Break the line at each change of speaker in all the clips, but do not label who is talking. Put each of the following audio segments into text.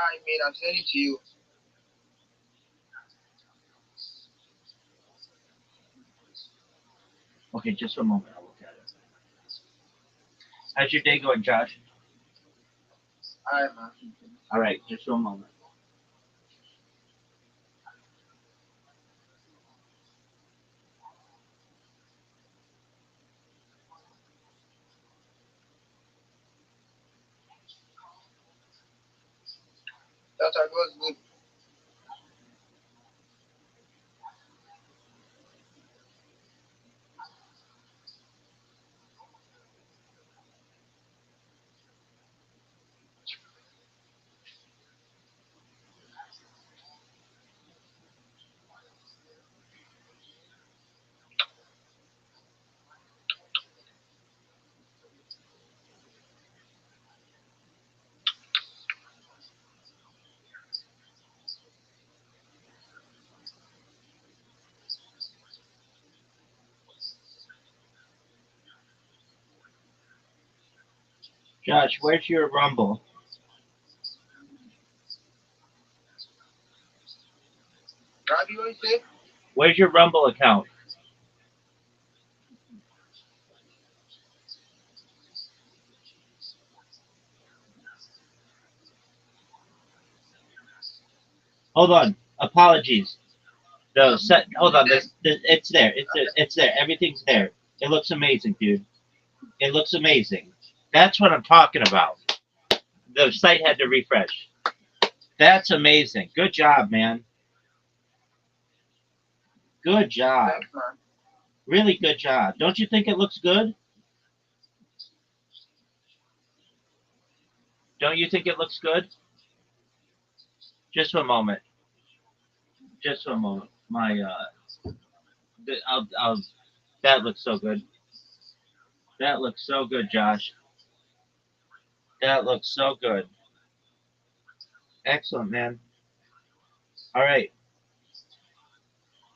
Alright, man, I'm sending it to you.
Okay, just a moment. I'll look at it. How's your day going, Josh?
Alright, man.
All right, just a moment.
That's how it goes good.
Josh, where's your Rumble?
Rabbi, what you say?
Where's your Rumble account? Hold on. Apologies. No, hold on. It's there. It's there. Everything's there. It looks amazing, dude. It looks amazing. That's what I'm talking about. The site had to refresh. That's amazing. Good job, man. Good job.
Thanks, man.
Really good job. Don't you think it looks good? Don't you think it looks good? Just a moment. Just a moment. My I'll that looks so good. That looks so good, Josh. That looks so good. Excellent, man. All right.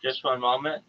Just one moment.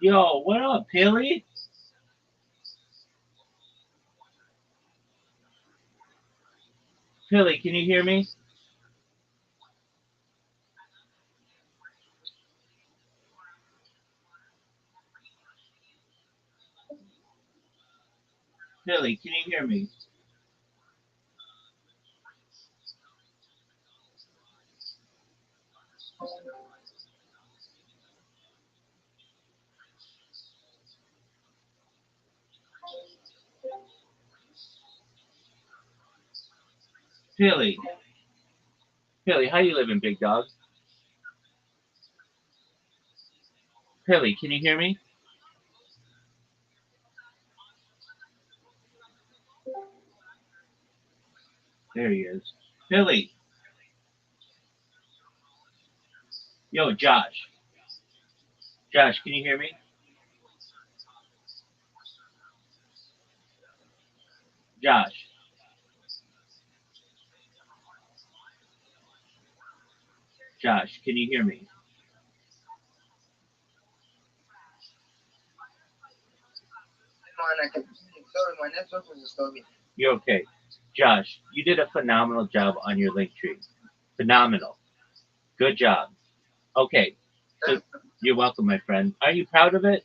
Yo, what up, Pilly? Pilly, can you hear me? Pilly, can you hear me? Pilly, Pilly, how you living, big dog? Pilly, can you hear me? There he is. Pilly, yo, Josh. Josh, can you hear me? Josh, Josh, can you hear me?
Man, I can sorry, my network was disturbing.
You're okay. Josh, you did a phenomenal job on your link tree. Phenomenal. Good job. Okay, so you're welcome, my friend. Are you proud of it?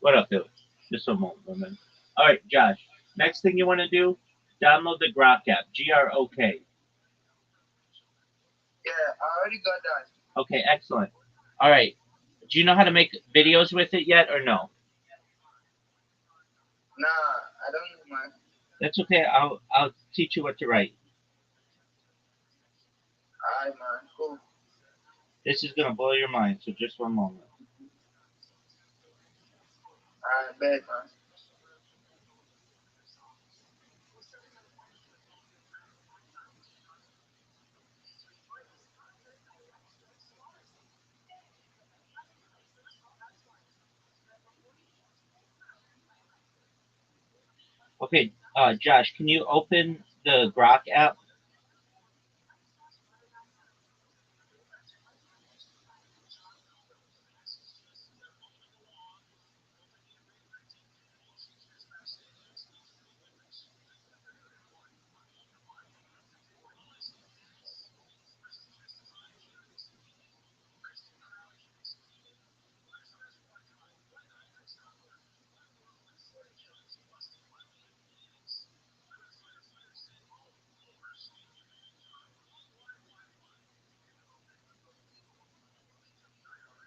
What up, Bill? Just a moment, woman. All right, Josh. Next thing you want to do, download the Grok app. Grok.
Yeah, I already got that.
Okay, excellent. All right. Do you know how to make videos with it yet, or no?
Nah, I don't know, man.
That's okay. I'll teach you what to write.
Alright, man, cool.
This is gonna blow your mind. So just one moment.
Alright, bet, man.
Okay, Josh, can you open the Grok app?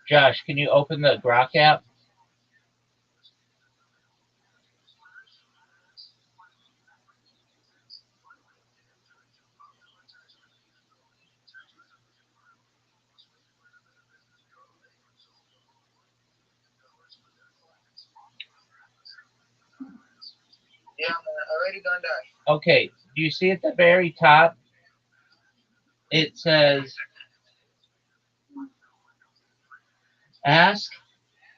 Josh, can you open the Grok app?
Yeah, man, I already done that.
Okay. Do you see at the very top? It says ask,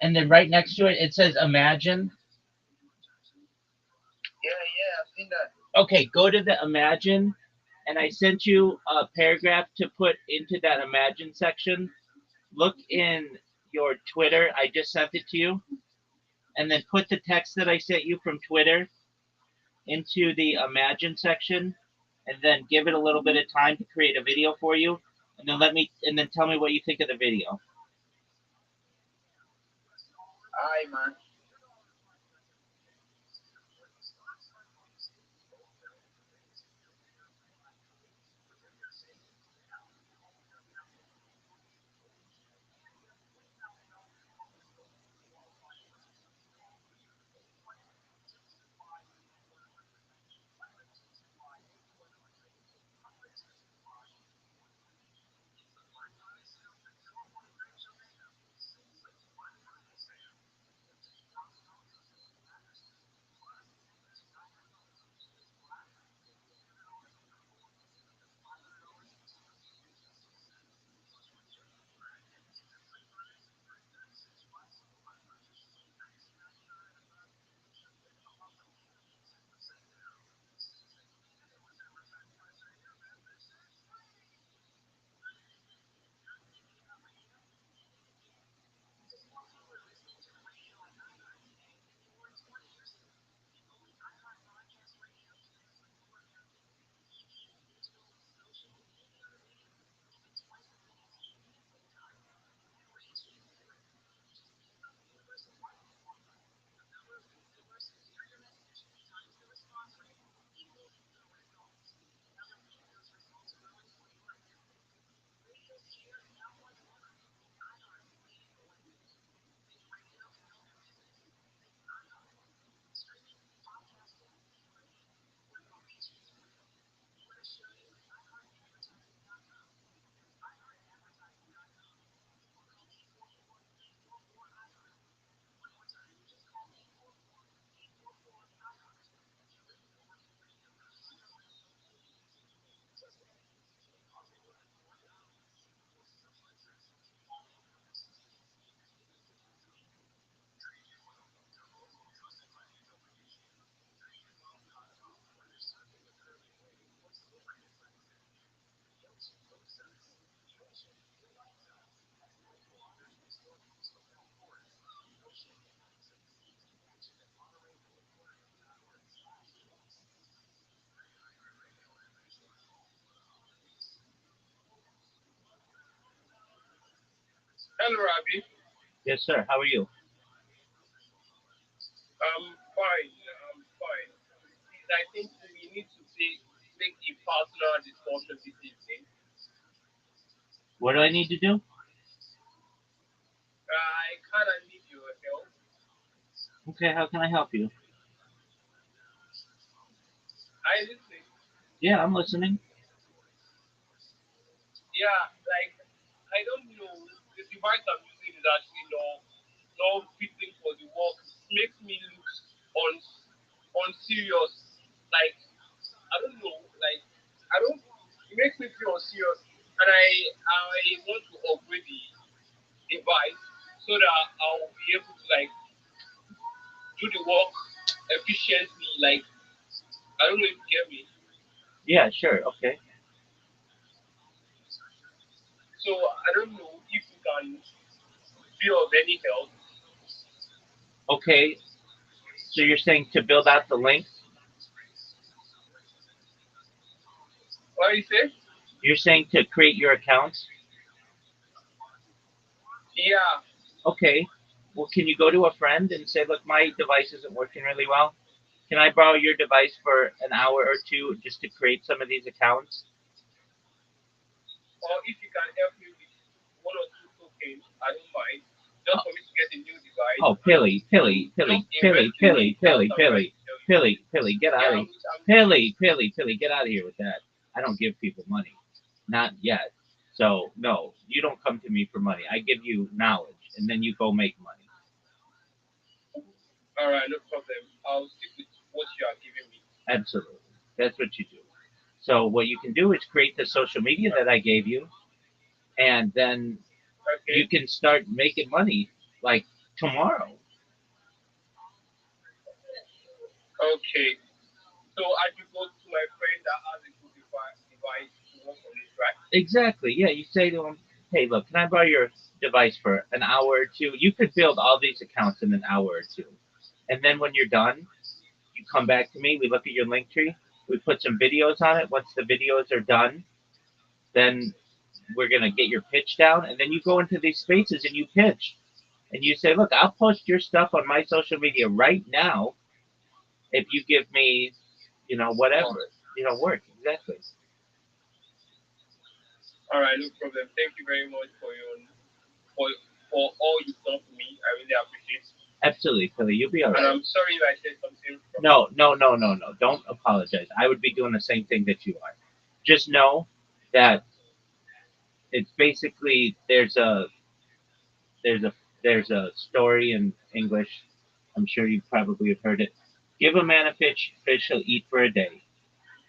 and then right next to it, it says imagine.
Yeah, yeah, I've seen that.
Okay, go to the imagine, and I sent you a paragraph to put into that imagine section. Look in your Twitter. I just sent it to you, and then put the text that I sent you from Twitter into the imagine section, and then give it a little bit of time to create a video for you, and then tell me what you think of the video.
Alright, man. Hello, Rabbi.
Yes, sir. How are you?
I'm fine. I'm fine. Please, I think we need to take a personal discussion this evening.
What do I need to do?
I kind of need your help.
Okay, how can I help you?
I listen.
Yeah, I'm listening.
Yeah, like I don't know. The device I'm using is actually not fitting for the work. It makes me look on unserious. Like I don't know. Like I don't. It makes me feel unserious, and I want to upgrade the device so that I'll be able to like do the work efficiently. Like I don't know if you get me.
Yeah, sure. Okay.
So I don't know if you can be of any help.
Okay. So you're saying to build out the links?
What you say?
You're saying to create your accounts?
Yeah.
Okay. Well, can you go to a friend and say, look, my device isn't working really well. Can I borrow your device for an hour or two just to create some of these accounts?
Or if you can help me with one or two tokens, I don't mind.
Oh,
Just for me to get a new device
oh,
and
Pilly, Pilly,
just
Pilly, Pilly,
invest in it.
Pilly,
That's
Pilly,
what I'm trying
Pilly,
to tell you.
Pilly, Pilly, get out
Yeah,
of here.
I'm listening.
Pilly, Pilly, Pilly, get out of here with that. I don't give people money. Not yet. So, no, you don't come to me for money. I give you knowledge, and then you go make money.
All right, no problem. I'll stick with what you are giving me.
Absolutely. That's what you do. So, what you can do is create the social media that I gave you, and then
Okay.
you can start making money like tomorrow.
Okay. So I should go to my friend that has a good device to work on it, right?
Exactly. Yeah, you say to them, "Hey, look, can I borrow your device for an hour or two?" You could build all these accounts in an hour or two, and then when you're done, you come back to me. We look at your link tree. We put some videos on it. Once the videos are done, then we're gonna get your pitch down, and then you go into these spaces and you pitch, and you say, "Look, I'll post your stuff on my social media right now if you give me,
Oh,
whatever, work." Exactly.
all right, no problem. Thank you very much for for all you've done for me. I really appreciate it.
Absolutely, Philly. You'll be all
And
right.
I'm sorry if I said something wrong.
No, no, no, no, no. Don't apologize. I would be doing the same thing that you are. Just know that it's basically there's a there's a story in English. I'm sure you probably have heard it. Give a man a fish he'll eat for a day.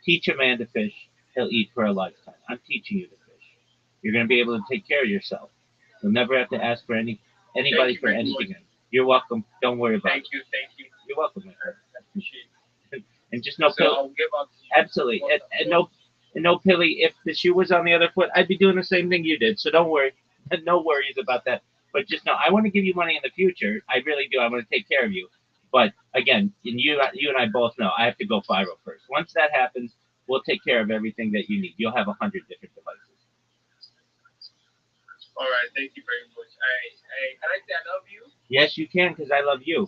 Teach a man to fish, he'll eat for a lifetime. I'm teaching you to fish. You're going to be able to take care of yourself. You'll never have to ask for
Thank
anybody
you
for
very much.
anything. You're welcome. Don't worry about it.
Thank you. Thank you.
You're welcome, my friend.
I appreciate it.
And just know,
So I'll get back to you
absolutely.
once I'm
And
done.
no, Pilly, if the shoe was on the other foot, I'd be doing the same thing you did. So don't worry. No worries about that. But just know, I want to give you money in the future. I really do. I want to take care of you. But again, and you and I both know I have to go viral first. Once that happens, we'll take care of everything that you need. You'll have 100 different devices.
All right. Thank you very much. I can I say I love you?
Yes, you can, because I love you.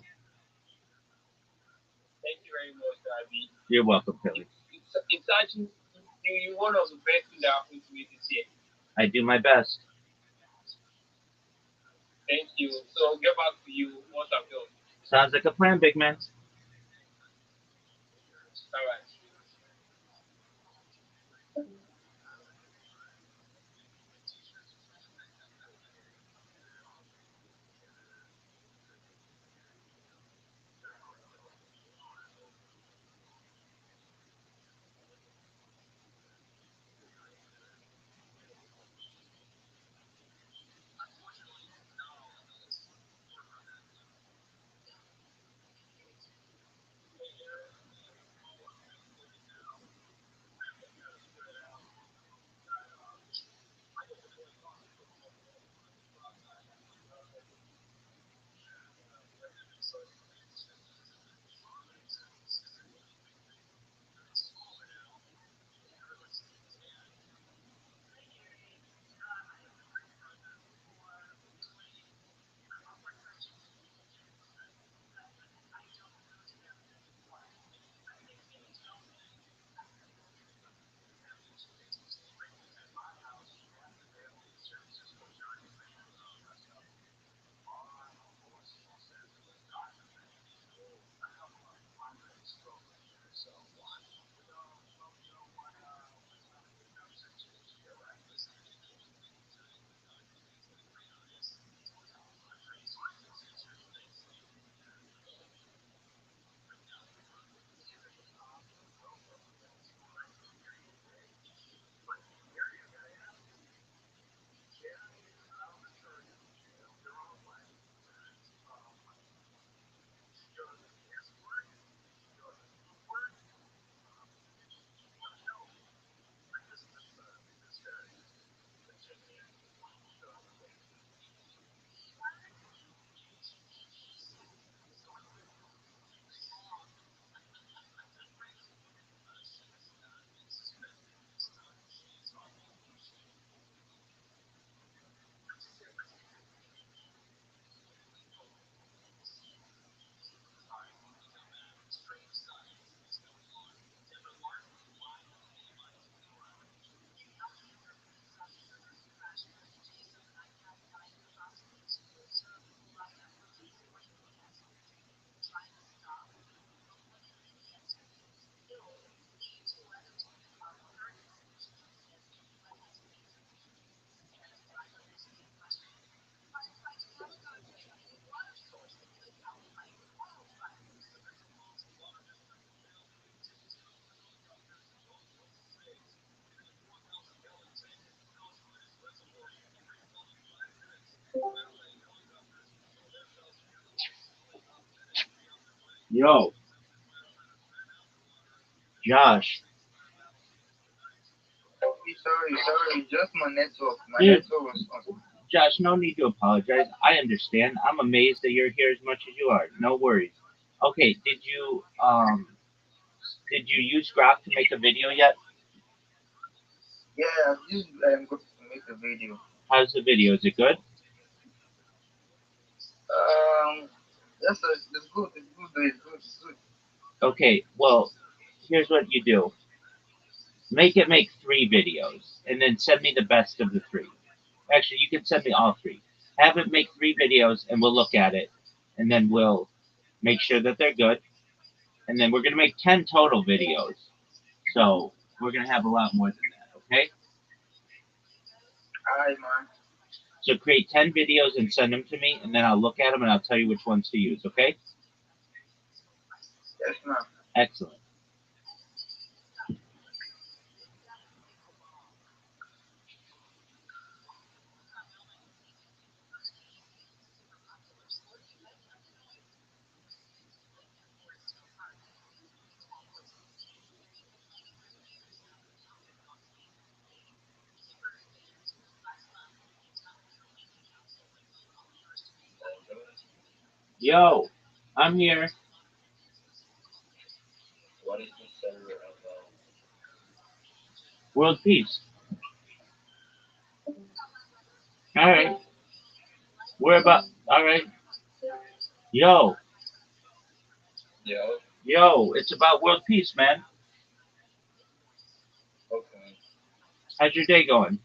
Thank you very much, Rabbi.
You're welcome, Pilly.
It's actually you one of the best things that happened to me this year.
I do my best.
Thank you. So I'll get back to you once I'm done.
Sounds like a plan, big man.
All right.
Yo, Josh,
Sorry, just my network. My
dude,
network was on.
Josh, no need to apologize. I understand. I'm amazed that you're here as much as you are. No worries. Okay, did you use Grok to make a video yet?
Yeah, I've used Google to make a video.
How's the video? Is it good?
Yes, it's good. It's good. It's good. It's good.
Okay, well, here's what you do. Make 3 videos and then send me the best of the 3. Actually, you can send me all 3. Have it make 3 videos and we'll look at it and then we'll make sure that they're good. And then we're going to make 10 total videos. So we're going to have a lot more than that, okay?
Alright, man.
So create 10 videos and send them to me and then I'll look at them and I'll tell you which ones to use, okay?
Yes, man.
Excellent. Yo, I'm here.
What is the server about?
World peace. All right. We're about. All right. Yo,
Yeah.
yo, it's about world peace, man.
Okay.
How's your day going?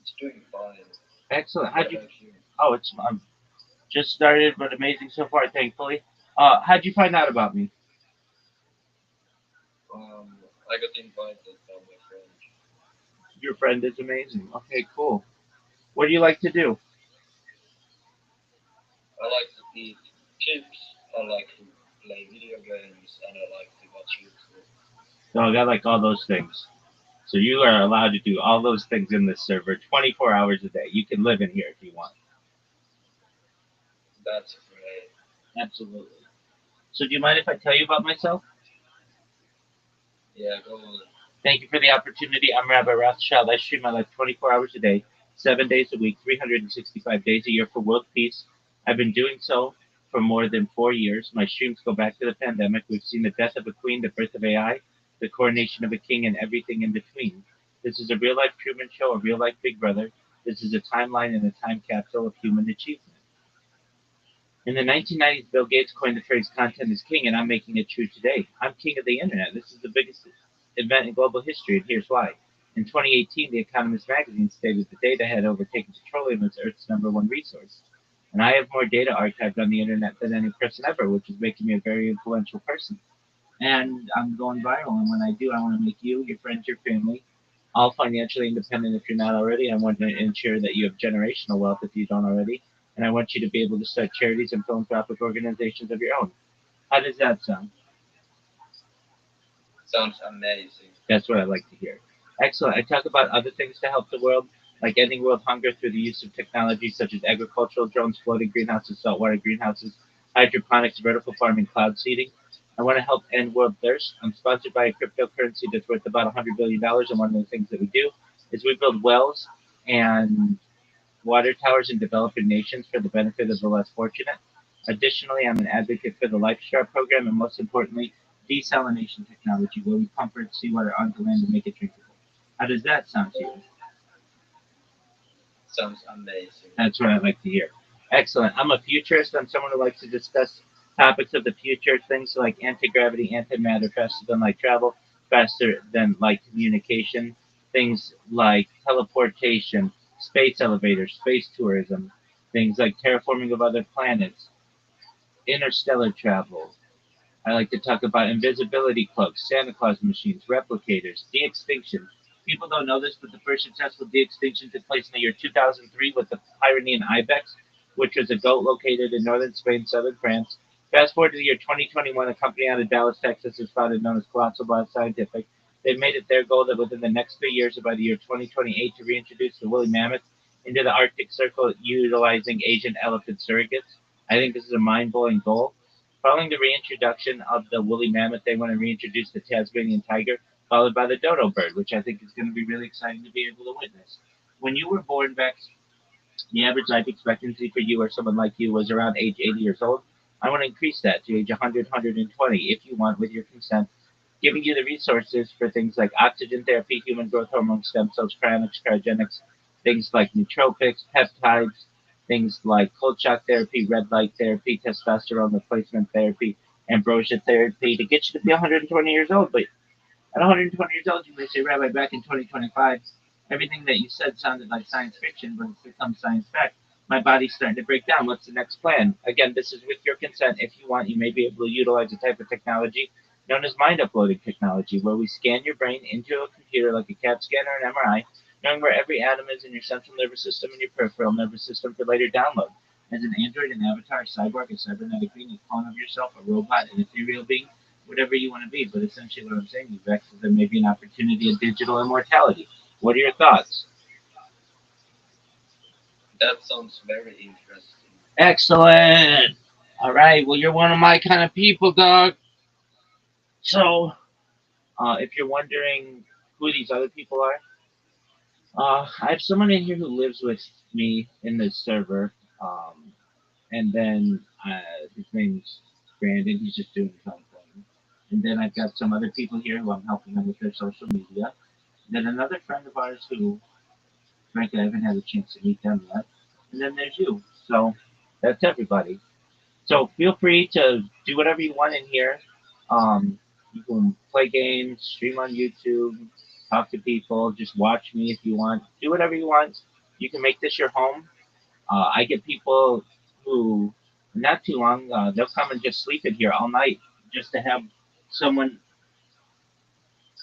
It's doing fine.
Excellent.
What
How'd you?
about you?
Oh, it's I'm just started, but amazing so far, thankfully. How'd you find out about me?
I got invited by my friend.
Your friend is amazing. Okay, cool. What do you like to do?
I like to eat chips. I like to play video games, and I like to watch YouTube.
Dog, I like all those things. So you are allowed to do all those things in this server 24 hours a day. You can live in here if you want.
That's great.
Absolutely. So do you mind if I tell you about myself?
Yeah, go on.
Thank you for the opportunity. I'm Rabbi Rothschild. I stream my life 24 hours a day, 7 days a week, 365 days a year for world peace. I've been doing so for more than 4 years. My streams go back to the pandemic. We've seen the death of a queen, the birth of AI, the coronation of a king, and everything in between. This is a real life Truman Show, a real life Big Brother. This is a timeline and a time capsule of human achievement. In the 1990s, Bill Gates coined the phrase content is king, and I'm making it true today. I'm king of the internet. This is the biggest event in global history, and here's why. In 2018, The Economist magazine stated that data had overtaken petroleum as Earth's #1 resource. And I have more data archived on the internet than any person ever, which is making me a very influential person. And I'm going viral, and when I do, I want to make you, your friends, your family, all financially independent if you're not already. I want to ensure that you have generational wealth if you don't already. And I want you to be able to start charities and philanthropic organizations of your own. How does that sound?
Sounds amazing.
That's what I like to hear. Excellent. I talk about other things to help the world, like ending world hunger through the use of technology such as agricultural drones, floating greenhouses, saltwater greenhouses, hydroponics, vertical farming, cloud seeding. I want to help end world thirst. I'm sponsored by a cryptocurrency that's worth about $100 billion, and one of the things that we do is we build wells and water towers in developing nations for the benefit of the less fortunate. Additionally, I'm an advocate for the LifeStar program and most importantly, desalination technology, where we pump seawater onto land and make it drinkable. How does that sound to you?
Sounds amazing.
That's what I like to hear. Excellent. I'm a futurist. I'm someone who likes to discuss topics of the future, things like anti-gravity, antimatter, faster than light travel, faster than light communication, things like teleportation, space elevators, space tourism, things like terraforming of other planets, interstellar travel, I like to talk about invisibility cloaks, Santa Claus machines, replicators, de-extinction. People don't know this, but the first successful de-extinction took place in the year 2003 with the Pyrenean ibex, which was a goat located in northern Spain, southern France. Fast forward to the year 2021, a company out of Dallas, Texas, is founded known as Colossal Bioscientific. They've made it their goal that within the next 3 years, or by the year 2028, to reintroduce the woolly mammoth into the Arctic Circle utilizing Asian elephant surrogates. I think this is a mind-blowing goal. Following the reintroduction of the woolly mammoth, they want to reintroduce the Tasmanian tiger, followed by the dodo bird, which I think is going to be really exciting to be able to witness. When you were born, Bex, the average life expectancy for you or someone like you was around age 80 years old. I want to increase that to age 100, 120 if you want with your consent, giving you the resources for things like oxygen therapy, human growth hormone, stem cells, cryonics, cryogenics, things like nootropics, peptides, things like cold shock therapy, red light therapy, testosterone replacement therapy, ambrosia therapy to get you to be 120 years old. But at 120 years old, you may say, Rabbi, back in 2025, everything that you said sounded like science fiction, but it's become science fact. My body's starting to break down. What's the next plan? Again, this is with your consent. If you want, you may be able to utilize a type of technology known as mind uploading technology, where we scan your brain into a computer like a CAT scan or an MRI, knowing where every atom is in your central nervous system and your peripheral nervous system for later download. As an android, an avatar, a cyborg, a cybernetic being, a clone of yourself, a robot, an ethereal being, whatever you want to be. But essentially, what I'm saying, Vex, is there may be an opportunity of digital immortality. What are your thoughts?
That sounds very interesting.
Excellent. All right. Well, you're one of my kind of people, dog. So, if you're wondering who these other people are, I have someone in here who lives with me in this server. And then his name's Brandon. He's just doing his own thing. And then I've got some other people here who I'm helping them with their social media. And then another friend of ours who, frankly, I haven't had a chance to meet them yet. And then there's you. So that's everybody. So feel free to do whatever you want in here. You can play games, stream on YouTube, talk to people, just watch me if you want. Do whatever you want. You can make this your home. I get people who, not too long, they'll come and just sleep in here all night just to have someone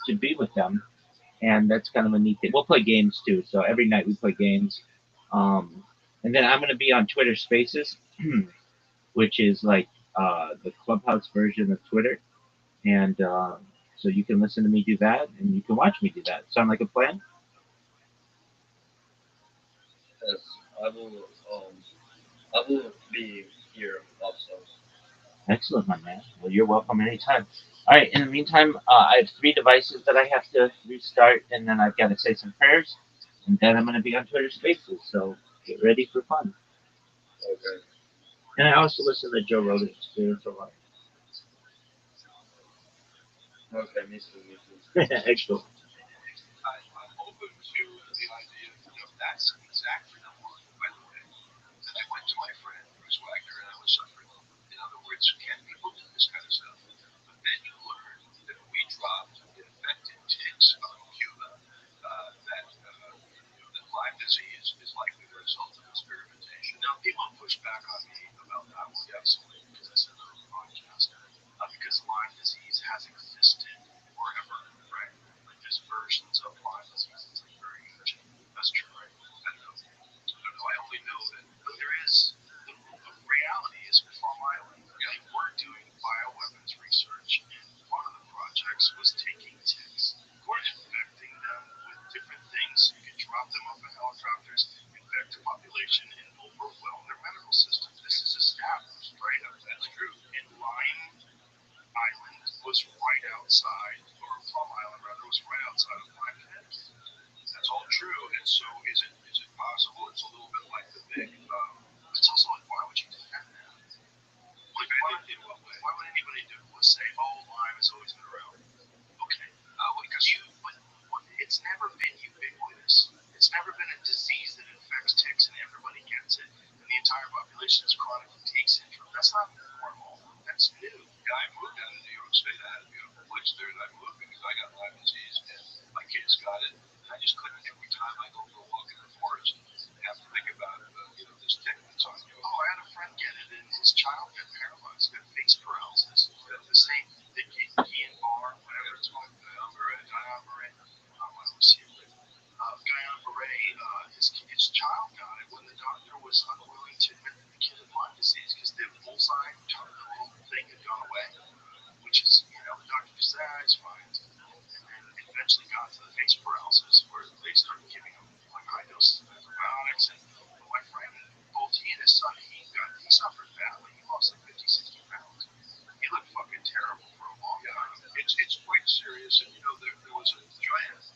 to be with them. And that's kind of a neat thing. We'll play games too. So every night we play games. Um, and then I'm going to be on Twitter Spaces, which is like the Clubhouse version of Twitter. And so you can listen to me do that and you can watch me do that. Sound like a plan?
Yes, I will. I will be here also.
Excellent, my man. Well, you're welcome anytime. All right. In the meantime, I have three devices that I have to restart, and then I've got to say some prayers, and then I'm going to be on Twitter Spaces. So get ready for fun.
Okay.
And I also listen to Joe Rogan Experience a lot.
Okay, me too. Me too.
Excellent.
I'm open to the idea. That's exactly the one, by the way, that I went to my friend Bruce Wagner and I was suffering. In other words, can people do this kind of stuff? But then you learn that we dropped infected ticks on Cuba, that Lyme disease is likely the result of experimentation. Now, people push back on me about that one, basically, because I said on the podcast, because Lyme disease has existed forever, right? Like there's versions of Lyme disease. It's like very ancient. That's true, right? I don't know. I don't know. I only know that, but there is. The reality is Plum Island. Like we're doing bioweapons research, and one of the projects was taking ticks. We're infecting them with different things. You can drop them off of helicopters, infect the population, and overwhelm their medical system. This is established, right? That's true. And Lyme Island was right outside, or Plum Island rather, was right outside of Lyme, Connecticut. That's all true. And so, is it possible? It's a little bit like the big. It's also like, why would you defend that? Like, why would anybody say, "Oh, Lyme has always been around"? Okay, because it's never been ubiquitous. It's never been a disease that infects ticks and everybody gets it, and the entire population is chronic fatigue syndrome. That's not normal. That's new. Yeah, I moved down to New York State. I had a beautiful place there, and I moved because I got Lyme disease, and my kids got it. And I just couldn't. Every time I go for a walk in the forest, I have to think about this tick that's on you. Oh, I had a friend get it, and his child got paralyzed, got face paralysis. The same, the Guillain-Barré, whatever it's called, Guillain-Barré. I always see it with Guillain-Barré. His child got it when the doctor was unwilling to admit that the kid had Lyme disease because the bullseye, the little thing had gone away, which is, the doctor said, it's fine. And then eventually got to the face paralysis where they started giving him like high doses of antibiotics. And my friend, both he and his son, he suffered badly. He lost like 50, 60 pounds.
terrible for a long time. It's quite serious, and there was a giant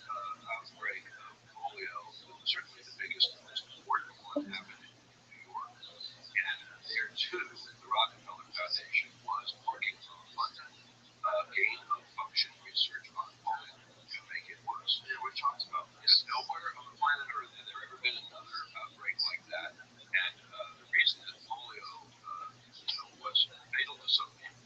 outbreak of polio. Certainly the biggest and most important one happened in New York, and there too, the Rockefeller Foundation was working on funding gain of function research on polio to make it worse. And we've talked about this. Nowhere on the planet Earth had there ever been another outbreak like that. And the reason that polio, was fatal to some people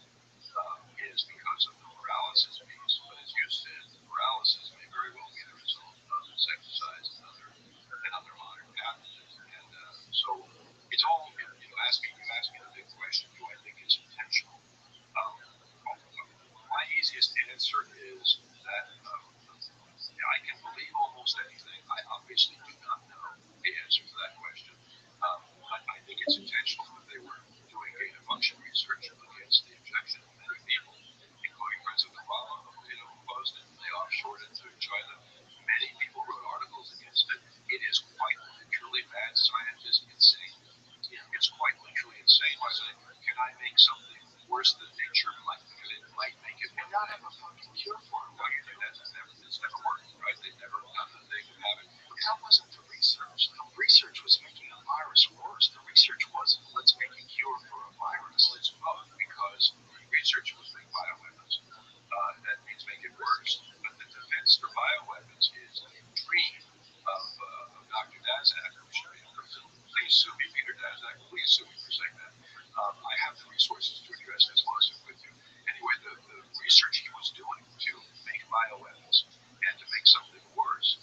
is because of the paralysis piece. But as you said, the paralysis may very well be the result of insecticides and other modern pathogens. And so it's all, you ask me the big question, do I think it's intentional? My easiest answer is that I can believe almost anything. I obviously do not know the answer to that question. I think it's intentional that they were doing gain of function research against the injection of many people, including President Obama, who opposed it. They offshored it to China. Many people wrote articles against it. It is quite literally mad scientist insane. It's quite literally insane to say, can I make something worse than nature might? Because it might make it and not have a fucking cure for it. Well, you think it's never worked, right? They've never done the thing to have it. But that wasn't the research. The research was making a virus worse. The research wasn't let's make a cure for a virus. Well, it's both because the research was make bioweapons. That means make it worse. But the defense for bioweapons is a dream of Dr. Daszak, who should be in prison. Please sue me, Peter Daszak. Please sue me for saying that. I have the resources to address this lawsuit with you. Anyway, the research he was doing to make bioweapons and to make something worse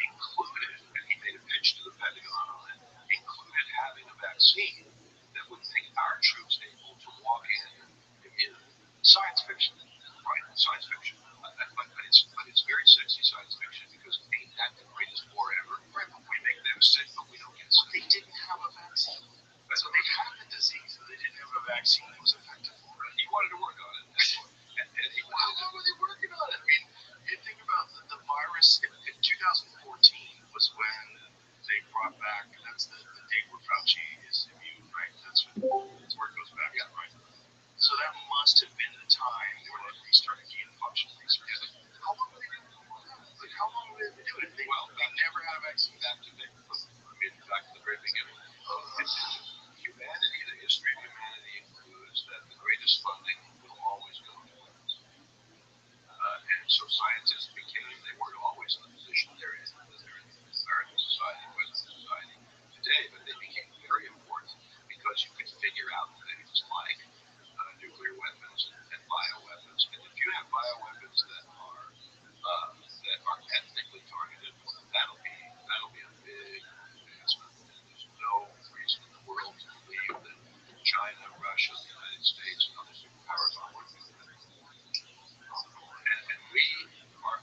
included, and he made a pitch to the Pentagon on it, included having a vaccine that would make our troops able to walk in immune. Science fiction, right? Science fiction. But it's very sexy science fiction because ain't that the greatest war ever? Right, but we make them sick, but we don't get sick. They didn't have a vaccine. So they had the disease, but they didn't have a vaccine that was effective for it. He wanted to work on it. How long were they working on it? I mean, you think about the virus in 2014 was when they brought back, that's the date where Fauci is immune, right? That's where it goes back, yeah, right? So that must have been the time they were like restarting gain of function research. How long were they doing that? Like, how long were they doing it? They never had a vaccine. Back to the very beginning. Humanity, the history of humanity includes that the greatest funding will always go to weapons. And so scientists they weren't always in the position they're in American society, Western society today, but they became very important because you could figure out things like nuclear weapons and bioweapons. And if you have bioweapons that are ethnically targeted, that'll be a big advancement. And there's no reason in the world to believe that China, Russia, the United States, and other superpowers aren't working on that. And we are,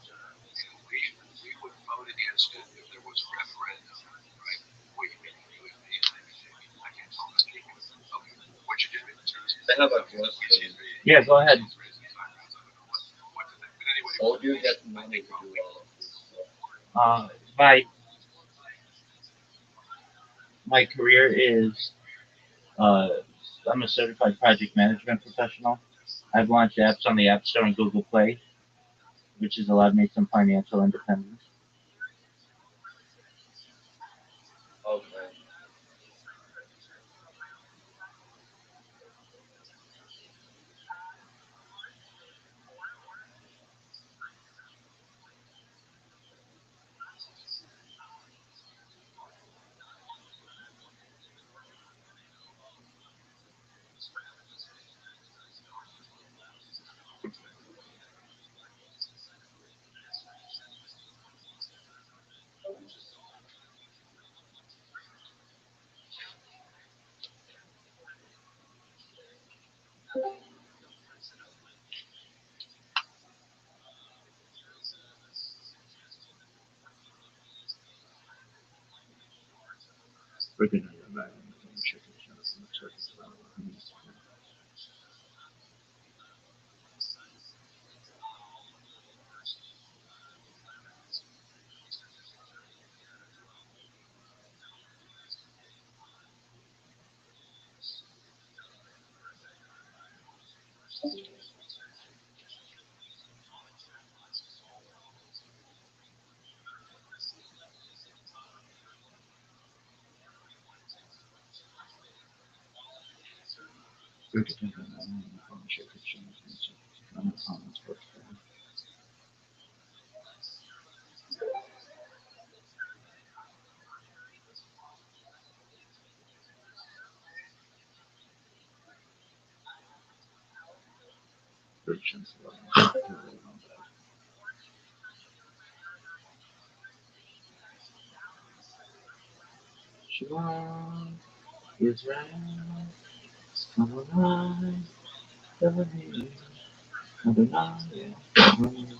we would vote against it if there was a referendum, right? We, meaning you and me, and I can't tell that. Okay, what you did in terms
They have a voice.
Yeah, go ahead.
How do you get money to do all of this stuff?
Uh, my my career is I'm a certified project management professional. I've launched apps on the App Store and Google Play, which has allowed me some financial independence.
Okay.
We're gonna Shalom, Israel, Adonai, Adonai, Adonai, Adonai.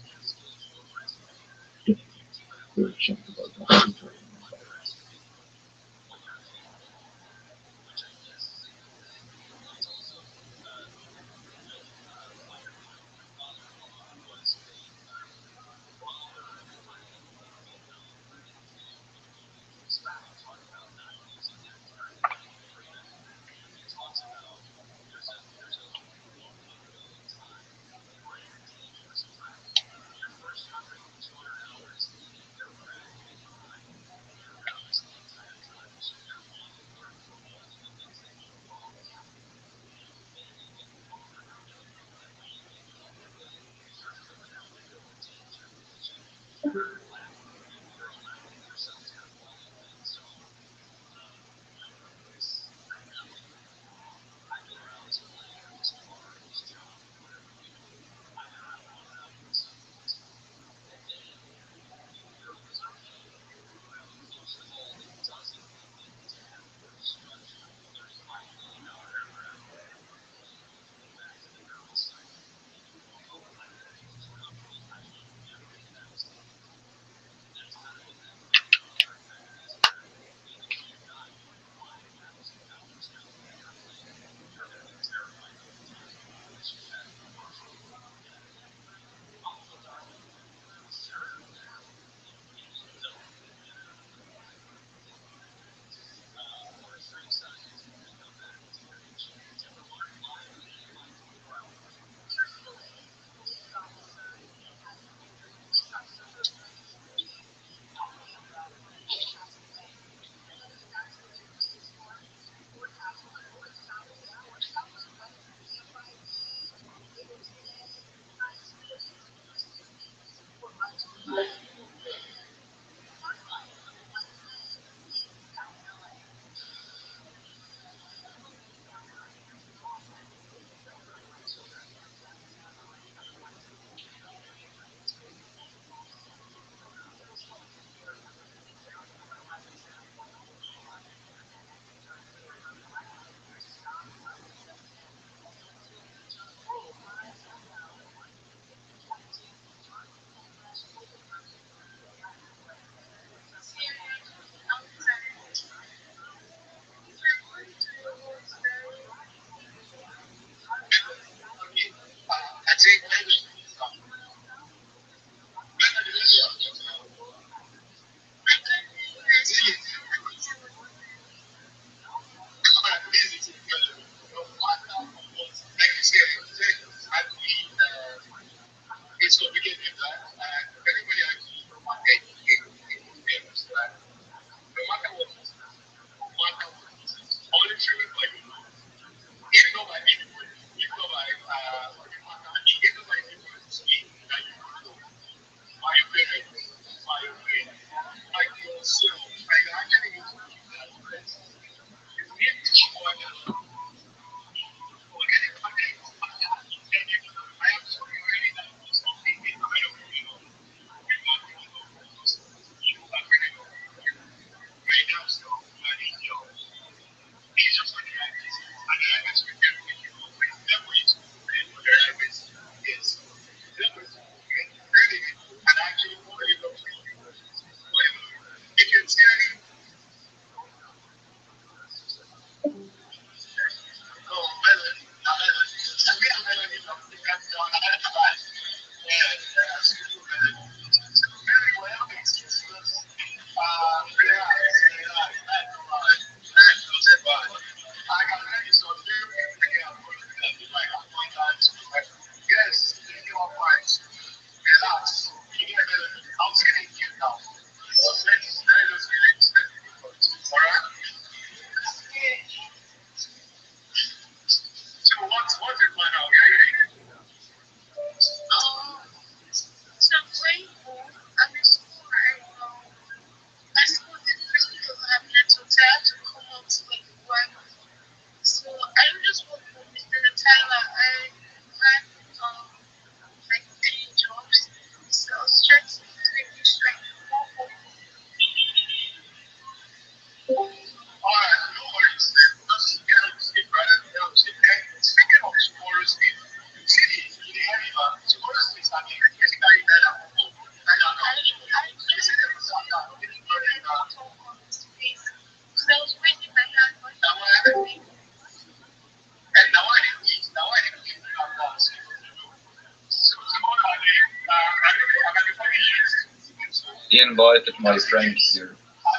invited my friends here.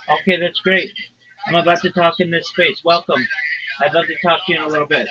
Okay, that's great. I'm about to talk in this space. Welcome. I'd love to talk to you in a little bit.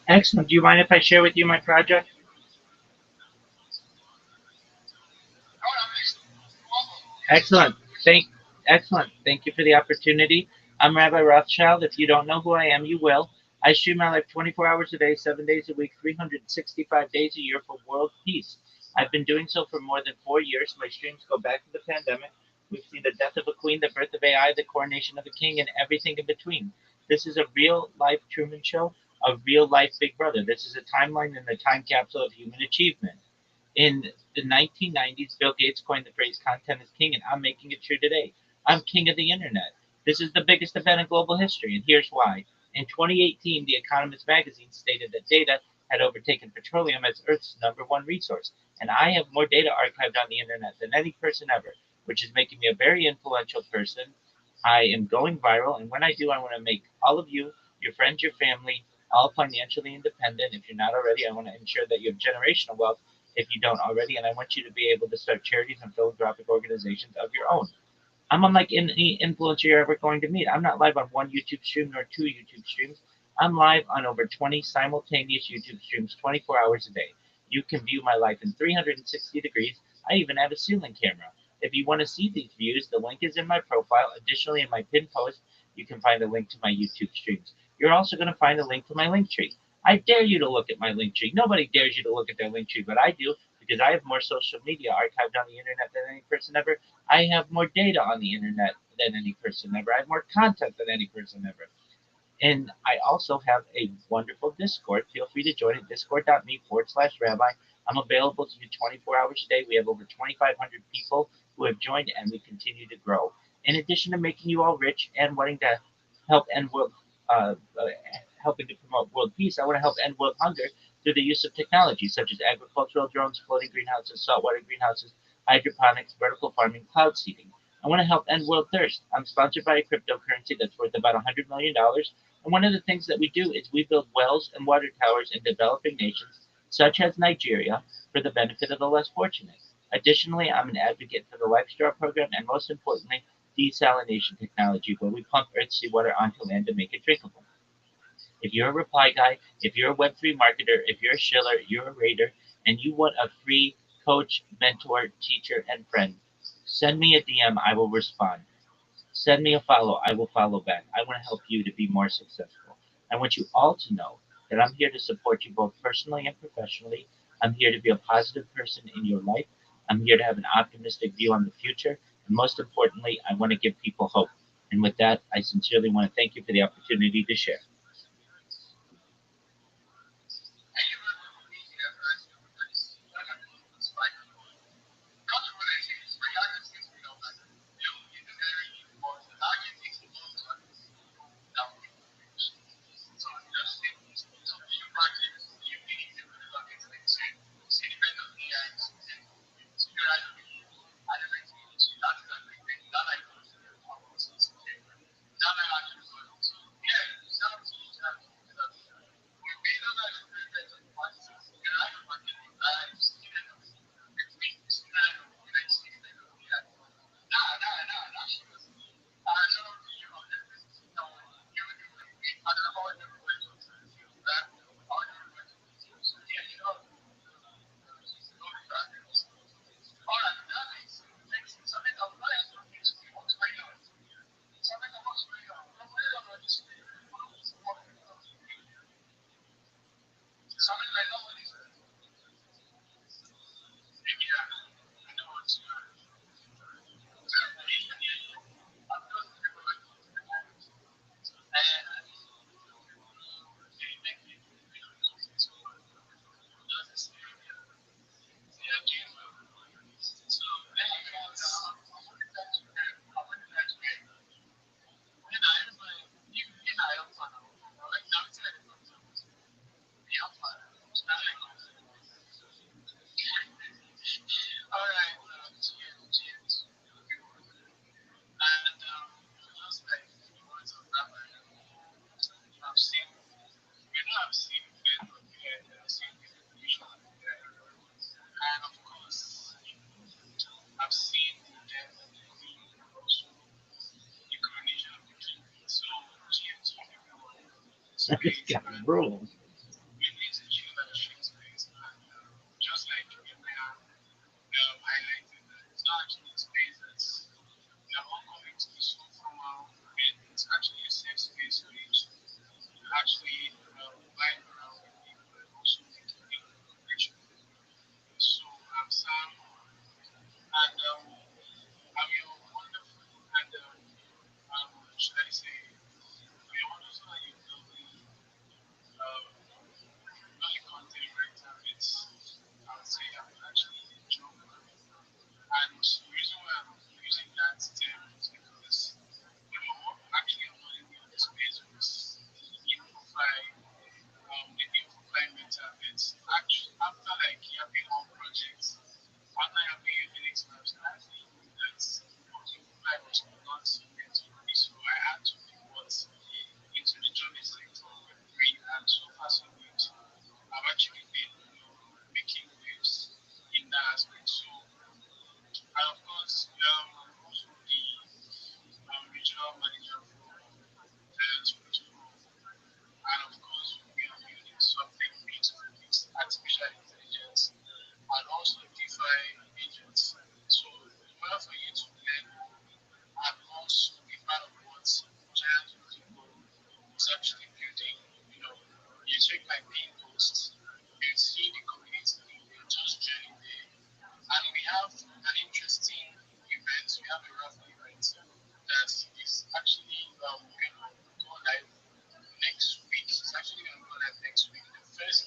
Excellent. Do you mind if I share with you my project? Excellent. Thank Excellent. Thank you for the opportunity. I'm Rabbi Rothschild. If you don't know who I am, you will. I stream my life 24 hours a day, 7 days a week, 365 days a year for world peace. I've been doing so for more than 4 years. My streams go back to the pandemic. We see the death of a queen, the birth of AI, the coronation of a king, and everything in between. This is a real life Truman Show, a real life Big Brother. This is a timeline and a time capsule of human achievement. In the 1990s, Bill Gates coined the phrase content is king, and I'm making it true today. I'm king of the internet. This is the biggest event in global history, and here's why. In 2018, The Economist magazine stated that data had overtaken petroleum as Earth's number one resource, and I have more data archived on the internet than any person ever, which is making me a very influential person. I am going viral, and when I do, I want to make all of you, your friends, your family, all financially independent. If you're not already, I want to ensure that you have generational wealth if you don't already, and I want you to be able to start charities and philanthropic organizations of your own. I'm unlike any influencer you're ever going to meet. I'm not live on one YouTube stream nor two YouTube streams. I'm live on over 20 simultaneous YouTube streams 24 hours a day. You can view my life in 360 degrees. I even have a ceiling camera. If you want to see these views, the link is in my profile. Additionally, in my pinned post, you can find a link to my YouTube streams. You're also going to find a link to my link tree. I dare you to look at my link tree. Nobody dares you to look at their link tree, but I do because I have more social media archived on the internet than any person ever. I have more data on the internet than any person ever. I have more content than any person ever. And I also have a wonderful Discord. Feel free to join it, discord.me/rabbi. I'm available to you 24 hours a day. We have over 2,500 people who have joined, and we continue to grow. In addition to making you all rich and wanting to help end world, uh, uh, helping to promote world peace, I want to help end world hunger through the use of technology such as agricultural drones, floating greenhouses, saltwater greenhouses, hydroponics, vertical farming, cloud seeding. I want to help end world thirst. I'm sponsored by a cryptocurrency that's worth about $100 million. And one of the things that we do is we build wells and water towers in developing nations, such as Nigeria, for the benefit of the less fortunate. Additionally, I'm an advocate for the Life Straw program and, most importantly, desalination technology, where we pump earth seawater onto land to make it drinkable. If you're a reply guy, if you're a Web3 marketer, if you're a shiller, you're a raider, and you want a free coach, mentor, teacher, and friend, send me a DM. I will respond. Send me a follow. I will follow back. I want to help you to be more successful. I want you all to know that I'm here to support you both personally and professionally. I'm here to be a positive person in your life. I'm here to have an optimistic view on the future. And most importantly, I want to give people hope. And with that, I sincerely want to thank you for the opportunity to share. This guy rules.
have a Rabbi, right? That is actually going to go live next week. It's actually going to go live next week. The first.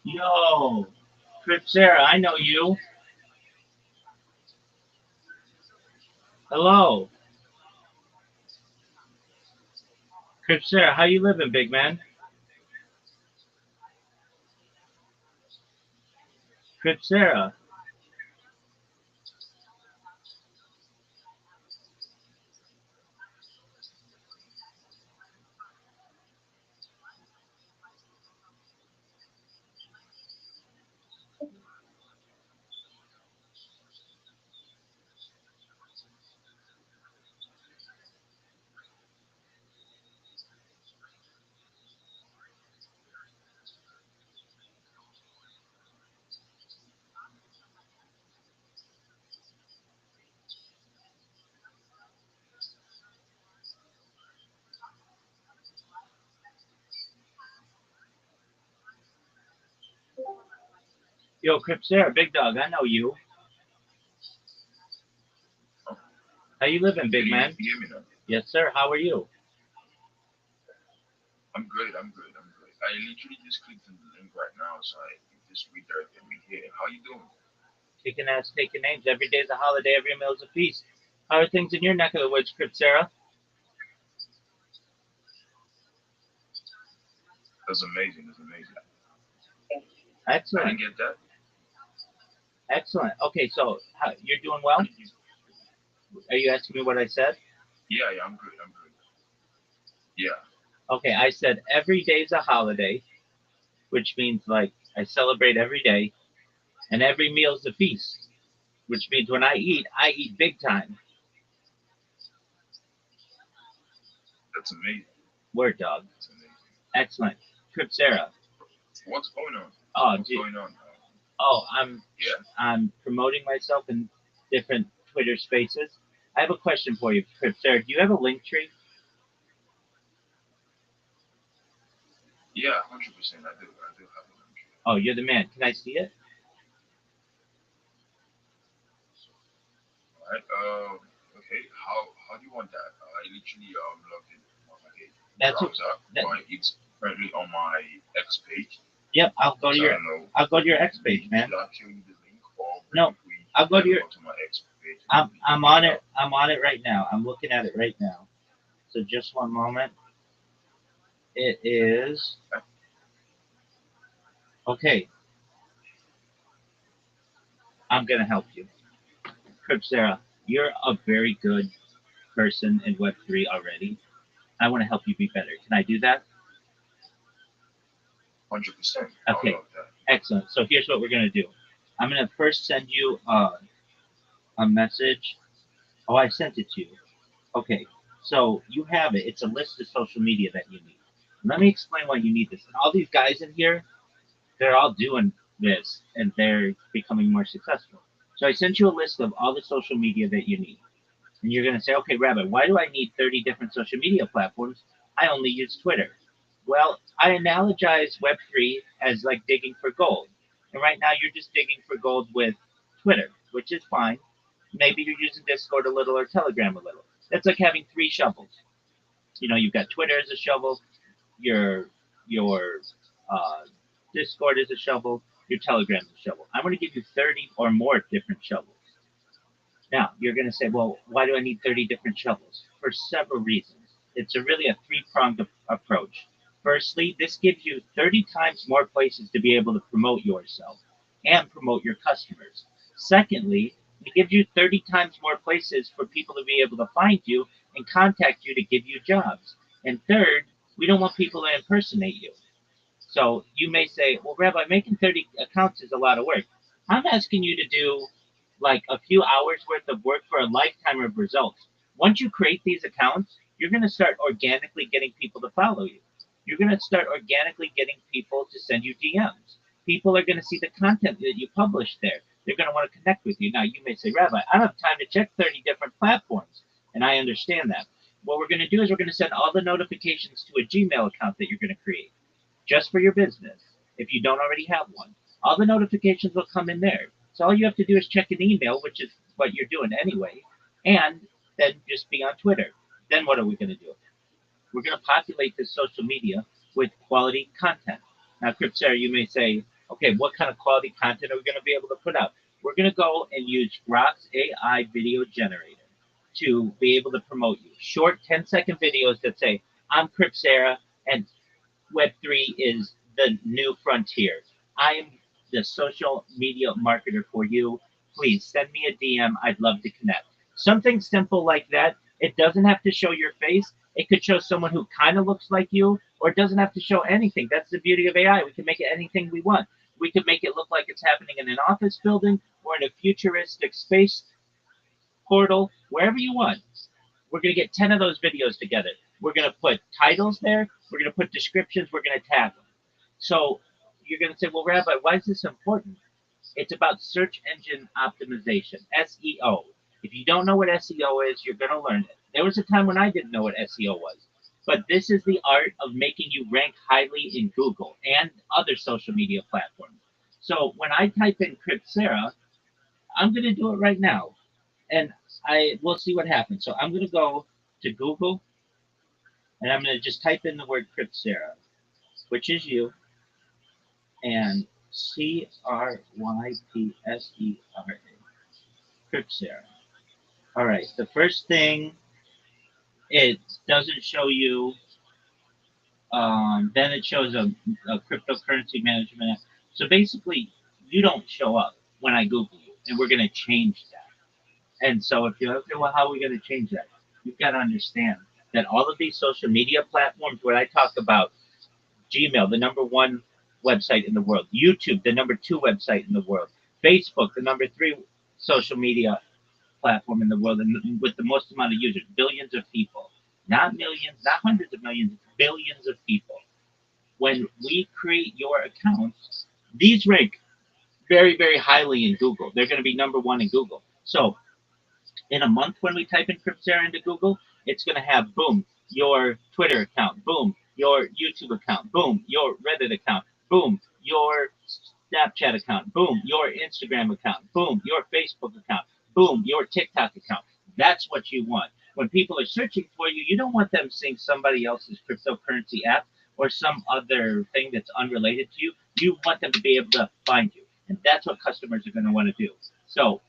Yo, Crip Sarah, I know you. Hello. Crip Sarah, how you living, big man? Crip Sarah. Yo, Crip Sarah, big dog, I know you. How you living, big man?
You hear me now?
Yes, sir. How are you?
I'm good. I'm good. I'm good. I literally just clicked on the link right now, so I just redirected me here. How you doing?
Kicking ass, taking names. Every day's a holiday, every meal's a feast. How are things in your neck of the woods, Crip Sarah?
That's amazing. That's amazing. I
Excellent.
didn't get that.
Excellent. Okay, so you're doing well? Are you asking me what I said?
Yeah, yeah, I'm good. I'm good. Yeah,
Okay, I said every day's a holiday, which means like I celebrate every day, and every meal's a feast, which means when I eat big time.
that's amazing.
Word dog.
That's amazing.
Excellent. Crip Sarah.
What's going on?
Oh,
What's going on? Yeah.
I'm promoting myself in different Twitter spaces. I have a question for you, Crip Sarah. Do you have a link tree?
Yeah, 100%. I do. I do have a link.
Oh, you're the man. Can I see it?
All right. Okay. How do you want that? I literally logged in on my
That's a,
browser,
that.
but it's currently on my X page.
Yep, I'll go to
So I
your
don't know.
I'll go to your X page, man.
Should I show you the link, or
No,
if we
I'll go to your.
go to my X page?
I'm on it. I'm on it right now. I'm looking at it right now. So just one moment. It is okay. I'm gonna help you, Crip Sarah. You're a very good person in Web3 already. I want to help you be better. Can I do that?
100%.
Okay,
I love that.
excellent. So here's what we're gonna do. I'm gonna first send you a message Oh, I sent it to you. Okay, so you have it. It's a list of social media that you need. Let me explain why you need this. And all these guys in here, they're all doing this and they're becoming more successful. So I sent you a list of all the social media that you need. And you're going to say, okay, Rabbi, why do I need 30 different social media platforms? I only use Twitter. Well, I analogize Web3 as like digging for gold. And right now you're just digging for gold with Twitter, which is fine. Maybe you're using Discord a little or Telegram a little. That's like having three shovels. You know, you've got Twitter as a shovel, your uh, Discord is a shovel, your Telegram is a shovel. I'm going to give you 30 or more different shovels. Now, you're going to say, well, why do I need 30 different shovels? For several reasons. It's really a three-pronged approach. Firstly, this gives you 30 times more places to be able to promote yourself and promote your customers. Secondly, it gives you 30 times more places for people to be able to find you and contact you to give you jobs. And third, we don't want people to impersonate you. So you may say, well, Rabbi, making 30 accounts is a lot of work. I'm asking you to do like a few hours worth of work for a lifetime of results. Once you create these accounts, you're going to start organically getting people to follow you. You're going to start organically getting people to send you DMs. People are going to see the content that you publish there. They're going to want to connect with you. Now, you may say, Rabbi, I don't have time to check 30 different platforms. And I understand that. What we're going to do is we're going to send all the notifications to a Gmail account that you're going to create just for your business if you don't already have one. All the notifications will come in there. So all you have to do is check an email, which is what you're doing anyway, and then just be on Twitter. Then what are we going to do? We're going to populate this social media with quality content. Now, Cripsera, you may say, okay, what kind of quality content are we going to be able to put out? We're going to go and use Grok's AI video generator to be able to promote you. Short 10-second videos that say, I'm Cripsera, and Web3 is the new frontier. I am the social media marketer for you. Please send me a DM. I'd love to connect. Something simple like that. It doesn't have to show your face. It could show someone who kind of looks like you, or it doesn't have to show anything. That's the beauty of AI. We can make it anything we want. We could make it look like it's happening in an office building or in a futuristic space portal, wherever you want. We're going to get 10 of those videos together. We're going to put titles there. We're going to put descriptions. We're going to tag them. So you're going to say, well, Rabbi, why is this important? It's about search engine optimization, SEO. If you don't know what SEO is, you're going to learn it. There was a time when I didn't know what SEO was. But this is the art of making you rank highly in Google and other social media platforms. So when I type in Cripsera, I'm going to do it right now. And I will see what happens. So I'm going to go to Google and I'm going to just type in the word Cripsera, which is you, and Crypsera, Cripsera. All right. The first thing, it doesn't show you. Then it shows a cryptocurrency management app. So basically, you don't show up when I Google you, and we're going to change that. And so if you're okay, well, how are we going to change that? You've got to understand that all of these social media platforms, where I talk about Gmail, the number one website in the world, YouTube, the number two website in the world, Facebook, the number three social media platform in the world, and with the most amount of users, billions of people, not millions, not hundreds of millions, billions of people. When we create your accounts, these rank very, very highly in Google. They're going to be number one in Google. So in a month when we type in Cryptera into Google, it's going to have boom, your Twitter account, boom, your YouTube account, boom, your Reddit account, boom, your Snapchat account, boom, your Instagram account, boom, your Facebook account, boom, your TikTok account. That's what you want. When people are searching for you, you don't want them seeing somebody else's cryptocurrency app or some other thing that's unrelated to you. You want them to be able to find you. And that's what customers are going to want to do. So,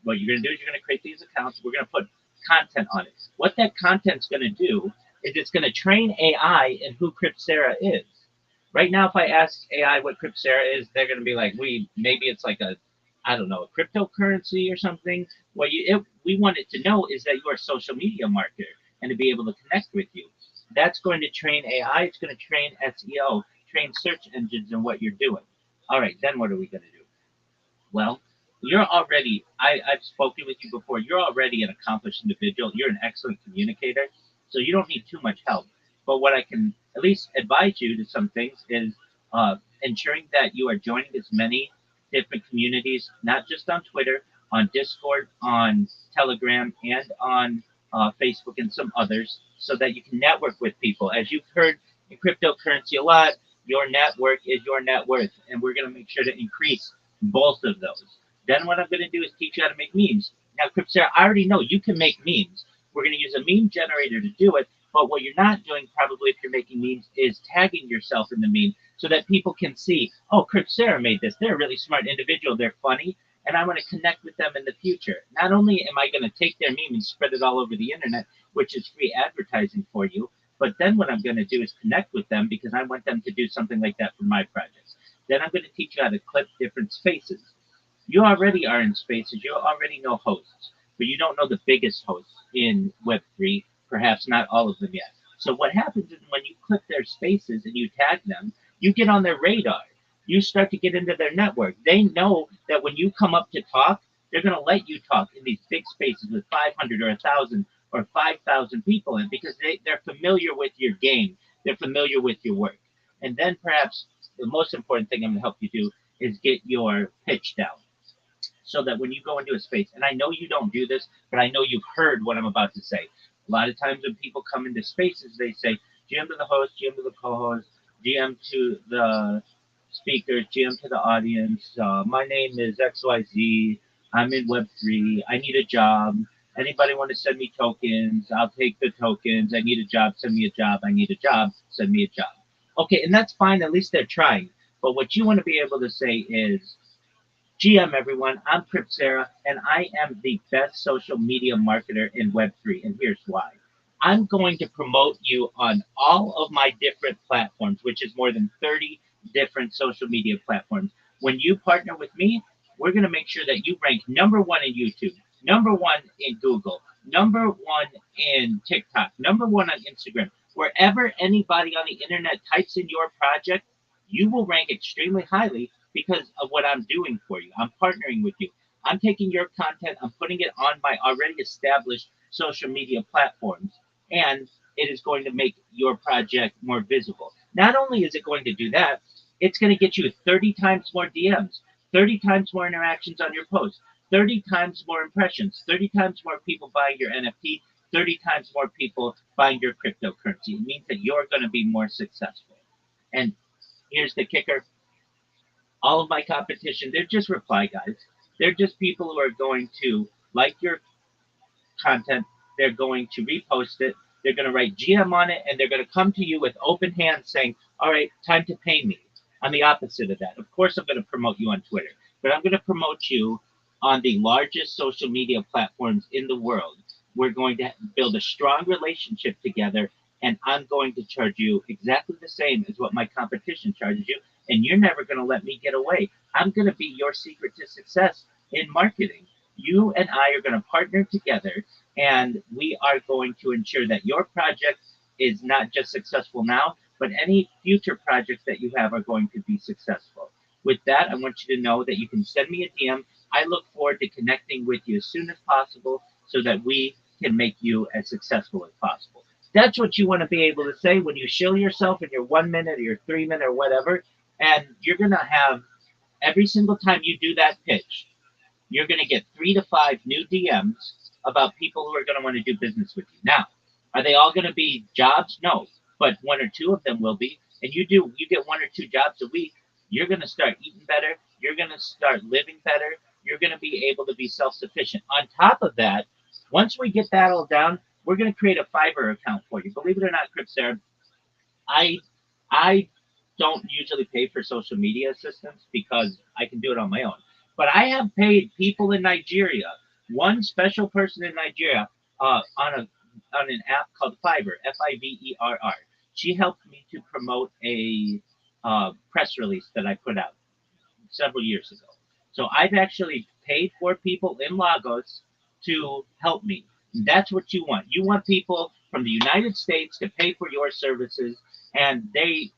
what you're going to do is you're going to create these accounts. We're going to put content on it. What that content's going to do is it's going to train AI in who Cryptera is. Right now, if I ask AI what Cryptera is, they're going to be like, maybe it's like a, I don't know, a cryptocurrency or something. We want it to know is that you're a social media marketer and to be able to connect with you. That's going to train AI. It's going to train SEO, train search engines in what you're doing. All right, then what are we going to do? Well, you're already, I've spoken with you before, you're already an accomplished individual. You're an excellent communicator, so you don't need too much help. But what I can at least advise you to some things is ensuring that you are joining as many different communities, not just on Twitter, on Discord, on Telegram, and on Facebook and some others, so that you can network with people. As you've heard in cryptocurrency a lot, your network is your net worth, and we're going to make sure to increase both of those. Then what I'm going to do is teach you how to make memes. Now, Cripsera, I already know you can make memes. We're going to use a meme generator to do it. But what you're not doing, probably, if you're making memes, is tagging yourself in the meme so that people can see, oh, Cripsera made this. They're a really smart individual. They're funny. And I want to connect with them in the future. Not only am I going to take their meme and spread it all over the internet, which is free advertising for you, but then what I'm going to do is connect with them because I want them to do something like that for my projects. Then I'm going to teach you how to clip different spaces. You already are in spaces, you already know hosts, but you don't know the biggest hosts in Web3, perhaps not all of them yet. So what happens is when you click their spaces and you tag them, you get on their radar. You start to get into their network. They know that when you come up to talk, they're going to let you talk in these big spaces with 500 or 1,000 or 5,000 people in because they're familiar with your game. They're familiar with your work. And then perhaps the most important thing I'm going to help you do is get your pitch down so that when you go into a space, and I know you don't do this, but I know you've heard what I'm about to say. A lot of times when people come into spaces, they say GM to the host, GM to the co-host, GM to the speakers, GM to the audience. My name is XYZ. I'm in Web3. I need a job. Anybody want to send me tokens? I'll take the tokens. I need a job. Send me a job. I need a job. Send me a job. Okay, and that's fine. At least they're trying. But what you want to be able to say is, GM everyone, I'm Cripsera, and I am the best social media marketer in Web3, and here's why. I'm going to promote you on all of my different platforms, which is more than 30 different social media platforms. When you partner with me, we're going to make sure that you rank number one in YouTube, number one in Google, number one in TikTok, number one on Instagram. Wherever anybody on the internet types in your project, you will rank extremely highly because of what I'm doing for you. I'm partnering with you. I'm taking your content, I'm putting it on my already established social media platforms, and it is going to make your project more visible. Not only is it going to do that, it's going to get you 30 times more DMs, 30 times more interactions on your post, 30 times more impressions, 30 times more people buying your NFT, 30 times more people buying your cryptocurrency. It means that you're going to be more successful. And here's the kicker, all of my competition, they're just reply guys. They're just people who are going to like your content. They're going to repost it. They're going to write GM on it, and they're going to come to you with open hands saying, all right, time to pay me. I'm the opposite of that. Of course, I'm going to promote you on Twitter, but I'm going to promote you on the largest social media platforms in the world. We're going to build a strong relationship together, and I'm going to charge you exactly the same as what my competition charges you, and you're never going to let me get away. I'm going to be your secret to success in marketing. You and I are going to partner together, and we are going to ensure that your project is not just successful now, but any future projects that you have are going to be successful. With that, I want you to know that you can send me a DM. I look forward to connecting with you as soon as possible so that we can make you as successful as possible. That's what you want to be able to say when you shill yourself in your 1 minute or your 3 minute or whatever. And you're going to have every single time you do that pitch, you're going to get 3 to 5 new DMs about people who are going to want to do business with you. Now, are they all going to be jobs? No, but 1 or 2 of them will be. And you get 1 or 2 jobs a week. You're going to start eating better. You're going to start living better. You're going to be able to be self-sufficient. On top of that, once we get that all down, we're going to create a Fiverr account for you. Believe it or not, Cripsera, I I don't usually pay for social media assistance because I can do it on my own. But I have paid people in Nigeria, one special person in Nigeria, on an app called Fiverr, Fiverr. She helped me to promote a press release that I put out several years ago. So I've actually paid for people in Lagos to help me. That's what you want. You want people from the United States to pay for your services, and they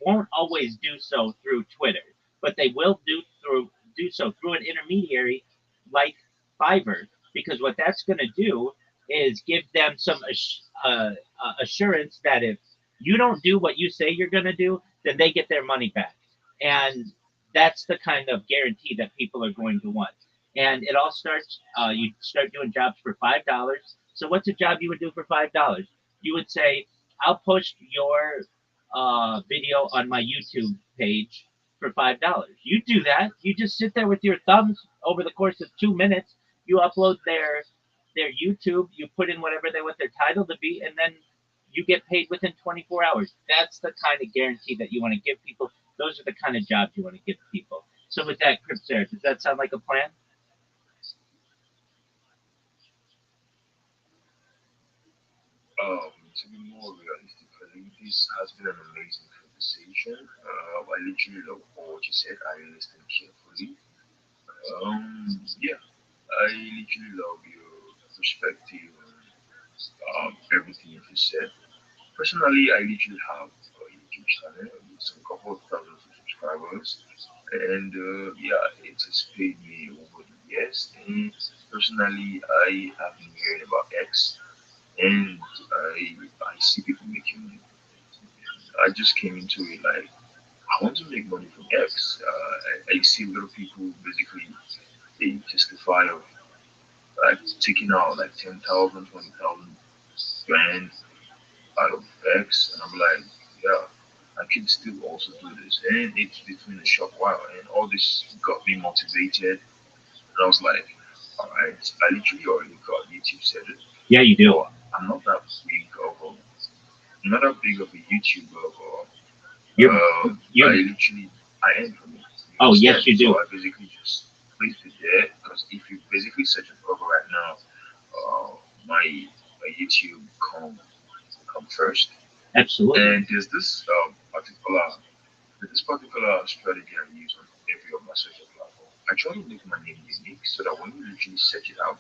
won't always do so through Twitter, but they will do through do so through an intermediary like Fiverr, because what that's going to do is give them some assurance that if you don't do what you say you're going to do, then they get their money back. And that's the kind of guarantee that people are going to want. And it all starts, you start doing jobs for $5. So, what's a job you would do for $5? You would say, I'll post your video on my YouTube page for $5. You do that. You just sit there with your thumbs over the course of 2 minutes. You upload their YouTube. You put in whatever they want their title to be, and then you get paid within 24 hours. That's the kind of guarantee that you want to give people. Those are the kind of jobs you want to give people. So with that, Cripsera, does that sound like a plan?
To be more realistic, I think this has been an amazing conversation. I literally love all what you said. I listened carefully. Yeah, I literally love your perspective on everything you said. Personally, I literally have a YouTube channel with some couple of thousands of subscribers, and yeah, it has paid me over the years. And personally, I have been hearing about X, and I see people making money. I just came into it like I want to make money from X. I see a lot of people basically they testify of like taking out like 10,000, 20,000 grand out of X, and I'm like, yeah, I can still also do this. And it's been a short while, and all this got me motivated. And I was like, all right, I literally already got YouTube set it,
Yeah, you do.
but I'm not that big of a, I'm not that big of a YouTuber, but
You're,
I
you're,
literally, I am for me. You
oh, yes,
understand?
you
So
do.
I basically just placed it there because if you basically search it over right now, my YouTube come first.
Absolutely.
And there's this particular strategy I use on every of my social platform. I try to make my name unique so that when you literally search it out,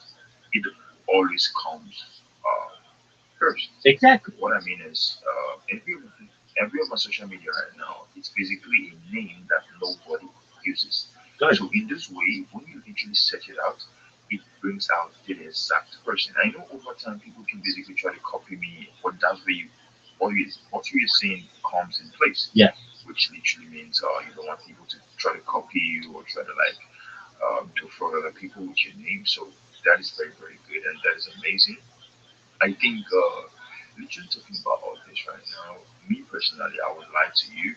it always comes first.
Exactly.
What I mean is, every of my social media right now, it's basically a name that nobody uses.
Good.
So in this way, when you literally search it out, it brings out the exact person. I know over time people can basically try to copy me, but that's where what you're saying comes in place.
Yeah.
Which literally means you don't want people to try to copy you or try to like to fraud other people with your name. So that is very very good and that is amazing. I think literally talking about all this right now, me personally, I would lie to you.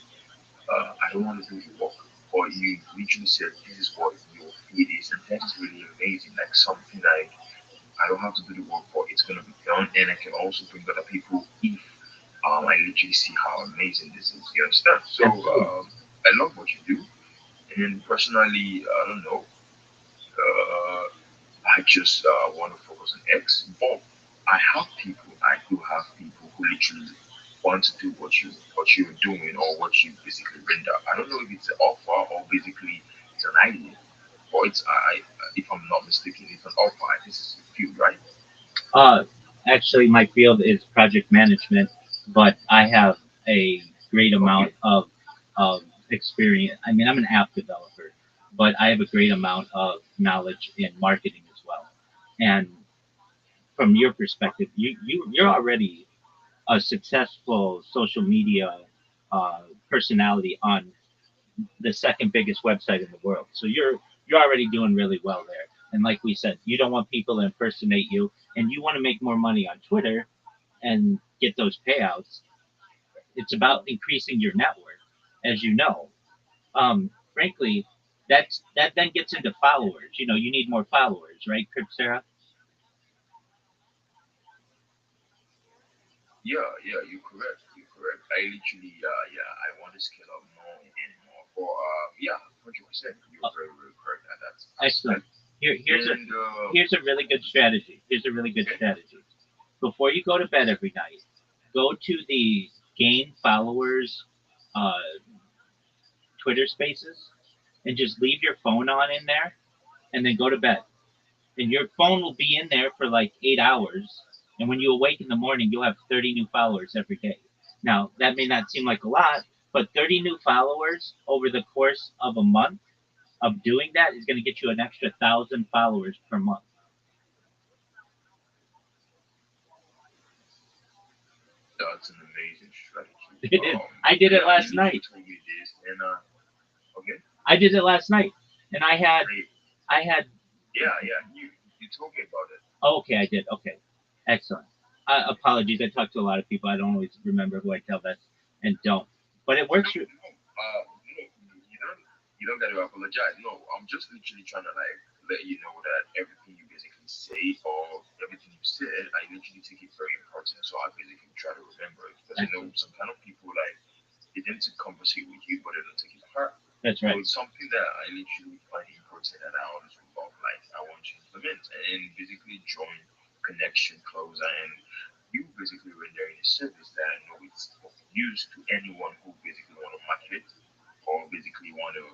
I don't want to do the work. But you literally said this is what your feed is, and that is really amazing. Like something like I don't have to do the work, but it's gonna be done, and I can also bring other people if I literally see how amazing this is. You understand? So
Absolutely.
I love what you do, and personally, I don't know. I just want to focus on X, but I do have people who literally want to do what you're doing or what you basically render. I don't know if it's an offer or basically it's an idea, but if I'm not mistaken, it's an offer. This is a field, right?
Uh, Actually, my field is project management, but I have a great amount
Okay.
of experience. I mean, I'm an app developer, but I have a great amount of knowledge in marketing as well. And from your perspective, you're already a successful social media personality on the second biggest website in the world. So you're already doing really well there. And like we said, you don't want people to impersonate you, and you want to make more money on Twitter and get those payouts. It's about increasing your network, as you know. Frankly, that then gets into followers. You know, you need more followers, right, Cripsera?
Yeah, yeah, you're correct. You're correct. I literally, yeah, I want to scale up more and more. For yeah, 100%. You're very, very correct at that
Excellent.
aspect.
Here's a
And
here's a really good strategy. Here's a really good
okay,
strategy. Before you go to bed every night, go to the gain followers uh, Twitter Spaces and just leave your phone on in there, and then go to bed. And your phone will be in there for like 8 hours. And when you awake in the morning, you'll have 30 new followers every day. Now, that may not seem like a lot, but 30 new followers over the course of a month of doing that is going to get you an extra 1,000 followers per month.
That's an amazing strategy.
It is. I did it
Yeah,
last
you
night.
told me this, and okay,
I did it last night, and
great.
I had.
Yeah, you told me about it.
Oh, okay, I did. Okay, excellent. Apologies. I talk to a lot of people. I don't always remember who I tell that and don't. But it
No,
works.
no, you don't got to apologize. No, I'm just literally trying to like let you know that everything you basically say or everything you said, I literally take it very important. So I basically try to remember it because you know
Excellent.
some kind of people like they tend to conversate with you, but they don't take it to heart.
That's
So
right.
it's something that I literally find important and I always love, like I want to implement and basically join connection closer and you basically rendering a service that I know it's of use to anyone who basically want to market or basically want to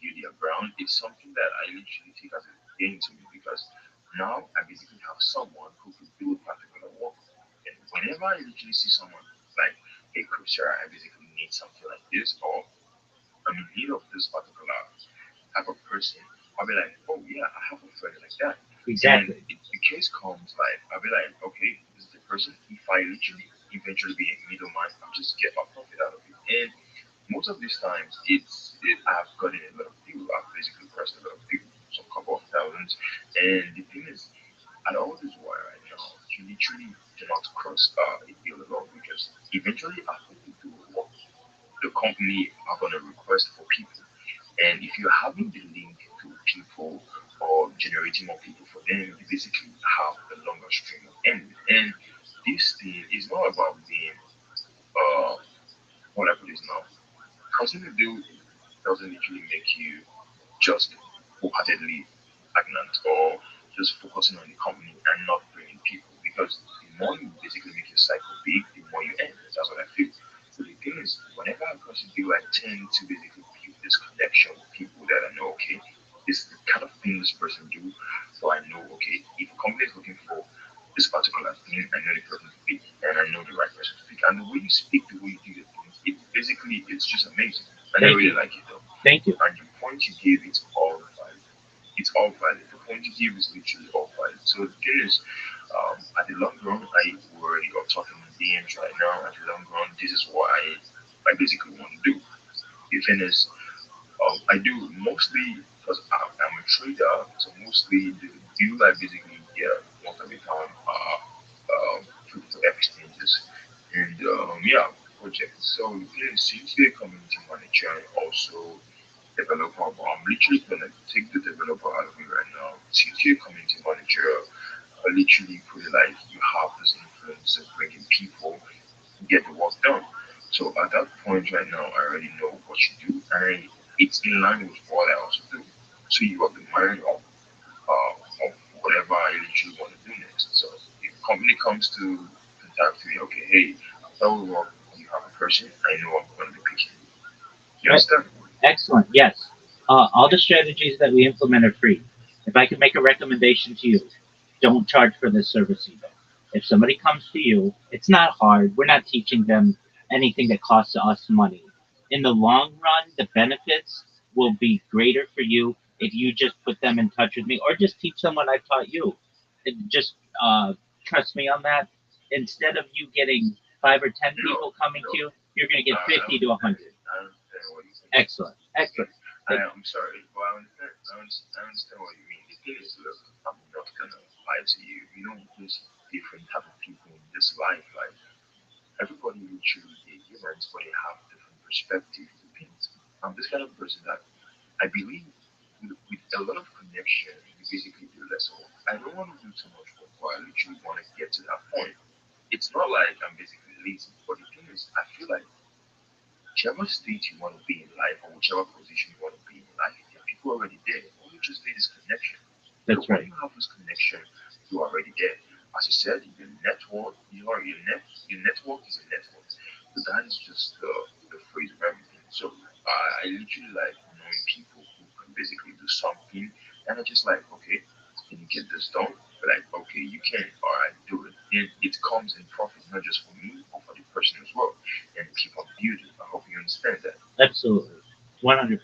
build their brand. It's something that I literally take as a gain to me because now I basically have someone who could do a particular work. And whenever I literally see someone like, hey, Chris, I basically need something like this, or I'm in need of this particular type of person, I'll be like, oh yeah, I have a friend like that. And
Exactly.
if the case comes, like I'll be like, okay, this is the person. If I literally eventually be a middleman, I'll just get my profit out of it. And most of these times, I've gotten a lot of deals. I've basically pressed a lot of deals, some couple of thousands. And the thing is, at all this while right now, you literally do not cross a deal alone because eventually after you do work, the company are gonna request for people. And if you're having the link to people or generating more people for them, you basically have a longer stream of end. And this thing is not about being what I put this now. Crossing the deal doesn't literally make you just wholeheartedly stagnant or just focusing on the company and not bringing people because the more you basically make your cycle big, the more you end. That's what I feel. So the thing is, whenever I cross the deal, I tend to basically build this connection with people that I know, okay, this is the kind of thing this person do. So I know, okay, if a company is looking for this particular thing, I know the person to pick and I know the right person to pick. And the way you speak, the way you do the things, it basically, it's just amazing. And I
Thank
really
you.
like it though.
Thank you.
And the point you gave, it's all valid. It's all valid. The point you give is literally all valid. So the thing is, at the long run, I already got talking in DMs right now. At the long run, this is what I basically want to do. The thing is, I do mostly because I'm a trader, so mostly the deal I basically get most of the time are crypto exchanges and yeah, projects. So the thing is, since they're community manager and also developer, but I'm literally gonna take the developer out of it right now. Since you're community manager, I literally put it like you have this influence of bringing people get the work done. So at that point right now, I already know what you do, and it's in line with what I also do. So you got the mind of whatever I literally want to do next. So if a company comes to contact me, okay, hey, after we work, you have a person, I know I'm going to be picking you. You
Right.
understand?
Excellent. Yes. All the strategies that we implement are free. If I could make a recommendation to you, don't charge for this service either. If somebody comes to you, it's not hard. We're not teaching them anything that costs us money. In the long run, the benefits will be greater for you if you just put them in touch with me or just teach them what I've taught you. Just trust me on that. Instead of you getting 5 or 10
No,
people coming
no.
to you, you're going to get
I
50 to
understand.
100.
I understand what you mean.
Excellent.
Okay.
Excellent. Thank
I'm sorry, but I understand what you mean. The thing is, look, I'm not gonna lie to you. You know, there's different type of people in this life. Like everybody literally they're humans, but they have different perspectives to things. I'm this kind of person that I believe with a lot of connection, you basically do less work. I don't want to do too much work, but I literally want to get to that point. It's not like I'm basically lazy, but the thing is, I feel like whichever state you want to be in life or whichever position you want to be in life, there are people already there. All you just need is connection. So
That's
when
right.
you have this connection, you're already there. As you said, your network, your network is a network. So that is just the phrase of everything. So I literally like knowing people who can basically do something, and I just like, okay, can you get this done? Like, okay, you can. All right, do it. And it comes in profit not just for me, but for the person as well and keep on building. I hope you understand that.
Absolutely. 100%.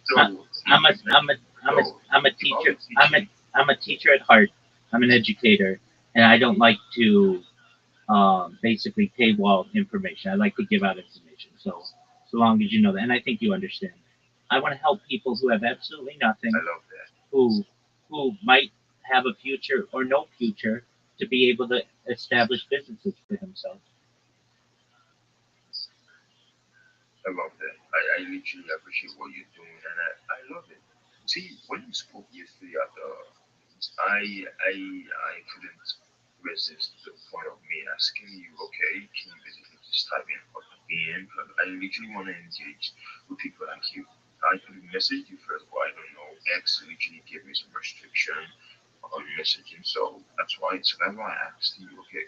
So
Uh, I'm a I'm a I'm a
So
I'm a
if I
teacher.
were teaching,
I'm a teacher at heart. I'm an educator, and I don't like to basically paywall information. I like to give out information. So long as you know that, and I think you understand. I want to help people who have absolutely
I
nothing,
love that.
who might have a future or no future, to be able to establish businesses for themselves.
I love that. I literally appreciate what you're doing, and I love it. See, when you spoke yesterday at the, I couldn't resist the point of me asking you, okay, can you basically just type in what PM? Because I literally want to engage with people like you. I could have messaged you first, but I don't know. X literally gave me some restriction on messaging, so that's why I asked you, okay,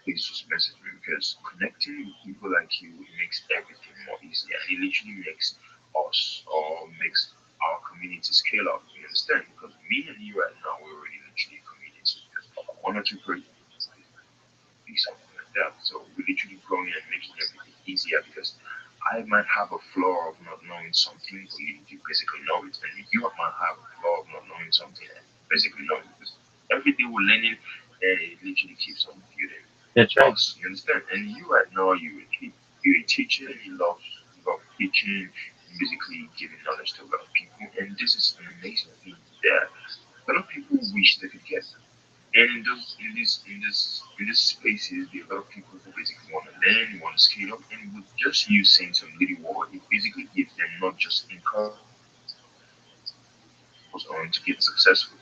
please just message me because connecting with people like you it makes everything more easier. And it literally makes us or makes our community scale up. You understand? Because me and you right now we're already literally a community. One or two person be something like that. So we're literally growing and making everything easier because I might have a flaw of not knowing something, but you basically know it, and you might have a flaw of not knowing something and basically know it. Because every day we're learning, and it literally keeps on building
That's right.
us. You understand? And you right now, you're a teacher, and you love teaching, basically giving knowledge to a lot of people, and this is an amazing thing that a lot of people wish they could get. And in this spaces, there are a lot of people who basically want to learn, want to scale up, and with just you saying some little word, it basically gives them not just encouragement, but also motivation to get successful.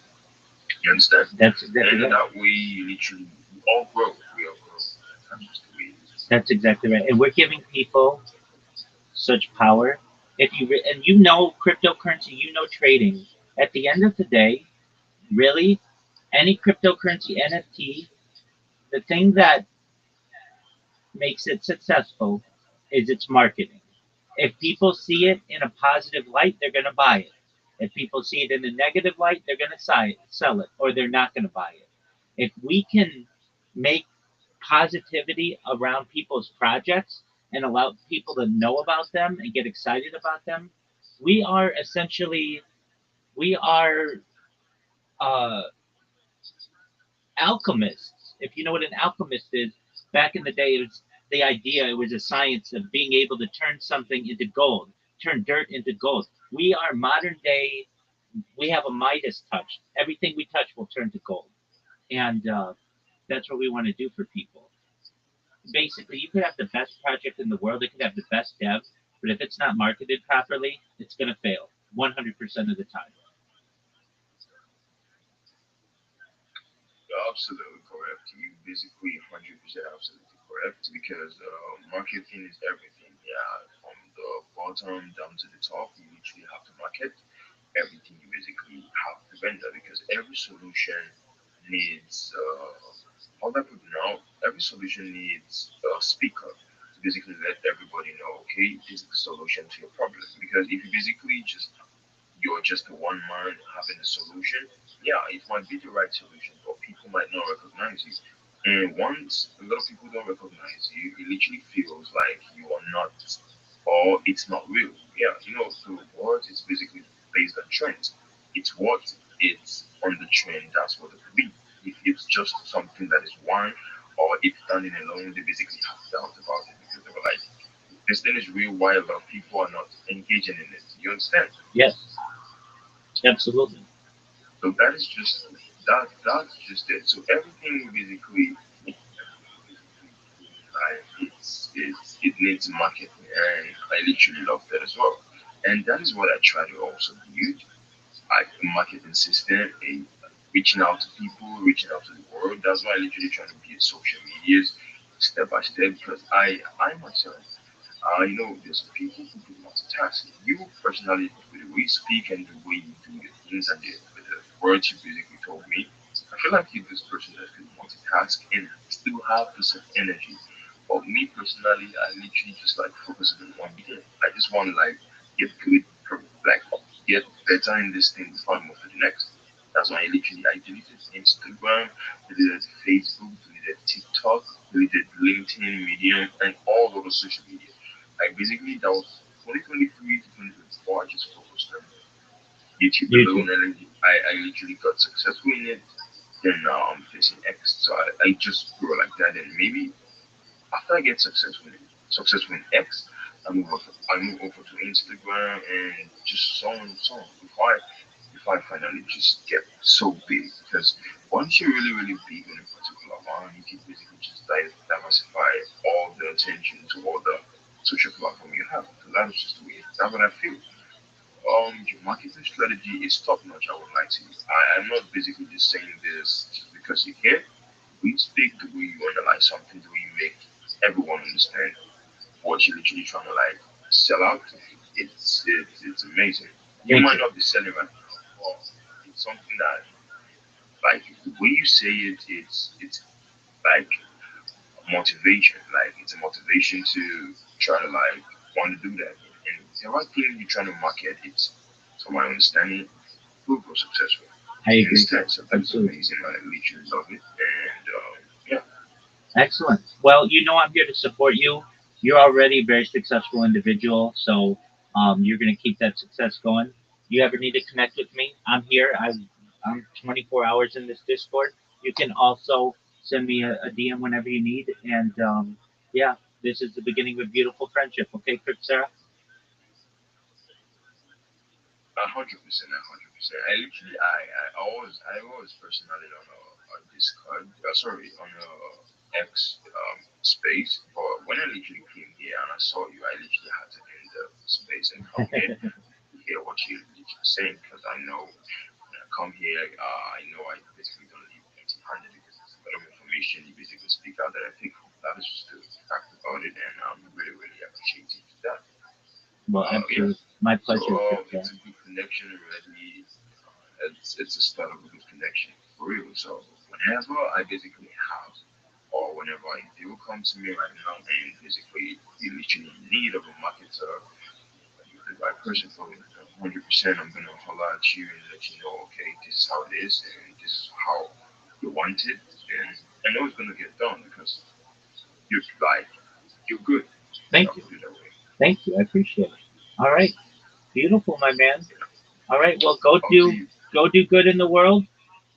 You understand?
That's
And
exactly right.
that way, literally, we all grow. We all grow. That's just the way it is.
That's exactly right. And we're giving people such power. If you and you know cryptocurrency, you know trading. At the end of the day, really, any cryptocurrency NFT, the thing that makes it successful is its marketing. If people see it in a positive light, they're going to buy it. If people see it in a negative light, they're going to sell it or they're not going to buy it. If we can make positivity around people's projects and allow people to know about them and get excited about them, we are essentially we are uh, alchemists. If you know what an alchemist is, back in the day, it was the idea. It was a science of being able to turn something into gold, turn dirt into gold. We are modern day. We have a Midas touch. Everything we touch will turn to gold, and that's what we want to do for people. Basically, you could have the best project in the world. It could have the best dev, but if it's not marketed properly, it's going to fail 100% of the time.
You're absolutely correct. You basically 100% absolutely correct because marketing is everything. Yeah, from the bottom down to the top, you literally have to market everything. You basically have to render because every solution needs how do I put it now? Every solution needs a speaker to basically let everybody know, okay, this is the solution to your problem. Because if you basically just you're just one man having the solution, yeah, it might be the right solution, but people might not recognize you. And once a lot of people don't recognize you, it literally feels like you are not, or it's not real. Yeah, the word is basically based on trends. It's what it's on the trend, that's what it will be. If it's just something that is one, or if standing alone, they basically have doubt about it because they were like, this thing is real, why a lot of people are not engaging in it. You understand?
Yes, absolutely.
So that's just it. So everything basically in life it needs marketing and I literally love that as well. And that is what I try to also build a marketing system, a reaching out to people, reaching out to the world. That's why I literally try to build social medias step by step because I myself there's some people who do multitasking. You personally, with the way you speak and the way you do the things and the words you basically told me, I feel like you're this person that can multitask and still have the same energy. But me personally, I literally just like focusing on one thing. I just want to like get good, like get better in this thing before I move to the next. That's why I deleted Instagram, deleted Facebook, deleted TikTok, deleted LinkedIn, Medium, and all over social media. Like basically that was 2023 to 2024. I just focused on YouTube
YouTube.
alone, and I literally got successful in it. Then now I'm facing X. So I just grow like that, and maybe after I get successful in X, I move over to Instagram and just so on and so on. If I finally just get so big, because once you're really really big on a particular line, you can basically just diversify all the attention to all the social platform you have. So that's just the way. That's what I feel. Your marketing strategy is top notch. I would like to. I'm not basically just saying this just because you care. We speak the way you analyze something, the way you make everyone understand what you're literally trying to like sell out. It's amazing. You
Thank
might
you.
not be selling right now, but it's something that like the way you say it, it's like motivation. Like it's a motivation to try to like want to do that. And the right thing you're trying to market, it's to my understanding, will go successful.
I
You
agree.
understand? So that's
Absolutely.
amazing. I literally love it. And yeah,
Excellent. Well, you know I'm here to support you. You're already a very successful individual, so you're going to keep that success going. You ever need to connect with me? I'm here. I'm 24 hours in this Discord. You can also send me a DM whenever you need. And yeah, this is the beginning of a beautiful friendship. Okay, Chris Sarah?
100%, 100%. I literally, I always personally on Discord, sorry, on X space. But when I literally came here and I saw you, I literally had to end the space and come here to hear what you literally saying because I know when I come here, I know I basically don't leave empty-handed because there's a lot of information you basically speak out that I pick from. That is just the fact about it, and I'm really, really appreciative for that.
Well,
Yeah.
absolutely. My
So
pleasure, Chris Sarah.
it's a good connection already. It's a start of a good connection for real. So whenever I basically have, or whenever a deal comes to me right now, and basically you literally in need of a marketer, you're the right person for it. 100%, I'm gonna holler at you and let you know, okay, this is how it is, and this is how you want it, and I know it's gonna get done because you're like you're good.
Thank
I'll
you.
put it that way.
Thank you. I appreciate it. All right. Beautiful, my man.
You know,
All right. Well,
up to you.
go do good in the world,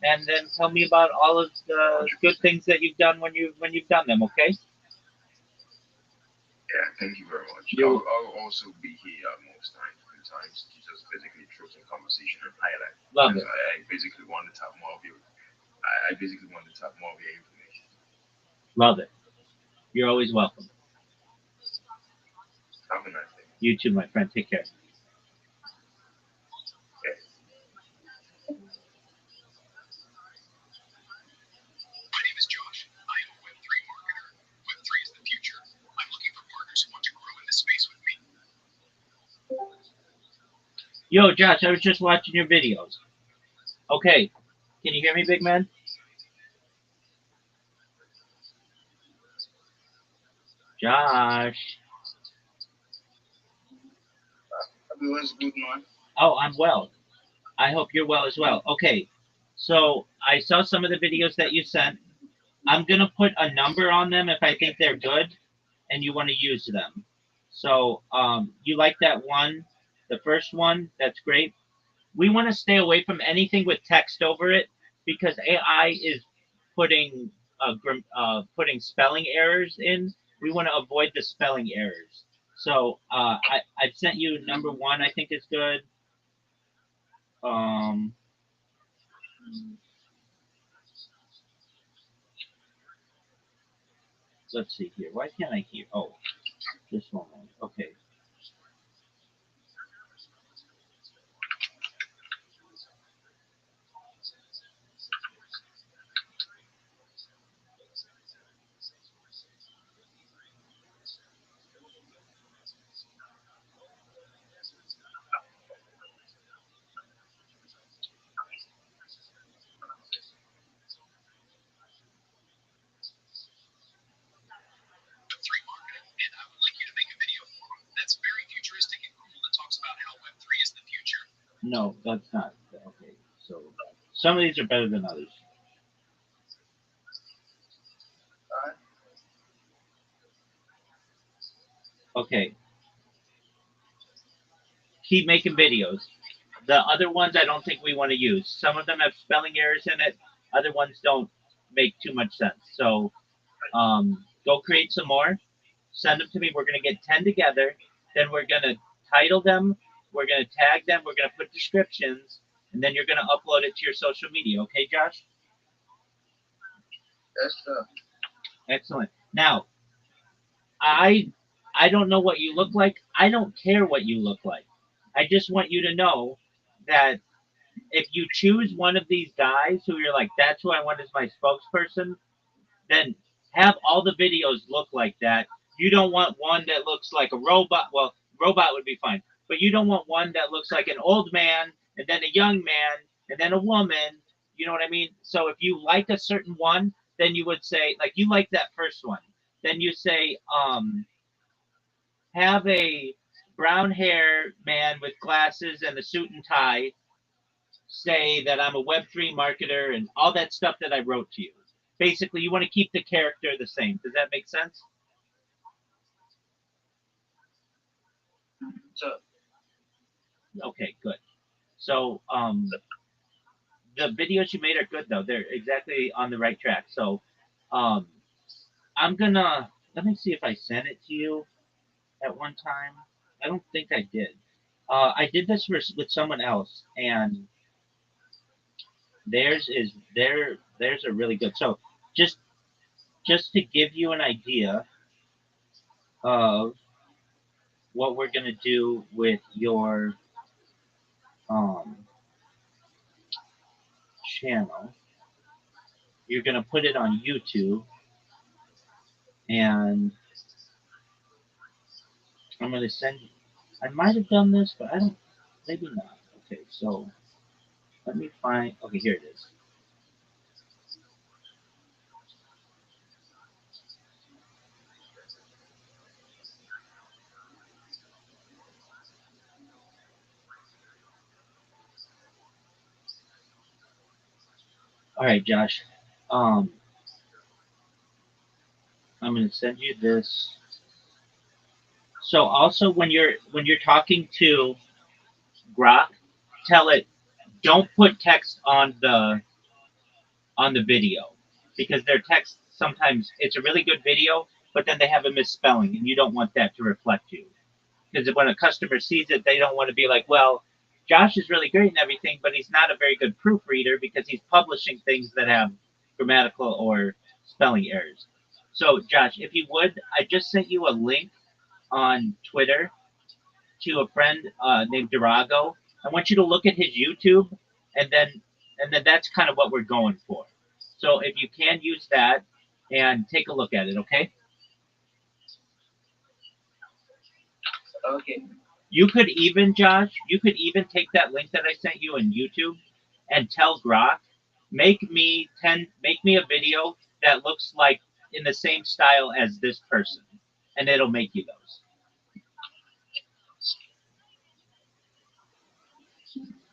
and then tell me about all of the good
100%.
things that you've done when you've done them. Okay.
Yeah, thank you very much.
You
I'll also be here most times, few times, to just basically throw some conversation and highlight
love
because
it.
I basically want to tap more of your, I basically want to tap more of your information.
Love it. You're always welcome.
Have a nice day.
You too, my friend. Take care.
Yeah.
My name is Josh. I am a Web3 marketer. Web3 is the future. I'm looking for partners who want to grow in this space with me.
Yo, Josh, I was just watching your videos. Okay. Can you hear me, big man? Josh.
Everyone's good, man.
Oh, I'm well. I hope you're well as well. Okay. So I saw some of the videos that you sent. I'm gonna put a number on them if I think they're good and you want to use them. So you like that one, the first one? That's great. We want to stay away from anything with text over it because AI is putting putting spelling errors in. We want to avoid the spelling errors. So I sent you number one. I think is good. Um, let's see here. Why can't I hear? Oh, this one. Okay.
Web3 marketing, and I would like you to make a video for me that's very futuristic and cool that talks about how Web3 is the future.
No, that's not okay. So some of these are better than others.
Alright.
Okay. Keep making videos. The other ones I don't think we want to use. Some of them have spelling errors in it. Other ones don't make too much sense. So go create some more. Send them to me. We're gonna get 10 together. Then we're gonna title them. We're gonna tag them. We're gonna put descriptions, and then you're gonna upload it to your social media. Okay, Josh?
Yes, sir.
Excellent. Now, I I don't know what you look like. I don't care what you look like. I just want you to know that if you choose one of these guys who you're like, that's who I want as my spokesperson, then have all the videos look like that. You don't want one that looks like a robot. Well, robot would be fine, but you don't want one that looks like an old man and then a young man and then a woman. You know what I mean? So if you like a certain one, then you would say, like, you like that first one. Then you say, have a brown hair man with glasses and a suit and tie say that I'm a Web3 marketer and all that stuff that I wrote to you. Basically, you want to keep the character the same. Does that make sense?
Sir.
Okay, good. So the videos you made are good though. They're exactly on the right track. So um, I'm gonna let me see if I sent it to you at one time. I don't think I did. I did this with someone else, and theirs are really good. So just just to give you an idea of what we're gonna do with your um, channel, you're gonna put it on YouTube, and I'm gonna send. I might have done this, but I don't. Maybe not. Okay, so let me find. Okay, here it is. All right, Josh. Um, I'm gonna send you this. So also when you're talking to Grok, tell it don't put text on the video because their text sometimes it's a really good video, but then they have a misspelling, and you don't want that to reflect you. Because when a customer sees it, they don't want to be like, well, Josh is really great and everything, but he's not a very good proofreader because he's publishing things that have grammatical or spelling errors. So, Josh, if you would, I just sent you a link on Twitter to a friend named Durago. I want you to look at his YouTube, and then that's kind of what we're going for. So if you can use that and take a look at it, okay?
Okay.
You could even, Josh, you could even take that link that I sent you in YouTube and tell Grok, make me a video that looks like in the same style as this person, and it'll make you those.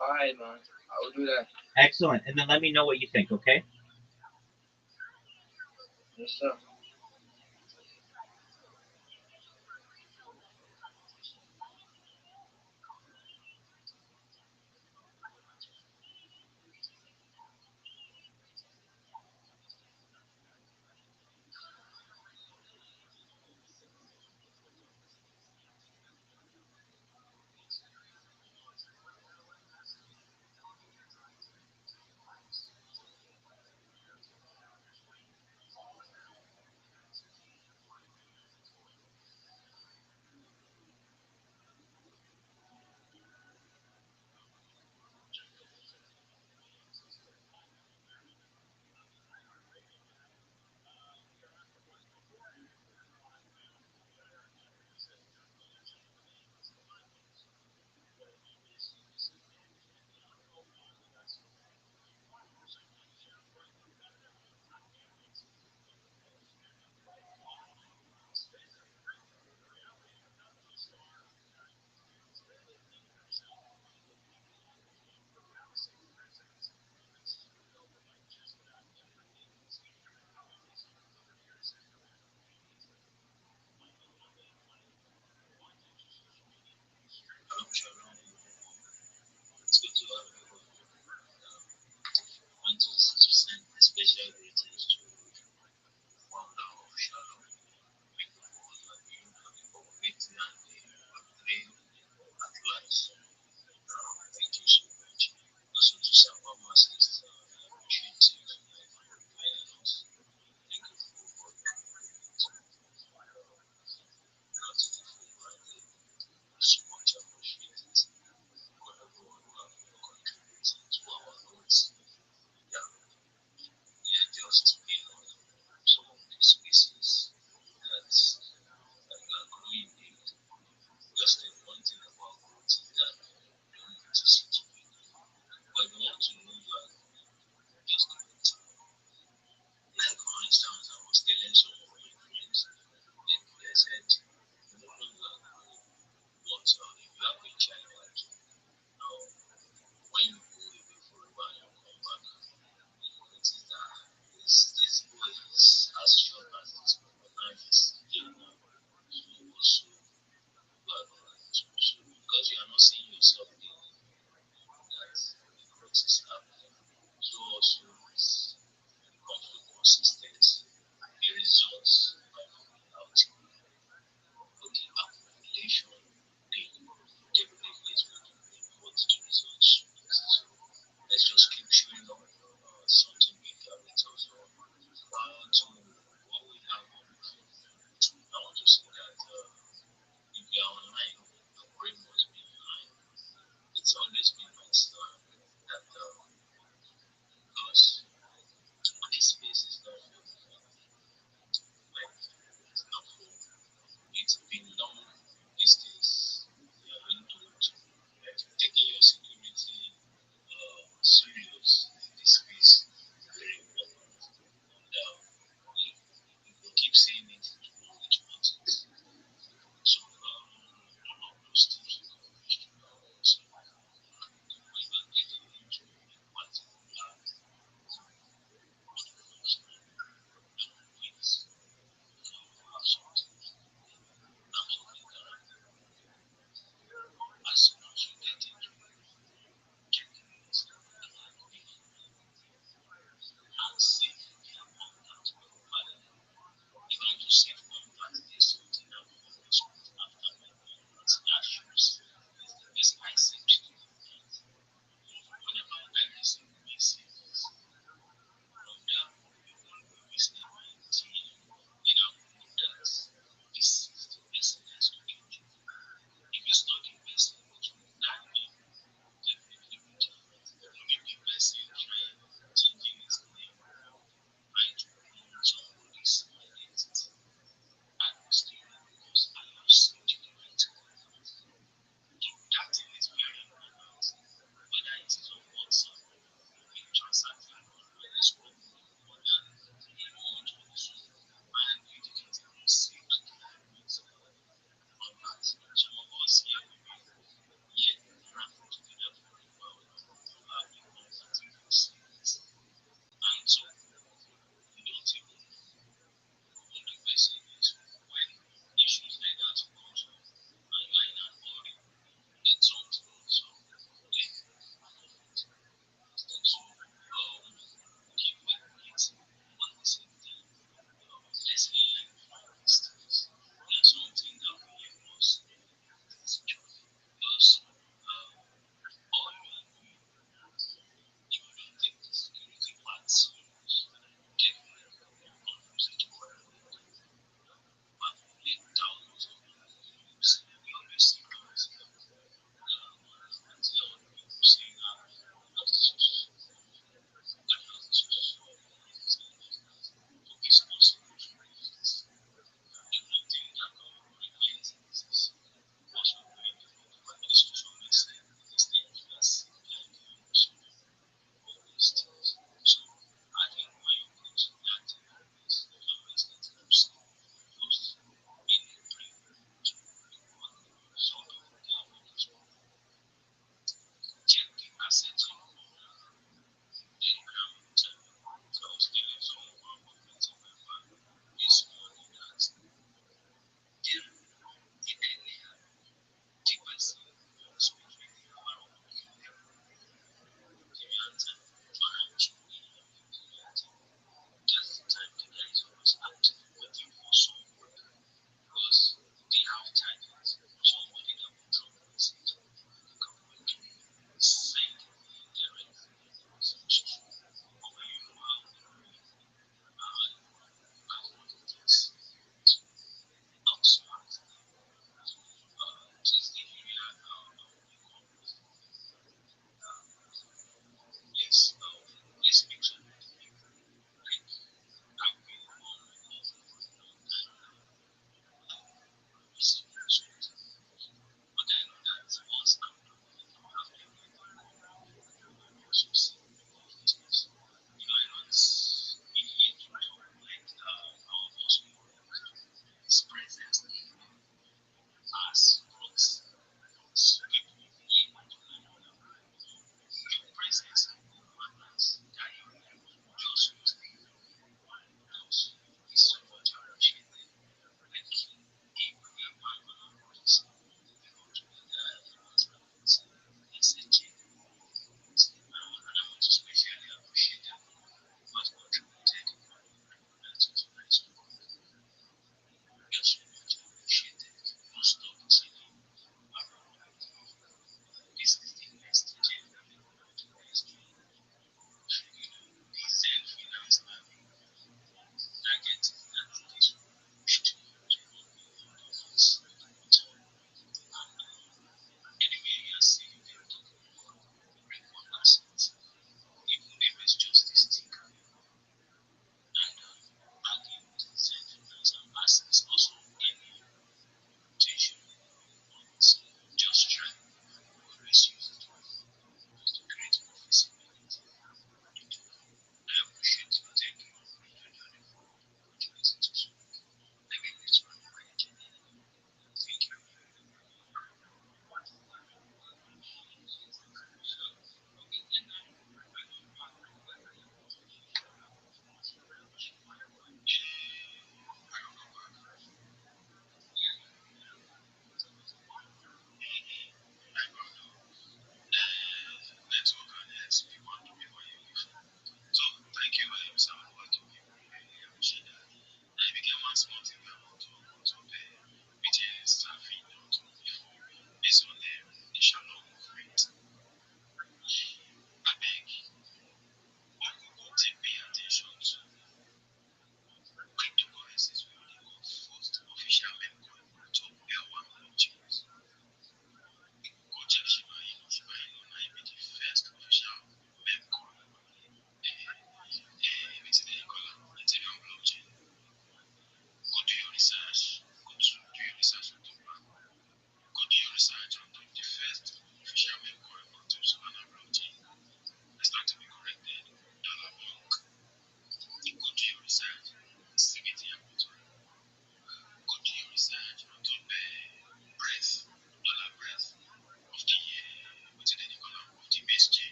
All right, man. I will do that.
Excellent. And then let me know what you think, okay?
Yes, sir.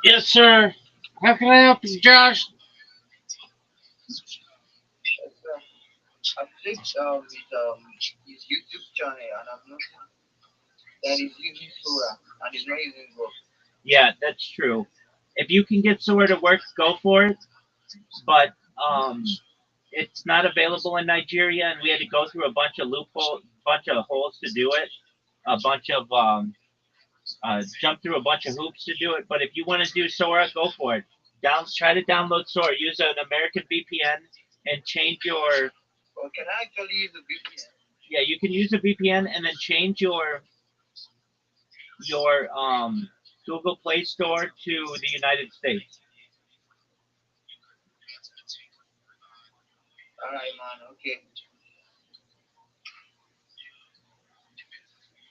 Yes, sir. How can I help you, Josh?
Yes, I've checked his YouTube channel and I've noticed that he's using Sora and he's not using God.
Yeah, that's true. If you can get somewhere to work, go for it. But it's not available in Nigeria, and we had to go through a bunch of holes to do it. A bunch of jump through a bunch of hoops to do it. But if you want to do Sora, go for it. Try to download Sora. Use an American VPN and change your.
Or can I actually use a VPN?
Yeah, you can use a VPN and then change your Google Play Store to the United States.
Alright, man, okay.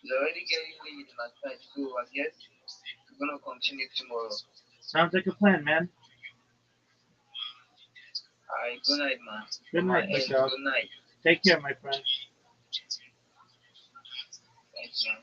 It's already getting late in my side, so I guess we're gonna continue tomorrow.
Sounds like a plan, man.
Alright, good night, man.
Good
From my
night, big
end,
dog.
good night.
Take care, my friend.
Thanks, man.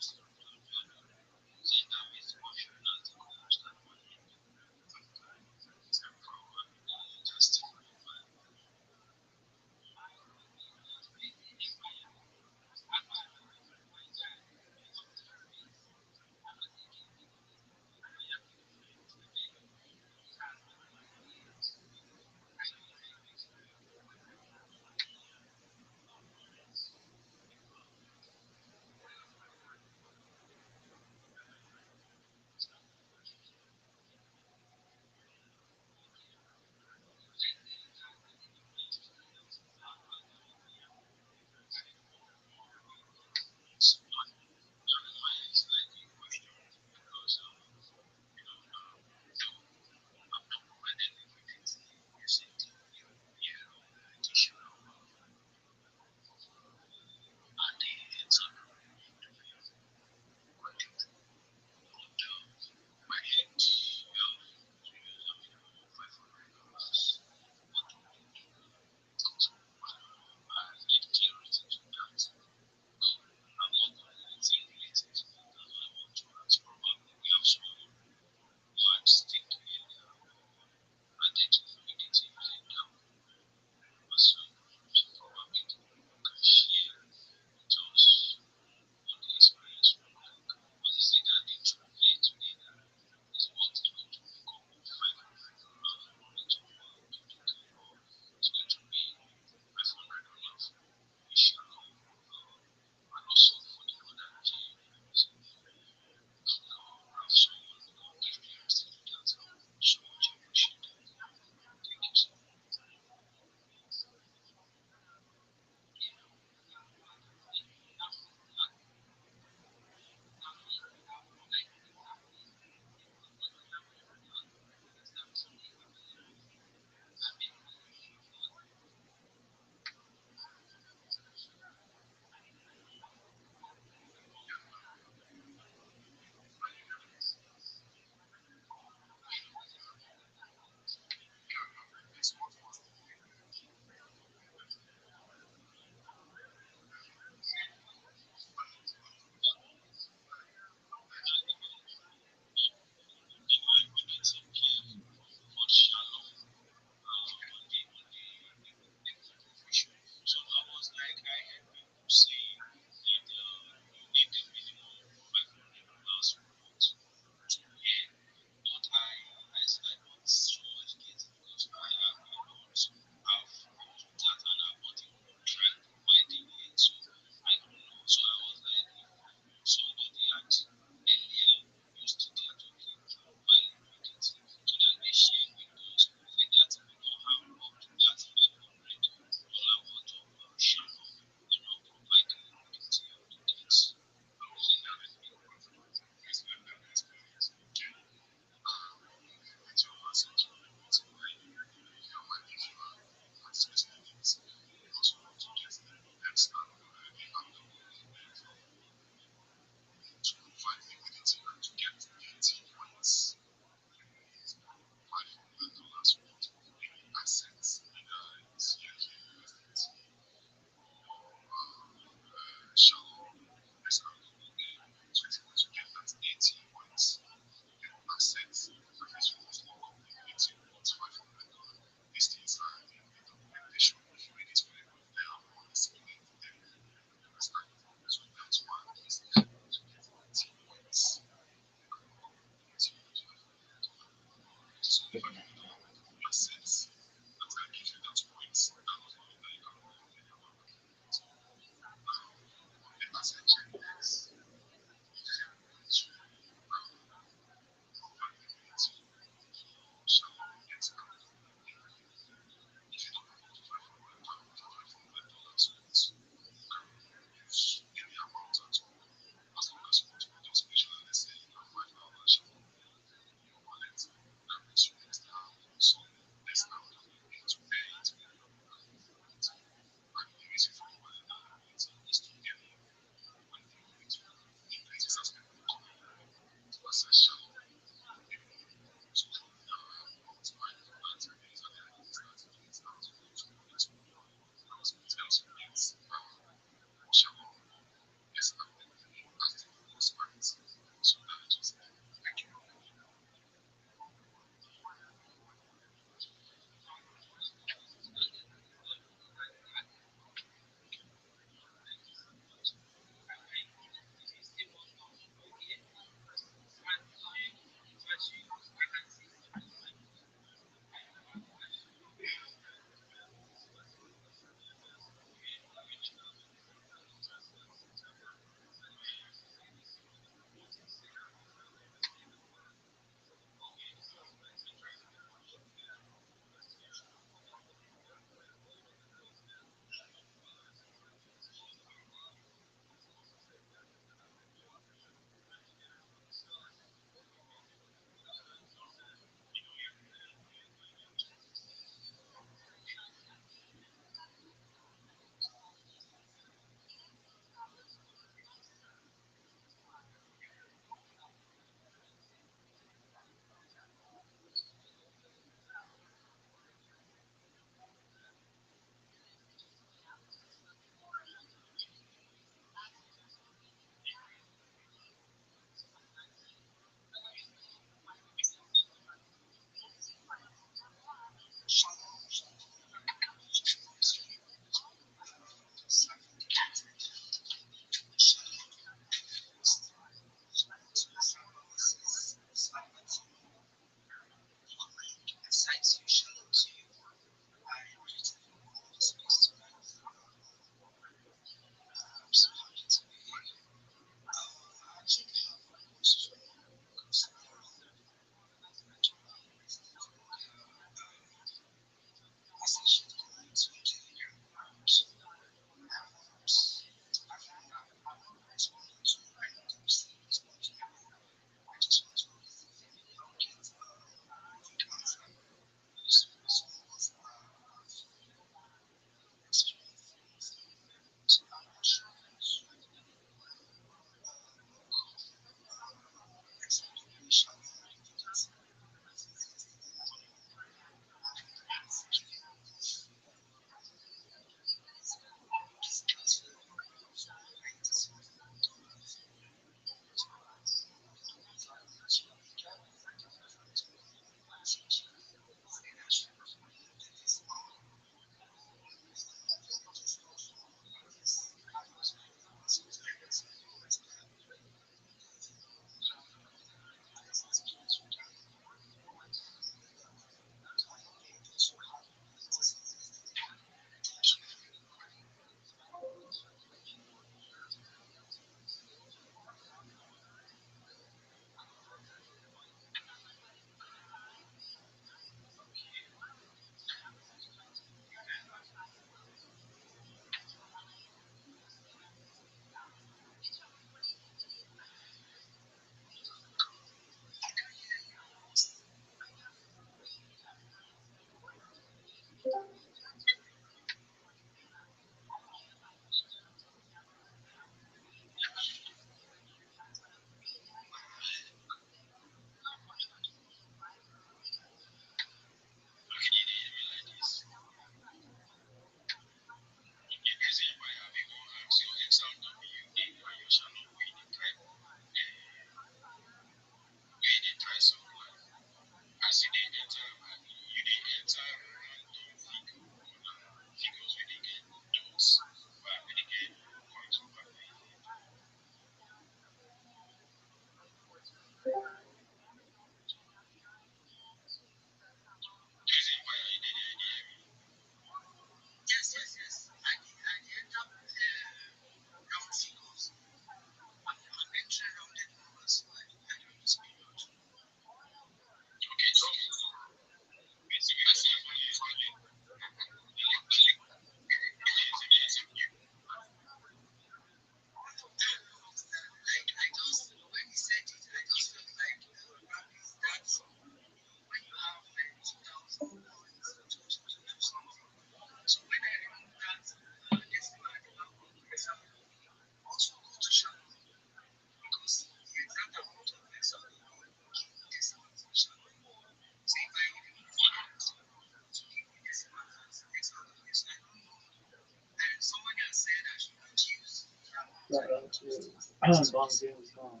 Bong Joon's gone.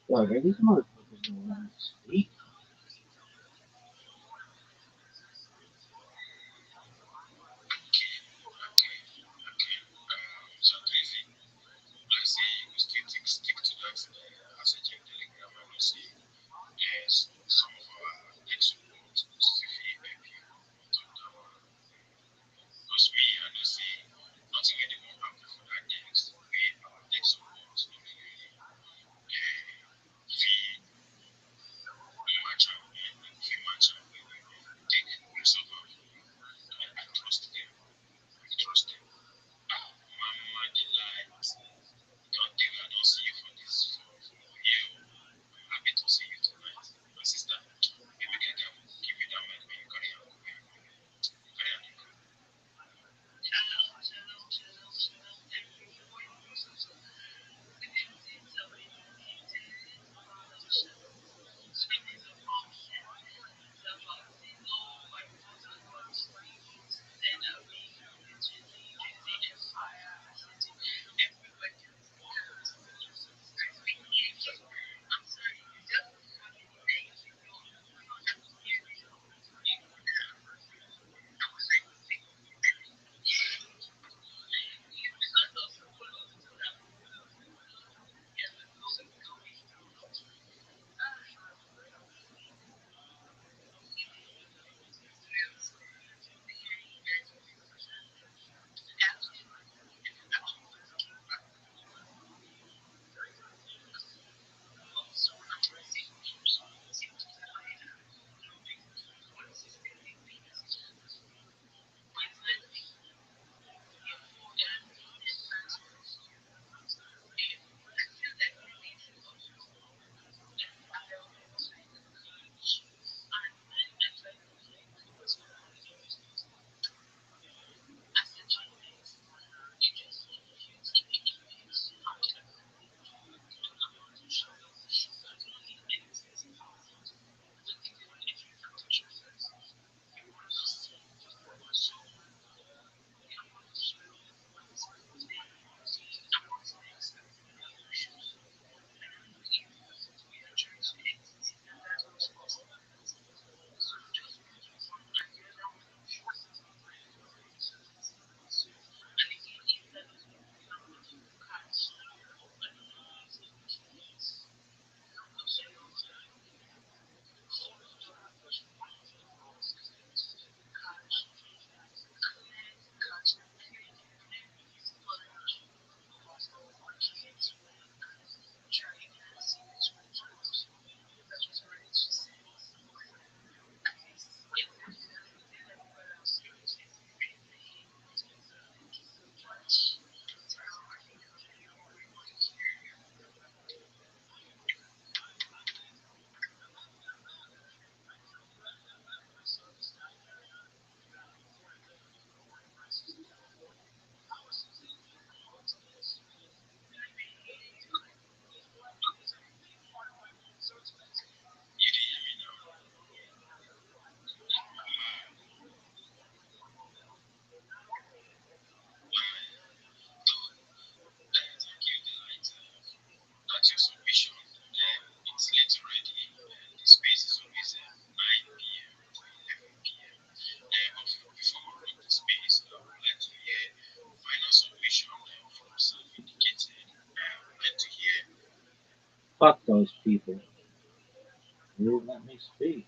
Dog, are these motherfuckers gonna let me speak? Fuck those people. They won't let me speak.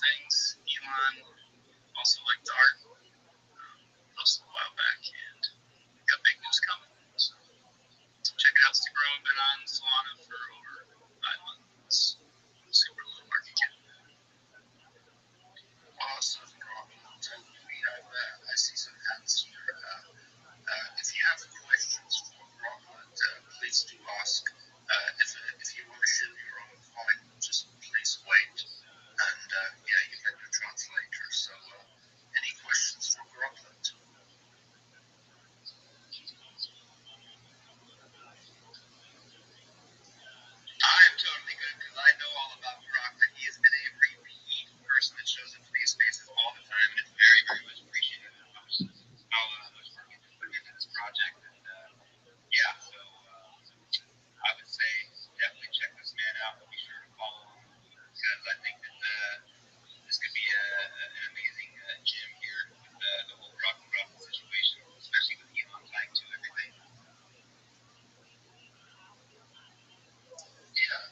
things. Elon also liked art. Posted a while back, and got big news coming. So check it out. Stick around. Been on Solana for over 5 months. Super low market cap. Awesome, Robin. We have, I see some hands here. If you have questions for Robin, please do ask. If you want to share your own coin, just please wait. And yeah, you get your translator. So, any questions for Robin? I'm totally good because I know all about Crockett. He has been a repeat person that shows up to these spaces all the time, and it's very, very much appreciated how much work he's been putting into this project. And yeah, so I would say definitely check this man out. Be sure to follow him because I think that this could be an amazing gym here with the whole Rocket situation, especially with Elon tying to everything. Yeah,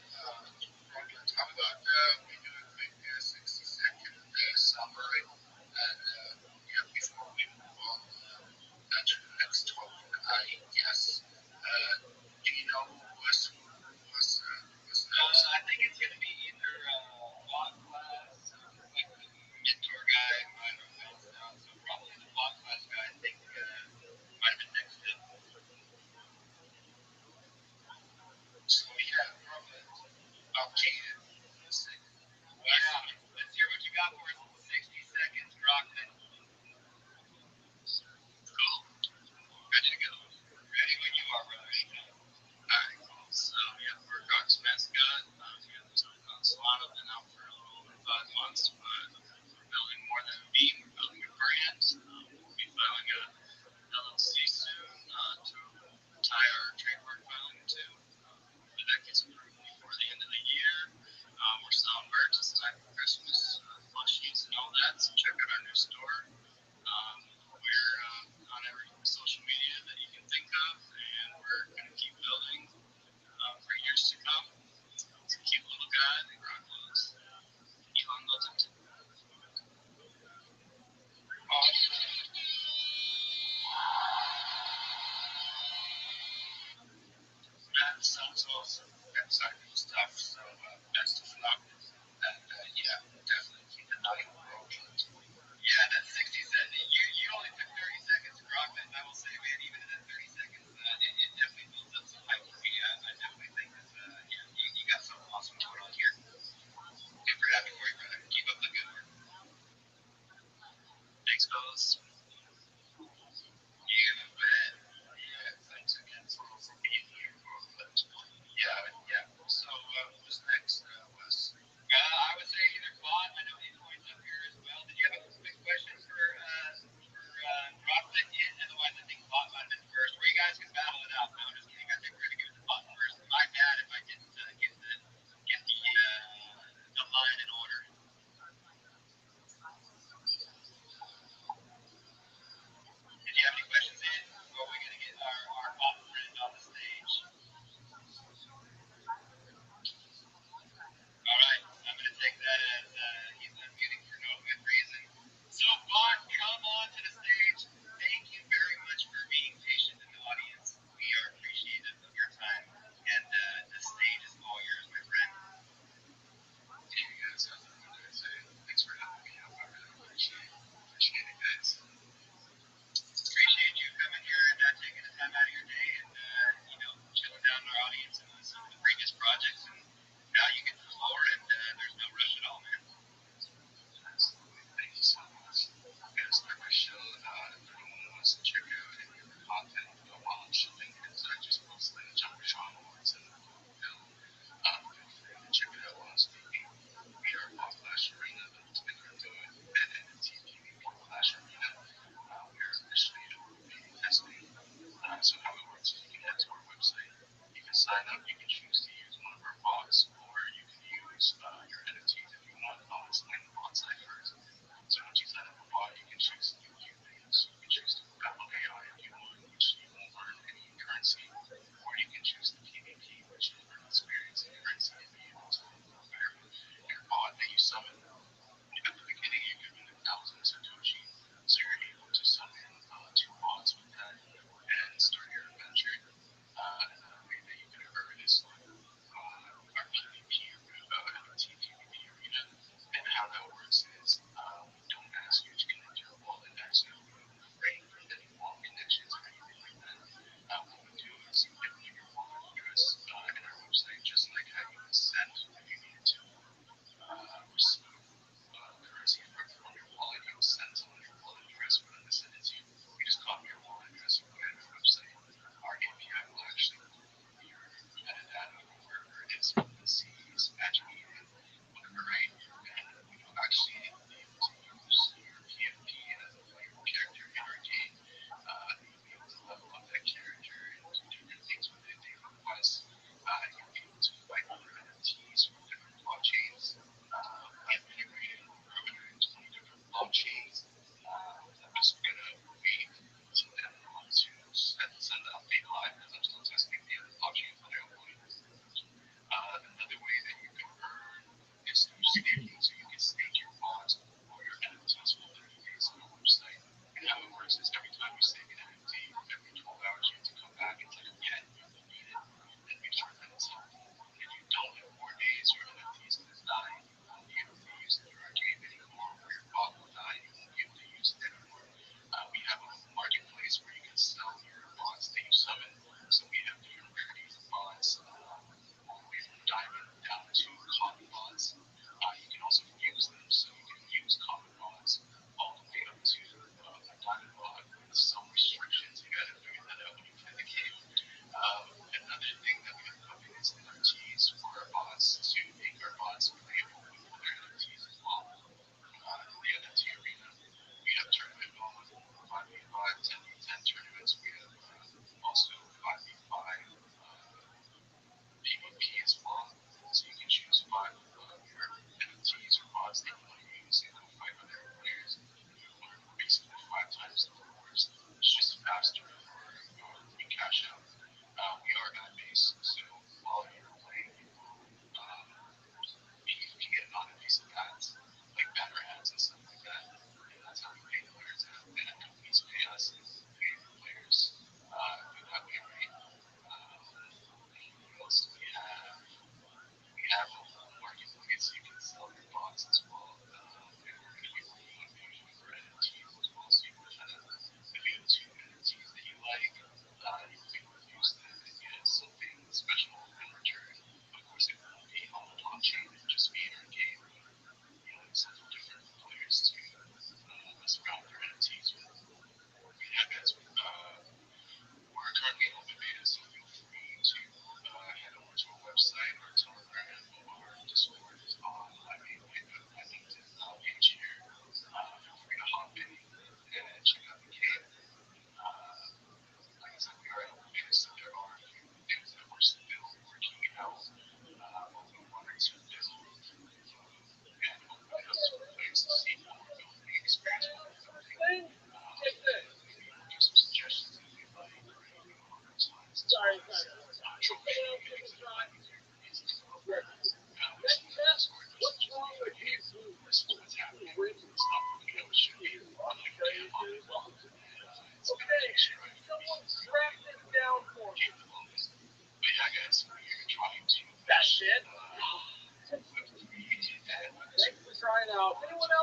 Rockland, how about we do a quick 60-second summary and yeah, before we move on to the next topic, I guess. Do you know who's next? I think it's going to be either Bot Class, like the mentor guy, I don't know, so probably the Bot Class guy, I think might have been next to. So yeah, probably updated. Yeah, let's hear what you got for us in 60 seconds, Brockman. Cool. Ready to go. Ready when you are, brother. Alright, cool. So, yeah, we're Cox Mascot. Here at the Solana, been out for a little over 5 months, but we're building more than a beam. We're building a brand. We'll be filing a LLC soon to tie our trademark filing to. Hopefully that gets approved before the end of the year. We're selling merch. It's time for Christmas, plushies and all that. So check out our new store. We're on every social media that you can think of, and we're going to keep building for years to come. It's a cute little guy. They rock clothes. Elon loves it too. Awesome. That sounds awesome. Exciting stuff. So best of luck. And yeah, definitely keep an eye on Rothschild. Yeah, that's 60 seconds. You only took 30 seconds to rock that. I will say, man, even in that 30 seconds, it definitely builds up some hype for me. I definitely think that yeah, you got something awesome going on here. Super happy for you, brother. Keep up the good work. Thanks, fellas. You bet. Yeah, thanks again for being here. Yeah. So, who's next, Wes? I would say either Bot. I know he's points up here as well. Did you have a quick question for Rothschild? Otherwise, I think Bot might have been first. Or you guys can battle it out. No, I'm just kidding. I think we're going to give it to Bot first. My bad if I didn't get the line in order.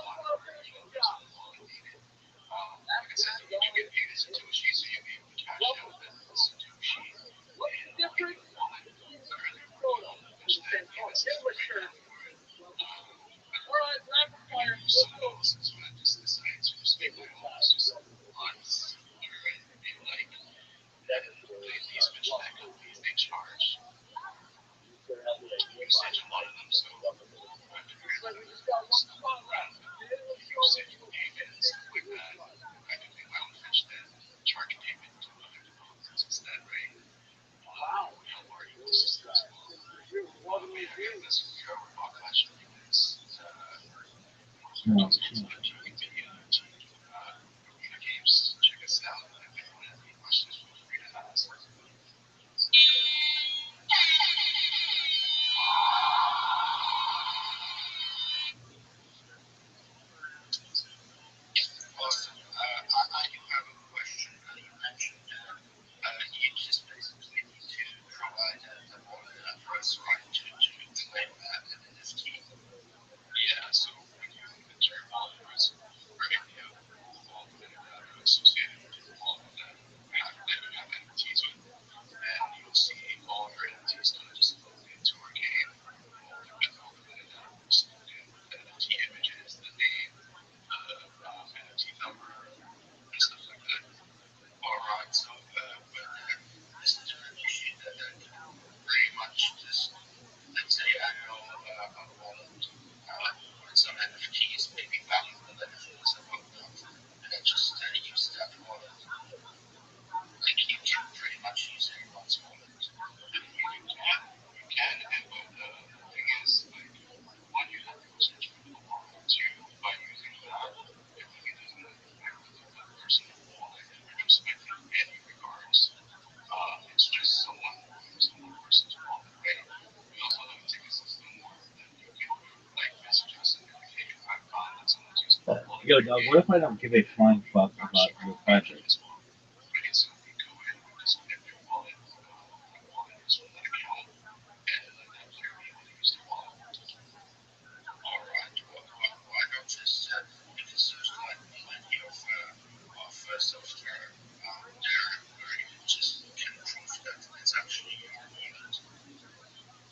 there's no wallet needed. Like I said, you do get paid in Satoshi, so you'll be able to cash out that Satoshi in your wallet. Currently, I'm working on the pitch that USDC right now for it. But I'm going to use some of those, so I just decided to just make my own. It's just lots and they like these fintech companies, they charge usage, a lot of them. So I've been really stumbling around the usage of payment and stuff like that. I can make my own fetch that charge payment to other developers instead, right? Help our ecosystem as well. But yeah, again, that's who we are. We're about Clash of Humans.
Oh,
Don't forget to
shit.
like Arena Games. Check us out. If anyone has any questions, feel free to ask. Awesome. I do have a question. You mentioned you just basically need to provide the wallet address, right, to claim that NFT. Yeah, so when you enter your wallet address, right, you have Google Vault and associated with your wallet that you have NFTs with, and you'll see all of your NFTs kind of just load into our game. All the metadata will just load in with the NFT images, the name, the NFT number, and stuff like that. All right, so this is an issue that pretty much just, let's say, I don't know, a wallet with some NFTs, maybe valuable NFTs and whatnot, and I just use that wallet. Like you can pretty much use anyone's wallet. You can, and but the thing is, like, one, you have to search for the wallet. Two, by using that, it really doesn't affect the personal wallet in retrospect in any regards. It's just someone using one person's wallet, right? We also have a ticket system where then you can like message us and be like, hey, I found that someone's using my wallet.
Yo, dog, what if I don't give a flying fuck about your project?
As well. Right, so we go in, we disconnect your wallet, your wallet is from that account, and then you'll be able to use the wallet. All right. Well, I noticed that if you search like plenty of software there where you just can prove that it's actually your wallet.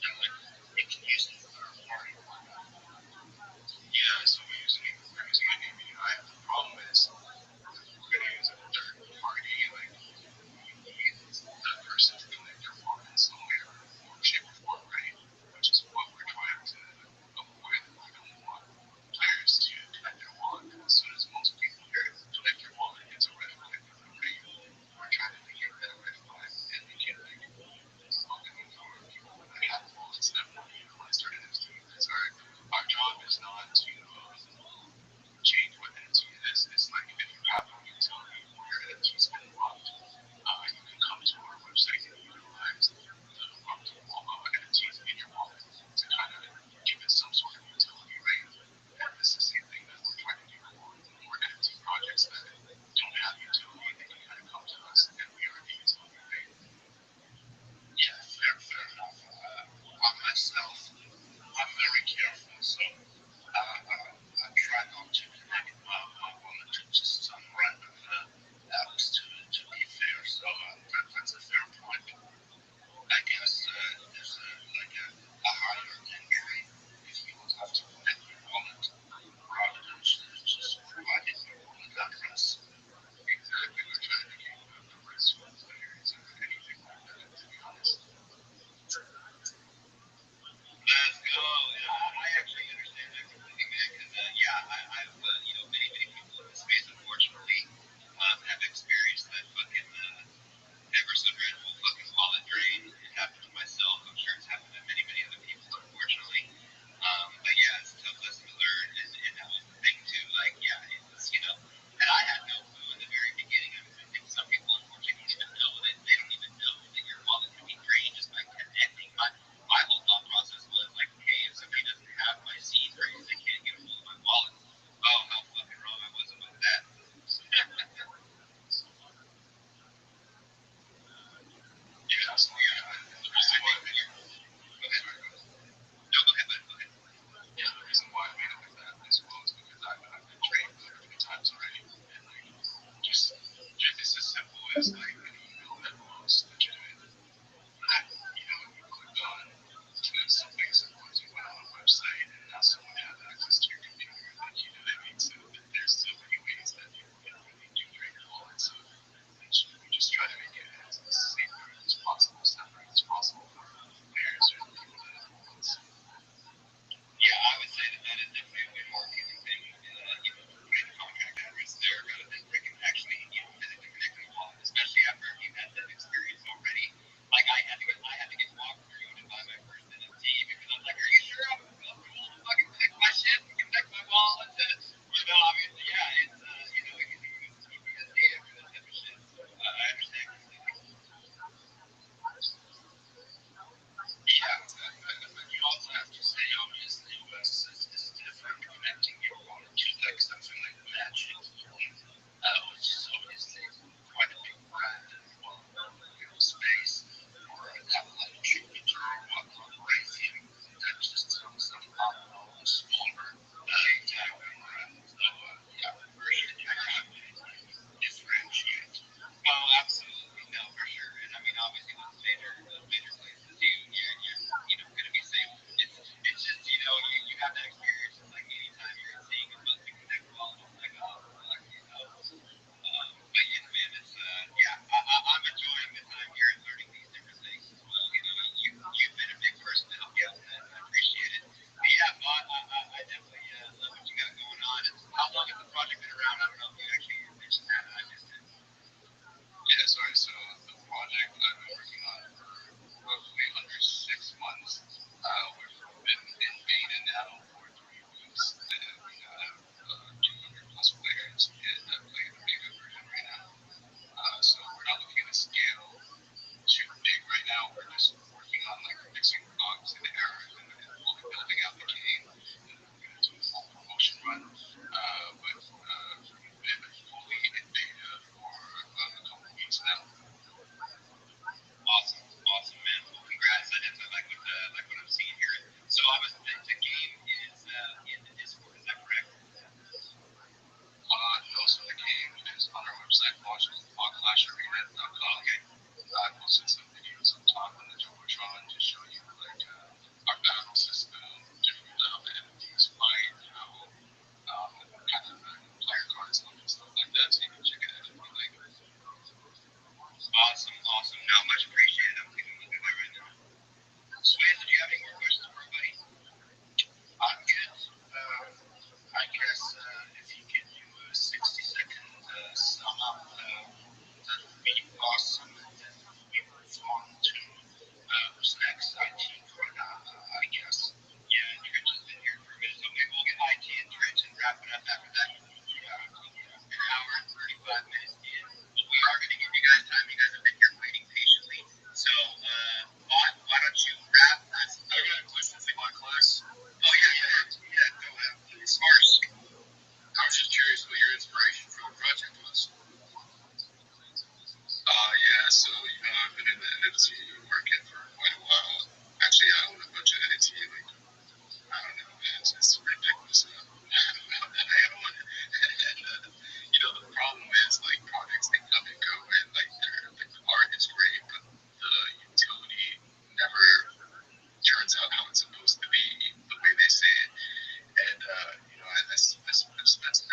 Yeah, like you can use it for third party. Yeah, so we're using an API. The problem is we're going to use a third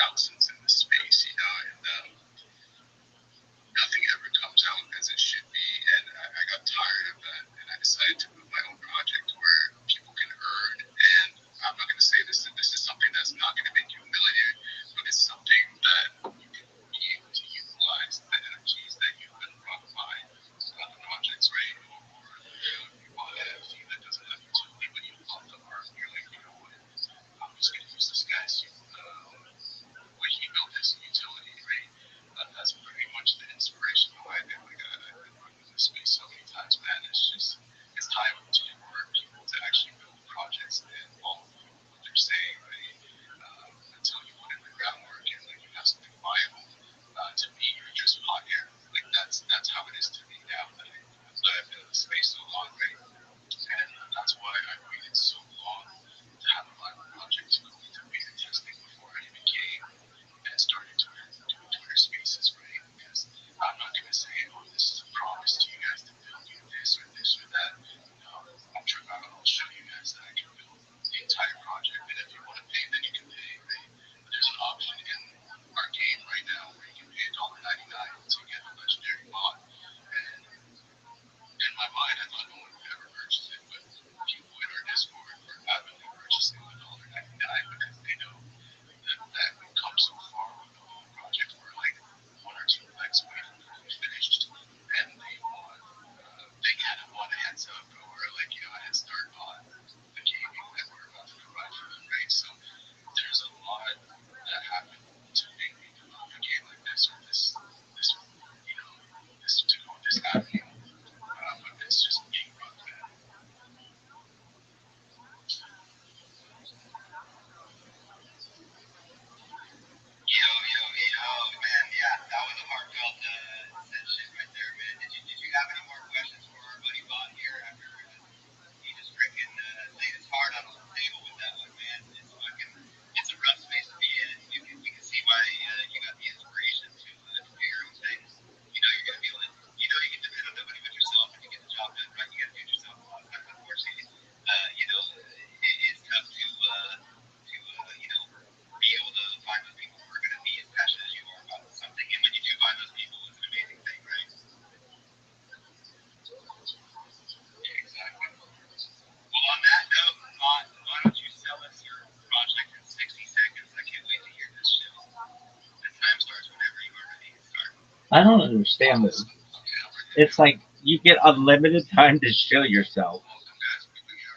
thousands in the space, and nothing ever comes out as it should be. And I got tired of that, and I decided to move my own project where people can earn. And I'm not going to say this is something that's not going to make you a millionaire, but it's something that you can be able to utilize the energies that you've been brought by other projects, right? Or you bought an NFT that doesn't have utility, but you love the art. You're like, you know what? I'm just going to use this guy's what he built his utility, right? That's pretty much the inspiration behind it. Like I've been running this space so many times, man. It's time for people to actually build projects and follow through what they're saying, right? Until you put in the groundwork and like you have something viable. To me, you're just hot air. Like that's how it is to me now. I've been in the space so long, right? And that's why I waited so long to have a live project to go into beta testing before I even came and started doing Twitter Spaces, right? Because I'm not gonna say, oh, this is a promise to you guys to build you this or that. No, I'll show you guys that I can build the entire project, and if you want to pay, then you can pay, right? But there's an option in our game right now where you can pay $1.99 to get a legendary bot, and in my mind, I thought no one would ever purchase it, but people in our Discord are adamantly purchasing the $1.99 because they know that we've come so far with the whole project. We're like 1 or 2 legs away from fully finished, and they kind of want a heads up or like a head start on the gaming that we're about to provide for them, right? So there's a lot that happened to make me develop a game like this or this to go this avenue. But it's just being rough, man. Yo, man. Yeah, that was a heartfelt session right there, man. Did you have any more questions for our buddy Bot here after he just freaking laid his heart on the table with that one, man? It's a rough space to be in. You can see why you got the inspiration to do your own thing. You're gonna be able to. You can depend on nobody but yourself, and you get the job done right. You got to do it yourself a lot of times. Unfortunately, it's tough to be able to find those people who are going to be as passionate as you are about something. And when you do find those people, it's an amazing thing, right? Yeah, exactly. Well, on that note, why don't you sell us your project in 60 seconds? I can't wait to hear this shit. The time starts whenever you are ready to start.
I don't understand this.
Okay, I'm ready to
It's
go.
like you get unlimited time to show yourself,
Welcome, guys. We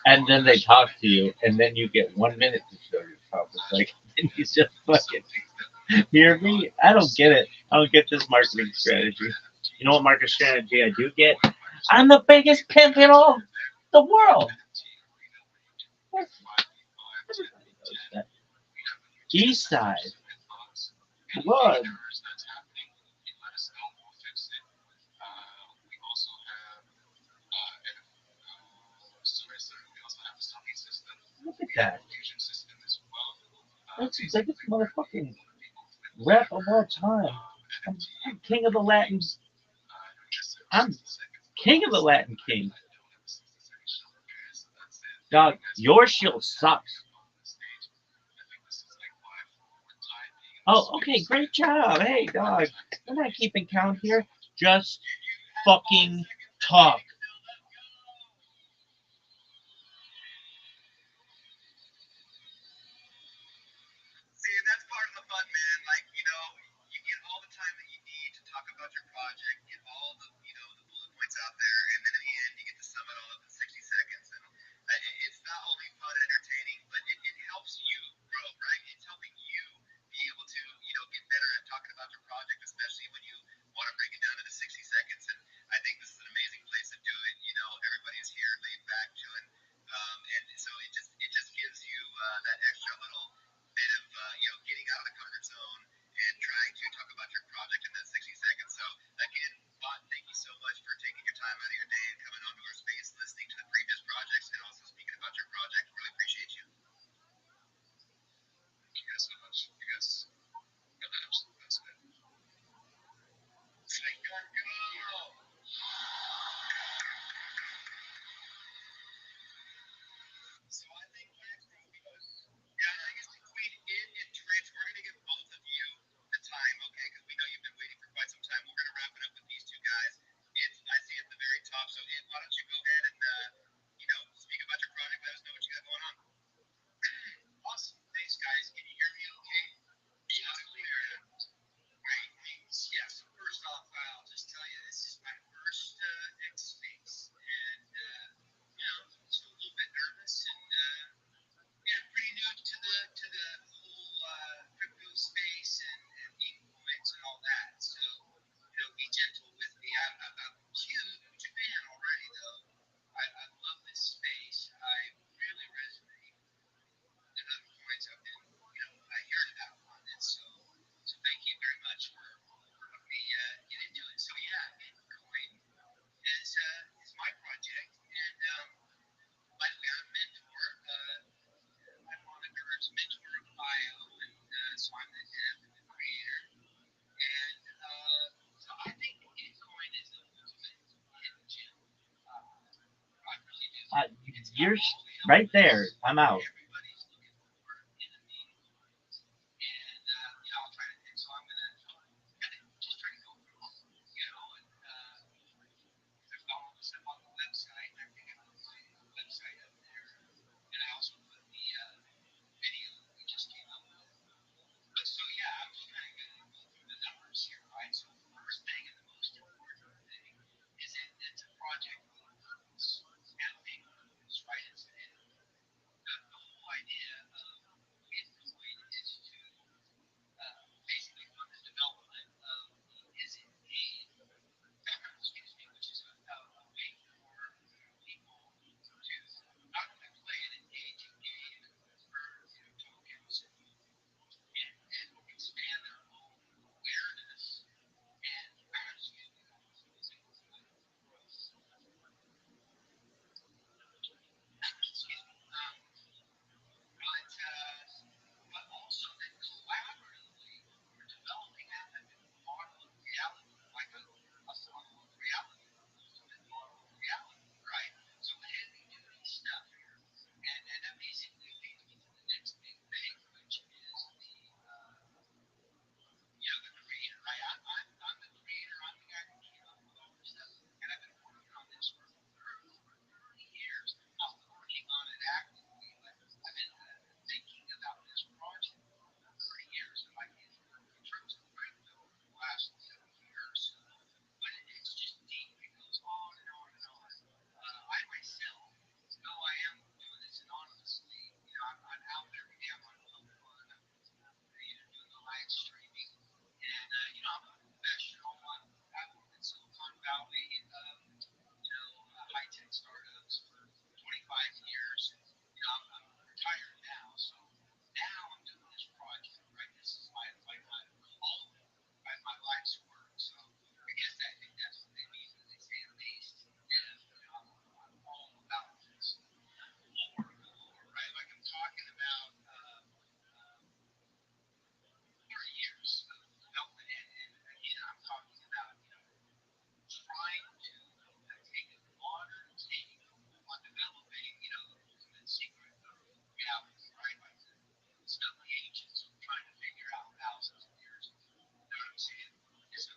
and
are
then
on
they
the show,
talk
and
to you, and then you get 1 minute to show yourself. It's like, then you just fucking
some things that we have
hear
going on
me? I don't get it. I don't get
people
this marketing
excited
strategy.
for
You know what
NFTs.
market
This
strategy I do
we're
get?
going
I'm the biggest pimp in all the world.
NFT arena where you can get 5v5, 10v10.
That
We have a new gym
east
center
side,
just in Midlands. Any
blood.
errors that's happening, you let us know. We'll fix it. We also have we also have a summit system.
Look at
We have a
that.
fusion system as well.
That's the biggest
Basically, where
motherfucking
a lot of people have been
rap
looking
of
for
all time.
NFT
I'm king of the Latin.
games. I know you guys said
I'm
60 seconds, but
king of the
honestly,
Latin
I
king.
don't have a 60-second show, okay? So that's it.
Dog,
You guys can
your
move on
shield
and have me
sucks.
up on the stage. I think this is like live forward time being in the
Oh, okay,
space.
great
And
job.
a
Hey,
lot of
dog.
times it's
We're
been
not
amazing.
keeping
Thank
count
you guys so
here.
much.
Just
You have 5
fucking
seconds
talk.
remaining still. Let's go. See, and that's part of the fun, man. Like, you get all the time that you need to talk about your project, get all the bullet points out there, and then in the end, you get to sum it all up in 60 seconds. And it's not only fun and entertaining, but it helps you grow, right? It's helping you be able to, get better at talking about your project, especially when you want to break it down into 60 seconds. And I think this is an amazing place to
You're right there. I'm out.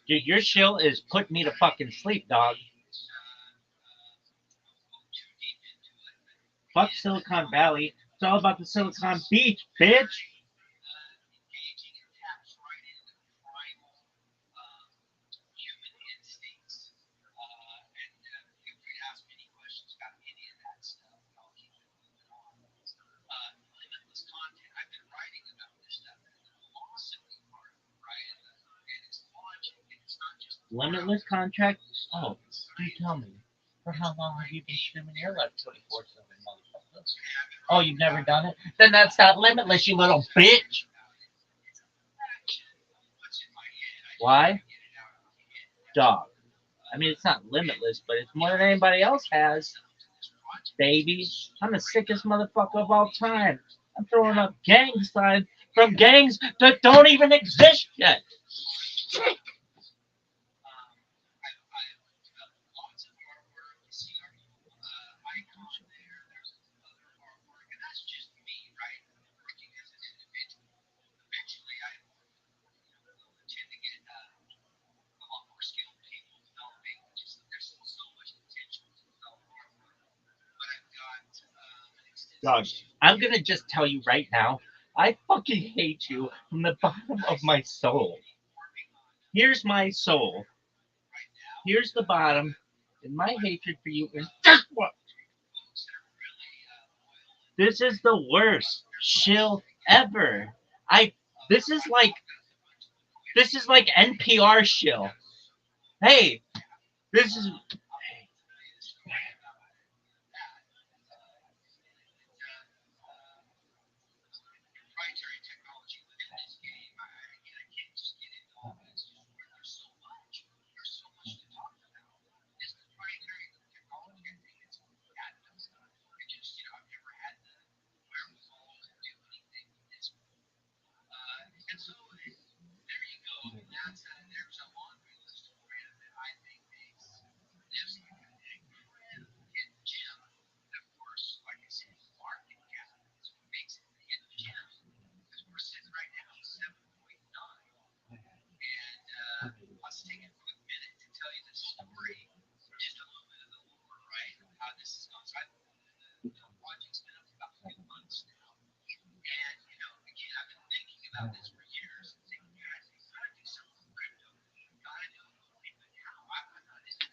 Dude, your shill is putting me to fucking sleep, dog. Fuck Silicon Valley. It's all about the Silicon Beach, bitch. Limitless contract? Oh, do tell me. For how long have you been streaming your life 24/7, motherfucker? Oh, you've never done it? Then that's not limitless, you little bitch. Why? Dog. I mean, it's not limitless, but it's more than anybody else has. Baby, I'm the sickest motherfucker of all time. I'm throwing up gang signs from gangs that don't even exist yet. Dog, I'm gonna just tell you right now, I fucking hate you from the bottom of my soul. Here's my soul. Here's the bottom, and my hatred for you is just what? This is the worst shill ever. I. This is like. This is like NPR shill. Hey, this is.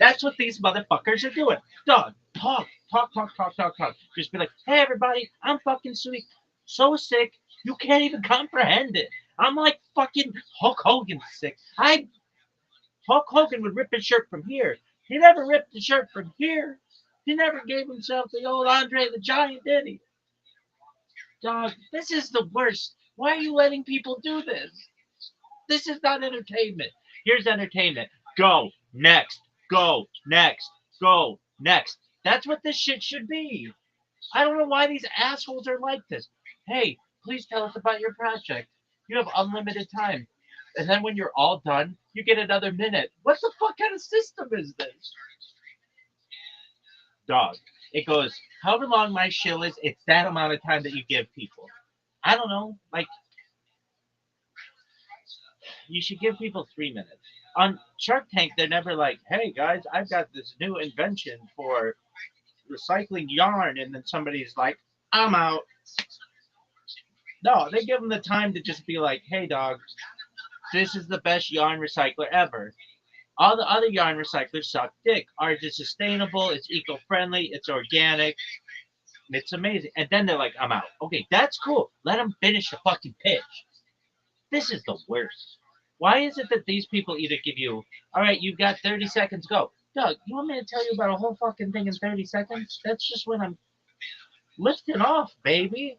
That's what these motherfuckers are doing. Dog, talk. Just be like, hey everybody, I'm fucking sweet, so sick, you can't even comprehend it. I'm like fucking Hulk Hogan sick. Hulk Hogan would rip his shirt from here. He never ripped the shirt from here. He never gave himself the old Andre the Giant, did he? Dog, this is the worst. Why are you letting people do this? This is not entertainment. Here's entertainment. Go next. Go next. Go next. That's what this shit should be. I don't know why these assholes are like this. Hey, please tell us about your project. You have unlimited time. And then when you're all done, you get another minute. What the fuck kind of system is this? Dog. It goes, however long my shill is, it's that amount of time that you give people. I don't know. Like, you should give people 3 minutes. On Shark Tank, they're never like, hey guys, I've got this new invention for recycling yarn. And then somebody's like, I'm out. No, they give them the time to just be like, hey dog, this is the best yarn recycler ever. All the other yarn recyclers suck dick. Ours is sustainable, it's eco friendly, it's organic, it's amazing. And then they're like, I'm out. Okay, that's cool. Let them finish the fucking pitch. This is the worst. Why is it that these people either give you, all right, you've got 30 seconds, go. Doug, you want me to tell you about a whole fucking thing in 30 seconds? That's just when I'm lifting off, baby.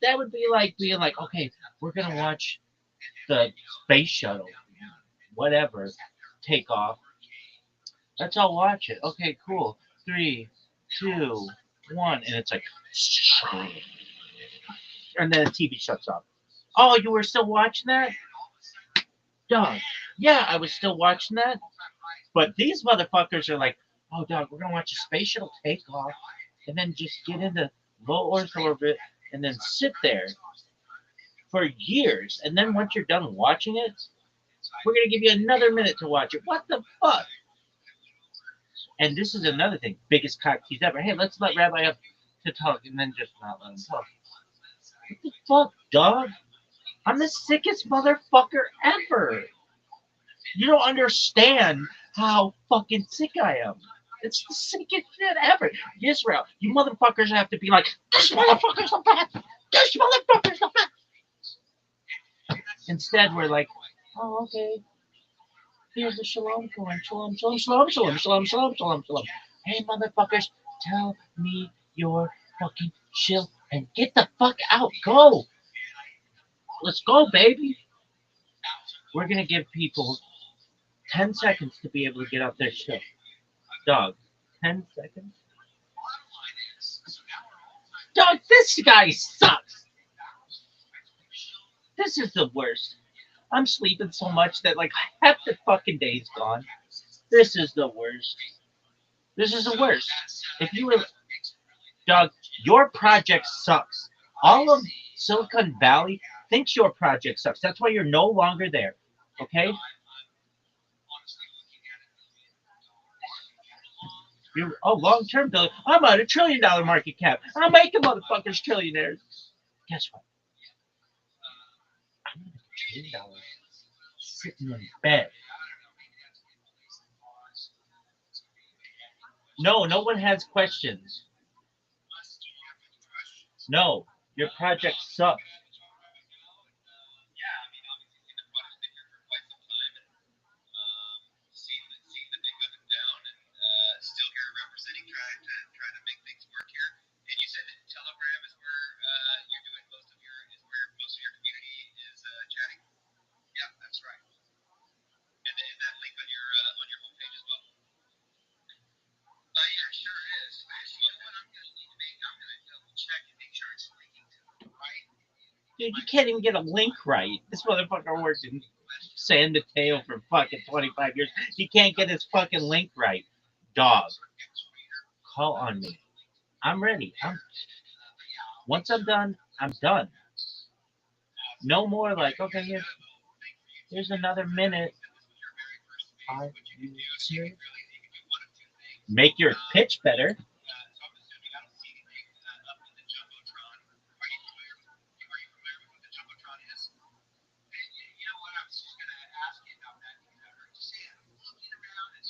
That would be like being like, okay, we're going to watch the space shuttle, whatever, take off. Let's all watch it. Okay, cool. 3, 2, 1. And it's like, and then the TV shuts off. Oh, you were still watching that? Dog. Yeah, I was still watching that. But these motherfuckers are like, oh, dog, we're going to watch a space shuttle take off and then just get into low Earth orbit and then sit there for years. And then once you're done watching it, we're going to give you another minute to watch it. What the fuck? And this is another thing. Biggest cock tease ever. Hey, let's let Rabbi up to talk and then just not let him talk. What the fuck, dog? I'm the sickest motherfucker ever. You don't understand how fucking sick I am. It's the sickest shit ever. Israel, you motherfuckers have to be like, this motherfucker's the best. This motherfucker's the best. Instead, we're like, oh, okay. Here's the shalom coin. Shalom. Hey, motherfuckers, tell me your fucking chill and get the fuck out. Go. Let's go, baby. We're going to give people 10 seconds to be able to get out their shit. Dog, 10 seconds? Dog, this guy sucks. This is the worst. I'm sleeping so much that like half the fucking day's gone. This is the worst. This is the worst. If you were, dog, your project sucks. All of Silicon Valley thinks your project sucks. That's why you're no longer there. Okay? You're, oh, long-term billion. I'm at $1 trillion market cap. I'm making motherfuckers trillionaires. Guess what? I'm at $1 trillion sitting in bed. No, no one has questions. No, your project sucks. Dude, you can't even get a link right. This motherfucker worked in San Mateo for fucking 25 years. He can't get his fucking link right. Dog, call on me. I'm ready. Once I'm done, I'm done. No more like, okay, here's another minute. Are you serious? Make your pitch better.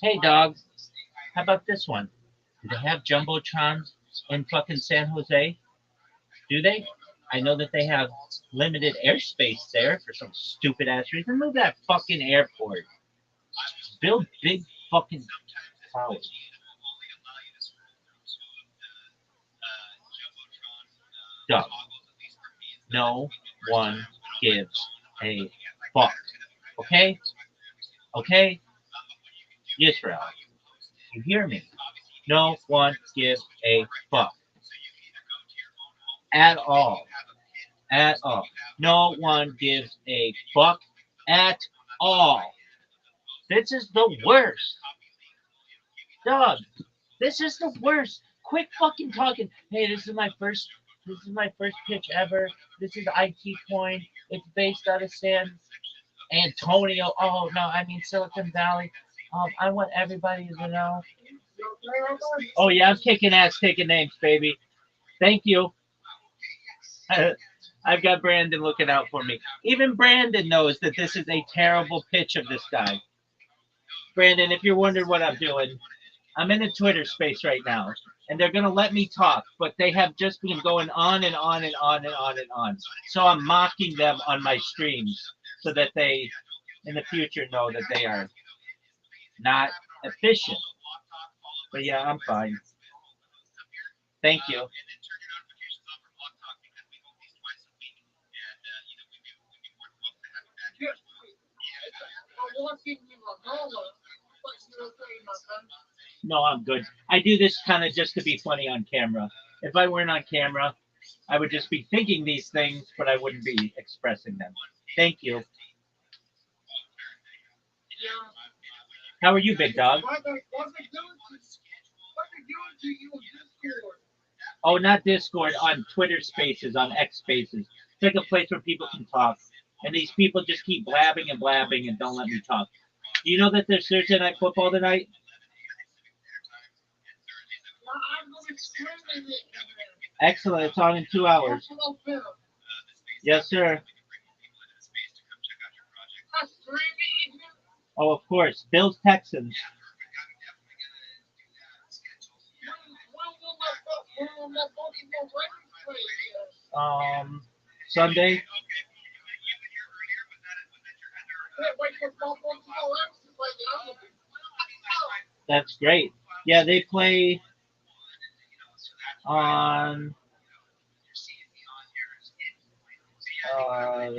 Hey, dog. How about this one? Do they have jumbotrons in fucking San Jose? Do they? I know that they have limited airspace there for some stupid ass reason. Move that fucking airport. Build big fucking towers. Dumb. No one gives a fuck. Okay? Okay? Israel. You hear me? No one gives a fuck. At all. At all. No one gives a fuck at all. This is the worst. Dog, this is the worst. Quit fucking talking. Hey, this is my first pitch ever. This is IT coin. It's based out of San Antonio. Oh no, I mean Silicon Valley. I want everybody to know. Oh yeah, I'm kicking ass, taking names, baby. Thank you. I've got Brandon looking out for me. Even Brandon knows that this is a terrible pitch of this guy. Brandon, if you're wondering what I'm doing, I'm in a Twitter space right now, and they're gonna let me talk, but they have just been going on and on and on and on and on. So I'm mocking them on my streams so that they, in the future, know that they are not efficient. But yeah, I'm fine. Thank you. No, I'm good. I do this kind of just to be funny on camera. If I weren't on camera, I would just be thinking these things, but I wouldn't be expressing them. Thank you. How are you, big dog? Oh, not Discord, on Twitter Spaces, on X Spaces. It's like a place where people can talk. And these people just keep blabbing and blabbing and don't let me talk. Do you know that there's Thursday Night Football tonight? Excellent. It's on in 2 hours. Yes, sir. Oh, of course. Bills Texans. Um, Sunday. That's great. Yeah, they play on uh,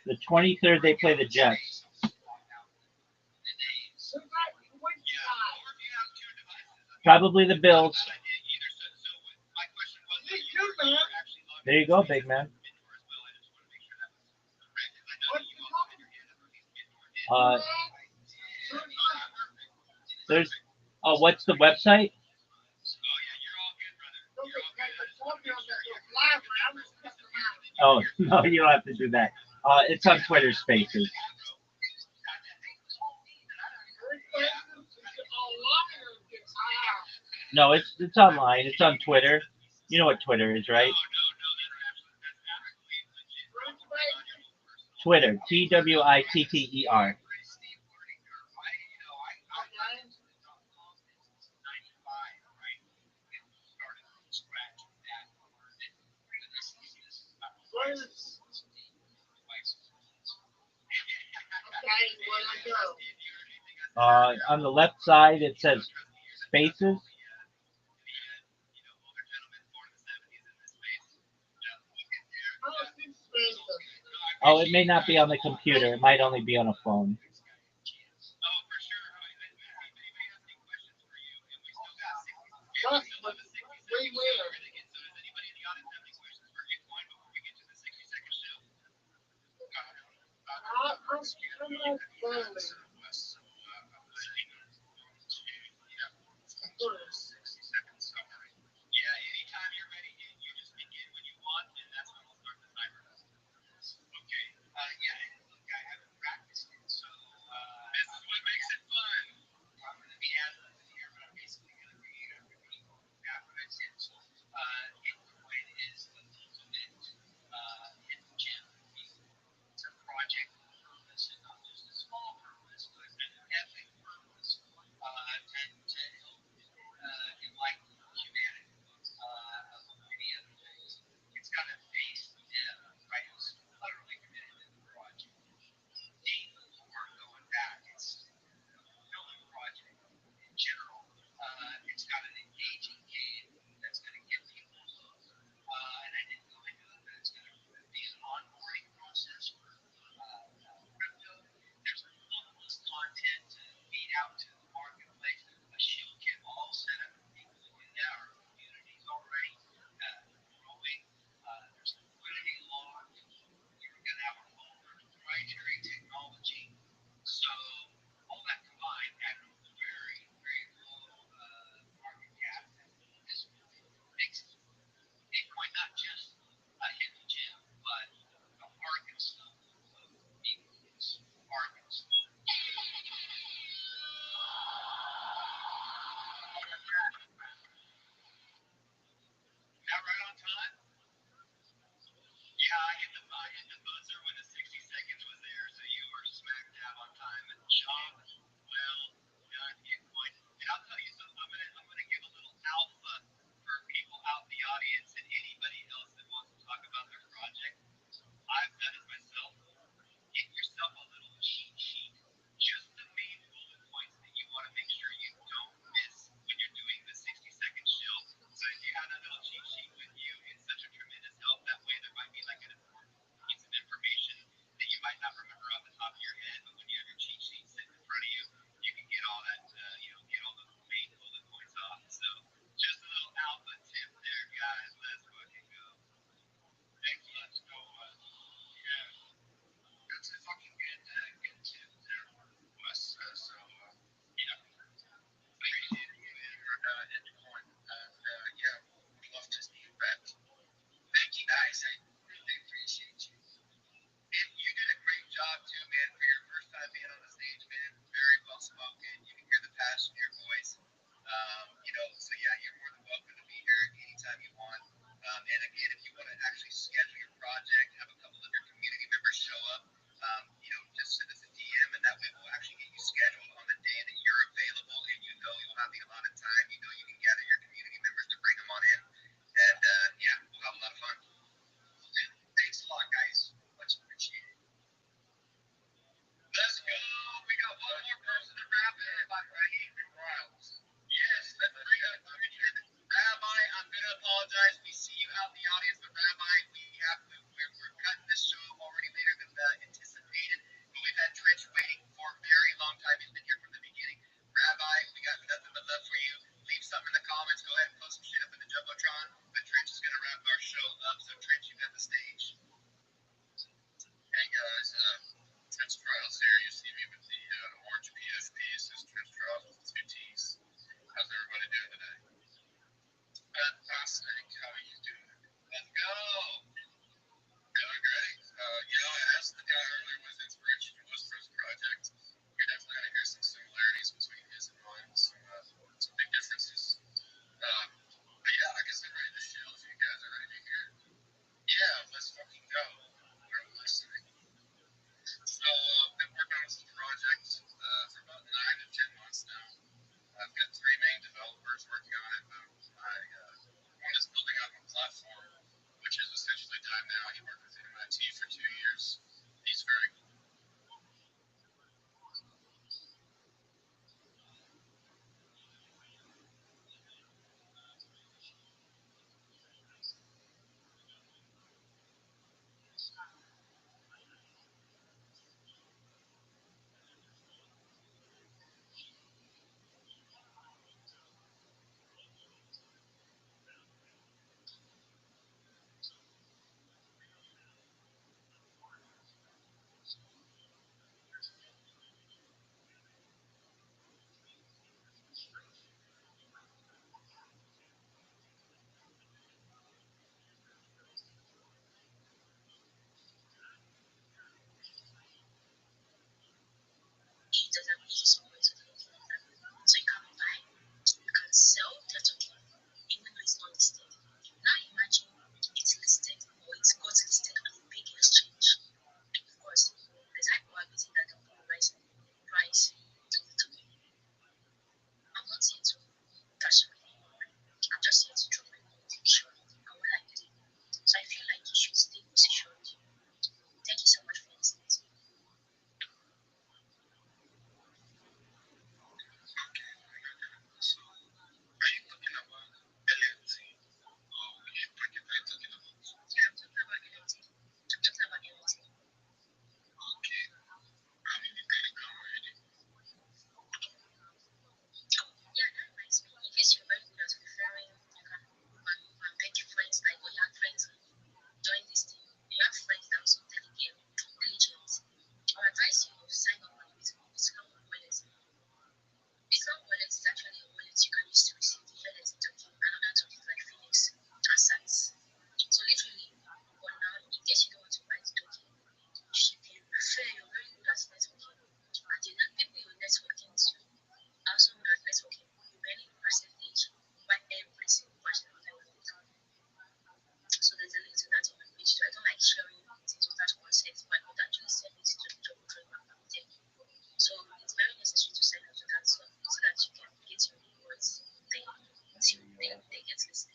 the 23rd. They play the Jets. Probably the Bills. There you go, big man. Uh, there's. Oh, what's the website? Oh no, you don't have to do that. It's on Twitter Spaces. No, it's online. It's on Twitter. You know what Twitter is, right? Twitter. Twitter. On the left side, it says Spaces. Oh, it may not be on the computer. It might only be on a phone.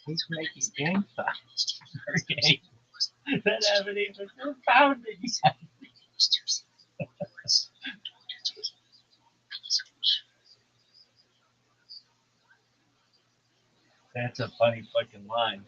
He's making gang signs for games that haven't even been founded yet. That's a funny fucking line.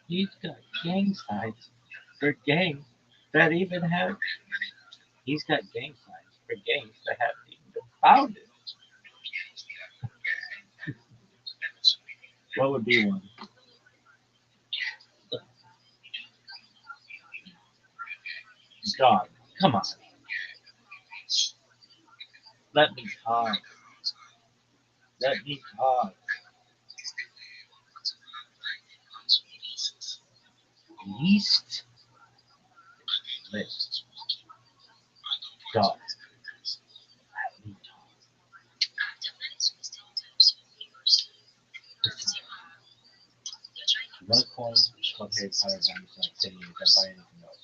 He's got gang signs for gangs that even have. He's got gang signs for gangs that haven't even been founded. What would be one? Dog. Come on. Let me talk. Let me talk. Least list. Dog. Let me talk. Listen. You want a coin? Called Harry Potter Diamond Select City. You can buy anything else.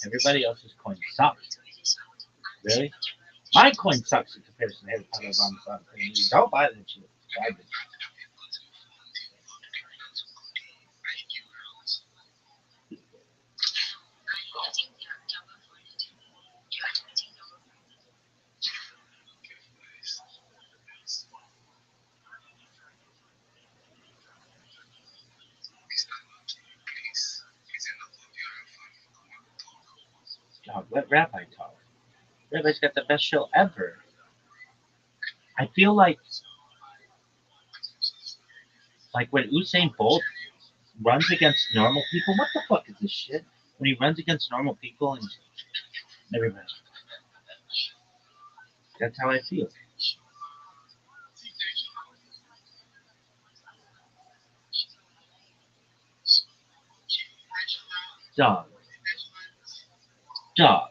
Everybody else's coin sucks. Really? My coin sucks in comparison to Harry Potter Diamond Select City. You don't buy that shit. Garbage. Dog, let Rabbi talk. Rabbi's got the best show ever. I feel like when Usain Bolt runs against normal people, what the fuck is this shit? When he runs against normal people and everybody. That's how I feel. Dog. Dog.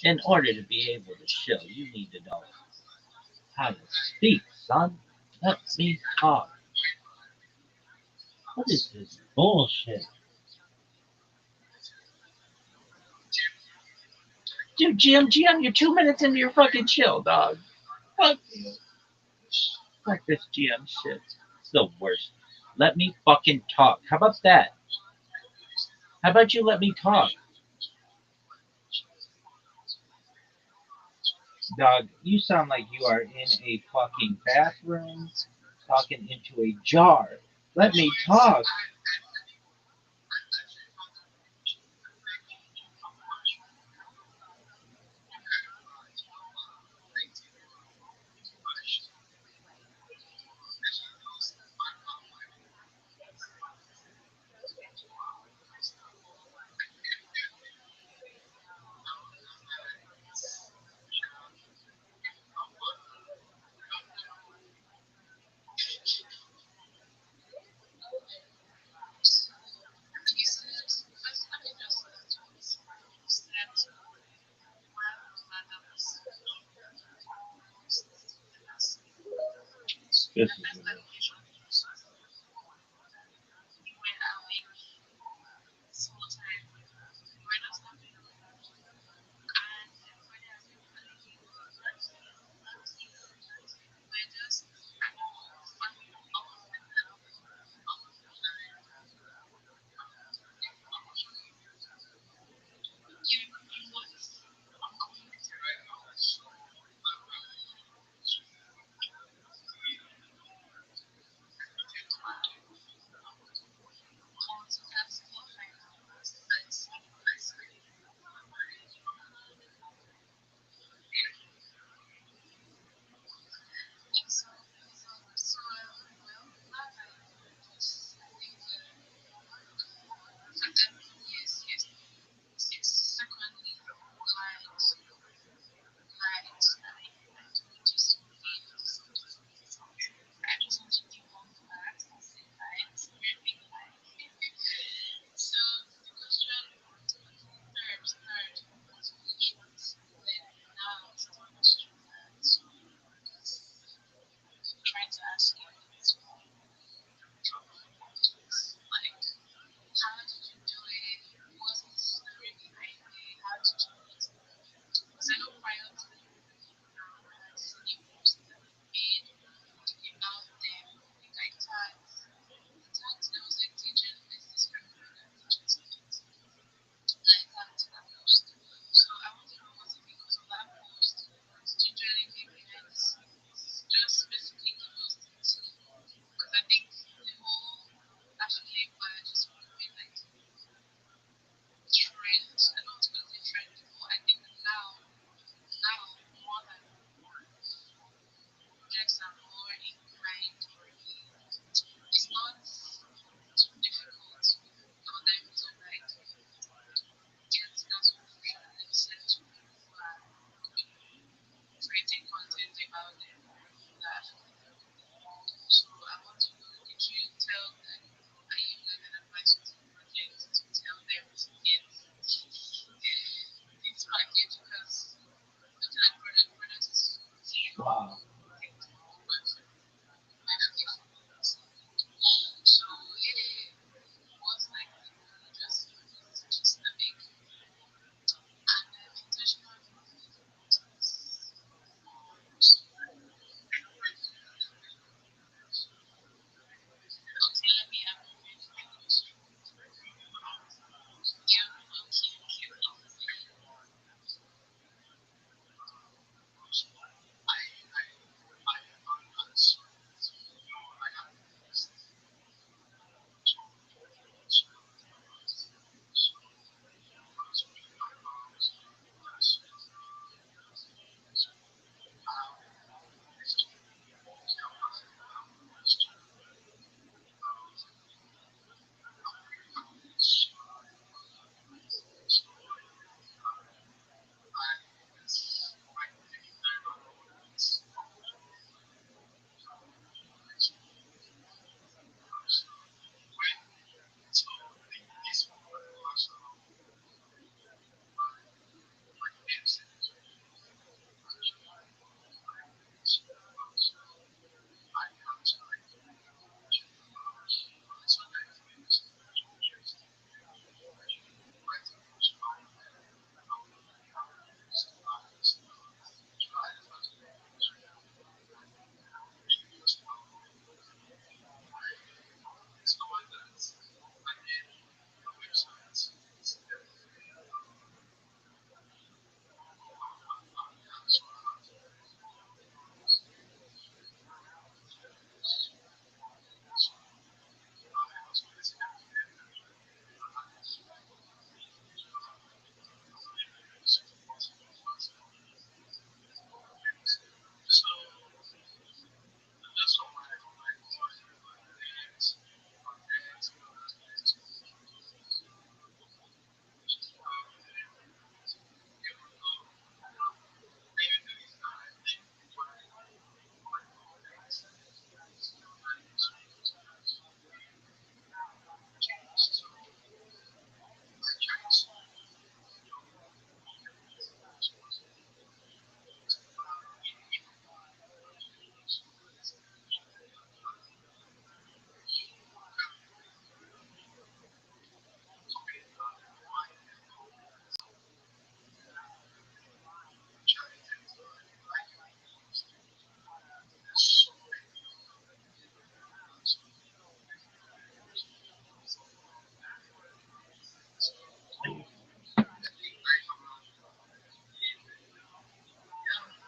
In order to be able to chill, you need to know how to speak, son. Let me talk. What is this bullshit? Dude, GM, you're 2 minutes into your fucking chill, dog. Fuck you. Fuck this GM shit. It's the worst. Let me fucking talk. How about that? How about you let me talk? Dog, you sound like you are in a fucking bathroom talking into a jar. Let me talk. This is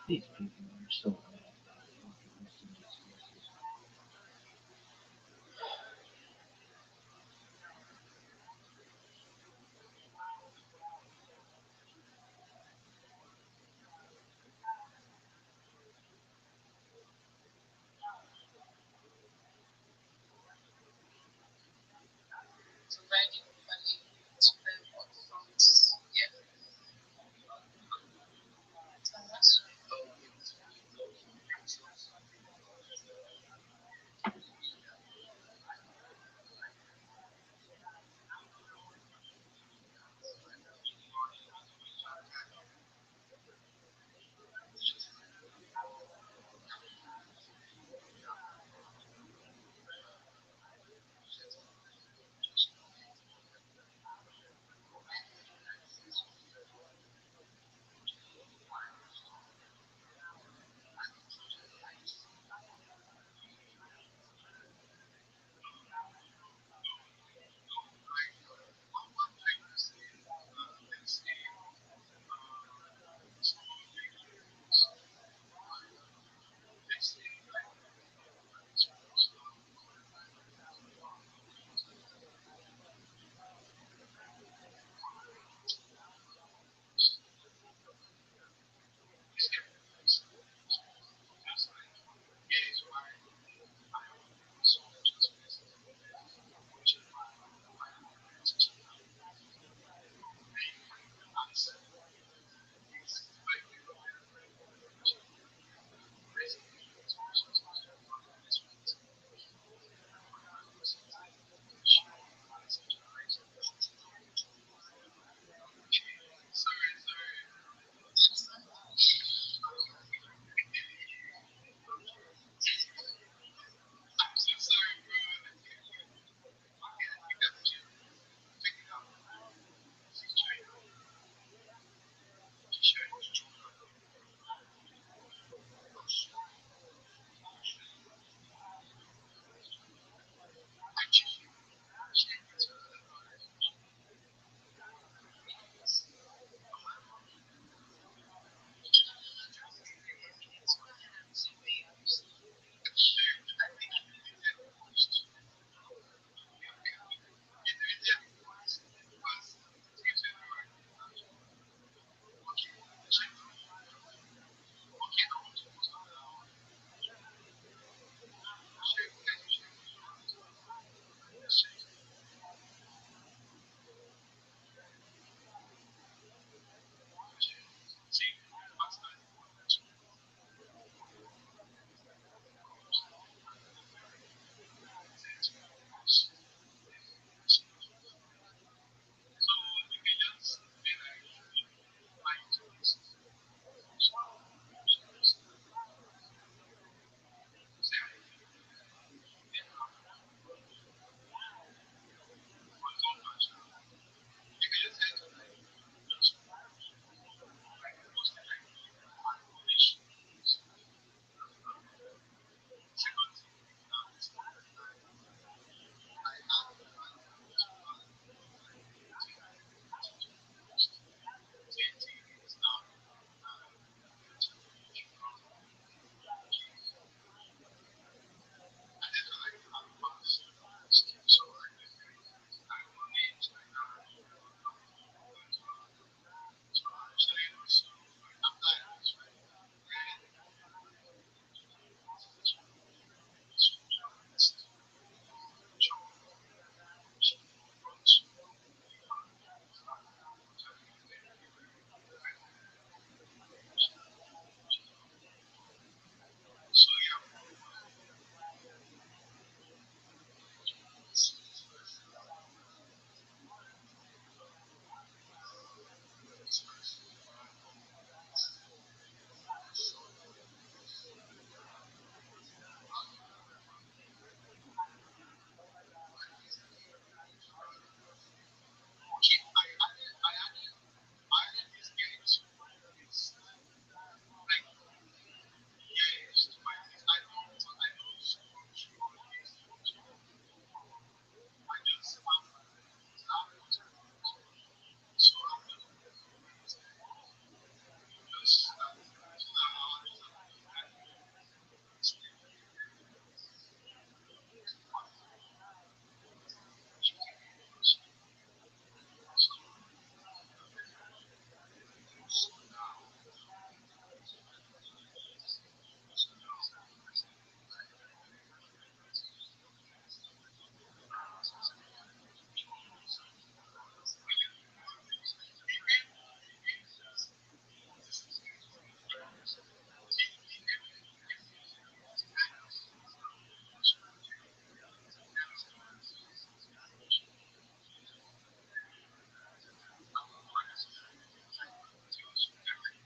These people are so.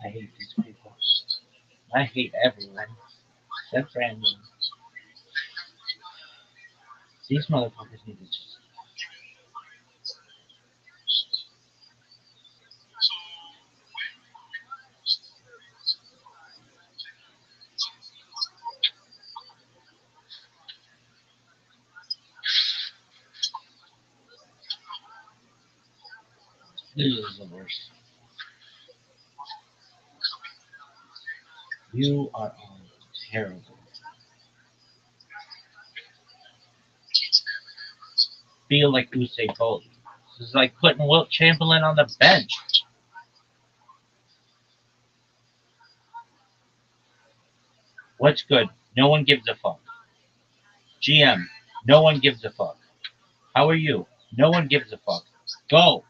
I hate these people. I hate everyone. Except Brandon. These motherfuckers need to just. This is the worst. You are all terrible. Feel like Usain Bolt. This is like putting Wilt Chamberlain on the bench. What's good? No one gives a fuck. GM, no one gives a fuck. How are you? No one gives a fuck. Go.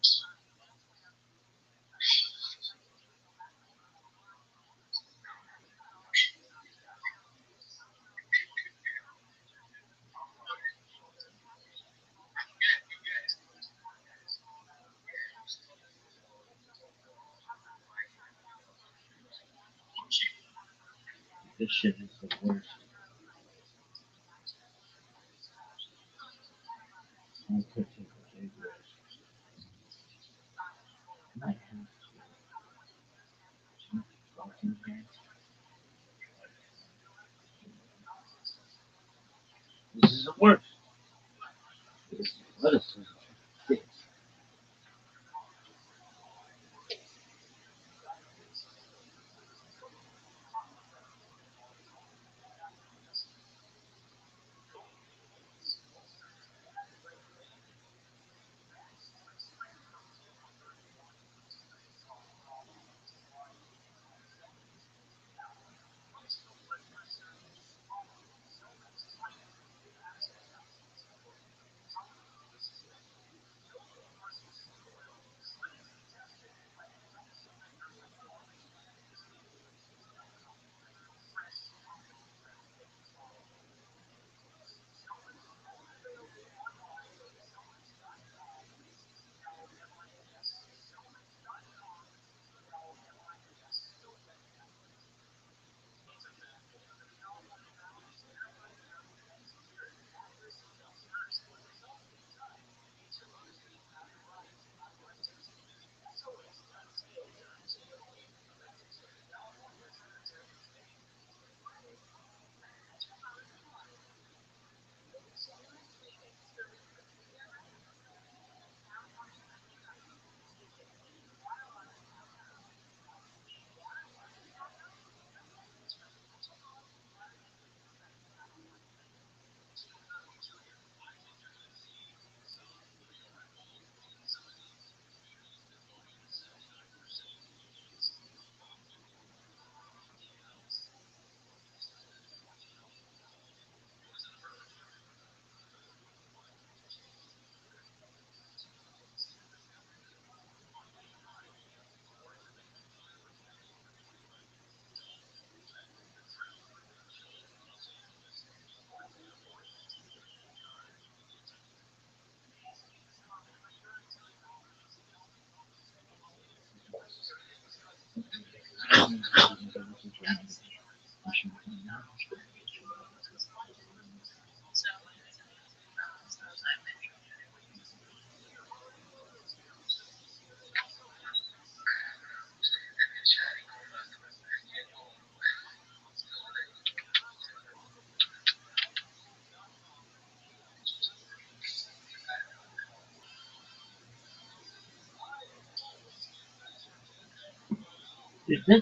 This shit is the worst. I could take a big risk. I have to fucking here. This is the worst. What is this?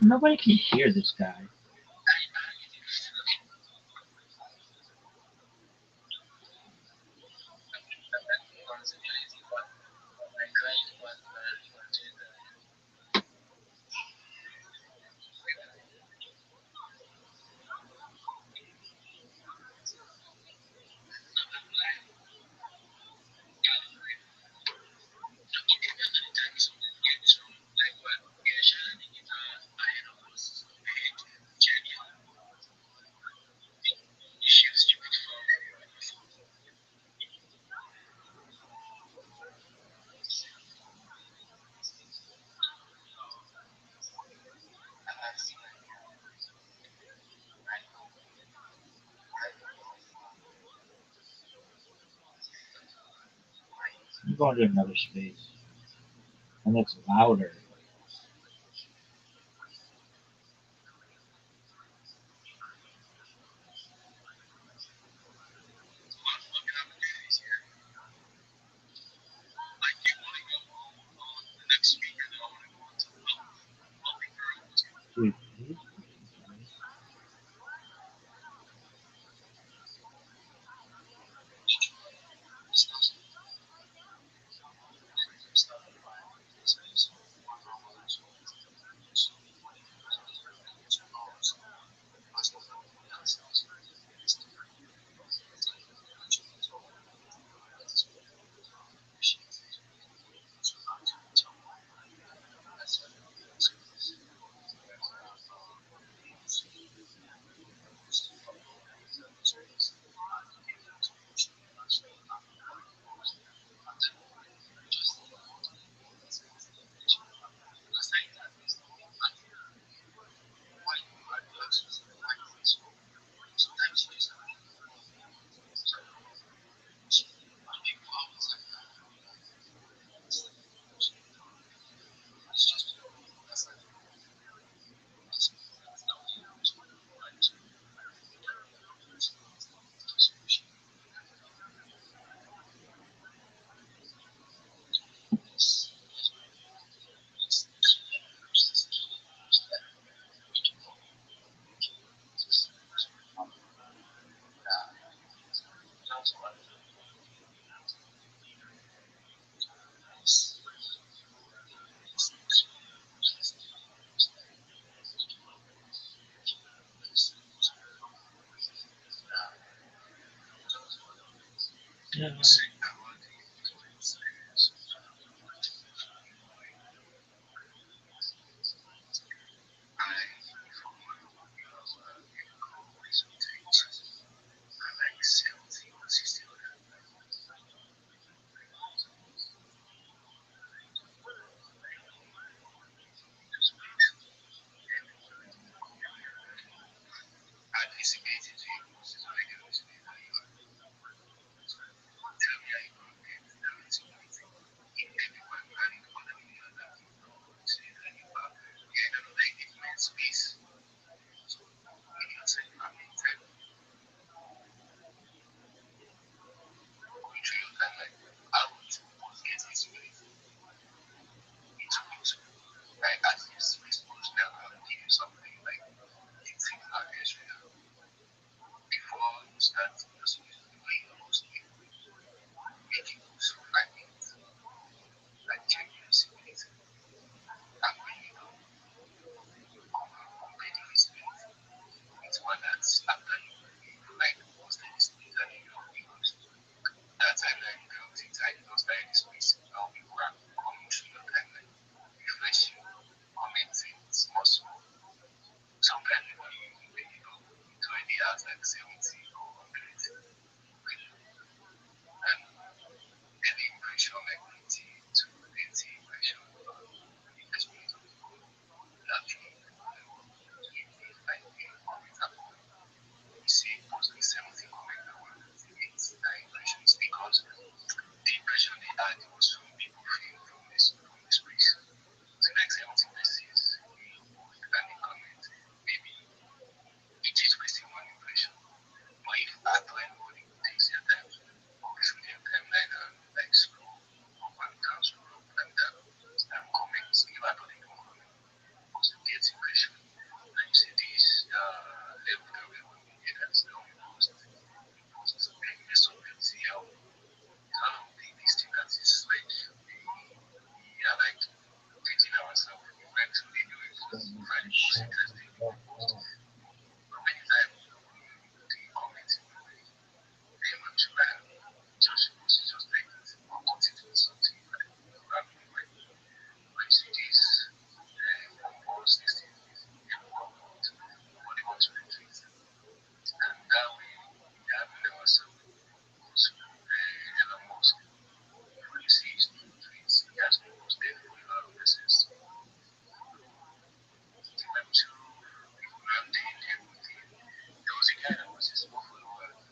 Nobody can hear this guy. I'm going to another space, and it's louder. Dude, yeah.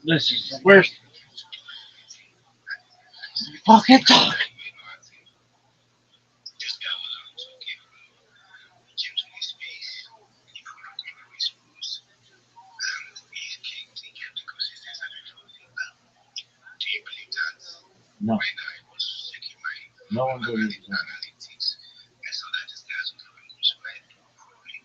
This is the worst. Fucking talk.
This guy was so capable of gently space, he followed every rules, and he kept the consistency and everything. Do you believe that?
No,
Right now, I was checking my
no one believes that.
analytics. I saw that this guy has subscribed for me,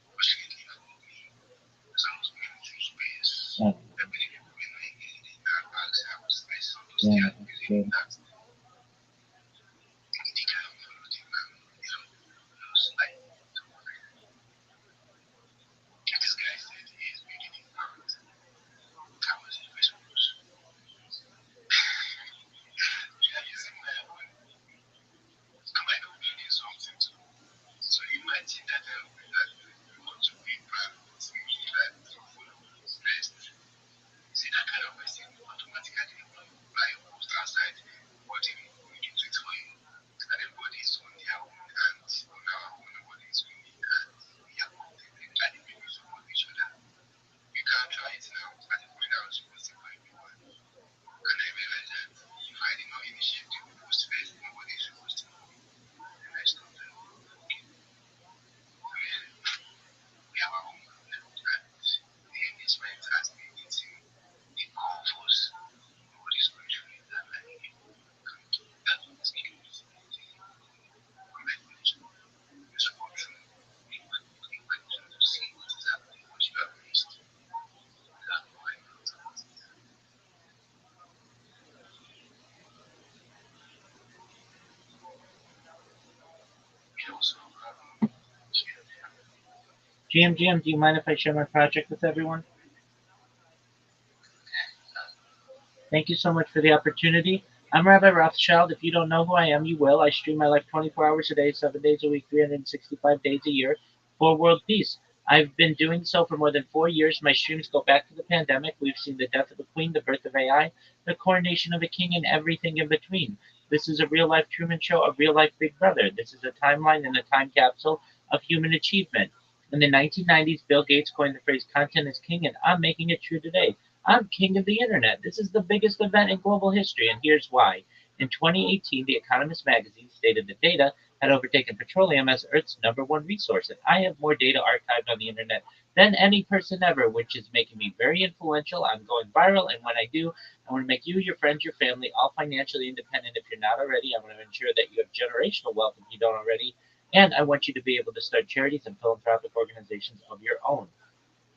fortunately for me, because I was going through space.
Yeah,
I believe when I get in that box, I saw those
yeah,
guys
that's
using
good.
that. They kind of followed him and, lose like this guy said he is making it out. That was his response. Yeah, using my own. I'm like building something too. So imagine that that you want to be back to me like to follow best. See that kind of person automatically buy a post outside what we can do it for you. And everybody is on their own and on our own, nobody is winning and we are completely and if we support each other. You can't try it now. At the point I was supposed to for everyone. And I realized that if I did not initiate the post first, nobody is supposed to know. And I stopped them. Okay. I mean, we have our own group now and the engagement has been eating the core of us. Nobody's going through it and I think that's what is killing us. I'm like, just walk through a quick to see what is happening, what you have missed. That's why I built up. You know, so
GM, do you mind if I share my project with everyone? Thank you so much for the opportunity. I'm Rabbi Rothschild. If you don't know who I am, you will. I stream my life 24 hours a day, 7 days a week, 365 days a year for world peace. I've been doing so for more than 4 years. My streams go back to the pandemic. We've seen the death of a queen, the birth of AI, the coronation of a king, and everything in between. This is a real life Truman Show, a real life Big Brother. This is a timeline and a time capsule of human achievement. In the 1990s, Bill Gates coined the phrase content is king, and I'm making it true today. I'm king of the internet. This is the biggest event in global history, and here's why. In 2018, The Economist magazine stated that data had overtaken petroleum as Earth's number one resource, and I have more data archived on the internet than any person ever, which is making me very influential. I'm going viral, and when I do, I want to make you, your friends, your family all financially independent if you're not already. I want to ensure that you have generational wealth if you don't already, and I want you to be able to start charities and philanthropic organizations of your own.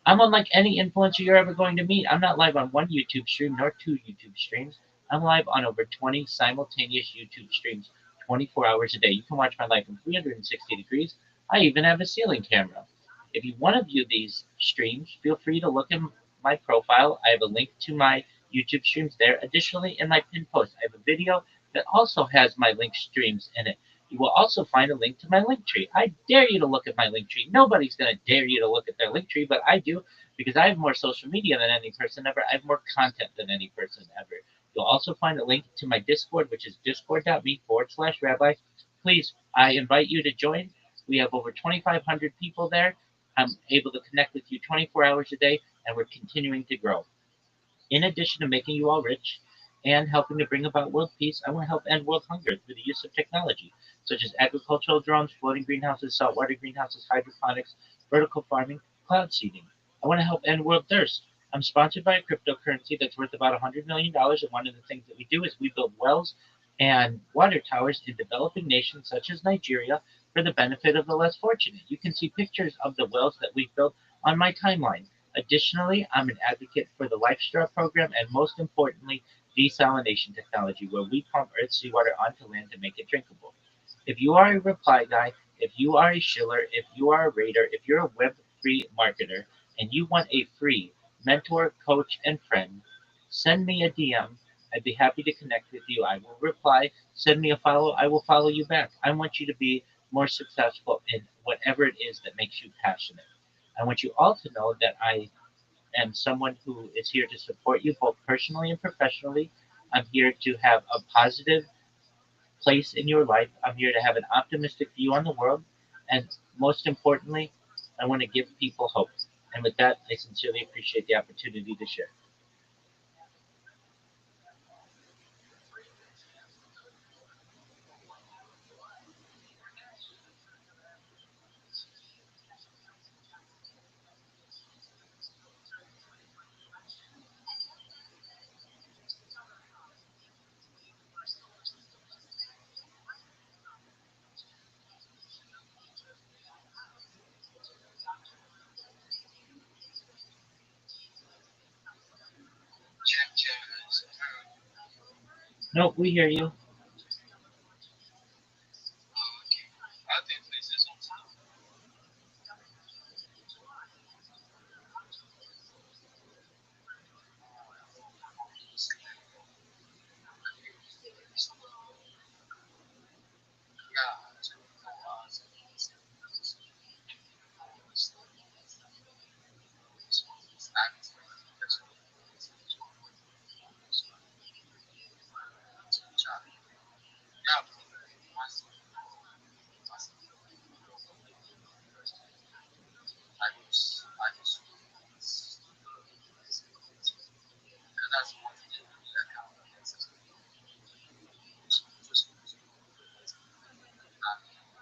I'm unlike any influencer you're ever going to meet. I'm not live on one YouTube stream nor two YouTube streams. I'm live on over 20 simultaneous YouTube streams 24 hours a day. You can watch my life in 360 degrees. I even have a ceiling camera. If you want to view these streams, feel free to look in my profile. I have a link to my YouTube streams there. Additionally, in my pinned post, I have a video that also has my link streams in it. You will also find a link to my link tree. I dare you to look at my link tree. Nobody's going to dare you to look at their link tree, but I do because I have more social media than any person ever. I have more content than any person ever. You'll also find a link to my Discord, which is discord.me/rabbi. Please, I invite you to join. We have over 2,500 people there. I'm able to connect with you 24 hours a day, and we're continuing to grow. In addition to making you all rich and helping to bring about world peace, I want to help end world hunger through the use of technology, such as agricultural drones, floating greenhouses, saltwater greenhouses, hydroponics, vertical farming, cloud seeding. I want to help end world thirst. I'm sponsored by a cryptocurrency that's worth about $100 million, and one of the things that we do is we build wells and water towers in developing nations such as Nigeria for the benefit of the less fortunate. You can see pictures of the wells that we've built on my timeline. Additionally, I'm an advocate for the LifeStraw program and most importantly, desalination technology, where we pump Earth's seawater onto land to make it drinkable. If you are a reply guy, if you are a shiller, if you are a raider, if you're a Web3 marketer, and you want a free mentor, coach, and friend, send me a DM. I'd be happy to connect with you. I will reply. Send me a follow. I will follow you back. I want you to be more successful in whatever it is that makes you passionate. I want you all to know that I am someone who is here to support you both personally and professionally. I'm here to have a positive place in your life. I'm here to have an optimistic view on the world. And most importantly, I want to give people hope. And with that, I sincerely appreciate the opportunity to share. Nope, we hear you.
Okay. I think this is on time.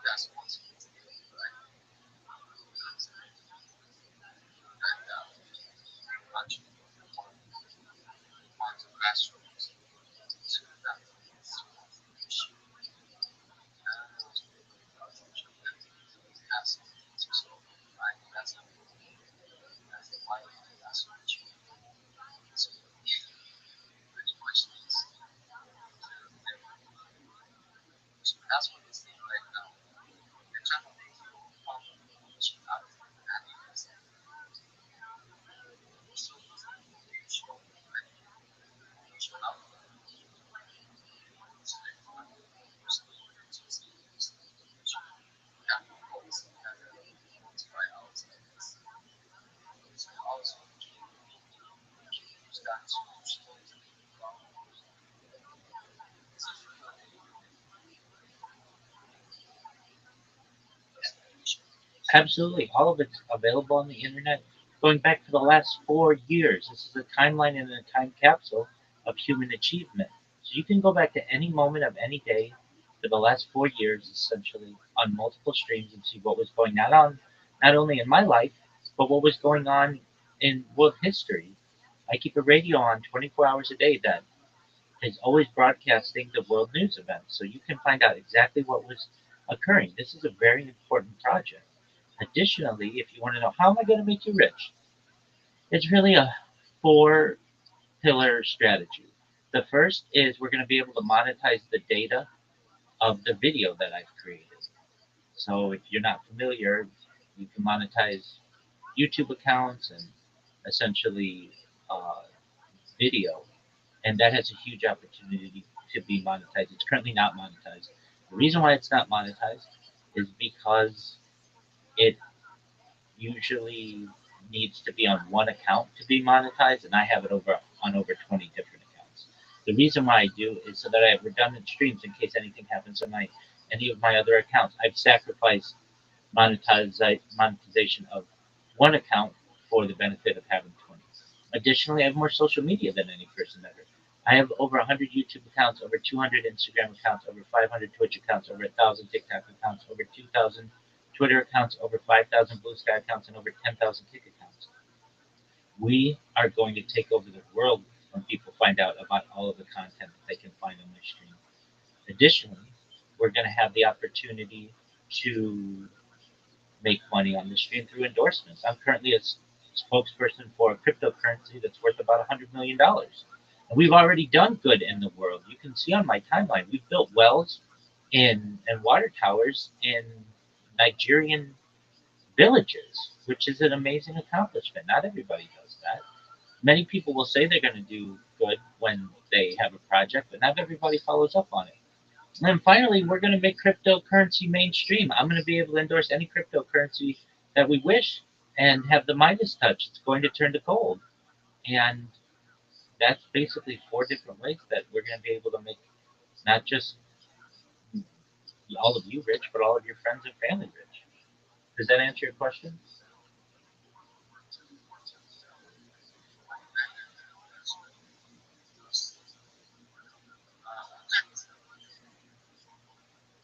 Yeah, so
Absolutely. All of it's available on the internet going back for the last 4 years. This is a timeline and a time capsule of human achievement. So you can go back to any moment of any day for the last 4 years, essentially, on multiple streams and see what was going on, not only in my life, but what was going on in world history. I keep a radio on 24 hours a day that is always broadcasting the world news events, so you can find out exactly what was occurring. This is a very important project. Additionally, if you want to know how am I going to make you rich, it's really a four pillar strategy. The first is we're going to be able to monetize the data of the video that I've created. So if you're not familiar, you can monetize YouTube accounts and essentially uh, video, and that has a huge opportunity to be monetized. It's currently not monetized. The reason why it's not monetized is because it usually needs to be on one account to be monetized, and I have it over 20 different accounts. The reason why I do is so that I have redundant streams in case anything happens on my any of my other accounts. I've sacrificed monetization of one account for the benefit of having 20. Additionally, I have more social media than any person ever. I have over 100 YouTube accounts, over 200 Instagram accounts, over 500 Twitch accounts, over 1,000 TikTok accounts, over 2,000 Twitter accounts, over 5,000 Blue Sky accounts, and over 10,000 Kick accounts. We are going to take over the world when people find out about all of the content that they can find on my stream. Additionally, we're going to have the opportunity to make money on the stream through endorsements. I'm currently a spokesperson for a cryptocurrency that's worth about $100 million. And we've already done good in the world. You can see on my timeline, we've built wells and water towers in Nigerian villages, which is an amazing accomplishment. Not everybody does that. Many people will say they're going to do good when they have a project, but not everybody follows up on it. And then finally, we're going to make cryptocurrency mainstream. I'm going to be able to endorse any cryptocurrency that we wish and have the Midas touch. It's going to turn to gold. And that's basically four different ways that we're going to be able to make not just all of you rich, but all of your friends and family rich. Does that answer your question?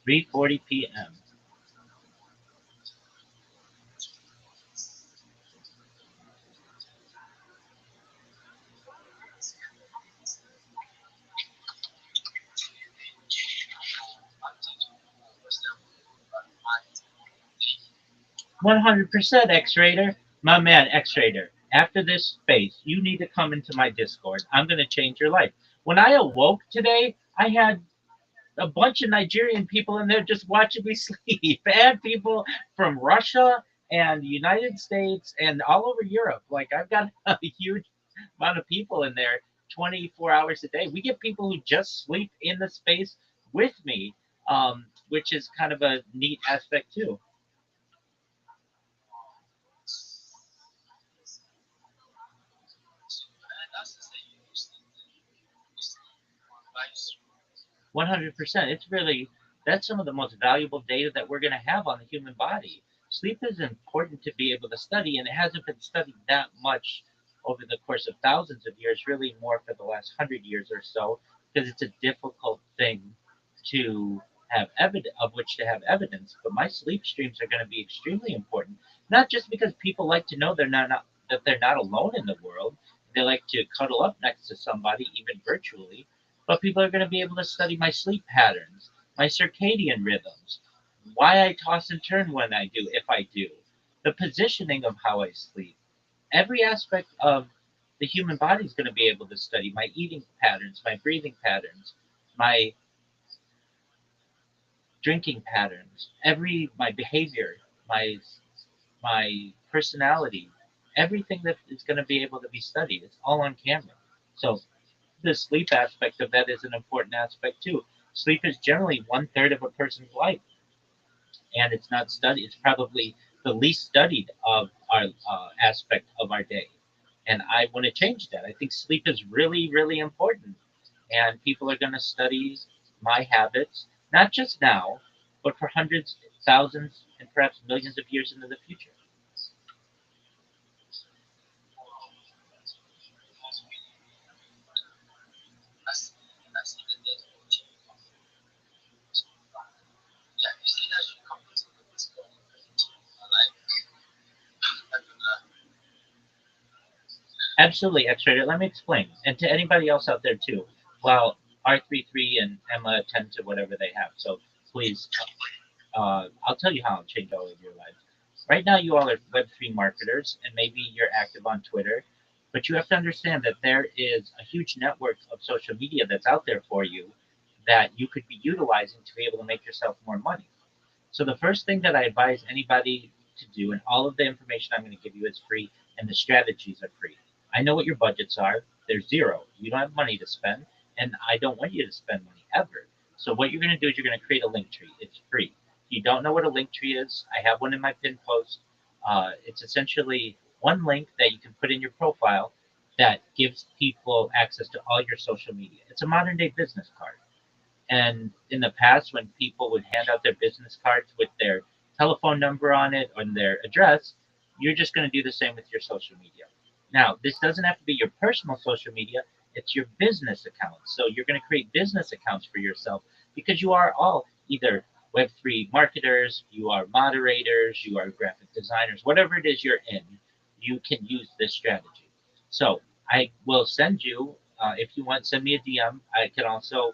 3:40 p.m. 100% X-Rater. My man, X-Rater. After this space, you need to come into my Discord. I'm going to change your life. When I awoke today, I had a bunch of Nigerian people in there just watching me sleep, and people from Russia and the United States and all over Europe. Like I've got a huge amount of people in there 24 hours a day. We get people who just sleep in the space with me, which is kind of a neat aspect too.
And that's to say you sleep advice.
100%. It's really that's some of the most valuable data that we're going to have on the human body. Sleep is important to be able to study, and it hasn't been studied that much over the course of thousands of years, really more for the last 100 years or so, because it's a difficult thing to have evidence of which to have evidence. But my sleep streams are going to be extremely important, not just because people like to know not that they're not alone in the world. They like to cuddle up next to somebody, even virtually, but people are going to be able to study my sleep patterns, my circadian rhythms, why I toss and turn when I do, if I do, the positioning of how I sleep. Every aspect of the human body is going to be able to study my eating patterns, my breathing patterns, my drinking patterns, every my behavior, my my personality, everything that is going to be able to be studied. It's all on camera. So the sleep aspect of that is an important aspect too. Sleep is generally one third of a person's life, and it's not studied. It's probably the least studied of our aspect of our day, and I want to change that. I think sleep is really, really important, and people are going to study my habits not just now, but for hundreds, thousands, and perhaps millions of years into the future.
That's really, that's the next coaching. So, yeah, you see that should come into the physical life. I do that.
Absolutely, X-rated. Let me explain, and to anybody else out there too. Well, R33 and Emma attend to whatever they have, so please, I'll tell you how I'll change all of your lives. Right now, you all are Web3 marketers, and maybe you're active on Twitter, but you have to understand that there is a huge network of social media that's out there for you that you could be utilizing to be able to make yourself more money. So the first thing that I advise anybody to do, and all of the information I'm going to give you is free, and the strategies are free. I know what your budgets are. They're zero. You don't have money to spend, and I don't want you to spend money ever. So what you're going to do is you're going to create a link tree. It's free. If you don't know what a link tree is, I have one in my pin post. It's essentially one link that you can put in your profile that gives people access to all your social media. It's a modern day business card. And in the past, when people would hand out their business cards with their telephone number on it or their address, you're just going to do the same with your social media. Now, this doesn't have to be your personal social media, it's your business accounts. So you're going to create business accounts for yourself because you are all either Web3 marketers, you are moderators, you are graphic designers, whatever it is you're in, you can use this strategy. So I will send you, if you want, send me a DM. I can also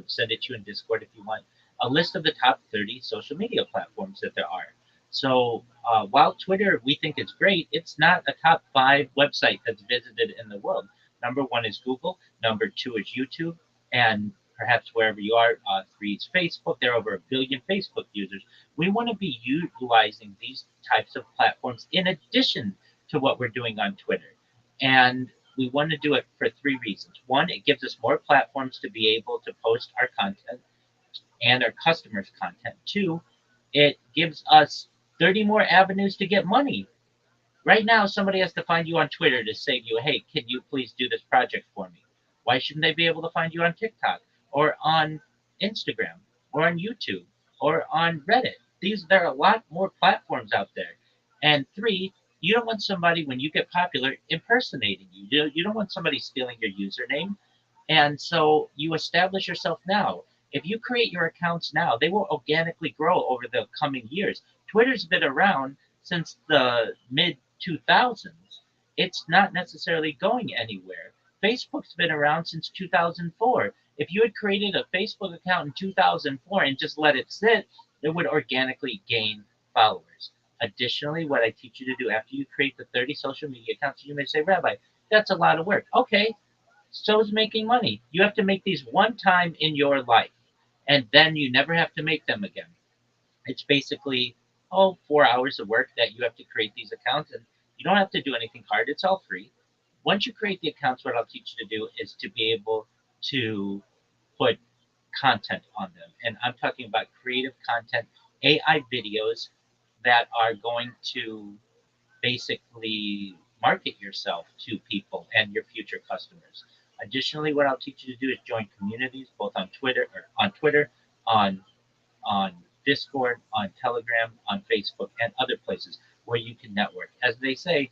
send it to you in Discord if you want, a list of the top 30 social media platforms that there are. So while Twitter we think is great, it's not a top five website that's visited in the world. Number one is Google, number two is YouTube, and perhaps wherever you are, three is Facebook. There are over a billion Facebook users. We want to be utilizing these types of platforms in addition to what we're doing on Twitter. And we want to do it for three reasons. One, it gives us more platforms to be able to post our content and our customers' content. Two, it gives us 30 more avenues to get money. Right now, somebody has to find you on Twitter to say to you, hey, can you please do this project for me? Why shouldn't they be able to find you on TikTok or on Instagram or on YouTube or on Reddit? There are a lot more platforms out there. And three, you don't want somebody, when you get popular, impersonating you. You don't want somebody stealing your username. And so you establish yourself now. If you create your accounts now, they will organically grow over the coming years. Twitter's been around since the mid 2000s. It's not necessarily going anywhere. Facebook's been around since 2004. If you had created a Facebook account in 2004 and just let it sit, it would organically gain followers. Additionally, what I teach you to do after you create the 30 social media accounts, you may say, Rabbi, that's a lot of work. Okay, So is making money. You have to make these one time in your life, and then you never have to make them again. It's basically 4 hours of work that you have to create these accounts, and you don't have to do anything hard. It's all free. Once you create the accounts, what I'll teach you to do is to be able to put content on them. And I'm talking about creative content, AI videos that are going to basically market yourself to people and your future customers. Additionally, what I'll teach you to do is join communities both on Twitter, on on Discord, on Telegram, on Facebook, and other places where you can network. As they say,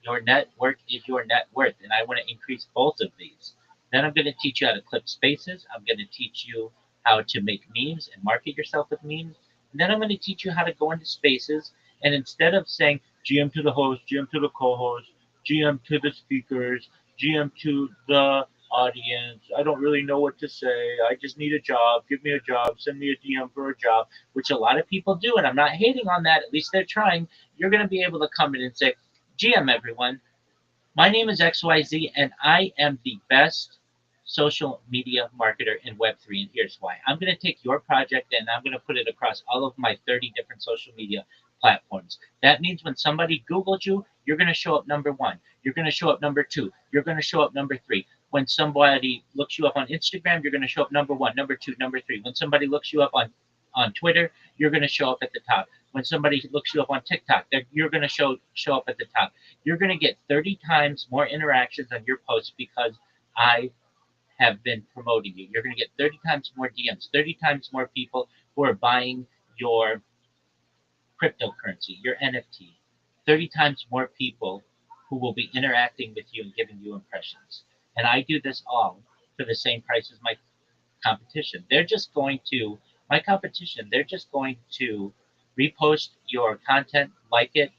your network is your net worth, and I want to increase both of these. Then I'm going to teach you how to clip spaces. I'm going to teach you how to make memes and market yourself with memes. And then I'm going to teach you how to go into spaces, and instead of saying GM to the host, GM to the co-host, GM to the speakers, GM to the audience, I don't really know what to say. I just need a job. Give me a job. Send me a DM for a job, which a lot of people do, and I'm not hating on that. At least they're trying. You're going to be able to come in and say, GM, everyone. My name is XYZ, and I am the best social media marketer in Web3. And here's why. I'm going to take your project and I'm going to put it across all of my 30 different social media platforms. That means when somebody Googles you, you're going to show up number one. You're going to show up number two. You're going to show up number three. When somebody looks you up on Instagram, you're going to show up number one, number two, number three. When somebody looks you up on Twitter, you're going to show up at the top. When somebody looks you up on TikTok, you're going to show up at the top. You're going to get 30 times more interactions on your posts because I have been promoting you. You're going to get 30 times more DMs, 30 times more people who are buying your cryptocurrency, your NFT, 30 times more people who will be interacting with you and giving you impressions. And I do this all for the same price as my competition. My competition, they're just going to repost your content, like it,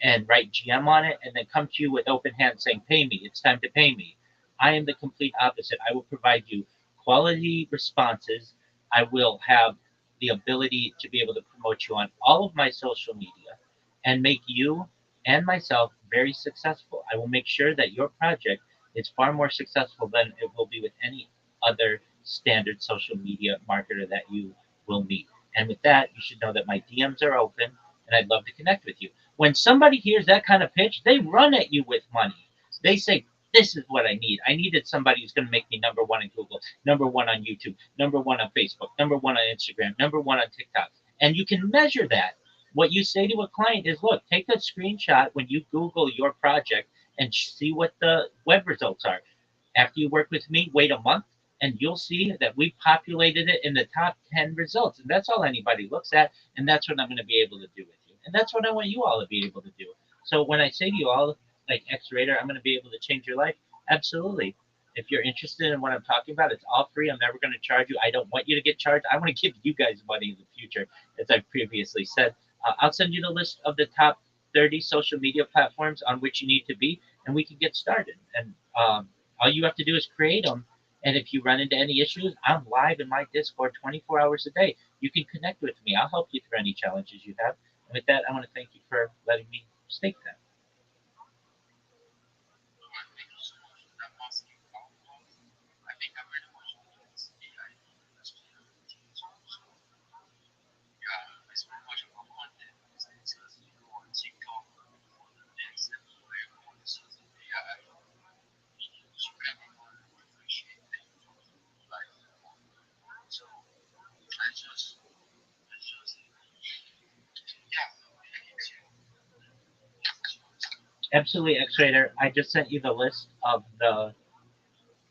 and write GM on it, and then come to you with open hands saying, pay me, it's time to pay me. I am the complete opposite. I will provide you quality responses. I will have the ability to be able to promote you on all of my social media and make you and myself very successful. I will make sure that your project is far more successful than it will be with any other standard social media marketer that you will meet. And with that, you should know that my DMs are open and I'd love to connect with you. When somebody hears that kind of pitch, they run at you with money. They say, this is what I need. I needed somebody who's going to make me number one in Google, number one on YouTube, number one on Facebook, number one on Instagram, number one on TikTok. And you can measure that. What you say to a client is, look, take a screenshot when you Google your project and see what the web results are. After you work with me, wait a month and you'll see that we populated it in the top 10 results. And that's all anybody looks at. And that's what I'm going to be able to do with you. And that's what I want you all to be able to do. So when I say to you all, like X Raider, I'm going to be able to change your life, absolutely. If you're interested in what I'm talking about, it's all free. I'm never going to charge you. I don't want you to get charged. I want to give you guys money in the future, as I've previously said. I'll send you the list of the top 30 social media platforms on which you need to be, and we can get started. And all you have to do is create them. And if you run into any issues, I'm live in my Discord 24 hours a day. You can connect with me. I'll help you through any challenges you have. And with that, I want to thank you for letting me stake that.
Thank you so much for that massive outcome. I think I very much need AI in the industry and everything. So yeah, it's very much about content business because you know on TikTok for the next level where everyone is using AI videos where everyone will appreciate that you talk to live people. So let's just yeah, I get you.
Absolutely, X Raider. I just sent you the list of the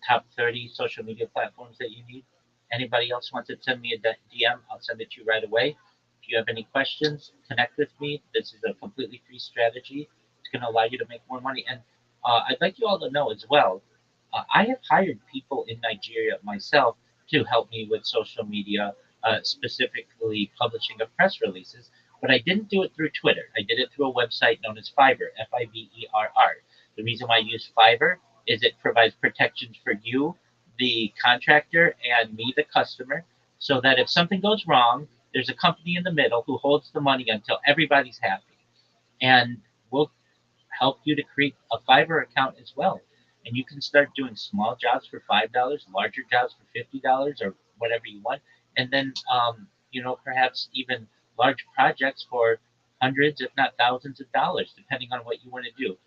top 30 social media platforms that you need. Anybody else wants to send me a DM, I'll send it to you right away. If you have any questions, connect with me. This is a completely free strategy. It's going to allow you to make more money. And I'd like you all to know as well, I have hired people in Nigeria myself to help me with social media, specifically publishing of press releases. But I didn't do it through Twitter. I did it through a website known as Fiverr, Fiverr. The reason why I use Fiverr is it provides protections for you, the contractor, and me, the customer, so that if something goes wrong, there's a company in the middle who holds the money until everybody's happy. And we'll help you to create a Fiverr account as well. and you can start doing small jobs for $5, larger jobs for $50, or whatever you want, and then perhaps even large projects for hundreds, if not thousands of dollars, depending on what you want to do.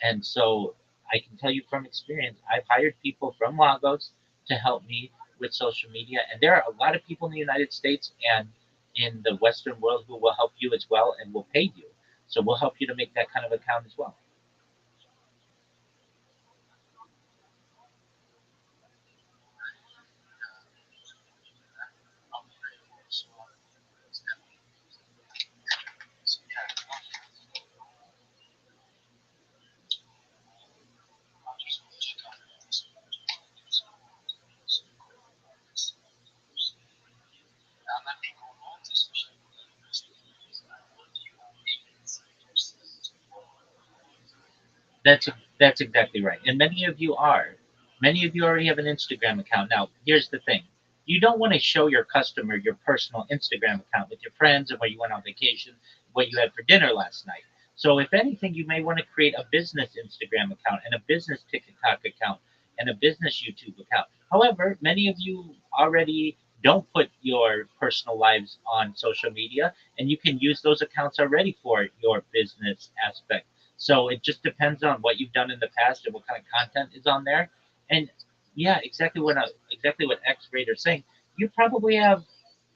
And so I can tell you from experience, I've hired people from Lagos to help me with social media. And there are a lot of people in the United States and in the Western world who will help you as well and will pay you. So we'll help you to make that kind of account as well.
So yeah, I'll just go check out this. I'm not being on to social media.
That's exactly right. And many of you are. Many of you already have an Instagram account. Now, here's the thing. You don't want to show your customer your personal Instagram account with your friends and where you went on vacation, what you had for dinner last night. So if anything, you may want to create a business Instagram account and a business TikTok account and a business YouTube account. However, many of you already don't put your personal lives on social media, and you can use those accounts already for your business aspect. So it just depends on what you've done in the past and what kind of content is on there. And yeah, exactly what X Rate are saying. You probably have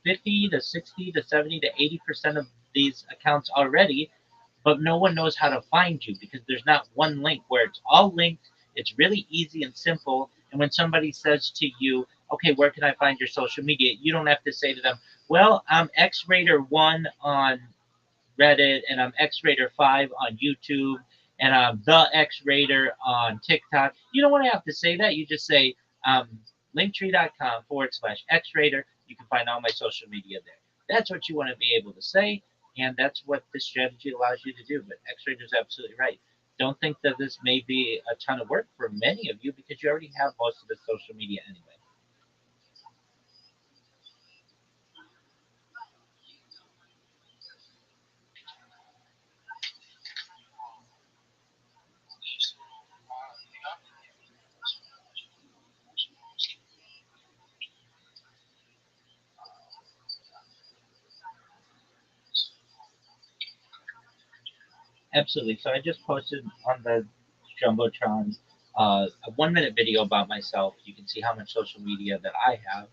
50 to 60 to 70 to 80% of these accounts already, but no one knows how to find you because there's not one link where it's all linked. It's really easy and simple. And when somebody says to you, okay, where can I find your social media? You don't have to say to them, well, I'm X Rater 1 on Reddit, and I'm X Raider 5 on YouTube, and I'm the X Raider on TikTok. You don't want to have to say that. You just say linktree.com/X Raider. You can find all my social media there. That's what you want to be able to say, and that's what this strategy allows you to do. But X Raider is absolutely right. Don't think that this may be a ton of work for many of you because you already have most of the social media anyway. Absolutely. So I just posted on the Jumbotron a 1 minute video about myself. You can see how much social media that I have.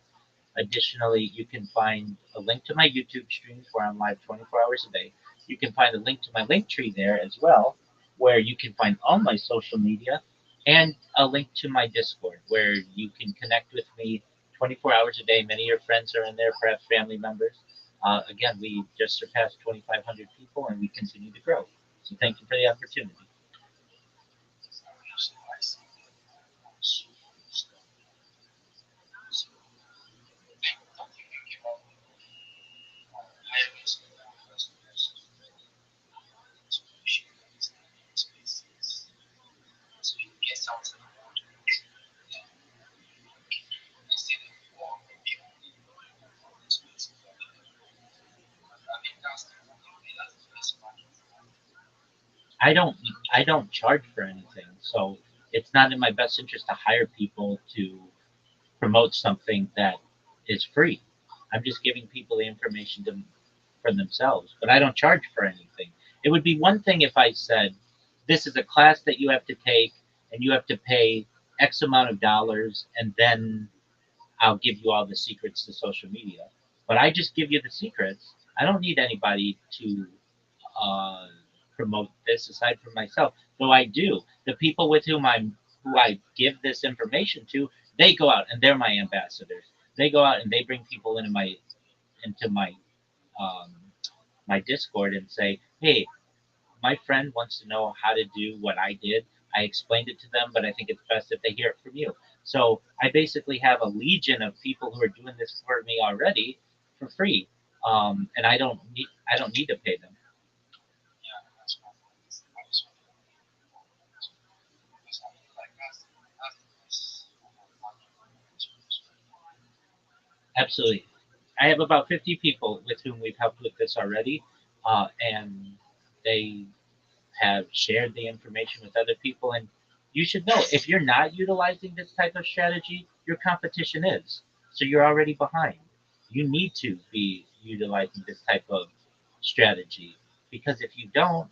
Additionally, you can find a link to my YouTube streams where I'm live 24 hours a day. You can find a link to my link tree there as well, where you can find all my social media, and a link to my Discord where you can connect with me 24 hours a day. Many of your friends are in there, perhaps family members. Again, we just surpassed 2,500 people and we continue to grow. So thank you for the opportunity. I don't I don't charge for anything, so it's not in my best interest to hire people to promote something that is free. I'm just giving people the information for themselves, but I don't charge for anything. It would be one thing if I said, this is a class that you have to take and you have to pay X amount of dollars, and then I'll give you all the secrets to social media. But I just give you the secrets. I don't need anybody to uh, promote this aside from myself. Though I do. The people with who I give this information to, they go out and they're my ambassadors. They go out and they bring people into my um, my Discord and say, hey, my friend wants to know how to do what I did. I explained it to them, but I think it's best if they hear it from you. So I basically have a legion of people who are doing this for me already for free, and I don't need to pay them. Absolutely. I have about 50 people with whom we've helped with this already, and they have shared the information with other people. And You should know if you're not utilizing this type of strategy, your competition is. So you're already behind. You need to be utilizing this type of strategy because if you don't,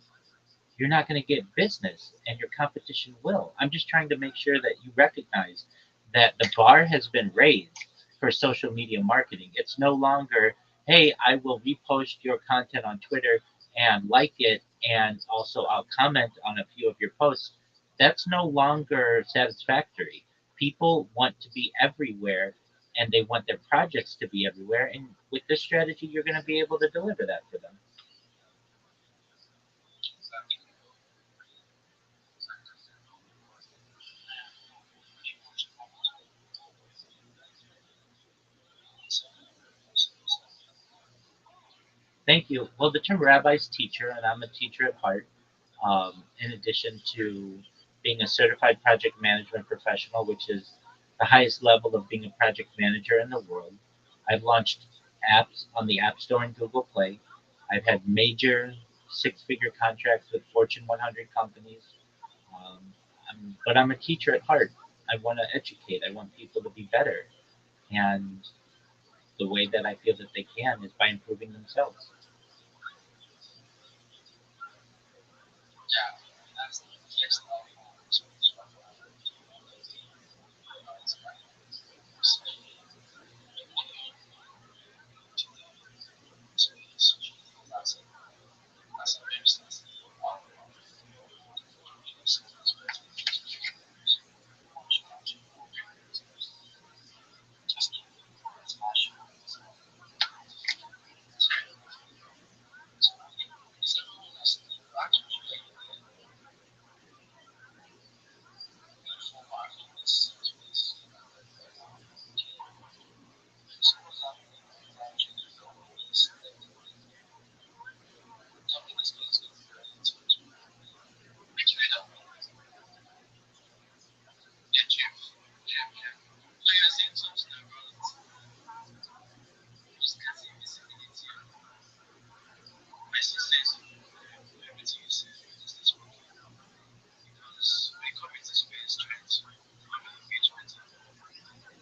you're not going to get business and your competition will. I'm just trying to make sure that you recognize that the bar has been raised for social media marketing. It's no longer, hey, I will repost your content on Twitter and like it, and also I'll comment on a few of your posts. That's no longer satisfactory. People want to be everywhere and they want their projects to be everywhere. And with this strategy, you're going to be able to deliver that for them. Thank you. Well, the term rabbi is teacher, and I'm a teacher at heart. In addition to being a certified project management professional, which is the highest level of being a project manager in the world, I've launched apps on the App Store and Google Play. I've had major six-figure contracts with Fortune 100 companies. Um, but I'm a teacher at heart. I want to educate. I want people to be better, and the way that I feel that they can is by improving themselves.
Yeah, that's the next level of spiritual it's like that's a very sensitive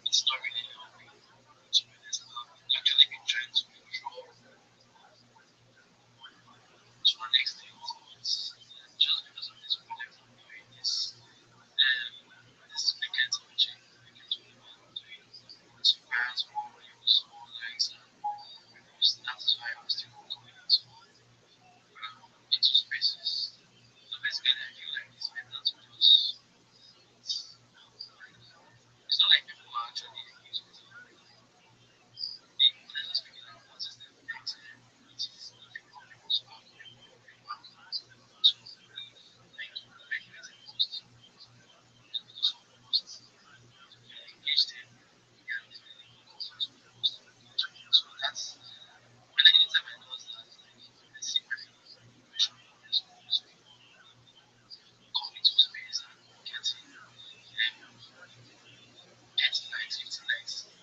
it's not really helping. Actually, been trying to control to our next thing. It's just because of this project I'm doing this this weekend I'm checking weekend I'm doing some brands more reviews, more likes and reviews. That is why I'm still coming into spaces. So basically I feel like it's better to just it's not like people are actually engaged with the influencers speaking out what is the next it is looking for people's value or your market to like regulating posts. So we do some posts to get engaged in and definitely convert to post engagement. So that's when anytime I does that, like I see my information on this post, people coming to space and getting likes, 50 likes.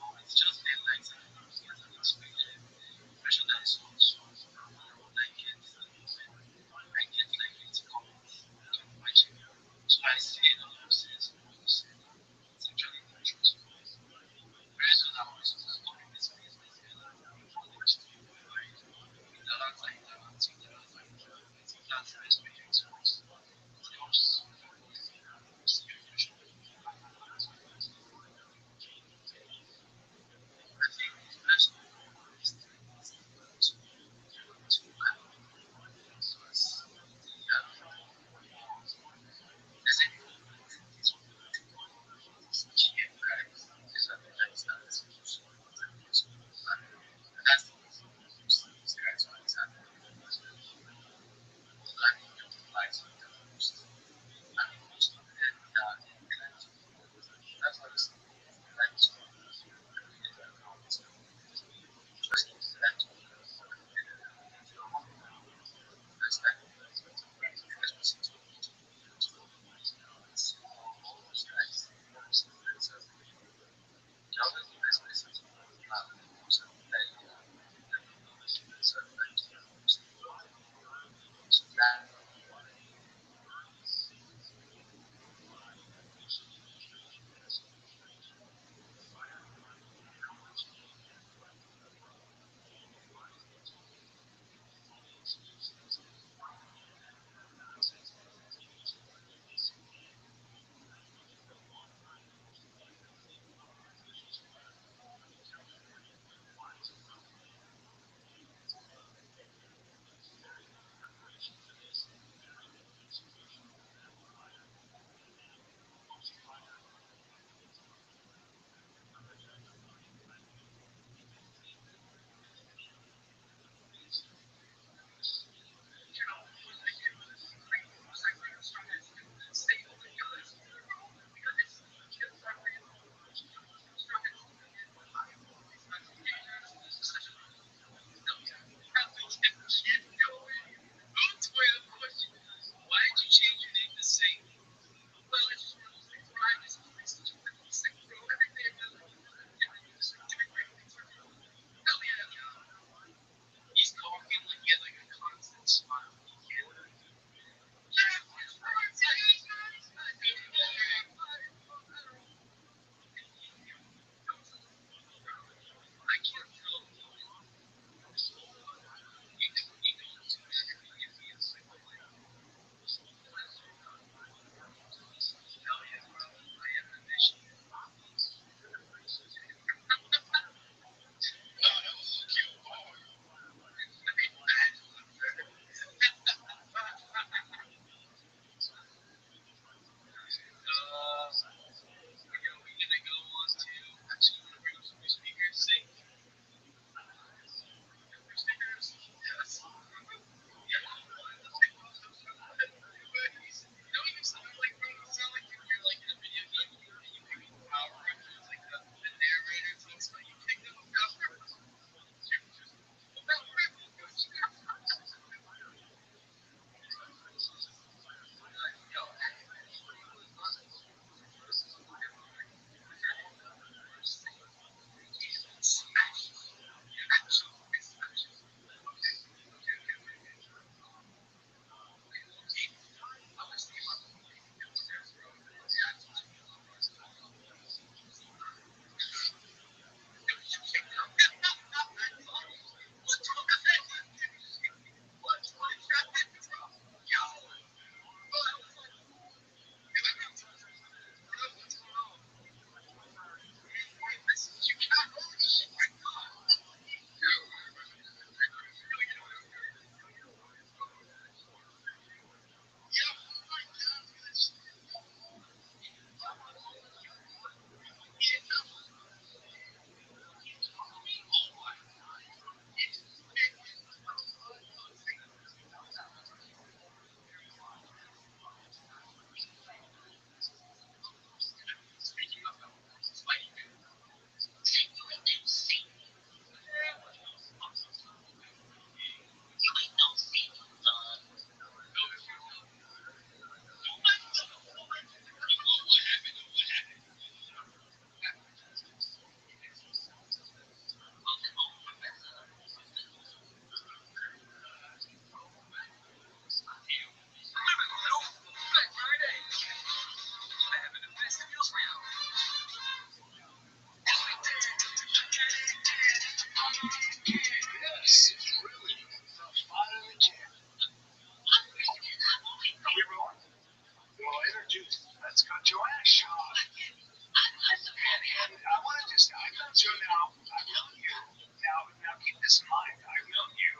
So now I've known you. Now keep this in mind. I've known you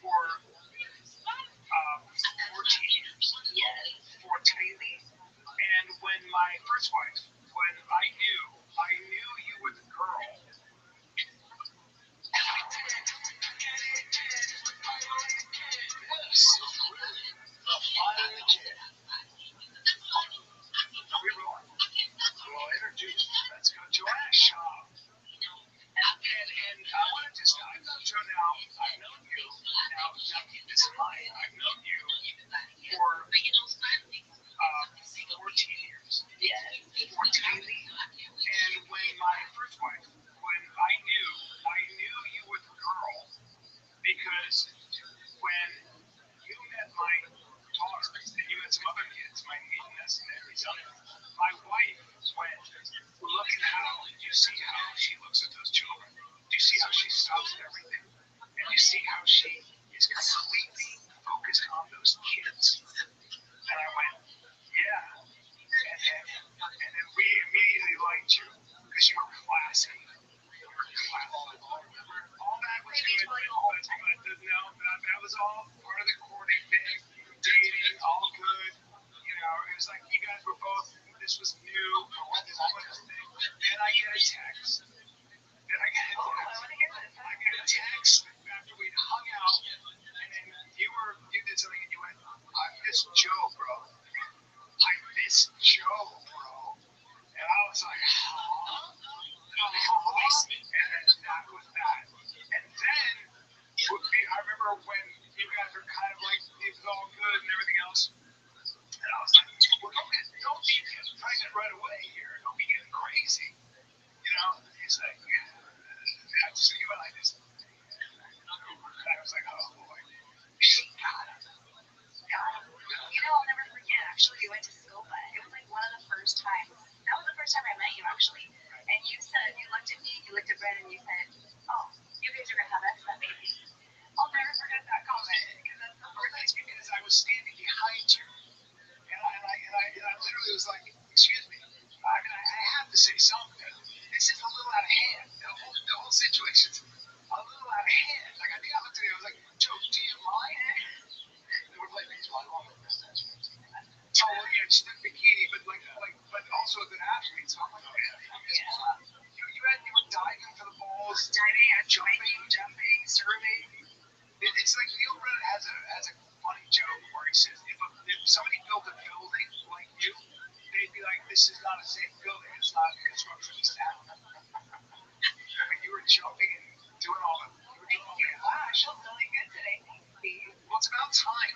for 14 years. Yes. 14. And when my first wife, when I knew you were the girl. So really, a fire in the kid. We rolling? Well, introduce. Let's go to our shop. And I want to just, I've known Joe now. I've known you. Now keep this in mind. I've known you for 14 years. Yes. 14. And when my first wife, when I knew you were the girl because when you met my daughter and you met some other kids, my niece and his other, my wife went, look at how, do you see how she looks at those children? Do you see how she stops at everything? And you see how she is completely focused on those kids? And I went, yeah. And then we immediately liked you because you were classy. You were classy. All that was good, but no, that was all part of the courting thing, dating, all good. You know, it was like you guys were both, this was new, this thing. Then I get a text. I get a text after we'd hung out, and then you did something, and you went, I miss Joe, bro. I miss Joe, bro. And I was like, huh? And then that was that. And then, I remember when you guys were kind of like, it was all good and everything else. And I was like, well, don't be getting pregnant right away here. Don't be getting crazy. You know? He's like, yeah. So you and I just, and I was like, oh boy. She got it.
You know, I'll never forget. Actually, we went to Scopa. It was like one of the first times. That was the first time I met you, actually. And you said, you looked at me, you looked at Brandon, and you said, oh, you guys are going to have that baby. I'll never forget that comment. Because that's the first time.
Because I was standing behind you. And I literally was like, excuse me. I mean, I have to say something. This is a little out of hand. The whole situation's a little out of hand. Like, I think I looked at you, I was like, Joe, do you mind? And we're playing baseball. Oh, well, yeah, just a bikini, but but also a good athlete. So I'm like, oh, yeah. You were diving for the balls,
Diving, jumping, serving.
It's like Neil Brennan has a funny joke where he says if somebody built a building like you, they'd be like, this is not a safe building. It's not a construction staff. But you were jumping and doing all that.
Wow, I feel really good today.
Well, it's about time.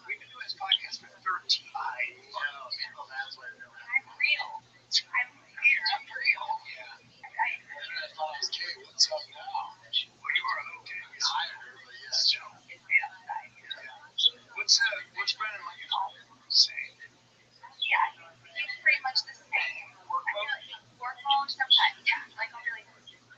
We've been doing this podcast for 13 years.
I'm real. I'm here. I'm real.
Yeah. I thought I was gay. What's up now? Well, you are a little gay. You're higher, really. Yeah. So, what's Brennan like at home? Same.
Yeah, it's pretty much the same. Work mode sometimes, yeah. Like I'll be like,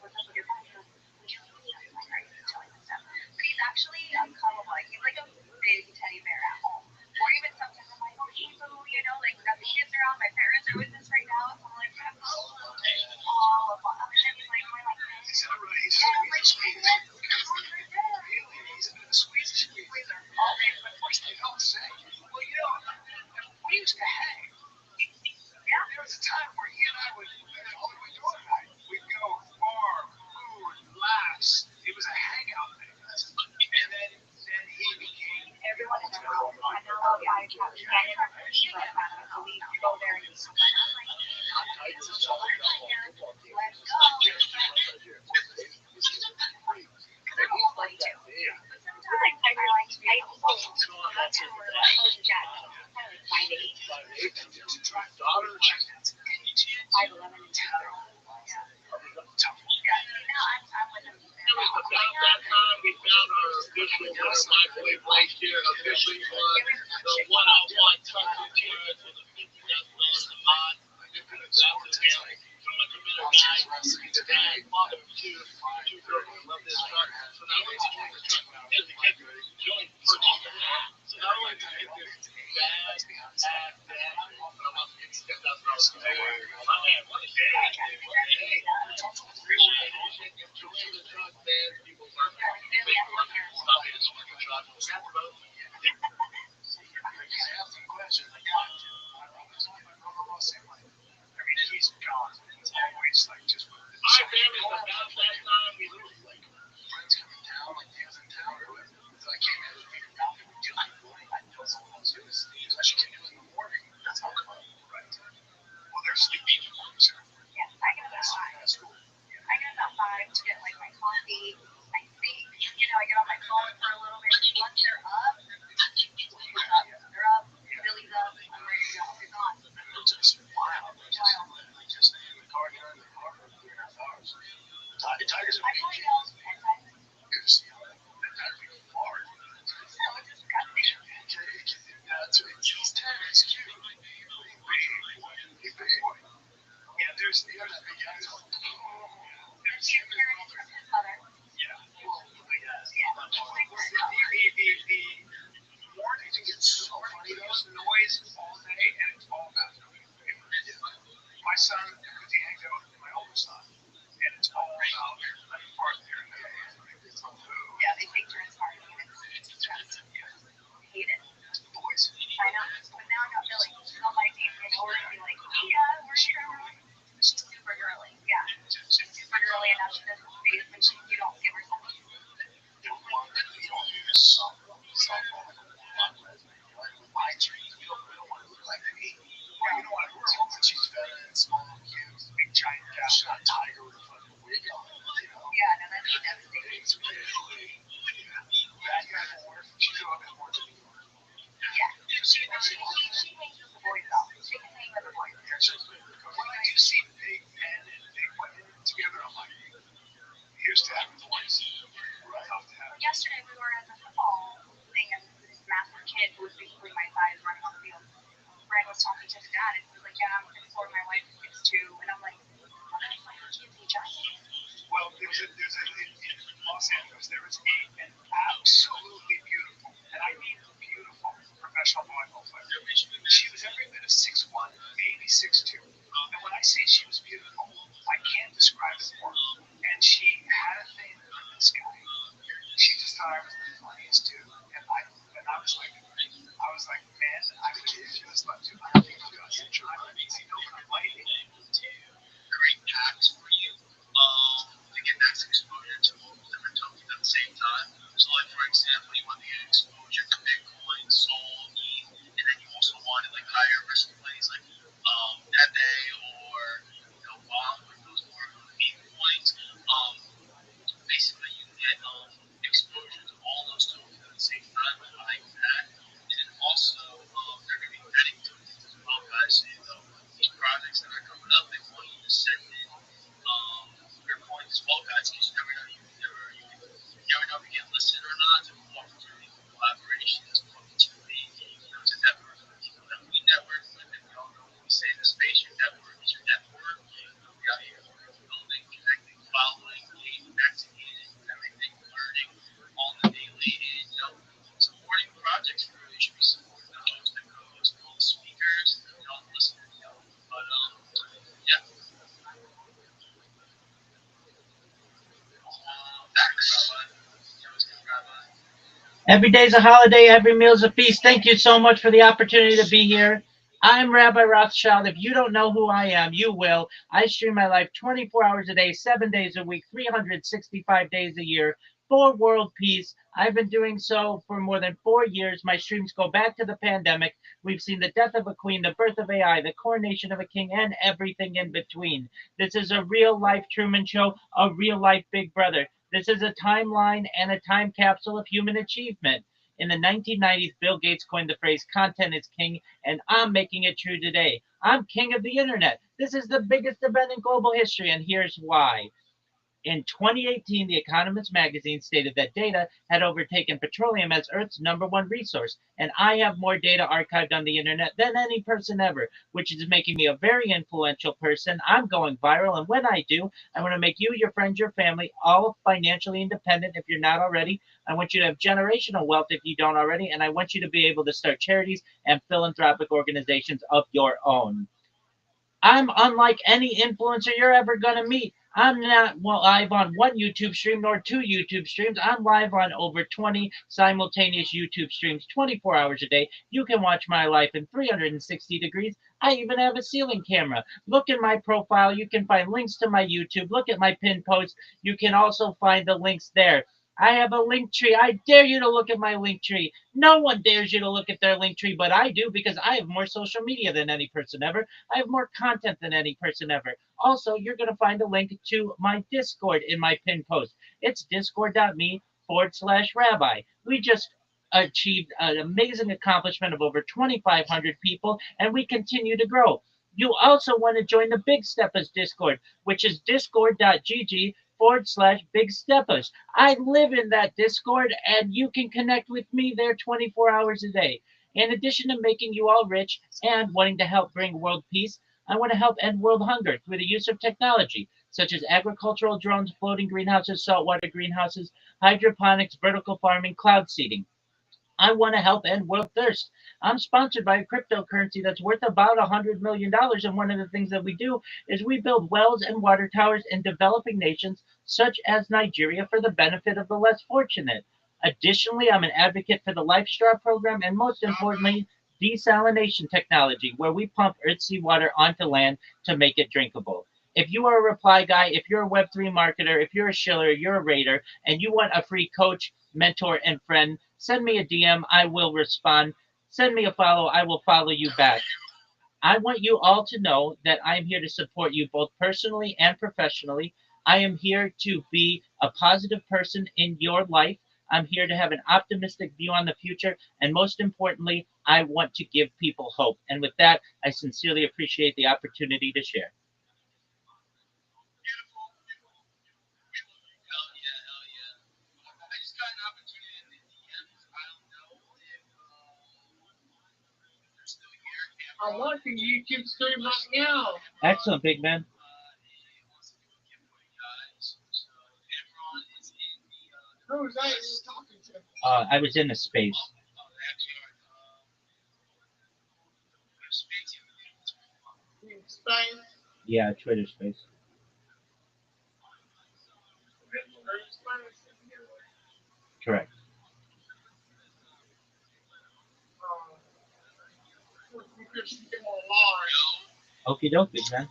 what's up with your body? Would you like stuff? Right? Telling him stuff. But he's actually cuddle like he's like a big teddy bear at home. Or even sometimes I'm like, okay, boo, you know, like got the kids around, my parents are with us right now, so I'm like, all of fun. And then he's like, am I like this?
He's not really. He's like squeeze. Really, he's a bit of a squeezer. All day, but of course they don't say. Well, you know, we used to hang.
Yeah.
There was a time where he and I would, all the way to our night, we'd go bar, food, laughs. It was a hangout thing. And then he became
Everyone in the room. I know I have to get in our meeting at so we go there and I'm like, let's go. Because I'm all buddy too. But sometimes I like to be able to that's how we're like, oh, Jack, probably 5'8". 5'11" and 10. Yeah, now I'm with him.
About that time, we found our official winner, microwave last year, officially won the one-on-one tussle chairs with a $50,000 deposit. That's a $200 guy, the guy, father of two girls who love this truck. So not only did you win the truck, and the kid joined the purchase. So not only did you get this bad, but I'm up to $50,000. My man, what a day.
Tigers are
I
big
probably
kids.
know 10 times.
It's, that'd be far.
So disgusting.
He's 10, he's cute. He's big boy. Yeah, there's big guys.
There's your parents from his mother.
Yeah, well,
Yeah.
the morning gets so funny. There's noise all day, and it's all about my son, he hangs out with my older son, and it's all about parts here and there.
Yeah, they take turns partying, and it's stressful. Hate it.
Boys.
I know. But now I got Billy. She's on my team, and we're gonna be like, yeah, we're sure. She's super girly. Yeah. She's super girly, and now she does this face when you don't give her something.
My dream, we don't want to look like me. Well, you know what? We're hoping she's fat and small, cute, big giant cat, shot tiger with a fucking wig on.
Yeah, no, that'd be devastating.
Bad guy more. She's a bit more to me.
Yeah. She hangs with the boys, though. She can hang with the boys.
When I do see big men and big women together, I'm like, here's to have boys. Right off the hat.
Yesterday we were at the football thing, and this massive kid who was basically my size running on the field. Brad was talking to his dad, and he was like, yeah, I'm 6'4", my wife is 6'2", and I'm like, motherfucker, kids be giant.
Well, there's a in Los Angeles, there is an absolutely beautiful, and I mean beautiful, professional volleyball player. She was every bit of 6'1", maybe 6'2". And when I say she was beautiful, I can't describe it more. And she had a thing for this guy. She just thought I was the funniest dude. And I was like, man, I would just love to. I don't think I'm going to try. I know, but I'm lighting.
Great packs for you to get max exposure to multiple different tokens at the same time. So, like for example, you want to get exposure to Bitcoin, Sol, ETH, and then you also wanted like higher risk plays like Pepe or Bomb, like those more meme coins. Basically, you get exposure to all those tokens at the same time by buying that, and then also they're going to be betting tokens as well, guys. So these projects that are coming up, they want you to send in your coins as well, guys. Because you never know if you get listed or not. To opportunity for collaborations, opportunity to network with people that we network with, and we all know when we say in the space, your network is your network. We out here building, connecting, following, leading, executing, everything, learning on the daily, and supporting projects. You really should be supporting the host, the co-host, all the speakers, and all the listeners. But yeah. Thanks, Rabbi. Rabbi.
Every day's a holiday, every meal's a feast. Thank you so much for the opportunity to be here. I'm Rabbi Rothschild. If you don't know who I am, you will. I stream my life 24 hours a day, 7 days a week, 365 days a year for world peace. I've been doing so for more than 4 years. My streams go back to the pandemic. We've seen the death of a queen, the birth of AI, the coronation of a king, and everything in between. This is a real life Truman Show, a real life Big Brother. This is a timeline and a time capsule of human achievement. In the 1990s, Bill Gates coined the phrase content is king, and I'm making it true today. I'm king of the internet. This is the biggest event in global history, and here's why. In 2018, The Economist magazine stated that data had overtaken petroleum as Earth's #1 resource, and I have more data archived on the internet than any person ever, which is making me a very influential person. I'm going viral, and when I do, I want to make you, your friends, your family, all financially independent if you're not already. I want you to have generational wealth if you don't already, and I want you to be able to start charities and philanthropic organizations of your own. I'm unlike any influencer you're ever going to meet. I'm not live on one YouTube stream nor two YouTube streams. I'm live on over 20 simultaneous YouTube streams 24 hours a day. You can watch my life in 360 degrees. I even have a ceiling camera. Look in my profile. You can find links to my YouTube. Look at my pinned post. You can also find the links there. I have a link tree. I dare you to look at my link tree. No one dares you to look at their link tree, but I do because I have more social media than any person ever. I have more content than any person ever. Also, you're going to find a link to my Discord in my pinned post. It's discord.me/rabbi. We just achieved an amazing accomplishment of over 2,500 people, and we continue to grow. You also want to join the Big Steppers Discord, which is discord.gg Big Steppers. I live in that Discord, and you can connect with me there 24 hours a day. In addition to making you all rich and wanting to help bring world peace, I want to help end world hunger through the use of technology, such as agricultural drones, floating greenhouses, saltwater greenhouses, hydroponics, vertical farming, cloud seeding. I want to help end world thirst. I'm sponsored by a cryptocurrency that's worth about $100 million. And one of the things that we do is we build wells and water towers in developing nations such as Nigeria for the benefit of the less fortunate. Additionally, I'm an advocate for the Life Straw program and most importantly, desalination technology, where we pump earth seawater onto land to make it drinkable. If you are a reply guy, if you're a Web3 marketer, if you're a shiller, you're a raider, and you want a free coach, mentor, and friend, send me a DM. I will respond. Send me a follow. I will follow you back. I want you all to know that I am here to support you both personally and professionally. I am here to be a positive person in your life. I'm here to have an optimistic view on the future. And most importantly, I want to give people hope. And with that, I sincerely appreciate the opportunity to share.
Beautiful, beautiful. Hell yeah, hell yeah. I just got an opportunity in the DMs. I don't know if they're still here.
I'm
Cameron,
watching YouTube stream right now.
Excellent, big man.
he wants to do a giveaway, guys. So Cameron is in the
Who was that you were talking to?
I was in a space.
they actually are space in the it's pretty fun.
In Spain?
Yeah, Twitter space. Correct.
Because you came online.
Okie doke, big man.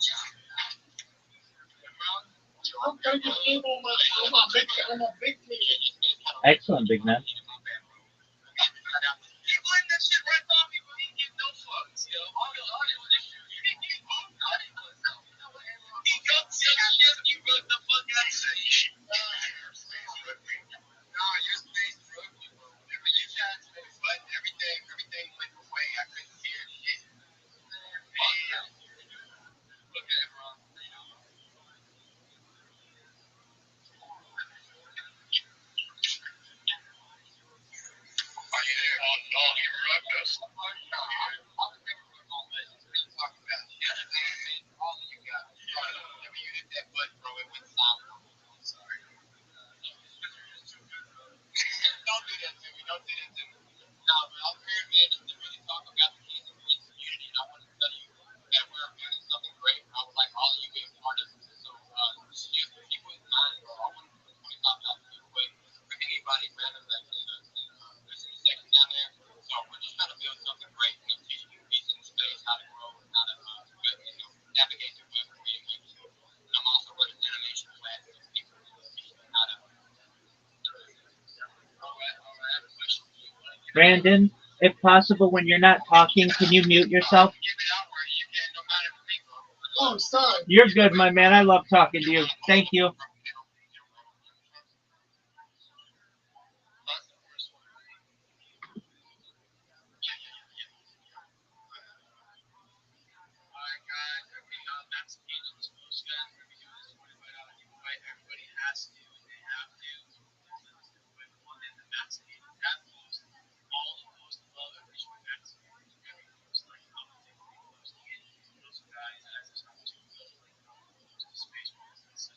I'm going to game on my big TV.
Excellent, big man.
He learned that shit right off me, but he didn't give no fucks, yo. All the audio was just he got some shit, you wrote the fuck out of it. Nah, your space broke you, bro. Whenever you tried to make button, everything went away. I couldn't hear shit. Man. Look at it, bro. Are you there? No, you wrecked us. I was never going on legends. What are you talking about? The other thing, man, all of you guys. Whenever you hit that button, bro, it went silent. I'm sorry. Don't do that to me. Don't do that to me. No, but I'm here, man, just to really talk about the Kings and Queens community. And I want to tell you that we're building something great. I would like all of you being part of it. So, just keep it in mind, bro. I want to put $25 giveaway for anybody random that can listen to section down there. So, we're just trying to build something great. Teaching you peace in space, how to grow, and how to navigate the web for you. And I'm also running animation class for people to teach them how to. All right, I have a question for you.
Brandon, if possible, when you're not talking, can you mute yourself?
Give it out where you can, no matter for me, bro.
Oh, sorry.
You're good, my man. I love talking to you. Thank you.
That's the first one, right? Yeah, yeah, yeah, yeah. All right, guys. That's the end of this post, guys. We're gonna be doing this $25 giveaway. Everybody has to, and they have to. Let's do it. One in the max page. That post, all the posts above every max page. Every post, like I'm gonna take a post in. Those guys, as this how much you feel like the space for this.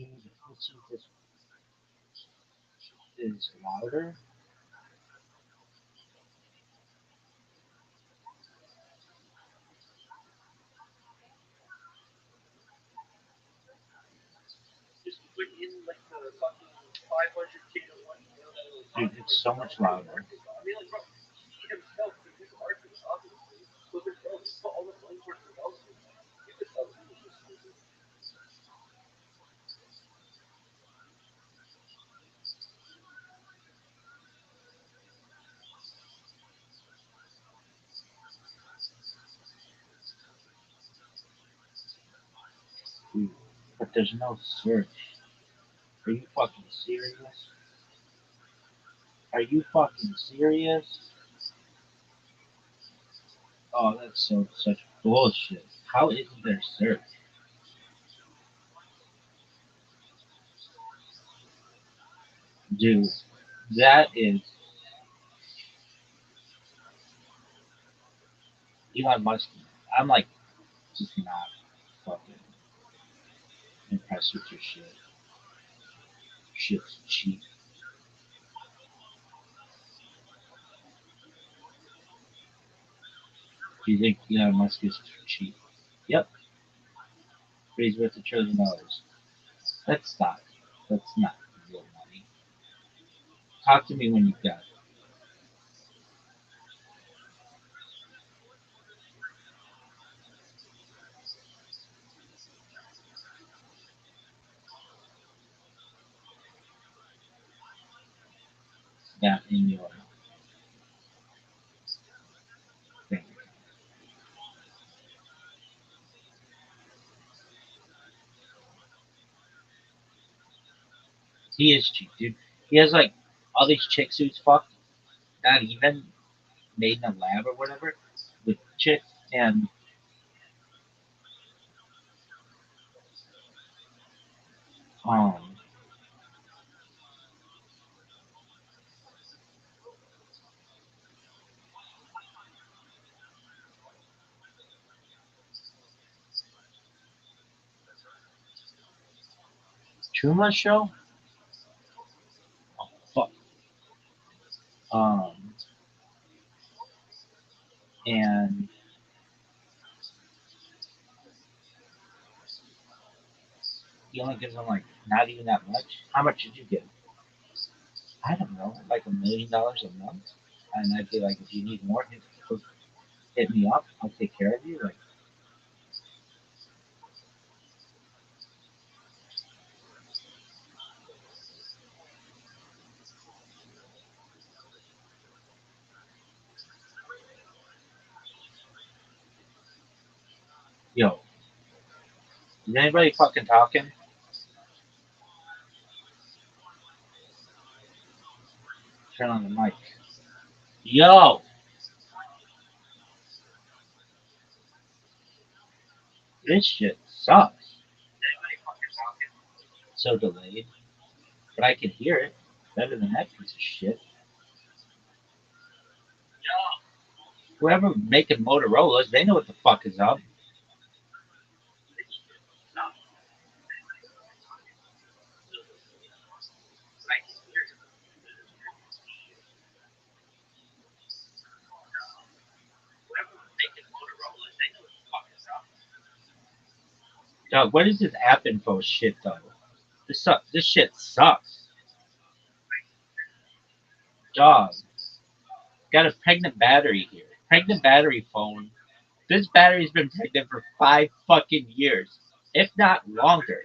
Dude, let's see if this is louder.
Just put in like the fucking 500K to one.
Dude, it's so much louder.
I mean, like, bro, he himself could do artists, obviously. But bro, just put all the money towards development. You could sell it.
Dude, but there's no search. Are you fucking serious? Are you fucking serious? Oh, that's so such bullshit. How isn't there search? Dude, that is Elon Musk. I'm like just not fucking impressed with your shit. Shit's cheap. Do you think Elon Musk is cheap? Yep. But he's worth $1 trillion. That's not. That's not real money. Talk to me when you've got that in your bank. He is cheap, dude. He has like all these chicks who's fucked, not even made in a lab or whatever, with chicks and um Truma show. Oh fuck. Um and he only gives them like not even that much. How much did you give? I don't know, like $1 million a month. And I'd be like, if you need more, hit me up. I'll take care of you. Like, yo, is anybody fucking talking? Turn on the mic. Yo, this shit sucks. So delayed, but I can hear it better than that piece of shit. Whoever making Motorola's, they know what the fuck is up. Dog, what is this app info shit though? This sucks. This shit sucks. Dog, got a pregnant battery here. Pregnant battery phone. This battery's been pregnant for 5 fucking years, if not longer.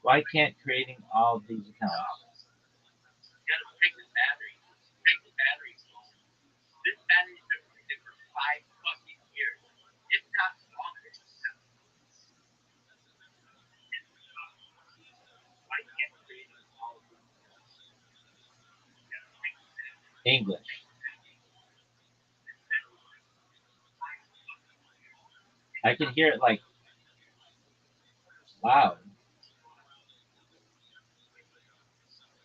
Why can't creating all of these accounts? English. I can hear it like loud.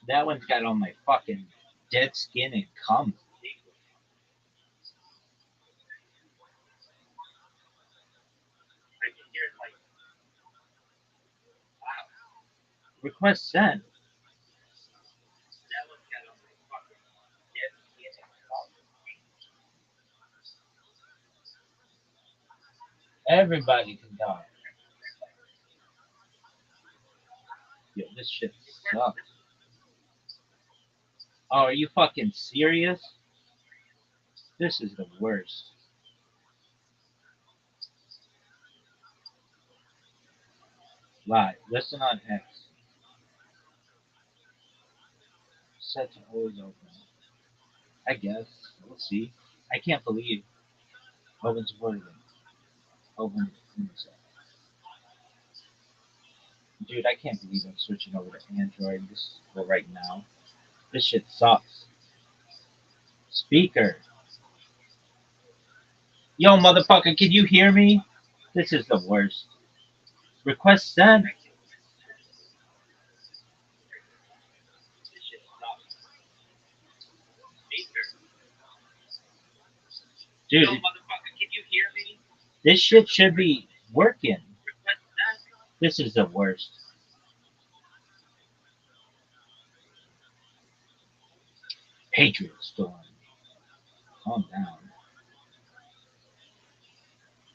That one's got all my fucking dead skin and cum. Request sent.
That was kind of like fucking devastating.
Everybody can talk. Yo, this shit sucks. Oh, are you fucking serious? This is the worst. Live. Listen on X. Set to always open. I guess. We'll see. I can't believe Open supported it. Open. Dude, I can't believe I'm switching over to Android this well right now. This shit sucks. Speaker. Yo, motherfucker, can you hear me? This is the worst. Request sent.
This shit sucks. Speaker.
Dude,
Yo, motherfucker, can you hear me?
this shit should be working.
Request that.
This is the worst. Patriot Storm. Calm down.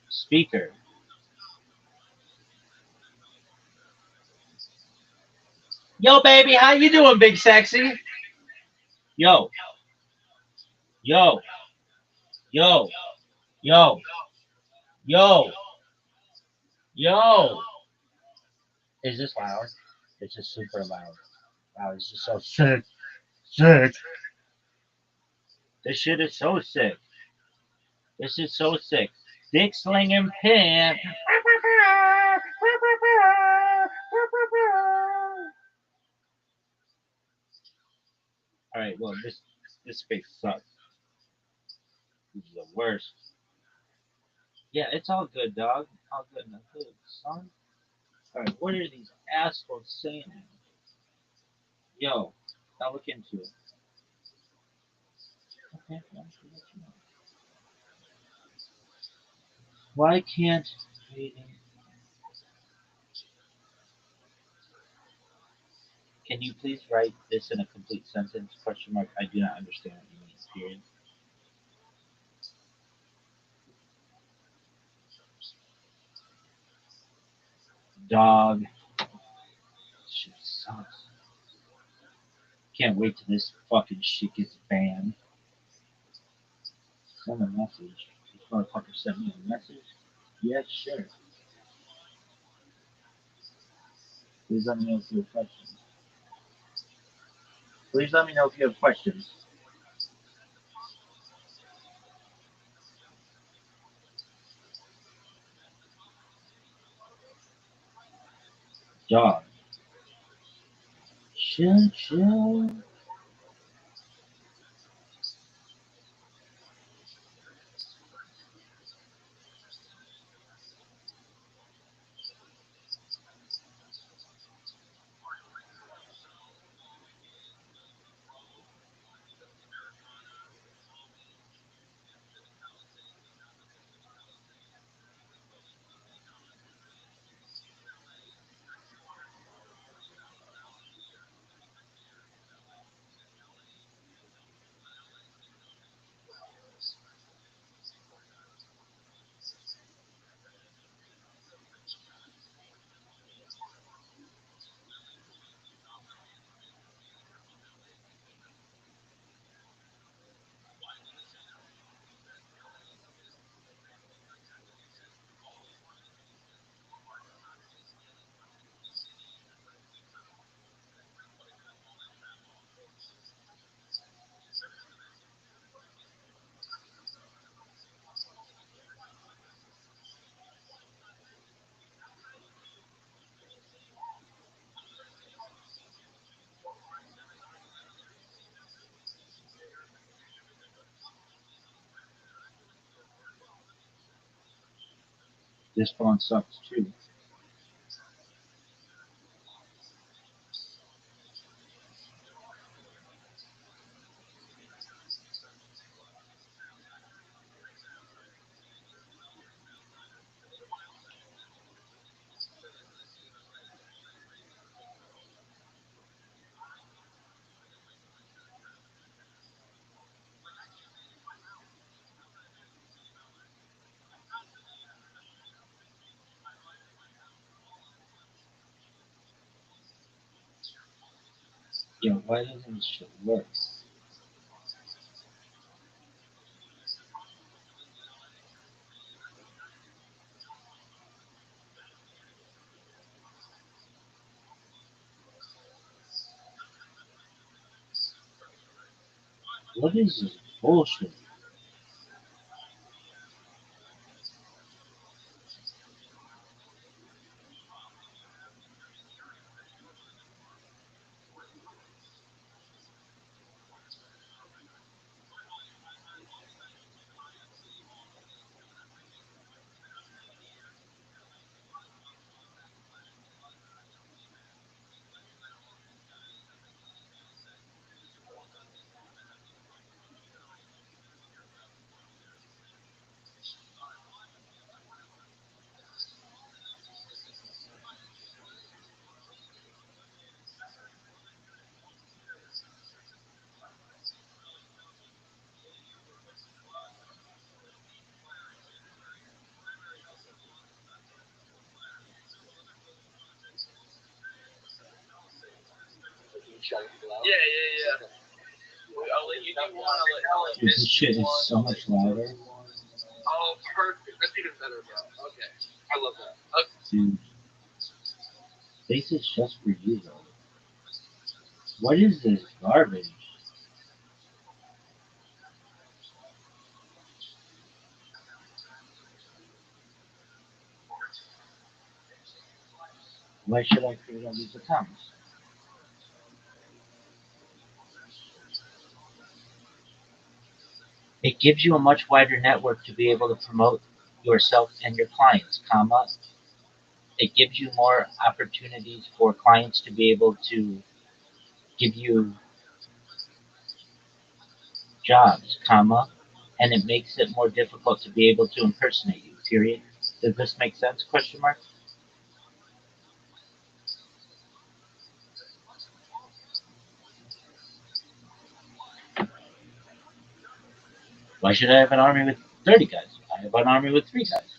Speaker. Yo, baby, how you doing, big sexy? Yo, yo, yo, yo, yo, yo. Is this loud? It's just super loud. Wow, it's just so sick. Sick. This shit is so sick. This is so sick. Dick slinging pin. All right, well this space sucks. This is the worst. Yeah, it's all good, dog. All good. No good, son. All right, what are these assholes saying? Yo, I'll look into it. Okay, why can't can you please write this in a complete sentence? Question mark. I do not understand what you mean. Period. Dog. Shit sucks. Can't wait till this fucking shit gets banned. Send a message. This motherfucker sent me a message. Yes, sure. Please let me know if you have questions. Please let me know if you have questions. Dog. Chill. This phone sucks too. Yo, why doesn't this shit work? What is this bullshit?
Yeah, yeah, yeah. I'll let you do one. I'll let
Dude, this shit is so much louder.
Oh, perfect. That's even better, bro. Okay. I love that. Okay.
Dude, this is just for you, though. What is this garbage? Why should I create all these accounts? It gives you a much wider network to be able to promote yourself and your clients, comma. It gives you more opportunities for clients to be able to give you jobs, comma, and it makes it more difficult to be able to impersonate you, period. Does this make sense? Question mark. Why should I have an army with 30 guys? I have an army with 3 guys.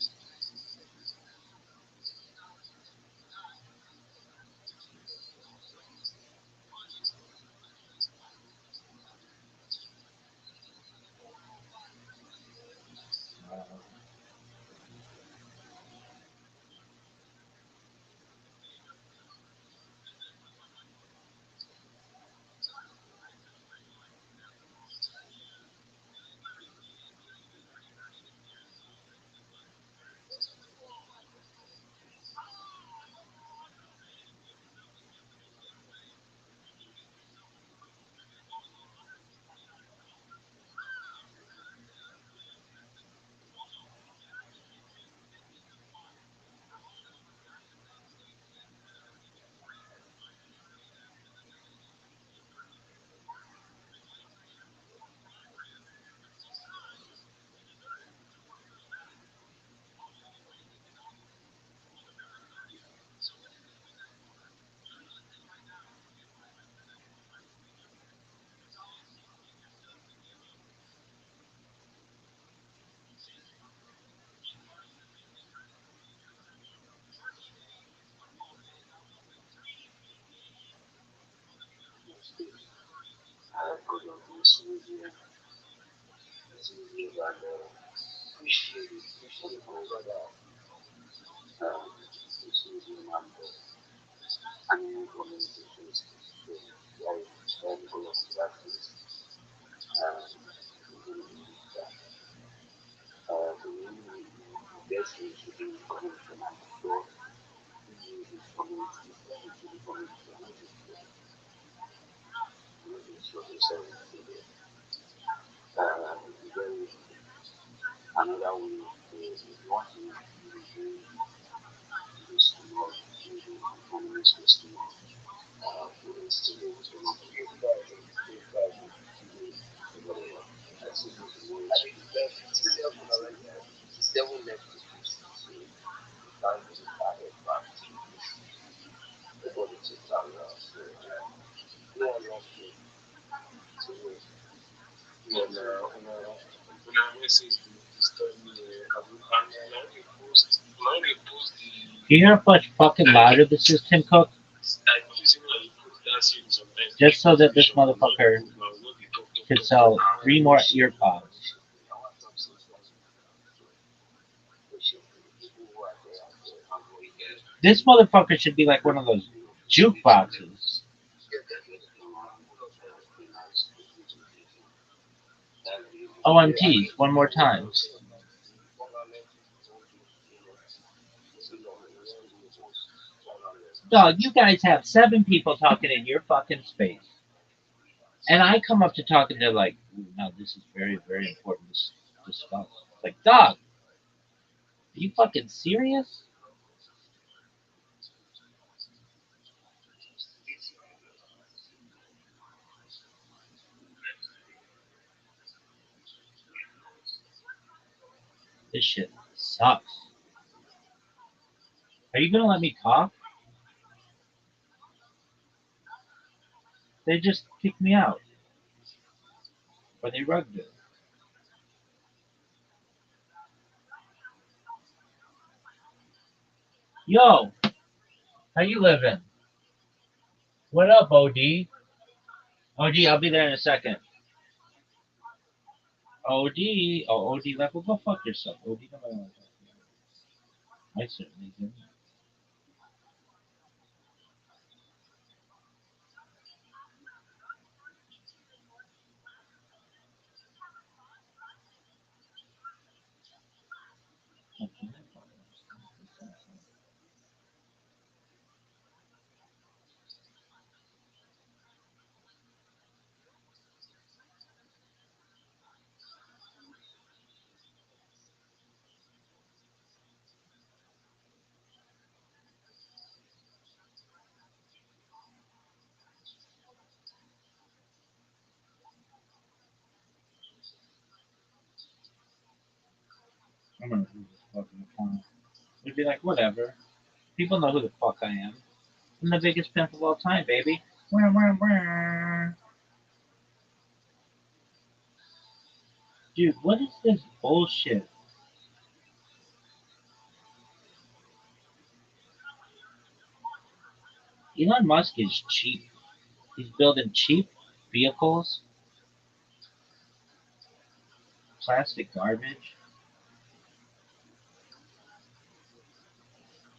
Can you hear how much fucking louder this is, Tim Cook? Just so that this motherfucker could sell 3 more ear pods. This motherfucker should be like one of those jukeboxes. OMTs, one more time. Dog, you guys have 7 people talking in your fucking space. And I come up to talking to like, no, this is very, very important to discuss. Like, dog, are you fucking serious? This shit sucks. Are you gonna let me talk? They just kicked me out. Or they rugged it. Yo, how you living? What up, OD? OD, I'll be there in a second. OD, oh, OD left. Well, go fuck yourself. OD, nobody wants to talk to you. I certainly do. I'm gonna do this fucking account. It'd be like, whatever. People know who the fuck I am. I'm the biggest pimp of all time, baby. Wah, wah, wah. Dude, what is this bullshit? Elon Musk is cheap. He's building cheap vehicles, plastic garbage.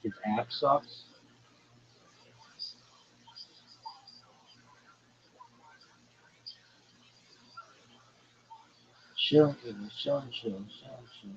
His app sucks. Chill, baby, chill, chill, chill, chill.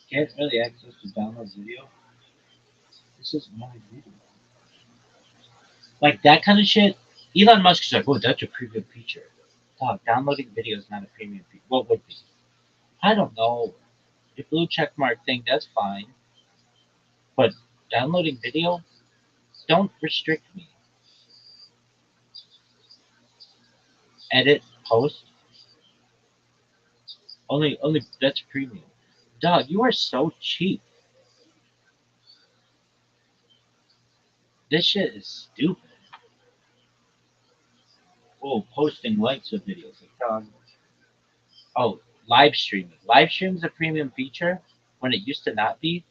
Can't really access to download video. This is my video. Like that kind of shit. Elon Musk's like, oh, that's a premium feature. Dog, downloading video is not a premium feature. What would be? I don't know. The blue check mark thing, that's fine. But downloading video, don't restrict me. Edit, post, only that's premium. Dog, you are so cheap. This shit is stupid. Oh, posting likes of videos. Like, dog. Oh, live streaming. Live stream is a premium feature when it used to not be.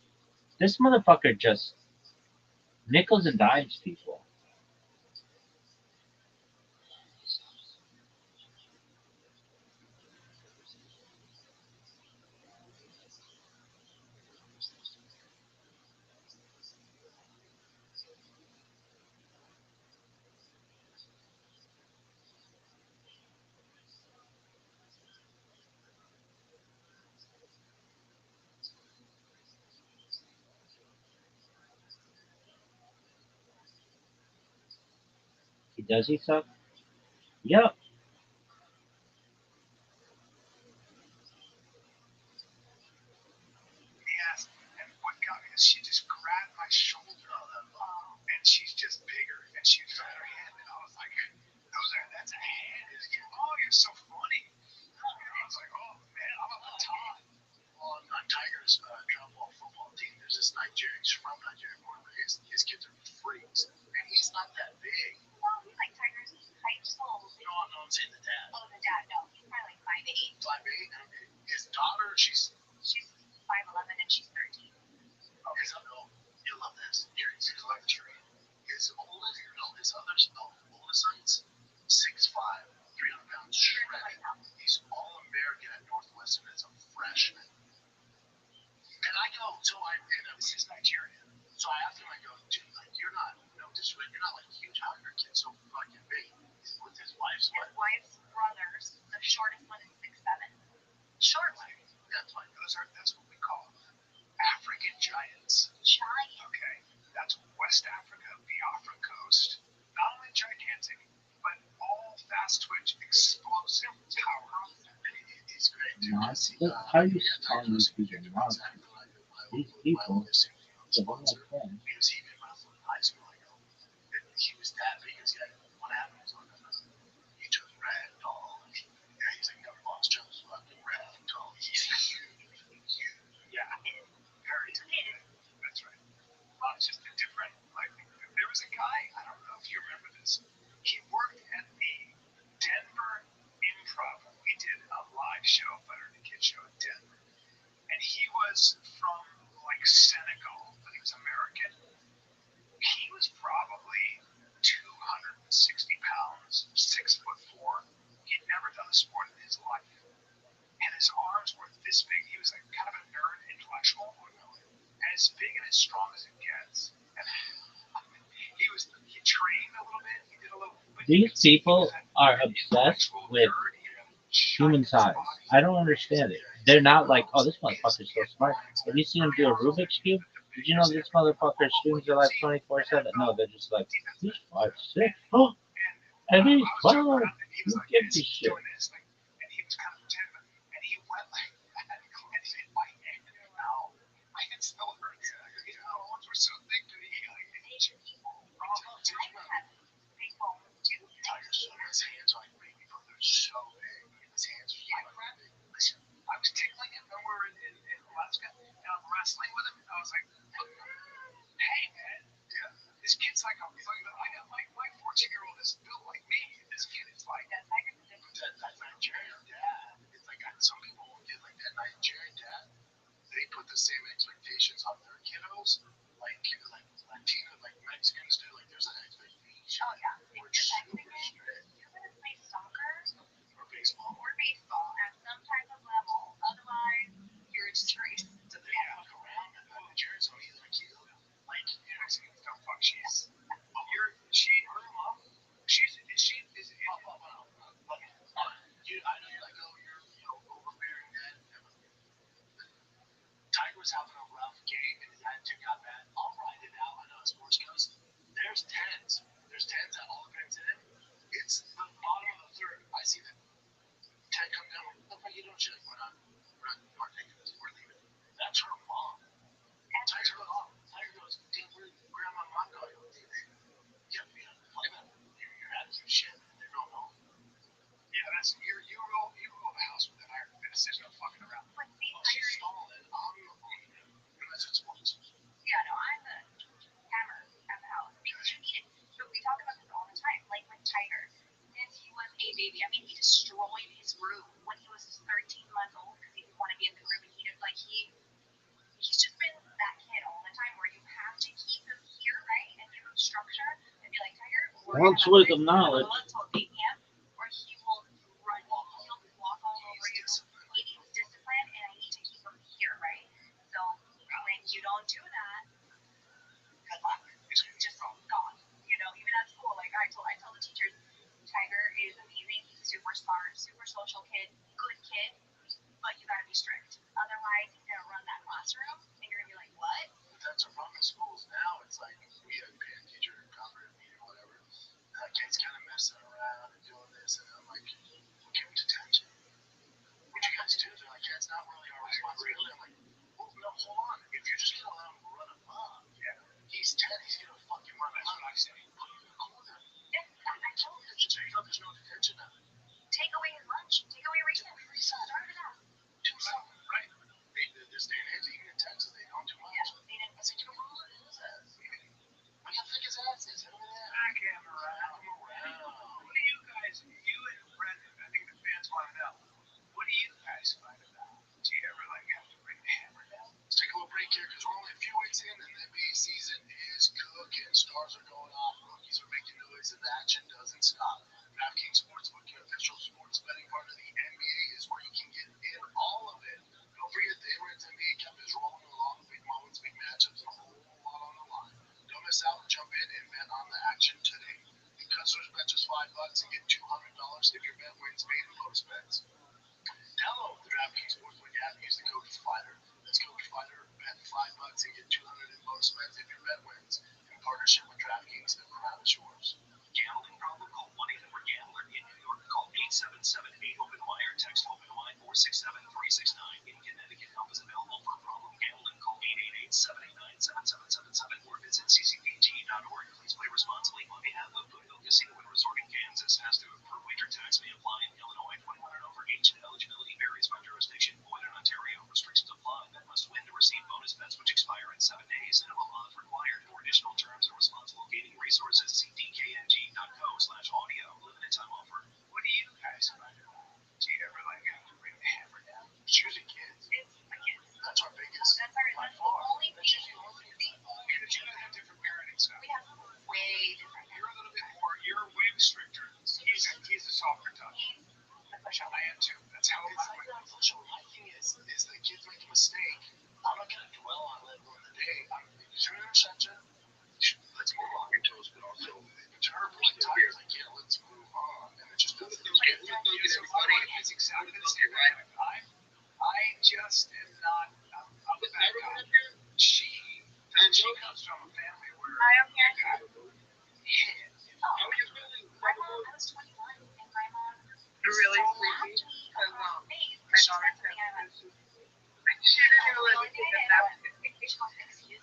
This motherfucker just nickels and dimes people. He does he suck? Yep.
Yes, and what got me is she just grabbed my shoulder, and she's just bigger, and she was on her hand, and I was like, that's a hand. He's like, oh, you're so funny. And I was like, oh man, I'm a baton. On Tiger's drop-ball football team, there's this Nigerian, he's from Nigeria, but his kids are freaks, and he's not that big.
Well, he's like Tiger's high school.
No, I'm saying the dad.
Oh, the dad, no. He's probably like 5'8".
5'8", his daughter, she's
5'11" and she's 13.
okay, so no, you'll love this. He's electric. His oldest, no, his others, no, oldest son's 6'5", 300 pounds, shredded. He's all-American at Northwestern as a freshman. And I go, this is Nigeria. So I asked him, I go, dude, like, you're not, no disrespect, you're not like huge. How are your kids so fucking big? With his wife's
His wife's brothers, the shortest one is 6'7".
short leg. That's fine. That's what we call African giants.
Giant.
Okay, that's West Africa, Biafra coast. Not only gigantic, but all fast twitch, explosive power. He's great too.
How are you calling these people monsters? These people, they're my friends.
Because he made my high school. I go, he was that big as what happened was he took red doll. Yeah, he's like Rothschild'S fucking red doll. He's huge. Yeah, very big. That's right. It's just a different, like, there was a guy, I don't know if you remember this, he worked at the Denver Improv. We did a live show, Butter the Kid show in Denver. And he was from, like, Senegal, but he was American. He was probably 260 pounds, 6'4". He'd never done a sport in his life. And his arms were this big. He was like kind of a nerd intellectual, and as big and as strong as it gets. And he trained a little bit. He did a little.
These people are obsessed with human size. I don't understand it. They're not like, oh, this motherfucker's so smart. Have you seen him do a Rubik's Cube? Did you know this motherfucker's streams are like 24/7? No, they're just like, he's 5'6". Oh, and he's 12. Who gives a shit?
And he was kind of timid, and he went like that, and my hand now, my hand still hurts. His bones were so thick that he like
Asian people. Tiger has big bones too.
His hands are like baby bones. They're so big. His hands are like big. Listen, I was tickling him when we were in Alaska, and I'm wrestling with him. I was like, hey man, yeah, this kid's like I got my 14-year-old is built like me. This kid is like that Nigerian dad. It's like some people get like that Nigerian dad. They put the same expectations on their kiddos, like Latino, like Mexicans do. Like there's an expectation.
Oh yeah, if you're Mexican, you're gonna play soccer or baseball at some type of level. Otherwise, you're a disgrace to the family.
Around Nigerians, so he's like you. Like Mexicans don't fuck she's. Her mom. Is I know you're like, oh, you're overbearing dad. Tiger was having a rough game and his attitude got bad. I'll ride it out. I know how sports goes. There's tens. There's tens at all the parents in it. It's the bottom of the third. I see that 10 come down. What the fuck are you doing? She's like, we're not partaking this. We're leaving. That's her mom. Tiger goes, oh. Tiger goes, dude, where my mom going? Yeah, play that. Your attitude shit. They're going home. Yeah, that's you roll the house with an iron fist. There's no fucking around.
But see,
She's stalling. Unless it's sports.
yeah, no, I'm the hammer at the house. Because you need it. So we talk about this all the time. Like with Tiger, since he was a baby, I mean, he destroyed his room when he was 13 months old.
Once with the knowledge.
Until 8 p.m. or he will run. He'll walk all over you. He needs discipline, and I need to keep him here, right? So when you don't do that, good luck. Just gone. You know, even at school, like I tell the teachers, Tiger is amazing. He's super smart, super social kid, good kid, but you gotta be strict. Otherwise, he's gonna run that classroom, and you're gonna be like, what?
But that's a problem in schools now. It's like we had a parent teacher conference meeting or whatever. That kid's kind of messing around and doing this, and I'm like, well, give him detention. What you guys do? They're like, yeah, it's not really our responsibility. I'm like, well, no, hold on. If you're just gonna allow him to run amok, he's 10. He's gonna fucking run amok. I say, put him in the corner.
Yeah, I told him.
So you know, there's no detention now.
Take away his lunch. Take away recess. Start it up.
Do something, right? This day and age, even in Texas, they don't do much.
Yeah, they didn't.
I said, you know what? His ass. Look how thick his ass is. Hit him in the ass.
Back him around. What do you guys, you and Brendan, I think the fans want to know, what do you guys fight about? Do you ever like have to bring the hammer down?
Let's take a little break here because we're only a few weeks in and the NBA season is cooking. Stars are going off, rookies are making noise, and the action doesn't stop. DraftKings Sportsbook, your official sports betting partner of the NBA, is where you can get in all of it. Don't forget the Emirates NBA Cup is rolling along, big moments, big matchups, and a whole lot on the line. Don't miss out. Jump in and bet on the action today. New customers bet just $5 and get $200 if your bet wins paid in bonus bets. Download the DraftKings Sportsbook app. Use the code FIGHTER. That's code FIGHTER. Bet $5 and get $200 in bonus bets if your bet wins. In partnership with DraftKings, the crowd is yours.
Gambling problem? Call 1-800-GAMBLER. In New York, call 877-8-OPEN-WIRE. Text OPEN-WIRE 467-369. In Connecticut, help is available for problem gambling. Call 888-789-7777 or visit ccpt.org. Please play responsibly on behalf of Good Hill Casino and Resort in Kansas. Has to accrue wager tax may apply in Illinois. 21 and over age and eligibility varies by jurisdiction. Void in Ontario. Restrictions apply. Bet must win to receive bonus bets which expire in 7 days. Minimum odds required. For additional terms and responsible gaming resources, see dkng.co/audio. Limited time offer.
What do you guys fight about? Do you ever like have to bring the hammer down?
It's usually kids.
It's the kids.
That's our biggest.
That's the only
That's usually the only thing.
Okay, but you guys have different parenting styles.
We have way different.
You're a little bit more, you're way stricter. He's a softer touch.
The push-up.
I am too. That's how
It's like that. So my thing is the kids make a mistake. I'm not gonna dwell on it during the day. Is your interception? Let's move on. Your toes, but also to her point, Tiger's like, yeah, let's move on, and it just doesn't.
It's exactly the same way. I just am not. I'm the bad guy. She comes from a family where.
Hi, I'm here.
Yeah.
Oh, my mom, I was 21, and my mom.
You're really sleepy because my daughter texted. She didn't even let me take a nap.
Excuse me.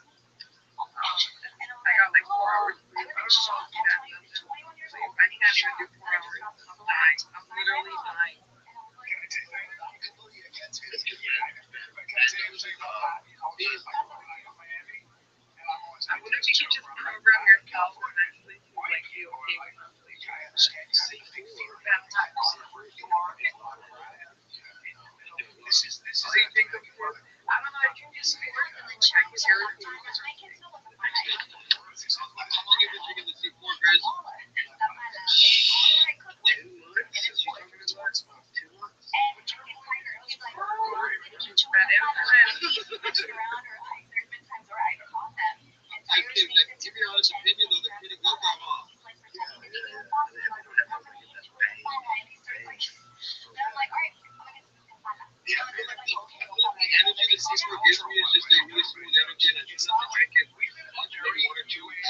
I got like 4 hours sleep. I don't know how she has them sleep. I can't even do 4 hours. I'm dying. I'm literally dying.
Can I take that?
I'm completely against it.
Can I say it was like, Miami? And I'm always
I wonder if you could just program yourself eventually to like be okay with not sleeping.
I understand. This is
So you think of course, I don't know, I can just feel like I get irritated.
How long have you been drinking the C4, Grizz? 2 months. She's talking to us about 2 months.
I
give your honest opinion though, they're pretty good, Mama. The energy that C4 gives me is just a really smooth energy, and I just have to drink it once every 1 or 2 weeks.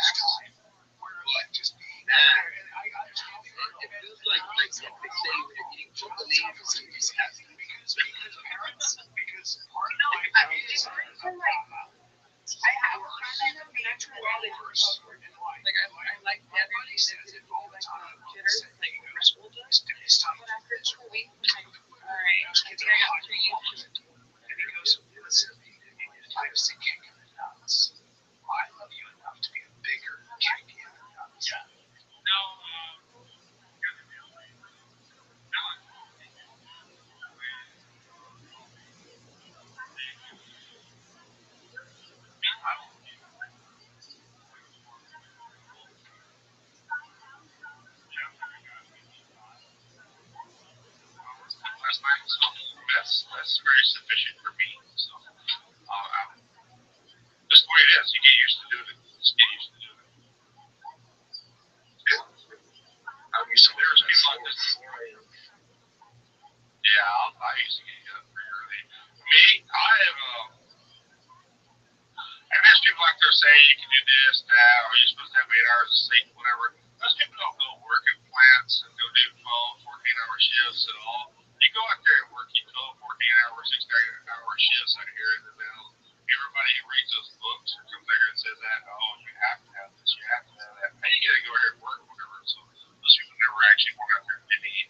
But just it feels like they say when you're eating chocolate leaves, it's happy.
because parents, because part of
No,
my
I mean,
is
I have a friend that makes like I like the energy that gives me like jitters, like Red Bull does. But after a couple weeks, I'm like, all right, I think I got 3 used to it.
And he goes, listen, if I was to kick him in the nuts, I love you enough to be a bigger kick in the nuts. Yeah. No,
Yes, you get used to doing it. Just get used to doing it. Yeah.
I'm used to
There's
working at
people like this.
4 a.m.
Yeah, I used to get up pretty early. Me, I have. And there's people out there saying you can do this, that, or you're supposed to have 8 hours of sleep, whatever. Those people don't go work in plants and go do 12, 14-hour shifts at all. You go out there and work, you 12, 14-hour, 16-hour shifts out here in the middle. Everybody who reads those books or comes there and says that, oh, you have to have this, you have to have that. Hey, you got to go here and work, whatever. So those people never actually went out there and did any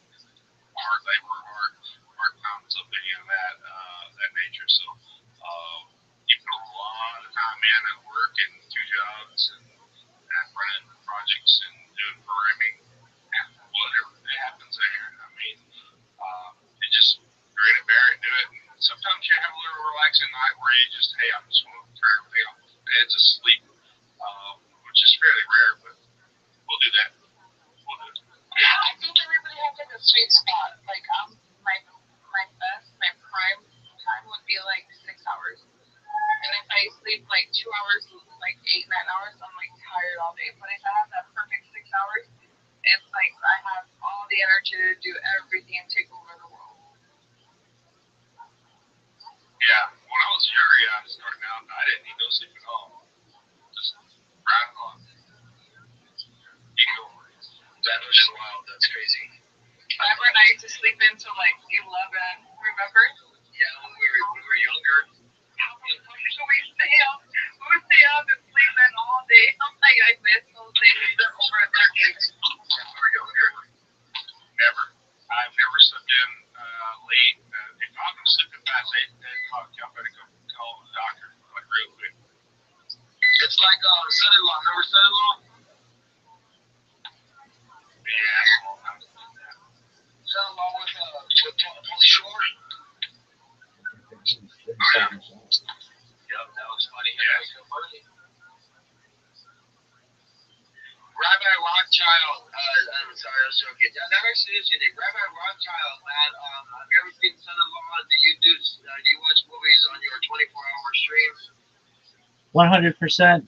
hard labor, hard pounds of any of that nature. So you put a lot of time in at work and two jobs and running projects and doing programming and whatever that happens there. I mean, you just grin and bear it, do it. And sometimes you have a little relaxing night where you just, hey, I'm just going to turn everything off the bed to sleep, which is fairly rare, but we'll do that. We'll do it.
Yeah, I think everybody has like a sweet spot. Like my best, my prime time would be like 6 hours. And if I sleep like 2 hours, like 8, 9 hours, I'm like tired all day. But if I have that perfect 6 hours, it's like I have all the energy to do everything and take over the world.
Yeah, when I was younger, yeah, starting out, I didn't need no sleep at all. Just right on. You go for it.
That was just wild. That's crazy.
Remember, and I used to sleep until like 11. Remember?
Yeah, when we were younger.
So we would stay up and sleep in all day. I'm like, I miss those days. They're over a decade.
When we were younger, never. I've never slept in late. If I'm going to sleep in past 8 o'clock, y'all better go call the doctor, like real quick.
It's like son-in-law. Remember son-in-law?
Yeah, well, I'm doing that.
Son-in-law with Pauly Shore. Yep, that was funny.
Yeah.
Rabbi Rothschild. I'm sorry, I was joking. Yeah, that actually is unique. Rabbi Rothschild, man. Have you ever seen Son-in-Law? Do you watch movies on your 24-hour streams?
100%.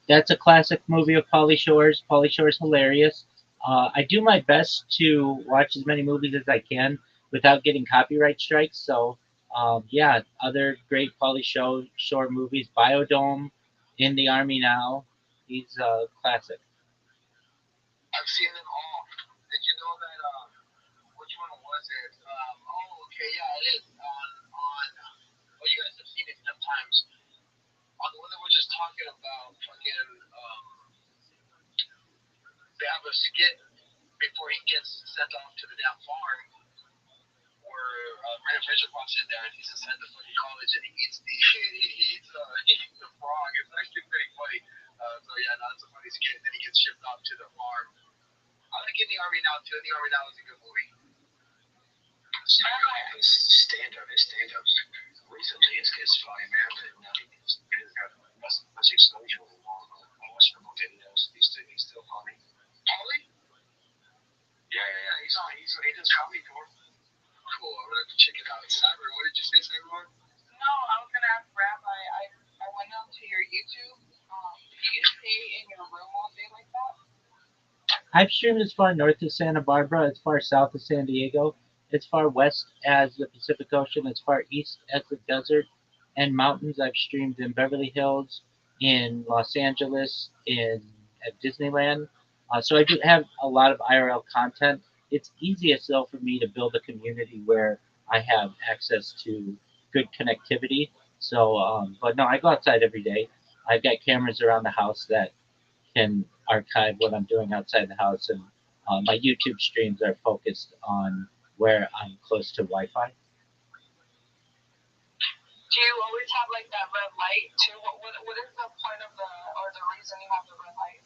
That's a classic movie of Pauly Shore's. Pauly Shore's hilarious. I do my best to watch as many movies as I can without getting copyright strikes. So, yeah, other great Pauly Shore movies, Biodome, In the Army Now. He's a classic.
I've seen them all. Did you know that? Which one was it? Okay, yeah, it is on. Well, you guys have seen it enough times. On the one that we're just talking about, fucking. They have a skit before he gets sent off to the damn farm, where Brandon Fraser walks in there and he's inside the fucking college and he eats the frog. It's actually pretty funny. So yeah, that's a funny skit. And then he gets shipped off to the farm. I like In the Army Now too. In the Army Now is a good movie. Stand-ups. Recently, it's funny, man. It has got much exposure on watching videos. He's still funny. Pauly? Yeah. He does comedy for. Cool. I'm gonna have to check it out. Cyber, what did you say, Cyber?
No, I was gonna ask Rabbi. I went onto your YouTube. Do you stay in your room all day like that?
I've streamed as far north as Santa Barbara, as far south as San Diego, as far west as the Pacific Ocean, as far east as the desert and mountains. I've streamed in Beverly Hills, in Los Angeles, in at Disneyland. So I do have a lot of IRL content. It's easiest though for me to build a community where I have access to good connectivity. So, but no, I go outside every day. I've got cameras around the house that can archive what I'm doing outside the house, and my YouTube streams are focused on where I'm close to Wi-Fi.
Do you always have like that red light too? What is the point of the reason you have the red light?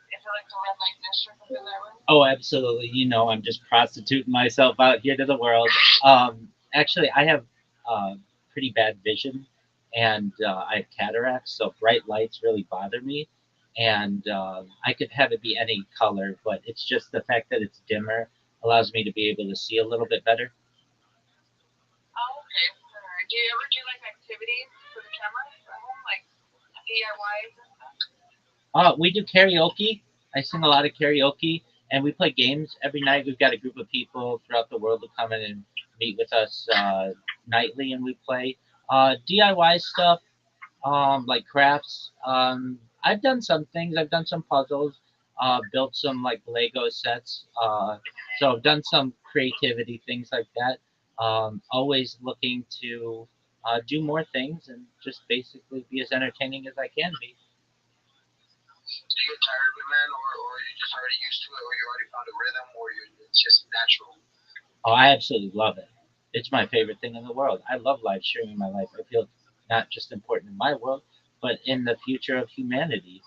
Is it like the red light district in that room?
Oh, absolutely. I'm just prostituting myself out here to the world. Actually, I have pretty bad vision, and I have cataracts, so bright lights really bother me. And I could have it be any color, but it's just the fact that it's dimmer allows me to be able to see a little bit better.
Oh, okay. Alright. Do you ever do like activities for the camera at home? Like DIYs and stuff?
We do karaoke. I sing a lot of karaoke, and we play games every night. We've got a group of people throughout the world who come in and meet with us nightly, and we play DIY stuff. Like crafts. I've done some things. I've done some puzzles. Built some like Lego sets. So I've done some creativity things like that. Always looking to do more things and just basically be as entertaining as I can be.
Do you get tired of it, man, or you just already used to it, or you already found a rhythm, or it's just natural?
Oh, I absolutely love it. It's my favorite thing in the world. I love live streaming my life. I feel it's not just important in my world, but in the future of humanity.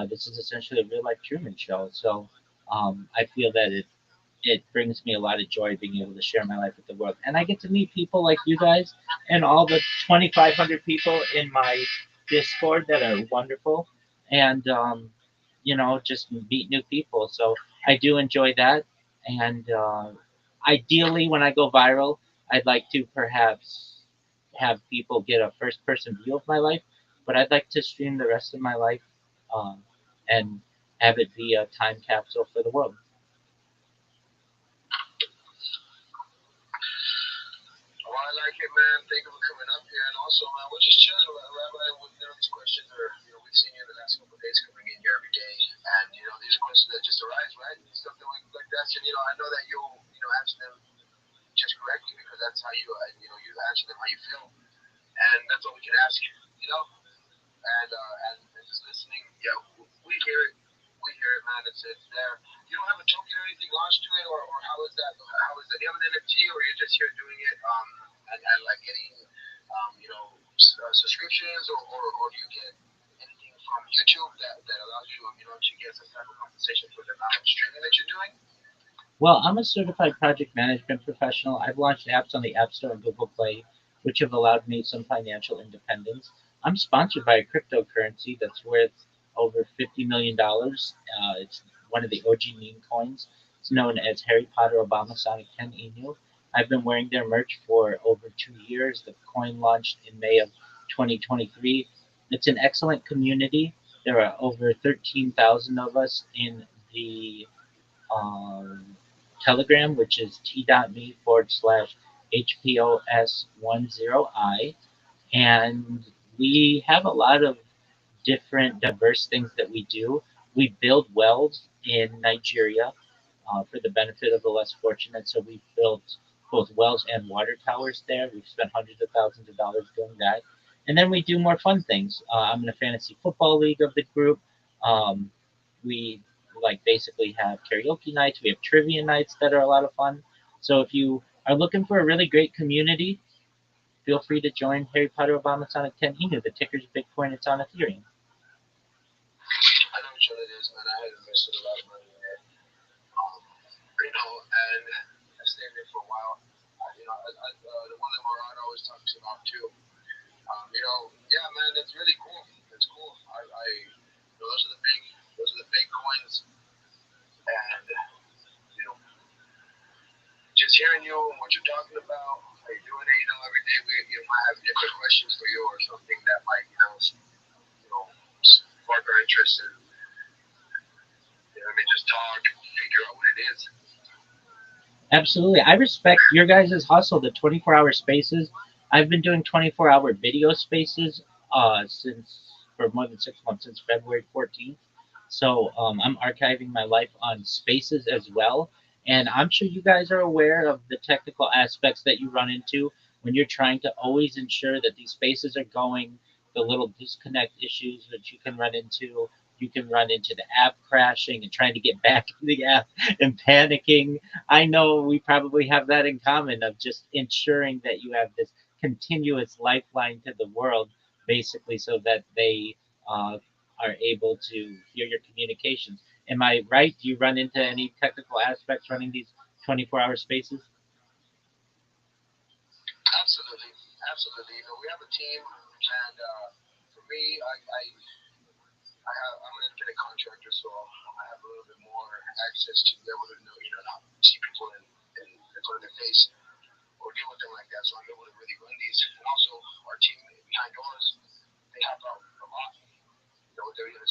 This is essentially a real life Truman show. So I feel that it brings me a lot of joy being able to share my life with the world. And I get to meet people like you guys and all the 2,500 people in my Discord that are wonderful. And, just meet new people. So I do enjoy that. And ideally, when I go viral, I'd like to perhaps have people get a first person view of my life, but I'd like to stream the rest of my life um, and have it be a time capsule for the world.
Well, I like it, man. Thank you for coming up here, and also, man, we're just chilling, Rabbi. With these questions are, we've seen you the last couple of days coming in here every day, and these are questions that just arise, right? Stuff that we like to ask, and I know that you'll, answer them just correctly because that's how you answer them how you feel, and that's all we can ask, and just listening, yeah, we hear it. We hear it, man. It's there. You don't have a token or anything launched to it, or how is that? How is that? Do you have an NFT, or you're just here doing it, and like getting, subscriptions, or do you get anything from YouTube that allows you, to get some type of compensation for the amount of streaming that you're doing?
Well, I'm a certified project management professional. I've launched apps on the App Store and Google Play, which have allowed me some financial independence. I'm sponsored by a cryptocurrency that's worth over $50 million. It's one of the OG meme coins. It's known as Harry Potter Obama Sonic 10 Inu. I've been wearing their merch for over 2 years. The coin launched in May of 2023. It's an excellent community. There are over 13,000 of us in the um, Telegram, which is t.me/HPOS10I. And we have a lot of different diverse things that we do. We build wells in Nigeria for the benefit of the less fortunate. So we've built both wells and water towers there. We've spent hundreds of thousands of dollars doing that. And then we do more fun things. I'm in a fantasy football league of the group. Um, we like basically have karaoke nights. We have trivia nights that are a lot of fun. So if you are looking for a really great community, feel free to join Harry Potter Obama Sonic 10 Inu. The ticker's Bitcoin. It's on Ethereum.
I know which one it is, man. I had invested a lot of money in it. And I stayed there for a while. The one that Murad always talks about too. Yeah, man, it's really cool. It's cool. Those are the big coins, and just hearing you and what you're talking about, how you're doing it. Every day we might have different questions for you or something that might spark our interest and just talk and figure out what it is.
Absolutely. I respect your guys' hustle, the 24-hour spaces. I've been doing 24-hour video spaces since for more than 6 months, since February 14th. So I'm archiving my life on spaces as well. And I'm sure you guys are aware of the technical aspects that you run into when you're trying to always ensure that these spaces are going, the little disconnect issues that you can run into. You can run into the app crashing and trying to get back to the app and panicking. I know we probably have that in common of just ensuring that you have this continuous lifeline to the world, basically, so that they uh, are able to hear your communications. Am I right? Do you run into any technical aspects running these 24-hour spaces?
Absolutely, absolutely. We have a team, and for me, I'm an independent contractor, so I have a little bit more access to be able to not see people in front of their face or deal with them like that. So I'm able to really run these. And also, our team behind doors, they help out a lot.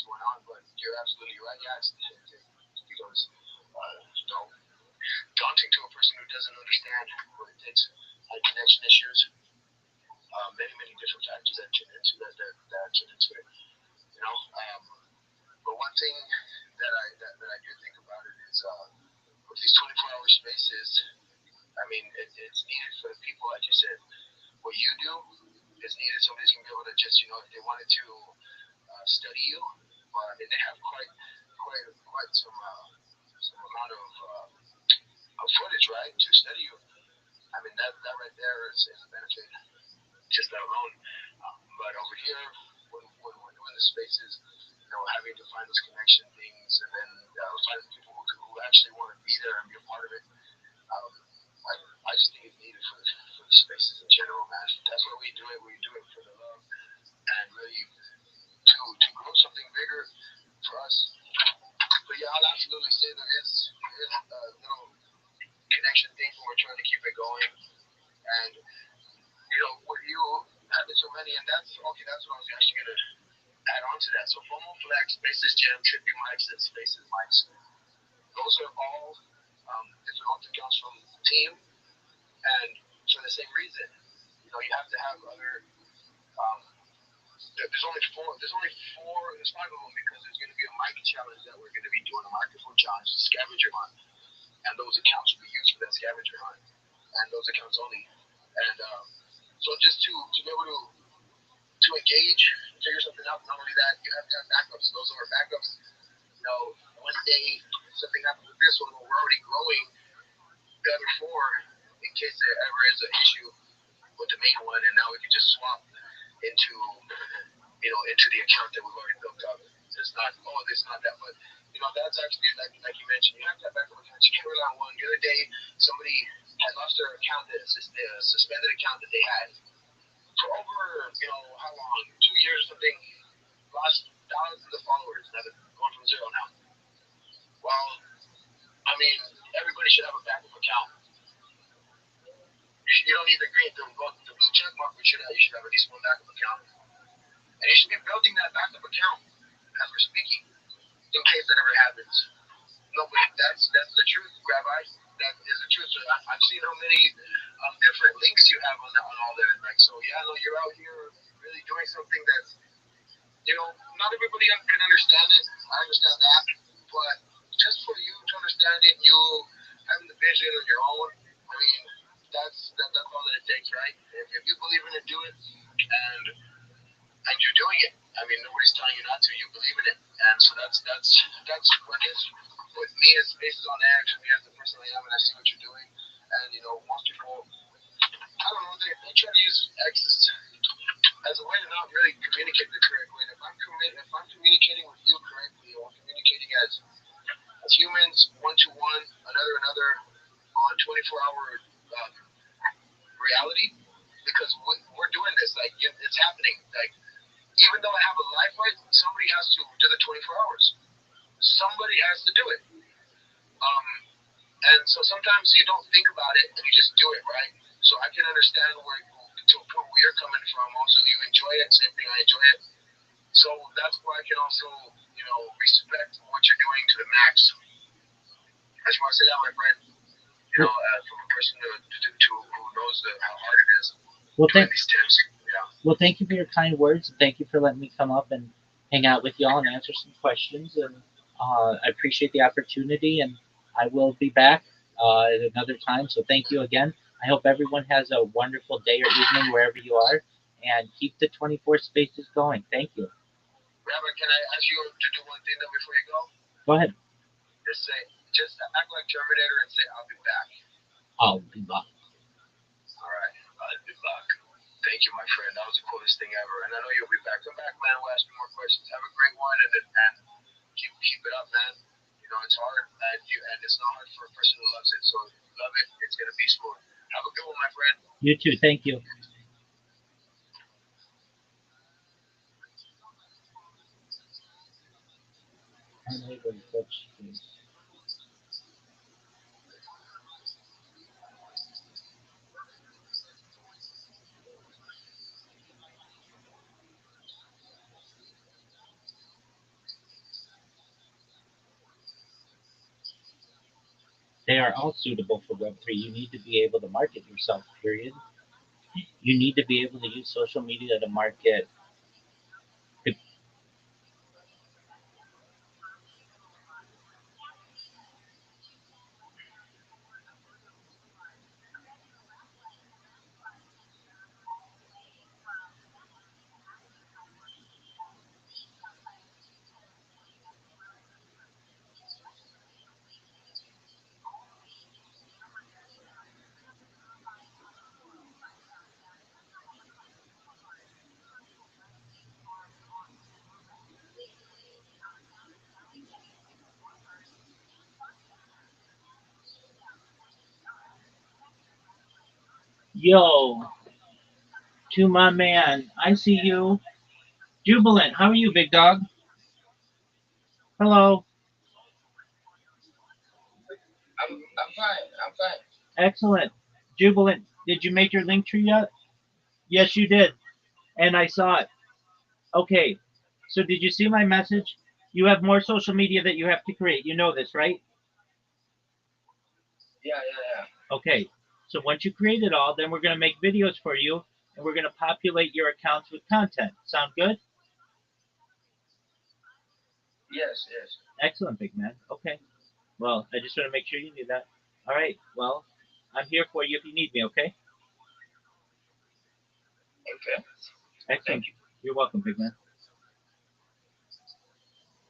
going on. But you're absolutely right. Yeah, it becomes, daunting to a person who doesn't understand what it takes, like connection issues, many different factors that tune into that tune into it. You know, but one thing that I do think about it is with these 24-hour spaces. I mean, it's needed for the people, like you said. What you do is needed. Somebody's gonna be able to just, if they wanted to study you, and they have quite some amount of footage, right, to study you. I mean, that right there is a benefit, just that alone. But over here, when we're doing the spaces, having to find those connection things, and then finding people who actually want to be there and be a part of it. Um, I just think it's needed for the spaces in general, man. That's why we do it. We do it for the love and really to grow something bigger for us. But yeah, I'll absolutely say there is a little connection thing when we're trying to keep it going. And with you having so many, and that's okay. That's what I was actually gonna add on to that. So FOMO Flex, Spaces Jam, Trippy Mics, and Spaces Mics. Those are all different alt accounts from the team, and for the same reason. You have to have other. Um, there's only four. There's only four. There's five of them because there's going to be a mic challenge that we're going to be doing, a microphone challenge, a scavenger hunt, and those accounts will be used for that scavenger hunt, and those accounts only. And so just to be able to engage, figure something out. Not only that, you have to have backups. Those are backups. One day something happens with this one, we're already growing the other four in case there ever is an issue with the main one, and now we can just swap into the account that we've already built up. It's not it's not that, but that's actually like you mentioned, you have to have backup accounts. You can't rely on one. The other day, somebody had lost their account, the suspended account that they had for over how long, 2 years or something. Lost thousands of followers, and they're going from zero now. Well, I mean, everybody should have a backup account. You don't need the green, the blue check mark, but you should have at least one backup account. And you should be building that backup account as we're speaking, in case that ever happens. No, but that's the truth, Rabbi. That is the truth. So I've seen how many different links you have on all there. Like, so yeah, no, you're out here really doing something that not everybody can understand it. I understand that, but just for you to understand it, you having the vision on your own. I mean, that's all that it takes, right? If you believe in it, do it, and you're doing it. I mean, nobody's telling you not to. You believe in it, and so that's what is with me as Spaces on X, with me as the person I am, and I see what you're doing. And most people, I don't know, they try to use X as a way to not really communicate the correct way. If I'm communicating with you correctly, or communicating as humans, one to one, another, on 24-hour reality, because we're doing this, like it's happening. Like even though I have a life right, somebody has to do the 24 hours. Somebody has to do it. And so sometimes you don't think about it and you just do it, right? So I can understand to a point where you're coming from. Also, you enjoy it. Same thing, I enjoy it. So that's why I can also, respect what you're doing to the max. I just want to say that, my friend. From a person who knows how hard it is
Well,
doing these tips. Yeah.
Well, thank you for your kind words. Thank you for letting me come up and hang out with y'all and answer some questions. And I appreciate the opportunity. And I will be back at another time. So thank you again. I hope everyone has a wonderful day or evening wherever you are. And keep the 24 spaces going. Thank you.
Rabbi, can I ask you to do one thing though before you go?
Go ahead.
Just act like Terminator and say, I'll be back.
I'll be back.
All right, I'll be back. Thank you, my friend. That was the coolest thing ever. And I know you'll be back. Come back, man. We'll ask you more questions. Have a great one, and keep it up, man. It's hard, and it's not hard for a person who loves it. So if you love it, it's gonna be smooth. Have a good one, my friend.
You too. Thank you. Unable to touch this. They are all suitable for Web3. You need to be able to market yourself, period. You need to be able to use social media to market. The, yo, to my man, I see you. Jubilant, how are you, big dog? Hello.
I'm fine. I'm fine.
Excellent. Jubilant, did you make your link tree yet? Yes, you did. And I saw it. Okay. So did you see my message? You have more social media that you have to create. You know this, right?
Yeah, yeah, yeah.
Okay. So once you create it all, then we're going to make videos for you and we're going to populate your accounts with content. Sound good?
Yes, yes.
Excellent, big man. Okay. Well, I just want to make sure you knew that. All right. Well, I'm here for you if you need me, okay?
Okay.
Excellent.
Thank you.
You're welcome, big man.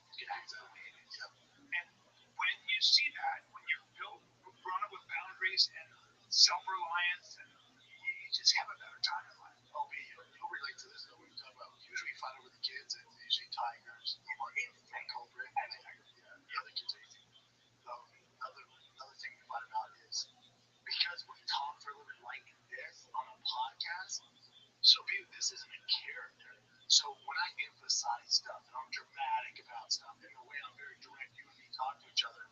And when you see that, when you're built, grown up with boundaries and self-reliance, and you just have a better time in life.
Oh, you'll relate to this though. When you talk about usually find it with the kids, and it's usually tigers or culprit. Yeah, the other kids are easy. Another thing we find out is because we talk for a living like this on a podcast. So this isn't a character. So when I emphasize stuff and I'm dramatic about stuff, in the way I'm very direct, you and me talk to each other,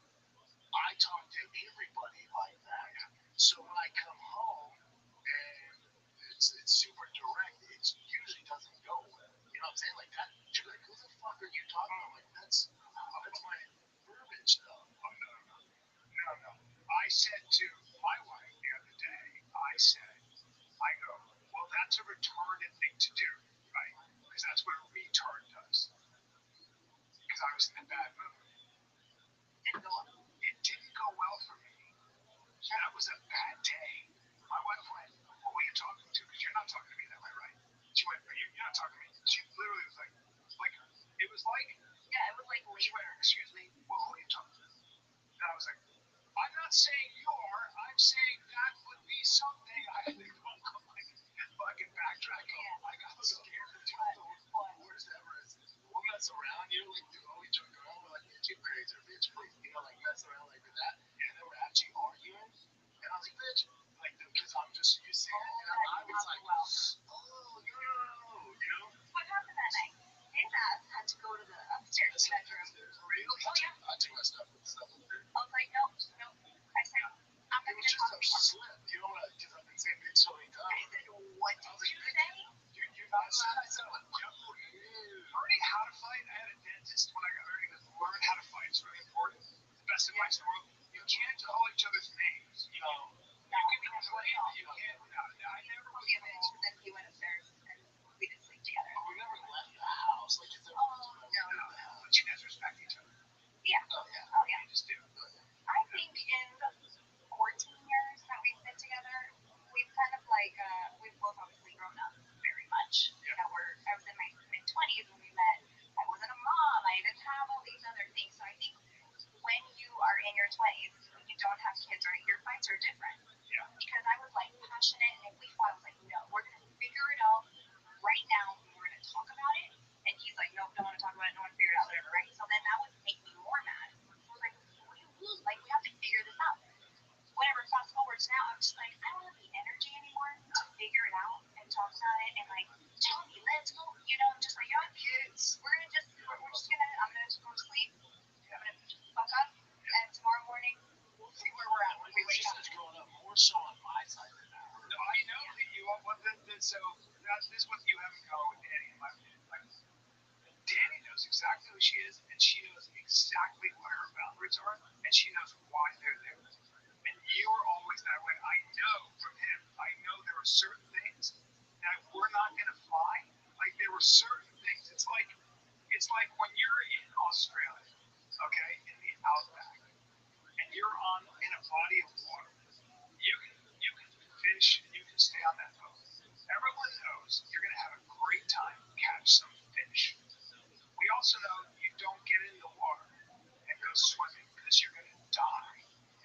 I talk to everybody like that. So when I come home and it's super direct, it usually doesn't go well. You know what I'm saying? Like that. She'll be like, "Who the fuck are you talking about?" I'm like, that's my verbiage though.
Oh, no, no, no. No, no. I said to my wife the other day, I go, well, that's a retarded thing to do, right? Because that's what a retard does. Because I was in a bad mood. It didn't go well for me. That was a bad day. My wife went, well, who are you talking to? Because you're not talking to me that way, right? She went, you're not talking to me. She literally was like, it was like,
Yeah, it was like
she went, excuse me, well, who are you talking to? And I was like, I'm not saying you are. I'm saying that would be something. I had to go like fucking backtrack.
Yeah.
I got scared. The worst ever is we'll mess around. You know, like we joke around. We're like, bitch, you crazy, bitch, please. You know, like mess around like that. And then we're actually arguing. And I was like, bitch, like because I'm just used to it. And I was like, oh no, you know.
What happened that night? His ass had to go to the upstairs bedroom.
Really?
Oh yeah.
I took my stuff up there.
I was like, nope, nope. I said, I'm not
It was
gonna
just
talk
a
to you.
slip. You know what? Because I've been saying bitch so many
I
times.
said, what did you say?
You're not allowed to tell it. Learning how to fight. I had a dentist when I got ready to learn how to fight. It's really important. The best advice in the world. You can't call each other's names. You know, you can be playing, but you can't. No, I never was.
Yeah, but then he went upstairs and we didn't sleep together.
But we never left the house. Like, is there no. But you guys respect each other.
Yeah.
Oh, yeah.
Oh yeah.
You just do.
I think in the 14 years that we've been together, we've kind of like we've both obviously grown up very much. You know, I was in my mid-20s when we met. I wasn't a mom. I didn't have all these other things. So I think when you are in your 20s, when you don't have kids, right, your fights are different.
Yeah.
Because I was like passionate, and if we fought, I was like, no, we're gonna figure it out right now. And we're gonna talk about it. And he's like, nope, don't want to talk about it. Don't want to figure it out, whatever, right? So then that would make me more mad. I was like, what do you mean? Like, we have to figure this out. Whatever, fast forwards now, I'm just like, I don't have the energy anymore to figure it out and talk about it and like, tell me, let's go. You know, I'm just like, you know what, kids, we're just gonna, I'm gonna just go to sleep. I'm gonna just fuck up. And tomorrow morning, we'll see where we're at when we wake up.
Growing up more so on my side than ours. No, I know that you are. So this is what you have in common with Danny, in my opinion. Like, Danny knows exactly who she is, and she knows exactly what her boundaries are, and she knows why they're there.
you were always that way. I know from him. I know there were certain things that were not going to fly. Like there were certain things. It's like when you're in Australia, okay, in the outback, and you're in a body of water. You can fish and you can stay on that boat. Everyone knows you're going to have a great time, catch some fish. We also know you don't get in the water and go swimming because you're going to die.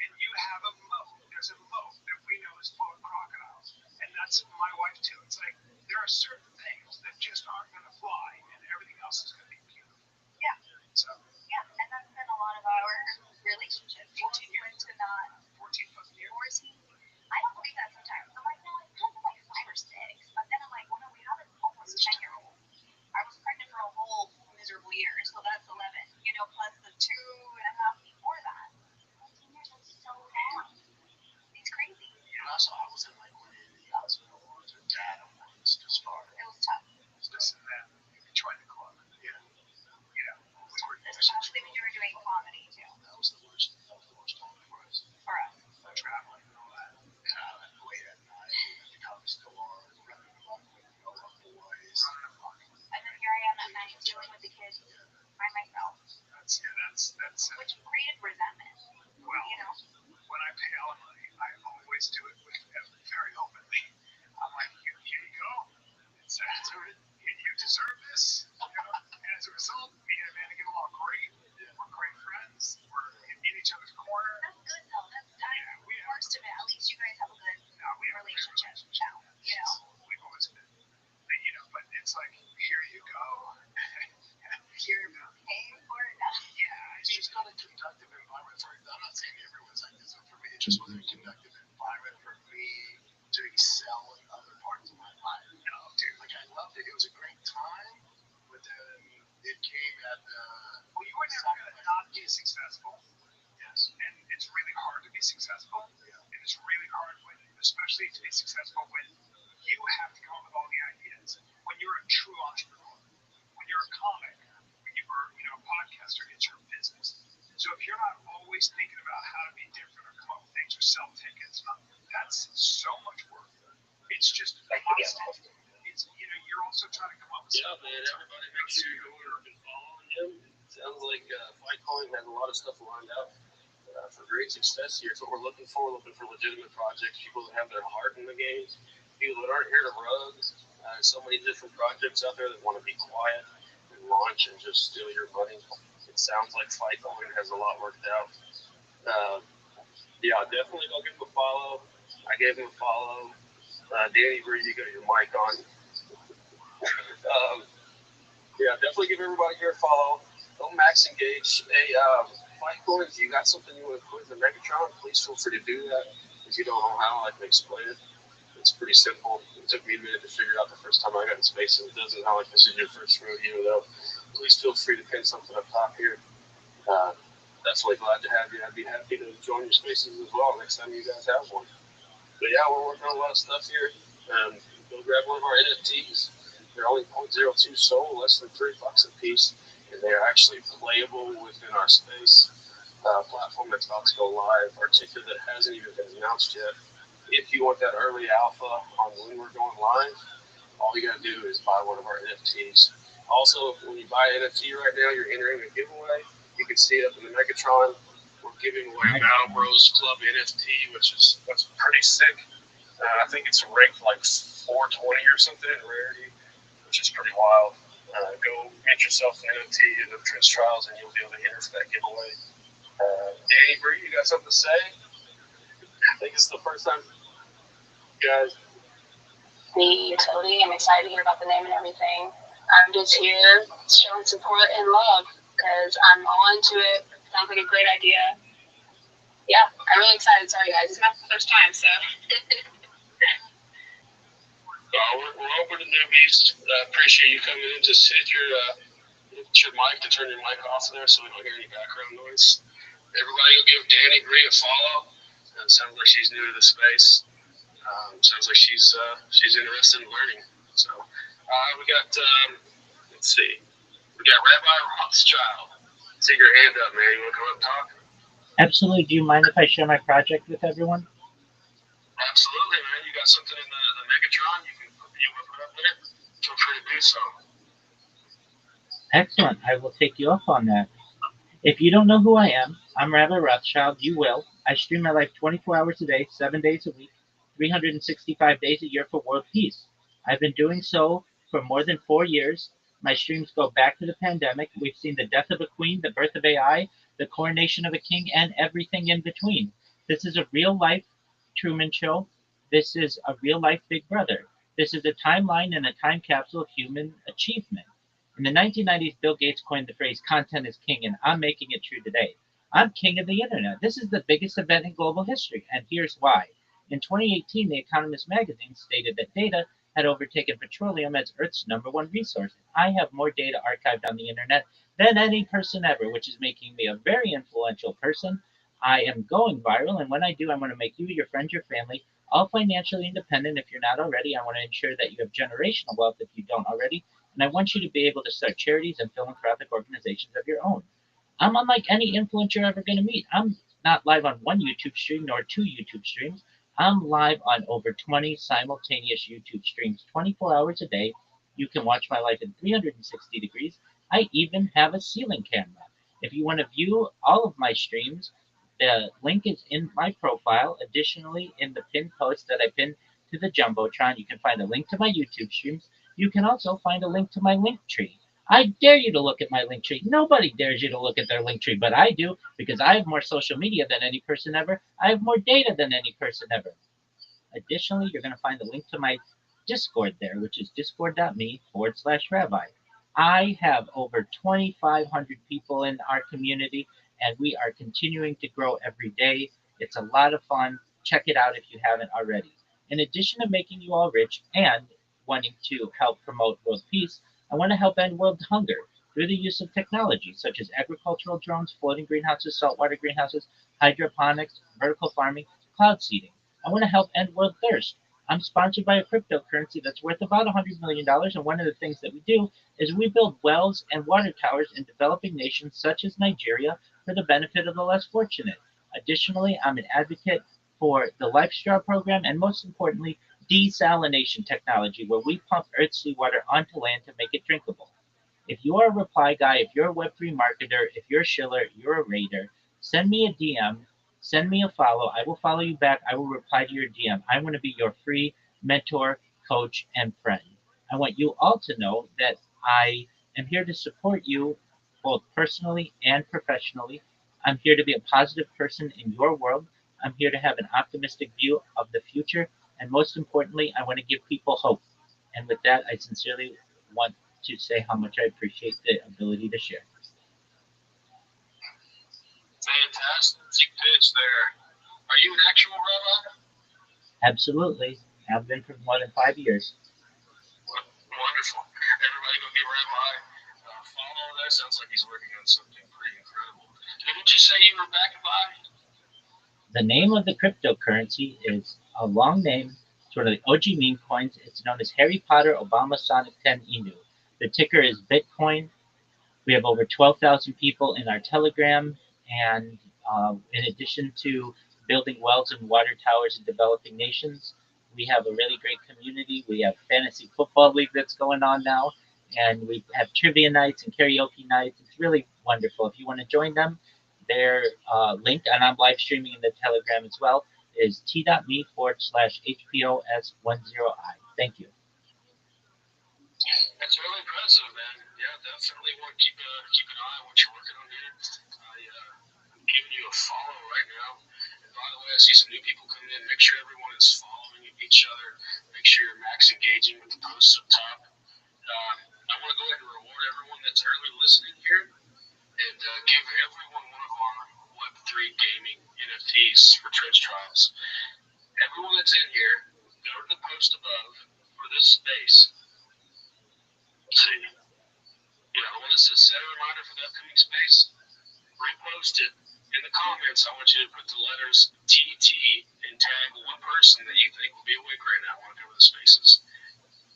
And you have a moat. There's a moat that we know is full of crocodiles. And that's my wife too. It's like there are certain things that just aren't going to fly and everything else is going to be beautiful.
Yeah.
So,
yeah, and that's been a lot of our relationship.
14 years.
To not
14 fucking years.
14. I don't believe that sometimes. I'm like, no, it's kind of like 5 or 6. But then I'm like, well, no, we have an almost 10-year-old. I was pregnant for a whole miserable year, so that's 11. Plus the 2.5 before that. 14 years is so long. It's crazy.
And also, I was in like one of the hospital rooms with dad once to start.
It was tough.
This and that. You joined the club.
Yeah.
We were
Especially when you were doing comedy too.
That was the worst time for us.
For us.
traveling and all that.
Late at night, at the comedy store, running amok with all our boys.
And then here I am at night dealing with the kids by myself.
That's
Which created resentment.
Well, when I pay alimony, I always do it with very openly. I'm like, here you go. You deserve this. And as a result, me and Amanda get along great. We're great friends. We're in each other's corner.
That's good though. That's works to me. At least you guys have a good relationship now.
We've always been. But it's like, here you go.
You're paying for it now.
Yeah,
It's just not a conductive environment for I'm not saying everyone's like this, but for me, it just wasn't a conductive environment for me to excel in other parts of my life. Dude, like I loved it. It was a great time, but then it came at the.
Well, you were never going to not be successful.
Yes.
And it's really hard to be successful.
Yeah.
And it's really hard especially to be successful when you have to come up with all the ideas. When you're a true entrepreneur, when you're a comic, when you are, a podcaster, it's your business. So if you're not always thinking about how to be different or come up with things or sell tickets, that's so much work. It's just constant. It's you're also trying to come up with
stuff. Yeah, man. Everybody make sure you're going and following him. Sounds like Fightcoin has a lot of stuff lined out for great success here. It's what we're looking for. Looking for legitimate projects, people that have their heart in the game, people that aren't here to rug. So many different projects out there that want to be quiet and launch and just steal your money. It sounds like Fightcoin has a lot worked out. Yeah, definitely go give him a follow. I gave him a follow. Danny Bree, you got your mic on. Yeah, definitely give everybody here a follow. Don't max engage. Hey, Fightcoin, if you got something you want to put in the Megatron, please feel free to do that. If you don't know how, I can explain it. It's pretty simple. It took me a minute to figure it out the first time I got in space, and it doesn't sound like this is your first rodeo, though. Please feel free to pin something up top here. Definitely glad to have you. I'd be happy to join your spaces as well next time you guys have one. But yeah, we're working on a lot of stuff here. Go grab one of our NFTs. They're only 0.02 SOL, less than $3 a piece, and they're actually playable within our space platform that's about to go live. Our ticker that hasn't even been announced yet. If you want that early alpha on when we're going live, all you gotta do is buy one of our NFTs. Also, when you buy an NFT right now, you're entering a giveaway. You can see it up in the Megatron. We're giving away Battle Bros Club NFT, that's pretty sick. I think it's ranked like 420 or something in rarity, which is pretty wild. Go get yourself an NFT in the Prince Trials, and you'll be able to enter for that giveaway. Danny Bree, you got something to say? I think it's the first time, guys.
Me, totally. I'm excited to hear about the name and everything. I'm just here showing support and love because I'm all into it. Sounds like a great idea. Yeah, I'm really excited. Sorry, guys. It's my first time, so.
We're open to newbies. Appreciate you coming in. Just hit your mic to turn your mic off there so we don't hear any background noise. Everybody will give Danny Bree a follow. It sounds like she's new to the space. Sounds like she's interested in learning. So we got, let's see. We got Rabbi Rothschild. See your hand up, man. You want to come up and talk?
Absolutely. Do you mind if I share my project with everyone?
Absolutely, man. You got something in the Megatron you want to put up there? Feel free to do so.
Excellent. I will take you up on that. If you don't know who I am, I'm Rabbi Rothschild. You will. I stream my life 24 hours a day, 7 days a week, 365 days a year for world peace. I've been doing so for more than 4 years. My streams go back to the pandemic. We've seen the death of a queen, the birth of AI, the coronation of a king, and everything in between. This is a real life Truman Show. This is a real life Big Brother. This is a timeline and a time capsule of human achievement. In the 1990s, Bill Gates coined the phrase content is king, and I'm making it true today. I'm king of the internet. This is the biggest event in global history, and here's why. In 2018, The Economist magazine stated that data had overtaken petroleum as Earth's number one resource. I have more data archived on the internet than any person ever, which is making me a very influential person. I am going viral, and when I do, I want to make you, your friends, your family, all financially independent if you're not already. I want to ensure that you have generational wealth if you don't already, and I want you to be able to start charities and philanthropic organizations of your own. I'm unlike any influencer you're ever going to meet. I'm not live on one YouTube stream nor two YouTube streams. I'm live on over 20 simultaneous YouTube streams 24 hours a day. You can watch my life in 360 degrees. I even have a ceiling camera. If you want to view all of my streams, the link is in my profile. Additionally, in the pinned post that I pinned to the Jumbotron, you can find a link to my YouTube streams. You can also find a link to my link tree. I dare you to look at my link tree. Nobody dares you to look at their link tree, but I do because I have more social media than any person ever. I have more data than any person ever. Additionally, you're going to find a link to my Discord there, which is discord.me/rabbi. I have over 2,500 people in our community, and we are continuing to grow every day. It's a lot of fun. Check it out if you haven't already. In addition to making you all rich and wanting to help promote world peace, I want to help end world hunger through the use of technology such as agricultural drones, floating greenhouses, saltwater greenhouses, hydroponics, vertical farming, cloud seeding. I want to help end world thirst. I'm sponsored by a cryptocurrency that's worth about $100 million, and one of the things that we do is we build wells and water towers in developing nations such as Nigeria for the benefit of the less fortunate. Additionally, I'm an advocate for the Life Straw program and, most importantly, desalination technology, where we pump Earth's seawater onto land to make it drinkable. If you are a reply guy, if you're a Web3 marketer, if you're a shiller, you're a raider, send me a DM, send me a follow. I will follow you back. I will reply to your DM. I want to be your free mentor, coach, and friend. I want you all to know that I am here to support you both personally and professionally. I'm here to be a positive person in your world. I'm here to have an optimistic view of the future. And most importantly, I want to give people hope. And with that, I sincerely want to say how much I appreciate the ability to share.
Fantastic pitch there. Are you an actual rabbi?
Absolutely. Have been for more than 5 years.
Wonderful. Everybody go give Rabbi a follow. That sounds like he's working on something pretty incredible. Didn't you say you were backed by?
The name of the cryptocurrency is a long name. It's one of the OG meme coins. It's known as Harry Potter Obama Sonic 10 Inu. The ticker is Bitcoin. We have over 12,000 people in our Telegram, and in addition to building wells and water towers in developing nations, we have a really great community. We have fantasy football league that's going on now, and we have trivia nights and karaoke nights. It's really wonderful. If you want to join them, their link, and I'm live streaming in the Telegram as well, is t.me/HPOS10I. Thank you.
That's really impressive, man. Yeah, definitely want to keep an eye on what you're working on here. I'm giving you a follow right now. And by the way, I see some new people coming in. Make sure everyone is following each other. Make sure you're max engaging with the posts up top. I want to go ahead and reward everyone that's early listening here and give everyone one of our Web3 gaming NFTs for Trench Trials. Everyone that's in here, go to the post above for this space. See, the one that says set a reminder for the upcoming space, repost it. In the comments, I want you to put the letters TT and tag one person that you think will be awake right now when I cover the spaces.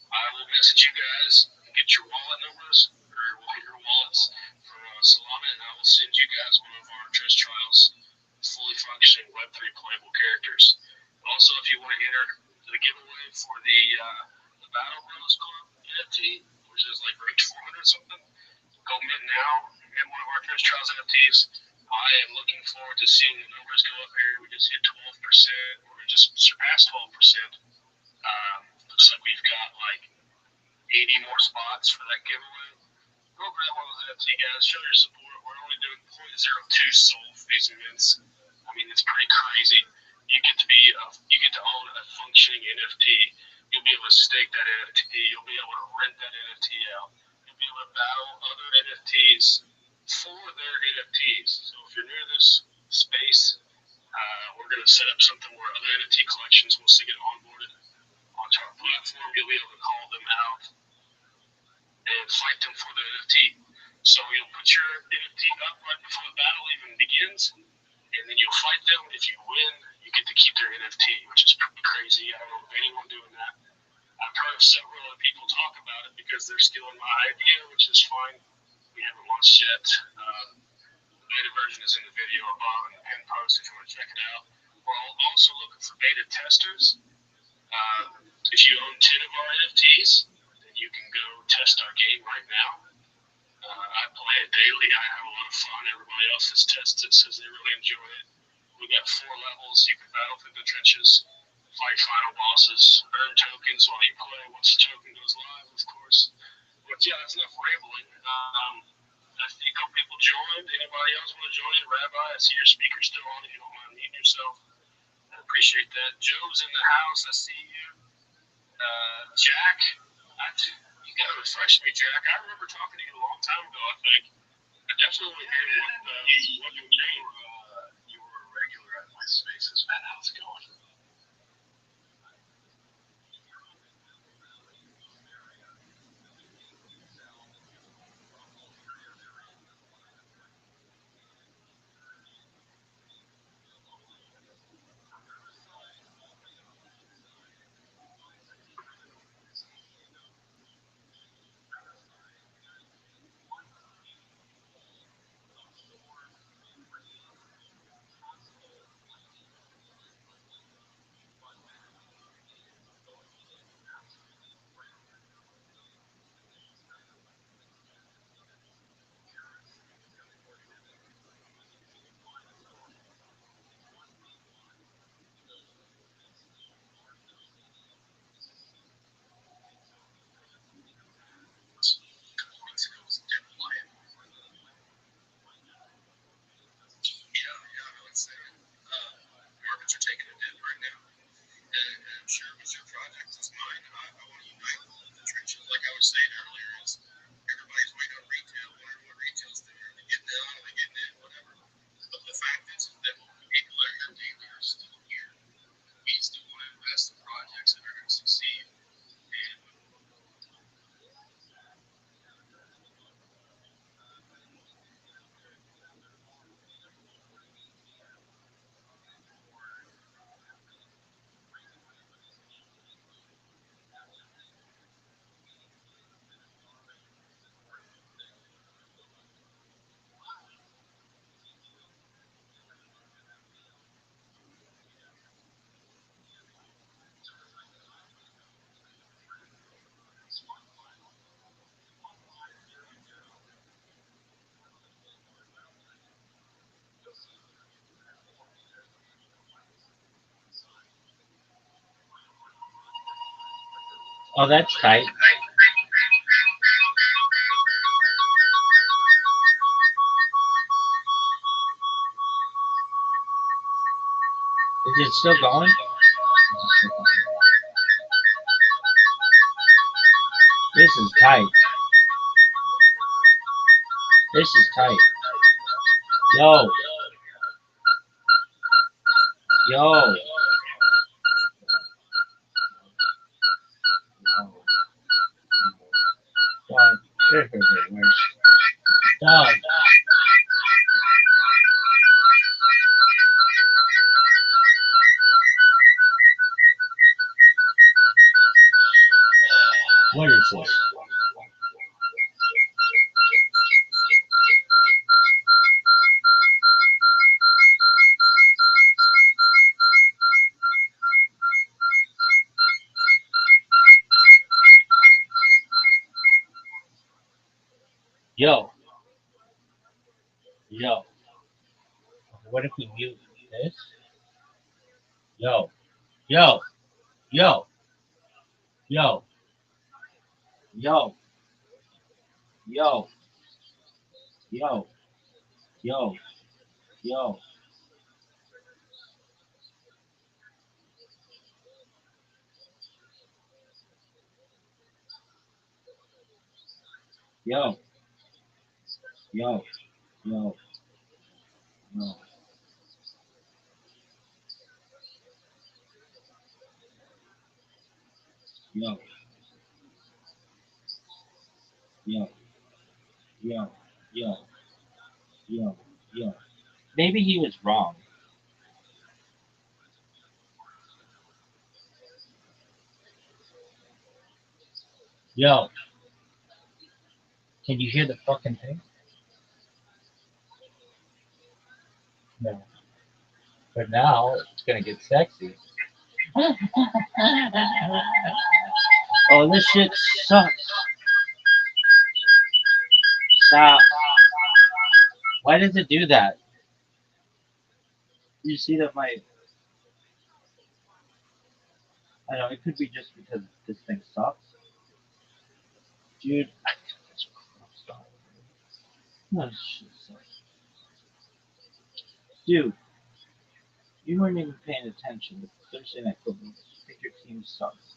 I will message you guys and get your wallet numbers, or we'll get your wallets from Solana, and I will send you guys one of our Trust Trials fully functioning Web3 playable characters. Also, if you want to enter the giveaway for the Battle Bros Club NFT, which is like ranked 400 something, go mint now and one of our First Trials NFTs. I am looking forward to seeing the numbers go up here. We just hit 12%, or we just surpassed 12%. Looks like we've got like 80 more spots for that giveaway. Go grab one of those NFT guys, show your support. We're only doing 0.02 SOL for these events. I mean, it's pretty crazy. You get to own a functioning NFT. You'll be able to stake that NFT. You'll be able to rent that NFT out. You'll be able to battle other NFTs for their NFTs. So if you're new to this space, we're going to set up something where other NFT collections, once they get onboarded onto our platform, you'll be able to call them out and fight them for the NFT. So you'll put your NFT up right before the battle even begins, and then you'll fight them. If you win, you get to keep their NFT, which is pretty crazy. I don't know of anyone doing that. I've heard of several other people talk about it because they're stealing my idea, which is fine. We haven't launched yet. The beta version is in the video above in the pinned post if you want to check it out. We're also looking for beta testers. If you own 10 of our NFTs, then you can go test our game right now. I play it daily. I have a lot of fun. Everybody else has tested it, says they really enjoy it. We got 4 levels. You can battle through the trenches, fight final bosses, earn tokens while you play. Once the token goes live, of course. But yeah, that's enough rambling. I see a couple people joined. Anybody else want to join in? Rabbi, I see your speaker still on if you don't mind muting yourself. I appreciate that. Joe's in the house. I see you. Jack, you got to refresh me, Jack. I remember talking to you a long time ago, I think. I definitely want to hear what you changed.
You were a regular at my spaces, man. How's it going? Mexico's dead quiet. Yeah, I would say markets are taking a dip right now. And I'm sure it was your project, it's mine. I want to unite the trenches. Like I was saying earlier, is everybody's waiting on retail, wondering what retail's doing. Are they getting out? Are they getting in? Whatever. But the fact is that people that are here daily are still here. We still want to invest in projects that are going to succeed. And
Oh, that's tight. Is it still going? This is tight. This is tight. Yo. Yo. Dog. Dog. What is this? Yo, yo. What if we mute this? Yo, yo, yo, yo, yo, yo, yo, yo, yo, yo, yo, yo, yo, yo, yo, yo, yo, yo, yo. Maybe he was wrong. Yo, can you hear the fucking thing? No. But now it's gonna get sexy. Oh, this shit sucks. Stop. Why does it do that? You see that my. I know, it could be just because this thing sucks. Dude, stop. Oh, shit sucks. Dude, you weren't even paying attention to Thursday Night Football. I think your team sucks.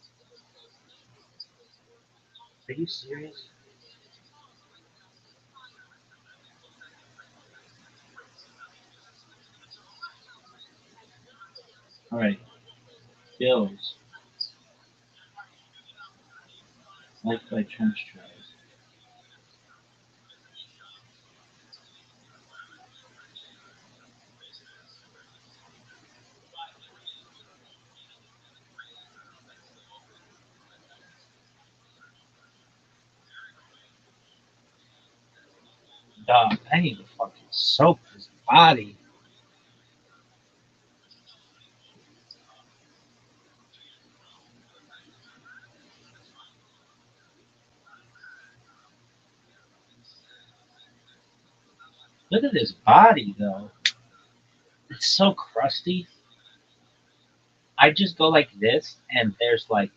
Are you serious? Alright, Bills. Like by trench tries. Dog, I need to fucking soak his body. Look at his body, though. It's so crusty. I just go like this, and there's like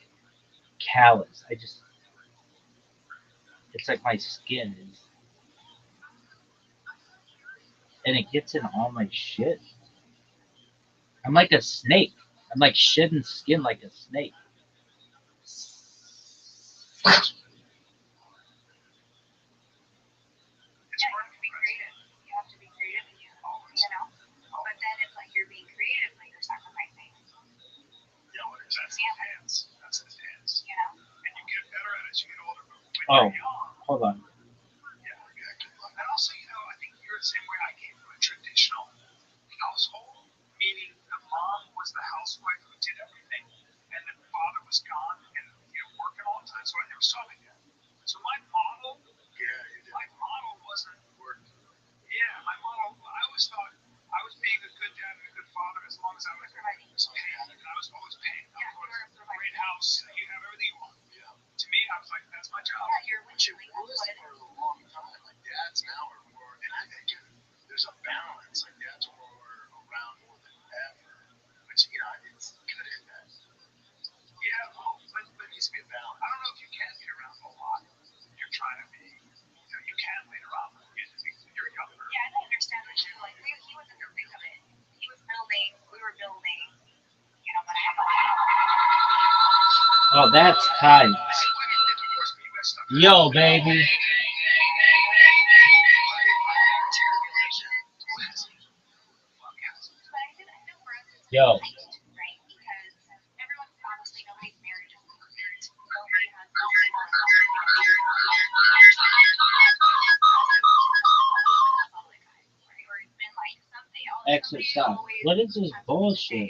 callus. It's like my skin is, and it gets in all my shit. I'm like a snake. I'm like shedding skin like a snake.
Yeah, you have to be creative. You have to be creative, and you know. But then it's like you're being creative, but you're sacrificing.
Yeah, well, that's the dance. That's the dance.
You know.
And you get better at it as you get older. But when
Oh,
you're young,
hold on.
yeah, exactly. And also, I think you're the same way. I came from a traditional household, meaning the mom was the housewife who did everything, and the father was gone and working all the time, so I never saw my dad. So my model, my model wasn't work. Yeah, my model. I always thought I was being a good dad and a good father as long as I was paying, and I was always paying. I was always a great house. You have everything you want. Yeah. To me, I was like, that's my job.
Yeah, you're
Which it was for a long time. Like dads now are more, and I think there's a balance. Like dads are around more than ever, which it's good and bad. Yeah, well, but there needs to be a balance. I don't know if you can get around a lot. You're trying to be, you can later on when you're younger.
Yeah, and I understand that too. Like he was in the thick of it. He was building. We were building. But I have
Oh, that's tight. Yo, baby. Yo.
right? Because everyone's honestly nobody's marriage is perfect.
Exercise. What is this bullshit?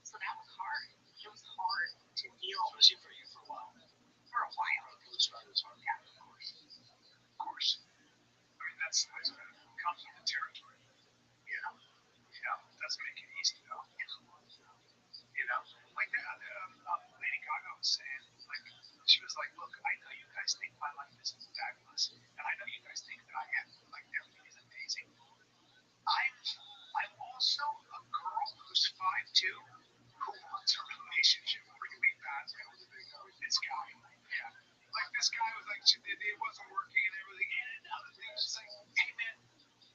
So that was hard. It was hard to deal with.
Especially for you for a while.
For a while.
Yeah, of course. I mean, that's comes with the territory. Doesn't make it easy though. Like that lady I was saying, like, she was like, look, I know you guys think my life is fabulous, and I know you guys think that I am, like, everything is amazing. I'm, I'm also a girl who's 5'2", who wants a relationship really badly with this guy. Yeah. Like, this guy was like, it wasn't working and everything. And another thing, she's like, hey, man,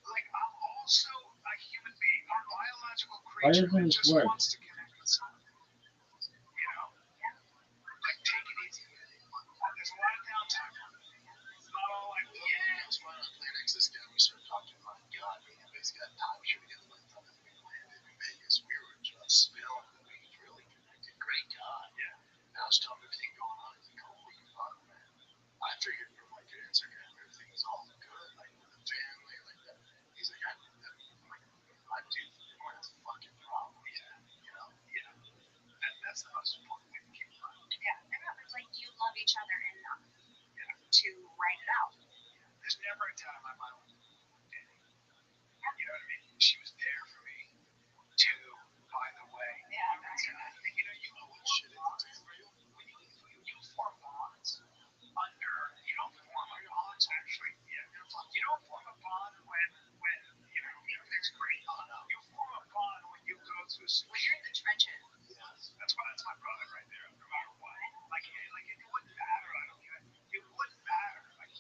like, I'm also a human being, a biological
Why
creature
doesn't
that
this
just
work?
wants to connect with someone. You know? Like, take it easy. There's a lot of downtime. It's not all like, yeah.
It was fun on Plan X. This guy we started talking about, God, me and this got time here together by the time that we landed in Vegas. We were just spilling. We really connected. Great guy. Yeah. And I was telling him everything going on. He's like, holy fuck, man. I figured from like your Instagram, everything was all good, like with the family, like that. He's like, I'm like, I do. That's a fucking problem. Yeah. You know? Yeah. That's the most important way to keep it on.
Yeah, I know. It's like you love each other enough to write it out.
There's never a time my mom was dead. You know what I mean? She was there for me too, by the way.
Yeah.
You know what shit is real? When you form bonds you don't form a bond actually. Yeah. You don't form a bond when things are great. Oh no. You form a bond when you go through
when you're in the trenches.
Yes. That's my brother right there, no matter what. Like it wouldn't matter, I don't care. It wouldn't matter. Like,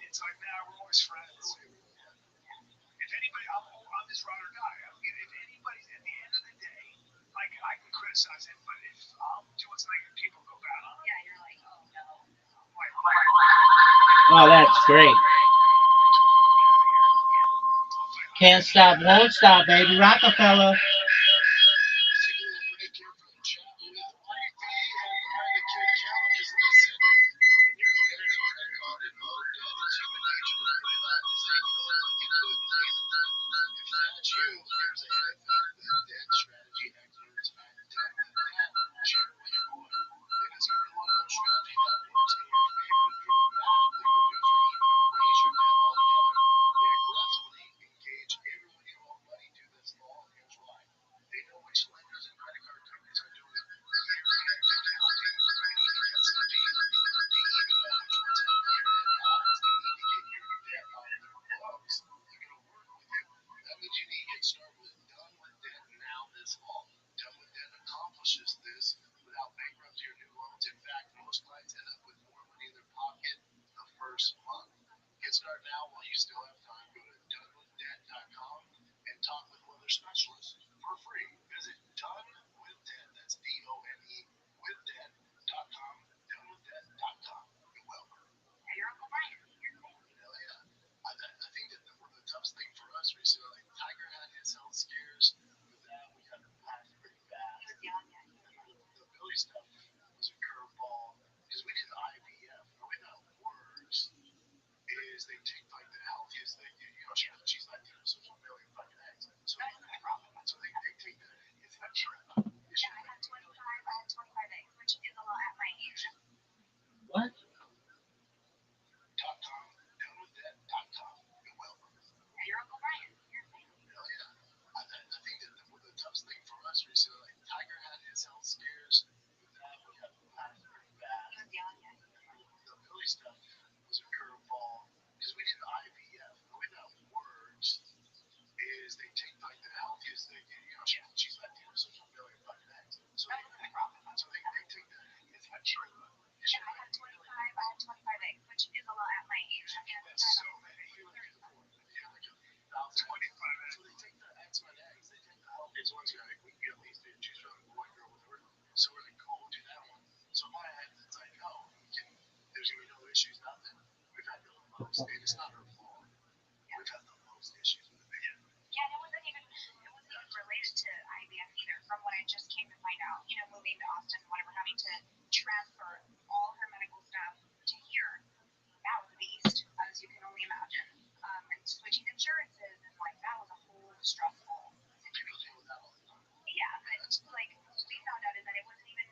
it's like now we're always friends. If anybody, I'm this ride or die. If anybody's at the end of the day, like I can criticize him, but if I'm doing something and people go bad on it,
yeah, you're like, oh no.
Oh, that's great. Can't stop, won't stop, baby. Rockefeller.
This without bankruptcy or new loans. In fact, most clients end up with more money in their pocket the first month. Get started now while you still have time. Go to donewithdebt.com and talk with one of their specialists for free. Visit donewithdebt. That's DONE with debt.com. Donewithdebt.com. You're welcome.
Hey, you're Uncle Brian.
Hell yeah. I think that the toughest thing for us recently, like Tiger had his health scares. With that, we got laughed pretty fast.
He was young, yeah.
The Billy stuff was a curveball because we did IVF. The way that works is they take like the healthiest thing. She's Latina, so she's a million fucking eggs. So
That wasn't my problem.
So they take the. Is that true?
Yeah, I had 25 eggs, which is a lot at my age.
What?
.com, donewithdebt.com. You're welcome.
Hey, you're Uncle Brian.
Hell yeah. I think that the toughest thing for us recently, like Tiger had his health scares. With that, we got laughed pretty fast.
He was young, yeah.
The Billy stuff was a curveball because we did IVF. The way that works is they take like the healthiest thing. She's Latina, so she's a million fucking eggs. So
That wasn't my problem.
So they take the. Is that true?
Yeah, I had 25 eggs, which is a lot at my age.
That's so many. You would be the fourth. Yeah, like 25 eggs. So they take the X-Men eggs. They take the healthiest ones. Like, we can get at least choose from boy, girl, whatever. So we're like, cool, we'll do that one. So my eggs, it's like, no, there's gonna be no issues, nothing. We've had the most, and it's not her fault. We've had the most issues with the baby.
Yeah, and it wasn't even related to IVF either. From what I just came to find out, moving to Austin, whatever, having to transfer all her medical stuff to here, that was a beast, as you can only imagine. And switching insurances and like that was a whole stressful.
People deal with that all the time.
Yeah, but like we found out is that it wasn't even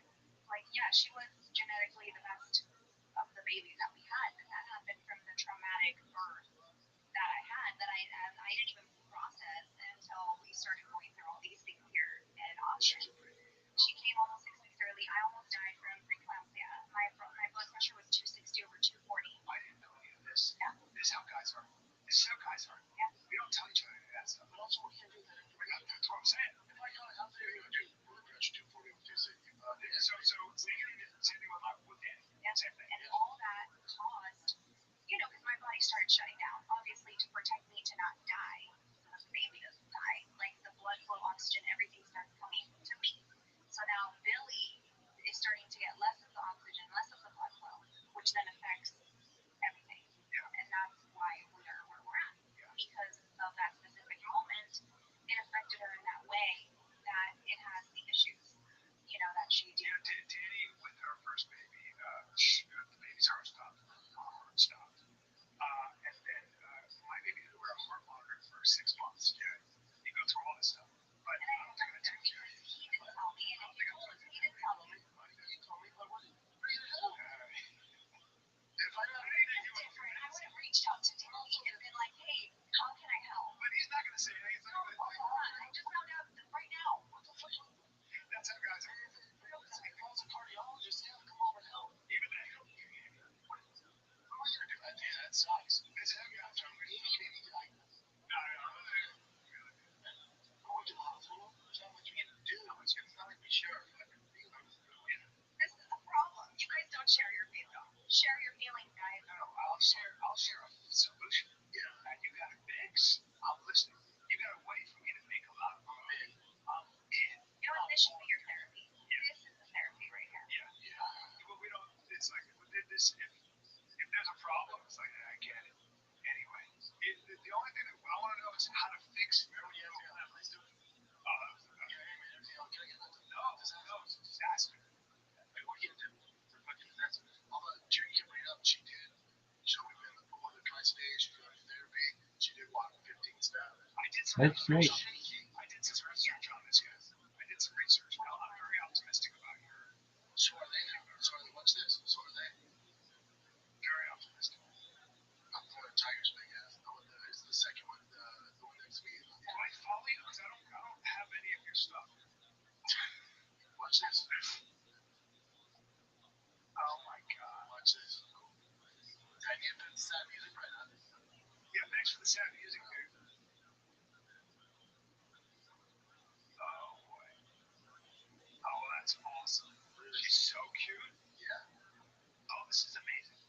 like she was genetically the best of the babies that we had, but that happened from the traumatic birth that I had that I didn't even process until we started going through all these things here in Austin. She came almost 6 weeks necessarily. I almost died from preeclampsia. My blood pressure was 260 over 240.
I didn't know any of this.
Yeah.
This is how guys are. This is how guys are.
Yeah.
We don't tell each other any of that stuff. But also, we can't do that information. That's what I'm saying. If I got out there, you know, dude, blood pressure 240 over 260. So we did the same thing with Danny.
Yeah.
Same thing.
And all that caused, because my body started shutting down, obviously to protect me to not die, so that the baby doesn't die. Like the blood flow, oxygen, everything starts coming to me. So now Billy is starting to get less of the oxygen, less of the blood flow, which then affects everything.
Yeah.
And that's why we are where we're at.
Yeah.
Because of that specific moment, it affected her in that way that it has the issues, that she did.
Danny, with her first baby, the baby's heart stopped. Her heart stopped. And then my baby had to wear a heart monitor for 6 months. Yeah. You go through all this stuff. But
And I don't think because he didn't tell me, and he didn't tell me.
He told me, but what are you gonna do? If I know anything, you would.
Different. I would have reached out to Danny and been like, hey, how can I help?
But he's not gonna say anything. He's not
No,
gonna.
hold on. I just found out right now.
What the fuck? That's how guys are.
He calls a cardiologist. Yeah, come over and help.
Even then, what are you gonna do? That sucks. That's how guys are. We need any guy. No. Going to the hospital. It's not what you need to do. It's not like we share our fucking feelings.
This is the problem. You guys don't share your feelings. Share your feelings, guys.
No, I'll share a solution. Yeah. And you got a fix. I'm listening. You got a way for me to make a lot of money. I'm in.
This should be your therapy. Yeah. This is the therapy right here.
Yeah. But we don't. It's like we did this. If there's a problem, it's like I get it. Anyway, the only thing that I want to know is how to fix. Remember, you have to please do it. No, just ask me.
Like, what are you gonna do? For fucking that's all the Jerry can bring up. She did. Showed me in the pool the twice a day. She did therapy. She did walk 15 steps.
I did some
That's great.
I did some research on this, guys. I did some research. I'm very optimistic about your.
So are they. So are they. Watch this. So are they.
Very optimistic.
I'm going to Tiger's big ass. It's the second one. The one next to me.
Do I follow you? Because I don't have any of your stuff.
Watch this.
Oh my god.
Watch this. I need to put sad music right now.
Yeah, thanks for the sad music, dude. Oh boy. Oh, that's awesome. She's so cute.
Yeah.
Oh, this is amazing.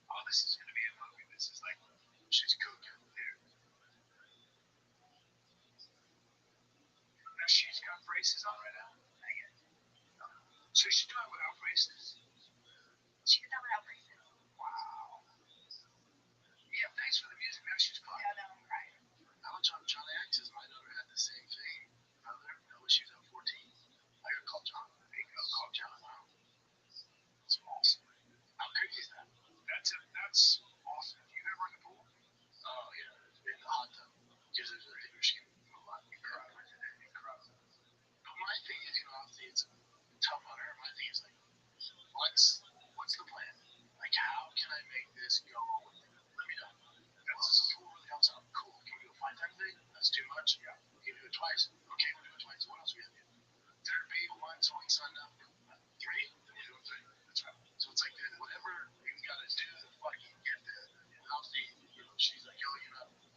Oh, this is gonna be a movie. This is like
She's cooking.
dude. Now she's got braces on right now. So she's doing it without braces.
She did that without braces.
Wow. Yeah, thanks for the music. Now she's crying.
Yeah, that one cried.
I was on John X's. My daughter had the same thing. She was at 14. I got to call John.
There you go. Call John.
Wow.
That's awesome.
How crazy is that?
That's awesome. You ever in the pool?
Oh, yeah. In the hot tub. Because there's a thing where she can move on.
Incredible.
But my thing is, obviously it's tough on her. My thing is like, what's the plan? Like, how can I make this go? Let me know. Well, does the pool really helps out? Cool. Can we do a 5 times a day? That's too much. Yeah. Can we do it twice? Okay, we'll do it twice. What else we have to do? Therapy, once a week, signed up. 3? Then we'll do it 3. That's right. So it's like whatever we gotta do to fucking get there. And obviously, she's like, yo,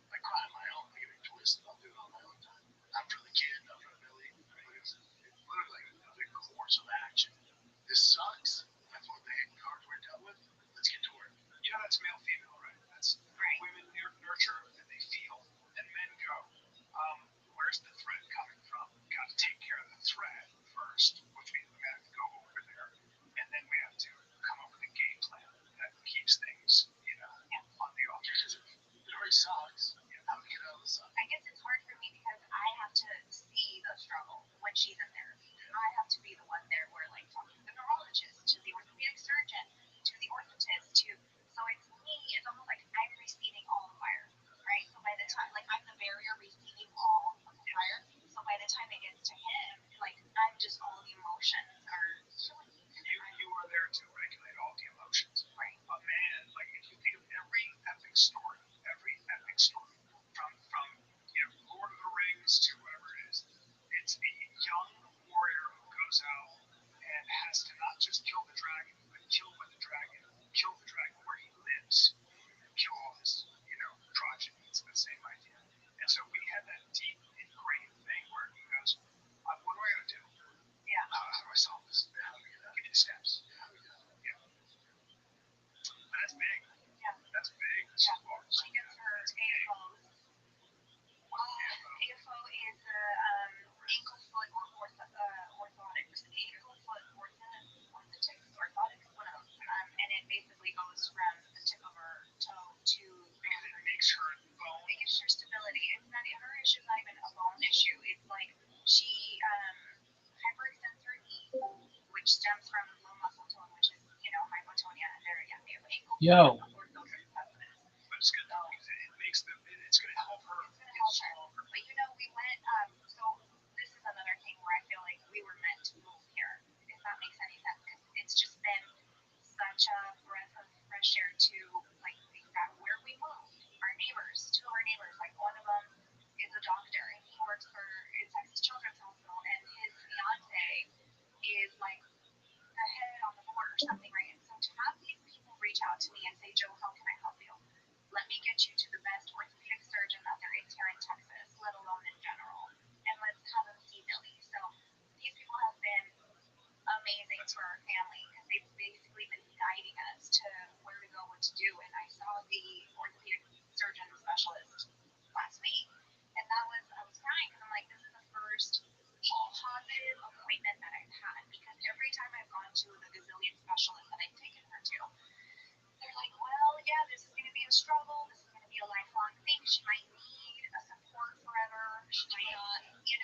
I cry on my own. I get twisted. I'll do it on my own time. Not for the kid, not for Billy. It's literally like another course of action. This sucks. That's what the cards we're dealt with. Let's get to work.
That's male female, right? That's
Right.
women nurture and they feel, and men go. Where's the threat coming from? Got to take care of the threat first, which means we have to go over there, and then we have to come up with a game plan that keeps things, on the off.
Because it already sucks. How do we get out of the suck?
I guess it's hard for me because I have to see the struggle when she's in therapy. I have to be the one there where, like, talking to the neurologist, to the orthopedic surgeon, to the orthotist, so it's me, it's almost like I'm receiving all the fire, right? So by the time, like, I'm the barrier receiving all of the fire, so by the time it gets to him, like, I'm just all the emotions are killing me.
You are there to regulate all the emotions.
Right.
But man, like if you think of every epic story, from Lord of the Rings to whatever it is, it's a young warrior who goes out
and has to not just kill the dragon, but kill the dragon where he lives, kill all his, progeny. It's the same idea. And so we had that deep ingrained thing where he goes, what do I got to do?
Yeah.
How do I solve this? How do we get that? Give me the steps. Yeah. But that's big.
Yeah.
That's big.
Yeah. She gets her AFOs. AFO is ankle foot or orthotics. Ankle foot orthotics, one of those. And it basically goes from the tip of her toe to
because it makes her bone.
It gives her stability. It's not her issue. Is not even a bone issue. It's like she hyperextends her knee, which stems from low muscle tone, which is hypotonia. And there, yeah, they have ankle
Yo.
orthosis. That's what it is.
But it's good though because it makes them. It's going to help her.
It's going to help her. But we went. So this is another thing where I feel like we were meant to move here. If that makes any sense, because it's just been such a breath of fresh air to like that where we moved. Our neighbors, two of our neighbors, like one of them is a doctor and he works for Texas Children's Hospital, and his fiance is like the head on the board or something, right? And so to have these people reach out to me and say, Joe, how can I help you? Let me get you to the best orthopedic surgeon that there is here in Texas, let alone in general. And let's have them see Billy. So these people have been amazing to our family because they've basically been guiding us to where to go, what to do. And I saw the orthopedic surgeon specialist last week, and I was crying because I'm like, this is the first positive appointment that I've had, because every time I've gone to the gazillion specialists that I've taken her to, they're like, well, yeah, this is going to be a struggle. This is going to be a lifelong thing. She might need a support forever. She might not, and yeah,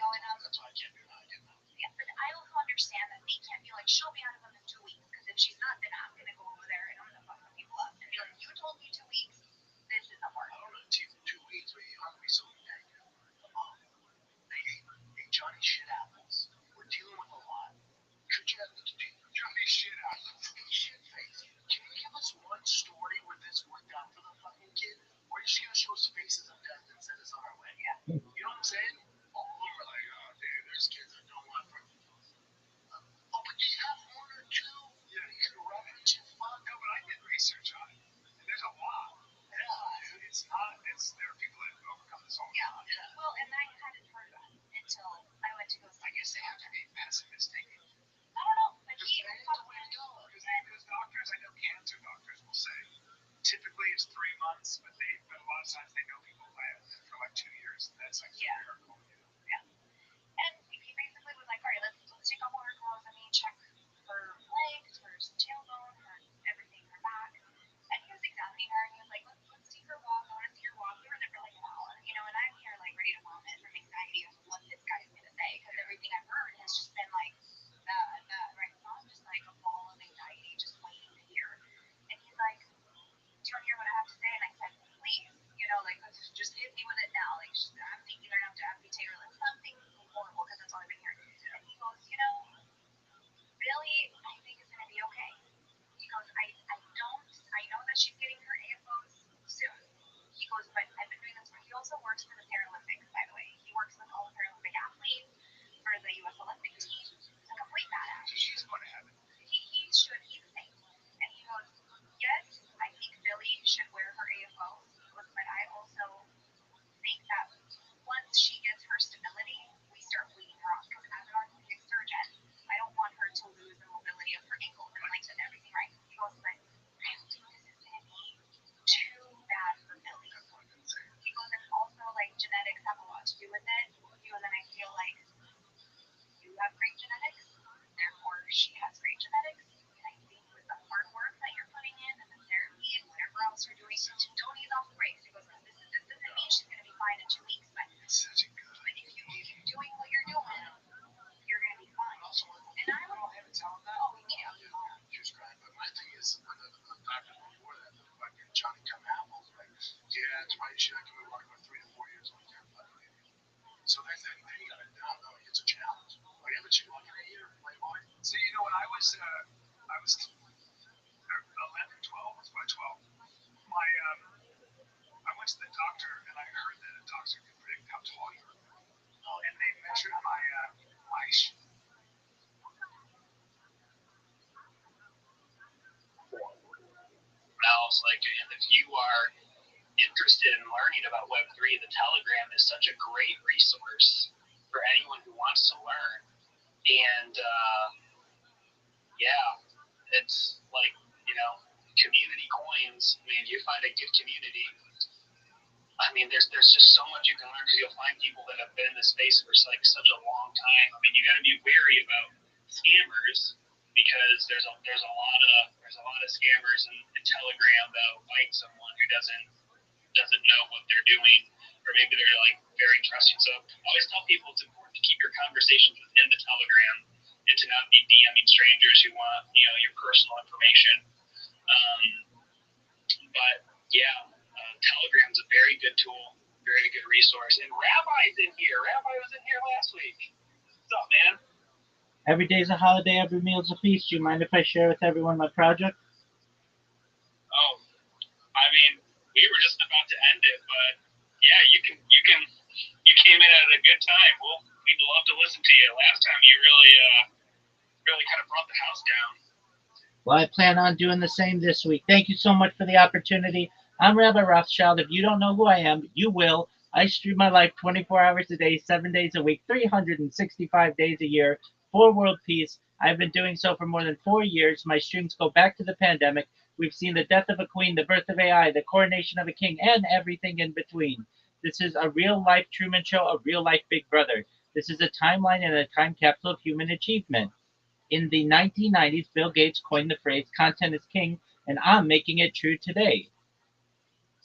but I also understand that they can't be like, she'll be out of them in 2 weeks, because if she's not, then I'm going to go over there and I'm going to fuck some people up and be like, you told me 2 weeks. This isn't working.
I don't know, 2 weeks, but you have to be so negative. Hey, Johnny shit apples. We're dealing with a lot. Could you have Johnny shit apples? Shit face. Can you give us one story where this worked out for the fucking kid? Or is she gonna show us faces of death and send us on our way?
Yeah.
You know what I'm saying? All of them are like, oh, dude, there's kids that don't want to. Oh, but do you have one or two? You can run into fun. No, but I did research on it. And there's a lot. Yeah, it's not. There are people that have overcome this all the time.
Yeah. Well, and I hadn't heard that until I went to go see.
I guess they have to be pessimistic.
I don't know, but
Because doctors, I know cancer doctors will say, typically it's 3 months, but a lot of times they know people live for like 2 years. That's like a miracle.
Yeah. And he basically was like, all right, let's take off all her clothes. Let me check her legs, her tailbone, her everything, her back. And he was examining her, and he was like, let's see her walk. I want to see her walk. We were there for like an hour, and I'm here like ready to vomit from anxiety of what this guy's gonna say, because everything I've heard has just been like that, right? So I'm just like a ball of anxiety, just waiting to hear. And he's like, do you want to hear what I have to say? And I said, please, like just hit me with it now. Like I'm thinking they're gonna have to amputate her, like something horrible, because that's all I've been hearing. And he goes, Billy, I think it's gonna be okay. He goes, I know that she's getting her AFOs soon. He goes, but I've been doing this for. He also works for the Paralympics, by the way. He works with all the Paralympic athletes for the U.S. Olympic team. He's a complete badass.
She's going to heaven.
He should. He's a saint. And he goes, yes, I think Billy should wear her AFOs. He goes, but I also think that once she gets her stability, we start weaning her off. Because as an orthopedic surgeon, I don't want her to lose the mobility of her ankles and legs and everything, right? He goes, but I don't think this is going to be too bad for Billy. He goes, and also, like, genetics have a lot to do with it. He goes, and I feel like you have great genetics, therefore she has great genetics. And I think with the hard work that you're putting in and the therapy and whatever else you're doing, don't ease off the brakes. He goes, because this doesn't mean she's going to be fine in 2 weeks, but if you keep doing what you're doing, you're going to be fine. And I would tell him that. Oh, yeah.
Huge grind, but my thing is, the doctor before that, the fucking Johnny come apples, like, yeah, it's right, she's not going to be walking for 3 to 4 years on the So then you got to down, though, it's a challenge. Oh, yeah, but you walking a year, Playboy. So, when I was 11, 12, was about 12, I went to the doctor, and I heard that a doctor could predict how tall you were. And they measured my else. Like, and if you are interested in learning about Web3, the Telegram is such a great resource for anyone who wants to learn. And yeah, it's like, community coins. I mean, if you find a good community, I mean, there's just so much you can learn because you'll find people that have been in this space for like such a long time. I mean, you got to be wary about scammers because there's a lot of scammers in Telegram that'll fight someone who doesn't know what they're doing, or maybe they're like very trusting. So I always tell people it's important to keep your conversations within the Telegram and to not be DMing strangers who want your personal information. But yeah, Telegram's a very good tool, very good resource. And Rabbi's in here. Rabbi was in here last week. What's up, man?
Every day's a holiday, every meal's a feast. Do you mind if I share with everyone my project?
Oh, I mean, we were just about to end it, but yeah, you came in at a good time. We'd love to listen to you. Last time you really kind of brought the house down.
Well, I plan on doing the same this week. Thank you so much for the opportunity. I'm Rabbi Rothschild. If you don't know who I am, you will. I stream my life 24 hours a day, 7 days a week, 365 days a year for world peace. I've been doing so for more than 4 years. My streams go back to the pandemic. We've seen the death of a queen, the birth of AI, the coronation of a king, and everything in between. This is a real life Truman Show, a real life Big Brother. This is a timeline and a time capsule of human achievement. In the 1990s, Bill Gates coined the phrase content is king, and I'm making it true today.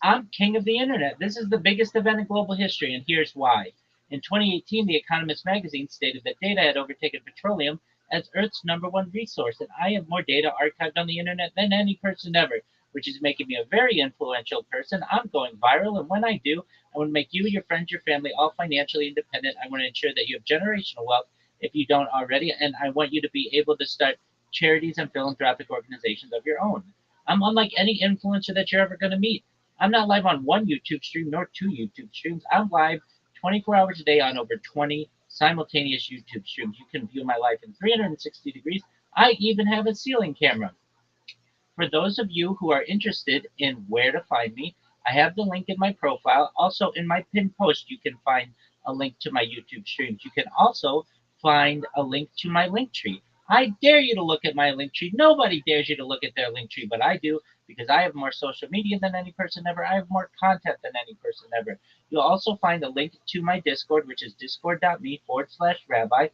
I'm king of the internet. This is the biggest event in global history, and here's why. In 2018, The Economist magazine stated that data had overtaken petroleum as Earth's #1 resource, and I have more data archived on the internet than any person ever, which is making me a very influential person. I'm going viral, and when I do, I want to make you, your friends, your family all financially independent. I want to ensure that you have generational wealth if you don't already, and I want you to be able to start charities and philanthropic organizations of your own. I'm unlike any influencer that you're ever going to meet. I'm not live on one YouTube stream nor 2 YouTube streams. I'm live 24 hours a day on over 20 simultaneous YouTube streams. You can view my life in 360 degrees. I even have a ceiling camera. For those of you who are interested in where to find me, I have the link in my profile. Also, in my pinned post, you can find a link to my YouTube streams. You can also find a link to my link tree. I dare you to look at my link tree. Nobody dares you to look at their link tree, but I do because I have more social media than any person ever. I have more content than any person ever. You'll also find a link to my Discord, which is discord.me/rabbi.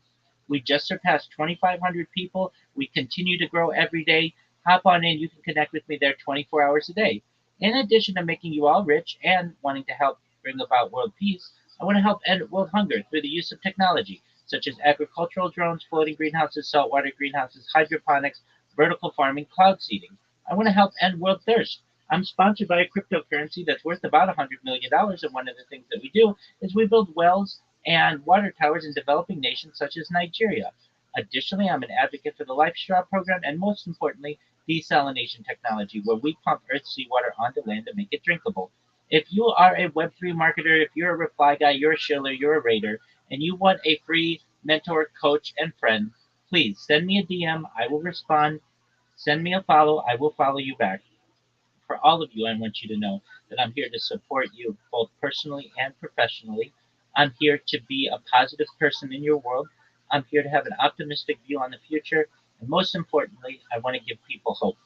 We just surpassed 2,500 people. We continue to grow every day. Hop on in. You can connect with me there 24 hours a day. In addition to making you all rich and wanting to help bring about world peace, I want to help end world hunger through the use of technology, such as agricultural drones, floating greenhouses, saltwater greenhouses, hydroponics, vertical farming, cloud seeding. I want to help end world thirst. I'm sponsored by a cryptocurrency that's worth about $100 million, and one of the things that we do is we build wells and water towers in developing nations such as Nigeria. Additionally, I'm an advocate for the Life Straw program and, most importantly, desalination technology, where we pump Earth's seawater onto land to make it drinkable. If you are a Web3 marketer, if you're a reply guy, you're a shiller, you're a raider, and you want a free mentor, coach, and friend, please send me a DM. I will respond. Send me a follow. I will follow you back. For all of you, I want you to know that I'm here to support you both personally and professionally. I'm here to be a positive person in your world. I'm here to have an optimistic view on the future. And most importantly, I want to give people hope.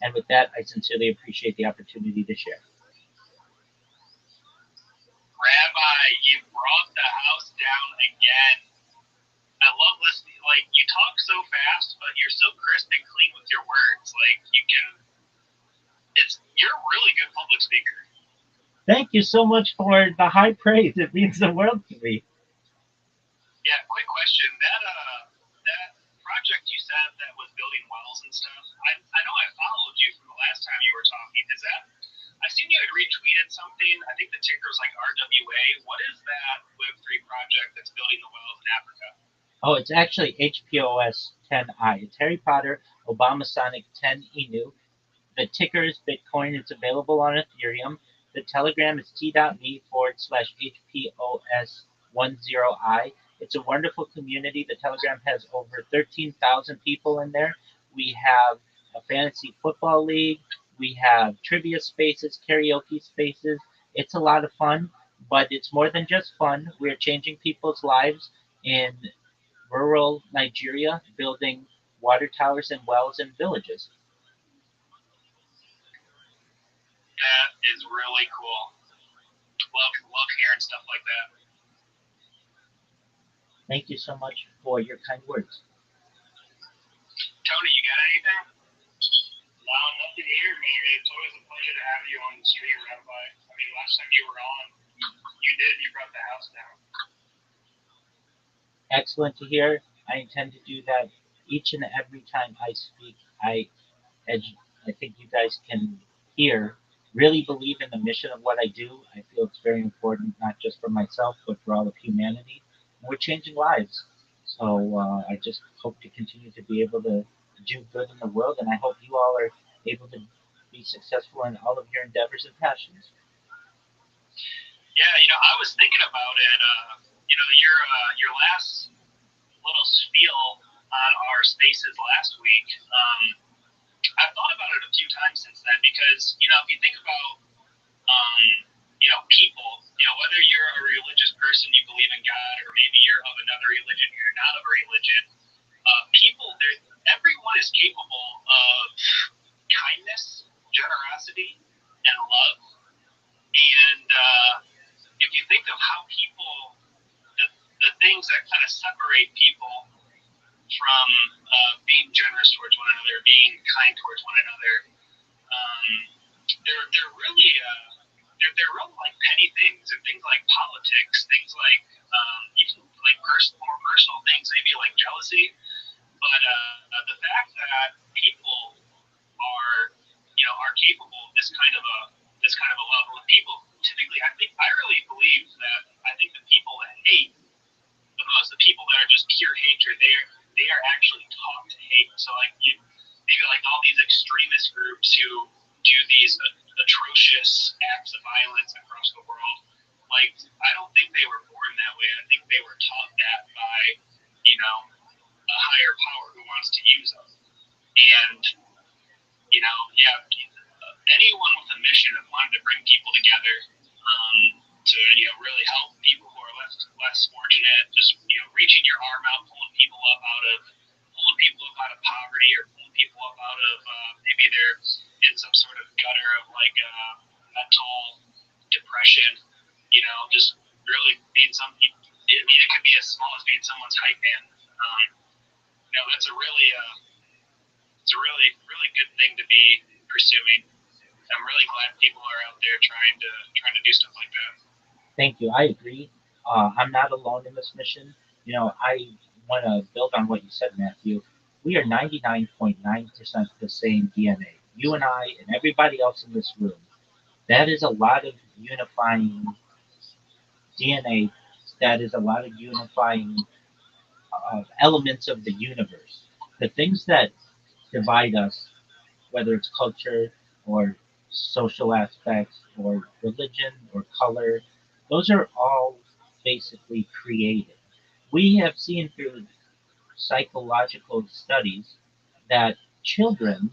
And with that, I sincerely appreciate the opportunity to share.
Rabbi, you brought the house down again. I love listening. Like, you talk so fast, but you're so crisp and clean with your words. Like, you're a really good public speaker.
Thank you so much for the high praise. It means the world to me.
Yeah, quick question. That project you said that was building wells and stuff, I know I followed you from the last time you were talking. I seen you had retweeted something. I think the ticker was like RWA. What is that Web3 project that's building the wells in Africa?
Oh, it's actually HPOS 10I. It's Harry Potter, Obama Sonic 10 Inu. The ticker is Bitcoin. It's available on Ethereum. The Telegram is t.me/HPOS10I. It's a wonderful community. The Telegram has over 13,000 people in there. We have a fantasy football league. We have trivia spaces, karaoke spaces. It's a lot of fun, but it's more than just fun. We're changing people's lives in rural Nigeria, building water towers and wells in villages.
That is really cool. Love hearing stuff like that.
Thank you so much for your kind words.
Tony, you got anything?
No, nothing here, man. It's always a pleasure to have you on the stream, Rabbi. I mean, last time you were on, you brought the house down.
Excellent to hear. I intend to do that each and every time I speak. As I think you guys can hear, really believe in the mission of what I do. I feel it's very important, not just for myself, but for all of humanity. And we're changing lives. So I just hope to continue to be able to do good in the world, and I hope you all are able to be successful in all of your endeavors and passions.
Yeah, I was thinking about it. Your last little spiel on our spaces last week. I've thought about it a few times since then because if you think about people, whether you're a religious person, you believe in God, or maybe you're of another religion, you're not of a religion. Everyone is capable of kindness, generosity, and love. And if you think of how people, the things that kind of separate people from being generous towards one another, being kind towards one another, they're really they're really like petty things and things like politics, things like even like more personal things, maybe like jealousy. But the fact that people are capable of this kind of a level of people, typically, I really believe that I think the people that hate the most, the people that are just pure hatred, they are actually taught to hate. So like maybe like all these extremist groups who do these atrocious acts of violence across the world. Like I don't think they were born that way. I think they were taught that by a higher power who wants to use them. And anyone with a mission of wanting to bring people together to really help people who are less fortunate, just reaching your arm out, pulling people up out of poverty, or pulling people up out of maybe they're in some sort of gutter of like mental depression. Just really being some people. I mean, it could be as small as being someone's hype man. That's a really really good thing to be pursuing. I'm really glad people are out there trying to do stuff like that.
Thank you. I agree. I'm not alone in this mission. I want to build on what you said, Matthew. We are 99.9% the same DNA. You and I and everybody else in this room. That is a lot of unifying DNA. That is a lot of unifying elements of the universe. The things that divide us, whether it's culture or social aspects or religion or color, those are all basically created. We have seen through psychological studies that children,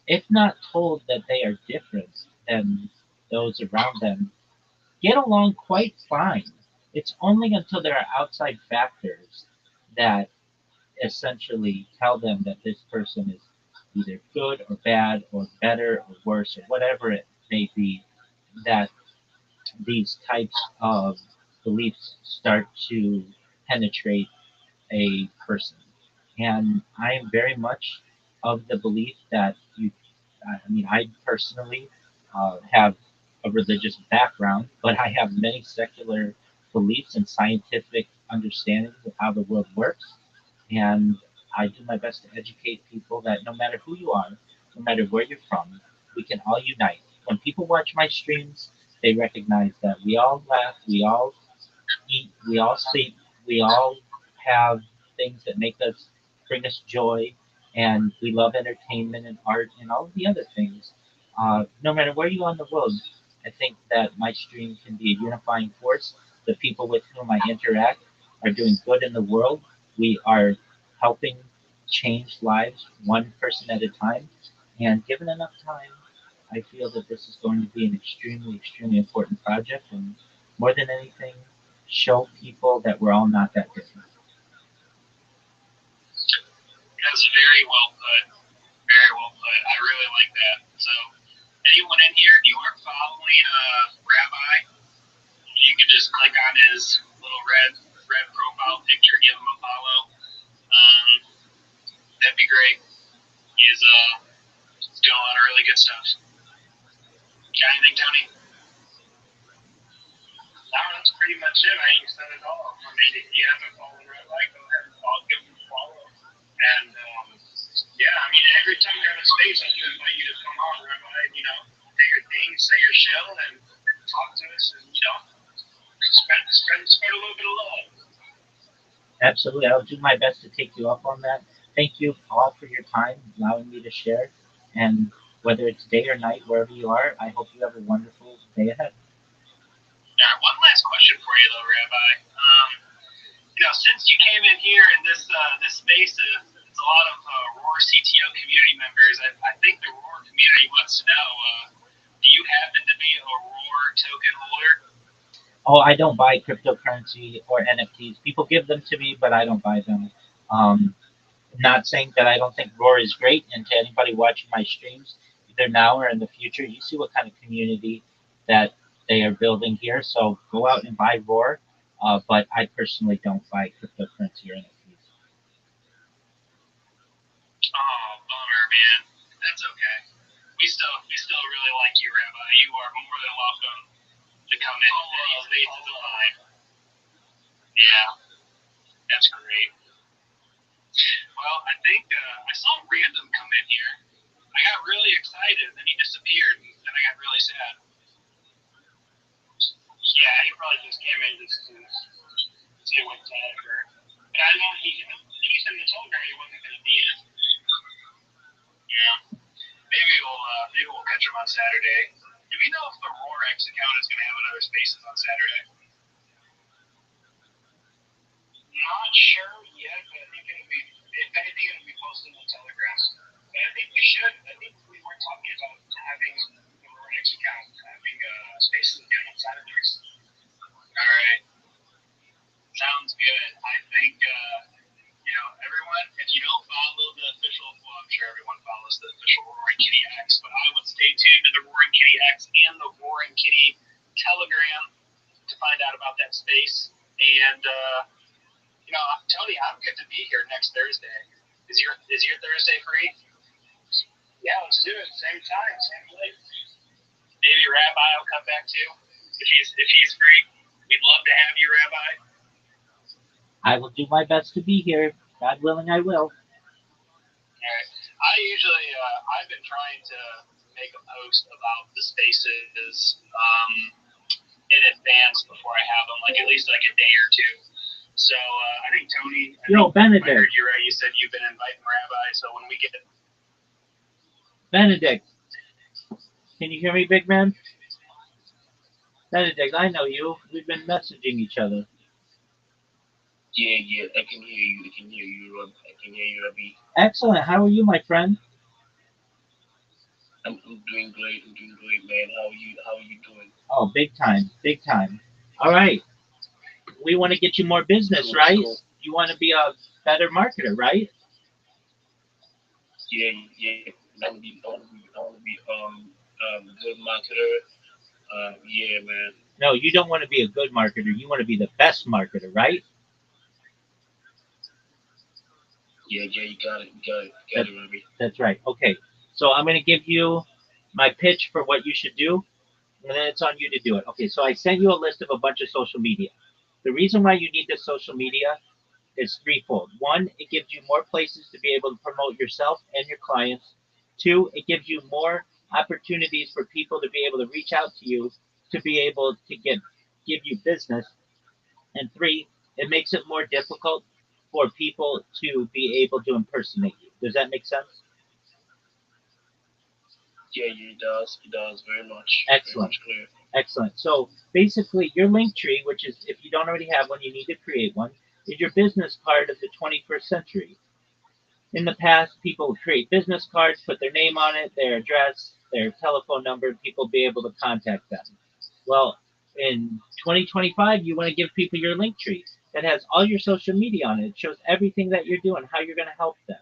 if not told that they are different than those around them, get along quite fine. It's only until there are outside factors that essentially tell them that this person is either good or bad or better or worse or whatever it may be, that these types of beliefs start to penetrate a person. And I am very much of the belief that I personally have a religious background, but I have many secular beliefs and scientific understandings of how the world works. And I do my best to educate people that no matter who you are, no matter where you're from, we can all unite. When people watch my streams, they recognize that we all laugh, we all eat, we all sleep, we all have things that make us bring us joy, and we love entertainment and art and all of the other things. No matter where you are in the world, I think that my stream can be a unifying force. The people with whom I interact are doing good in the world. We are helping change lives one person at a time, and given enough time, I feel that this is going to be an extremely, extremely important project, and more than anything, show people that we're all not that different.
That's very well put. Very well put. I really like that. So, anyone in here, if you aren't following Rabbi, you can just click on his little red profile picture, give him a follow. That'd be great. He's doing a lot of really good stuff. Got anything, Tony? No, that's pretty much it. I ain't said it all. I mean, if you haven't followed Rabbi, go ahead and give him a follow. And yeah, I mean, every time you're in a space, I do invite you to come on, Rabbi. You know, do your thing, say your shill, and talk to us, and spread a little bit of love.
Absolutely. I'll do my best to take you up on that. Thank you all for your time, allowing me to share. And whether it's day or night, wherever you are, I hope you have a wonderful day ahead.
All right, one last question for you, though, Rabbi. Since you came in here in this space, it's a lot of Roar CTO community members. I think the Roar community wants to know, do you happen to be a Roar token holder?
Oh, I don't buy cryptocurrency or NFTs. People give them to me, but I don't buy them. Not saying that I don't think Roar is great, and to anybody watching my streams, either now or in the future, you see what kind of community that they are building here. So go out and buy Roar, but I personally don't buy cryptocurrency or NFTs.
Oh, bummer, man. That's okay. We still really like you, Rabbi. You are more than welcome to come in any spaces of mine. Yeah, that's great. Well, I think I saw Random come in here. I got really excited, and then he disappeared, and then I got really sad. Yeah, he probably just came in just to see what tag or. And I know he said in the Telegram he wasn't going to be in. Yeah, maybe we'll catch him on Saturday. Do we know if the RoarX account is going to have another Spaces on Saturday? Not sure yet, but I think it'll be. If anything, it'll be posted on Telegram. And I think we should. I think we were talking about having the RoarX account having Spaces again on Saturdays. All right. Sounds good. I think, everyone, if you don't follow the official, well, I'm sure everyone follows the official Roaring Kitty X, but I would stay tuned to the Roaring Kitty X and the Roaring Kitty Telegram to find out about that space. And, Tony, I'm good to be here next Thursday. Is your Thursday free? Yeah, let's do it. Same time, same place. Maybe Rabbi will come back too, if he's free. We'd love to have you, Rabbi.
I will do my best to be here. God willing, I will.
Alright. I've been trying to make a post about the spaces in advance before I have them, like at least like a day or two. So I think Tony,
Benedict.
I heard you right. You said you've been inviting Rabbi. So when we get
Benedict, can you hear me, big man? Benedict, I know you. We've been messaging each other.
Yeah, I can hear you. I can hear you, Rabbi.
Excellent. How are you, my friend?
I'm doing great. Man. How are you doing?
Oh, big time. All right. We want to get you more business,
Cool,
right?
cool.
You want to be a better marketer, right?
Yeah. I want to be good marketer. Yeah, man.
No, you don't want to be a good marketer. You want to be the best marketer, right?
Yeah, you got it, Rabbi.
That's right. Okay. So I'm going to give you my pitch for what you should do, and then it's on you to do it. Okay. So I sent you a list of a bunch of social media. The reason why you need this social media is threefold. One, it gives you more places to be able to promote yourself and your clients. Two, it gives you more opportunities for people to be able to reach out to you to be able to give you business. And three, it makes it more difficult for people to be able to impersonate you. Does that make sense?
Yeah, it does. It does very much.
Excellent.
Very much clear.
Excellent. So basically, your link tree, which is, if you don't already have one, you need to create one, is your business card of the 21st century. In the past, people would create business cards, put their name on it, their address, their telephone number, and people be able to contact them. Well, in 2025, you want to give people your link tree that has all your social media on it. It shows everything that you're doing, how you're going to help them.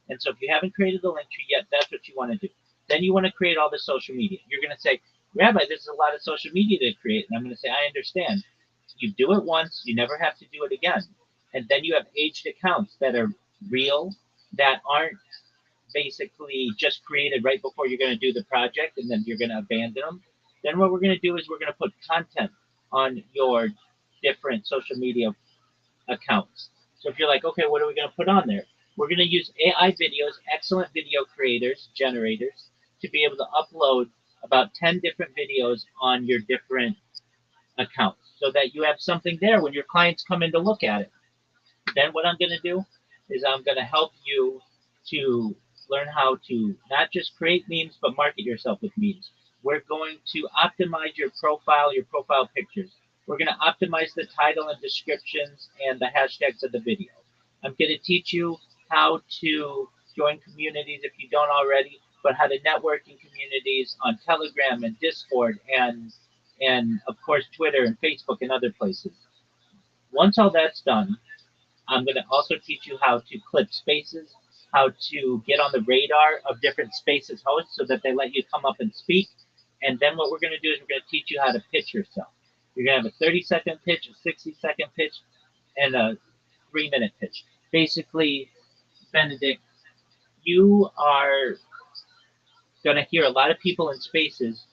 And so if you haven't created the link tree yet, that's what you want to do. Then you want to create all the social media. You're going to say, Rabbi, there's a lot of social media to create. And I'm going to say, I understand. You do it once, you never have to do it again. And then you have aged accounts that are real, that aren't basically just created right before you're going to do the project and then you're going to abandon them. Then what we're going to do is we're going to put content on your different social media accounts. So if you're like, okay, what are we going to put on there? We're going to use AI videos, excellent video creators, generators, to be able to upload about 10 different videos on your different accounts so that you have something there when your clients come in to look at it. Then what I'm going to do is I'm going to help you to learn how to not just create memes, but market yourself with memes. We're going to optimize your profile pictures. We're going to optimize the title and descriptions and the hashtags of the video. I'm going to teach you how to join communities if you don't already, but how to network in communities on Telegram and Discord and of course Twitter and Facebook and other places. Once all that's done, I'm going to also teach you how to clip spaces, how to get on the radar of different spaces hosts so that they let you come up and speak. And then what we're going to do is we're going to teach you how to pitch yourself. You're going to have a 30-second pitch, a 60-second pitch, and a 3-minute pitch. Basically, Benedict, you are going to hear a lot of people in spaces,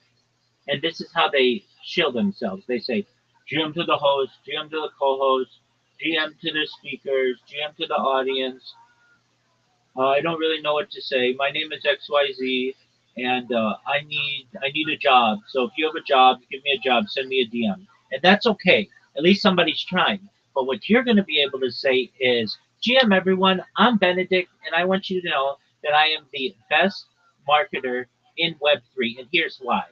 and this is how they shield themselves. They say, GM to the host, GM to the co-host, GM to the speakers, GM to the audience. I don't really know what to say. My name is XYZ, and I need a job. So if you have a job, give me a job, send me a DM, and that's okay. At least somebody's trying. But what you're going to be able to say is, GM everyone, I'm Benedict, and I want you to know that I am the best marketer in Web3, and here's why.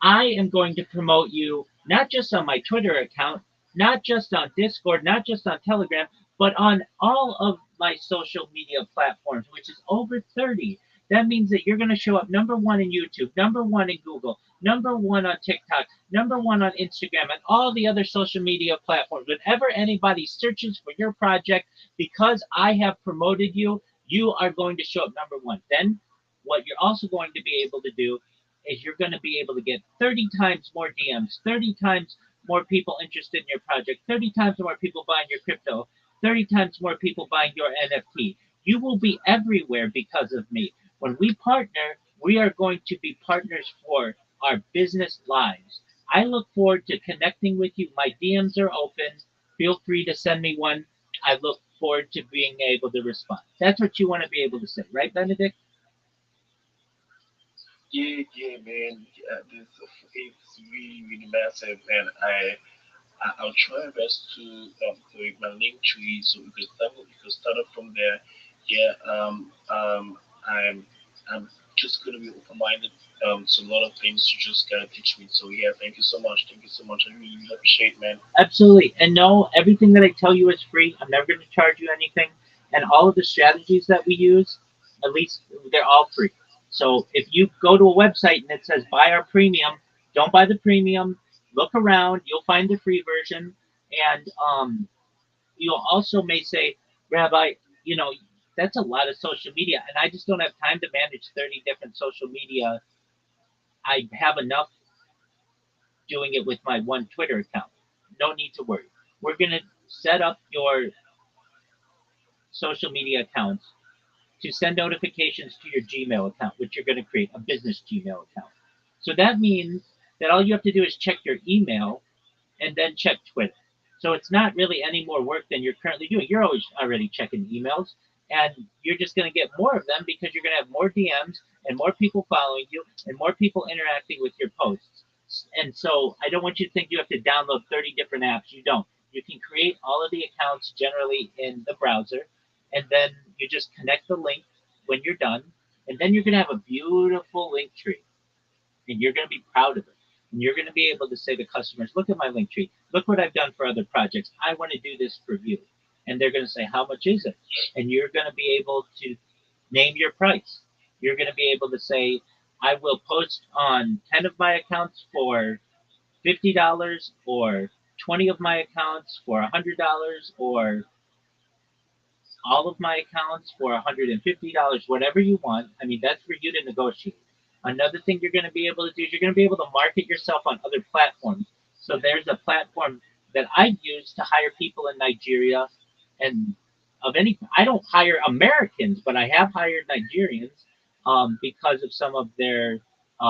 I am going to promote you not just on my Twitter account, not just on Discord, not just on Telegram, but on all of my social media platforms, which is over 30. That means that you're going to show up number one in YouTube, number one in Google, number one on TikTok, number one on Instagram, and all the other social media platforms. Whenever anybody searches for your project, because I have promoted you, you are going to show up number one. Then what you're also going to be able to do is you're going to be able to get 30 times more DMs, 30 times more people interested in your project, 30 times more people buying your crypto, 30 times more people buying your NFT. You will be everywhere because of me. When we partner, we are going to be partners for our business lives. I look forward to connecting with you. My DMs are open. Feel free to send me one. I look forward to being able to respond. That's what you want to be able to say, right, Benedict?
Yeah, yeah, man. This it's really, really massive, and I'll try my best to create my link tree so we can start up from there. Yeah, I'm just gonna be open-minded. So a lot of things you just gotta teach me. So yeah, thank you so much. Thank you so much. I really, really appreciate, it, man.
Absolutely. And no, everything that I tell you is free. I'm never going to charge you anything. And all of the strategies that we use, at least they're all free. So if you go to a website and it says buy our premium, don't buy the premium. Look around. You'll find the free version. And you'll also may say, Rabbi, you know, that's a lot of social media. And I just don't have time to manage 30 different social media. I have enough doing it with my one Twitter account. No need to worry. We're going to set up your social media accounts to send notifications to your Gmail account, which you're going to create a business Gmail account. So that means that all you have to do is check your email and then check Twitter. So it's not really any more work than you're currently doing. You're always already checking emails, and you're just going to get more of them because you're going to have more DMs and more people following you and more people interacting with your posts. And so I don't want you to think you have to download 30 different apps. You don't. You can create all of the accounts generally in the browser, and then you just connect the link when you're done, and then you're going to have a beautiful link tree, and you're going to be proud of it. And you're going to be able to say to customers, look at my link tree. Look what I've done for other projects. I want to do this for you. And they're going to say, how much is it? And you're going to be able to name your price. You're going to be able to say, I will post on 10 of my accounts for $50, or 20 of my accounts for $100, or all of my accounts for $150, whatever you want. I mean, that's for you to negotiate. Another thing you're going to be able to do is you're going to be able to market yourself on other platforms. So there's a platform that I use to hire people in Nigeria, and I don't hire Americans, but I have hired Nigerians because of some of their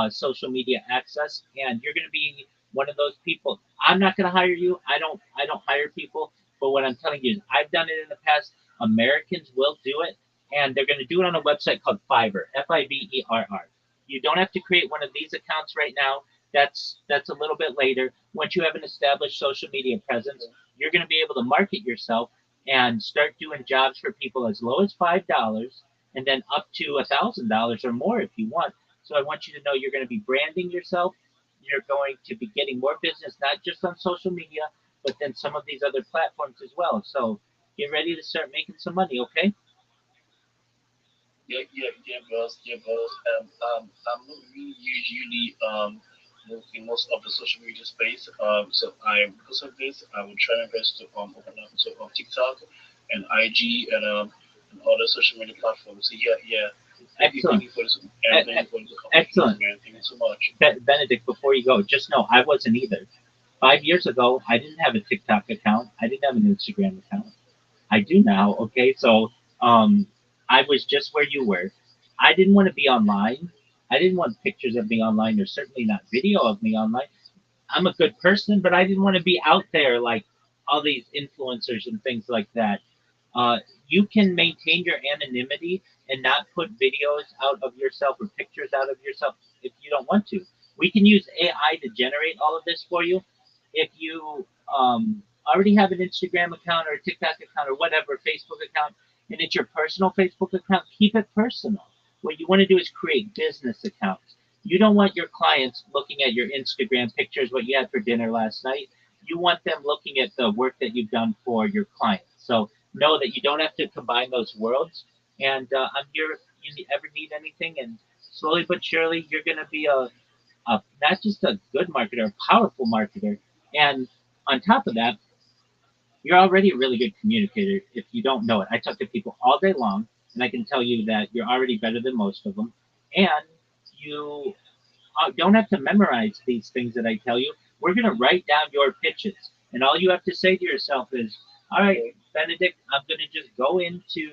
social media access. And you're going to be one of those people. I'm not going to hire you. I don't hire people. But what I'm telling you is I've done it in the past. Americans will do it, and they're going to do it on a website called Fiverr, Fiverr. You don't have to create one of these accounts right now. That's a little bit later. Once you have an established social media presence, you're going to be able to market yourself and start doing jobs for people as low as $5, and then up to $1,000 or more if you want. So I want you to know you're going to be branding yourself. You're going to be getting more business, not just on social media, but then some of these other platforms as well. So get ready to start making some money, okay?
Yeah, boss. I'm not really usually in most of the social media space. So I because of this, I will try my best to open up so on TikTok and IG and other social media platforms. So yeah.
Excellent.
Thank you for this, and thank you for the opportunity,
Excellent.
man. Thank you so much.
Benedict, before you go, just know I wasn't either. 5 years ago, I didn't have a TikTok account. I didn't have an Instagram account. I do now. Okay, so um, I was just where you were. I didn't want to be online. I didn't want pictures of me online, or certainly not video of me online. I'm a good person, but I didn't want to be out there like all these influencers and things like that. Uh, you can maintain your anonymity and not put videos out of yourself or pictures out of yourself if you don't want to. We can use AI to generate all of this for you. If you already have an Instagram account or a TikTok account or whatever, Facebook account, and it's your personal Facebook account, keep it personal. What you want to do is create business accounts. You don't want your clients looking at your Instagram pictures, what you had for dinner last night. You want them looking at the work that you've done for your clients. So know that you don't have to combine those worlds. And I'm here if you ever need anything. And slowly but surely, you're going to be not just a good marketer, a powerful marketer. And on top of that, you're already a really good communicator if you don't know it. I talk to people all day long, and I can tell you that you're already better than most of them. And you don't have to memorize these things that I tell you. We're going to write down your pitches. And all you have to say to yourself is, all right, Benedict, I'm going to just go into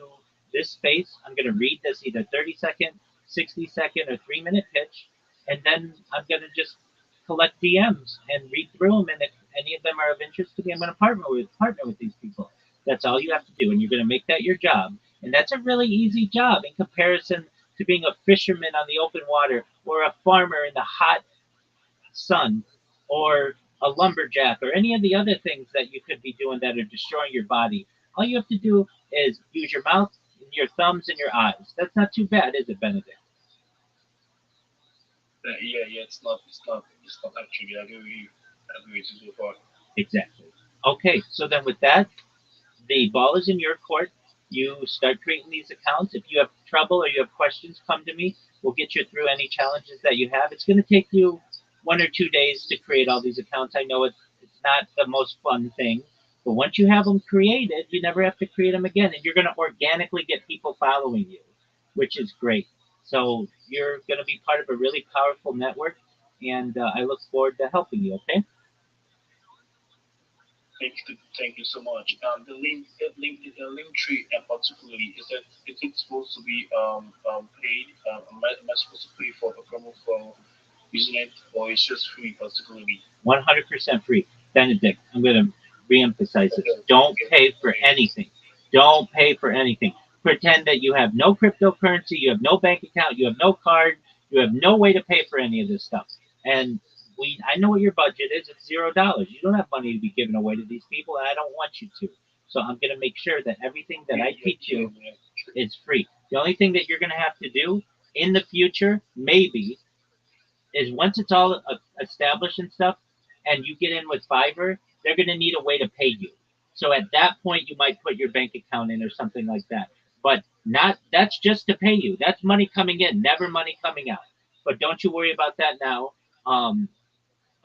this space. I'm going to read this either 30-second, 60-second, or 3-minute pitch. And then I'm going to just collect DMs and read through them. And if any of them are of interest to me, I'm going to partner with these people. That's all you have to do. And you're going to make that your job. And that's a really easy job in comparison to being a fisherman on the open water, or a farmer in the hot sun, or a lumberjack, or any of the other things that you could be doing that are destroying your body. All you have to do is use your mouth, your thumbs, and your eyes. That's not too bad, is it, Benedict?
Yeah. It's not actually. I agree with you. I agree with you so far.
Exactly. Okay, so then with that, the ball is in your court. You start creating these accounts. If you have trouble or you have questions, come to me. We'll get you through any challenges that you have. It's going to take you 1 or 2 days to create all these accounts. I know it's not the most fun thing, but once you have them created, you never have to create them again, and you're going to organically get people following you, which is great. So you're going to be part of a really powerful network, and I look forward to helping you. Okay.
Thank you so much. The link tree, particularly, is it supposed to be paid? Am I supposed to pay for the promo for using it, or it's just free, particularly?
100% free. Benedict, I'm going to reemphasize this.
Okay,
Don't
okay,
pay for
okay.
anything. Don't pay for anything. Pretend that you have no cryptocurrency, you have no bank account, you have no card, you have no way to pay for any of this stuff. And I know what your budget is. It's $0. You don't have money to be giving away to these people, and I don't want you to. So I'm going to make sure that everything that
Yeah,
I
yeah,
teach
yeah,
you
man.
is free. The only thing that you're going to have to do in the future, maybe, is once it's all established and stuff, and you get in with Fiverr, they're going to need a way to pay you. So at that point, you might put your bank account in or something like that. But not that's just to pay you. That's money coming in, never money coming out. But don't you worry about that now. Um,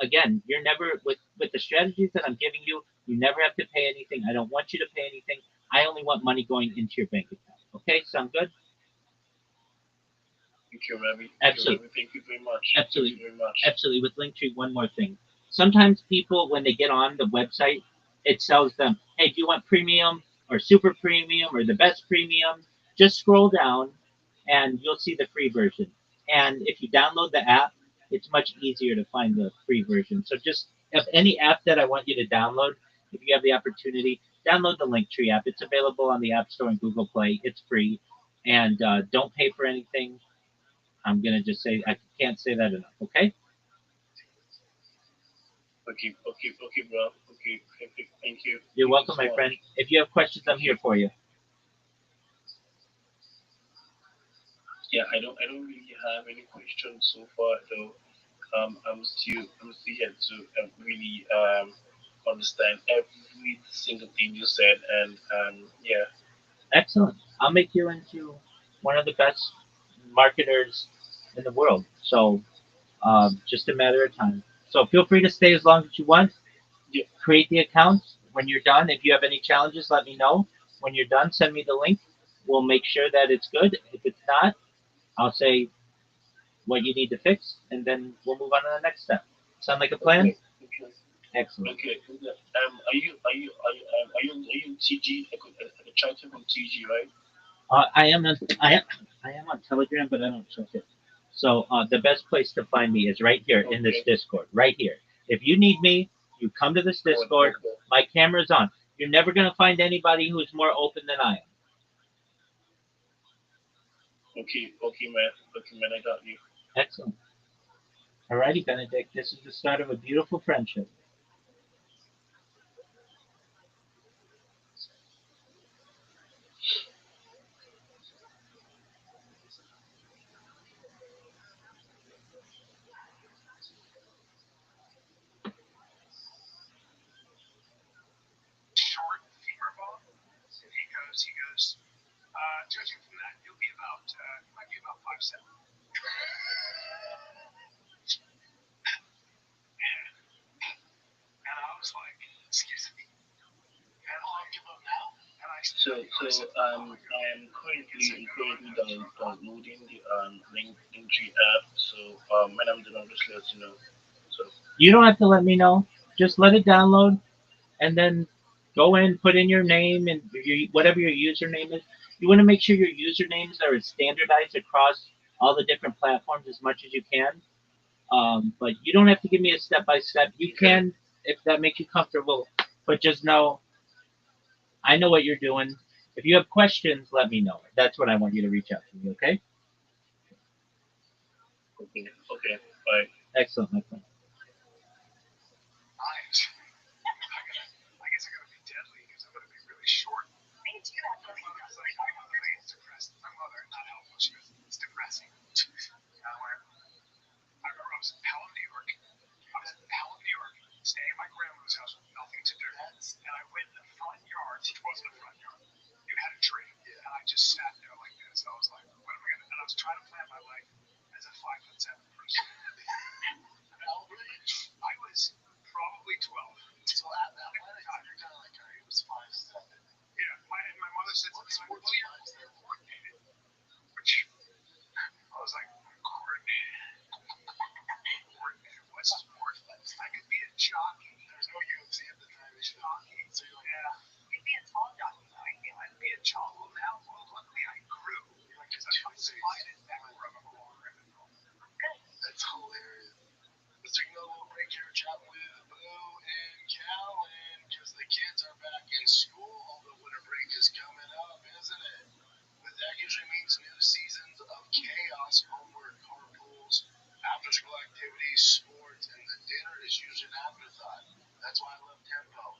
Again, you're never with the strategies that I'm giving you. You never have to pay anything. I don't want you to pay anything. I only want money going into your bank account. Okay, sound good?
Thank you, Rabbi.
Absolutely.
Thank you very much.
Absolutely.
Thank you very much.
Absolutely. With Linktree, one more thing. Sometimes people, when they get on the website, it tells them, hey, do you want premium or super premium or the best premium? Just scroll down and you'll see the free version. And if you download the app, it's much easier to find the free version. So just if any app that I want you to download, if you have the opportunity, download the Linktree app. It's available on the App Store and Google Play. It's free. And don't pay for anything. I'm gonna just say I can't say that enough. Okay.
Okay, bro. Okay, thank you.
You're
Thank
welcome,
you
my
so
friend.
much.
If you have questions, I'm here for you.
Yeah, I don't really have any questions so far though. I'm still here to really understand every single thing you said, and yeah.
Excellent. I'll make you into one of the best marketers in the world. So just a matter of time. So feel free to stay as long as you want.
Yeah.
Create the account. When you're done, if you have any challenges, let me know. When you're done, send me the link. We'll make sure that it's good. If it's not, I'll say what you need to fix, and then we'll move on to the next step. Sound like a plan?
Okay.
Excellent.
Okay. Are you TG? I could try to on TG, right?
I am on Telegram, but I don't check it. So the best place to find me is right here in this
Okay.
Discord, right here. If you need me, you come to this Discord.
Okay.
My camera's on. You're never gonna find anybody who's more open than I am.
Okay, man. Okay, man. I got you.
Excellent. Alrighty, Benedict. This is the start of a beautiful friendship.
Short femur bone. And he goes, judging from that, you'll be about, you might be about 5'7". And I was like, excuse me. And I'll give up now. And I
So I'm currently downloading the Linktree app. So when I'm done, I'll just let you know. So
You don't have to let me know. Just let it download, and then go in, put in your name and whatever your username is. You want to make sure your usernames are standardized across all the different platforms as much as you can. But you don't have to give me a step by step. You can if that makes you comfortable. But just know I know what you're doing. If you have questions, let me know. That's what I want you to reach out to me. Okay?
okay, bye.
Excellent, my friend.
I guess I gotta be deadly because I'm gonna be really short.
Me too. That's
My
what
mother's like, it's depressing. My mother, not helpful. She goes, it's depressing. I remember I was in Pelham, New York. Staying at my grandmother's house with nothing to do. And I went in the front yard, which wasn't a front yard. It had a tree. And I just sat there like this. I was like, what am I gonna do? And I was trying to plan my life as a 5'7" person. I was probably 12. So at that point, you're kind of like, all right, it was 5'7". Yeah, my mother said something like, well, you're coordinated. Which I was like, coordinated? Coordinated? What's sport? I could be a jockey. There's no UFC at the time. Jockey. So you're like, yeah.
You'd be a tall jockey, though, I feel like.
Be a jockey. Well, now, luckily I grew. Because I decided that we're a longer than normal.
That's hilarious. Let's take another little break here, chatting with Boo and Callan, because the kids are back in school, although winter break is coming up, isn't it? But that usually means new seasons of chaos, homework, carpools, after-school activities, sports, and the dinner is usually an afterthought. That's why I love Tempo.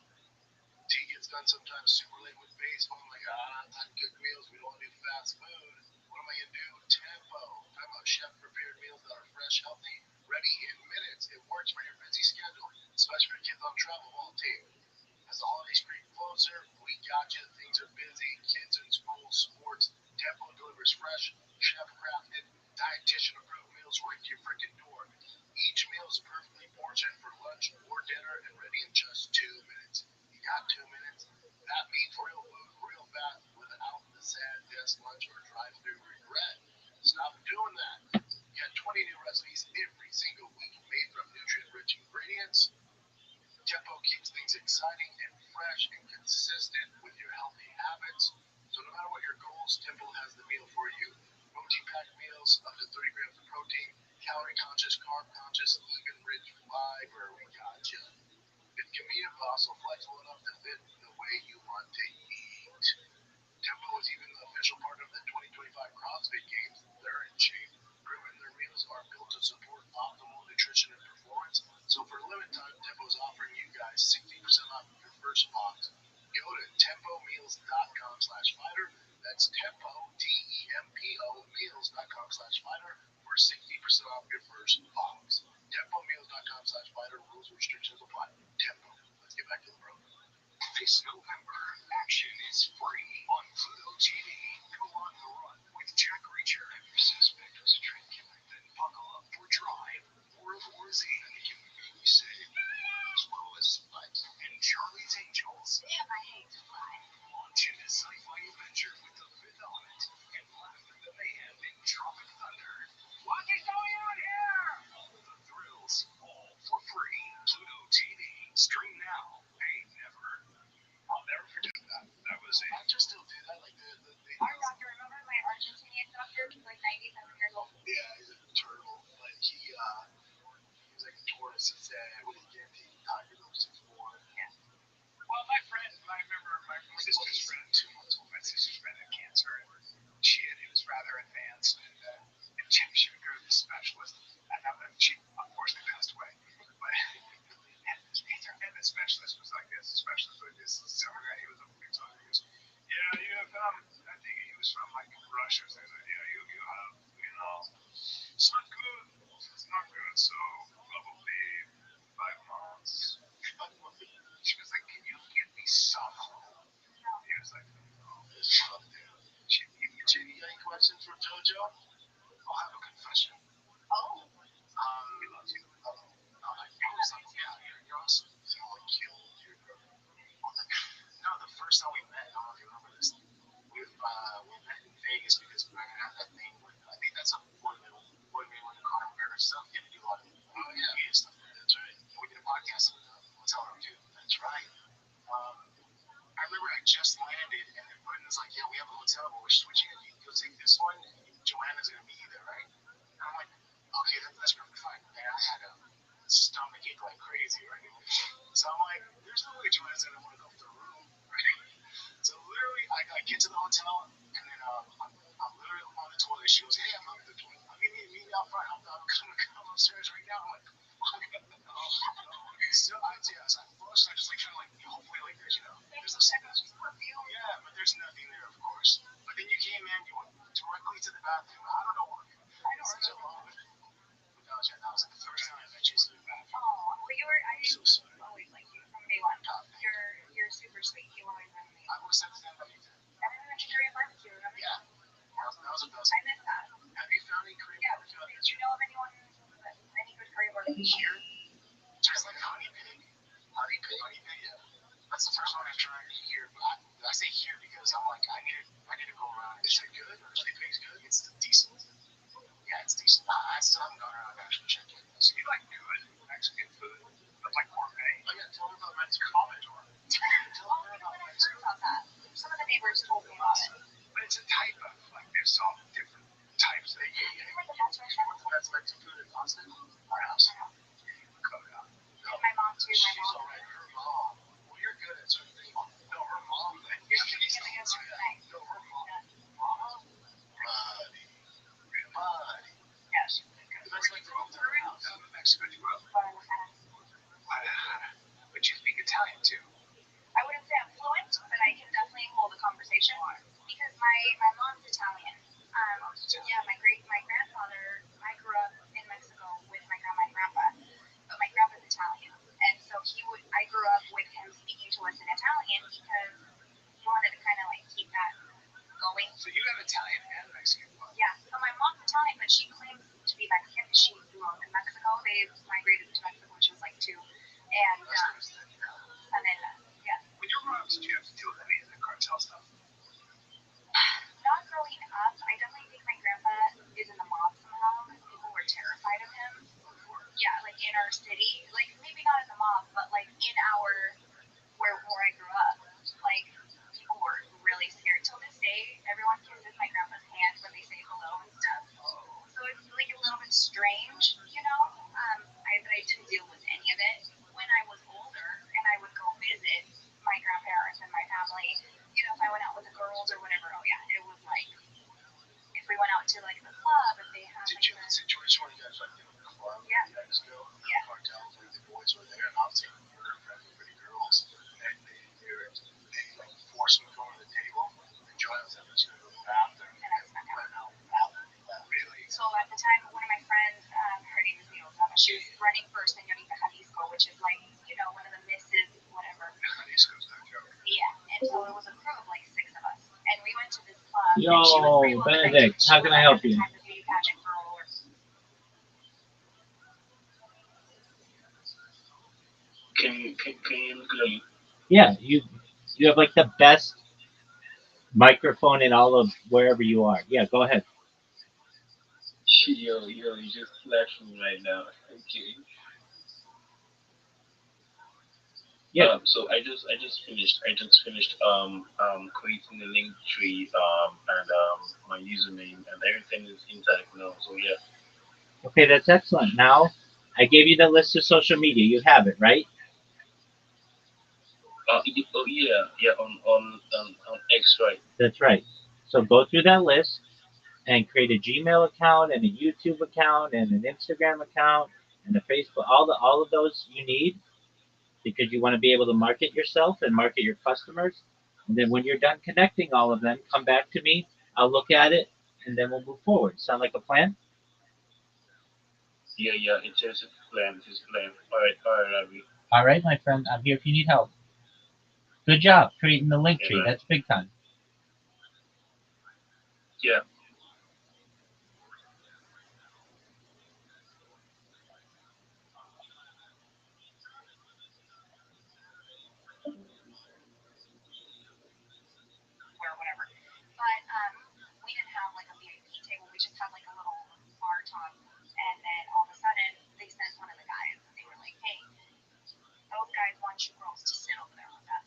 T gets done sometimes super late with baseball. I'm like, not good meals. We don't want to do fast food. What am I going to do? Tempo. Talking about chef-prepared meals that are fresh, healthy, ready in minutes. It works for your busy schedule, especially for kids on travel ball team. As the holidays creep closer, we got you. Things are busy. Kids in school, sports. Tempo delivers fresh, chef-crafted, dietitian-approved meals right to your fast lunch or drive-through regret. Stop doing that. Get 20 new recipes every single week made from nutrient-rich ingredients. Tempo keeps things exciting and fresh and consistent with your healthy habits. So no matter what your goals, Tempo has the meal for you. Protein-packed meals, up to 30 grams of protein, calorie-conscious, carb-conscious, even rich fiber. We got you. It's convenient but also flexible enough to fit the way you want to eat. Tempo is even the official partner of the 2025 CrossFit Games. They're in shape. Proven their meals are built to support optimal nutrition and performance. So for a limited time, Tempo is offering you guys 60% off your first box. Go to tempomeals.com/fighter. That's tempo, TEMPO, meals.com/fighter for 60% off your first box. Tempomeals.com/fighter. Rules and restrictions apply. Tempo. Let's get back to the program.
This November, action is free on Pluto TV. Go on the run with Jack Reacher. Every suspect was a train killer. Then buckle up for Drive, World War Z. You make me say, as well as Spud and Charlie's Angels.
Damn, I hate to fly.
Launch into sci-fi adventure with The Fifth Element and laugh at the mayhem in Tropic Thunder. What is going on here? All the thrills, all for free. Pluto TV. Stream now. Pay never. I'll never forget that. That was it.
Doctors still do that, like
Our doctor, remember my Argentinian doctor? He's like 97 years old.
yeah, he's a turtle, but he was like a tourist. He said when he gave the doctor goes to Florida.
Well, my sister's friend, 2 months old, my sister's friend had cancer, and it was rather advanced, and she would go to the specialist, and she unfortunately passed away. But and the specialist was like this, the specialist was this summer guy, he was a big time, he goes, yeah, you have, I think he was from like Russia or something, yeah, you have, it's not good, so probably 5 months. She was like, can you get me some? He was like, no,
It's tough, dude. Jimmy, you got any questions for JoJo?
I'll have a confession.
Oh.
He loves you. I was like, yeah, you're awesome.
So like killed your girl.
No, the first time we met, I don't know if you remember this, we met in Vegas because we were going to have that thing with, I think that's what we went to Conor McGregor stuff, and do a lot of media stuff.
That's right.
And we did a podcast in the hotel room too. That's right. I remember I just landed, and then Brendan's like, yeah, we have a hotel, but we're switching it. You'll take this one, and Joanna's going to meet you there, right? And I'm like, okay, that's perfectly fine. And I had a stomach ache like crazy, right? So I'm like, there's no way Joanna's going to want to go to the room, right? So literally, I get to the hotel, and then I'm literally on the toilet. She goes, hey, I'm on the toilet. I mean, meet me out front. I'm coming upstairs right now. I'm like, fuck. So I flushed. I just like kind of like, hopefully, like there's, there's no sickness. Yeah, but there's nothing there, of course. But then you came in, you went directly to the bathroom. I don't know why. Such a long. But that was like the first time I met you in the bathroom.
Oh, well, I
So sorry.
always like you from day one. You're super sweet. You always been amazing.
I was saying about you.
And then I went to Korean barbecue, remember?
Yeah. That was a best.
I miss that.
Have you found any Korean
Yeah,
barbecue?
did you know of anyone that any good Korean barbecue?
Here? There's like honey pig. Honey pig, yeah. That's the first one I've tried here. But I say here because I'm like, I need to go around. Is it good? Honey pig's good? It's decent. Yeah, it's decent. I still haven't gone around and actually checked it.
So you like good Mexican food? But like gourmet?
Oh yeah, tell me about Mexican Commodore.
Oh, I heard about that. Some of the neighbors told me about it.
But it's a type of, like, there's all different types.
Is it like the best restaurant?
That's Mexican food in Austin? Our house.
And my mom too.
She's alright. Her mom. Well, you're good at certain things. No, her mom.
You're speaking of the answer tonight.
No, her mom. Buddy.
Yes.
That's like the house.
I'm a Mexican as well. But you speak Italian too.
I wouldn't say I'm fluent, but I can definitely hold a conversation because my mom's Italian. Yeah, my grandfather. I grew up in Mexico with my grandma and grandpa, but my grandpa's Italian, and so I grew up with him speaking to us in Italian because he wanted to kind of like keep that going.
So you have Italian and Mexican blood.
Yeah. So my mom's Italian, but she claims to be Mexican. She grew up in Mexico. They migrated to Mexico when she was like 2, and then yeah.
When you were growing up, did you have to deal with any of the cartel stuff?
Not growing out to like the club and they have like
Did George when you guys like in the club?
Yeah.
You guys go.
Yeah.
Cartels, like the boys were there, and obviously we were friendly pretty girls. And they like forced me to go to the table. And Joy was like, "Let's go to the bathroom."
And I snuck out.
Went out bathroom. Really?
So at the time, one of my friends, her name is Neosa, she was running for Señorita Jalisco, which is like, one of the misses, whatever.
Jalisco's no joke.
Yeah, and so it was a crew of like 6 of us. And we went to this club.
Yo,
and she was pretty well
Benedict,
connected.
how
She
can
was,
I
like,
help
at the
you?
time, the beauty pageant girl or
Can you look at me?
Yeah, you have like the best microphone in all of wherever you are. Yeah, go ahead.
Yo, you just flashed me right now. Okay.
Yeah.
So I just finished creating the link tree and my username and everything is intact now. So yeah.
Okay, that's excellent. Now, I gave you the list of social media. You have it, right?
Oh yeah on X, right?
That's right. So go through that list and create a Gmail account and a YouTube account and an Instagram account and a Facebook. All of those you need because you want to be able to market yourself and market your customers. And then when you're done connecting all of them, come back to me. I'll look at it and then we'll move forward. Sound like a plan?
Yeah. It's a plan. It's a plan. All right, Rabbi.
All right, my friend. I'm here if you need help. Good job creating the link
Yeah,
tree.
man.
That's big time.
Yeah.
whatever. But we didn't have like a VIP table. We just had like a little bar top. And then all of a sudden, they sent one of the guys. And they were like, "Hey, those guys want you girls to sit over there with them."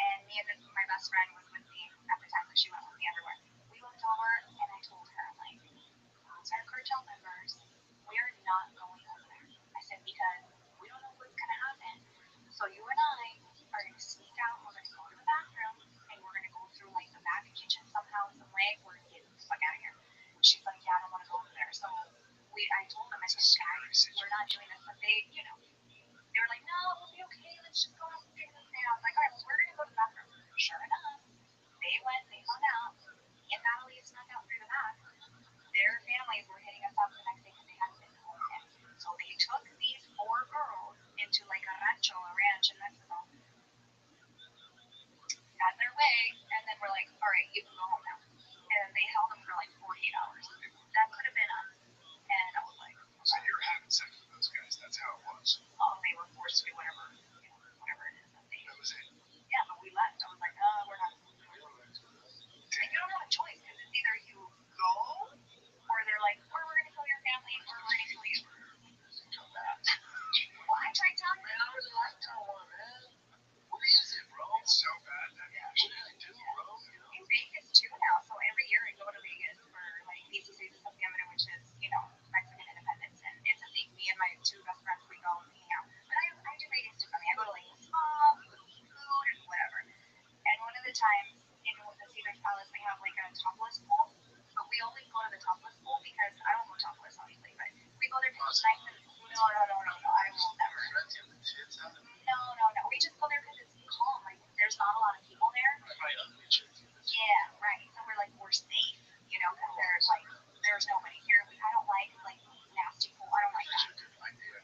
And me and my best friend was with me at the time, so she went with me everywhere. We looked over, and I told her, I'm like, "Those are cartel members. We are not going over there." I said, "Because we don't know what's gonna happen. So you and I are gonna sneak out. We're gonna go to the bathroom, and we're gonna go through like the back kitchen somehow, some way. We're gonna get the fuck out of here." She's like, "Yeah, I don't want to go over there." So I told them, I said, "Guys, we're not doing this." But they were like, "No, we'll be okay. Let's just go and figure this thing out." I was like, "All right, well, we're gonna go to the bathroom." Sure enough, they went. They hung out. Me and Natalie snuck out through the back. Their families were hitting us up the next day because they hadn't been home yet. So they took these 4 girls into like a ranch in Mexico, got their way, and then we're like, "All right, you can go home now." And they held them for like 48 hours. That could have been us. And I was like,
So you were having sex with those guys. That's how it was.
"Oh, they were forced to do whatever, whatever it is that they."
That was it.
Yeah, but we left. I was like, "Oh, we're not." And you don't have a choice because it's either you go or they're like, "Or we're gonna kill your family, or we're gonna kill you."
Come back.
Well, I tried telling them.
I was like, "Come on, man. What is it, bro?" It's so bad. What did I do, bro?
In Vegas too now, so every year I go to Vegas for like 16 de septiembre, which is Mexican Independence, and it's a thing. Me and my 2 best friends we go and hang out. But I do Vegas differently. I go to like the spa, we go eat food and whatever. And one of the times in the Caesar's Palace they have like a topless pool, but we only go to the topless pool because I don't go topless obviously, but we go there because it's nice and no, I will never. No. We just go there because it's calm. Like there's not a lot of people there. Yeah, right. So we're like we're safe, because there's nobody here. I don't like nasty pool. I don't like that.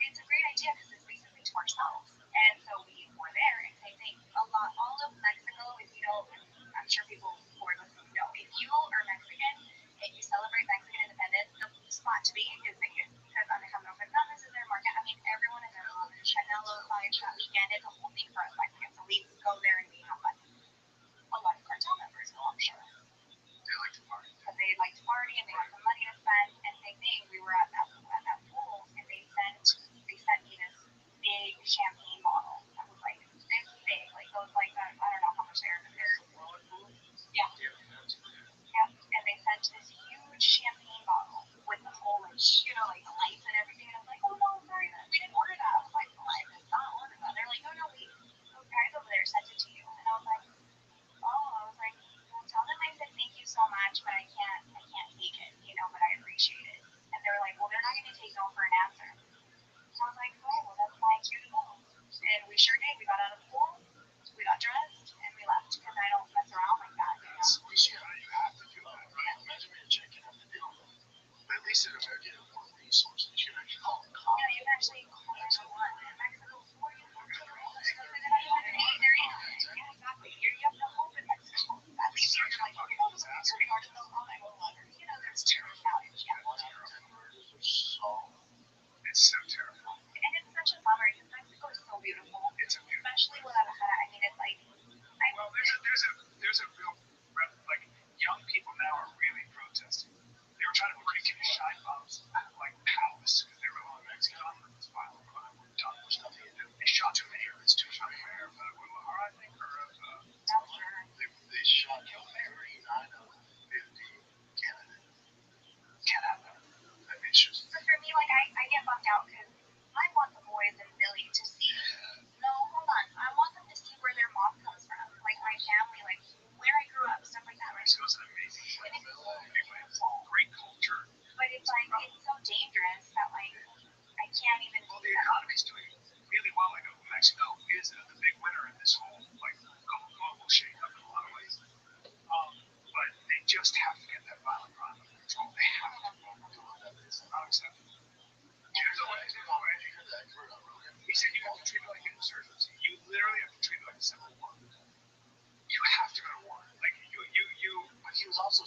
It's a great idea because it's basically to ourselves. And so we were there, and same thing. All of Mexico, if you don't, I'm sure people who are listening know, if you are Mexican and you celebrate Mexican independence, the spot to be is Vegas because Alejandro Fernandez is their market. I mean, everyone is there. Canelo fights that weekend. It's a whole thing for us Mexicans. So we go there and we have fun. A lot of cartel members go, I'm sure.
They like to party.
Because they like to party and they have some money to spend. And same thing, we were at that pool and they sent me this big champagne bottle that was like this big, like those I don't know how much they are, but they're yeah. Yep. And they sent this huge champagne bottle with the whole like the lights and everything. And I was like, "Oh no, sorry, we didn't order that." I was like, "Oh, I did not order that." They're like, "No, those guys over there sent it to you." And I was like, "Oh," I was like, "Well, tell them I said thank you so much, but I can't take it.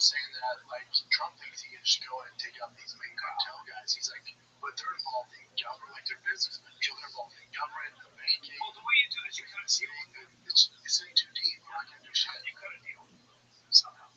was saying that like Trump thinks he can just go and take out these main cartel guys. He's like, but they're involved in government, like they're businessmen. So they're involved in government, the banking.
Well, the way you do it is you cut a deal.
It's in too deep. You're not gonna do shit.
You cut a deal somehow.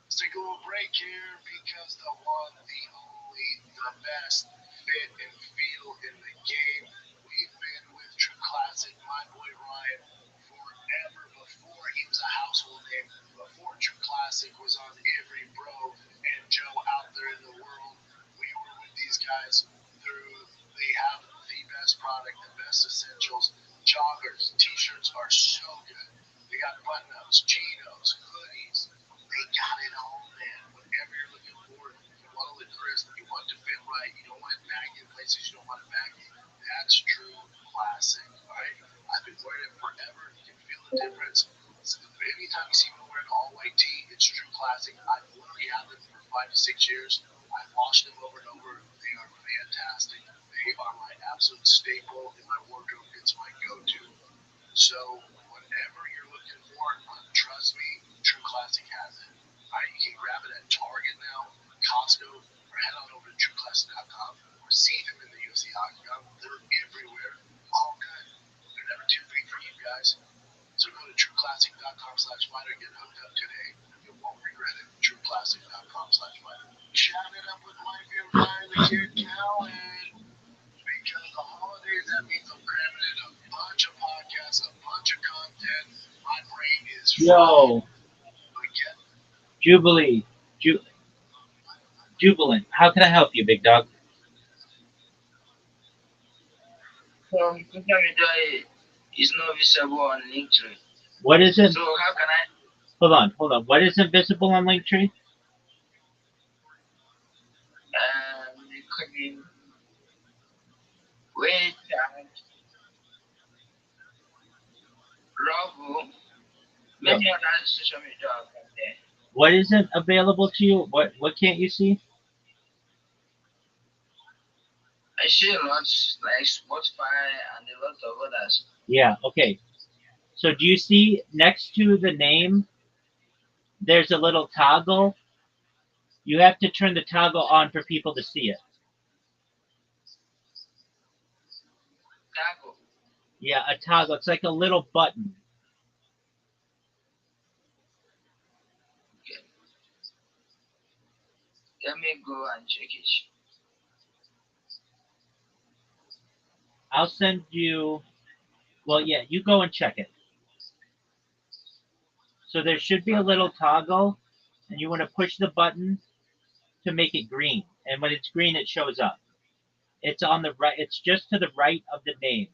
Let's take a little break here because the one, the only, the best fit and feel in the game. We've been with True Classic, my boy Ryan, forever before he was a household name, before True Classic was on every bro and Joe out there in the world. We were with these guys through, they have the best product, the best essentials. Joggers, t-shirts are so good. They got button-ups, chinos, hoodies. They got it all, man. Whatever you're looking for, you want to look crisp, you want it to fit right, you don't want it baggy in places you don't want it baggy. That's True Classic, right? I've been wearing it forever. You can feel the difference. So anytime you see me wearing all white tee, it's True Classic. I've literally had them for 5 to 6 years. I've washed them over and over. They are fantastic. They are my absolute staple in my wardrobe. It's my go-to. So whatever you're looking for, trust me, True Classic has it. Alright, you can grab it at Target now, Costco, or head on over to TrueClassic.com or see them in the UFC Octagon. They're everywhere. All good. They're never too big for you guys. So go to TrueClassic.com/fighter and get hooked up today. You won't regret it. TrueClassic.com/fighter. Chat it up with my dear guy, the kid Cowan. Because the holidays, that means I'm cramming in a bunch of podcasts, a bunch of content. My brain is
Yo,
But yeah,
Jubilee, Ju- Jubilant. How can I help you, big dog?
Social media is not visible on Linktree.
What isn't?
So how can I?
Hold on. What isn't visible on Linktree?
Click wait Bravo.
No.
Many other social media are there.
What isn't available to you? What can't you see?
I see a lot like Spotify and a lot of others.
Yeah. Okay. So do you see next to the name? There's a little toggle. You have to turn the toggle on for people to see it.
Taco.
Yeah, a toggle. It's like a little button.
Okay. Let me go and check it.
I'll send you. Well, yeah, you go and check it. So there should be a little toggle, and you want to push the button to make it green. And when it's green, it shows up. It's on the right. It's just to the right of the name.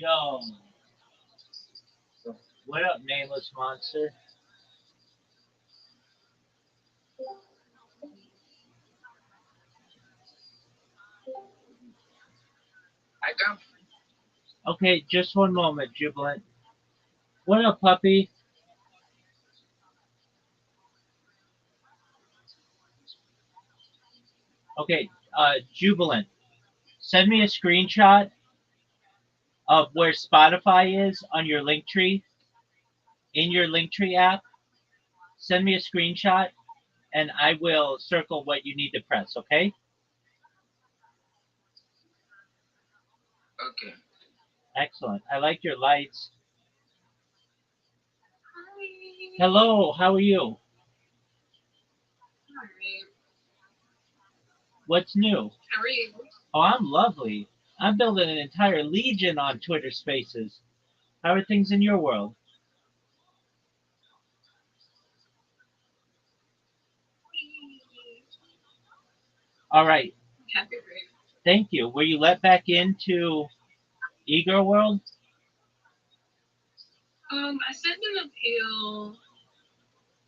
Yo, what up, nameless monster?
I got
Okay, just one moment, Jubilant. What up, puppy? Okay, Jubilant. Send me a screenshot of where Spotify is on your Linktree, in your Linktree app. Send me a screenshot, and I will circle what you need to press. Okay?
Okay.
Excellent. I like your lights.
Hi.
Hello. How are you?
Alright.
What's new?
How are you?
Oh, I'm lovely. I'm building an entire legion on Twitter Spaces. How are things in your world? All right.
Happy birthday.
Thank you. Were you let back into Ego World?
I sent an appeal.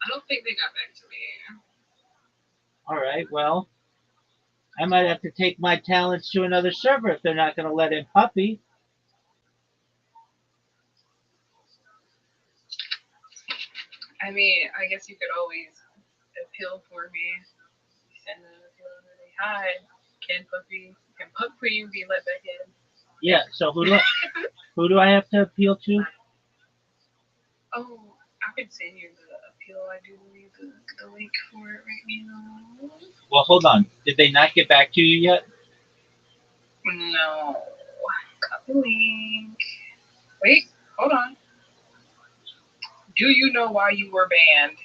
I don't think they got back to me.
All right. Well, I might have to take my talents to another server if they're not going to let in Puppy.
I mean, I guess you could always appeal for me. Send an appeal and say, hi, can Puppy be let back in?
Yeah. So who do I have to appeal to?
Oh, I can send you the appeal. I do need the link for it right now.
Well, hold on. Did they not get back to you yet?
No. Copy link. Wait, hold on. Do you know why you were banned?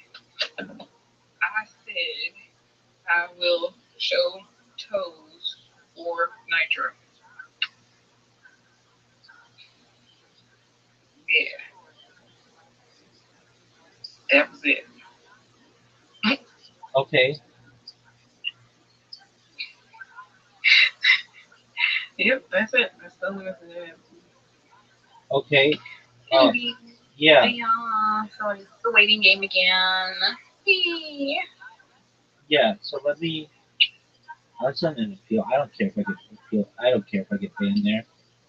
I said I will show toes for Nitro. Yeah, that was it.
Okay.
Yep, that's it. That's the only message I have.
Okay. Oh, yeah.
Yeah, so it's the waiting game again. Yeah.
Yeah. So let me. I'll send an appeal. I don't care if I get appeal. I don't care if I get banned there.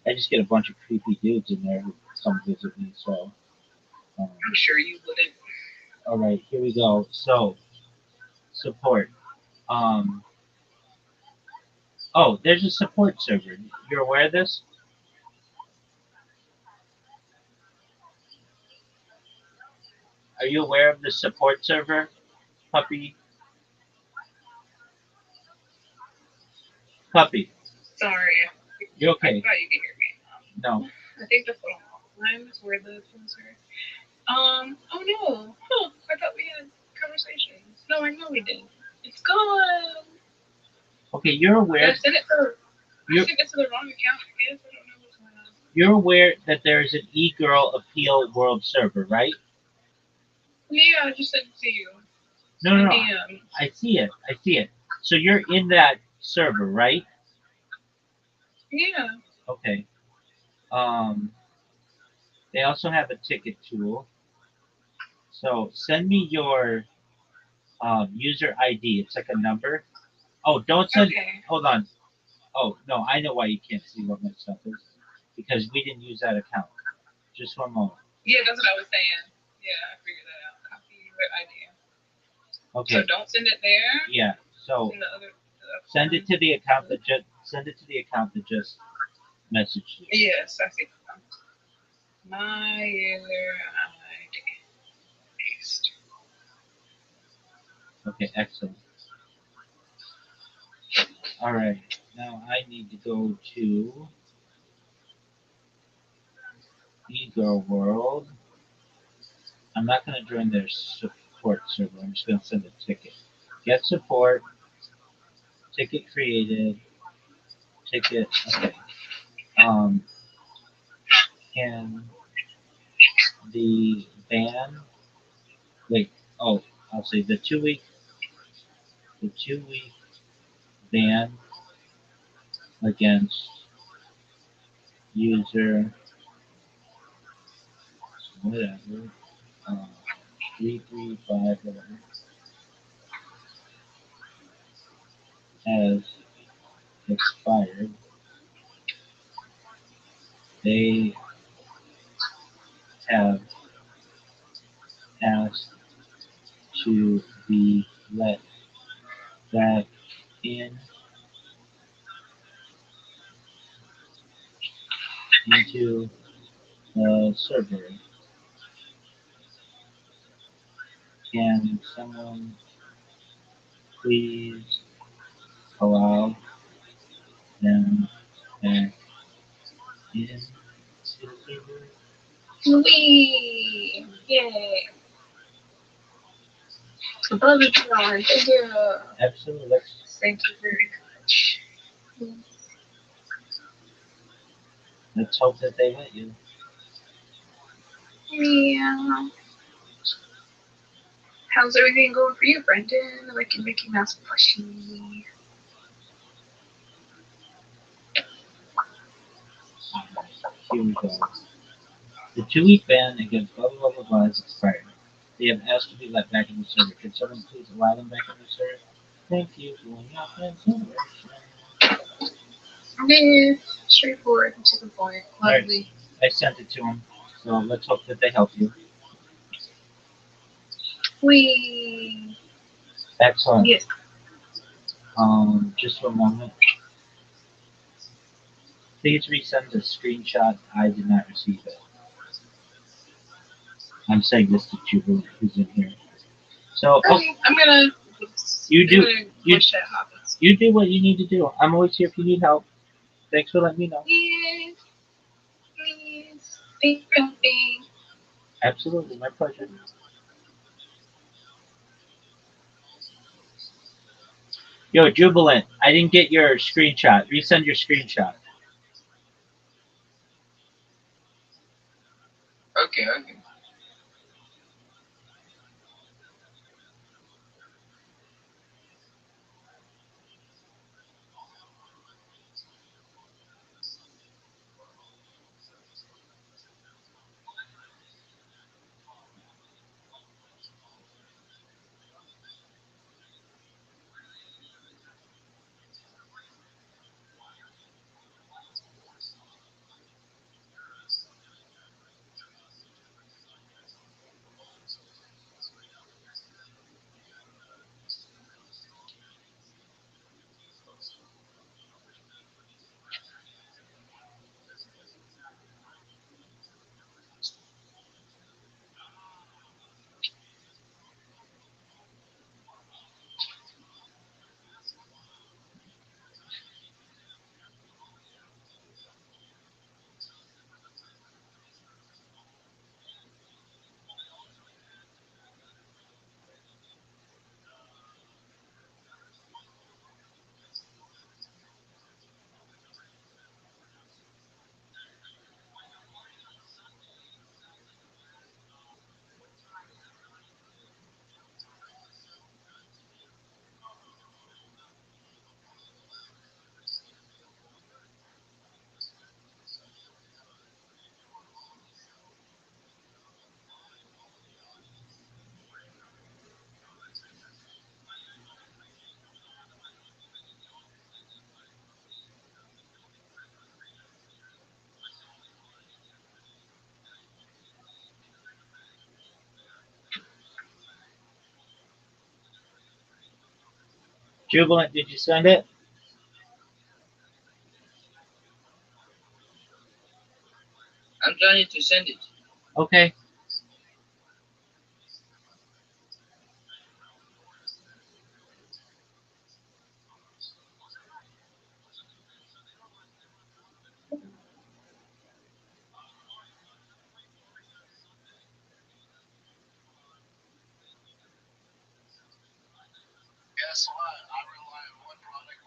I just get a bunch of creepy dudes in there who come visit me. So.
I'm sure you wouldn't.
All right. Here we go. So support. Um. Oh, there's a support server. You're aware of this? Are you aware of the support server, Puppy? Puppy.
Sorry.
You
I
okay?
thought you could hear me.
No.
I think the phone line is where the phones are. Oh no. Huh, I thought we had conversations. No, I know we did. It's gone.
Okay, you're aware.
I sent it to the wrong account, I guess. I don't know what's going on.
You're aware that there is an e-girl appeal world server, right?
Yeah, I just sent it to you.
No, no, no.
DM.
I see it. I see it. So you're in that server, right?
Yeah.
Okay. Um, they also have a ticket tool. So send me your user ID. It's like a number. Oh, don't send.
Okay.
Hold on. Oh no, I know why you can't see what my stuff is because we didn't use that account. Just one moment.
Yeah, that's what I was saying. Yeah, I figured that out. Copy your idea.
Okay.
So don't send it there.
Yeah. So
Send the other.
send it to the account that just messaged you.
Yes, I see. My user ID. Paste.
Okay, excellent. All right. Now I need to go to Ego World. I'm not going to join their support server. I'm just going to send a ticket. Get support. Ticket created. Ticket. Okay. Um, can the ban? Wait. Oh, I'll say the 2 week ban against user whatever, uh, 335 whatever, has expired, they have asked to be let back in into the server. Can someone please allow them back in to the server?
Wee! Yay! Above the car. Thank you.
Absolutely.
Thank you very much.
Let's hope that they let you.
Yeah. How's everything going for you, Brendan? Like in Mickey Mouse plushie.
Here we go. The 2-week ban against blah blah blah blah has expired. They have asked to be let back in the server. Can someone please allow them back in the server? Thank you for your consideration.
Okay. Straightforward and to the point.
Alright.
Lovely.
I sent it to them. So let's hope that they help you.
Wee!
Excellent.
Yes.
Just for a moment. Please resend the screenshot. I did not receive it. I'm saying this to Jubilee, who's in here. So
Okay, I'm gonna.
You do-
I'm gonna
you-
watch that happens.
you do what you need to do. I'm always here if you need help. Thanks for letting me know.
Yes. Please. Thank you for helping.
Absolutely, my pleasure. Yo, Jubilant, I didn't get your screenshot. Resend your screenshot.
Okay, okay.
Jubilant, did you send it?
I'm trying to send it.
Okay.
Guess what? I rely on one product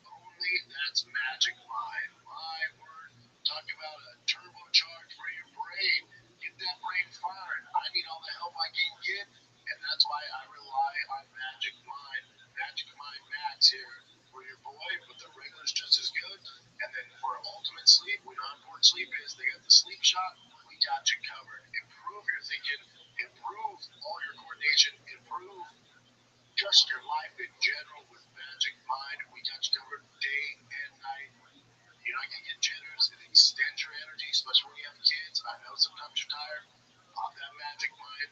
only. That's Magic Mind. My word. Talk about a turbocharge for your brain. Get that brain firing. I need all the help I can get, and that's why I rely on Magic Mind. Magic Mind Max here for your boy, but the regular's just as good. And then for ultimate sleep, we know how important sleep is. They got the sleep shot. We got you covered.
if they can improve all your coordination, improve just your life in general with Magic Mind. We got you covered day and night. You know, I can get jitters. It extends your energy, especially when you have kids. I know sometimes you're tired. Off that Magic Mind.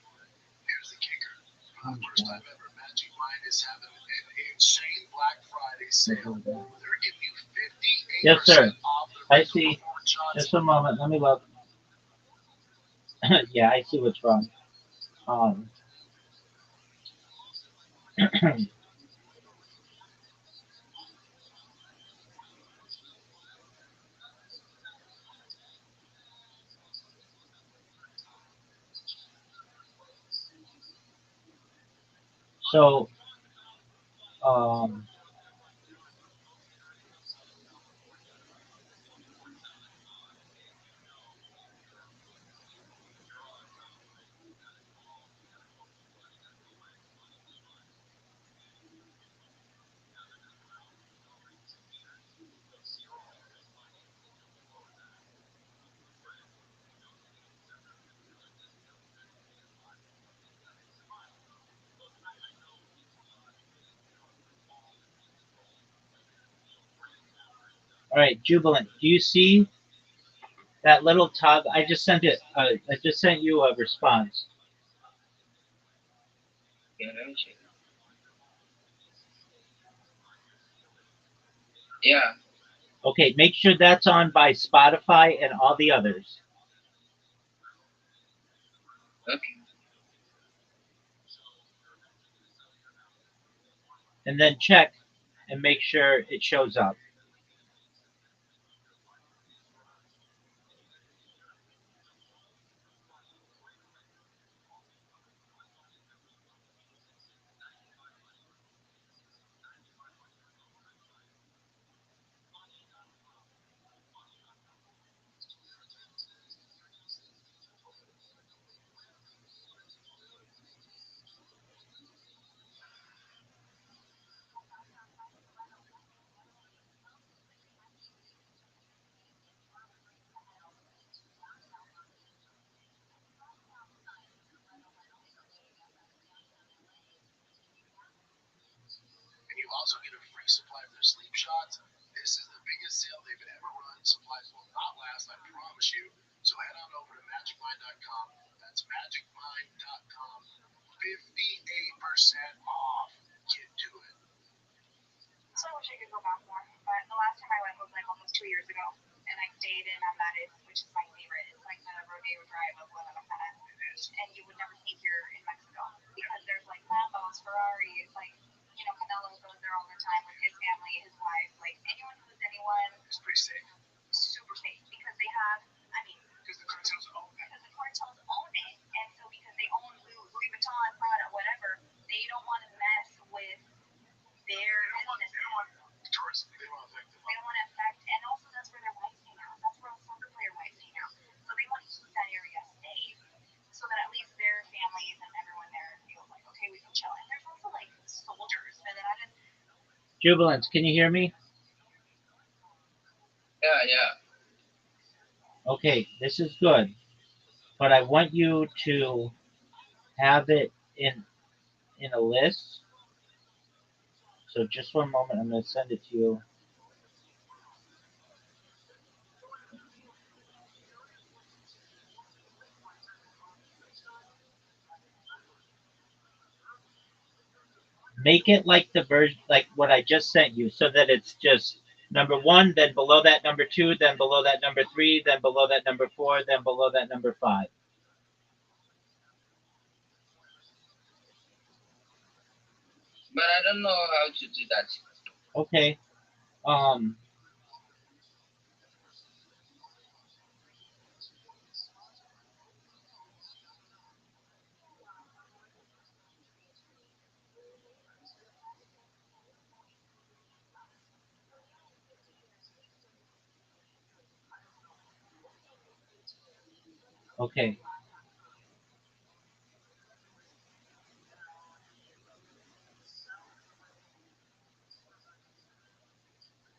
Here's the kicker. For the first time ever, Magic Mind is having an insane Black Friday sale. They're giving you 58%
Yes, sir.
off
I
their
see.
reward shots.
Just a moment. Let me look. Yeah, I see what's wrong. Um, so, um, all right, Jubilant. Do you see that little tug? I just sent it. I just sent you a response.
Yeah, let me check. Yeah.
Okay, make sure that's on by Spotify and all the others.
Okay.
And then check and make sure it shows up.
And you also get a free supply of their sleep shots. This is the biggest sale they've ever run. Supplies will not last, I promise you. So head on over to magicmind.com. That's magicmind.com. 58% off. Get to it.
So I wish I could go back more, but the last time I went was like almost 2 years ago, and I stayed in Amberes, which is my favorite. It's like the rodeo drive of Guadalajara, and you would never see here in Mexico because there's like Lambos, Ferraris, like Canelo goes there all the time with his family, his wife, like anyone who's anyone.
It's pretty safe.
Super safe because they have, I mean,
because the cartels own it.
Because the cartels own it, and so because they own Louis Vuitton, Prada, whatever, they don't want to mess with their businesses.
They don't want tourists. They don't affect them.
They don't want to affect, and also that's where their wives hang out. That's where all soccer player wives hang out. So they want to keep that area safe, so that at least their families and everyone there feels like, okay, we can chill. And there's also like soldiers that I didn't.
Jubilance, can you hear me?
Yeah, yeah.
Okay, this is good. But I want you to have it in a list. So just one moment, I'm going to send it to you. Make it like the version, like what I just sent you, so that it's just number one, then below that number two, then below that number three, then below that number four, then below that number five.
But I don't know how to do that.
Okay. Um. Okay.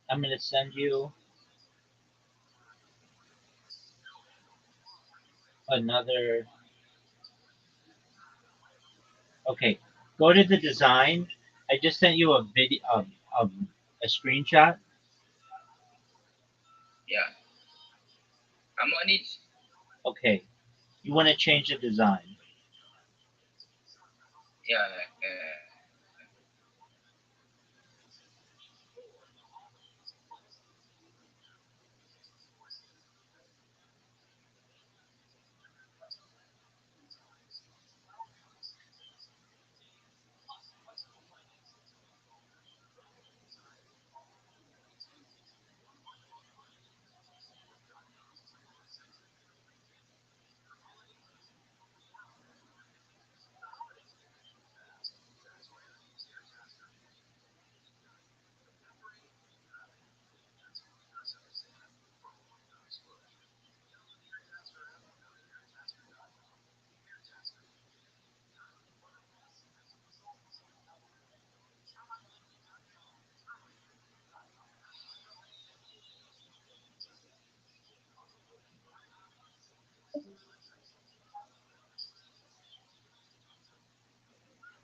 I'm going to send you another Okay, go to the design. I just sent you a video, a screenshot.
Yeah, I'm on it.
Okay, you want to change the design.
Yeah,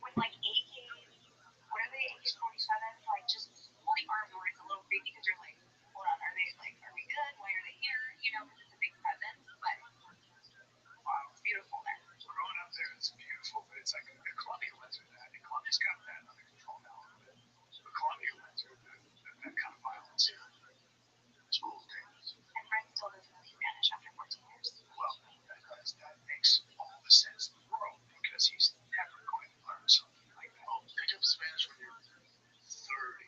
With like AKs, what are they, AK-47s? Like just fully armed where it's a little creepy because you're like, hold on, are they like, are we good? Why are they here? You know, because it's a big presence. But wow, it's beautiful there.
Growing up there, it's beautiful, but it's like Columbia went through that, and Columbia's got that under control now a little bit. But Columbia went through that kind of violence here. School days.
And Brent still doesn't speak Spanish after 14 years.
Well, that makes all the sense in the world because he's never going to learn something like that. Oh, pick up Spanish when you're 30.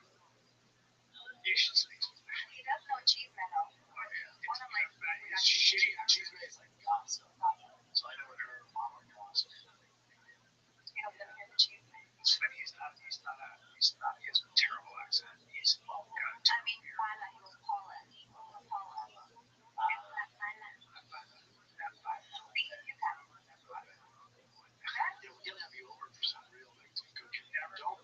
You should speak Spanish.
He does know Chismelo.
Oh, yeah.
One of my
It's shitty. Chisme is like gossip. So I know what her mama gossip.
You don't live here, the Chisme.
He has a terrible accent. He's got a
I mean, Paula, he was Paula. He was Paula. Una Paula. See, you got it.
You'll have you over for some real Mexican cooking. Don't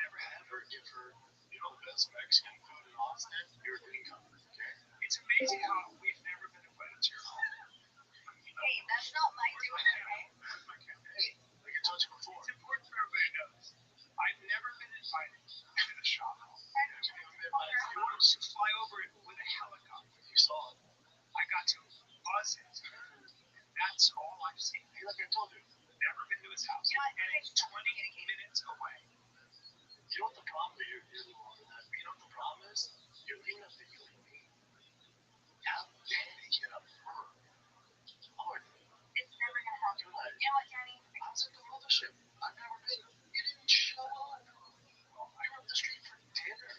ever have her give her, the best Mexican food in Austin? European company. Okay. It's amazing how we've never been invited to your home.
Hey, that's not my doing, okay?
Hey, like I told you before, it's important for everybody to know. I've never been invited to the shop. You want to fly over it with a helicopter. You saw it. I got to buzz it. That's all I've seen. Hey, like I told you, never been to his house.
You know what?
And it's 20 minutes away. You know what the problem is? You're the one that, you know what the problem is? You're leaving up to you and me. How Danny get up her? Lord,
It's never going to happen. You know what, Danny?
I was at the mothership. I've never been. You didn't show up. I went up the street for dinner.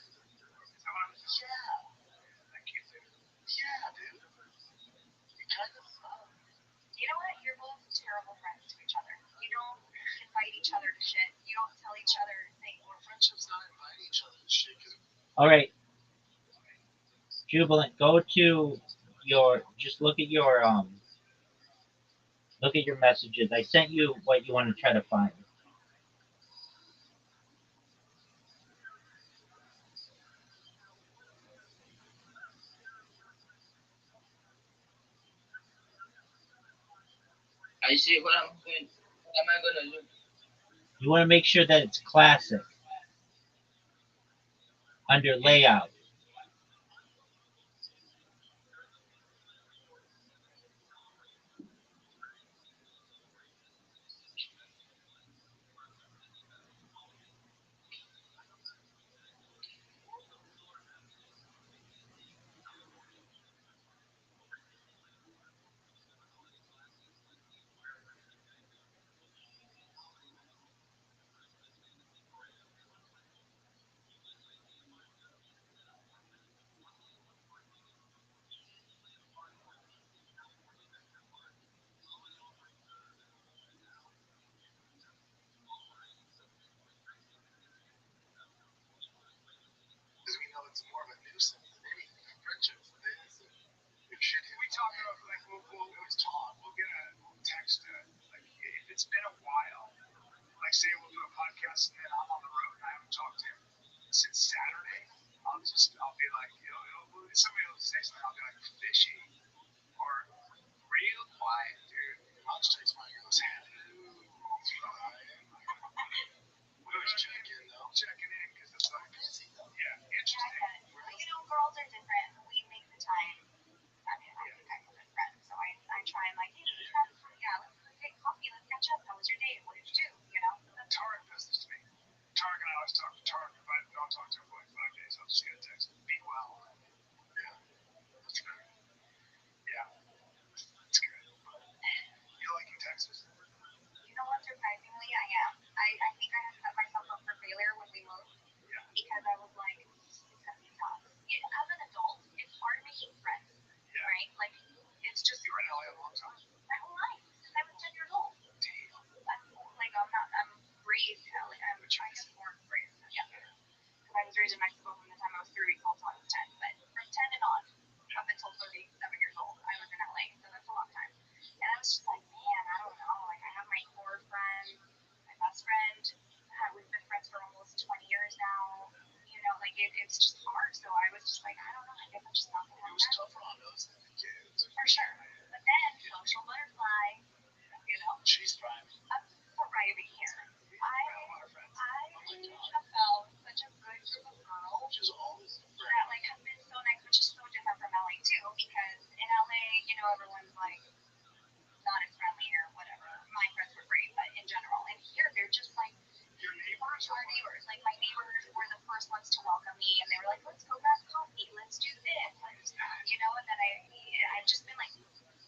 Yeah. Thank you, dude. Yeah, dude. You kind of
You know what? You're both terrible friends to each other. You don't invite each other to shit. You don't tell each other things.
Our friendship's not inviting each other to shit.
All right, Jubilant, go to your. Just look at your messages. I sent you what you want to try to find.
I see what I'm going. What am I gonna do?
You want to make sure that it's classic under layout.
Because we know it's more of a nuisance than anything. Friendships, this and if shit. We talk about like we'll always talk. We'll get a text. Like if it's been a while, like say we'll do a podcast and then I'm on the road and I haven't talked to him since Saturday. I'll be like, somebody will say something. I'll be like fishy or real quiet, dude. I'll just text my goes, hello.
We always check in though.
Checking in because it's like
Busy though.
yeah,
Yeah,
interesting.
I get it. But girls are different. We make the time. I mean, I think I'm a good friend, so I try and like, hey, let's get coffee, let's catch up. How was your day? What did you do?
Tarek does this to me. Tarek and I always talk to Tarek. If I don't talk to him for like 5 days, I'll just get a text. Be well.
Yeah, that's fair.
Yeah, that's good. You liking Texas?
You know what? Surprisingly, I am. I think I had set myself up for failure when we moved
Yeah.
because I was like, it's gonna be tough. As an adult, it's hard making friends,
Yeah.
right? Like, it's just
You were in LA a long time.
my whole life since I was 10 years old.
Damn.
I'm raised, like, I'm trying to born raised, yeah. Because I was raised in Mexico from the time I was 3 weeks old till I was 10. But from 10 and on, up until 37 years old, I was in LA. So that's a long time. And I was just like, man, I don't know. Like, I have my core friends, my best friend. We've been friends for almost 20 years now. Like, it's just hard. So I was just like, I don't know. I guess I'm just not going to
It
have
was
friends.
tougher on us than the kids.
For sure. But then, social butterfly,
She's thriving.
I'm thriving here. I
a lot of friends.
have found such a good group of girls
She's always
that like have been so nice, which is so different from LA too, because in LA, everyone's like not as friendly or whatever. My friends were great, but in general, and here they're just like
Your neighbors
our neighbors. Like my neighbors were the first ones to welcome me, and they were like, "Let's go grab coffee. Let's do this." And then I've just been like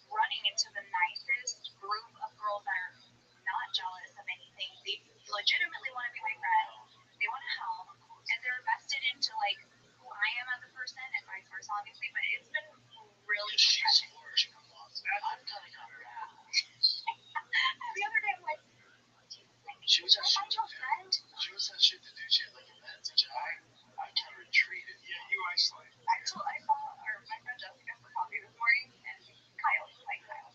running into the nicest group of girls that are not jealous of anything. They legitimately want to be my friend. They want to help, and they're vested into like who I am as a person, and vice versa, obviously. But it's been really
she's
refreshing.
flourishing a lot. I'm kind of got her out.
The other day, I'm like,
She was
"Can I find your friend?"
She was at shit to do. She had like events, and I kind of retreated.
Yeah, you isolate.
I saw my friend Jessica for coffee this morning, and Kyle, like Kyle.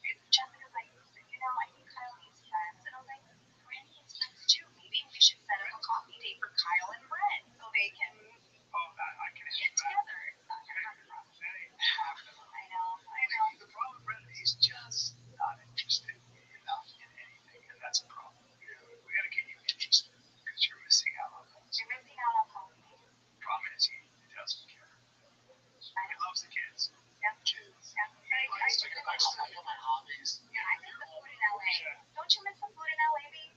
And Jessica's like, I think Kyle needs friends. And I was like, Brent needs friends too. Maybe we should set up a coffee date for Kyle and Brent so they can
Oh, I can
get together. It's not gonna happen for us.
That ain't happening.
I know.
The problem with Brendan, he's just not interested enough in anything, and that's a problem. We gotta get you interested because you're missing out on things.
You're missing out on coffee dates.
Problem is, he doesn't care. He loves the kids.
Yeah.
Kids.
Yeah.
I got my hobbies.
Yeah, I miss the food in LA. Don't you miss the food in LA, babe?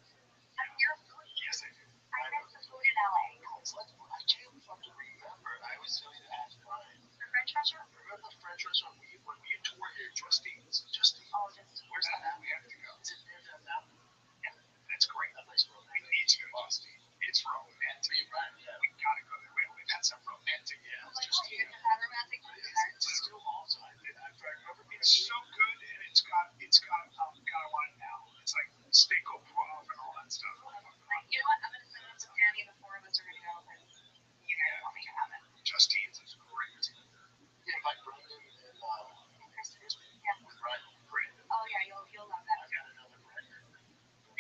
You're a foodie.
Yes, I do.
I miss the food in LA.
It's like I can't fucking remember. I was telling you to ask Brian.
The French restaurant?
Remember the French restaurant when we toured here?
Justine's.
Oh, just
Where's that at?
We have to go.
Is it near that mountain?
Yeah, that's great.
That place
We need to go to Justine. It's romantic.
Me and Brian, yeah.
We gotta go there. We've had some romantic.
Yeah,
like,
it's just
oh, is that romantic food there?
it's still awesome. I remember being
It's so good, and it's got kind of wine now. It's like steak au poivre and all that stuff.
Like, you know what? I'm gonna send this with Danny. The four of us are gonna go because you guys want me to have it.
Justine's is great.
Yeah, like Brandon and
Kristen? Yeah.
with Brian.
Great.
Oh yeah, you'll love that.
I got another Brandon.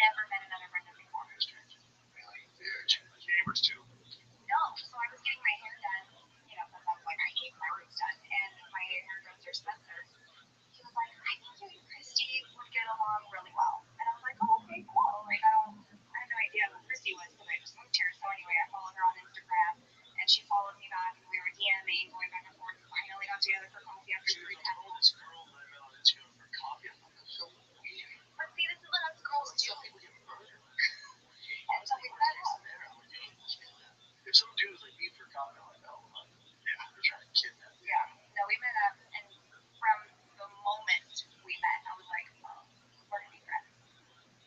Never met another Brendan before.
Very strange.
Really? Neighbors too.
No, so I was getting my hair done, because I was like, I need my roots done, and my hairdresser Spencer, he was like, I think you and Christy would get along really well, and I was like, oh, okay, cool. Like, I had no idea who Christy was because I just moved here. So anyway, I followed her on Instagram, and she followed me back, and we were DMing, going back and forth. Finally got together for coffee after
She
3
was
times.
told this girl that I met on Instagram for coffee. I thought that was so weird.
But see, this is what us girls do.
Some people get murdered.
And so we met up.
If some dude was like me for coffee, I'm like, oh, yeah, they're trying to kidnap me.
Yeah, no, we met up, and from the moment we met, I was like, oh, we're gonna be friends.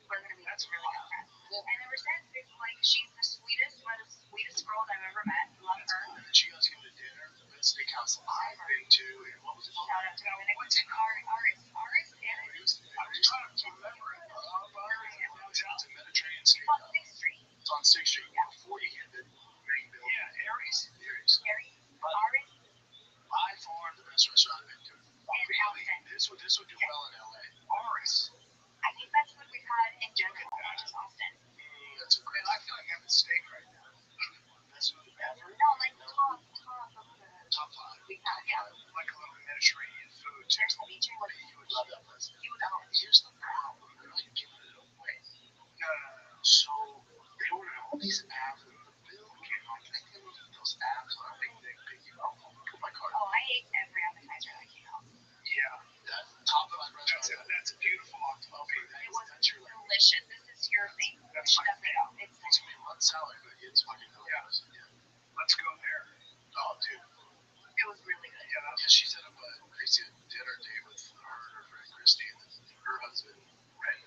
We're gonna be really good friends. And ever since, it's like she's the sweetest, one of the sweetest girls I've ever met. Love her.
And then she got to go to dinner. The best steakhouse I've been to. And what was it called?
Shout out to Dominic. What's it? Aris?
I'm trying to remember it.
It's a Mediterranean
It's on
steakhouse.
6th Street.
It's on 6th Street. Before you hit the main building.
Yeah, Aries.
Aris?
By far the best restaurant I've been to.
Really?
This would do well in LA.
Aris.
I think that's what we've had in general, not just Austin.
That's a
Man,
great
I feel like having steak right now.
best food ever.
No, like top of the
Top 5.
we've had, yeah.
Like a little Mediterranean food too.
There's ceviche.
You would love that place.
You would love it.
Here's the problem. They're not giving it away. these abs and the build came on. I can't eat those abs on a big thing. I'll put my card.
Oh, I ate every appetizer that came out.
Yeah, that top of my restaurant. That's a beautiful octopus. Okay,
It was
that's your like.
delicious. This is your thing.
That's my
Stuff it out. It's
It's gonna be one salad, but it's fucking delicious. Yeah.
Let's go there.
Oh, dude.
It was really good.
Yeah, she set up a crazy dinner date with her and her friend Christy and her husband Randy.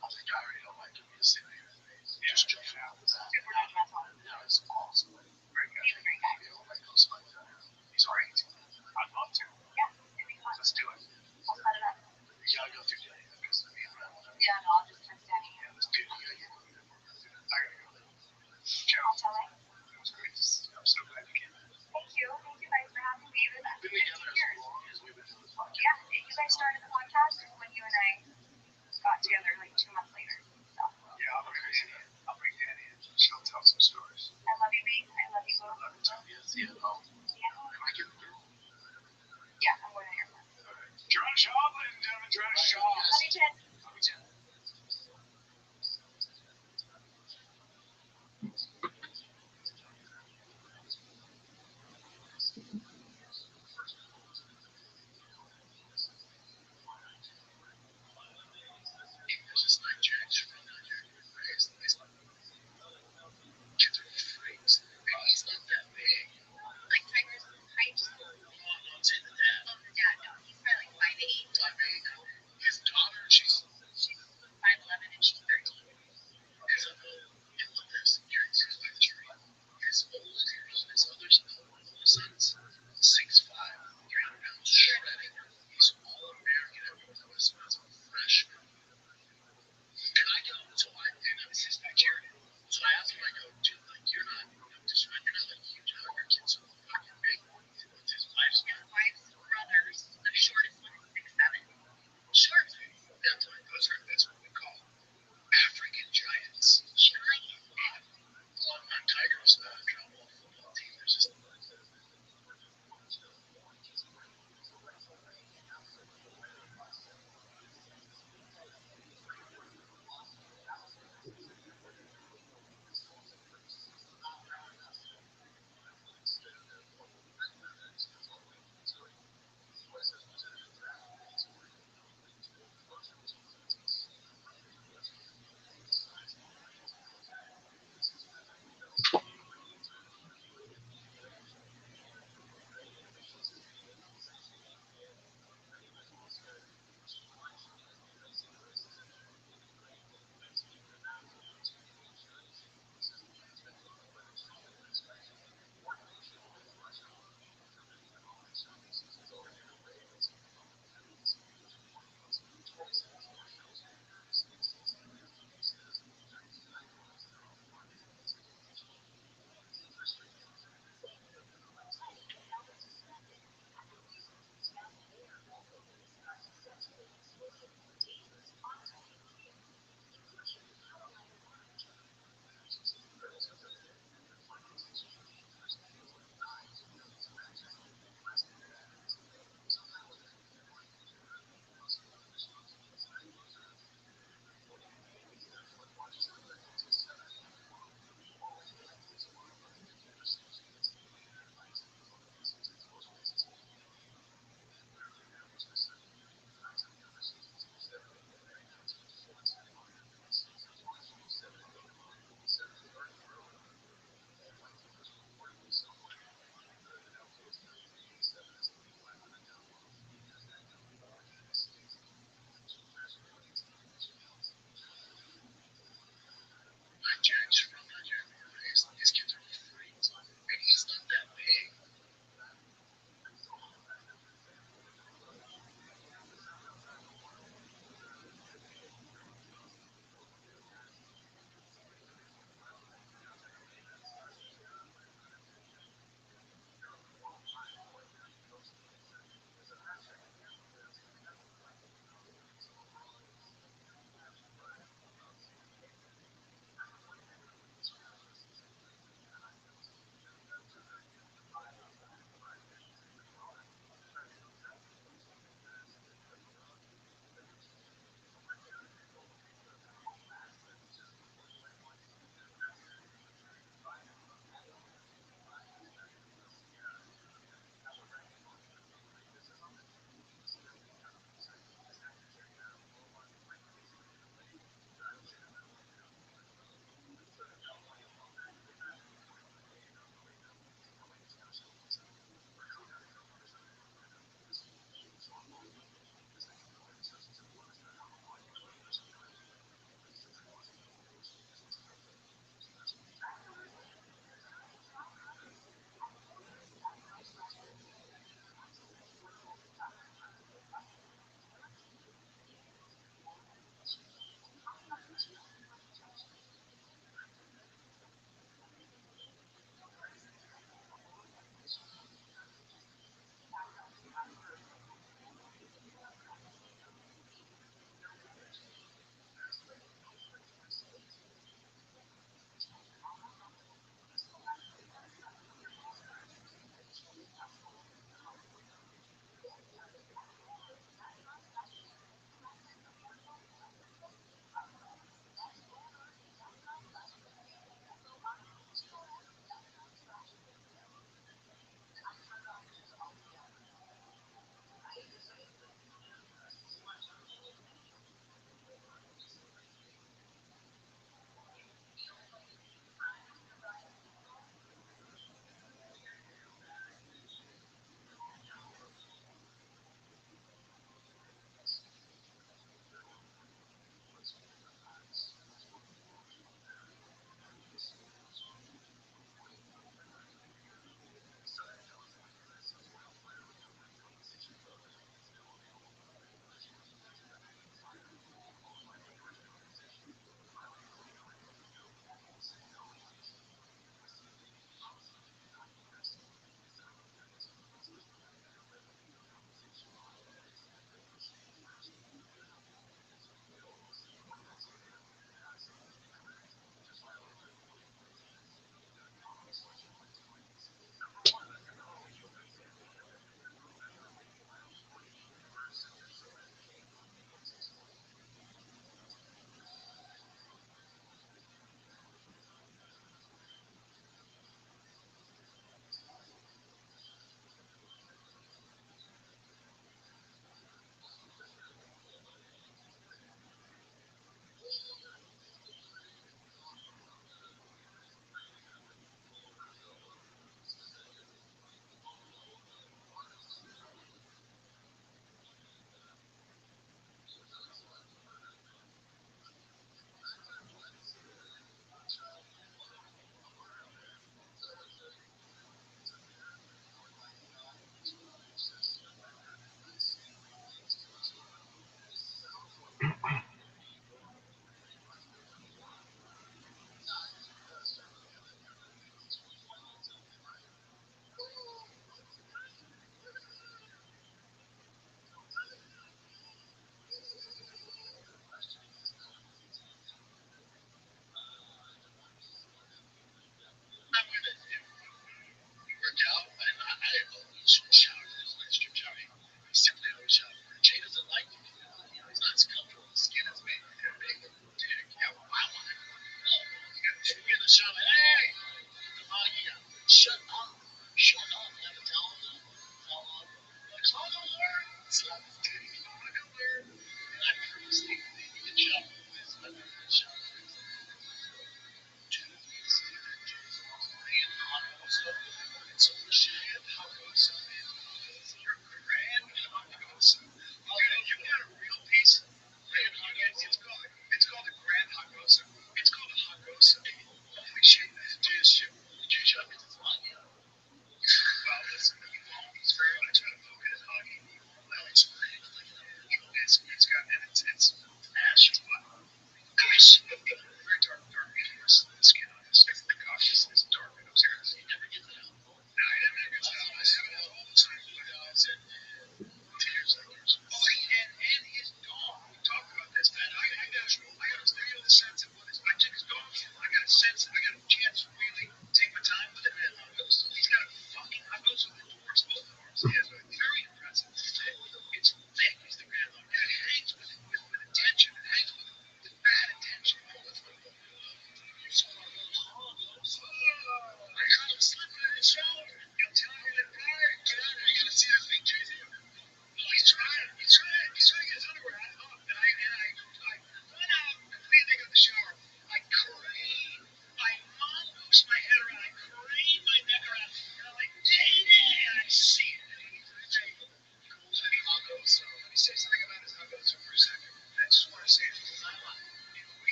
I was like, I already don't like him. Just say just jump out.
Super judgmental.
Yeah, it's awesome.
He's a great guy.
Yeah, like those like that. He's alright.
I'd love to.
Yeah, it'd be fun.
Let's do it.
I'll set it up.
You gotta go through Danny because I mean,
Yeah, no, I'll just text Danny.
yeah, this dude, you gotta go there.
I gotta go. Joe,
I'll tell him.
it was great to see you. I'm so glad you came.
Thank you. Thank you guys for having me. It's
We've
been
been
15
together as
years.
long as we've been doing this podcast.
Yeah, you guys started the podcast when you and I got together like 2 months later. So,
Yeah, I'll bring Danny in. She'll tell some stories.
I love you, babe. I love you
I
both.
love you, Tom. Yes, yeah, no.
Yeah,
Am I getting through?
yeah, I'm going to hear from you.
Joanna Shaw, ladies and gentlemen, Joanna Shaw.
Love you, Jen.
Love you, Jen. There's this Nigerian from Nigeria. He's kids are freaks. And he's not that big.
Like Tiger's height.
I'm saying the dad.
Oh, the dad, no. He's probably like 5'8".
5'8". His daughter, she's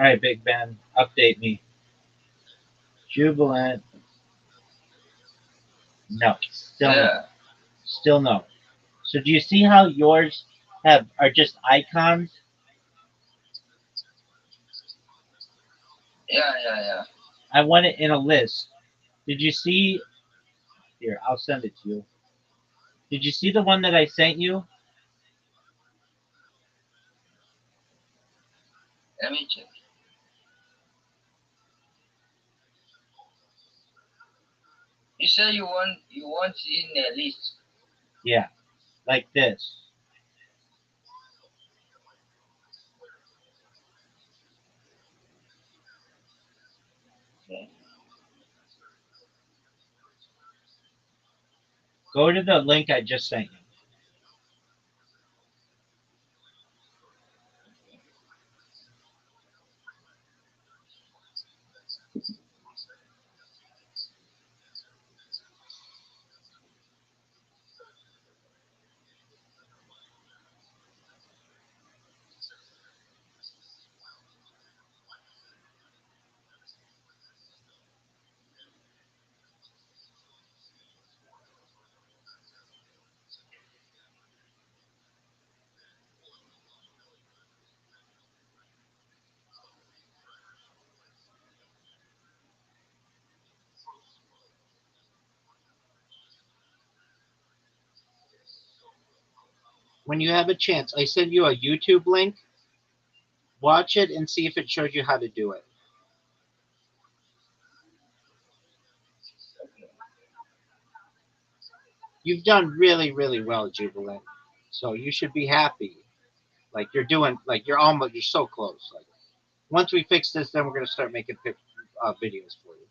All right, Big Ben, update me. Jubilant. No, still no,
Yeah,
still no. So do you see how yours have are just icons?
yeah.
I want it in a list. Did you see? Here, I'll send it to you. Did you see the one that I sent you?
Let me check. You said you want in a list.
Yeah, like this.
Okay.
Go to the link I just sent you. When you have a chance, I send you a YouTube link. Watch it and see if it shows you how to do it. You've done really, really well, Jubilant. So you should be happy. Like you're doing, like you're so close. Like once we fix this, then we're gonna start making videos for you.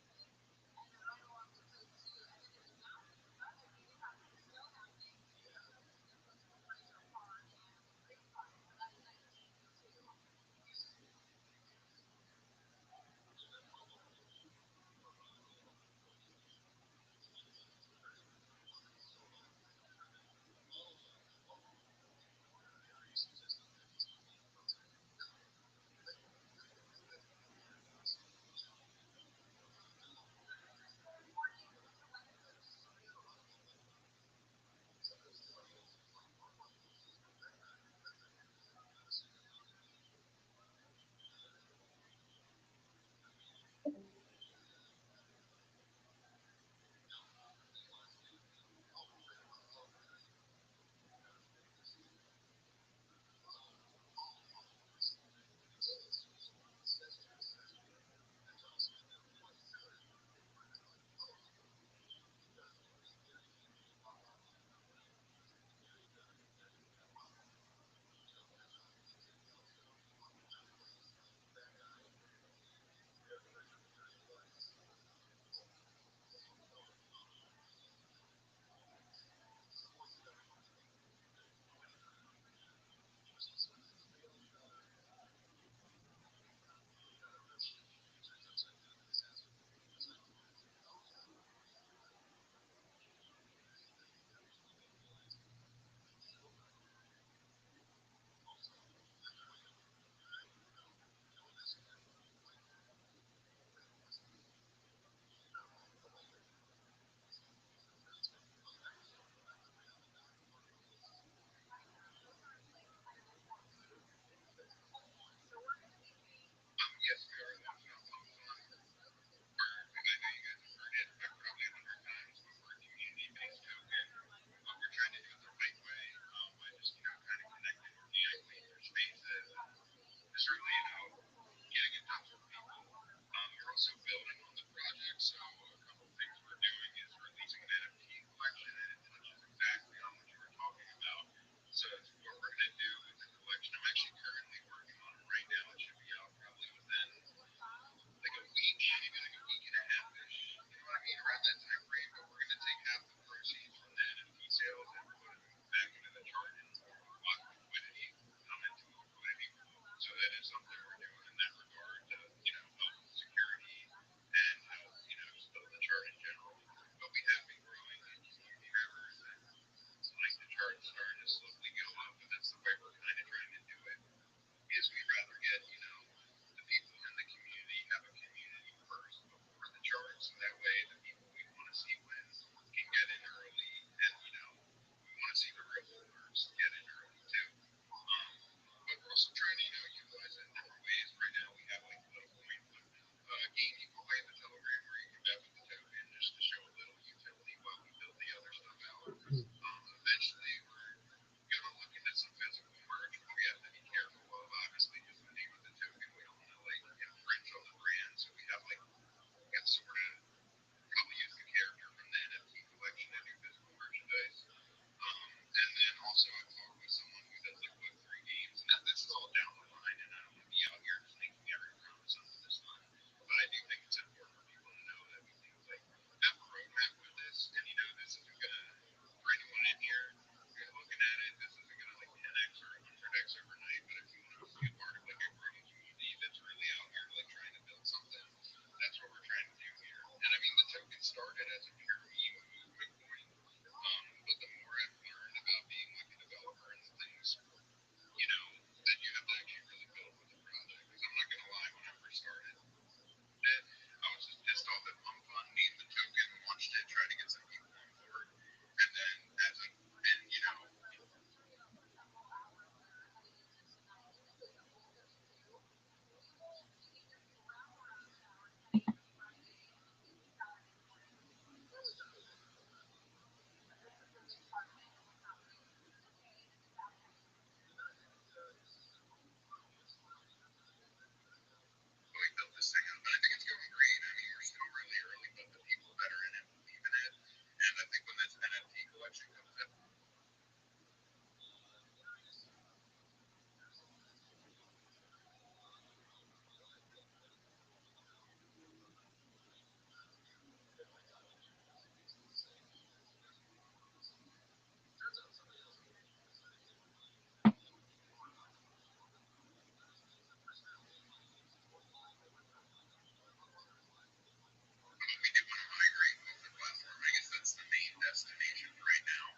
Yes, we are though. And I know you guys have heard it probably 100 times, but we're a community-based token. We're trying to do it the right way by just kind of connecting organically through spaces and just really getting in touch with people. We're also building on the project, so a couple of things we're doing is releasing an NFT collection, and it touches exactly on what you were talking about. So what we're going to do is a collection. I'm actually currently working on it right now. It should be out probably within like a week, maybe like a week and a half ish. You know what I mean? Around that time frame. But we're going to take half the proceeds from the NFT sales and put them back into the chart and watch liquidity come into a liquidity pool. So that is something we're doing in that regard to, help security and help, just build the chart in general. But we have been growing in community members and like the chart starting to slowly go up. progress overnight, but if you want to be a part of like a growing community that's really out here like trying to build something, that's what we're trying to do here. And I mean, the token started as a pure meme movement coin, but the more I've learned about being like a developer and the things, you know, that you have to actually really build with a project. Because I'm not gonna lie, when I first started it, I was just pissed off that Pump Fund made the token, launched it, tried to get some people on board, and then as a and you know so we built this thing up, and I think it's going great. I mean, we're still really early, but the people that are in it believe in it, and I think when this NFT collection comes out. We do want to migrate off the platform. I guess that's the main destination right now.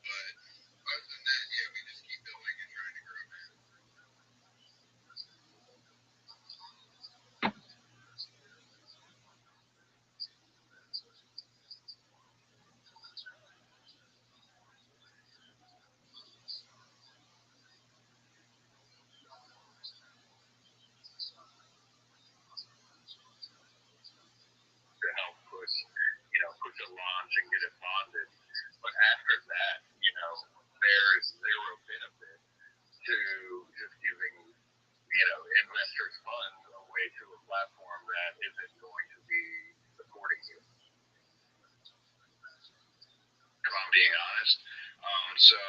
But other than that, yeah, we just keep building and trying to grow, man. To help push, push a launch and get it bonded. But after that, there's zero benefit to just giving, investors funds away to a platform that isn't going to be supporting you, if I'm being honest. So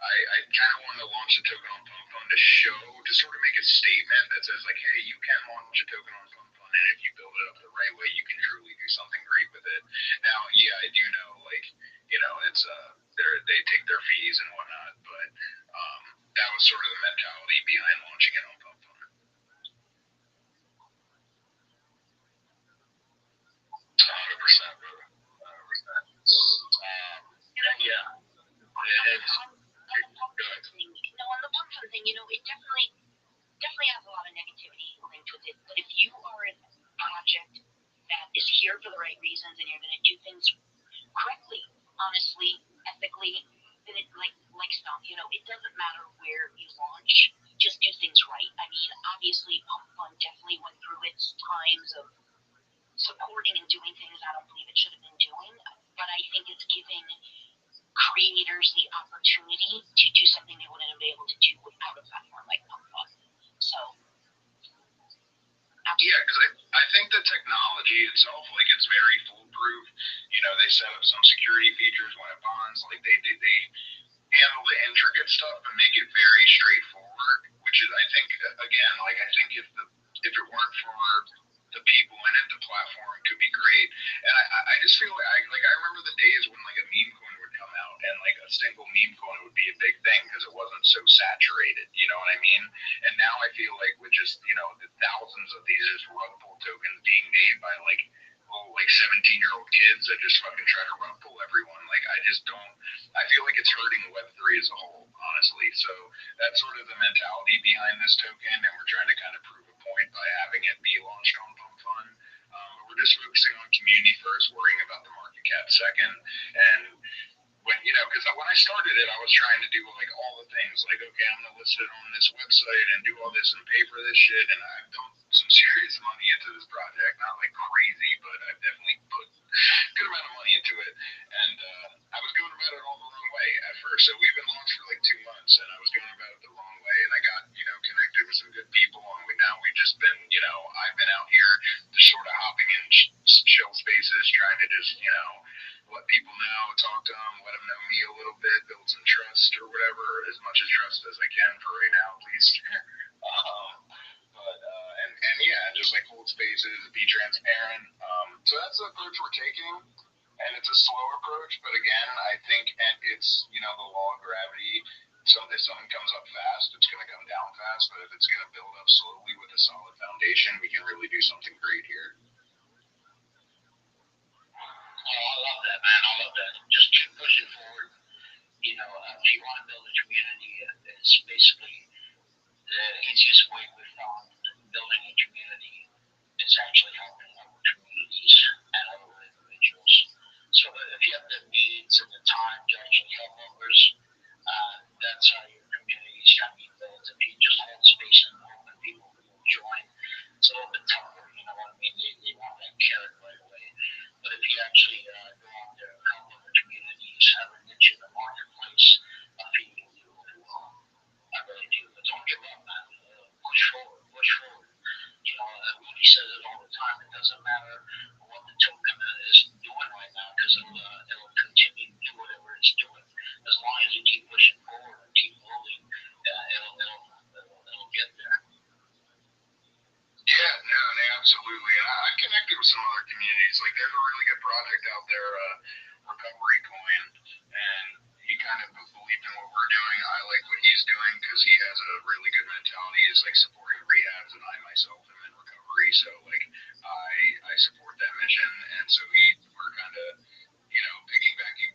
I kind of wanted to launch a token on Pump Fund to show, to sort of make a statement that says like, hey, you can launch a token on Pump Fund, and if you build it up the right way, you can truly do something great with it. Now, yeah, I do know, like, it's they take their fees and whatnot, but that was sort of the mentality behind launching it on Pump Fund. 100%, brother. 100%. Yeah. It's, go ahead.
No, on the pump fund thing, it definitely has a lot of negativity linked with it. But if you are a project that is here for the right reasons and you're going to do things correctly, honestly, ethically, then it like stuff. It doesn't matter where you launch, just do things right. I mean, obviously, Pump Fund definitely went through its times of supporting and doing things I don't believe it should have been doing, but I think it's giving creators the opportunity to do something they wouldn't have been able to do without a platform like Pump Fund. So,
yeah, because I think the technology itself, like, it's very foolproof. They set up some security features when it bonds. Like, they handle the intricate stuff and make it very straightforward. Which is, I think, again, like, I think if it weren't for the people in it, the platform could be great. And I just feel like I remember the days when like a meme coin would come out and like a single meme coin would be a big thing because it wasn't so saturated. You know what I mean? And now I feel like with just the thousands of these just rug pull tokens being made by like 17-year-old kids that just fucking try to rug pull everyone. Like I just don't. I feel like it's hurting Web3 as a whole, honestly. So that's sort of the mentality behind this token, and we're trying to kind of prove a point by having it be launched on Pump Fund. But we're just focusing on community first, worrying about the market cap second, and because when I started it, I was trying to do like all the things. Like, okay, I'm gonna list it on this website and do all this and pay for this shit. And I've dumped some serious money into this project. Not like crazy, but I've definitely put a good amount of money into it. And I was going about it all the wrong way at first. So we've been launched for like 2 months, and I was going about it the wrong way. And I got connected with some good people, and we've just been I've been out here just sort of hopping in chill spaces, trying to just let people know, talk to them, let them know me a little bit, build some trust or whatever, as much as trust as I can for right now, at least. And yeah, just like hold spaces, be transparent. So that's the approach we're taking, and it's a slow approach, but again, I think it's the law of gravity. So if something comes up fast, it's going to come down fast. But if it's going to build up slowly with a solid foundation, we can really do something great here.
Oh, I love that, man. I love that. Just keep pushing forward. You know, if you want to build a community, it's basically the easiest way we found building a community is actually helping other communities and other individuals. So if you have the means and the time to actually help others, that's how your communities can be built. If you just hold space and open people will join, it's a little bit tougher. You know what I mean? They want that carrot right away. But if you actually go out there and help other communities, have a niche in the marketplace, I think you can do really well. I really do. But don't give up, man. Push forward, push forward. You know, Rudy says it all the time. It doesn't matter what the token is doing right now because it'll continue to do whatever it's doing. As long as you keep pushing forward and keep moving, it'll get there.
Yeah, no, absolutely. And I connected with some other communities. Like, there's a really good project out there, Recovery Coin, and he kind of believed in what we're doing. I like what he's doing because he has a really good mentality. He's like supporting rehabs, and I myself am in recovery, so like I support that mission. And so we're kind of piggybacking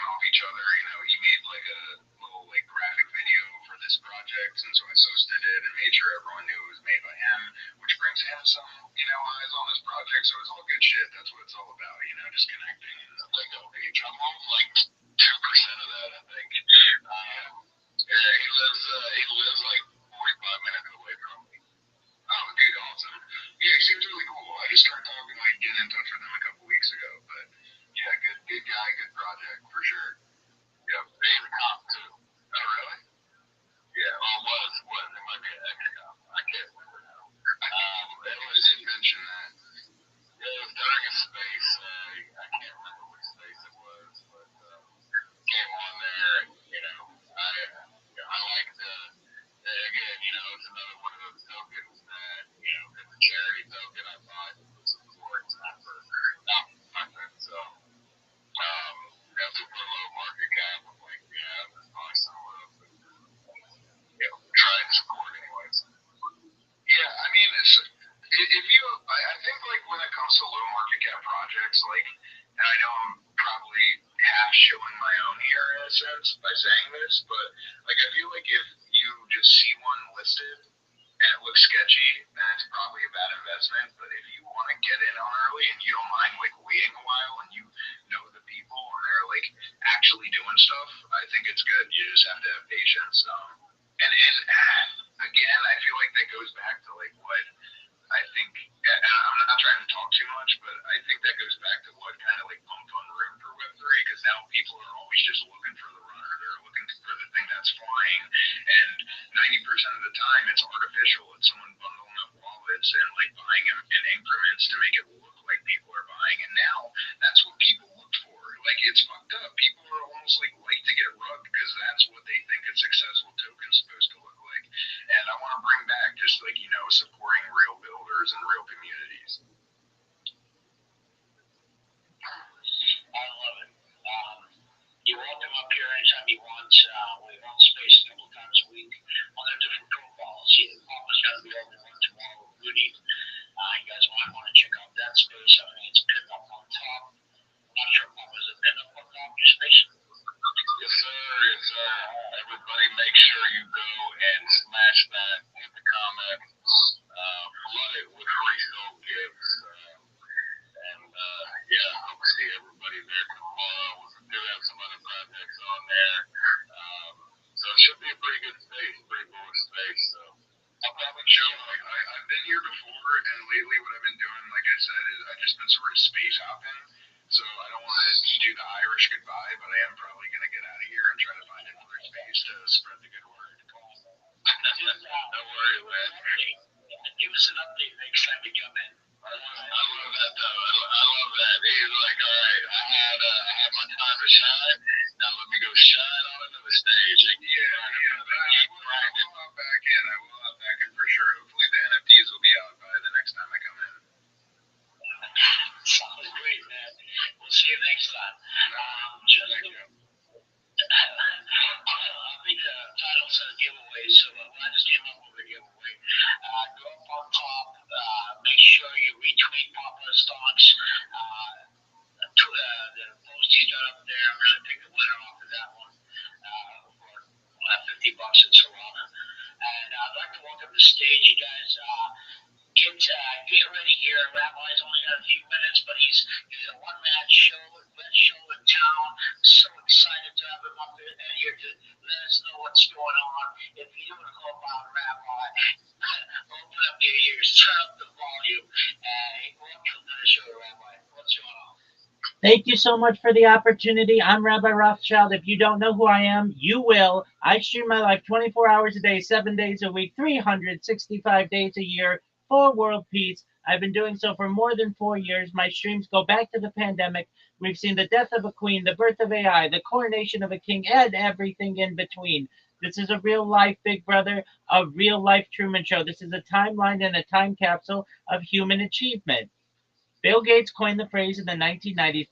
off each other. You know, he made like a little like graphic video for this project, and so I posted it and made sure everyone knew it was made by him, which brings him some, eyes on this project. So it's all good shit. That's what it's all about, just connecting and like outreach. I'm on like 2% of that, I think. Yeah, he lives like 45 minutes away from me. Oh, dude, awesome. Yeah, he seems really cool. I just started talking, like, getting in touch with him a couple weeks ago. But, yeah, good guy, good project, for sure. Yep. He's a cop, too. Oh, really? Yeah, well, it might be an ex-cop. I can't remember now. Everyone did mention that. Yeah, it was during a space. I can't remember which space it was, but came on there, and, I like the, again, it's another one of those tokens that, it's a charity token I buy for support, not for nothing. So, super low market cap. I'm like, yeah, there's probably someone else that, try and support anyways. Yeah, I mean, if you, I think like when it comes to low market cap projects, like, and I know I'm probably half shilling my own here in a sense by saying this, but like I feel like if you just see one listed and it looks sketchy, then it's probably a bad investment. But if you want to get in on early and you don't mind like waiting a while and you know the people and they're like actually doing stuff, I think it's good. You just have to have patience. And again, I feel like that goes back to like what I think. And I'm not trying to talk too much, but I think that goes back to what kind of like pumped on room for Web3, because now people are always just looking for the runner. They're looking for the thing that's flying, and 90% of the time it's artificial. It's someone bundling up wallets and like buying them in increments to make it look like people are buying. And now that's what people look for. Like, it's fucked up. People are almost like to get rugged because that's what they think a successful token's supposed to look like. And I want to bring back just like, supporting real builders and real communities.
I love it. You're welcome up here anytime you want. We run space a couple times a week on their different profiles. Papa's going to be over one tomorrow with Rudy. You guys might want to check out that space. I mean, it's pinned up on top. I'm not sure if Papa's a pinned up on top of your space.
Yes, sir. Yes, sir. Everybody make sure you go and smash that, hit the comment, flood it with free soul gifts. And yeah, I hope to see everybody there tomorrow. We do have some other projects on there. So it should be a pretty good space, pretty bullish space. So I'll probably show, like, I've been here before, and lately what I've been doing, like I said, is I've just been sort of space hopping. So I don't want to do the Irish goodbye, but I am probably going to get out of here and try to find another space to spread the good word. Don't worry, man.
Give us an update next time we come in.
I love that though. I love that. He's like, all right, I had my time to shine. Now let me go shine on another stage. Like, I will hop back in. For sure. Hopefully the NFTs will be out by the next time I come in.
Sounds great, man. We'll see you next time. I think
stage. You guys get ready here. Rabbi's only got a few minutes, but he's a one-man show, best show in town. So excited to have him up here to let us know what's going on. If you don't know about Rabbi, open up your ears, turn up the volume, and welcome to the show, Rabbi. What's going on?
Thank you so much for the opportunity. I'm Rabbi Rothschild. If you don't know who I am, you will. I stream my life 24 hours a day, 7 days a week, 365 days a year for world peace. I've been doing so for more than 4 years. My streams go back to the pandemic. We've seen the death of a queen, the birth of AI, the coronation of a king, and everything in between. This is a real life Big Brother, a real life Truman Show. This is a timeline and a time capsule of human achievement. Bill Gates coined the phrase in the 1990s,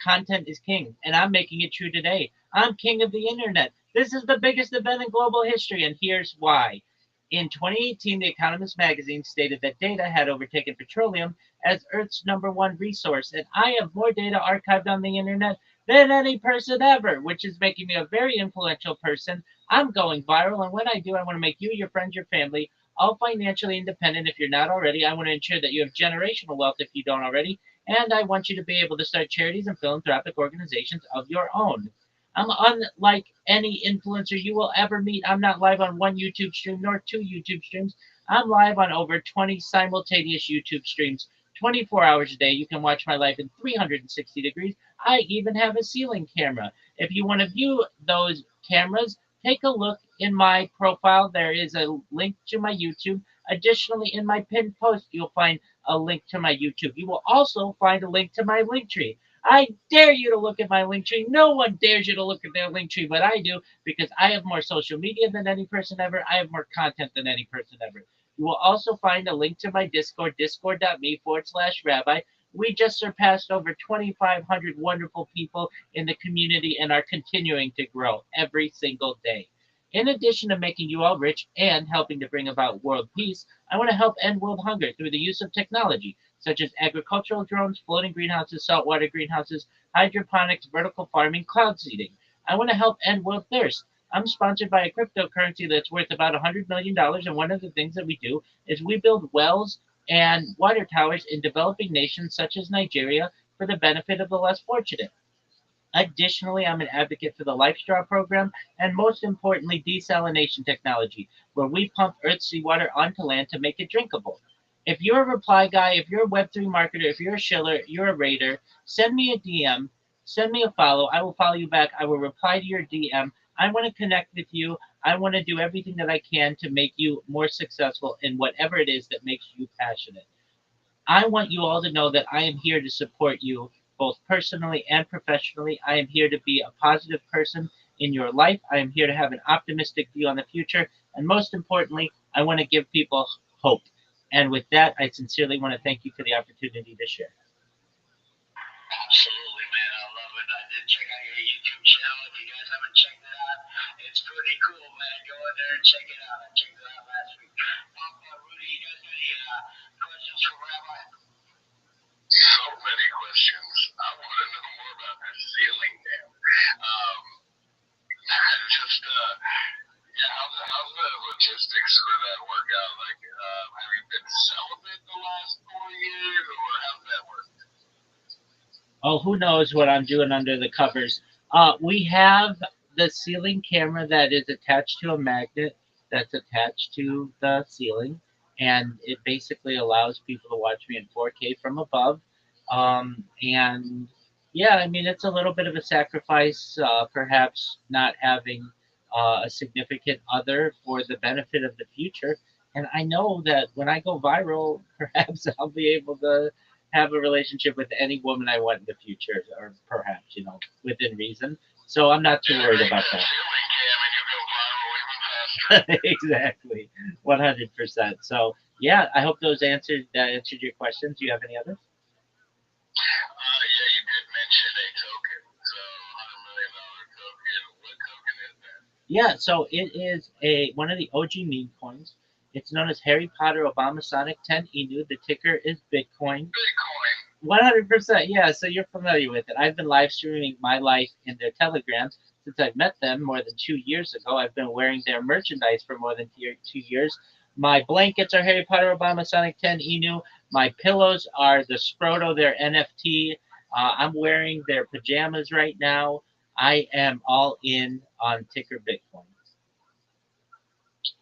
content is king, and I'm making it true today. I'm king of the internet. This is the biggest event in global history, and here's why. In 2018, The Economist magazine stated that data had overtaken petroleum as Earth's #1 resource, and I have more data archived on the internet than any person ever, which is making me a very influential person. I'm going viral, and when I do, I want to make you, your friends, your family, all financially independent if you're not already. I want to ensure that you have generational wealth if you don't already, and I want you to be able to start charities and philanthropic organizations of your own. I'm unlike any influencer you will ever meet. I'm not live on one YouTube stream nor 2 YouTube streams. I'm live on over 20 simultaneous YouTube streams, 24 hours a day. You can watch my life in 360 degrees. I even have a ceiling camera. If you want to view those cameras, take a look in my profile. There is a link to my YouTube. Additionally, in my pinned post, you'll find a link to my YouTube. You will also find a link to my Linktree. I dare you to look at my Linktree. No one dares you to look at their Linktree, but I do, because I have more social media than any person ever. I have more content than any person ever. You will also find a link to my Discord, discord.me/rabbi. We just surpassed over 2,500 wonderful people in the community and are continuing to grow every single day. In addition to making you all rich and helping to bring about world peace, I want to help end world hunger through the use of technology, such as agricultural drones, floating greenhouses, saltwater greenhouses, hydroponics, vertical farming, cloud seeding. I want to help end world thirst. I'm sponsored by a cryptocurrency that's worth about $100 million, and one of the things that we do is we build wells and water towers in developing nations such as Nigeria for the benefit of the less fortunate. Additionally, I'm an advocate for the LifeStraw program and, most importantly, desalination technology, where we pump Earth's seawater onto land to make it drinkable. If you're a reply guy, if you're a Web3 marketer, if you're a shiller, you're a raider, send me a DM, send me a follow. I will follow you back. I will reply to your DM. I want to connect with you. I want to do everything that I can to make you more successful in whatever it is that makes you passionate. I want you all to know that I am here to support you both personally and professionally. I am here to be a positive person in your life. I am here to have an optimistic view on the future. And most importantly, I want to give people hope. And with that, I sincerely want to thank you for the opportunity to share.
Absolutely, man. I love it. I did check out your YouTube channel. If you guys haven't checked it out, it's pretty cool, man. Go in there and check it out. I checked it out last week. Papa, Rudy, you guys got any questions for Rabbi?
So many questions. I want to know more about this ceiling dam. Just, yeah, how's the logistics for that work out? Like, have you been celibate the last 4 years, or how's that work?
Oh, who knows what I'm doing under the covers. We have the ceiling camera that is attached to a magnet that's attached to the ceiling, and it basically allows people to watch me in 4K from above. And yeah, I mean, it's a little bit of a sacrifice, perhaps not having a significant other for the benefit of the future. And I know that when I go viral, perhaps I'll be able to have a relationship with any woman I want in the future, or perhaps, within reason. So I'm not too worried about that. Exactly, 100%. So yeah, I hope that answered your questions. Do you have any others?
Yeah, you did mention a token. So, $100 million token. What token is that?
Yeah, so it is one of the OG meme coins. It's known as Harry Potter Obama Sonic 10 Inu. The ticker is Bitcoin.
Bitcoin.
100%, yeah, so you're familiar with it. I've been live streaming my life in their telegrams since I've met them more than 2 years ago. I've been wearing their merchandise for more than 2 years. My blankets are Harry Potter, Obama, Sonic 10, Inu. My pillows are the Scroto, they're NFT. I'm wearing their pajamas right now. I am all in on Ticker Bitcoin.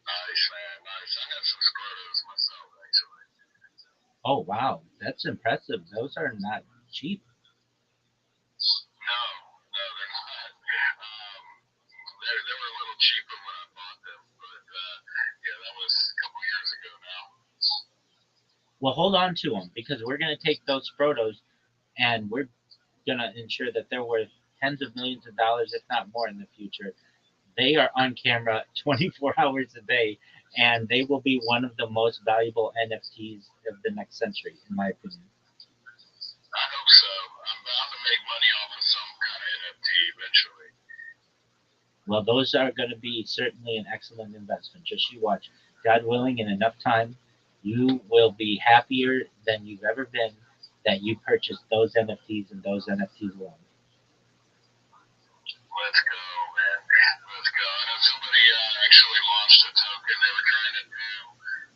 Nice, man. Nice. I have some scrotos myself, actually.
Oh, wow. That's impressive. Those are not cheap.
No, no, they're not. They were a little cheaper when I bought them, but yeah, that was a couple years ago now.
Well, hold on to them because we're going to take those Scrotos and we're going to ensure that they're worth tens of millions of dollars, if not more, in the future. They are on camera 24 hours a day, and they will be one of the most valuable NFTs of the next century, in my opinion.
I hope so. I'm bound to make money off of some kind of NFT eventually.
Well, those are going to be certainly an excellent investment. Just you watch. God willing, in enough time, you will be happier than you've ever been that you purchased those NFTs and those NFTs alone.
Let's go, man. Let's go. I know somebody actually launched a token. They were trying to do,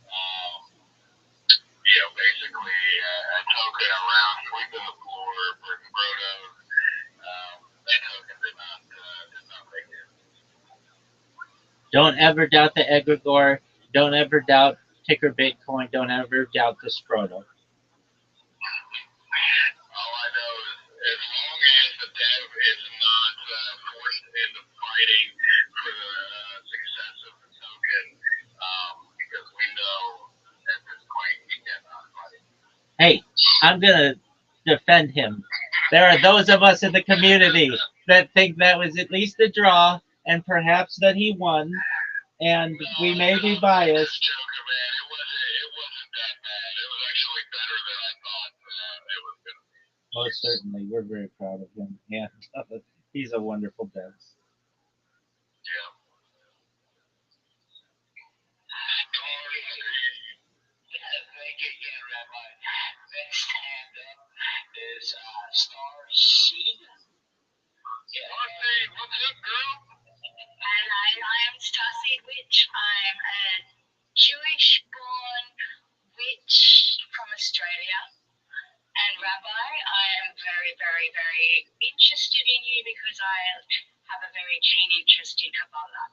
um, basically a token around sweeping the floor for Brodos. That token did not make it.
Don't ever doubt the egregore. Don't ever doubt Ticker Bitcoin. Don't ever doubt the Scroto.
All I know is as long as the dev is not forced into fighting for the success of the token, because we know at this point he cannot fight.
Hey, I'm going to defend him. There are those of us in the community that think that was at least a draw and perhaps that he won, and
No,
we may be
just
biased.
joking, man. It wasn't that bad. It was actually better than I thought it was gonna be.
Most certainly, we're very proud of him, and he's a wonderful dev.
Yeah. Thank you again, Rabbi. Next hand up is Star Seed. Yeah. What's up, girl?
Hello, I am Starseed Witch. I'm a Jewish born witch from Australia. And Rabbi, I am very, very, very interested in you because I have a very keen interest in Kabbalah.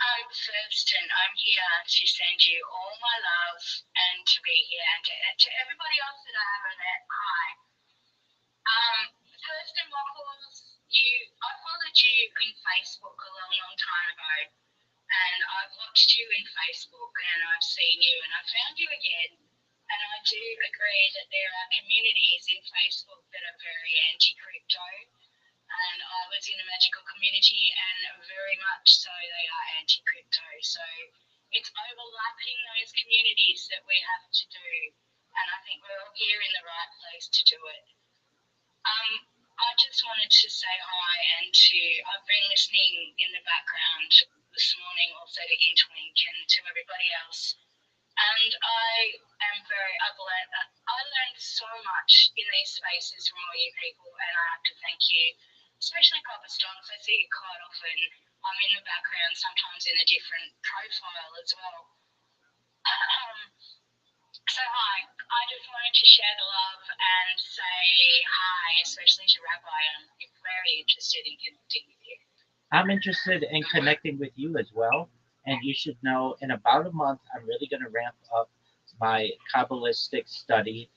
Thurston, I'm here to send you all my love and to be here and to everybody else that I haven't met. Hi. Thurston Waffles, I followed you in Facebook a long, long time ago, and I've watched you in Facebook and I've seen you and I found you again. And I do agree that there are communities in Facebook that are very anti-crypto. And I was in a magical community, and very much so they are anti-crypto. So it's overlapping those communities that we have to do, and I think we're all here in the right place to do it. I just wanted to say hi and I've been listening in the background this morning also to Interlink and to everybody else. And I learned so much in these spaces from all you people, and I have to thank you, especially Papa Stonks. I see you quite often. I'm in the background, sometimes in a different profile as well. So hi, I just wanted to share the love and say hi, especially to Rabbi. I'm very interested in connecting with you.
I'm interested in connecting with you as well. And you should know in about a month, I'm really going to ramp up my Kabbalistic study.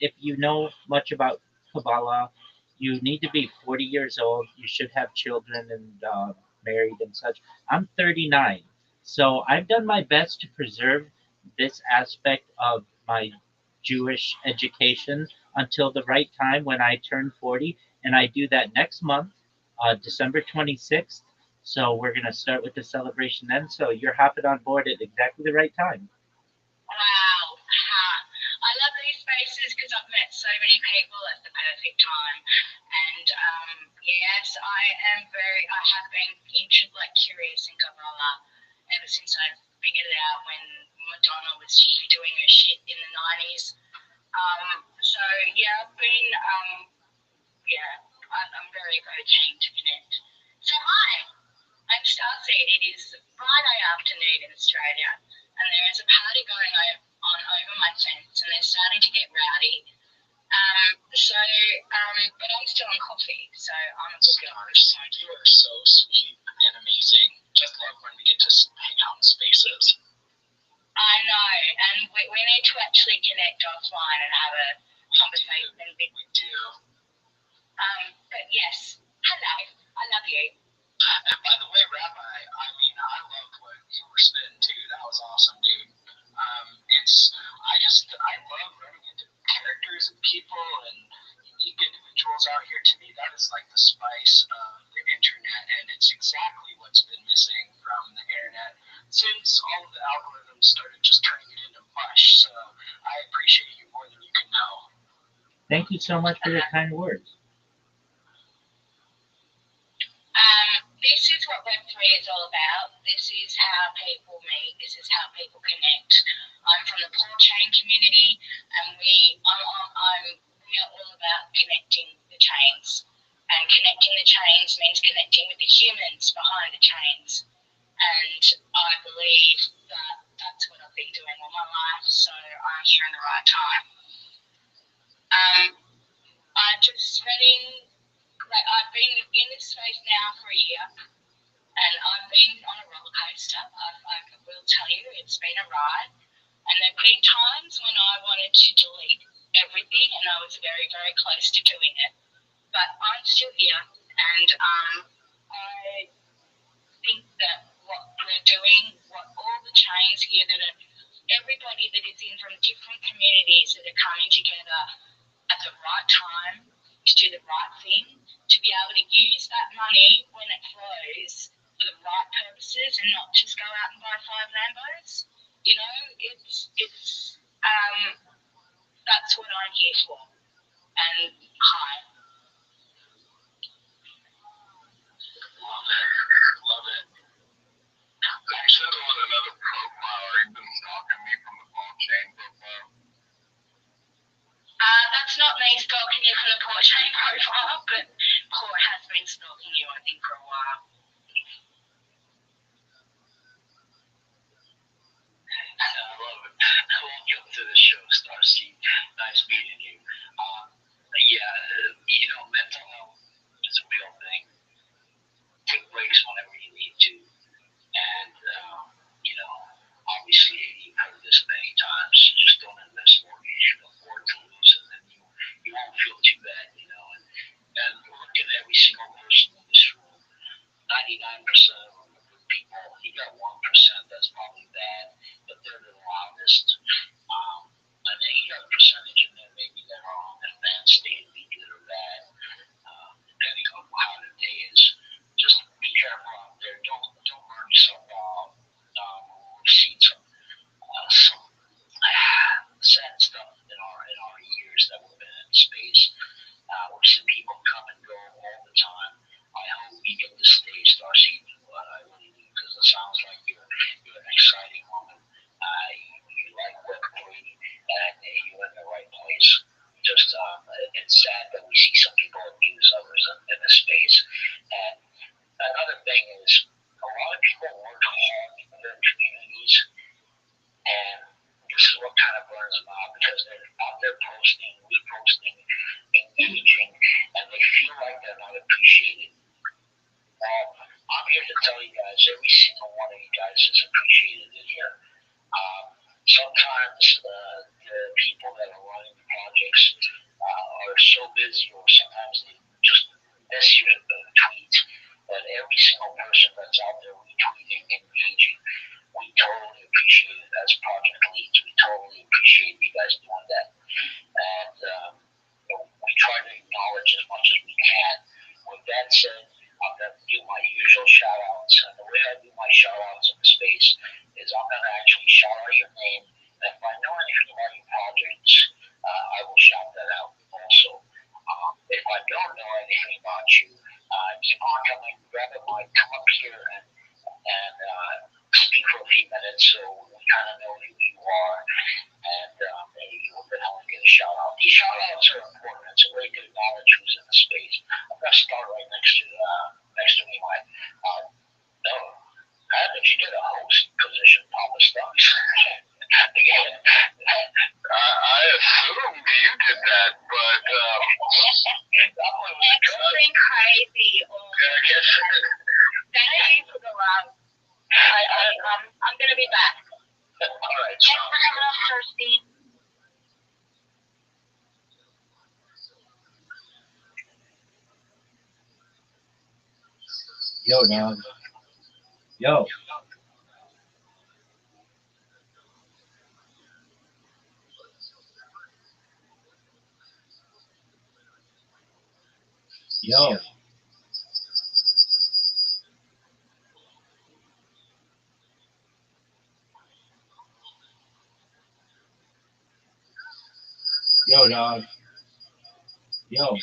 If you know much about Kabbalah, you need to be 40 years old. You should have children and married and such. I'm 39. So I've done my best to preserve this aspect of my Jewish education until the right time when I turn 40. And I do that next month, December 26th. So we're going to start with the celebration then. So you're hopping on board at exactly the right time.
Wow. I love these spaces because I've met so many people at the perfect time. And yes, I have been curious in Kabbalah ever since I figured it out when Madonna was doing her shit in the 90s. So yeah, I'm very, very keen to connect. So hi, I'm Starseed. It is Friday afternoon in Australia,
and there is a party going on over my fence, and they're starting to get rowdy. But I'm still on coffee, so I'm a good girl.
You are so sweet and amazing. Just love when we get to hang out in spaces.
I know, and we need to actually connect offline and have a conversation.
We do.
But yes, hello, I love you.
And by the way, Rabbi, I mean, I loved what you were spitting too. That was awesome, dude. I love running into characters and people and unique individuals out here. To me, that is like the spice of the internet, and it's exactly what's been missing from the internet since all of the algorithms started just turning it into mush. So I appreciate you more than you can know.
Thank you so much for your kind words.
This is what Web3 is all about. This is how people meet. This is how people connect. I'm from the Paul Chain community, and we are all about connecting the chains. And connecting the chains means connecting with the humans behind the chains. And I believe that that's what I've been doing all my life, so I'm here in the right time. I've been in this space now for a year, and I've been on a roller coaster. I will tell you, it's been a ride. And there have been times when I wanted to delete everything, and I was very, very close to doing it. But I'm still here, and I think that what we're doing, what all the chains here everybody that is in from different communities that are coming together at the right time to do the right thing, to be able to use that money when it flows for the right purposes and not just go out and buy 5 Lambos. You know, that's what I'm here for. And hi.
Love it.
You said on another profile, or you've been stalking me from the Paul Chain profile.
That's not me stalking you from the Paul Chain profile, but Paul has been stalking you, I think, for a while.
I love it. Welcome to the show, Starseed. Nice meeting you. Mental health is a real thing. Take breaks whenever you need to. And, obviously, you've heard this many times. Just don't invest more than you can afford to lose, and then you won't feel too bad, And look at every single person in this room. 99% of them are good people. You got 1% that's probably bad, but they're the loudest. And then you got a percentage in there maybe that are on the fence, staying be good or bad, depending on how the day is. Just be careful out there. Don't burn yourself out. We've seen some sad stuff in our years that we've been in space. We've seen people come and go all the time. I hope you get to stay, Starseed. I really do, because it sounds like you're an exciting woman. You like Web3, and you're in the right place. Just it's sad that we see some people abuse others in this space. And another thing is, a lot of people work hard in their communities, and this is what kind of burns them out, because they're out there posting, reposting, engaging, and they feel like they're not appreciated. Well, I'm here to tell you guys, every single one of you guys is appreciated in here. Sometimes the people that are running the projects are so busy, or sometimes they just miss your tweets. But every single person that's out there retweeting, engaging, we totally appreciate it as project leads. We totally appreciate you guys doing that. And we try to acknowledge as much as we can. With that said, I'm going to do my usual shout outs. And the way I do my shout outs in the space is I'm going to actually shout out your name. And if I know anything about your projects, I will shout that out also. If I don't know anything about you,
thirsty.
Yo, dog. Yo. Yo. Yo, dog. Yo.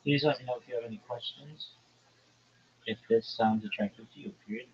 Please let me know if you have any questions. If this sounds attractive to you, period.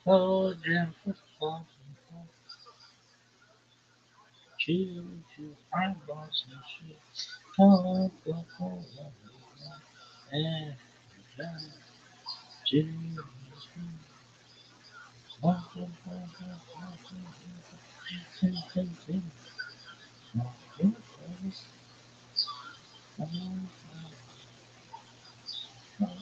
Oh, Jim, football. Choo, choo, eyeballs and shit. Oh, oh, oh, oh, and Jim. Oh, oh, oh, oh,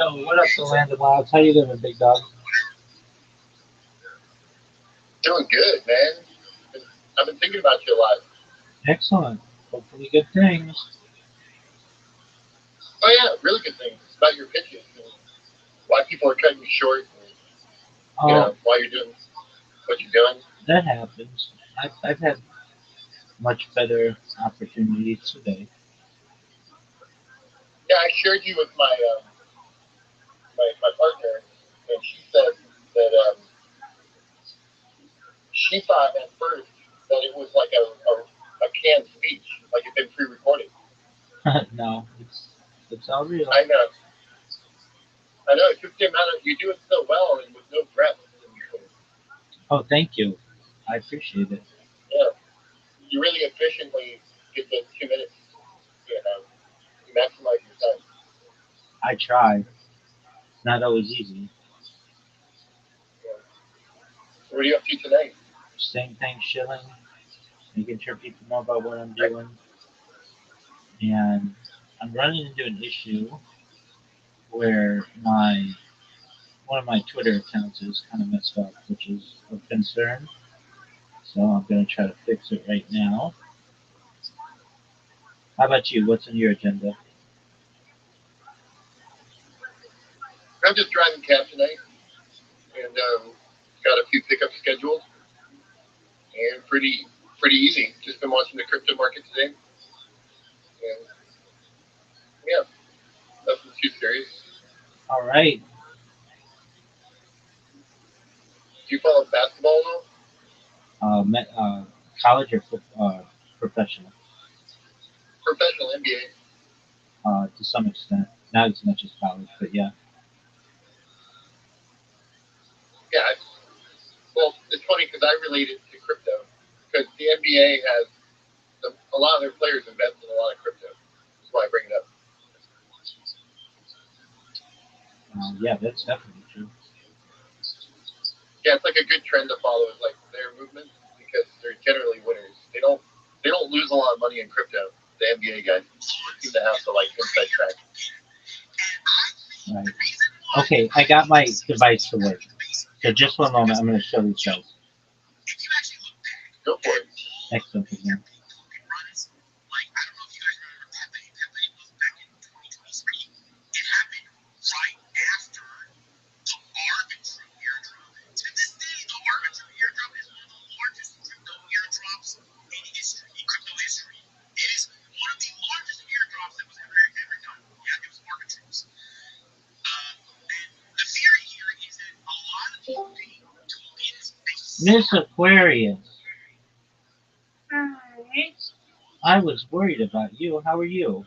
Yo, what up, the land of Miles? How you doing, big dog?
Doing good, man. I've been thinking about you a lot.
Excellent. Hopefully good things.
Oh yeah, really good things. It's about your pitches and why people are cutting you short and
Oh,
why you're doing what you're doing.
that happens. I've had much better opportunities today.
Yeah, I shared you with my partner, and she said that she thought at first that it was like a canned speech, like it'd been pre-recorded.
No, it's all real.
I know, I know. It just came out of you do it so well and with no breath in between.
Oh, thank you. I appreciate it.
Yeah, you really efficiently get those 2 minutes. You know, you maximize your time.
I try. It's not always easy.
Yeah. So what are you up to tonight?
Same thing, chilling, making sure people know about what I'm
Right.
doing. And I'm running into an issue where my one of my Twitter accounts is kind of messed up, which is of concern. So I'm gonna try to fix it right now. How about you? What's on your agenda?
I'm just driving cab tonight, and got a few pickups scheduled, and pretty easy. Just been watching the crypto market today, and yeah, nothing too serious.
All right.
Do you follow basketball at all?
College or professional?
Professional NBA.
To some extent, not as much as college, but yeah.
Yeah. Well, it's funny because I relate it to crypto because the NBA has a lot of their players invest in a lot of crypto. That's why I bring it up.
Yeah, that's definitely true.
Yeah, it's like a good trend to follow. Is like their movements because they're generally winners. They don't lose a lot of money in crypto. The NBA guys seem to have the like inside track.
Right. Okay, I got my device to work. So just one moment, I'm going to show these guys.
Go for it.
Excellent again. Miss Aquarius,
Hi.
I was worried about you. How are you?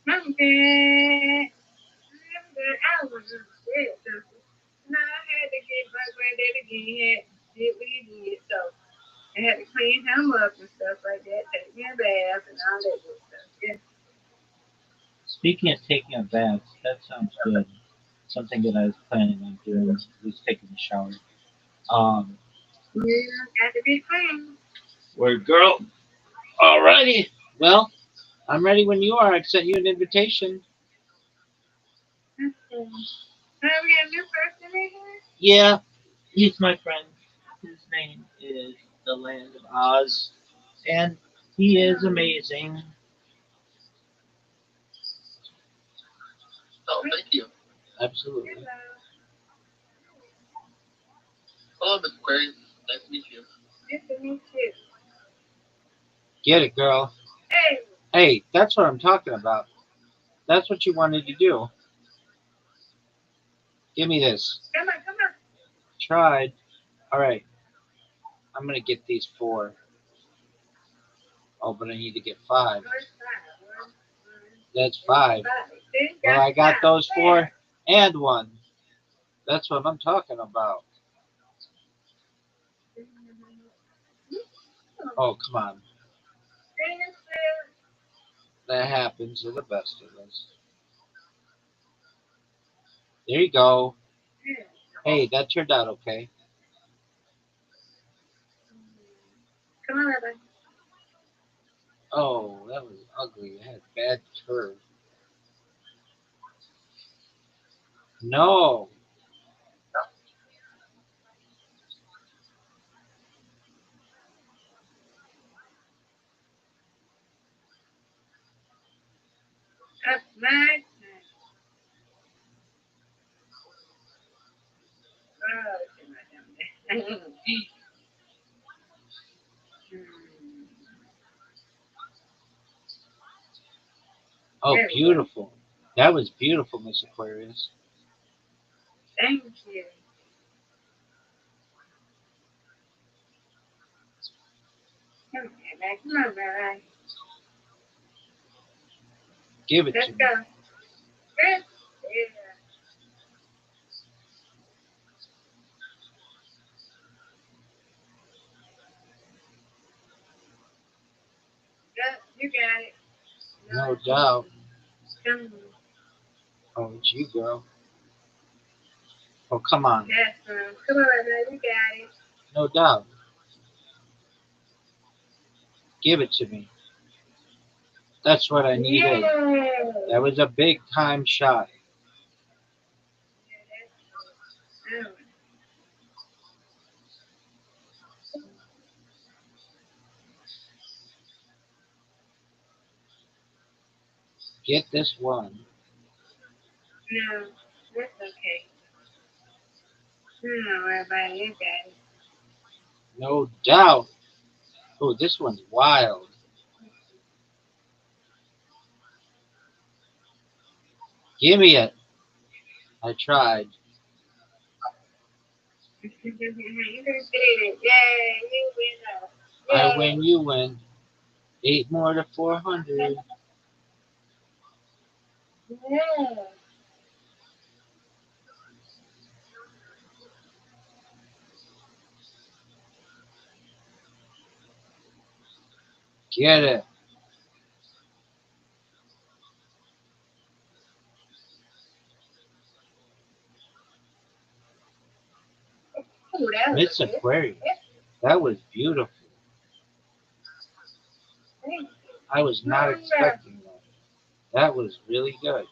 I'm good. I'm good. I was just scared something. No, I had to get my granddad again. He had did what he did, so I had to clean him up and stuff like that, take me a bath and all that good stuff. Yeah.
Speaking of taking a bath, that sounds good. Something that I was planning on doing was taking a shower. Um,
Yeah, got to be clean.
word girl. Alrighty. Well, I'm ready when you are. I've sent you an invitation.
Okay. Now we got a new person in here?
Yeah, he's my friend. His name is the Land of Oz, and he is amazing.
Oh, thank you.
Absolutely.
Hello.
Hello, Mr. Aquarius. Nice to meet you.
Nice to meet you.
Get it, girl.
Hey,
Hey, that's what I'm talking about. That's what you wanted to do. Give me this.
come on, come on.
Tried. All right. I'm gonna get these 4. Oh, but I need to get 5.
Where's five?
That's 5.
See,
Well, I got those 4 and 1. That's what I'm talking about. Oh, come on. That happens to the best of us. There you go. Hey, that turned out okay.
Come on, Rabbi.
Oh, that was ugly. It had bad curve. No.
That's nice. Oh, it's my damn.
Oh,
There we go.
beautiful. That was beautiful, Miss Aquarius.
Thank you. Come here, man. Come on, Rabbi.
Give it
Let's
to me.
go. Good. Yeah. Good. You got it.
No
No,
doubt.
come on.
Oh, it's you, girl. Oh, come on.
Yes, ma'am. Come on, Rabbi. You got it.
No doubt. Give it to me. That's what I needed.
Yeah.
That was a big time shot.
Oh,
Get this one.
no. That's okay. No, Rabbi. You got it.
No doubt. Oh, this one's wild. Give me it. I tried.
You did it. Yay. You win.
I
Yay.
win, you win. 8 more to 400.
Yeah.
Get it.
Ooh, that was
Miss
good.
Aquarius. That was beautiful.
Thank
I was not expecting that. That was really good.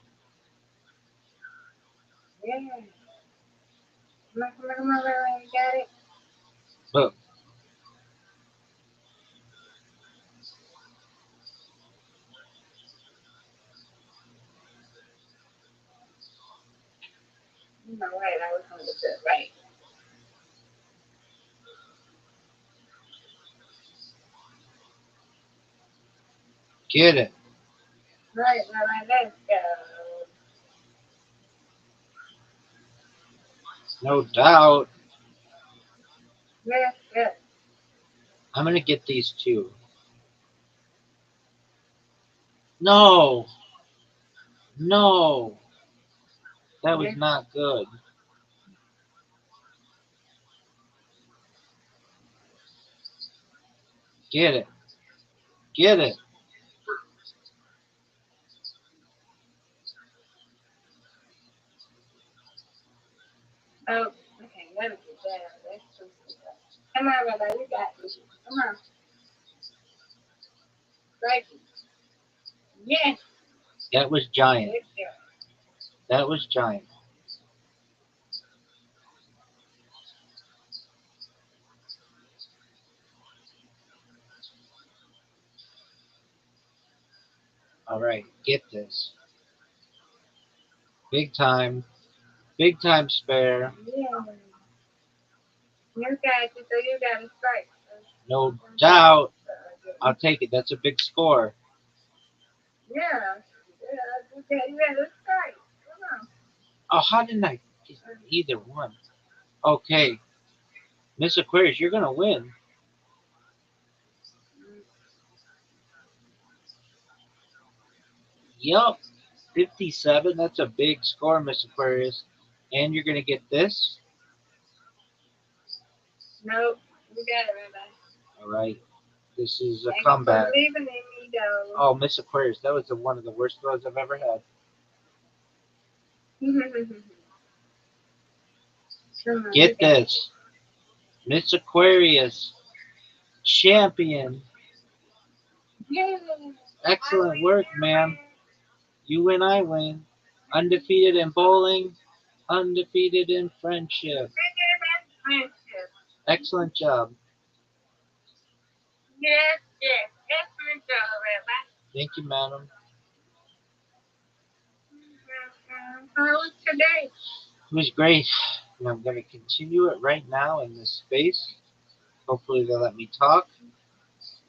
you. Yeah. Come on, Rabbi. You got it.
Look,
You know, right. I was going to do it right.
get it.
Right, Rabbi. Let's go.
No doubt.
Yes, yes.
I'm going to get these two. No. No. That was
Yes.
not good. Get it. Get it.
Oh, okay. Let me get that. Let's do it. Come on, Rabbi. You got this. Come on. Right. Yes.
That was giant.
Let's go.
That was giant. All right. Get this. Big time. Big time spare.
Yeah. You got it. So you got to strike.
No doubt. I'll take it. That's a big score.
Yeah. Yeah. Okay. You got to strike. Come on.
Oh, how didn't I get either one? Okay. Miss Aquarius, you're going to win. Yup. 57. That's a big score, Miss Aquarius. And you're going to get this.
Nope. You got it, Rabbi.
All right. This is a
Thank you for
comeback.
believing in me, though.
Oh, Miss Aquarius, that was one of the worst throws I've ever had.
Come on. You
Get
got it.
this. Miss Aquarius, champion.
Yeah.
Excellent work, ma'am. You win, I win. Undefeated in bowling. Undefeated in friendship.
Friendship.
Excellent job.
Yes, yes. Excellent job, Rabbi.
Thank you, madam.
How was today?
It was great. And I'm going to continue it right now in this space. Hopefully they'll let me talk.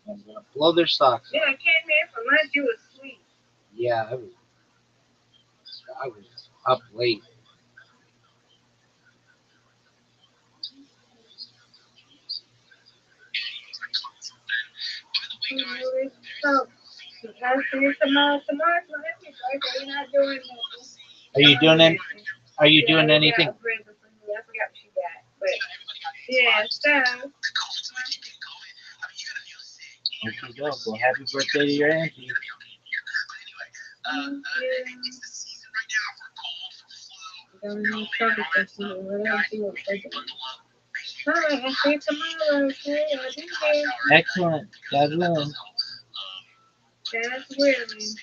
I'm going to blow their socks
Yeah, I
off.
came in for lunch. You was sweet.
Yeah, I was up late.
So, I see tomorrow. Tomorrow's my husband's birthday. You're not doing nothing.
Are you doing it? Are you
Yeah,
doing
we
anything?
got a present for me. I forgot what she got. But, yeah, so.
Okay, go. Well, happy birthday to your auntie.
Don't need trouble this year. Whatever she wants to do. All right, I'll see you tomorrow. Okay, I'll be there.
Excellent. God willing.
God's willing.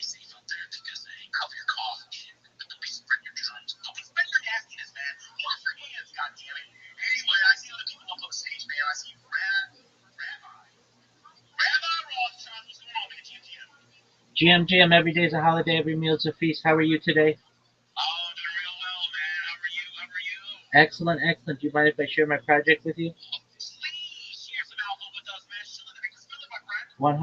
GM, every day is a holiday, every meal is a feast. How are you today?
Oh, doing real well, man. How are you? How are you?
Excellent, excellent. Do you mind if I share my project with you?
Please share some alpha with us, man. Still in the mix, still in my friend.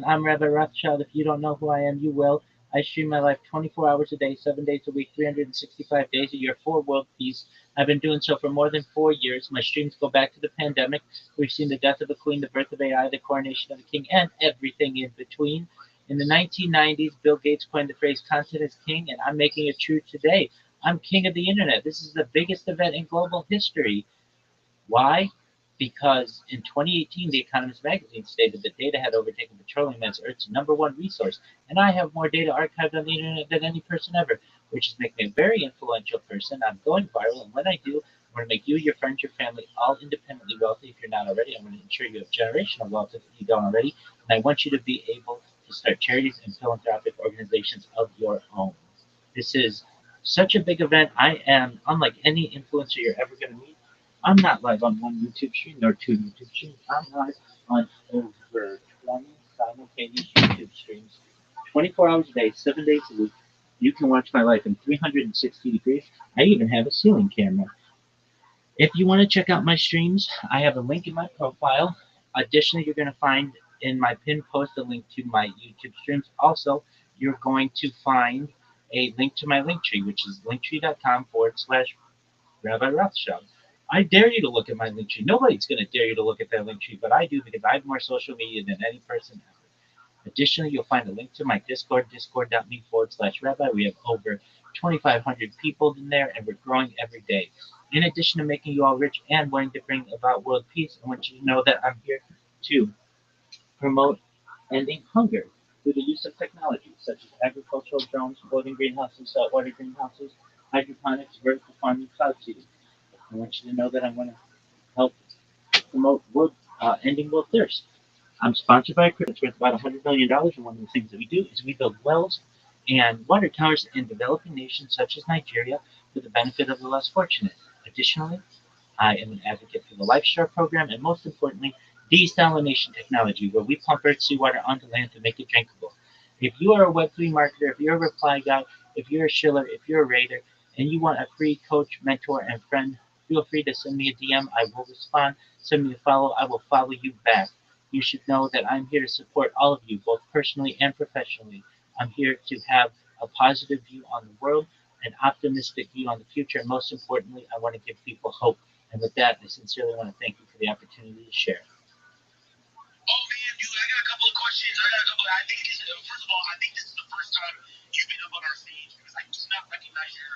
100%. I'm Rabbi Rothschild. If you don't know who I am, you will. I stream my life 24 hours a day, 7 days a week, 365 days a year for world peace. I've been doing so for more than 4 years. My streams go back to the pandemic. We've seen the death of a queen, the birth of AI, the coronation of a king, and everything in between. In the 1990s, Bill Gates coined the phrase content is king, and I'm making it true today. I'm king of the internet. This is the biggest event in global history. Why? Because in 2018, The Economist magazine stated that data had overtaken petroleum as Earth's number one resource, and I have more data archived on the internet than any person ever, which is making me a very influential person. I'm going viral, and when I do, I'm going to make you, your friends, your family all independently wealthy if you're not already. I'm going to ensure you have generational wealth if you don't already, and I want you to be able to start charities and philanthropic organizations of your own. This is such a big event. I am unlike any influencer you're ever going to meet. I'm not live on one YouTube stream nor two YouTube streams. I'm live on over 20 simultaneous YouTube streams, 24 hours a day, 7 days a week. You can watch my life in 360 degrees. I even have a ceiling camera. If you want to check out my streams, I have a link in my profile. Additionally, you're going to find in my pinned post a link to my YouTube streams. Also, you're going to find a link to my link tree, which is linktree.com/Rabbi Rothschild. I dare you to look at my link tree. Nobody's going to dare you to look at that link tree, but I do because I have more social media than any person ever. Additionally, you'll find a link to my Discord, discord.me/rabbi. We have over 2,500 people in there, and we're growing every day. In addition to making you all rich and wanting to bring about world peace, I want you to know that I'm here to promote ending hunger through the use of technology such as agricultural drones, floating greenhouses, saltwater greenhouses, hydroponics, vertical farming, cloud seeding. I want you to know that I'm going to help promote ending world thirst. I'm sponsored by a crypto that's worth about $100 million, and one of the things that we do is we build wells and water towers in developing nations such as Nigeria for the benefit of the less fortunate. Additionally, I am an advocate for the LifeStar program, and most importantly, desalination technology, where we pump earth seawater onto land to make it drinkable. If you are a Web3 marketer, if you're a reply guy, if you're a shiller, if you're a raider, and you want a free coach, mentor, and friend, feel free to send me a DM. I will respond. Send me a follow. I will follow you back. You should know that I'm here to support all of you, both personally and professionally. I'm here to have a positive view on the world, an optimistic view on the future, and most importantly, I want to give people hope. And with that, I sincerely want to thank you for the opportunity to share.
Oh man, dude, I got a couple of questions. I think this is, first of all, I think this is the first time you've been up on our stage because I do not recognize your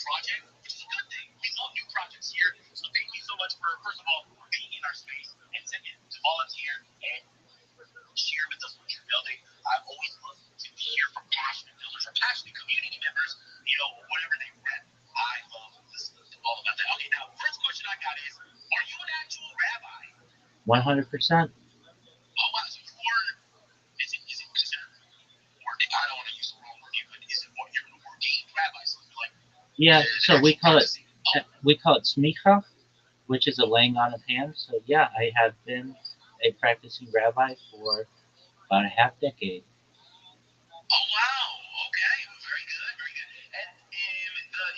project, which is a good thing. We love new projects here. So thank you so much for first of all being in our space and second to volunteer and share with us what you're building. I always love to hear from passionate builders or passionate community members, whatever they rep. I love listening to all about that. Okay, now first question I got is, are you an actual rabbi?
100%.
Oh wow, so is it considered, or I don't want to use the wrong word here, but is it more you're an ordained rabbi, so you're like
Yeah,
The
so
actual practicing. Oh,
we call it smicha, which is a laying on of hands. So yeah, I have been a practicing rabbi for about a half decade.
oh wow. Okay, very good, very good. And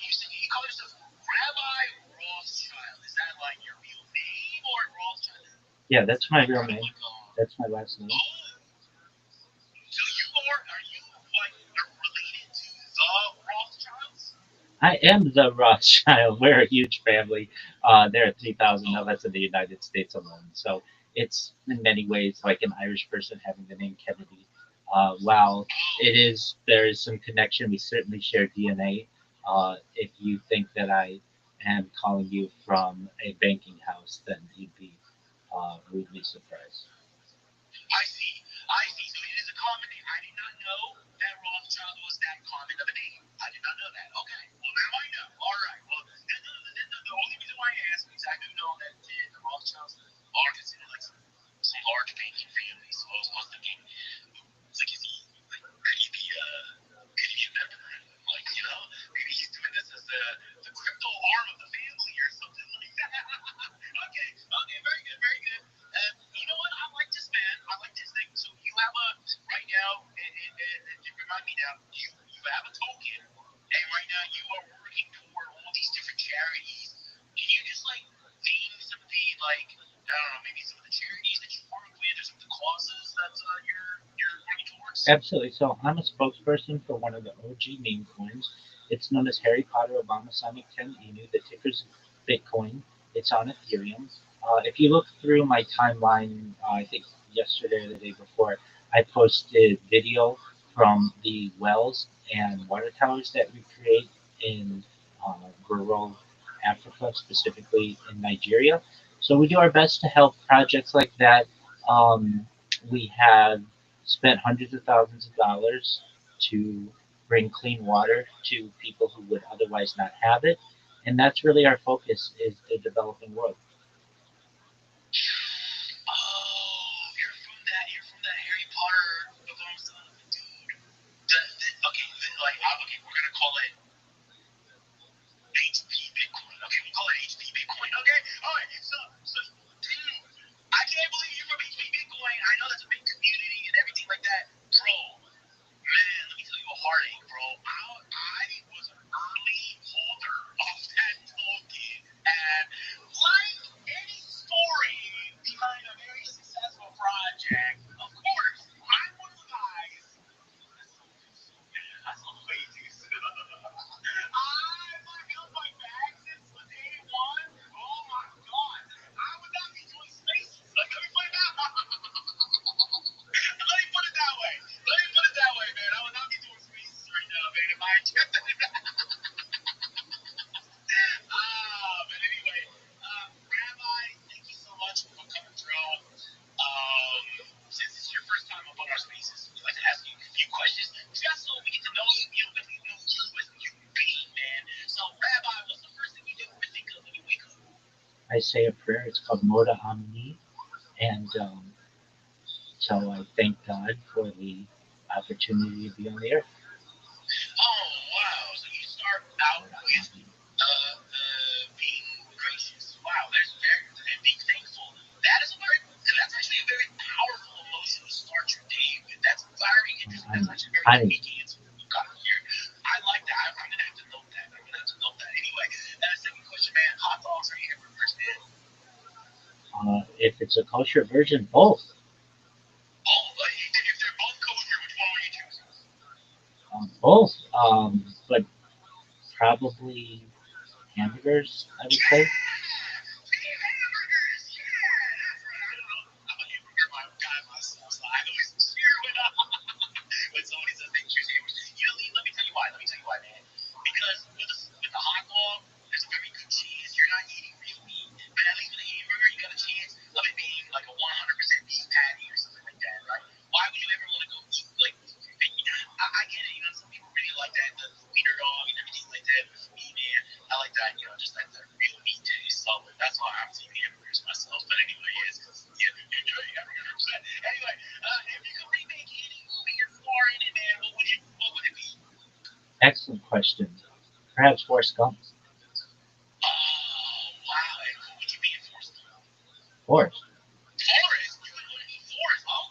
you said you call yourself Rabbi Rothschild. Is that like your real name or Rothschild?
Yeah, that's my real
Kind of
name.
like
That's my last name.
oh, so are you like are related to the Rothschilds?
I am the Rothschild. We're a huge family. There are 3,000 of
Oh,
us in the United States alone. So it's in many ways like an Irish person having the name Kennedy. While
oh,
it is, there is some connection. We certainly share DNA. If you think that I am calling you from a banking house, then you'd be rudely surprised.
I see. I see. So it is a common name. I did not know that Rothschild was that common of a name. I did not know that. Okay. Well, now I know. All right. Well, the only reason why I asked is I do know that the Rothschilds are considered like some large banking families. So I was thinking, it's like, is he like could he be a member? Like, maybe he's doing this as the crypto arm of the family or something like that. Okay, okay, very good, very good. You know what? I like this, man. I like this thing. So you have a right now, and remind me now, you have a token, and right now you are working toward all these different charities. Can you just like name some of the like I don't know, maybe some of the charities that you work with, or some of the causes that you're working towards?
Absolutely. So I'm a spokesperson for one of the OG meme coins. It's known as Harry Potter Obama Sonic 10 Inu. The ticker's Bitcoin. It's on Ethereum. If you look through my timeline, I think yesterday or the day before, I posted video from the wells and water towers that we create in uh, rural Africa, specifically in Nigeria. So we do our best to help projects like that. We have spent hundreds of thousands of dollars to bring clean water to people who would otherwise not have it, and that's really our focus is the developing world.
Oh, You're from that Harry Potter dude. Okay, like okay, we're gonna call it HP Bitcoin. Okay, we'll call it HP Bitcoin. Okay, all right. So, dude, I can't believe you're from HP Bitcoin. I know that's a big community and everything like that, bro. Man, let me tell you a heartache, bro. I was an early holder of that token, and like any story behind a very successful project, of course, I'm one of the guys. That's so too soon, man. That's way too soon. I built my bag since the day one. Oh my god. I would not be doing spaces. Like, let me put it that let me put it that way. Let me put it that way, man. I would not be doing spaces right now, man. If I kept it. But anyway, Rabbi, thank you so much for coming through. Um, since this is your first time up on our spaces, we'd like to ask you a few questions just so we get to know you, get to know you as a human being, man. So, Rabbi, what's the first thing you do or think of when you wake up?
I say a prayer. It's called Moda Amni, and so I thank God for the opportunity to be on the earth.
Oh, wow. So you start out with being gracious. Wow, and being thankful. That's actually a very powerful emotion to start your day with. That's very interesting. That's
I'm
actually a very
honored.
unique answer you got here. I like that. I'm gonna have to note that. Anyway, second question, man. Hot dogs or hamburgers, man?
If it's a kosher version, both.
Oh, if they're both kosher, which one will you choose?
Both. But probably hamburgers, I would
Yeah!
say.
Beef hamburgers! Yeah! That's right. I don't know. I'm a hamburger guy myself, so I always cheer when somebody says they choose hamburgers. Let me tell you why. Man. Because with a hot dog, there's a very good chance you're not eating real meat. But at least with a hamburger, you got a chance of it being like a 100% beef patty or something like that, right? Why would you ever want to go eat like? I get it. Some people really like that the wiener dog and everything like that. But for me, man, I like that. Just that real meat taste. So that's why I'm eating hamburgers myself. But anyway, yes, you enjoy hamburgers 100%. Anyway, if you could remake any movie you're star in it, man, what would it be?
Excellent question. Perhaps Forrest Gump.
Oh, wow. And who would you be in Forrest Gump?
Forrest.
Forrest. You would want to be Forrest. Oh,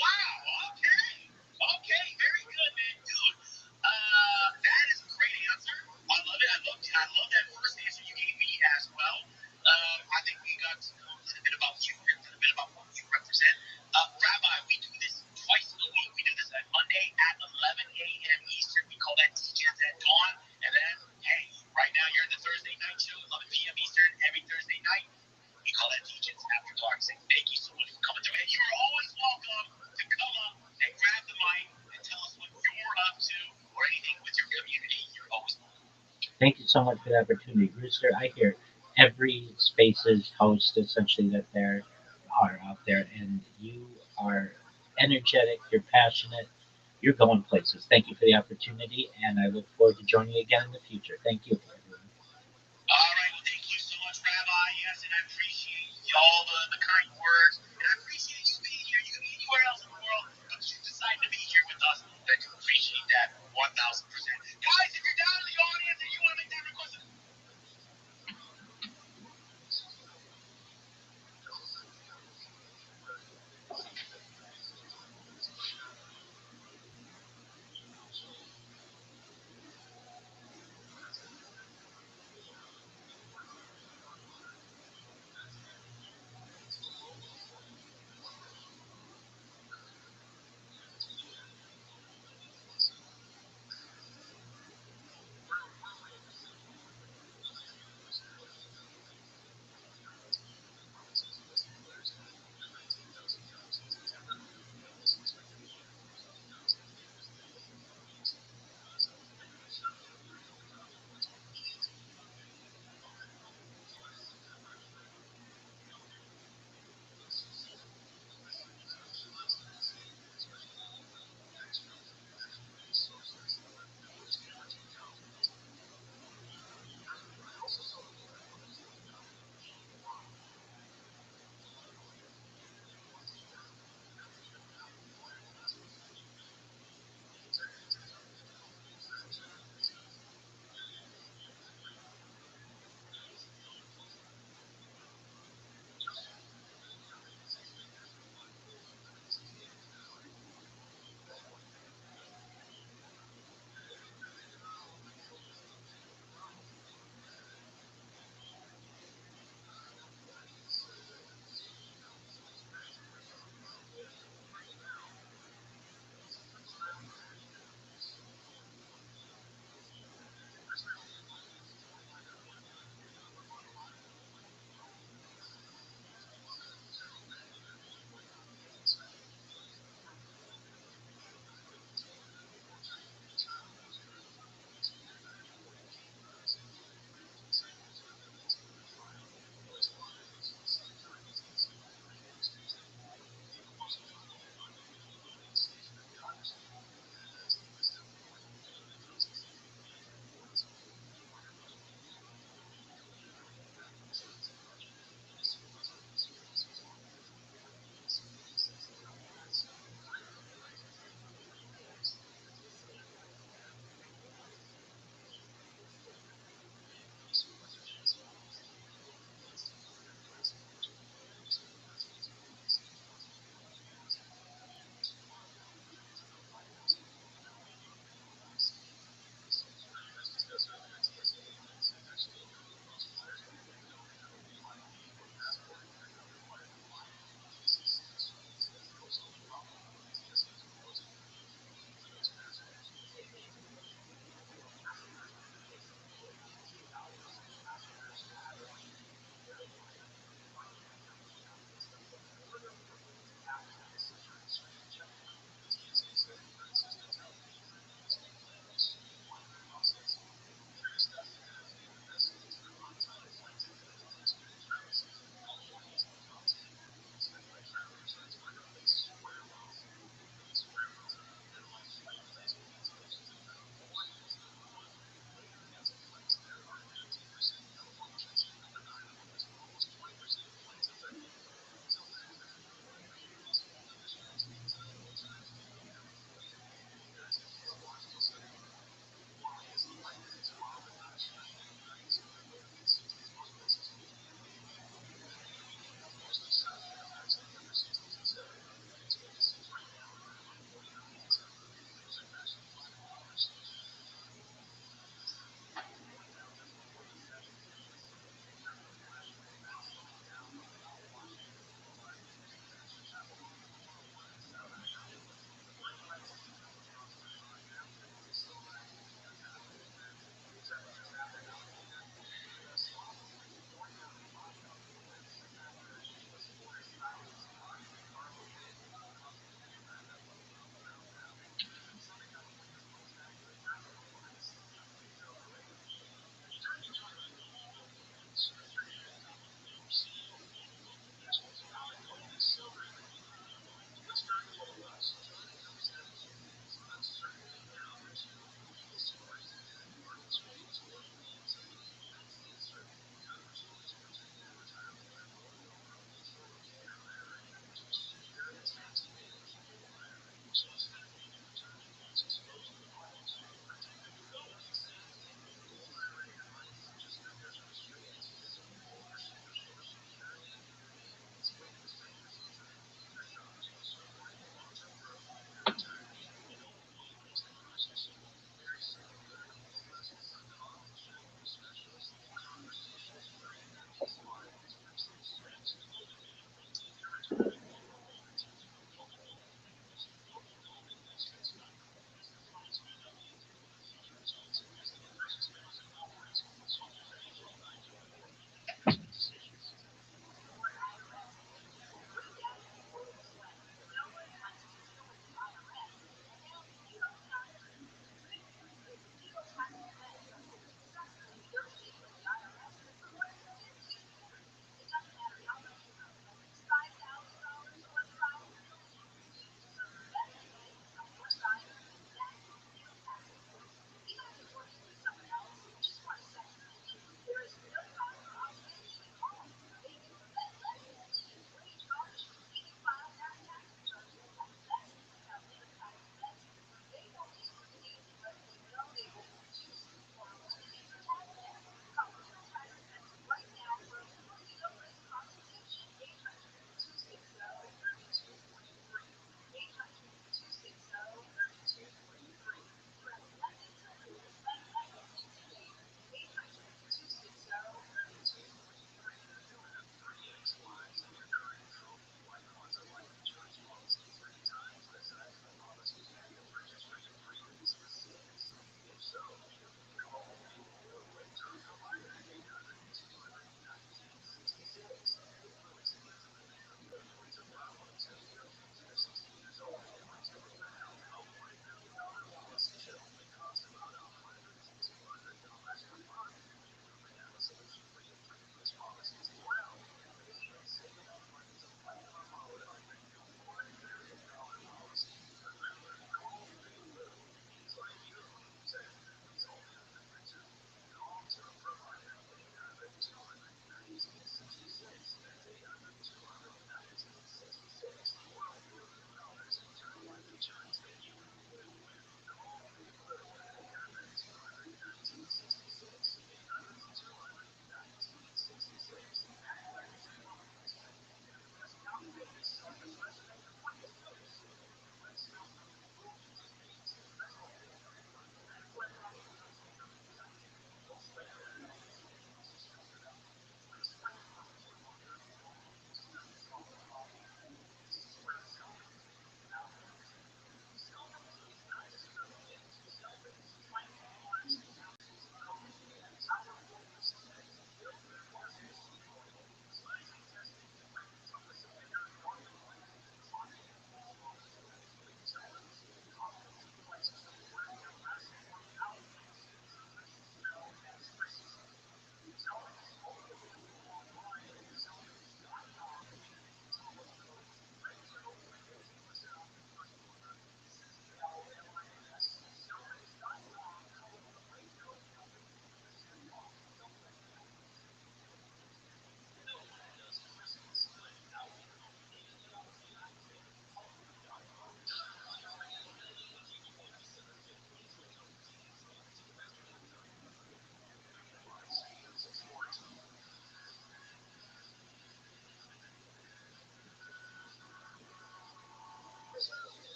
wow. Okay. Okay. Very good, man. Good. That is a great answer. I love it. I love that first answer you gave me as well. I think we got to know a little bit about you and a little bit about what you represent. Rabbi, we do this twice a week. We do this on Monday at 11 a.m. Eastern. We call that teachers at dawn. And then, hey, right now you're in the Thursday night show, 11 p.m. Eastern, every Thursday night. We call that teachers after dark. So thank you so much for coming through. And you're always welcome to come up and grab the mic and tell us what you're up to or anything with your community. You're always welcome.
Thank you so much for the opportunity, Rooster. I hear every Spaces host essentially that there are out there, and you are energetic. You're passionate. You're going places. Thank you for the opportunity, and I look forward to joining you again in the future. Thank you, everyone.
All right. Well, thank you so much, Rabbi. Yes, and I appreciate all the kind words. And I appreciate you being here. You could be anywhere else in the world, but you decided to be here with us. And I do appreciate that 1,000%. Guys, if you're down in the audience and you want to make that request,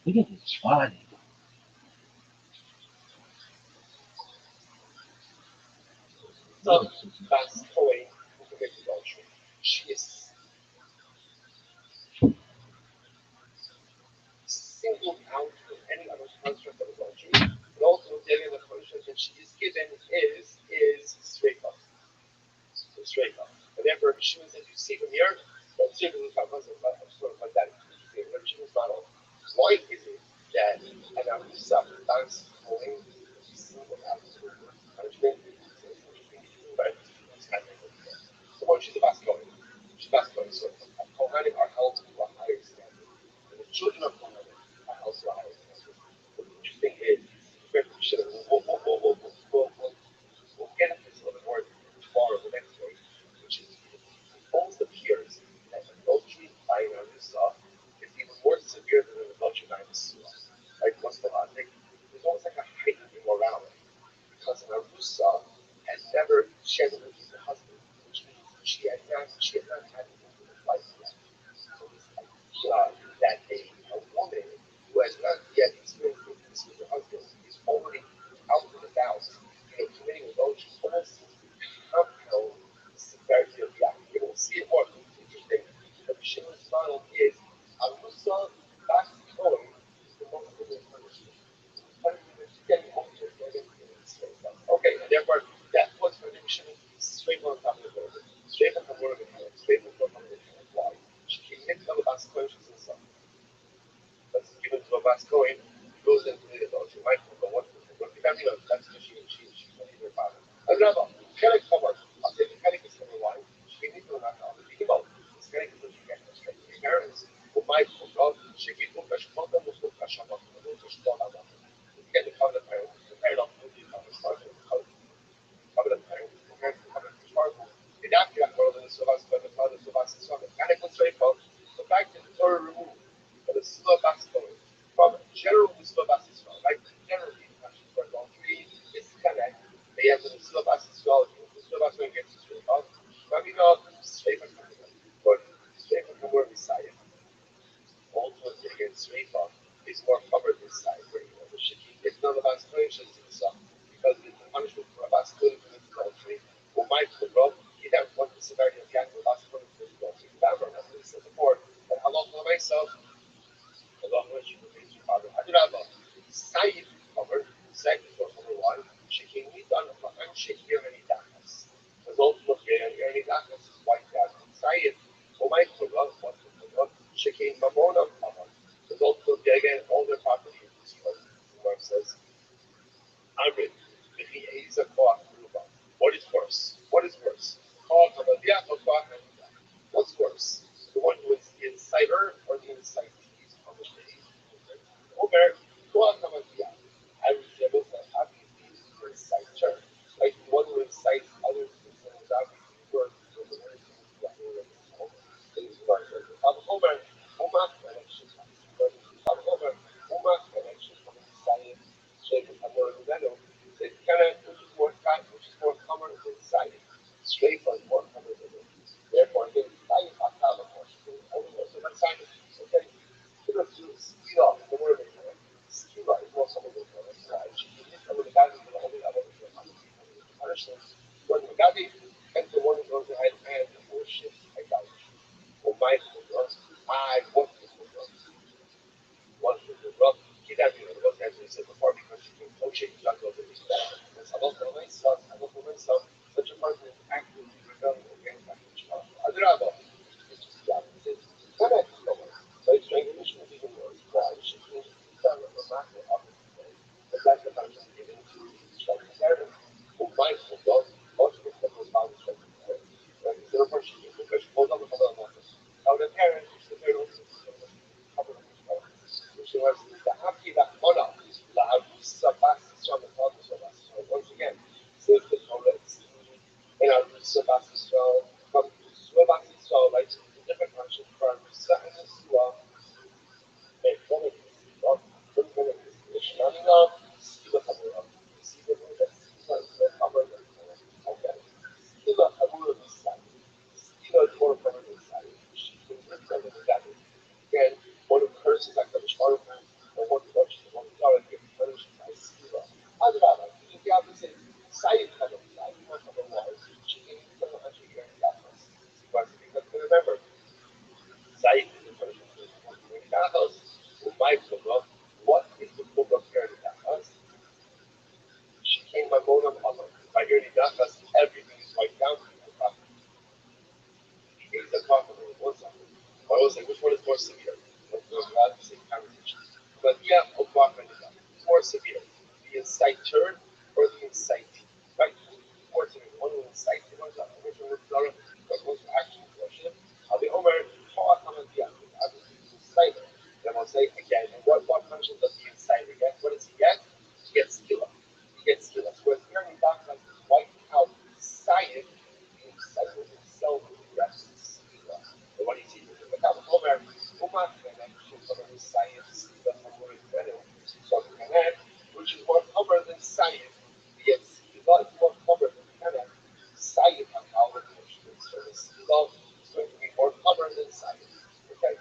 Look at this body.
The best toy who commits adultery. She is singled out from any other construct of adultery, but also the other construct that she is given is straight up. So straight up. And therefore, she was, as you see from here, that she was sort of like that. She was not all. Why is it that an Arusa is going singled out for punishment? But so when she's about to go, she's about to go. So Kohanim are held to a higher standard. And the children of Kohanim are held to a higher standard. What's interesting is, we'll get into this a little bit more tomorrow, the next day, which is it almost appears that adultery by an Arusa is even more severe than an adultery by a Surah. Like, what's the logic? There's almost like a heightened immorality because an Arusa had never, she had never been a husband, which means she had not had an intimate life yet. So this idea that a woman who has not yet experienced intimacy with her husband is already out and about, committing adultery, almost seems to compound the severity of the act. We'll see it more. It's interesting. But Shimon's model is Arusa Bas Kohen is the most severe punishment. Okay, and therefore that puts her name straight on top of the building. Straight on the word of the straight on top of the why? She can make the Bas Kohen and stuff. That's given to a Bas Kohen, goes into the adultery. Michael, but what the family knows, that's because she believed her father. And Rabbi, can I cover? I'll say the Kenny is covered why? She can do not know. Think about this Kenny is looking at her parents. Well, Michael, God, she can do fresh mother, was no fresh up, fresh daughter. You get the covenant parents, the parent of the covenant parents, the parents of the covenant sparkle. The doctor got more than the Slovaks, but the father, Slovaks, and Slovaks. And it goes straight from the fact that the Torah removed for the Slovaks from general Slovaks Israel, right? Generally, for adultery, it's connect. They have the Slovaks Israel, the Slovaks going against Israel. Maybe not straight from but straight from the word Messiah. Also, against Rayfall is more covered this side where the Shiki gets none of us punishments in some because it's the punishment for Abbas Kulim for adultery. Who might the rob, he doesn't want the severity of Yak Abbas Kulim for adultery. Remember, as we said before, that Allah for myself, Allah which you praise your father. Hadirabba, Sayyid covered, second for number one, Shiki need on the Shiki any darkness. Result of any darkness is white darkness. Sayyid, who might the rob, what the rob, Shiki Mamona covered. Result of again, all their property is destroyed. The Gemara says, Amrit, if he is a cloth, what is worse? What is worse? What's worse? The one who is the inciter or the incitees of the day? Omer, I would say both are obviously the inciter, like the one who incites others to sin is obviously worse than the one who is Omer, Uma connection. Omer, Uma connection from the science, shape of Hamor Lugano. It kind of, which is more common than science. Straight was more common than it. Therefore, again, science are common for only also by science. Okay, you know, to speed off the word of it. Speed off is more common than it. She can hit some of the guys who are only other punishment. When the guy and the one who goes ahead and worship idolatry. Or mindful drugs. I want to do drugs. One to do drugs. He doesn't even look as we said before because she can coach it, not go to this bad. Because I love myself, such a person is actively rebelling against my child. Adraba, which is the opposite. Not as someone. So it's strangulation is even worse. Why? She can done with a massive opposite. But that's the person given to child parents. Who mindful drugs, most of the father's child parents. Therefore, she can push both of them. Now, the
will say, which one is more severe? Let's go about the same conversation. But yeah, more severe. The inciter or the incitee, right? More severe. One will incite, one will but most actually worship. The Omer, obviously the inciter. Then I'll say again, and what function does the inciter get? What does he get? He gets skilla. He gets skilla. So what's here in Bachman is white out decided the inciter himself gets skilla. So what do you see? The Omer, Umar Fenek, someone who's science, the Hamurim Fenek, so Fenek, which is more covered than science, gets skilla, is more covered than Fenek. Science on how the so the skilla is going to be more covered than science. Okay?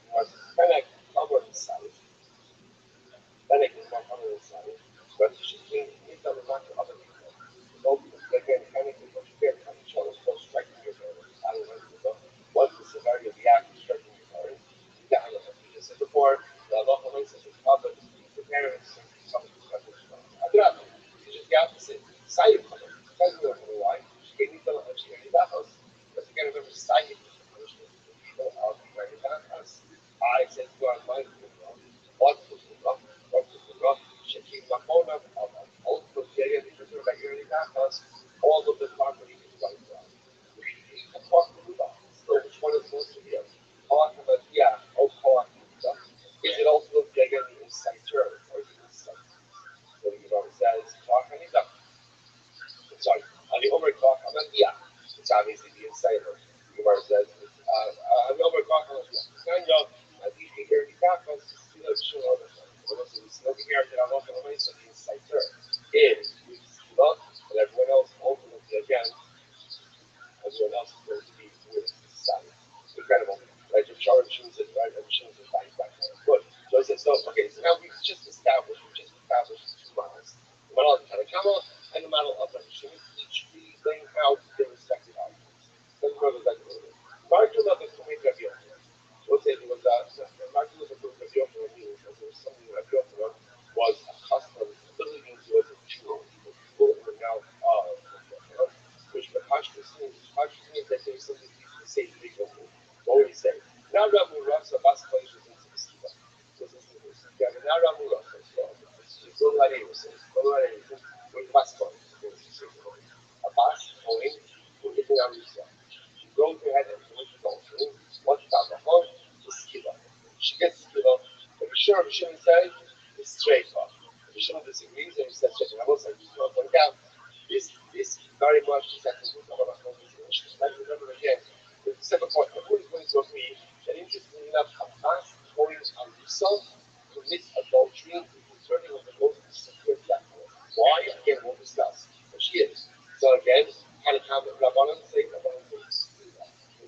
Because Fenek covered in science, Fenek is more covered in science, but she needs to look to other people. So again, Fenek is much better than each other, so striking your parents. I don't know, what's the severity of the act of striking your parents? Yeah, I know. We just said before, the local races is covered, the parents and some of the special ones. I do not know. You just got to say, Sayed covered. Because we don't know why. She gave me she gave me that house. Because again, remember, Sayed is the punishment for the people of the very that house. I said to God, my God, what was the rock? What was the rock? She came back on up, also, yeah, because we're like, you're in that house, all of the property is wiped out. So which one is most severe? Yeah, is it also bigger than the inciter or the incite? So the Gemara says, sorry, on the Omer Kach Hamatia, it's obviously the inciter. The Gemara says, the Omer Kach Hamatia, kind of, as you hear the Kachas, you know, show all the time. So we see over here that Allah Hamatia, the inciter, is with Silah, and everyone else ultimately again everyone else is going to be with Sally. Incredible. Right? If Sharon chooses, right? And chooses by good. So I said, so okay, so now we've just established two models. The model of Tanakama and the model of Rabbi Shimon, each laying out their respective arguments. Let's go to that a little bit. Margin of the Kumit Rabbi Yochanan. We'll say there was Margin of the Kumit Rabbi Yochanan means that there was something Rabbi Yochanan was accustomed, literally means he was a Jew. People were now Rabbi Yochanan, which Pashtus means that there's something he used to say to people. What would he say? Now Rabbi Rasa Basquash was into the Skiba. Yeah, but now Rabbi Rasa, so Lare was saying, with Basquash, a Bas going, looking at himself. She goes ahead and commits adultery. What's that? The whole Skiba. She gets Skiba, but the sure Shimon says is straight up. The Shimon disagrees and he says, check it out. I just want to point out. This very much is at the root of our conversation. Let's remember again, the second point, the who is going to agree that interestingly enough, Hamas going on himself commits adultery is certainly one of the most secure platforms. Why? Again, we'll discuss. But she is. So again, kind of comment Rabbanan say, Rabbi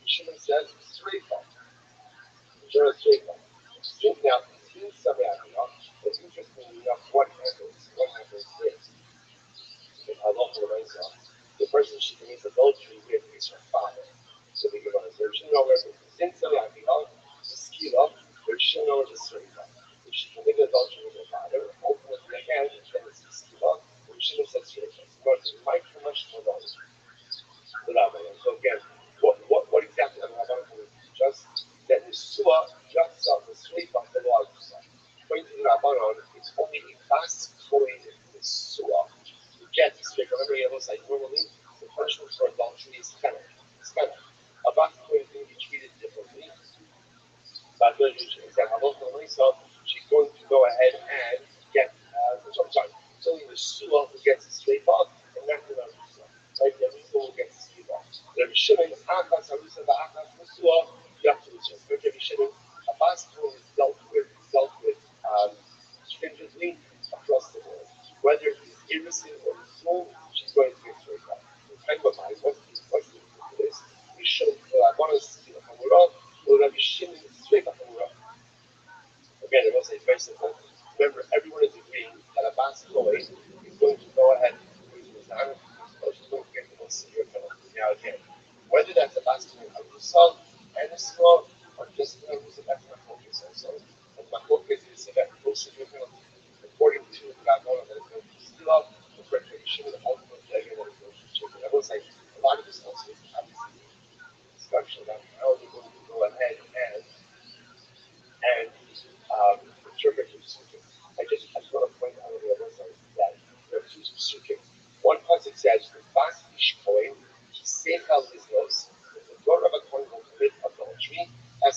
Shimon says, straight up. Sure, straight up. Now, in Samaria, it's interestingly enough, what happens is, Allah reminds us, the person she commits adultery with is her father. So we give on a search. You know where since the skila, which she knows the srika. If she committed adultery with her father, ultimately again, then it's the skila, which she knows the srika. But it might come much more than the rabbi. So again, what exactly am I going to teach us? That the suah just of the srika belongs to us. According to the Rabbanon, it's only a fast going the suah. Get this straight. Remember, it looks like normally the punishment for adultery is fennec. It's fennec. A basketball is going to be treated differently. But so she's going to go ahead and get, it's only the Sua who gets a straight off, and not the Sua. Right? The Sua gets a straight off. Rabbi Shimon, Akas, Harusa, the Akas, the Sua, you have to reserve. Rabbi Shimon, a basketball is dealt with stringently across the board. Whether he's innocent or he's sold, she's going to get straight off. Kind of mind, what's the for this? We show I want to see the Hamurah, or Rabbi Shimon straight up Hamurah. Again, I will say it's very simple. Remember, everyone is agreeing that a basketball is going to go ahead and use his hand, or she's going to get the most severe penalty. Now, again, whether that's a basketball Arusal and a small, or just an Arusal, that's my focus also. And my focus is that most severe penalty, according to the Rabbanon, that is going to be still up, according to the Shimon, ultimately, again, that is going to be children. I will say, a lot of this also is obviously discussion about how they're going to go ahead and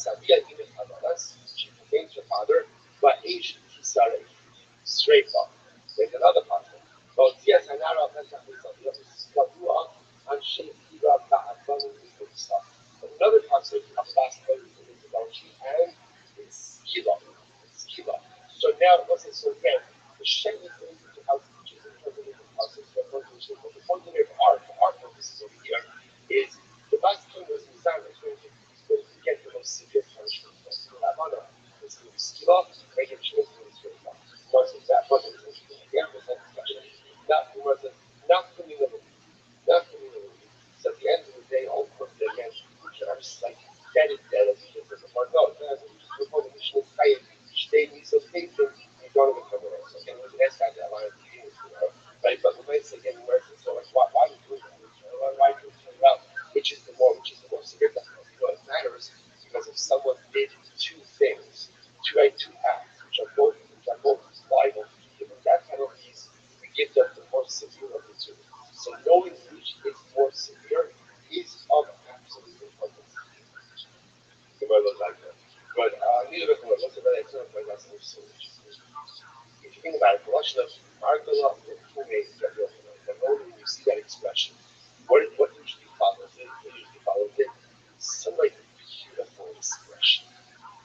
sabía y me hablas. She contains her father, but Asian Kisare, straight up. There's another pasuk. So yes, I now have that Skavua and Shekira Ba'afan stuff. Another pasuk of last night is about she and it's Skila. Skila. So now what's it so again? The Shem is going to how teaches interpreting the pasuk, but the point of our purposes over here is the last time was Nisan is going to get the most severe punishment. So Ravana is going to be Skila, making sure it's going to be wasn't that wasn't yeah, was that not wasn't not community. Not community. So at the end of the day, all of the again, are just like dead and dead as it is in the part. No, before the mission is tired, stay me so patient, you don't even come around. So again, that's got that line at the beginning, right? But the way it's again, where it's so like, why do you do that? Why do you turn it out? Which is the more severe stuff? You know, it matters because if someone did two things, two acts, which are both liable to be given death penalties, we give them the more severe of the two. So knowing which is more severe is of absolute importance. But neither of them was a very excellent point. That's so if you think about it, the Rothschild'S Margala the moment you see that expression, what usually follows it? What usually follows it? Some like beautiful expression,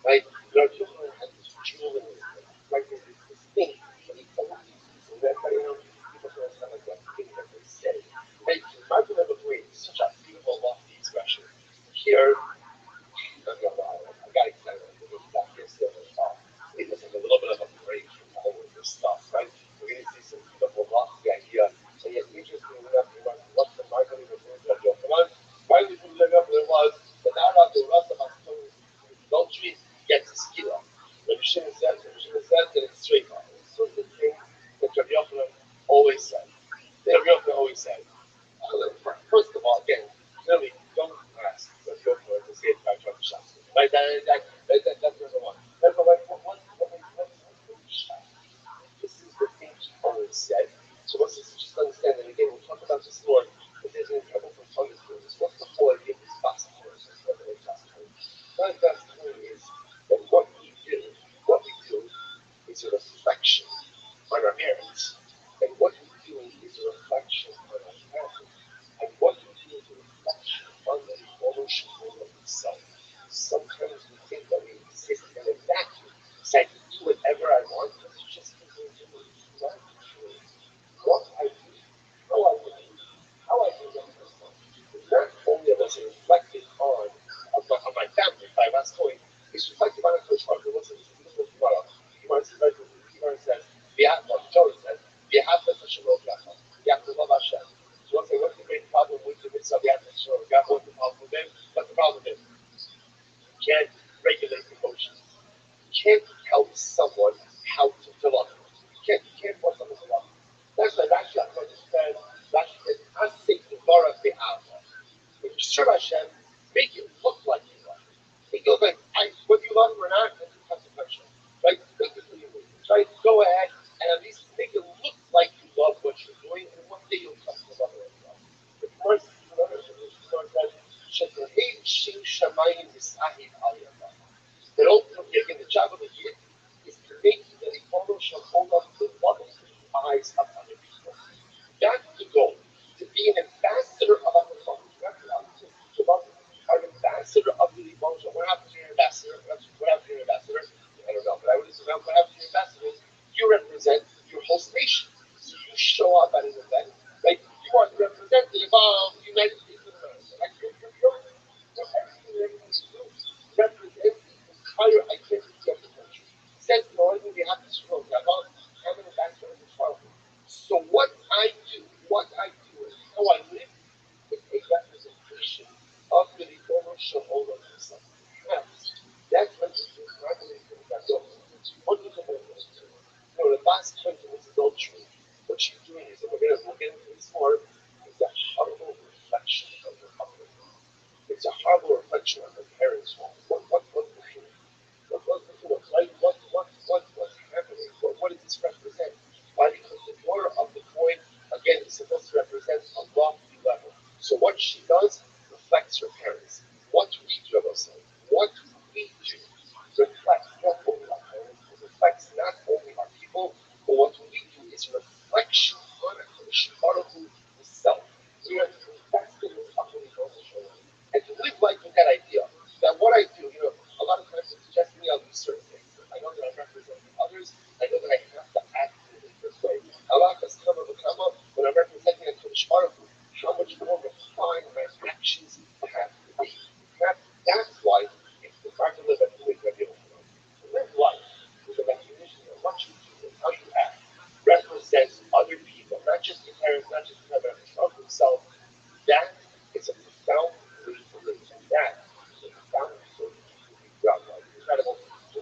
right? Rabbi Yochanan had this jewel in his head, like this thing, and he told people that, you know, people don't understand like that thing that they say. Right? Margala is such a beautiful, lofty expression. Here, I got excited when we looked back yesterday. It was like a little bit of a break from all of this stuff, right? We're going to see some beautiful lofty idea. And yet, interestingly enough, what the marketing was doing to Yochanan, why we put it up there was that now the rest of us adultery gets a skila. When you said that it's straight on. It's sort of the thing that Rabbi Yochanan always said. Rabbi Yochanan always said. First of all, again, clearly, don't ask Rabbi Yochanan to say it about Rabbi Shastra. Right? That's number one. Number one, this is the thing he always said. So let's just understand that again. We'll talk about this more, but there's an trouble from understanding this. What's the whole idea of this gospel? Not gospel is that what we do is a reflection on our parents. And what we do is a reflection on our parents. And what we do is a reflection on the evolution of itself. Sometimes we think that we exist in a vacuum. So I can do whatever I want. It's just not true. What I do, how I do, how I do that myself. Not only was it reflected on my family by last point, it's reflected on a coach marker. What's it? Gemara says, Torah says, you have to love Hashem. So what's the great problem with the mitzvah? What's the problem with him? What's the problem with him? You can't regulate emotions. You can't help someone how to love them. You can't force someone to love them. That's why Rashi understand. Rashi says, "Asik Gemara be'ava." When you serve Hashem, make it look like you love Him. Make it look like whether you love Him or not, that's consequential. Right? Make it for you. Right? Go ahead and at least make it look like you love what you're doing, and one day you'll come to love it as well. The Gemara says, "Sheteheim shin shamayim nisahid al yadav." That ultimately, again, the job of the yid is to make that the photo shall hold up the love in the eyes of other people. That's the goal. To be an ambassador of the Father. An ambassador of the Father. What happens here?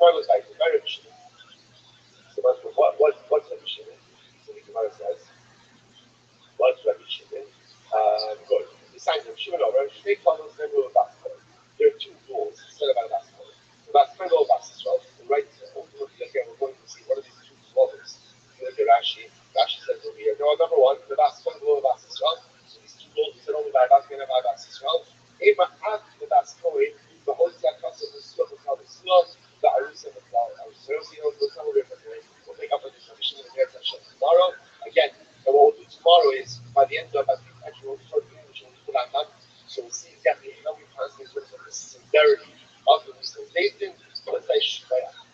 Gemara goes back to very Mishnah. So what's the Mishnah? So the Gemara says, what's Rabbi Shimon? Good. Besides Rabbi Shimon, Rabbi Shimon follows the rule of Baskel. There are two rules instead of Baskel. The Baskel rule of Baskel, the right ultimately again we're going to see what are these two laws. If you look at Rashi, Rashi says over here, no, number one, the Baskel rule of Baskel. So these two rules said only by Baskel and by Baskel. Ema at the Baskel, the Hotzak Kassim, the Slum, the Slum, the Arusim, the Arusim, the Slum, we'll make up for this tradition in the tomorrow. Again, and what we'll do tomorrow is, by the end of it, actually we'll start doing which we'll put on that. So we'll see exactly how we pass in terms of the sincerity of the recitation. Let's say Shmaya.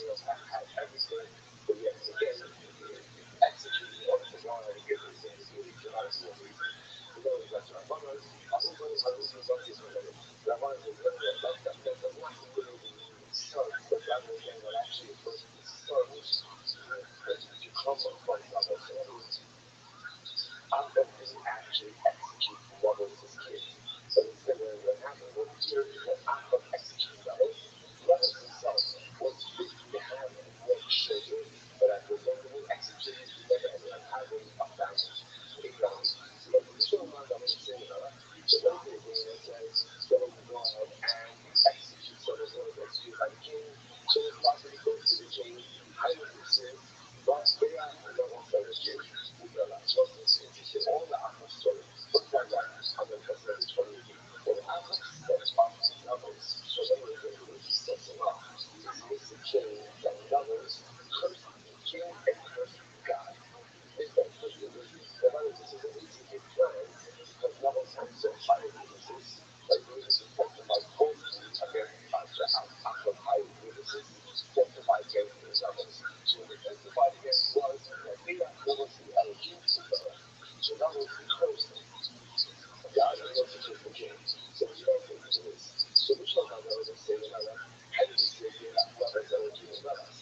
else had everything, but yet again, executing on the wire to get this thing to do dramatic movies. You know, that's right. Brothers, I think those are also budgets for them. Rabbi was very well. That's a massive building in itself, but that was then that actually it was the sons to come from Rabbi. So in other words, Ahmed didn't actually execute Brothers' kids. So instead, what happened was the story that Ahmed executed Brothers. Brothers himself was busy having more children, but as a result of his execution, he never ended up having a family. Ignorance. But the storyline that we're saying about, so basically it says, so he go ahead and execute some of those executed by the king. So his property goes to the king. I was the but they are not also the king. We realize what this is. It's all the Ahmed story. Look like that. I'm going to say this for you. When Ahmed sets up Brothers, so they were going to be sets them up. This is the king that Brothers cursed the king and cursed God. This is what you do. The Bible says it's an 18-year plan because Brothers had so high witnesses that witnesses testified falsely against Ahmed high witnesses testified against the Brothers. So when they testified against was that they are going to Elohim Tzibah. So that was the cursed them. God is going to curse the king. So we don't think this. So which one of those is saying, how do you say they are brothers Elohim and brothers?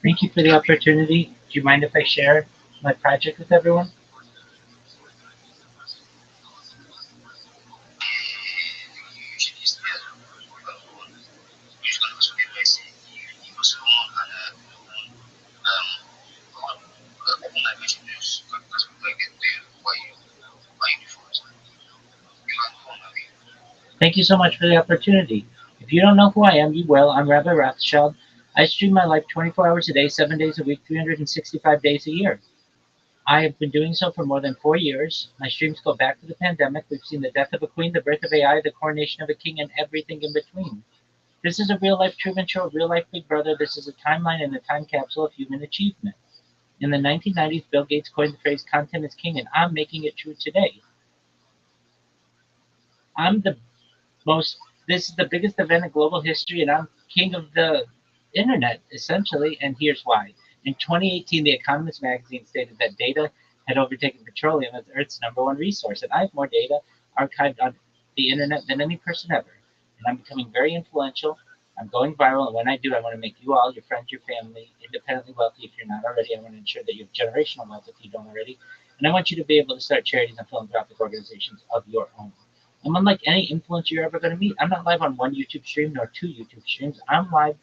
Thank you for the opportunity. Do you mind if I share my project with everyone? Thank you so much for the opportunity. If you don't know who I am, you will. I'm Rabbi Rothschild. I stream my life 24 hours a day, 7 days a week, 365 days a year. I have been doing so for more than 4 years. My streams go back to the pandemic. We've seen the death of a queen, the birth of AI, the coronation of a king, and everything in between. This is a real life Truman Show, a real life Big Brother. This is a timeline and a time capsule of human achievement. In the 1990s, Bill Gates coined the phrase content is king, and I'm making it true today. I'm the most, this is the biggest event in global history, and I'm king of the internet, essentially, and here's why. In 2018, The Economist magazine stated that data had overtaken petroleum as Earth's #1 resource, and I have more data archived on the internet than any person ever. And I'm becoming very influential. I'm going viral, and when I do, I want to make you all, your friends, your family, independently wealthy if you're not already. I want to ensure that you have generational wealth if you don't already. And I want you to be able to start charities and philanthropic organizations of your own. I'm unlike any influencer you're ever going to meet. I'm not live on one YouTube stream nor two YouTube streams. I'm live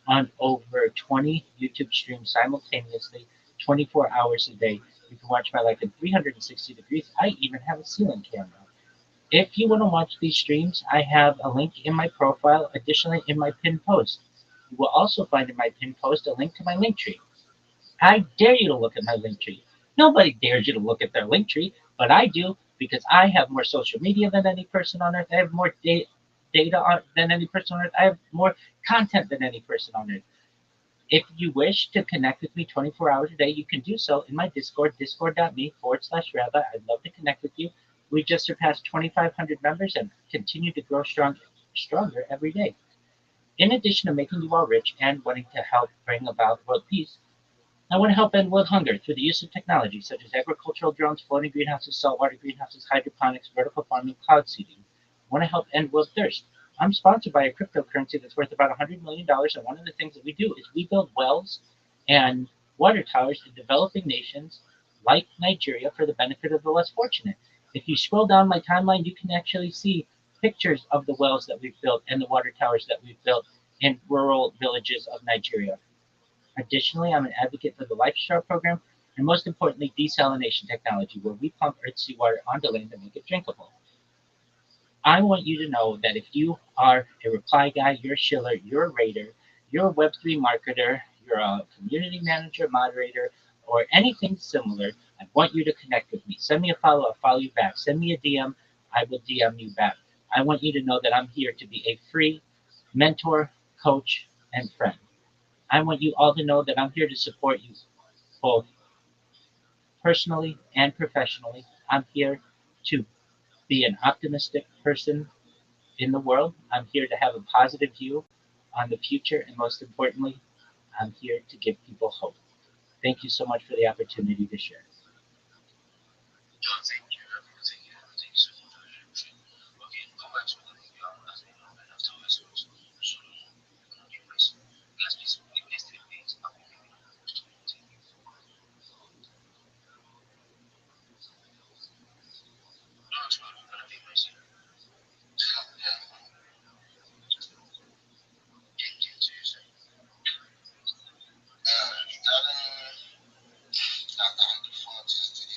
on over 20 YouTube streams simultaneously, 24 hours a day. You can watch my life in 360 degrees. I even have a ceiling camera. If you want to watch these streams, I have a link in my profile, additionally in my pinned post. You will also find in my pinned post a link to my link tree. I dare you to look at my link tree. Nobody dares you to look at their link tree, but I do because I have more social media than any person on earth. I have more data than any person on earth. I have more content than any person on earth. If you wish to connect with me 24 hours a day, you can do so in my Discord, discord.me/Rabbi. I'd love to connect with you. We just surpassed 2,500 members and continue to grow stronger every day. In addition to making you all rich and wanting to help bring about world peace, I want to help end world hunger through the use of technology such as agricultural drones, floating greenhouses, saltwater greenhouses, hydroponics, vertical farming, cloud seeding. I want to help end world thirst. I'm sponsored by a cryptocurrency that's worth about $100 million, and one of the things that we do is we build wells and water towers in developing nations like Nigeria for the benefit of the less fortunate. If you scroll down my timeline, you can actually see pictures of the wells that we've built and the water towers that we've built in rural villages of Nigeria. Additionally, I'm an advocate for the Lifestyle program and most importantly, desalination technology, where we pump earth seawater onto land and make it drinkable. I want you to know that if you are a reply guy, you're a shiller, you're a raider, you're a Web3 marketer, you're a community manager, moderator, or anything similar, I want you to connect with me. Send me a follow, I'll follow you back. Send me a DM, I will DM you back. I want you to know that I'm here to be a free mentor, coach, and friend. I want you all to know that I'm here to support you both personally and professionally. I'm here to be an optimistic person in the world. I'm here to have a positive view on the future, and most importantly, I'm here to give people hope. Thank you so much for the opportunity to share.
Yo, thank you so much. I really appreciate it. Okay, go back to the thing, y'all. As we know, man, after all this was sort of place. Let's be some next to the page. I'll be giving you the question. Thank you for no, it's not gonna be missing. Yeah, get to you soon. That, not the fun just to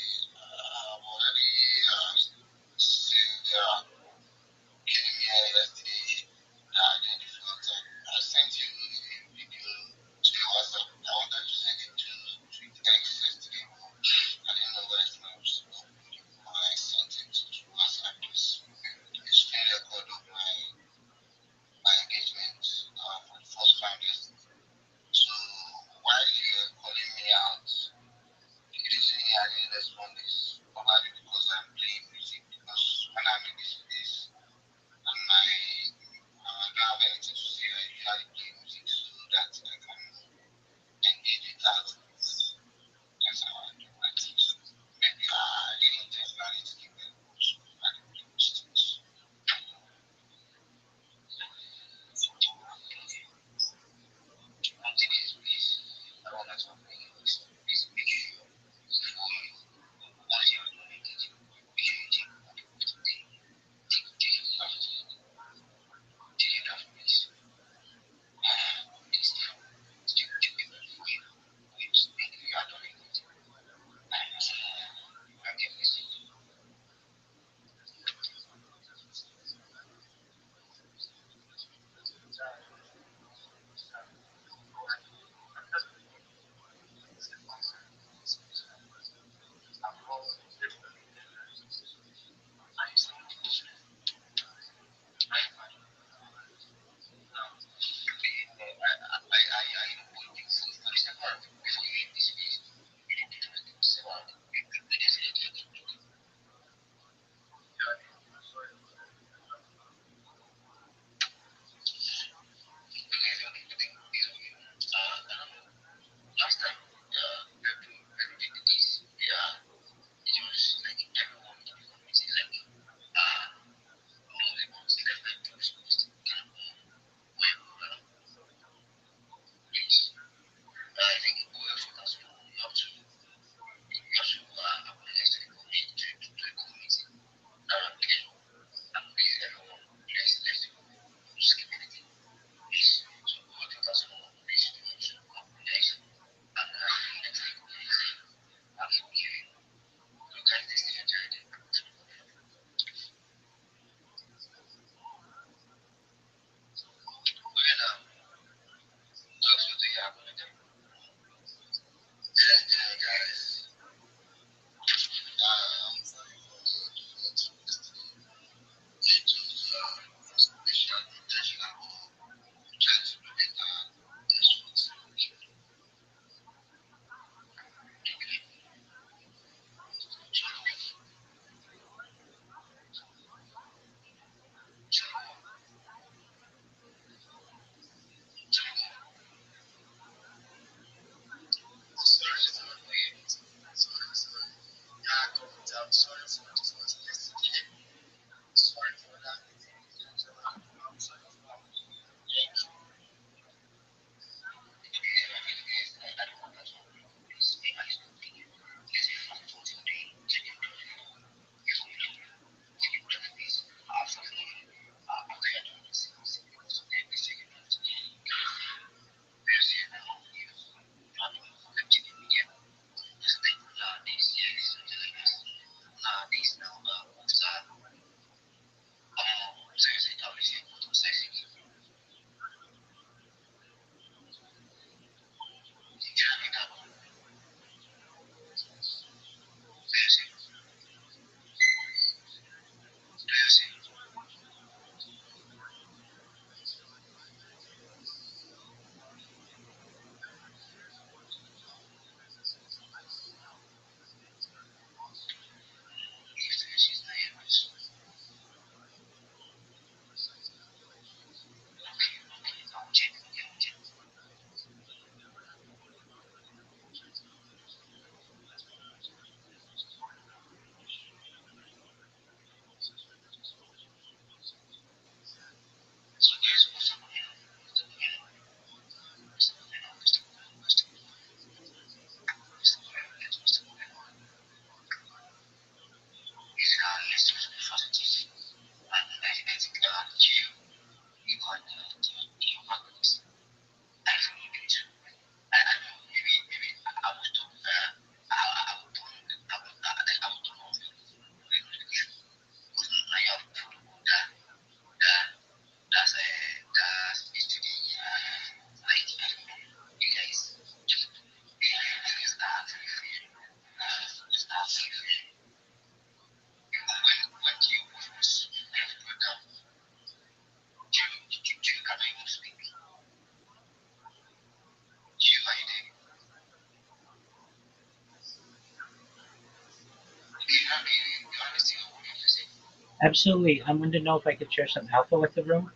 Absolutely. I wanted to know if I could share some alpha with the room.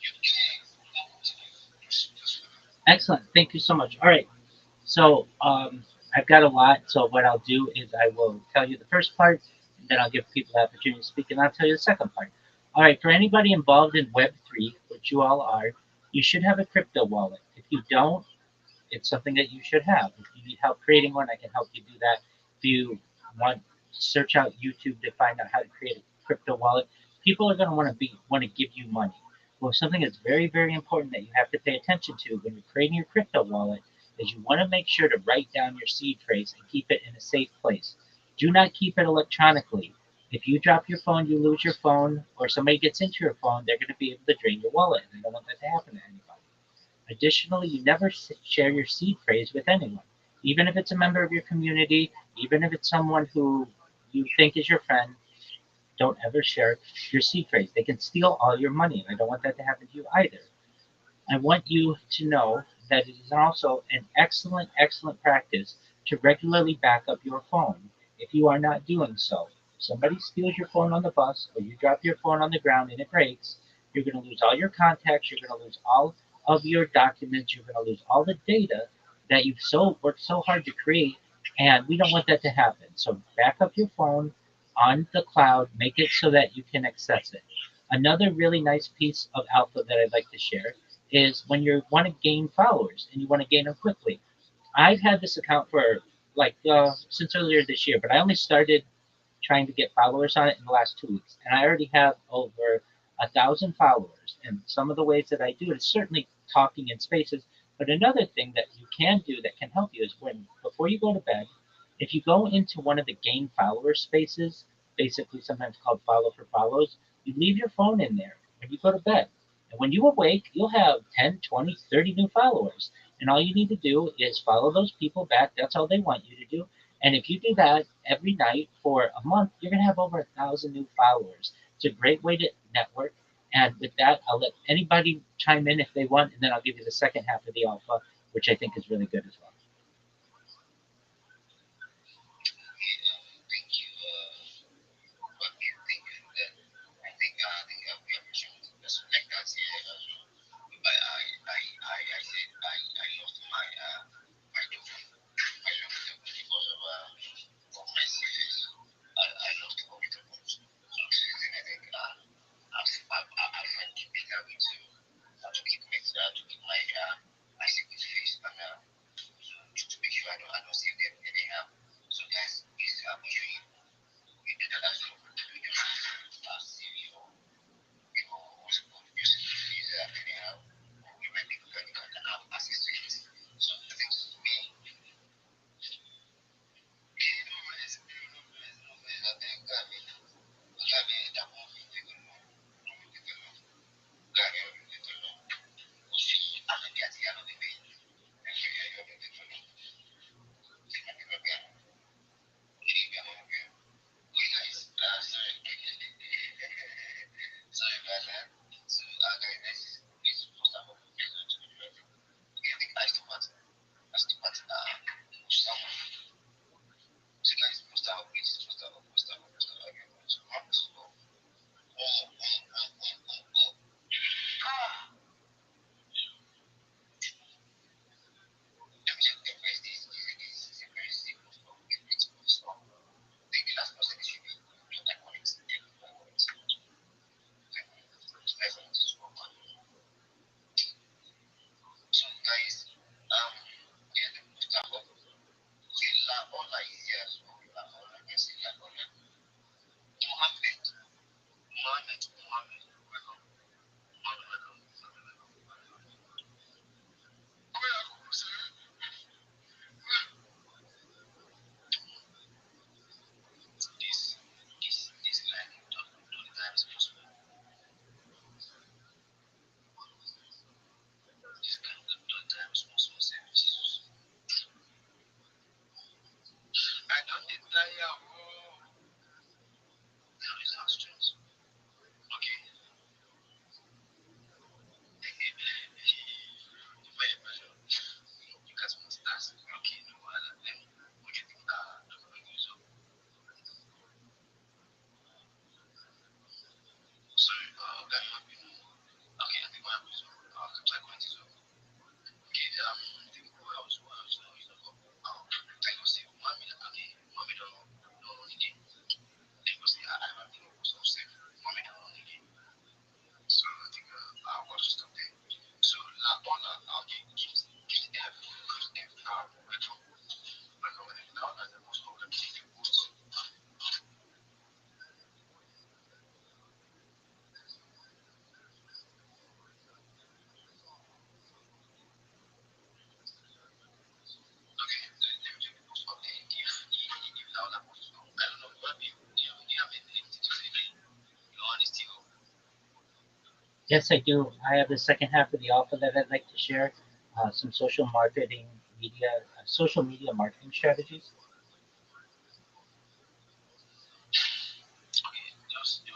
You can go to just
Excellent. Thank you so much. All right. So I've got a lot. So what I'll do is I will tell you the first part, and then I'll give people the opportunity to speak, and I'll tell you the second part. All right. For anybody involved in Web3, which you all are, you should have a crypto wallet. If you don't, it's something that you should have. If you need help creating one, I can help you do that. If you want, search out YouTube to find out how to create a crypto wallet. People are going to want to give you money. Well, something that's very very important that you have to pay attention to when you're creating your crypto wallet is you want to make sure to write down your seed phrase and keep it in a safe place. Do not keep it electronically. If you drop your phone, you lose your phone, or somebody gets into your phone, they're going to be able to drain your wallet, and I don't want that to happen to anybody. Additionally, you never share your seed phrase with anyone, even if it's a member of your community, even if it's someone who you think is your friend. Don't ever share your seed phrase. They can steal all your money, and I don't want that to happen to you either. I want you to know that it is also an excellent, excellent practice to regularly back up your phone if you are not doing so. If somebody steals your phone on the bus or you drop your phone on the ground and it breaks, you're going to lose all your contacts, you're going to lose all of your documents, you're going to lose all the data that you've worked so hard to create, and we don't want that to happen. So back up your phone on the cloud, make it so that you can access it. Another really nice piece of alpha that I'd like to share is when you want to gain followers and you want to gain them quickly. I've had this account for since earlier this year, but I only started trying to get followers on it in the last 2 weeks, and I already have over 1,000 followers. And some of the ways that I do it is certainly talking in spaces. But another thing that you can do that can help you is when before you go to bed, if you go into one of the gain follower spaces, basically sometimes called follow for follows, you leave your phone in there when you go to bed. And when you awake, you'll have 10, 20, 30 new followers. And all you need to do is follow those people back. That's all they want you to do. And if you do that every night for a month, you're going to have over 1,000 new followers. It's a great way to network. And with that, I'll let anybody chime in if they want, and then I'll give you the second half of the alpha, which I think is really good as well.
okay, thank you, Rabbi. Thank you for that. I think we have shown just like that here. But I said I lost my daughter. I lost her because of my serious. I lost her with the bones. So I think I've find it better way to keep my secret face and Okay, I think what happened is kept going to okay, I think what I was using I was saying one minute okay, one minute no again. Then was I have so safe one minute again. So I think I was just okay. So on okay, give the F retro now as the most problem is the boost. Okay, let me check the boost okay if now that boost I don't know what you have anything to say your honesty
Yes, I do. I have the second half of the alpha that I'd like to share. Some social media marketing strategies.
okay, just 2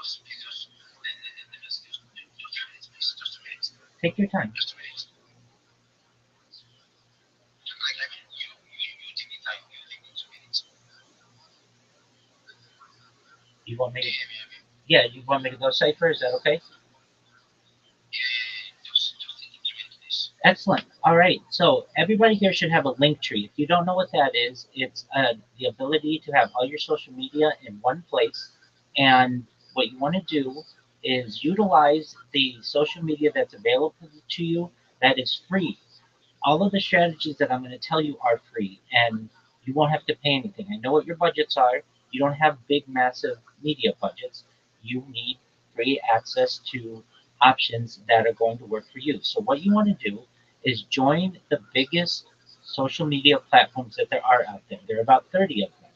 minutes,
Take your time.
just 2 minutes. Like I mean, you take the time, you take the 2 minutes.
You want me
Can
to?
you hear me? Hear me?
Yeah, you want me to go cipher? Is that okay?
Yeah, just take the 2 minutes, please.
Excellent. All right. So everybody here should have a link tree. If you don't know what that is, it's the ability to have all your social media in one place. And what you want to do is utilize the social media that's available to you that is free. All of the strategies that I'm going to tell you are free and you won't have to pay anything. I know what your budgets are. You don't have big, massive media budgets. You need free access to options that are going to work for you. So, what you want to do is join the biggest social media platforms that there are out there. There are about 30 of them.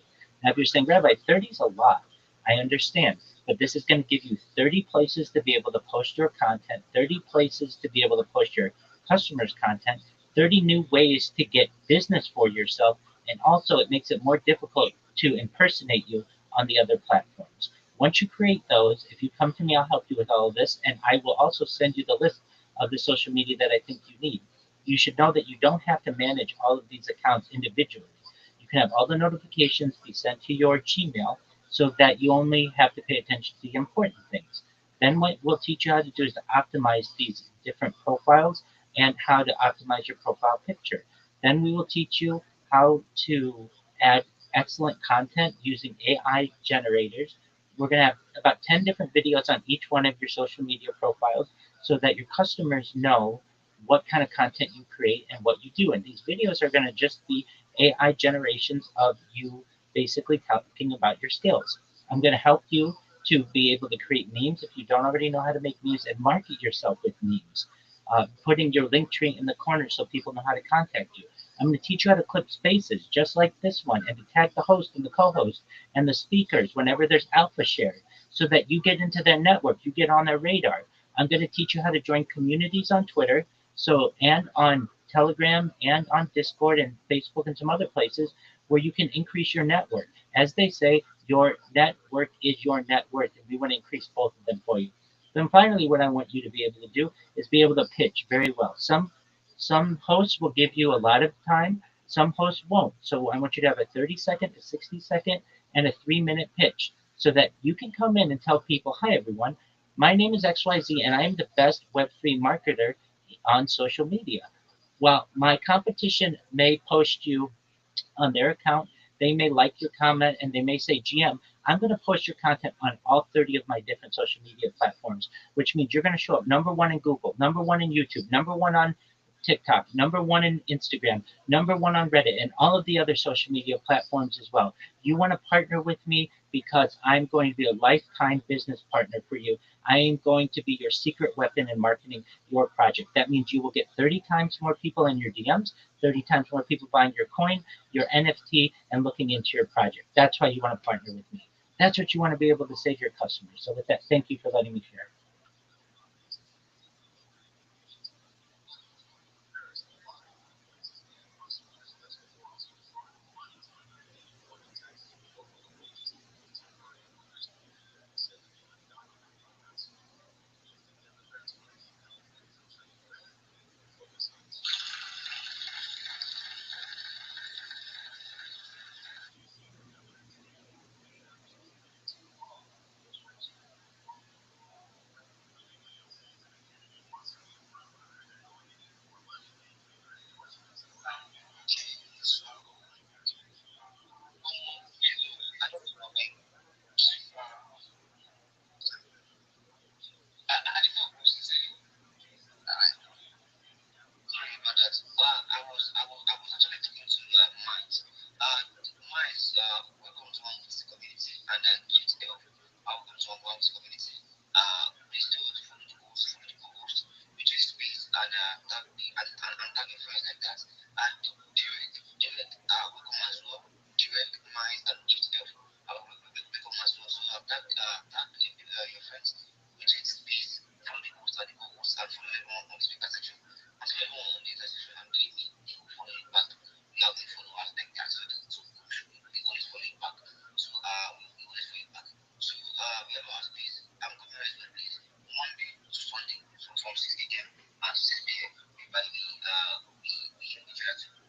Now, if you're saying, Rabbi, 30 is a lot, I understand. But this is going to give you 30 places to be able to post your content, 30 places to be able to post your customers' content, 30 new ways to get business for yourself, and also it makes it more difficult to impersonate you on the other platforms. Once you create those, if you come to me, I'll help you with all of this, and I will also send you the list of the social media that I think you need. You should know that you don't have to manage all of these accounts individually. You can have all the notifications be sent to your Gmail so that you only have to pay attention to the important things. Then what we'll teach you how to do is to optimize these different profiles and how to optimize your profile picture. Then we will teach you how to add excellent content using AI generators. We're going to have about 10 different videos on each one of your social media profiles so that your customers know what kind of content you create and what you do. And these videos are going to just be AI generations of you basically talking about your skills. I'm going to help you to be able to create memes if you don't already know how to make memes and market yourself with memes. Putting your link tree in the corner so people know how to contact you. I'm going to teach you how to clip spaces just like this one and to tag the host and the co-host and the speakers whenever there's alpha shared so that you get into their network, you get on their radar. I'm going to teach you how to join communities on Twitter and on Telegram and on Discord and Facebook and some other places where you can increase your network. As they say, your network is your net worth, and we want to increase both of them for you. Then finally, what I want you to be able to do is be able to pitch very well. Some hosts will give you a lot of time, some hosts won't. So I want you to have a 30-second, a 60-second, and a 3-minute pitch so that you can come in and tell people, hi everyone, my name is XYZ and I am the best Web3 marketer on social media. While my competition may post you on their account. They may like your comment and they may say, GM, I'm going to post your content on all 30 of my different social media platforms, which means you're going to show up number one in Google, number one in YouTube, number one on TikTok, number one in Instagram, number one on Reddit, and all of the other social media platforms as well. You want to partner with me because I'm going to be a lifetime business partner for you. I am going to be your secret weapon in marketing your project. That means you will get 30 times more people in your DMs, 30 times more people buying your coin, your NFT, and looking into your project. That's why you want to partner with me. That's what you want to be able to say to your customers. So with that, thank you for letting me share.
and tag your friends like that. And we come as well. Direct minds and gift help. We come as well. So tag your friends with it, please follow the post and the post and follow everyone on the speaker section. And follow everyone on the data section and believe me, they will follow it back. We have the followers like that, so we always follow it back. So we always follow it back. So we have our space. I'm coming as well, please. Monday to Sunday from 6 a.m. and 6 p.m. By the we try to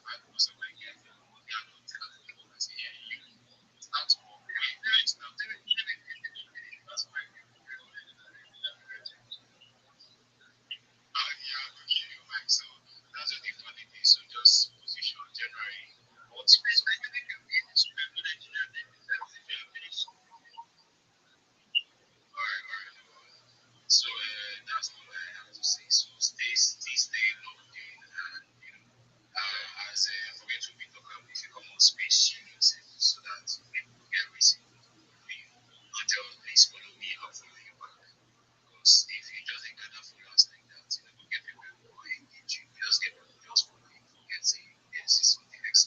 I know somebody get them. They are not telling them. I say, yeah, you start small. Really start doing it. That's why yeah, okay, right. So that's just the funny thing. So just position generally. What's I think you need to spend with engineer then that's if you have finished. Alright, no problem. So that's all I have to say. So stay locked in and as for me to be talking if you come on space students so that people get reason for you. Until please follow me, I'll follow you back. Because if you just ain't gonna follow us like that, we get people who engage you. You just get people just follow you, forget saying yes, it's something exciting.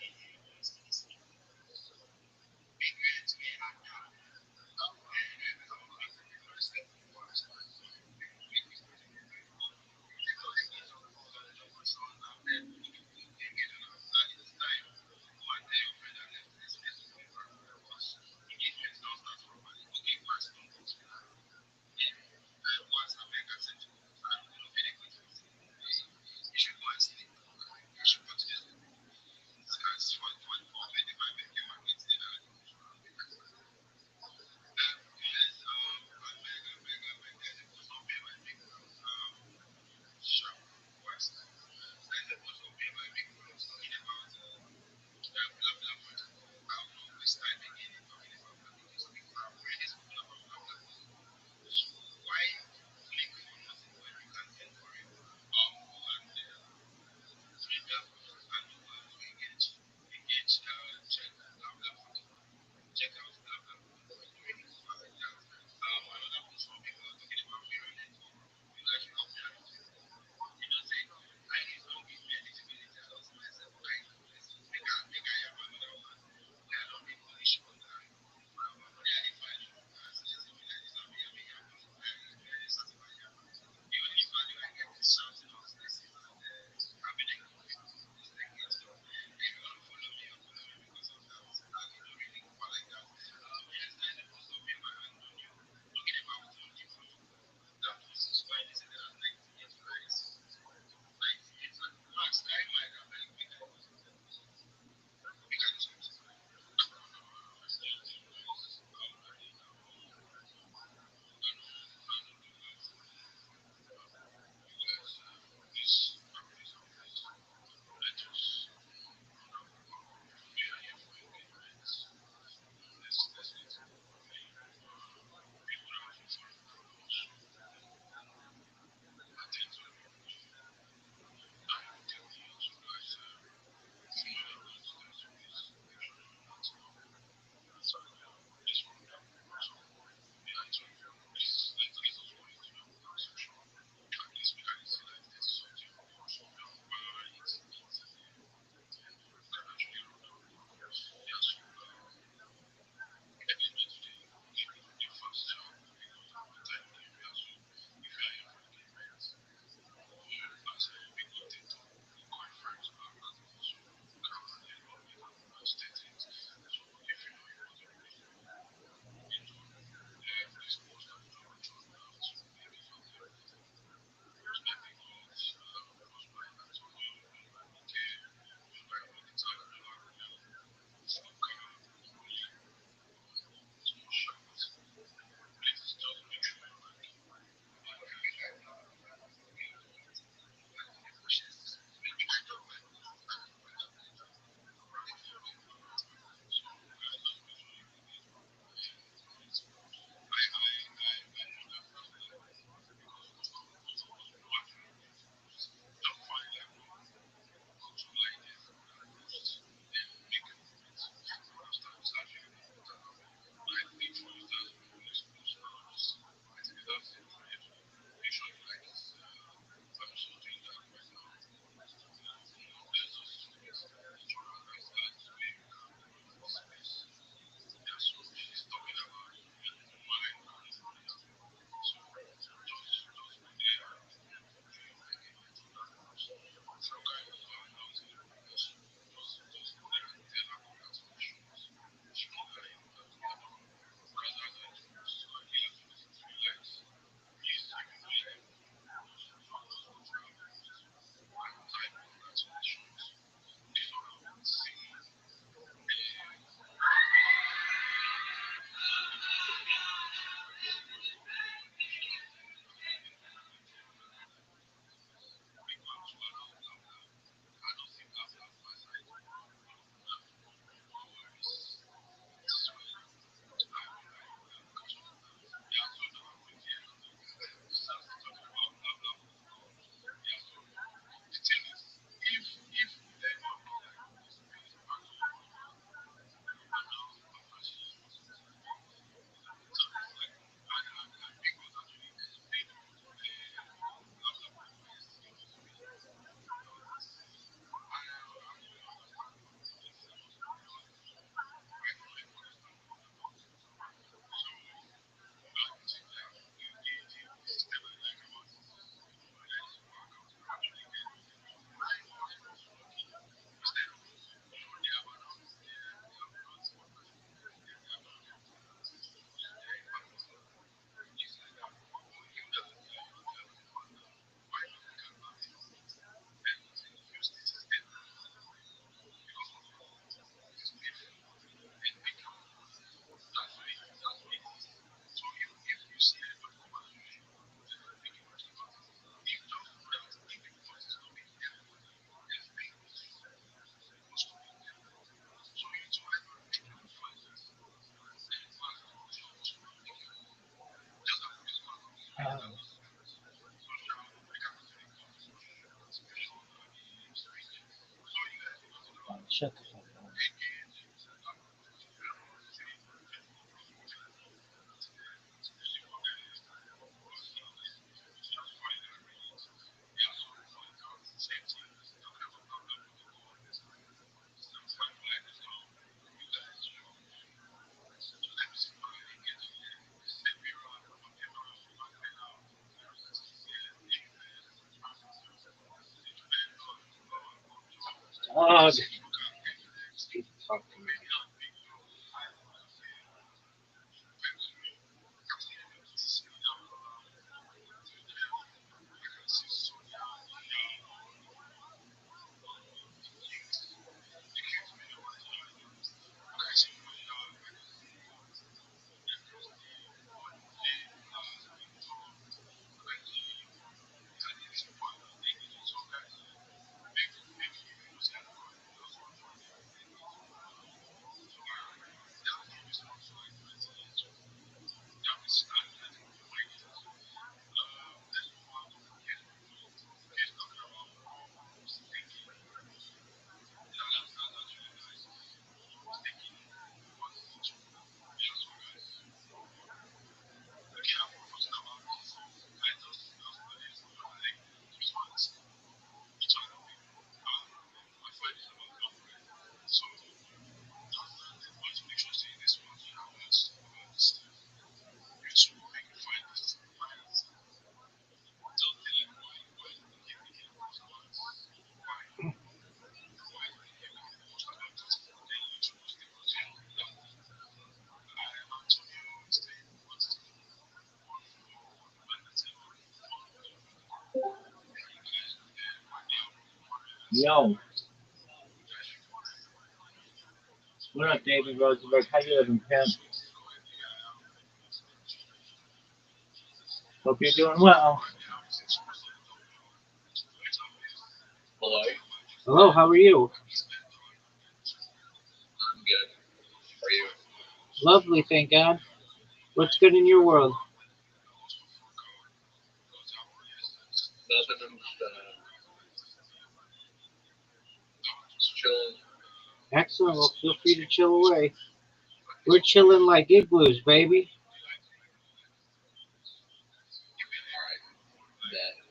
You should go and sleep. You should go to this because for
Shut the fuck up. Dog. Yo, what up, David Rosenberg? How you living, pimp? Hope you're doing well.
Hello.
Hello, how are you?
I'm good. How are you?
Lovely, thank God. What's good in your world?
Nothing. Just chilling.
Excellent. Well, feel free to chill away. We're chilling like igloos, baby.
That.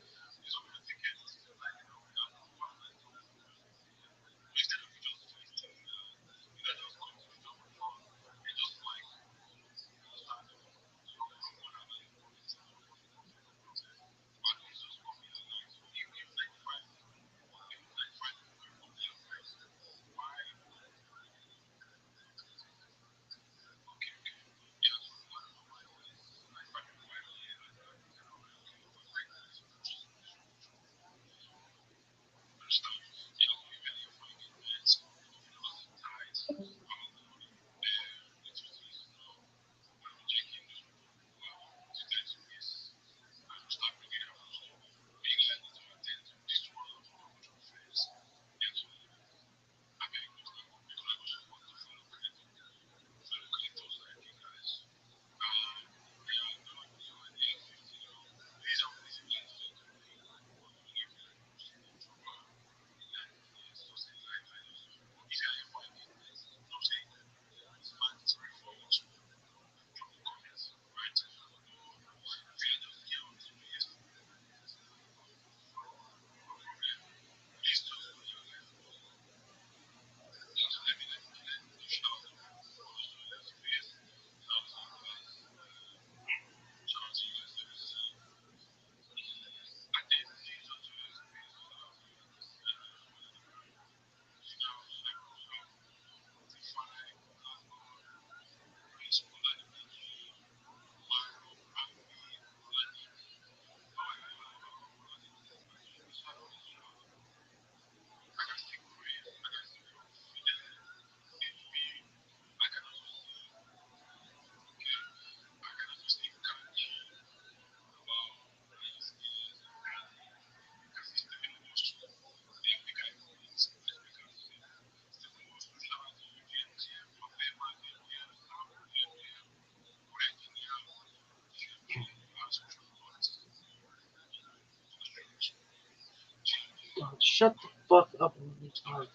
God, shut the fuck up and let me talk.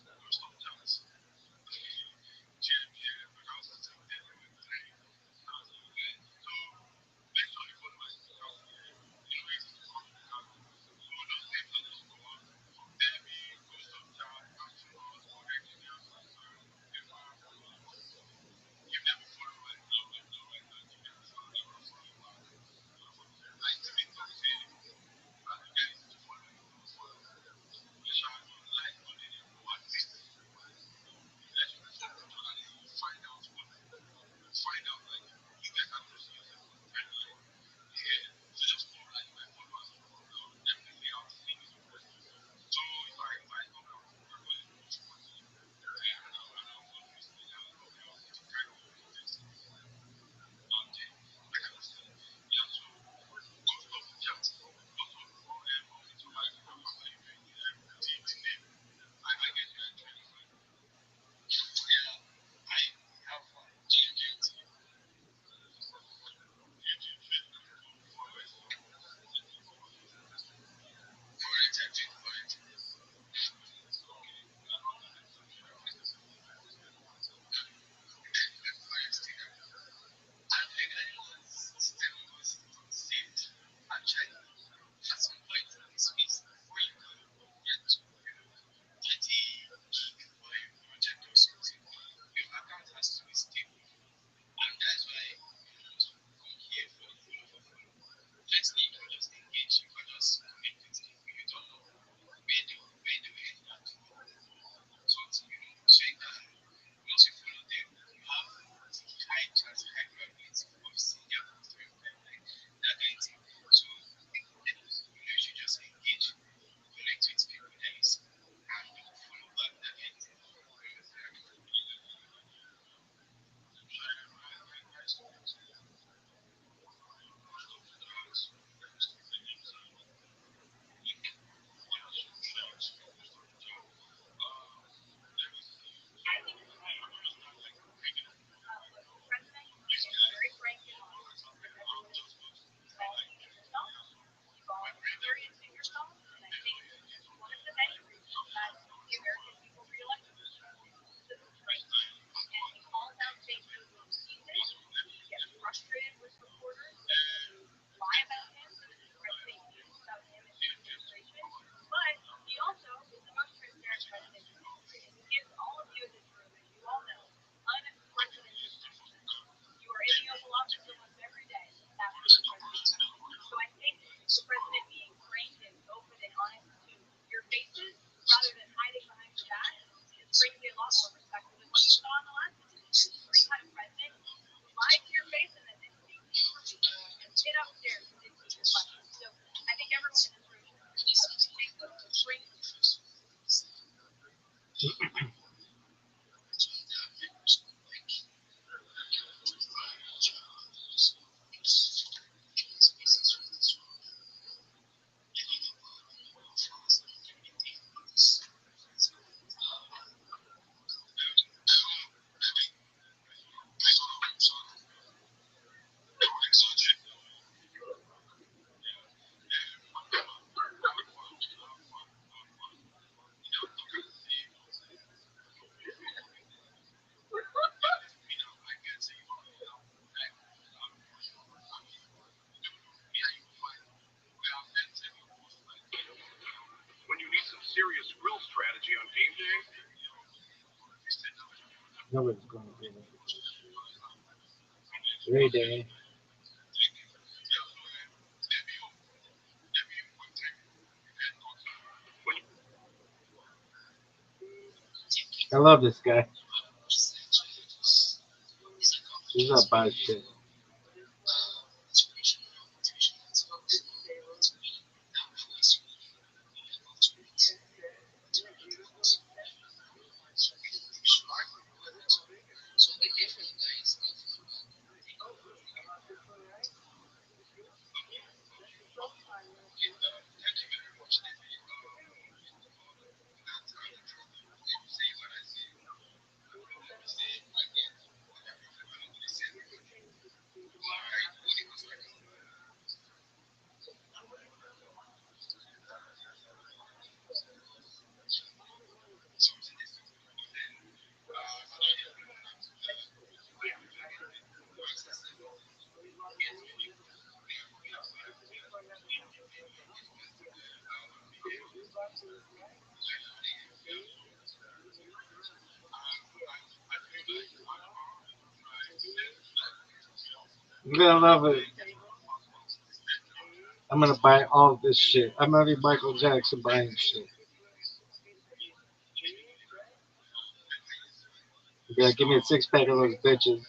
Nobody's going to be there. 3 day. I love this guy. He's not bad shit. I'm gonna love it. I'm gonna buy all this shit. I'm gonna be Michael Jackson buying shit. Yeah, give me a 6 pack of those bitches.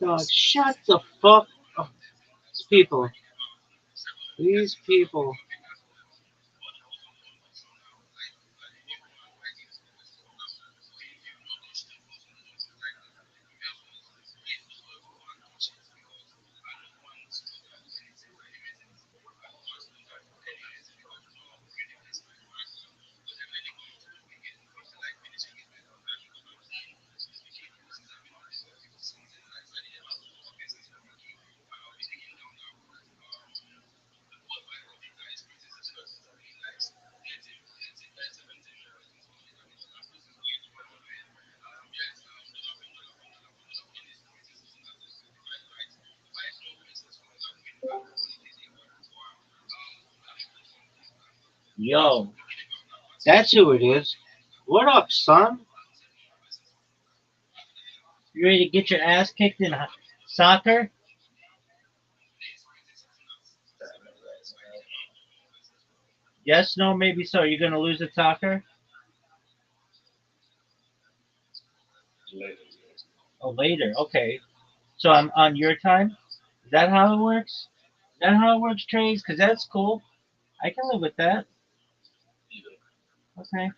Dog, shut the fuck up. These people. These people.
Yo,
That's who it is. What up, son?
you ready to get your ass kicked in soccer? Yes, no, maybe so. You're gonna lose at soccer?
Later.
Oh, later. Okay. So I'm on your time. Is that how it works? Is that how it works, Trace? Because that's cool. I can live with that. Okay.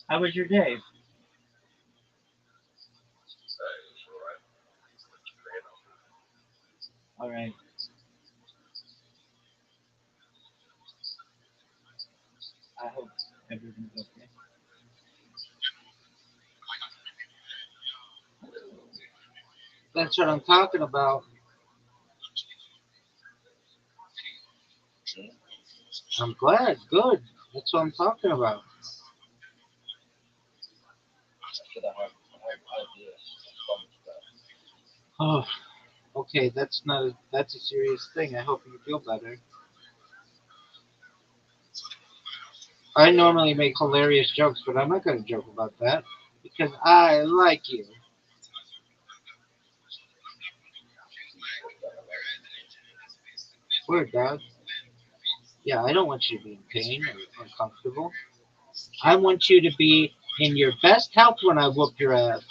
How was your day? All right. I hope everything's okay.
That's what I'm talking about. I'm glad. Good. That's what I'm talking about. Oh, okay. That's a serious thing. I hope you feel better. I normally make hilarious jokes, but I'm not gonna joke about that because I like you. Word, dog. Yeah, I don't want you to be in pain or uncomfortable. I want you to be in your best health when I whoop your ass.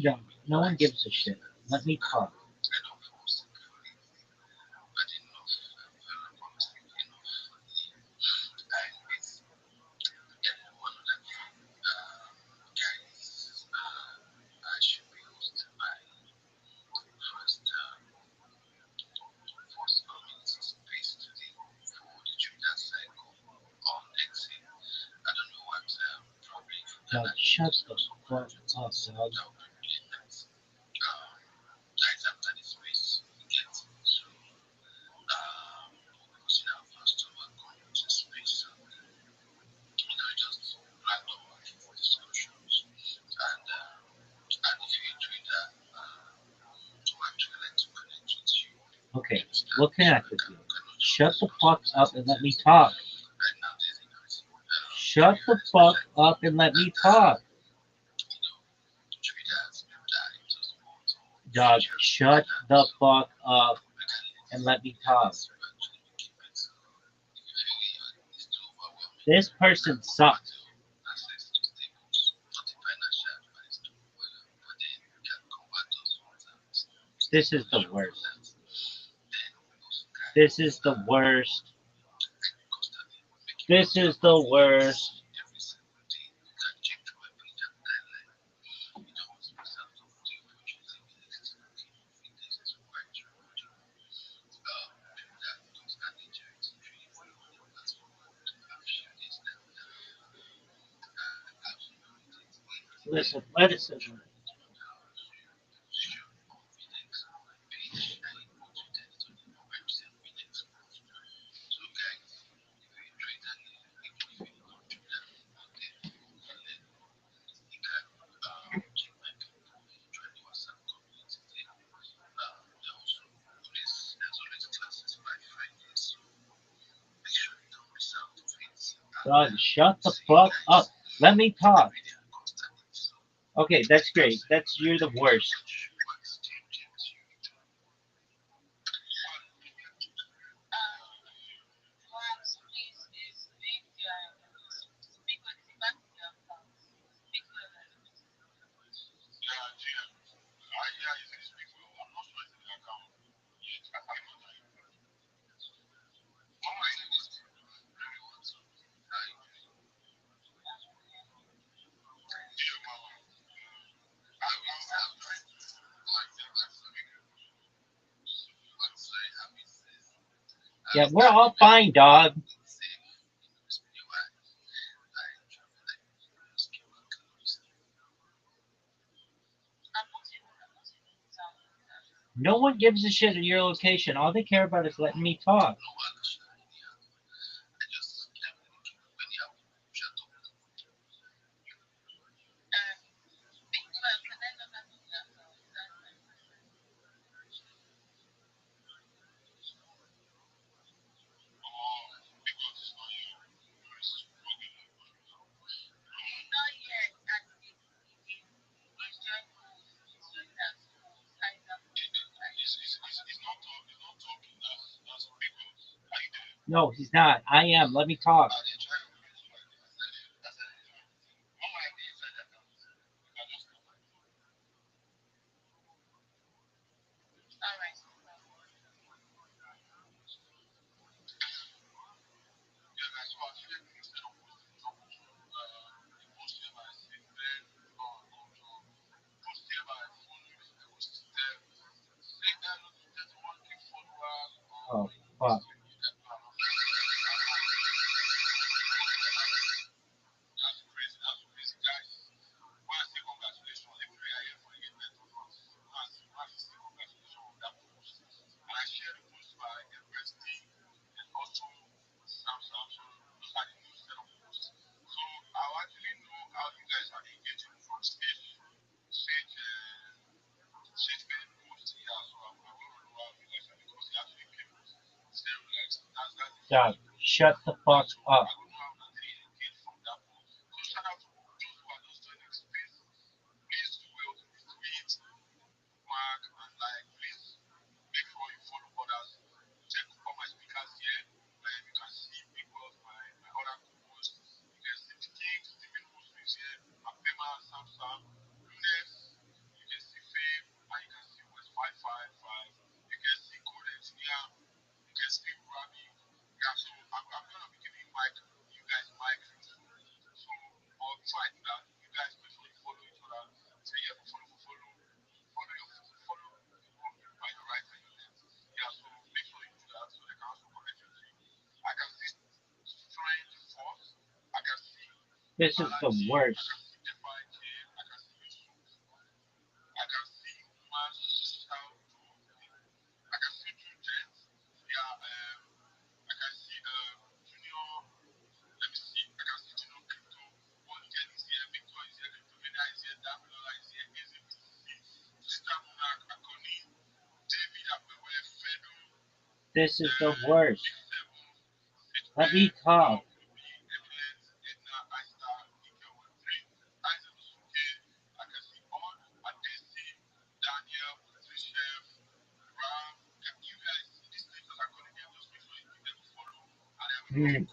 Yeah, no one gives a shit. Let me talk. Dog, shut the fuck up, dog. Okay, what can I do? Shut the fuck up and let me talk. Shut the fuck up and let me talk. Dog, shut the fuck up and let me talk. This person sucks. This is the worst. This is the worst. This is the worst.
Listen, athleticism. God, shut the fuck up. Let me talk. Okay, that's great. That's you're the worst. Yeah, we're all fine, dog. No one gives a shit at your location. All they care about is letting me talk. No, he's not. I am. Let me talk. Oh, fuck. Dog, shut the fuck up. This is the worst. This is the worst. Let me talk. Hmm.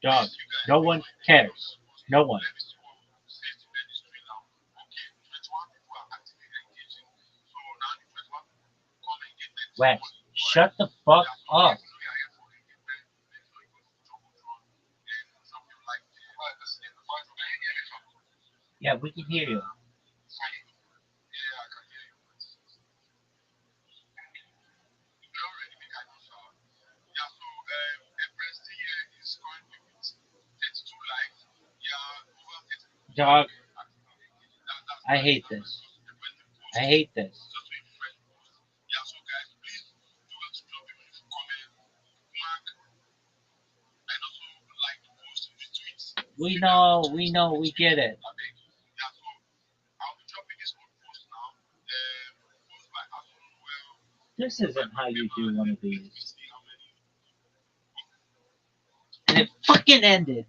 Dog. No one cares. No one.
let me see what says the registry now. Okay, 21 people are actively engaging. So now the 21 people come engagement is
Wax.
equal.
Shut the
There
fuck
are some
up.
people who are here for engagement, maybe so it goes to troubleshoot. Then some people like the voice of the
Yeah, we can hear you.
fine. Yeah, I can hear you. You already make a shower. Yeah, so Empress here is currently with 32 likes. Yeah, over 30 people
Dog.
actively engaging. That's
I
nice.
hate
That's
this.
nice. Because when the
I
post
hate this.
just a fresh post. Yeah, so guys, please do well to drop a beautiful comment, mark, and also like the post, retweet.
We know, we get it.
I beg. Yeah, so I'll be dropping this old post now. Post by Aston Well.
This isn't how you do one of
Let me
these.
see how many.
And it fucking ended.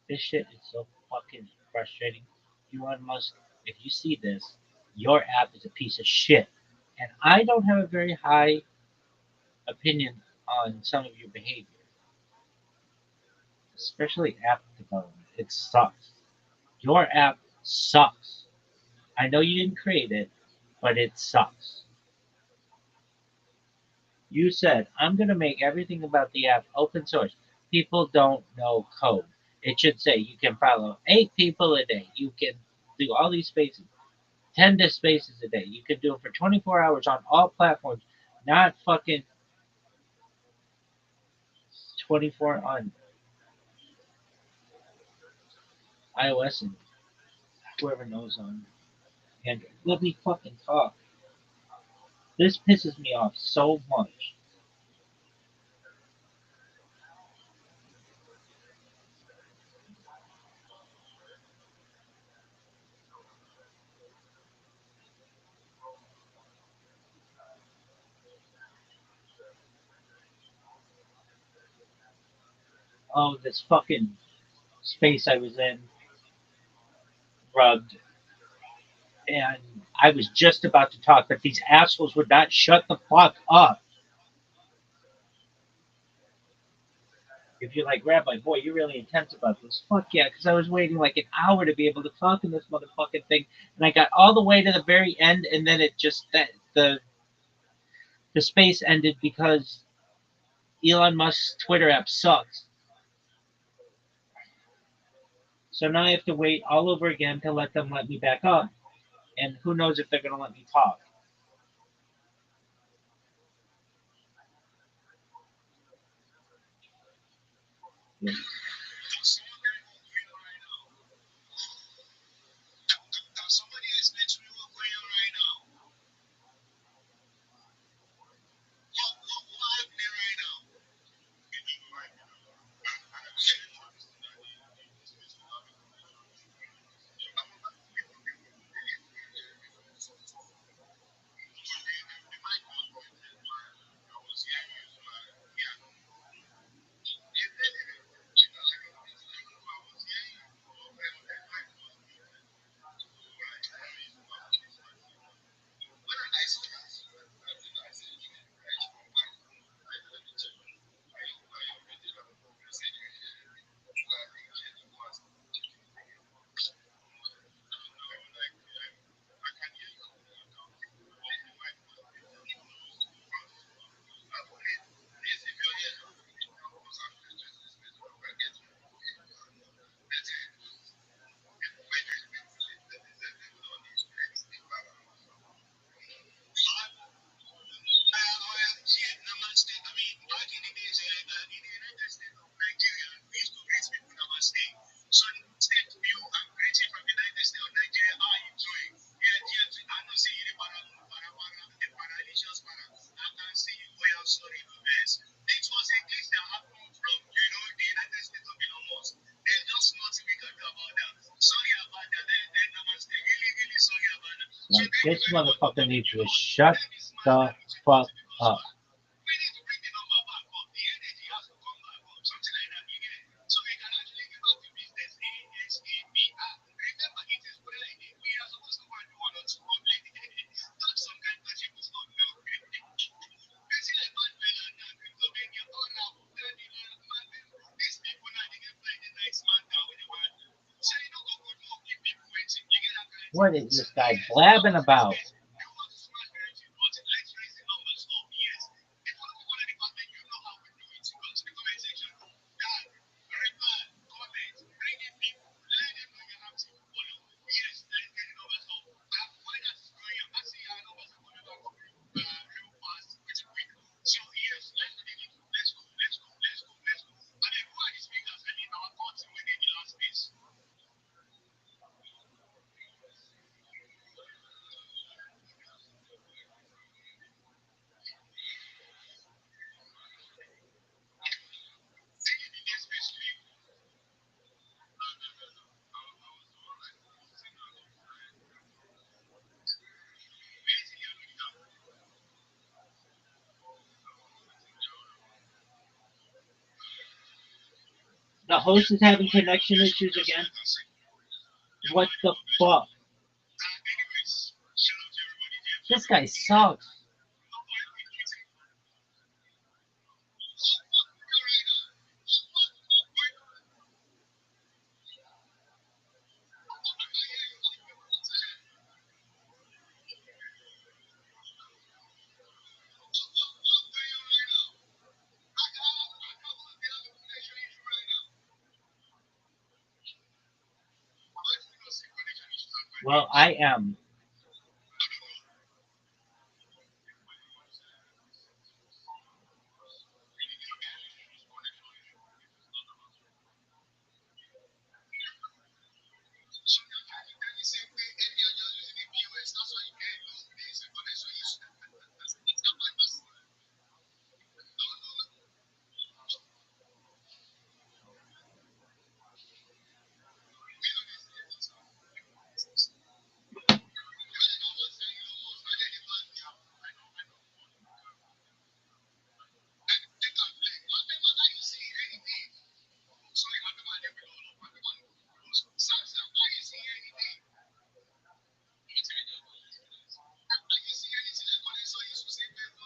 This shit is so fucking frustrating. Elon Musk, if you see this, your app is a piece of shit. And I don't have a very high opinion on some of your behavior, especially app development. It sucks. Your app sucks. I know you didn't create it, but it sucks. You said, I'm going to make everything about the app open source. People don't know code. It should say you can follow 8 people a day. You can do all these spaces, 10 to spaces a day. You can do it for 24 hours on all platforms, not fucking 24 on iOS and whoever knows on Android. Let me fucking talk. This pisses me off so much. Oh, this fucking space I was in rugged, and I was just about to talk, but these assholes would not shut the fuck up. If you're like, Rabbi, boy, you're really intense about this. Fuck yeah, because I was waiting like an hour to be able to talk in this motherfucking thing, and I got all the way to the very end, and then it just the space ended because Elon Musk's Twitter app sucks. So now I have to wait all over again to let them let me back up, and who knows if they're gonna let me talk. Yeah.
Somebody is literally what going on right now. What happening right now?
Like, this motherfucker needs to shut the fuck up.
We need to bring the number back up. The energy has to come back up. Something like that, you get it? So we can actually get back to business ASAP. Remember, it is Friday. We are supposed to go and do one or two public. Not some kind of magical stuff. No. You see, like Batman and Cryptomania. Oh, now, these people now, they get like the next man now. When they want to say, no, go good, no, keep people waiting. You get that kind of
What is this guy blabbing about?
you want to smash the engine, but let's raise the numbers up. Yes. If you don't want to department, you know how we do it. Go to the comment section. Dad, reply, comment, bring in people, let them know you have to follow. Yes, let's get the numbers up. Why that is growing, I'm seeing our numbers are coming back up real fast, pretty quick. So yes, let's do it. Let's go. I mean, who are the speakers? I mean, our country within the last space.
The host is having connection issues again. What the fuck? This guy sucks. Well, I am.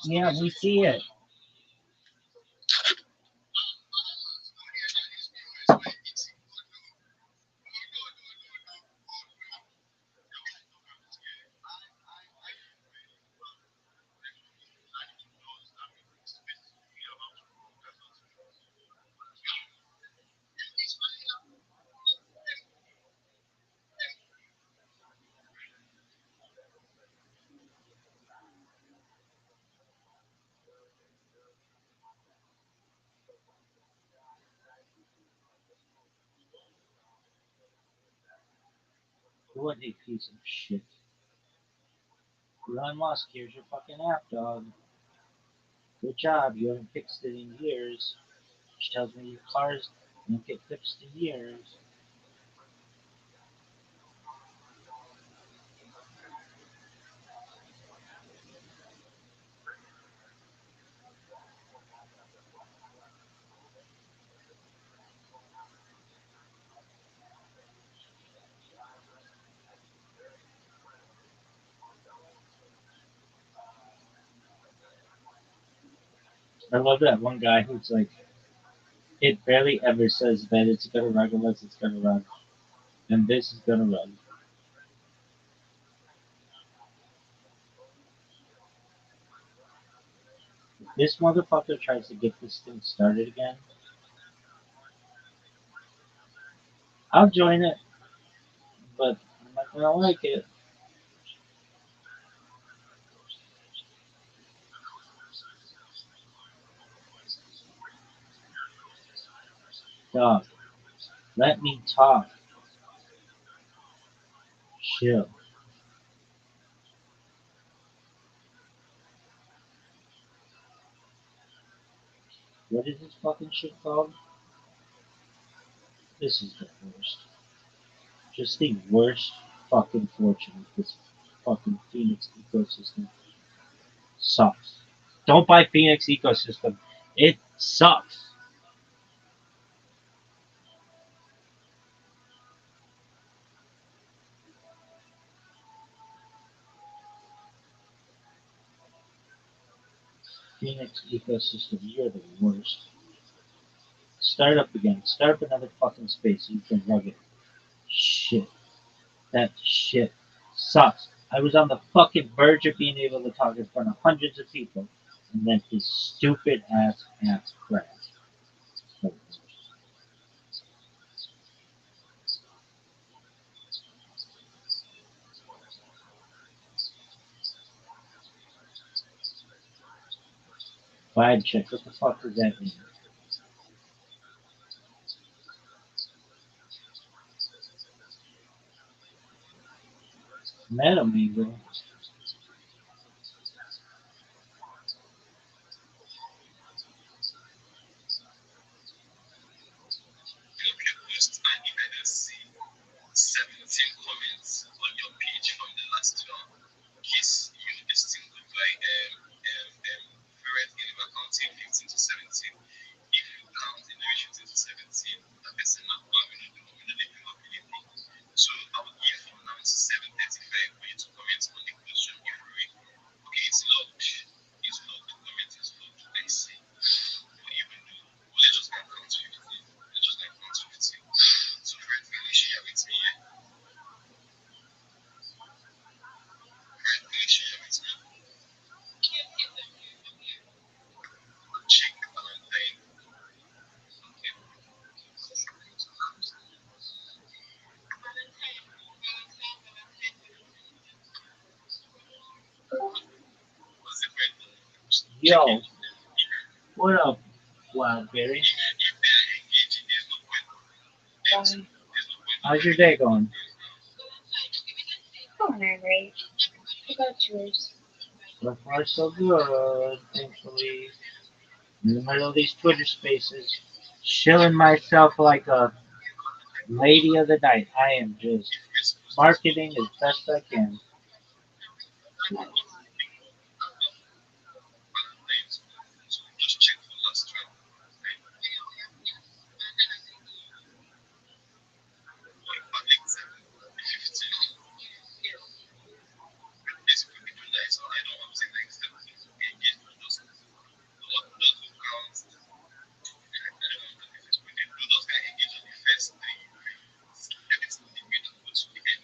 Yeah, we see it. What a piece of shit. Elon Musk, here's your fucking app, dog. Good job. You haven't fixed it in years. She tells me your cars won't get fixed in years. I love that one guy who's like, it barely ever says that it's gonna run unless it's gonna run. And this is gonna run. If this motherfucker tries to get this thing started again, I'll join it, but I'm not gonna like it. Dog, let me talk. Chill. What is this fucking shit called? This is the worst. Just the worst fucking fortune. This fucking Phoenix ecosystem. Sucks. Don't buy Phoenix ecosystem. It sucks. Phoenix ecosystem, you're the worst. Start up again. Start up another fucking space so you can rug it. Shit. That shit sucks. I was on the fucking verge of being able to talk in front of hundreds of people, and then his stupid app crashed. So, vibe check. What the fuck does that mean? Madam Eagle.
Your post and if I don't see 17 comments on your page from the last one. Case you this thing look like parent in accounting 15 to 17. If you count in the ratio 15 to 17, that person not going to do the probability. So I would give from now to 7:35 for you to comment on the question if you read. Okay, it's logged. It's logged. The comment is logged. I see. But even though let's just not count 15. Let's just not count 15. So Fred finish here with me. Fred finish here with me. Check the Valentine. Okay. Was the Fred check it?
Yo, what up, Wildberry?
If they are engaging, there's no point. There's no point of
How's your day going?
Oh, alright. How about yours?
So far, so good. Thankfully, in the middle of these Twitter spaces, chilling myself like a lady of the night. I am just
if we're supposed to talk
marketing as
about
best I can.
Valentine's, so just check for last one. Or in public 15. This will be doing that. So I don't want to say like 17 to be engaged, but just those who count. I don't know if it's going to do those guys engage on the first three. Everything will be made to go to the end.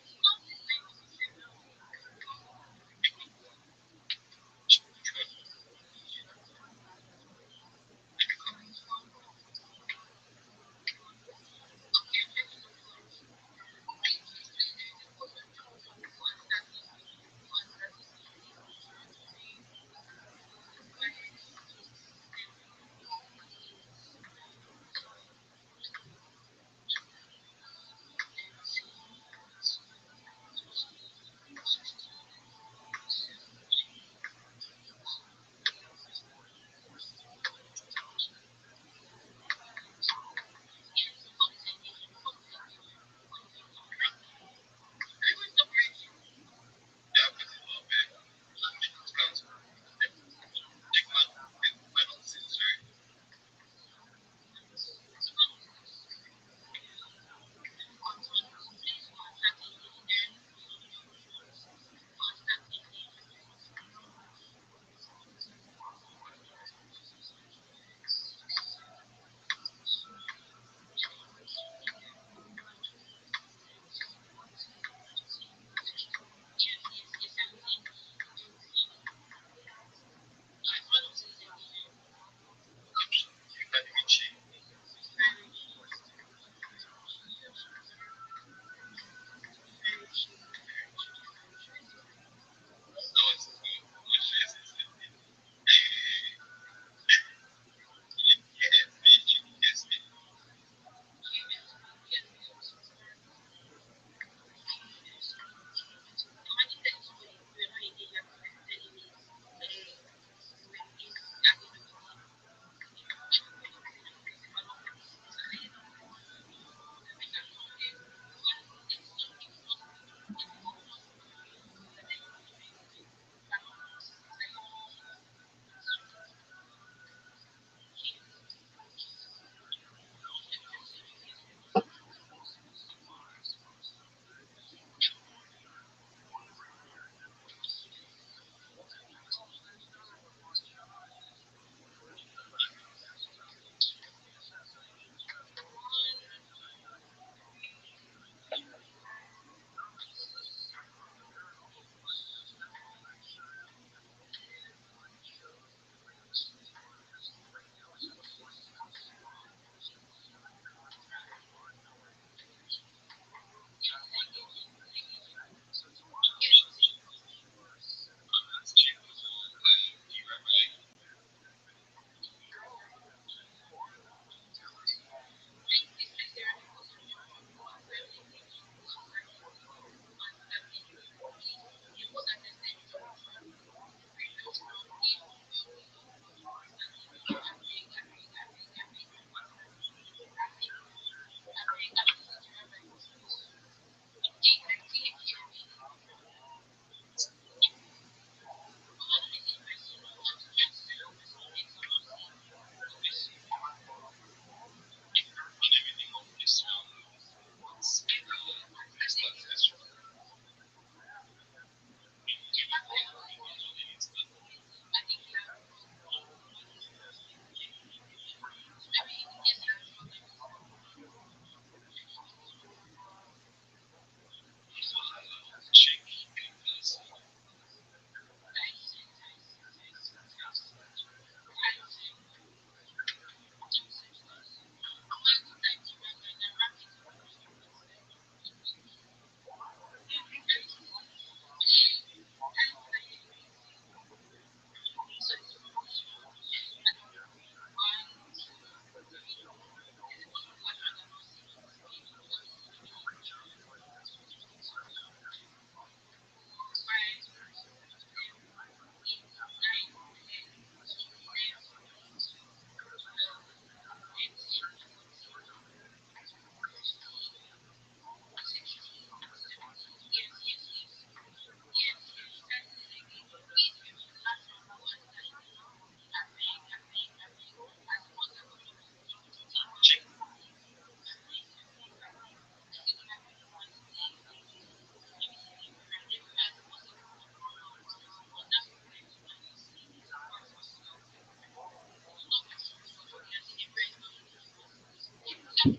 Joe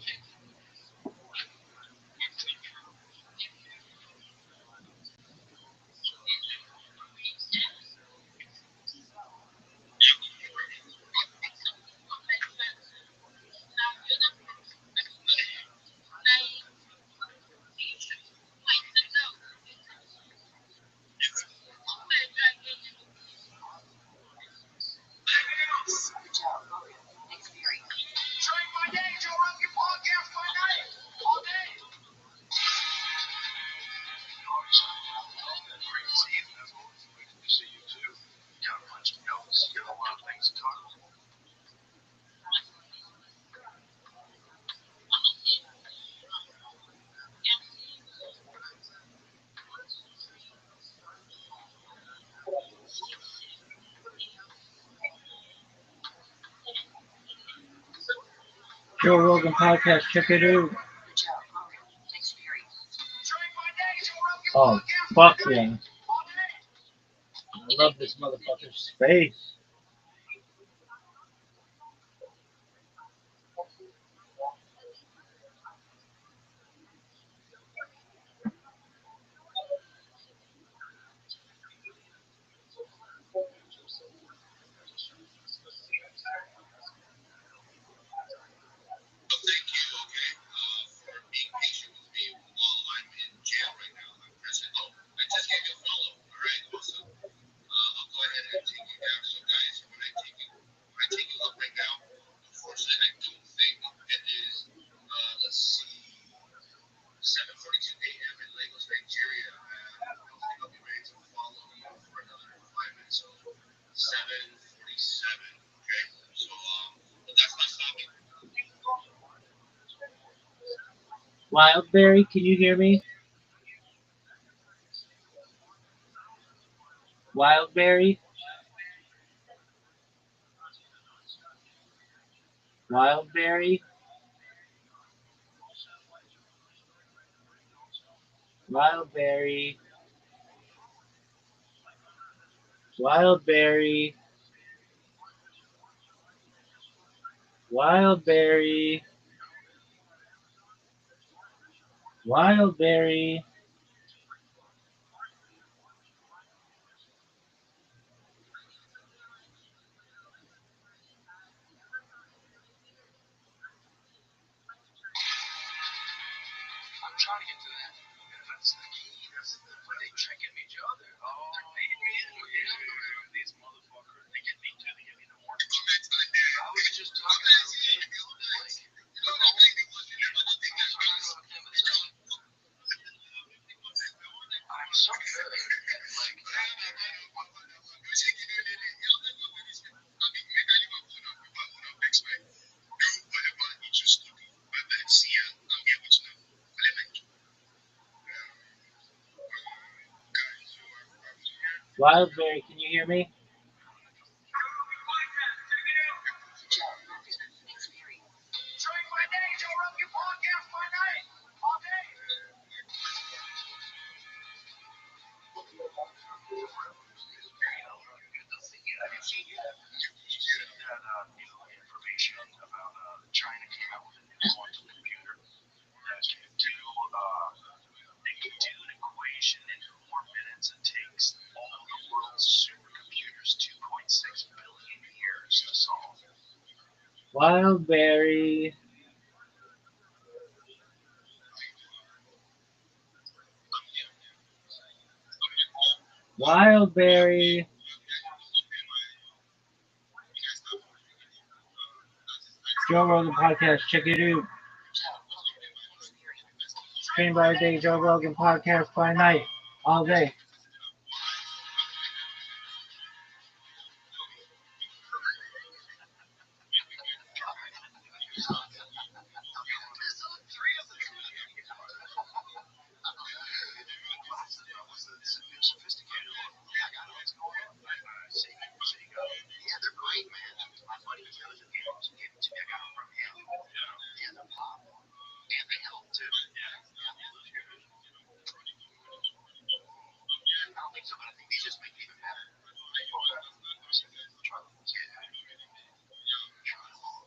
Rogan Experience. Drink by day, Joe Rogan podcast by night, all day.
Great to see you. As always, great to see you too. Got a bunch of notes. Got a lot of things to talk about.
Joe Rogan podcast. Check it out.
Joe Rogan Experience. Drink by day, Joe Rogan
Oh,
podcast
fuck
by night,
yeah.
all day.
I love this motherfucker's face.
Well, thank you, okay, for being patient with me while I'm in jail right now. I'm prison. Oh, I just gave you a follow. All right, awesome. I'll go ahead and take you down. So, guys, when I take you up right now, unfortunately, I don't think it is. Let's see, 7:42 a.m. in Lagos, Nigeria. I don't think I'll be ready to follow you for another 5 minutes. So, 7:47. Okay. So, but that's not stopping.
Wildberry, can you hear me? Wildberry? Wildberry? Wildberry? Wildberry? Wildberry? Wildberry?
I'm trying to get to that. That's the key. That's when they tricking each other. Oh, they're beating me in. These motherfuckers. They get me too. They get me in the morning. I was just talking about him. Like, I'm so good. Like,
Wildberry, can you hear me?
Joe Rogan Experience. Drink by day, Joe Rogan podcast by night, all day.
that new information about China came out with a new quantum computer that can do an equation in 4 minutes. It takes all the world's supercomputers 2.6 billion years to solve.
Wildberry. Wildberry. Joe Rogan podcast. Check it out. Stream by day, Joe Rogan podcast by night, all day.
Sophisticated look. Yeah, I got it. What's going on? See you go. Yeah, they're great, man. My buddy Joseph gave it to me. I got them from him. Yeah, they're pop. And they help too. Yeah. Those guys. I don't think so, but I think these just make it even better. Try them. Yeah. Try them all.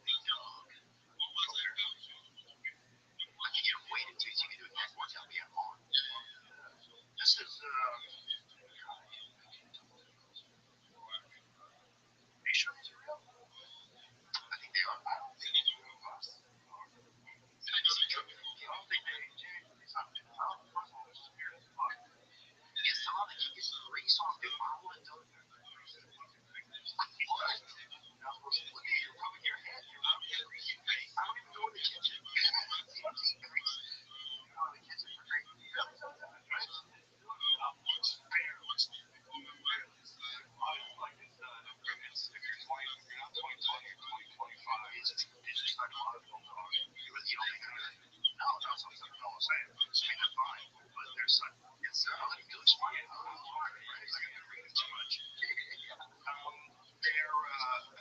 you don't think anything? No, that's what I'm saying. I mean, that's fine, but there's like, I'll let you explain it. Right? Like, I'm reading too much. I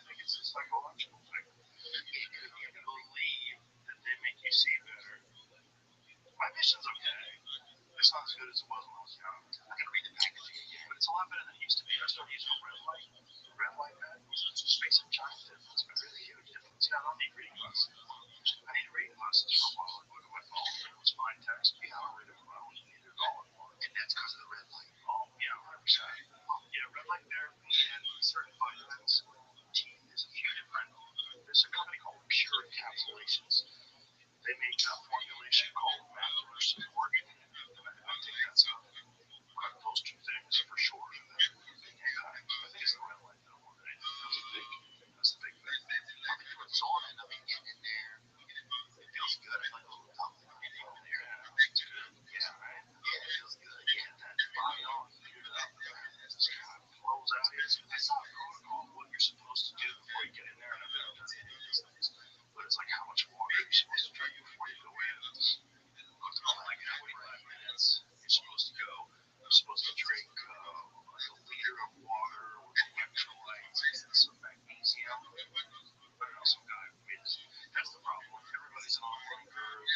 think it's a psychological thing. You believe that they make you see better. My vision's okay. It's not as good as it was when I was young. I gotta read the packaging again, but it's a lot better than it used to be. I started using a red light. Red light pen makes a giant difference. It's a really huge difference. Yeah, I don't need reading glasses. I need reading glasses for a while. I look at my phone, it's fine text. Yeah, I don't read it. I don't need it at all anymore. And that's because of the red light. Oh, yeah, 100%. Yeah, red light therapy and certain vitamins. There's a few different. There's a company called Pure Encapsulations. They make a formulation called macular support. I think that's those two things for sure. And I think it's the red light though. That's the big thing. I've been doing sauna and I've been getting in there. It feels good. I feel like a little tumble in there. Yeah, it's good. Yeah, right? Yeah, it feels good. Yeah, that body all heated up. It just kind of flows out. It's not a protocol of what you're supposed to do before you get in there, and I've been done any of these things. But it's like how much water you're supposed to drink before you go in. Like 45 minutes, you're supposed to go. You're supposed to drink like a liter of water with electrolytes and some magnesium. I don't know, some guy made this. That's the problem. Everybody's on a learning curve.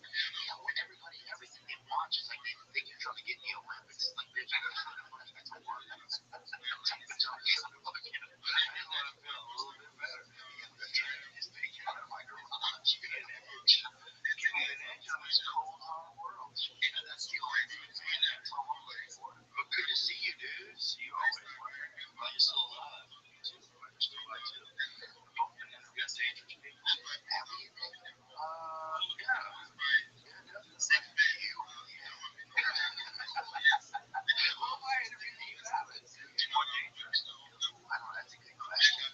Yeah, well, everything they watch is like they think you're trying to get in the Olympics. Like they're trying to work. I didn't want to feel a little bit better. Just taking out of my garage. Give me an edge. Give me an edge on this cold, hard world. That's the only thing, man. That's all I'm looking for. But good to see you, dude. See you always. Well, you're still alive. Me too. You're still alive, too. Both been interviewing dangerous people. Have we? Yeah. Yeah, definitely. You? Who am I interviewing that you haven't? More dangerous? I don't know. That's a good question. I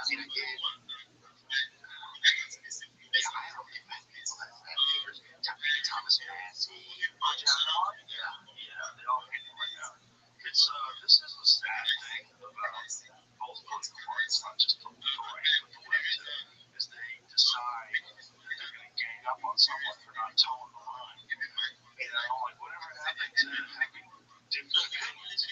mean, I did. Yeah, I haven't really met people that have papers. Thomas Massey. Oh, John Hall? Yeah, they all hate him right now. It's this is the sad thing about both political parties, not just the right but the left too, is they decide that they're going to gang up on someone for not towing the line. You know, like whatever happened to having different opinions,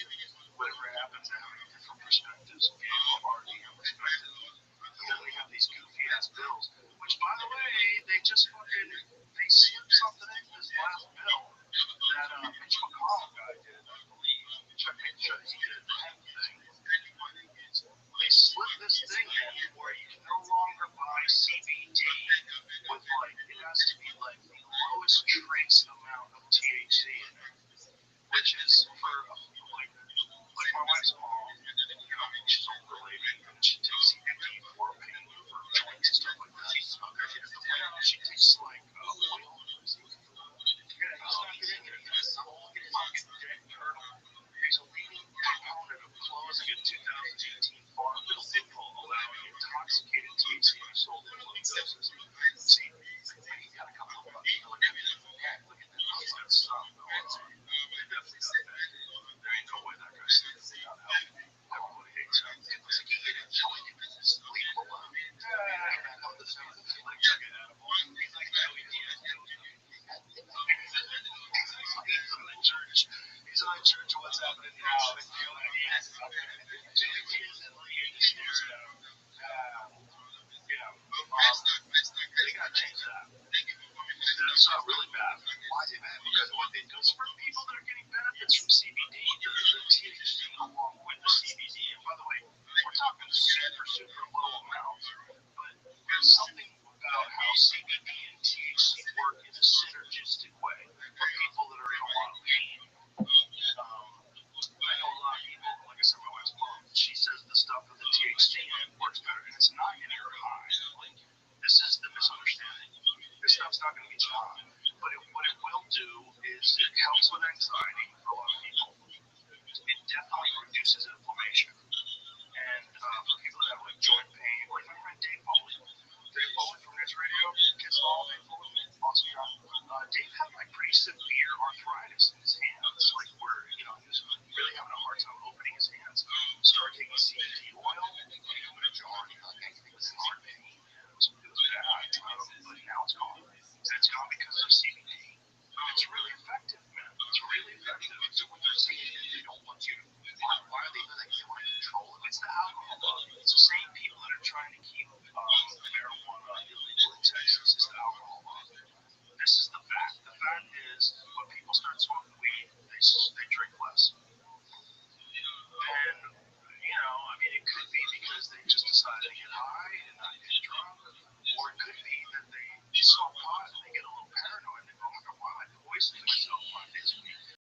whatever happened to having different perspectives, people are being respected. And then we have these goofy ass bills, which by the way, they just fucking they slipped something into this last bill that Mitch McConnell guy did, I believe. Check make sure he did the hemp thing. They slipped this thing in where you can no longer buy CBD with like it has to be like the lowest trace amount of THC in it, which is for like my wife's mom, you know, she's an older lady and she takes CBD for pain for joints and stuff like that. She takes like oil. Dead turtle. He's a leading proponent of closing a 2018 farm bill loophole allowing intoxicated THC to be sold in low doses. See, he's got a couple of bucks. Look at that. He's got some going on. They definitely got that. There ain't no way that guy's not helping. Everybody hates him. It's like he get a joint if it's just leave him alone. Like check it out. He's like, no, he doesn't. He's on church. What's happening now? It's the only kids. They gotta change that. That's really bad. Why is it bad? Because what they do is for people that are getting benefits from CBD, the THC along with the CBD. And by the way, we're talking super low amounts, but there's something about how CBD and THC work in a synergistic way for people that are in a lot of pain. I know a lot of people, like I said, my wife's mom, she says the stuff with the THC in it works better, and it's not getting her high. Like, this is the misunderstanding. This stuff's not going to get you high, but what it will do is it helps with anxiety for a lot of people. It definitely reduces inflammation. And for people that have like joint pain, like my friend Dave Foley. Dave Foley from News Radio, Kids All, Dave Foley, awesome guy. Dave had like pretty severe arthritis in his hands, like where, you know, he was really having a hard time opening his hands. Started taking CBD oil, putting it in a jar, and he was in hard pain. It was bad. But now isolating myself 5 days a week.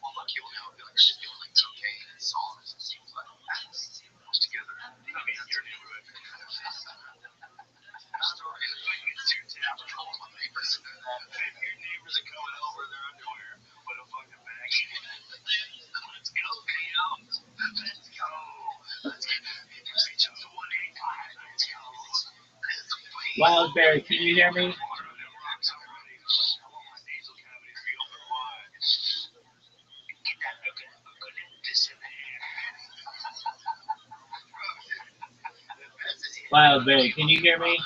Well, look, you'll know, you'll like, it's okay, it's all, it seems like, goes together. I mean, your neighborhood. Story is like, it's too damn trouble my neighbors. If your neighbors are coming over their underwear with a fucking bag, let's go, Leo. Let's go. Let's get, reach up to 185. Let's go.
Wildberry, can you hear me? Wildberry, can you hear me?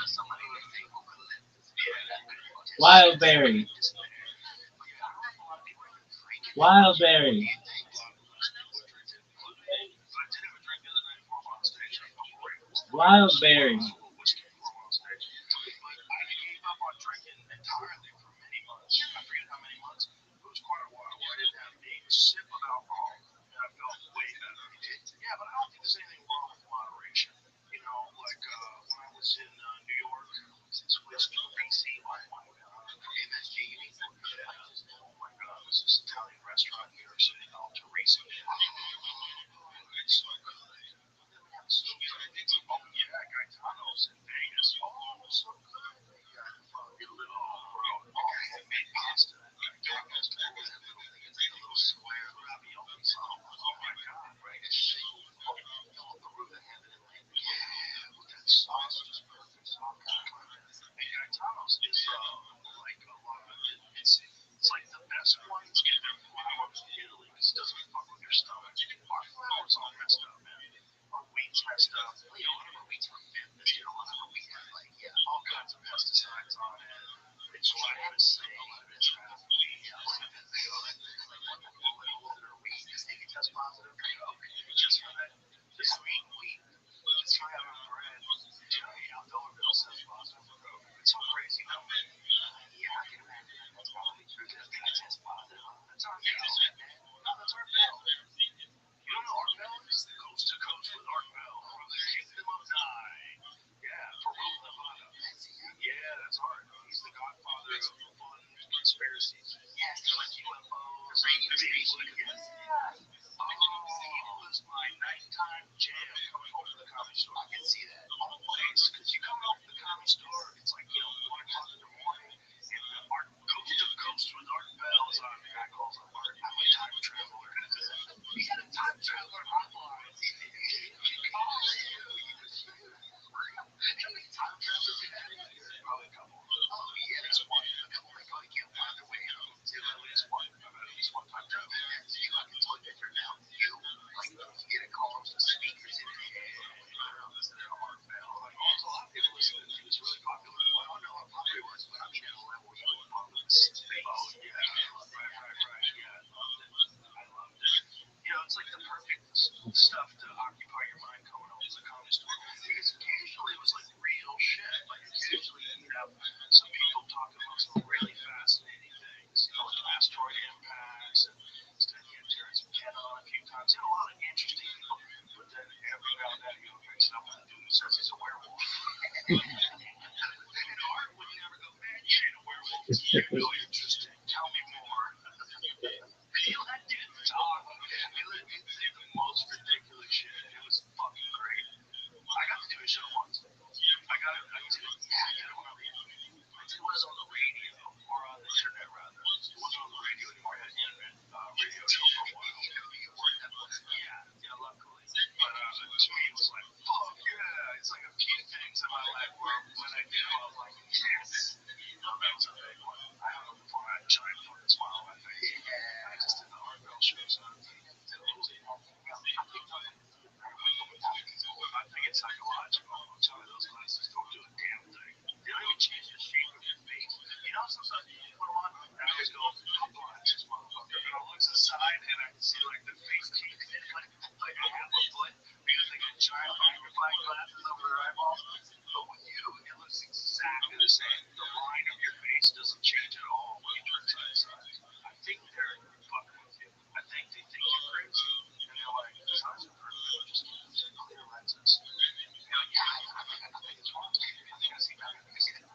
Wildberry. Wildberry. Wildberry.
Yeah, but I don't think there's anything wrong with moderation. You know, like when I was in New York, switched to BC, MSG. Oh my God, it was this Italian restaurant in New York City called Teresa. It's so good. Oh yeah, Gaetano's in Vegas. Oh, so good. Handmade pasta. Gaetano's a little square ravioli. Oh my God, right? Peru that had it with that sauce, just perfect sauce. And Gaetano's is like a lot of it's like the best ones get their flour from Italy because it doesn't fuck with your stomach. Our flour's all messed up, man. Our wheat's messed up. You know, our wheat's from fitness. You know, a lot of our wheat has like all kinds of pesticides on it. It's glyphosate. It's half wheat. Wheat, they can test positive. Just for that, just eating wheat. Just try having bread. Dollar bill says positive for COVID. It's so crazy, though. Yeah, I can imagine. That's probably true. They test positive. That's our bill. No, that's our bill. You don't know Art Bell is the coast to coast with Art Bell from the Kingdom of Nine. Yeah, Peru, Nevada. Yeah, that's Art. He's the godfather of fun conspiracies. Yes, like UFOs, radio station. Yeah. It was my nighttime jam coming home from the comedy store. I can see that. Always, because you come home from the comedy store, it's like, 1 o'clock in the morning, and Art Coast to Coast with Art Bell is on. I calls him Art. I'm a time traveler. He had a time traveler hotline. You call him. How many time travelers you had? Probably a couple. Oh, yeah, there's one. A couple they probably can't find their way home. At least one. At least one time traveler. See, I can tell you different now. You get a call from the speakers in the head. They're listening to Art Bell. Like, also, a lot of people listen to it. He was really popular. Well, I don't know how popular he was, but I mean, at a level he was popular. Oh, yeah. Right. Yeah, I loved it. It's like the perfect stuff to occupy your mind coming home from the comedy store. Because occasionally it was like real shit. Like occasionally you'd have some people talking about some really fascinating things, like asteroid impacts and stuff. You had Terrence McKenna on a few times. You had a lot of interesting people. But then every now and then you mix it up with a dude who says he's a werewolf. And Art would never go, man, you ain't a werewolf. You're really interesting. Tell me more. He let dudes talk. He let dudes say the most ridiculous shit. It was fucking great. I got to do a show once. I did one on the radio, or on the internet rather. It wasn't on the radio anymore. I had an internet radio show for a while. Yeah, luckily. But to me, it was like, fuck yeah. It's like a few things in my life where when I did it, I was like, yes. That was a big one. I don't know before I had a giant fucking smile on my face. I just did the Art Bell shows on I think it's psychological. I'm telling you, those glasses don't do a damn thing. They don't even change the shape of your face. Sometimes you put them on, and I always go, how blind is this motherfucker? And I look to the side, and I can see like the face cheeks and like a half a foot because they got giant magnifying glasses over their eyeballs. But with you, it looks exactly the same. The line of your face doesn't change at all when you turn side to side. I think they're fucking with you. I think they think you're crazy, and they're like, these eyes are perfect. Just clear lenses. You're like, yeah, I think it's wrong. I think I see better. I think I see that.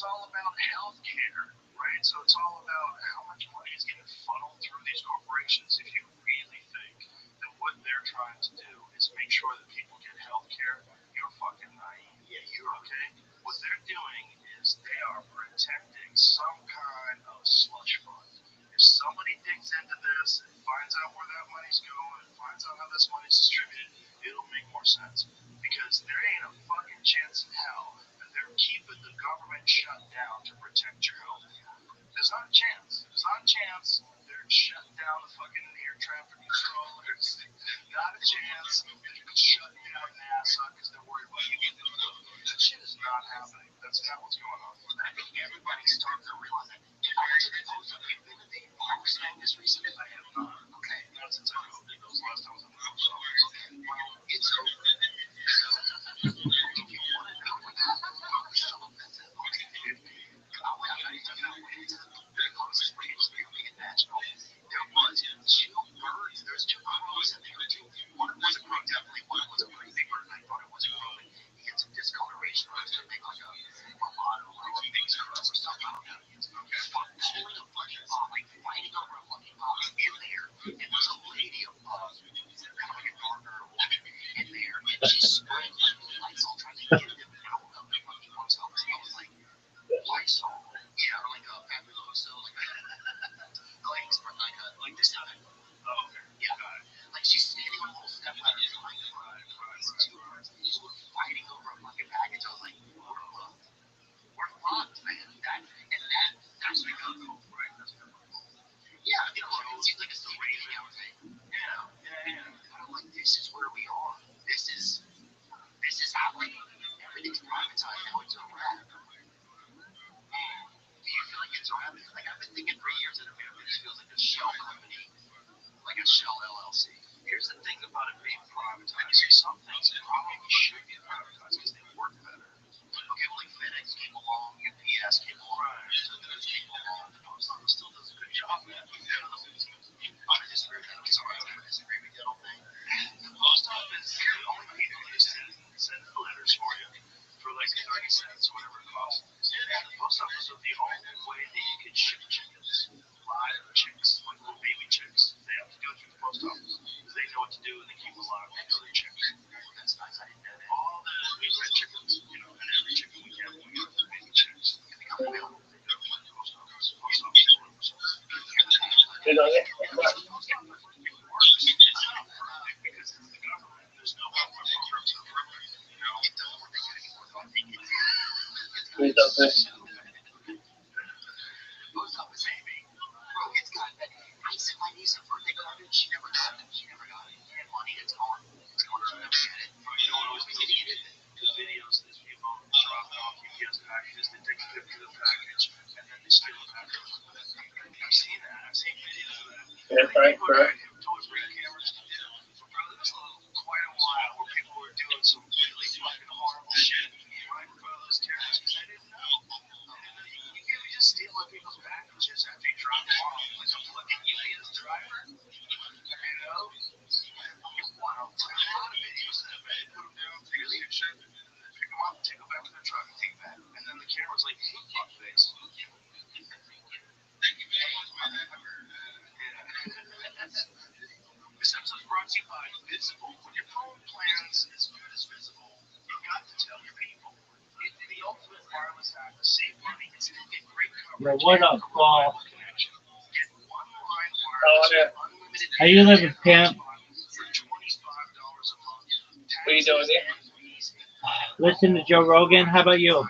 it's all about healthcare, right? So it's all about how much money is getting funneled through these corporations. If you really think that what they're trying to do is make sure that people get healthcare, you're fucking naive. Yeah, you're okay. What they're doing is they are protecting some kind of slush fund. If somebody digs into this and finds out where that money's going and finds out how this money's distributed, it'll make more sense. Because there ain't a fucking chance in hell that they're keeping the government shut down to protect your health. There's not a chance. There's not a chance. They're shutting down the fucking air traffic control. There's not a chance. They're shutting down NASA because they're worried about you getting the flu. That shit is not happening. That's not what's going on.
I think everybody's starting to realize that. You've been to the post office recently? I have not. Okay.
Not since I COVID. Those last times I was in the post office.
Well, it's over. So, if you want to know what happened, the closest range you can imagine. There was two birds. There's two crows in there too. One was a crow, definitely. One was a pretty big bird, and I thought it was a crow. But he had some discoloration on it to make like a mulatto or a mixed crow or something. I don't know. Pulling a fucking box, like fighting over a fucking box in there. And there's a lady, kind of like a gardener or woman in there, and she's spraying like Lysol trying to get them out of the fucking post office. I was like, Lysol? Yeah, or like a Fabuloso, like this time.
Oh, okay.
Yeah, like she's standing on a little step ladder behind the two birds who were fighting over a fucking package. I was like, we're fucked, man. That's the go, right? That's the go. Yeah, it seems like it's the raging out thing. Yeah. But I'm like, this is where we are. This is happening. Everything's privatized now. It's a wrap. Do you feel like it's a wrap? Like I've been thinking for years that America just feels like a shell company, like a shell LLC. Here's the thing about it being privatized. Some things probably should get privatized because they work better. Okay, well, like FedEx came along, UPS came along, those came along. The post office still does a good job, man. I disagree with that. I'm sorry, I don't disagree with you. I don't think the post office, the only people that send the letters for you for like 30 cents or whatever it costs. And the post office is the only way that you can ship chickens, live chicks, like little baby chicks. They have to go through the post office because they know what to do and they keep them alive. They know their chicks. That's nice. I didn't know that. All the we fed chickens, and every chicken we get, we get the baby chicks. And they come available. They go to the post office. Post office is 100%.
You know, yeah.
The post office works. It's not perfect because it's the government. There's no government programs that work. It doesn't work anymore. I think
Please don't say.
post office Amy. Bro, it's got that. I sent my niece a birthday card and she never got it. And money, it's gone. She'll never get it.
You know what always kills me? The videos that people drop off UPS packages, they take a picture of the package, and then they steal the package. I've seen that. I've seen videos of that.
Yeah, right.
Towards ring cameras. Bro, there was quite a while where people were doing some really fucking horrible shit right in front of those cameras because they didn't know. You can't just stealing people's packages after you drop them off like a fucking UPS driver. Wow. There's a lot of videos of that, man. They put them down, take a picture, and then pick them up, take them back to their truck, and take that. And then the camera's like, fuck face.
Thank you, man. This episode is brought to you by Visible. When your phone plan's as good as Visible, you've got to tell your people. It's the ultimate wireless hack to save money and still get great
Yo,
coverage.
what
and
up,
a
Paul?
reliable connection. Get one-line
Oh,
wireless
yeah.
with unlimited
How you living, pimp?
for $25 a month.
What you doing there?
Listen to Joe Rogan. How about you?
Go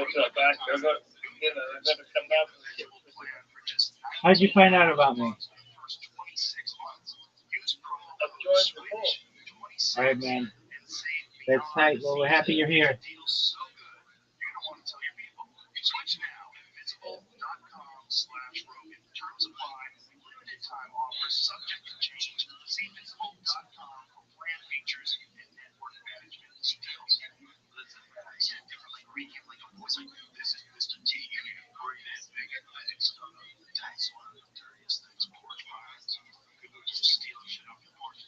to a back. Go. You know, they're gonna come down to the ship.
How'd you find out about me?
I've joined before.
All right, man. That's tight. Well, we're happy you're here.
Switch now at visible.com/Rogan. Terms apply. Limited time offer subject to change. See visible.com for plan features and network management details. Listen, I said it differently. Greek, like a voice like this is Mr. T. Great and big athletics. That's one of the dirtiest things. Porch pies. People are just stealing shit off the porch.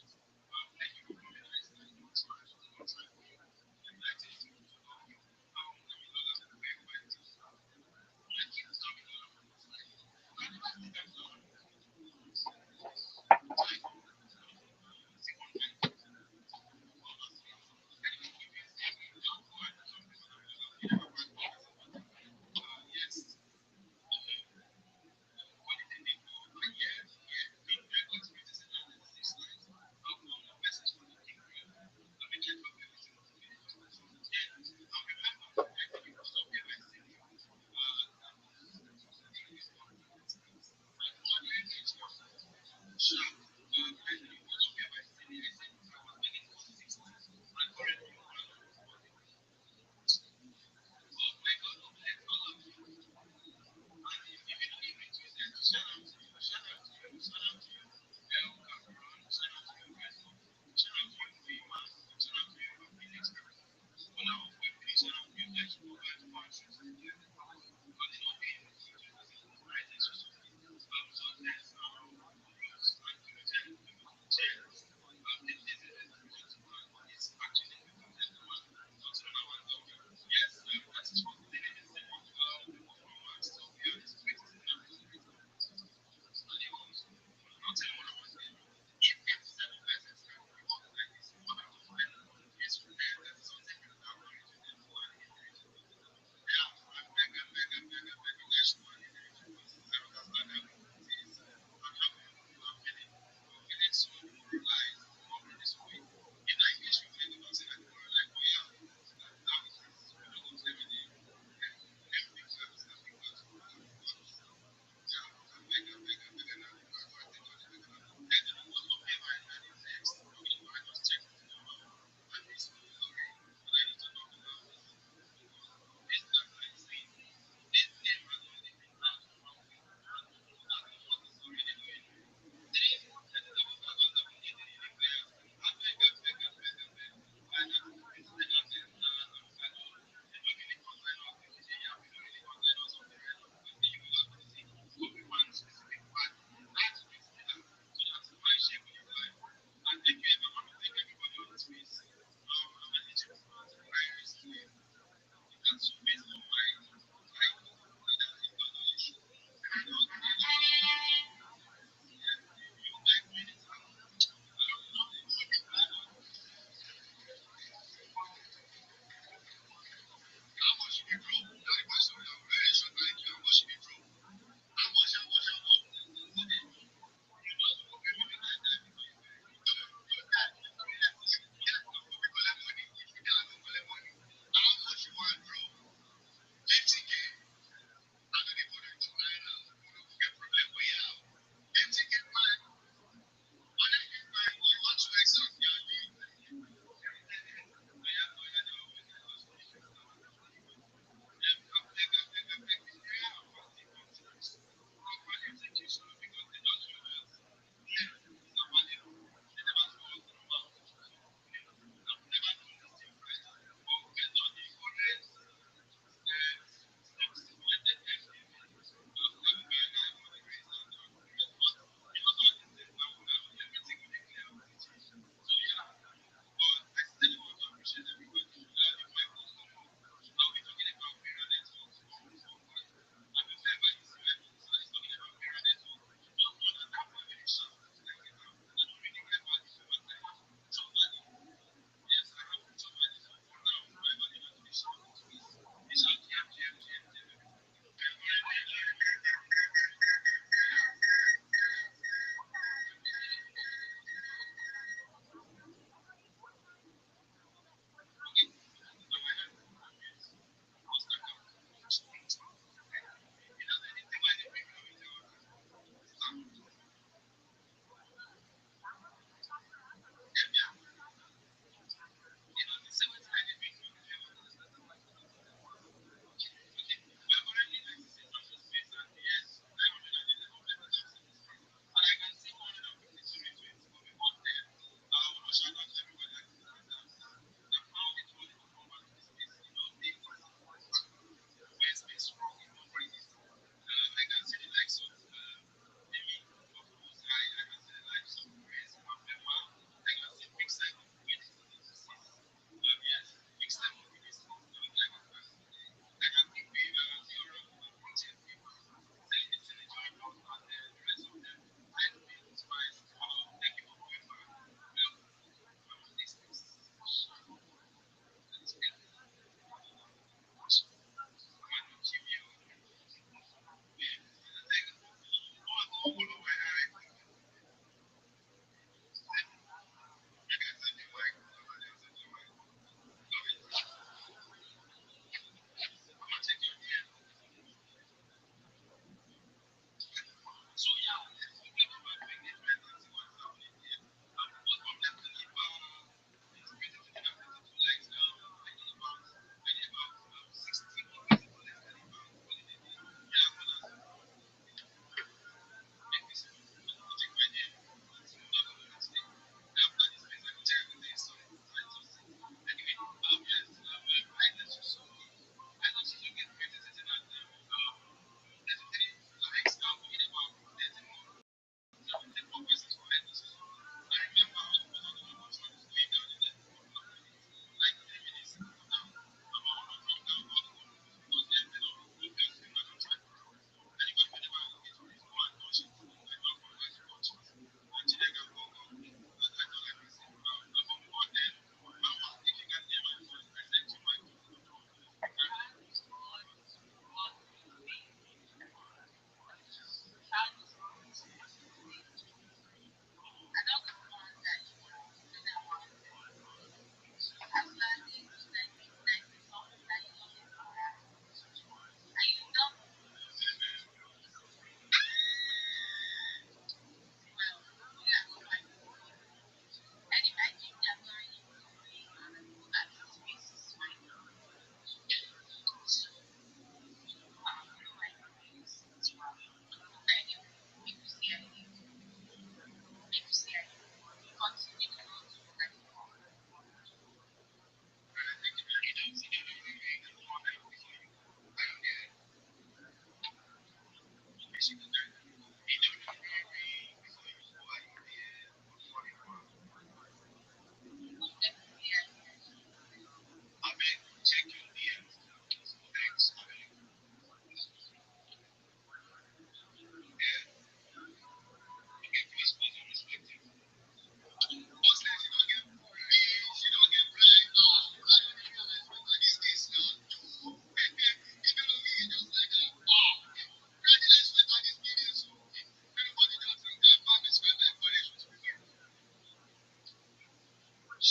To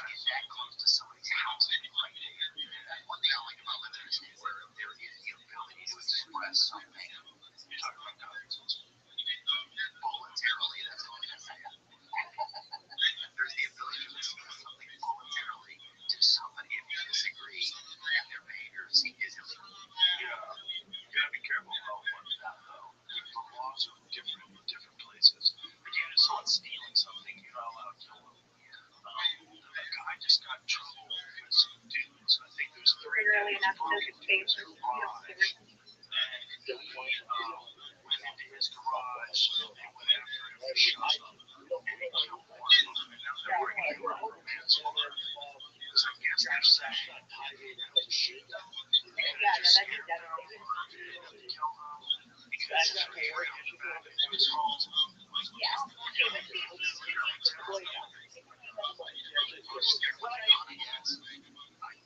get that close to somebody's house and right there. One thing I like about living in a state where there is the ability to express something. You're talking about guns. Voluntarily, that's all I'm gonna say. There's the ability to express something voluntarily to somebody if you disagree and their behavior is illegal.
Yeah, you gotta be careful about that though. The laws are different in different places. Again, if someone's stealing something, you're not allowed to kill them. A guy just got in trouble with some dudes. I think there's three
Literally
dudes
enough to
broke
his
into
face.
his garage, and he went into his garage and they went after him and shot him. And they killed one of them, and now they're bringing him up for manslaughter. Because I guess they're saying he didn't have to shoot them.
Yeah, no, that'd be devastating.
He didn't have to kill them because he was afraid of him back into his home.
Yeah, human beings. Exploit them.
Well, I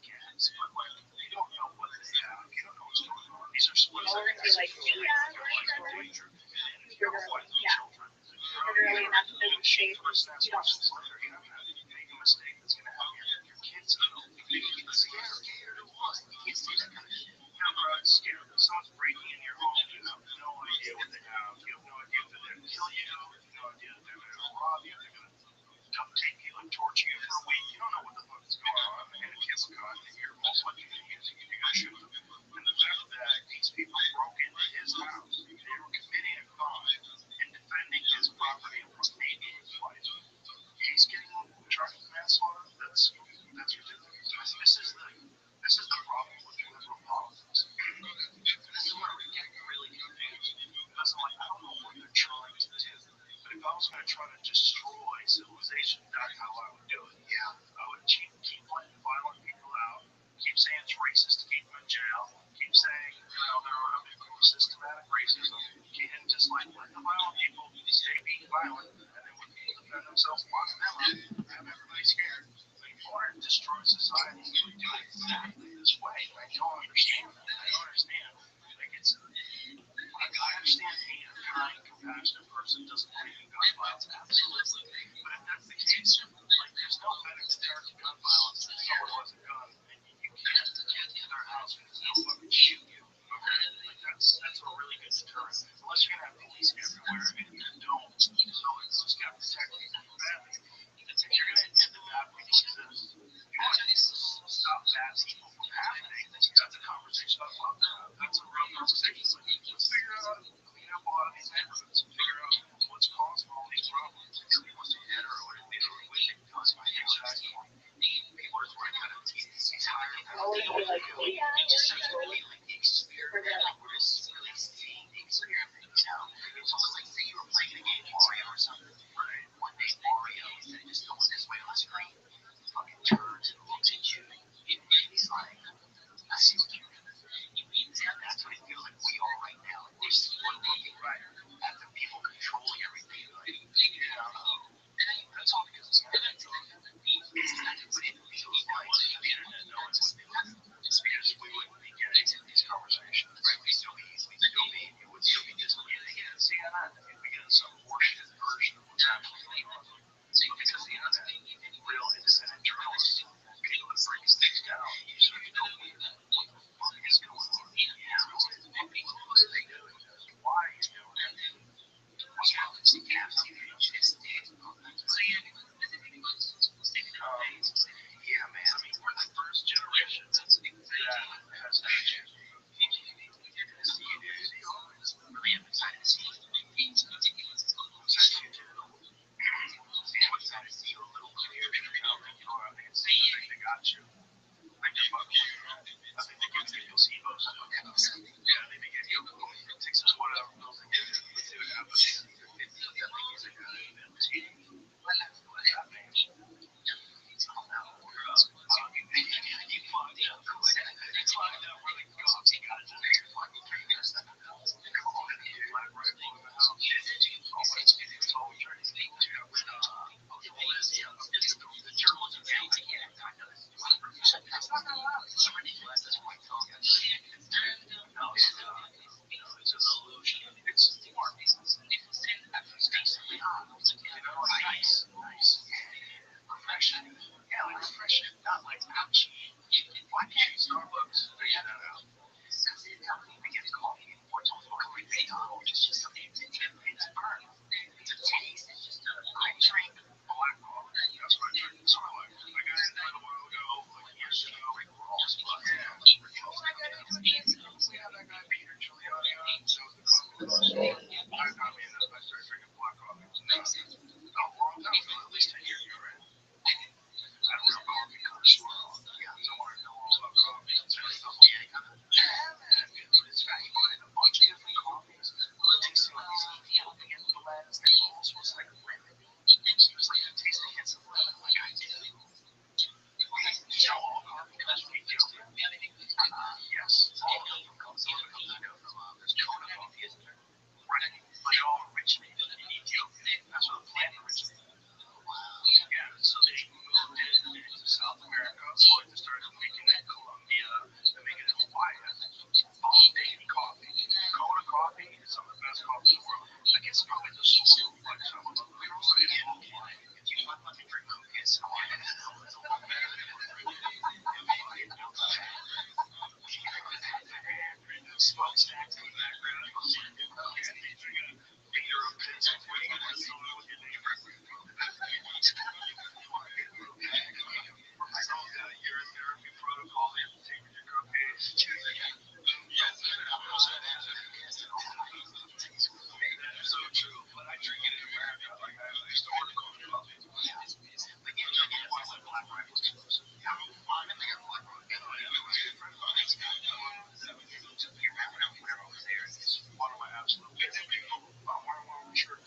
guess, but like, you don't know what they have. You don't know what's going on. These are
Or if they like,
danger. And you're fighting children.
literally enough to his face.
You don't make a mistake that's going to have your kids killed. You can get scared. You can't say that kind of shit. No, bro, it's scary. Someone's breaking in your home. You have no idea what they have. You have no idea if they're going to kill you. You have no idea if they're going to rob you. They're going to duct tape you and torture you for a week. You don't know what the fuck is going on. And if it's a gun, and you're most likely going to use it, you're going to shoot them. And the fact that these people broke into his house, they were committing a crime and defending his property and maybe his wife. He's getting charged with manslaughter. That's ridiculous. This is the problem with liberal politics. This is where we're getting really confused. Because I'm like, I don't know what they're trying to do. But if I was going to try to destroy civilization, that's how I would do it. Yeah, I would keep letting violent people out. Keep saying it's racist to keep them in jail. Keep saying, they're a victim of systematic racism. And just like let the violent people stay being violent, and then when people defend themselves, lock them up, have everybody scared. But if you want to destroy society, you would do it exactly this way. I don't understand that. I don't understand. Like I understand being a kind, compassionate person doesn't believe in gun violence, absolutely. But if that's the case, like there's no better deterrent to gun violence than someone who has a gun and you can't get in their house because they'll fucking shoot you. Okay? Like that's a really good deterrent. Unless you're gonna have police everywhere and you don't, so who's gonna protect you from bad? If you're gonna end the bad people exist, you want to stop bad people from happening, that's a conversation I'd love to have. That's a real conversation. Like, let's figure out how to clean up a lot of these neighborhoods and figure out what's causing all these problems. Really wants to hit or what they cause my exactly. People are throwing out of these higher
Always be like, yeah,
just really like the experiment. Like we're just really seeing the experiment, It's almost like say you were
Not a long time ago, at least 10 years ago, right? I'm a real coffee connoisseur. Yeah, so I want to know all about coffee. Yeah, man. It's fat. You put in a bunch of different coffees. Well, it tastes like these Ethiopian blends. They all smells like lemon. It's like it tastes like hints of lemon. Like I do. You know all coffee comes from Ethiopia? Yes. All of them comes from there's Kona coffee, isn't there? Right. But it all originated in Ethiopia. That's where the plant originated. Yeah, so they moved it into South America, so they started making it in Colombia and making it in Hawaii. All day coffee. Kona coffee is some of the best coffee in the world. I guess probably the soil, like some of them. We were already in Hawaii. If you want to drink coffee, it's Hawaii. It's a little better than smokestacks in the background. Beer of pits and waiting on someone with your neighbor. I know that your therapy protocol, they have to take your cocaine. Yes, that is so true. But I drink it in America. Like I used to order coffee. But you know, why my black rifle is exclusive. Yeah, I think I'm black rifle. You remember when I was there? It's one of my absolute favorite people. I'm wearing one of my shirts.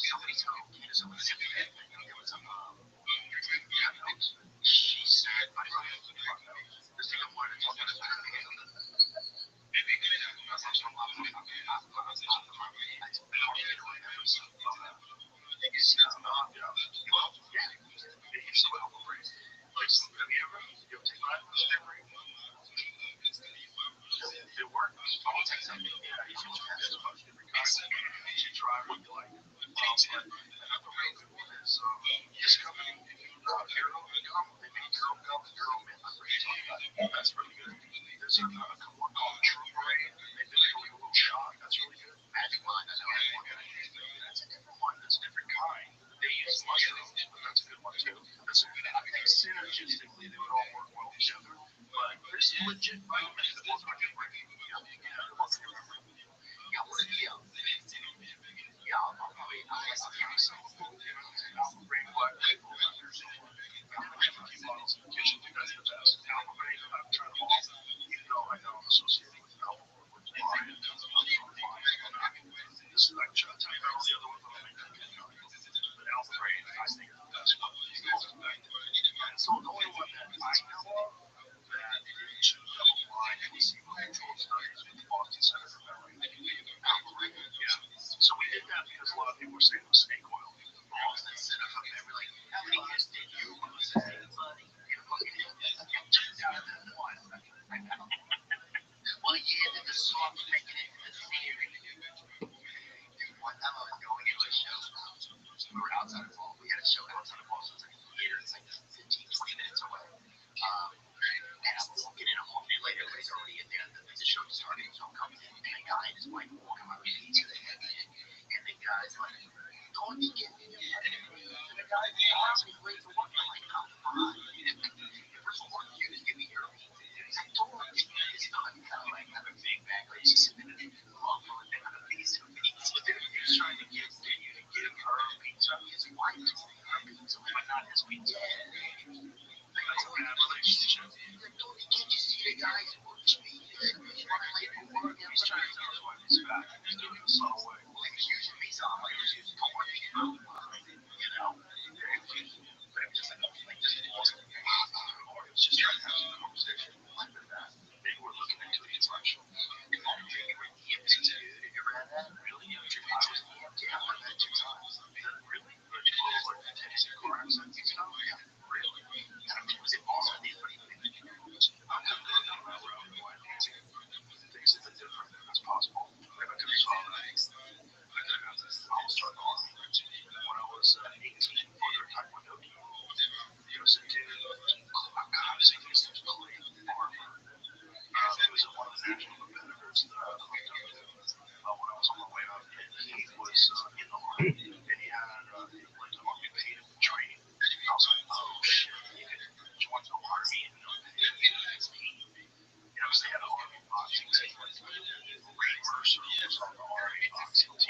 Somebody's home. Someone's there was a she said, I don't know. This thing I wanted to talk about is maybe that's also a lot of it's not, well, yeah, it's so helpful. Have you ever take that? It works. I'll take something. Yeah, you should try this bunch of different kinds. You should try what you like. Another really good one is this company, Hero Gum. They make Hero Gum, Hero Mint. I'm pretty talking about it. That's really good. There's another one called True Parade. They make a little shot. That's really good. Magic Mind, I know that's a different one. That's a different kind. They use mushrooms, but that's a good one too. That's a good. I think synergistically they would all work well together. But there's legit vitamins that work on your brain. Yeah, what if you? Yeah, I'll probably I'll give you some. I'll bring black label. I'm gonna have a few bottles in the kitchen. That's the best. Alpha Brain, I've tried them all. Even though I know I'm associated with alcohol, which is fine. This is like trying to tell you about all the other ones. But Alpha Brain, I think is the best one. And so the only one that I know of that did two double blind placebo-controlled studies with the Boston Center for Memory. Alpha Brain, yeah. So we did that because a lot of people were saying it was snake oil. Boston Center for Memory, like, how many years did you lose it, buddy? You fucking you 2001. Well, yeah, the song's making it to the theory. One time I was going into a show. We were outside of Boston. We had a show outside of Boston. It's like a theater. It's like 15, 20 minutes away. And I'm walking in a minute later. Everybody's already in there. The show started. So I'm coming in. And a guy and his wife walking my way to the head. And the guy's like, don't you get me? And the guy's probably late to work. I'm like, come on. First of all, you just give me your he's like, don't let me. It's not kind of like have a big bag. Like, just sitting in a long thing on a piece of pizza. He's trying to get you to give her pizza. His wife is her pizza, but not his pizza. That's a bad relationship. Can't you see the guys who work for me? He's running late for work. He's trying to tell his wife he's fat. He's doing it a subtle way. Like, he's using me, so I'm like, don't want me to know. You know? Just like this wasn't. Or he was just trying to have some conversation. Like that. They were looking into the intellectual. You were EMT, dude. Have you ever had that? Really? I was EMT. I've had that 2 times. Really? Like, Tennessee car accident? Yeah. Really? Was it Boston? I'm going to go down that road. Things that are different. That's possible. Maybe I could have saw that. I was starting off when I was 18 for their Taekwondo team. There was a dude, I'm saying his name's Clay Farmer. He was one of the national competitors that I looked up to when I was on my way up. And he was in the Army. And he had, like, the Army paid him to train. And I was like, oh shit, you could join the Army and it's paid. You know, because they had an Army boxing team. Like, Ray Mercer was on the Army boxing team.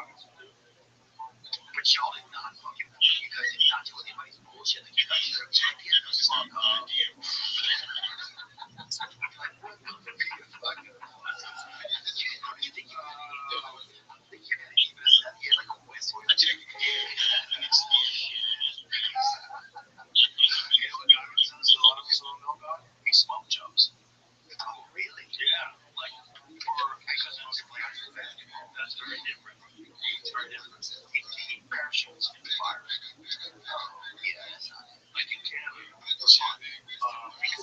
But y'all did not fucking, you guys did not do anybody's bullshit. Like, you guys should have taken the fuck up. You think you can even accept it like a whistle? You know what God says a lot of people don't know about? He smoke jumps. Oh, really? Yeah. Like, because that's very different. It's very different. He parachutes in fire. Yeah, like in Canada. Because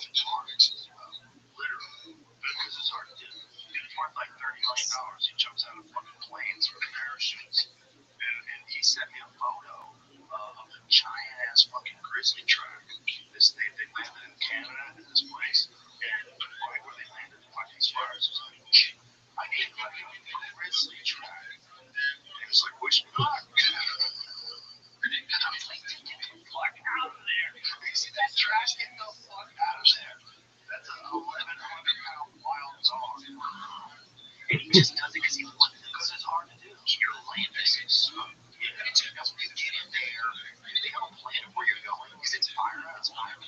it's hard. Literally. Because it's hard to do. It's worth like $30 million. He jumps out of fucking planes with parachutes. And he sent me a photo of a giant ass fucking grizzly track. They landed in Canada in this place. And right where they landed to fight these fires, was like, I need like a grizzly track. And it was like, which not? And I was like, get the fuck out of there. You see that trash? Get the fuck out of there. That's an 1,100-pound wild dog. And he just does it because he wants it, because it's hard to do. You're landing. That's when you get in there, they have a plan of where you're going, because it's fire out, it's fire,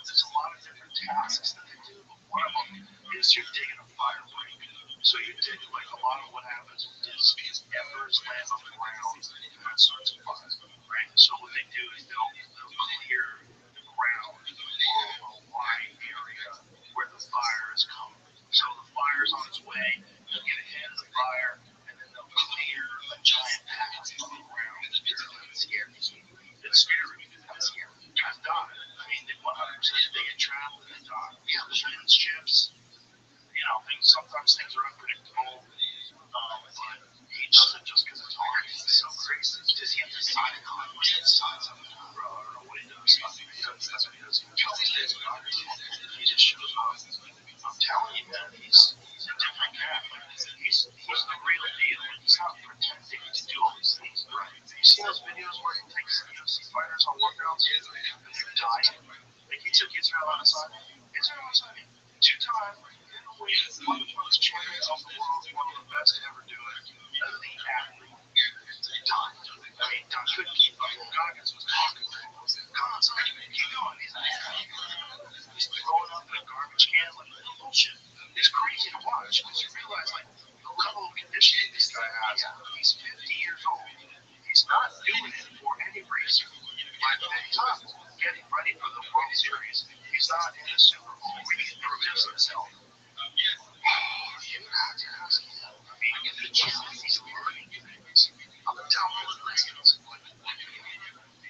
there's a lot of different tasks that they do, but one of them is you're digging a fire break. So you dig, like, a lot of what happens is embers land on the ground, and that starts a fire, right? So what they do is they'll clear the ground or a wide area where the fire is coming. So the fire's on its way, they'll get ahead of the fire, and then they'll clear a giant path on the ground. It's scary. It's scary. It's scary. Guys die. I mean, they 100% they get trapped and they die. Yeah, there's men's ships. You know, sometimes things are unpredictable. But he does it just because it's hard. It's so crazy. Does he have to sign it on? What's that sign something? Bro, I don't know what he does. That's what he does. He tells his days about it. He just shows up. I'm telling you, man, he's a different cat. He's the real deal. He's not pretending to do all these things. Right? You see those videos where he takes UFC fighters on workouts and they're dying? Like, he took Israel on his side. Israel's 2-time one of the most champions of the world, one of the best to ever do it. Elite athlete. Done. I mean, Don couldn't keep up. Goggins was talking to him. Come on, son, keep going. He's throwing up in a garbage can like bullshit. It's crazy to watch because you realize, like, the level of conditioning this guy has. He's 50 years old. He's not doing it for any reason. Like, he's not getting ready for the World Series. He's not in the Super Bowl where he can prove himself. You have to ask him. I mean, the challenge he's learning things. I'm telling you what lessons.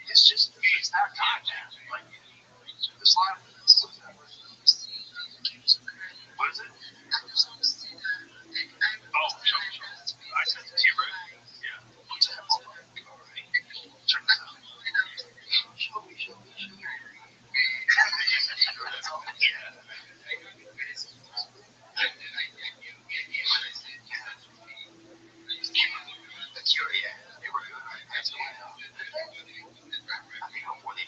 It's just, it's that guy, man. Like, this life. What is it? Oh, I sent it to you, right? Yeah. What's that? Check this out. Show me. Yeah. They were good. That's the way I think before they,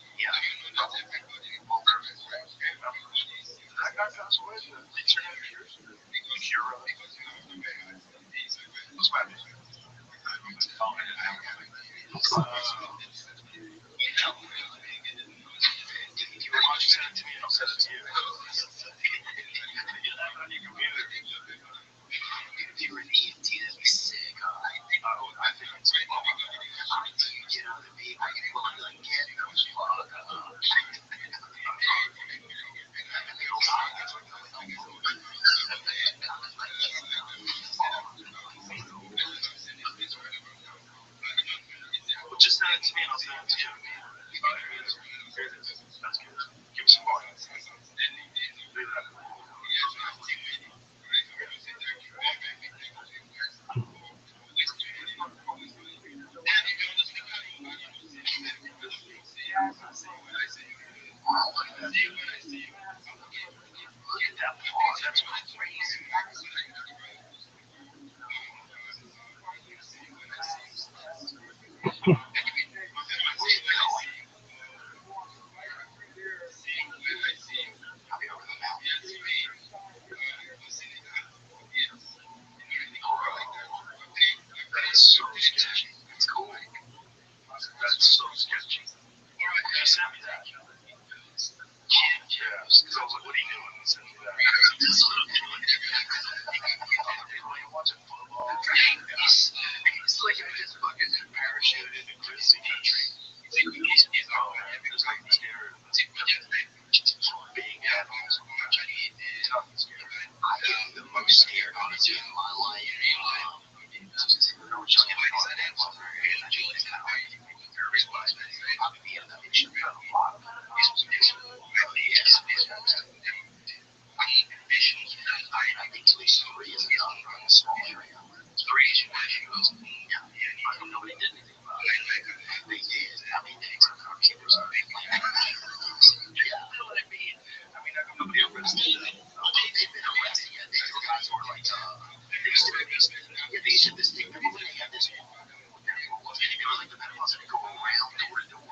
that guy passed away. They turned out years. Cure. What's my name? If you want to send it to me, I'll send it to you. You have it on your computer. If you were an EMT, that'd be sick. I think it's like, how do you get out of me? I can go and like get those fuck. Just send it to me and I'll send it to you. That's so sketchy. It's cool. That's so sketchy. He sent me that. Yes, because I was like, what are you doing? He sent me that. Are you watching football? It's like I just fucking parachuted into Chris's country. There's nothing scary. Being animals. Nothing scary.
I get the most scared, honestly, in my life. I think at least 3 is enough in a small area. 3 is yeah. Nobody did anything about it. They did. I mean, they were our keepers. Yeah, you know what I mean? I mean, nobody arrested them. They've been arrested yet. They were guys who were like, they used to be this. Yeah, they used to this thing. Remember when they had this? They were like the pedophiles that go around door to door.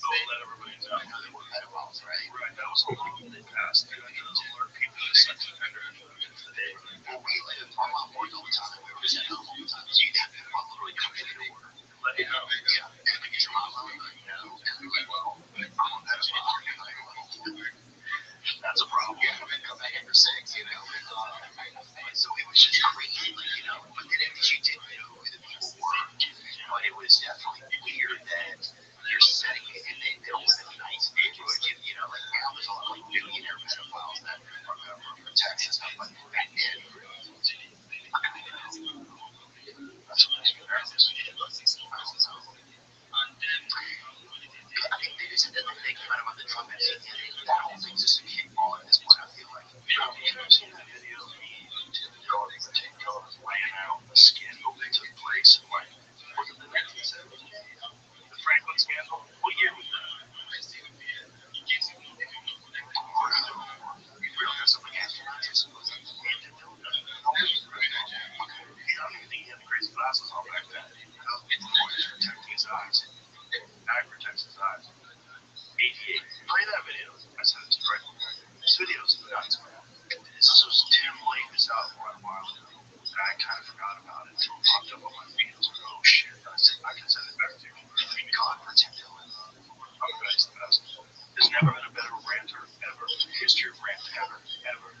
So let everybody know.
I know they were pedophiles, right?
Right. That was a law that they passed. They like to alert people to sex offender today.
Well, we like our mom worked all the time. We were just at home all the time. So you'd have pedophile literally come in the door.
Let you know.
Yeah. And like, is your mom home? Like, no. And we went, well, I'm a pedophile.
That's a problem.
Yeah, come back after 6, you know. And so it was just crazy, like, you know. But then if you didn't know who the people were, but it was definitely weird that you're setting it and they don't live in a nice neighborhood. You know, like now there's a lot of like billionaire pedophiles that are from Texas, but back then, I don't know. That's what makes me nervous. I think they just said that they came out about the Trump and that whole thing's just a kickball at this point, I feel like.
I've seen the video of TikTok laying out the scandal that took place in like, was it the 1970s? The Franklin scandal? What year was that?
You really have something after that?
I don't even think he had the crazy glasses on back then. It's protecting his eyes. Eye protects his eyes. 88. Play that video. I sent it to you right now. This video's nuts, man. This was Tim laid this out for a while ago. And I kind of forgot about it until it popped up on my feed. I was like, oh shit. I can send it back to you.
God protect him.
Oh, guy's the best. There's never been a better ranter ever in the history of rant ever.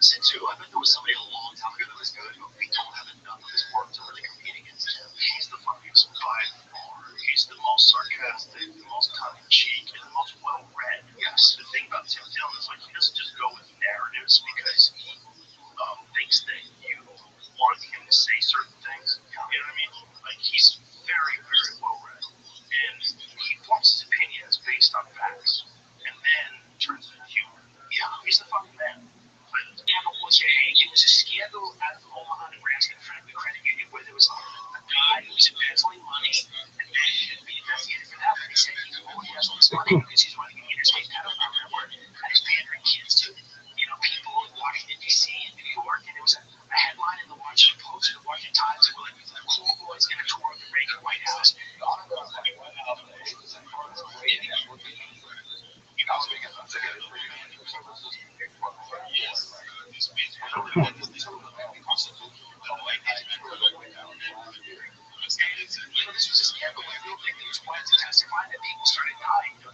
Since who? I bet there was somebody a long time ago that was good, but we don't have enough of his work to really compete against him.
He's the funniest by far. He's the most sarcastic, the most tongue-in-cheek, and the most well-read.
Yes.
The thing about Tim Dillon is like he doesn't just go with narratives because he thinks that you want him to say certain things. You know what I mean? Like he's very, very well-read, and he forms his opinions based on facts, and then turns it into humor.
Yeah.
He's the fucking man.
Scandal was it was a scandal out of Omaha, Nebraska, in front of the credit union where there was a guy who was embezzling money and then he should be investigated for that. But they said he only has all this money because he's running an interstate pedophile network and he's pandering kids to people in Washington D.C. and New York. And there was a headline in the Washington Post and the Washington Times that were like, the cool boy's going to tour the Reagan White House. This was a scandal where real victims wanted to testify that people started dying. The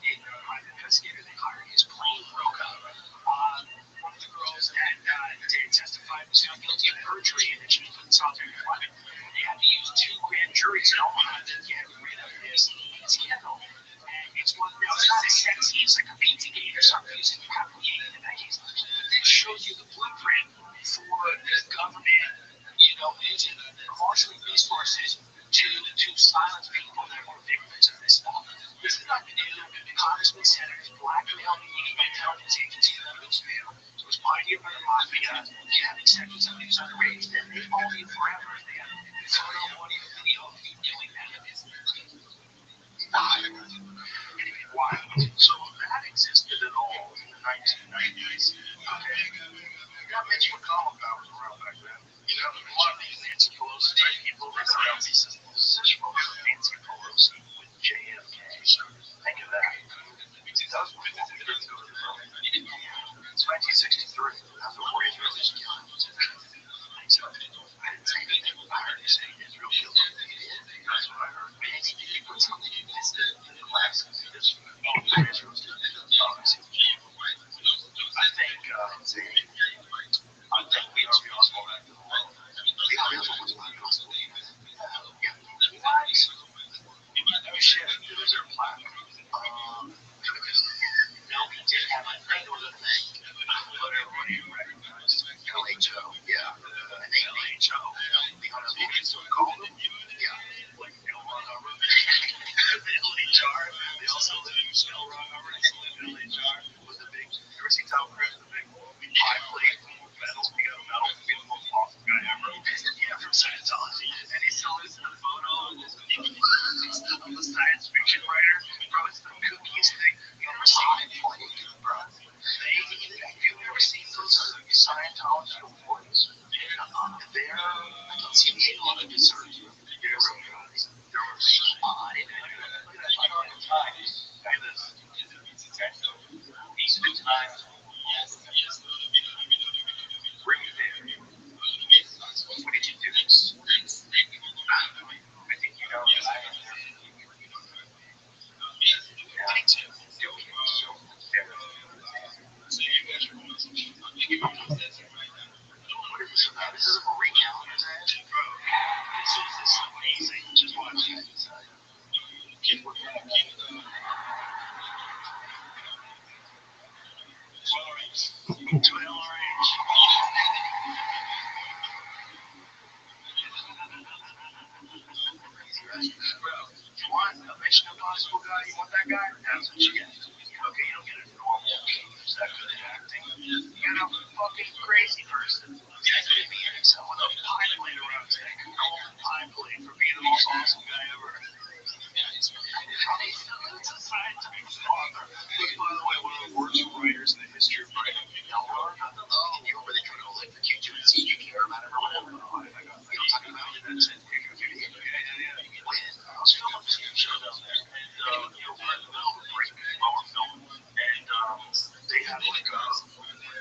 private investigator they hired, his plane broke up. One of the girls that did testify was found guilty of perjury and then she was put in solitary confinement. They had to use 2 grand juries in Omaha to get rid of this scandal. It's one now it's not as sexy as like a Pizzagate or something using propaganda in the 90s. But this shows you the blueprint for the government, using marshaling resources to silence people that were victims of this stuff. This is not new. Congressmen, senators, blackmail the intelligence agencies and newspaper. So it was pioneered by the mafia. Having sex with somebody who's underage, then they own you forever. They have photo, audio, video of you doing that.
Anyway, why? So that existed at all in the 1990s. Okay. You got Mitch McConnell powers around back then. You know, a lot of these Nancy Pelosi type people, they're around these position of Nancy Pelosi with JFK. Think of that. 2053. It's 1963. That's what we're really. I didn't say anything. I heard you say Israel. It's amazing. Just watch it. Keep the 12 range. Bro, you want a Mission Impossible guy? You want that guy? That's what you get. Okay, you don't get a normal who's that good at acting. You get a fucking crazy person. Yeah, good at being himself with a pie plate around his neck. Golden pie plate for being the most awesome guy ever. It's a scientific author. But by the way, one of the worst writers in the history of writing, Elmore. Oh, you were really trying to electrocute you and see if you care about it or whatever. I got you talking about it. That's it. Yeah. I was filming this new show down there, and we're in the middle of a break while we're filming, and they had like a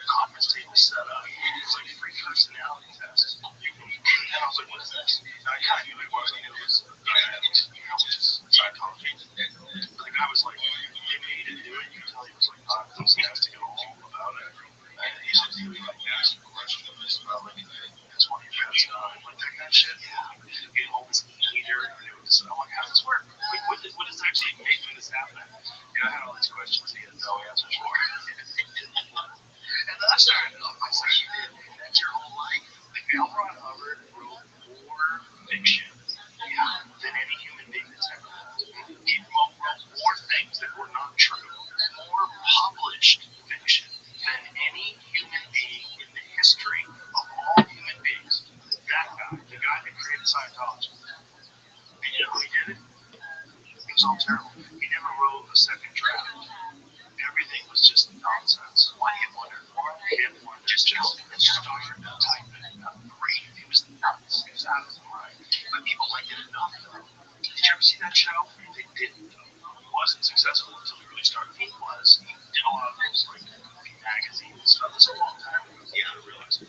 conference table set up. It was like a free personality test, and I was like, "What is this?" And I kind of knew it was. I knew it was, which is psychology. And the guy was like, "They made him do it." You could tell he was like not enthusiastic at all about it. And he's just really like asking questions about like, "That's one of your pets died," like that kind of shit. Yeah. Get home as a leader, and it was just, I'm like, "How does this work? Like, what is actually making this happen?" I had all these questions he had no answers for. And then I started, that's your whole life. Like, L. Ron Hubbard wrote more fiction, than any human being that's ever lived. He wrote more things that were not true, more published fiction than any human being in the history of all human beings. That guy, the guy that created Scientology. And you know how he did it? It was all terrible. He never wrote a second draft. Everything was just nonsense. Why do you wonder? He didn't want to just start typing up great. It was nuts. It was out of his mind. But people liked it enough. Did you ever see that show? It didn't. It wasn't successful until he really started. He was. He did a lot of those like movie magazines and stuff. That's a long time ago. Yeah, I realized.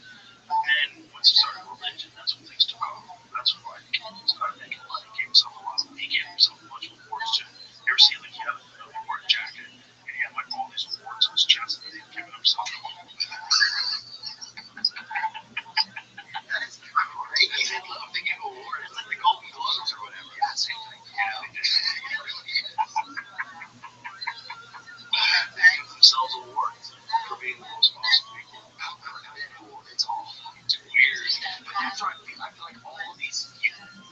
But then once he started religion, that's when things took off. That's when like he started making money. He gave himself a lot. He gave himself a bunch of awards too. You ever see like he had an award jacket and he had like all these awards on his chest that he had given himself. That's great. He didn't love to give awards like the Golden Globes or whatever. Yeah, same thing. Yeah, they just they give themselves awards for being the most awesome people. It's all it's weird. But that's right. I feel like all of these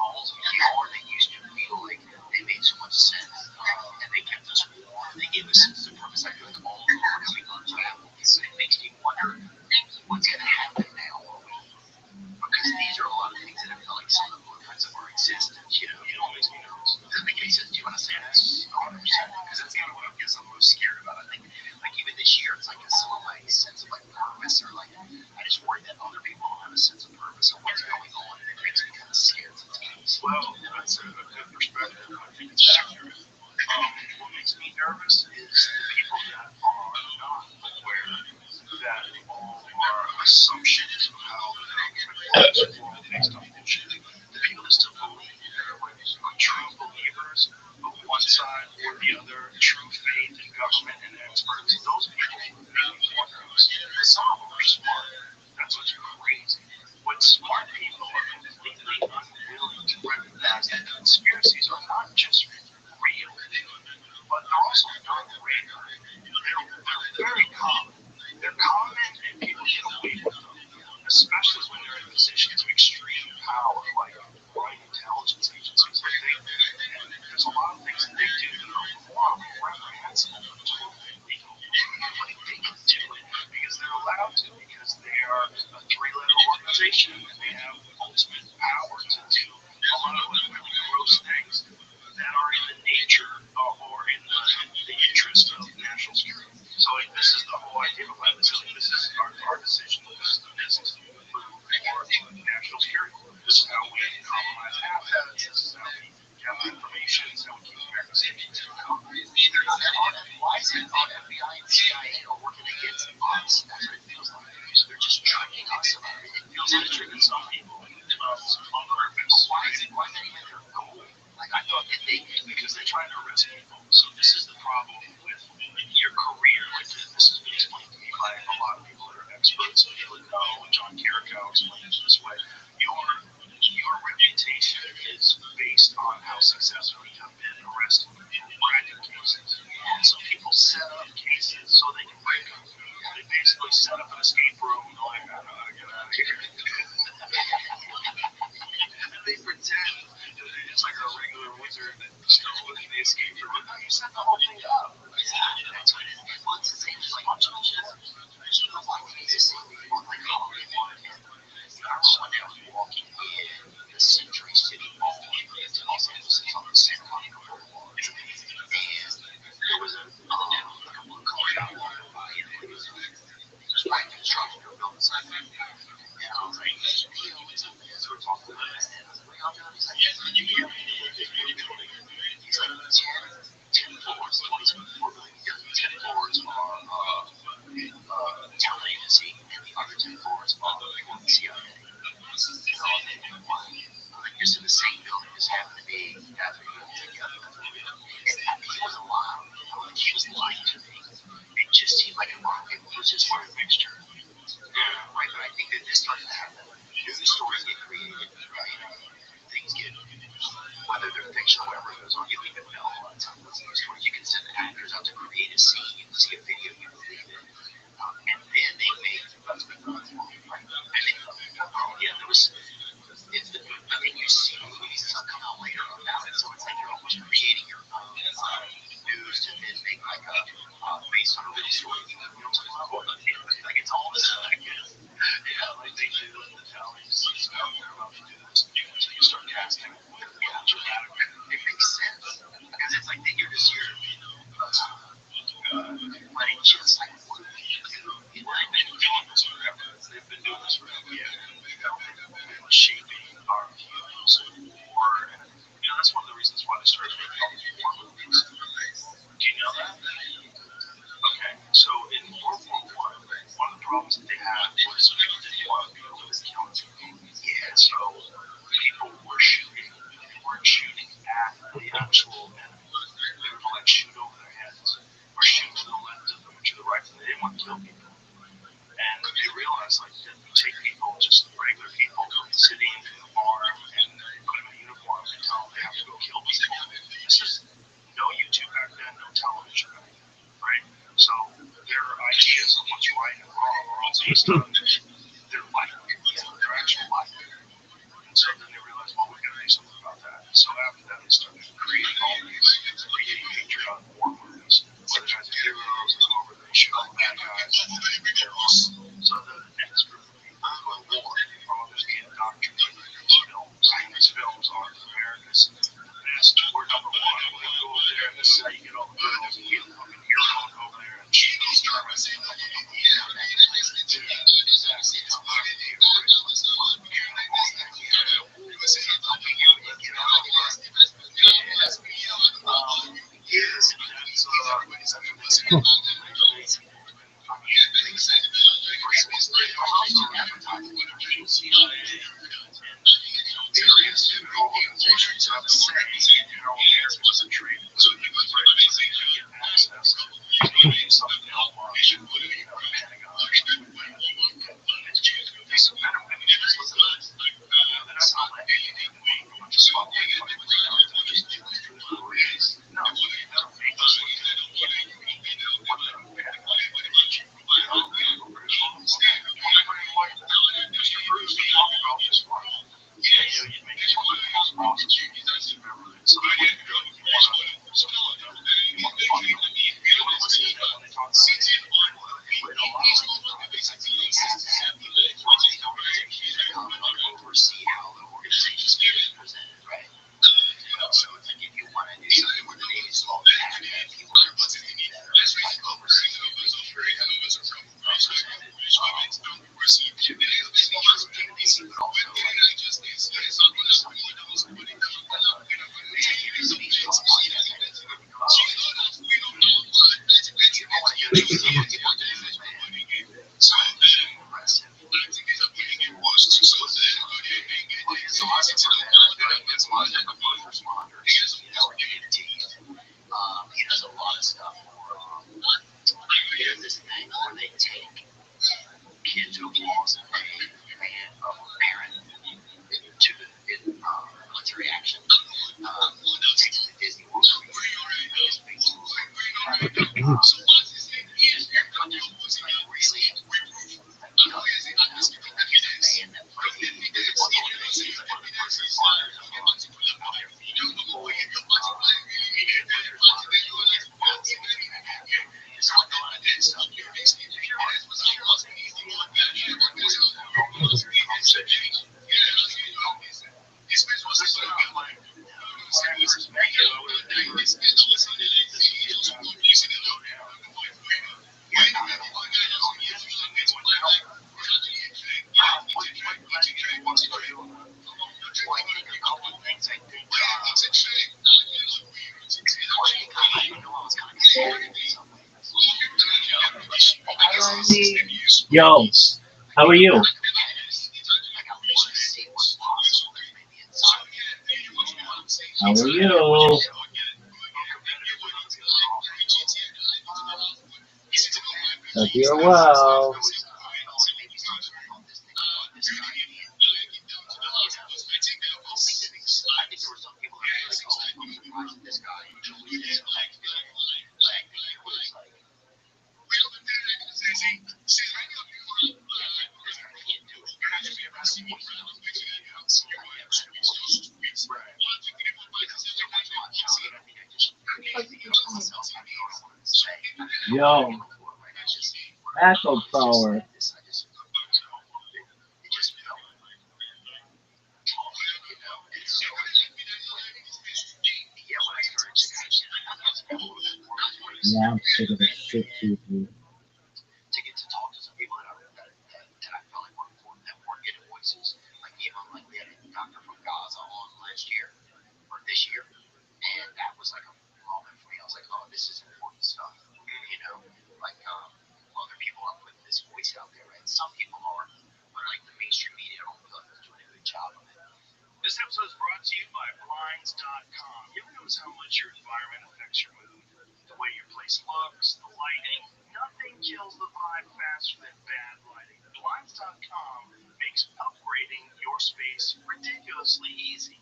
balls of PR, they used to feel like they made so much sense. And they kept us warm. They gave us sense of purpose. I feel like all of them are coming unraveled. It makes me wonder what's going to happen now. Because these are a lot of things that have like some of the blueprints of our existence. You know what makes me nervous? Does it make any sense? Do you want to say this? 100%. Because that's kind of what I guess I'm most scared about. I think, like, even this year, it's like some of my sense of like purpose, or like, I just worry that other people don't have a sense of purpose of what's going on, and it makes me kind of scared sometimes. Well, that's a good perspective. I think it's accurate. What makes me nervous is the people that are not aware that all our assumptions of how the world based on bullshit. The people that still believe that are like true believers of one side or the other, true faith in government and experts, those people make me wonder. Some of them are smart. That's what's crazy. But smart people are completely unwilling to recognize that conspiracies are not just real, but they're also not real. They're very common. They're common and people get away with them, especially when they're in positions of extreme power, like foreign intelligence agencies. Like there's a lot of things that they do that are morally reprehensible, but totally legal. Like they can do it because they're allowed to, because they are a three-letter organization and they have ultimate power to do a lot of like really gross things that are in the nature or in the interest of national security. So like, this is the whole idea behind this. Like, this is our decision. This is the business that we put for national security. This is how we compromise assets. This is how we gather information. This is how we keep America safe. Why is it the FBI and CIA are working against us? That's what it feels like. They're just tricking us. It feels like they're tricking some people on purpose. Why is it? Why they have their goal? Like I thought that because they're trying to arrest people. So this is the problem with your career. Like this has been explained to me by a lot of people that are experts. People that know, John Carrico explains it this way. Your reputation rehabilitation is based on how successful you have been in arresting cracking cases. So people set up cases so they can break them. They basically set up an escape room and they're like, I don't know how to get out of here. And they pretend that it's like a regular wizard that still looking the escape room. No, you set the whole thing up.
Yeah, that's what it is. Well, it's the same as like on social media. Like, you just see people like Hollywood and I remember one day I was walking in the Century City Mall in Los Angeles. It's on the Santa Monica Boulevard. And there was a blue collar guy walking by and it was right construction. They were building something. And I was like, hey, what's up? So we're talking about that. And I was like, what y'all doing? He's like, yeah, he's like, 10 floors, 24 building. 10 floors are talent agency, and the other 10 floors are the CIA. Just in the same building, just happened to be having together. And he wasn't lying. He was lying to me. It just seemed like a lot of people was just wearing a mixture. Right, but I think that this started to happen. The stories get created, right? Things get, whether they're fiction or whatever goes on, you don't even know a lot of times what's in the story. You can send actors out to create a scene, you can see a video, you believe it, and then they make that's been done. Right? I think, yeah, there was. I mean, you see movies and stuff come out later about it, so it's like you're almost creating your own news to then make like a based on a real story. You know what I'm talking about? Like it's all this, I guess. Yeah, like they do in the talent agencies out there about to do this. So you start casting. Yeah, it makes sense because it's like then you're just here. But it's just like what do you do? You know, they've been doing this forever. They've been doing this forever. Yeah, shaping our views of war, and that's one of the reasons why they started making all these war movies. Do you know that? Okay, so in World War One, one of the problems that they had was people didn't want to be able to kill people. Yeah, so people were shooting. They weren't shooting at the actual enemy. They would like shoot over their heads or shoot to the left of them or to the right. They didn't want to kill people. And they realized like that you take people, just regular people from the city and from the farm, and put them in uniform and tell them they have to go kill people. This is no YouTube back then, no television back then, right? So their ideas of what's right and wrong are all based on their life, their actual life. And so then they realized, well, we got to do something about that. So after that, they started creating all these creating patriotic war movies, where the guys are heroes, they go over there, they shoot all the bad guys, and then they're lost. So the next group of people who go to war are going to be indoctrinated in these films. And these films are America's best, we're number one. We're going to go over there, and this is how you get all the girls, and get a fucking hero and go over there and shoot those Germans. Take them to Disney World every year. It's big deal. They're like really like here's a band that plays one of the things that one of the concert flyers on their feet. There's a lot of there's like a lot of good stuff. If you're like
Yo, how are you? How are you? Hope you're well. Yo, Apple Power. Yeah, I'm sick of this shit too, dude.
To get to talk to some people that I felt like were important that weren't getting voices. Like even like we had a doctor from Gaza on last year or this year, and that was like a moment for me. I was like, oh, this is important stuff. You know, like other people are putting this voice out there, and some people are, but like the mainstream media, I don't feel like they're doing a good job of it.
This episode is brought to you by Blinds.com. You ever notice how much your environment affects your mood? The way your place looks, the lighting, nothing kills the vibe faster than bad lighting. Blinds.com makes upgrading your space ridiculously easy.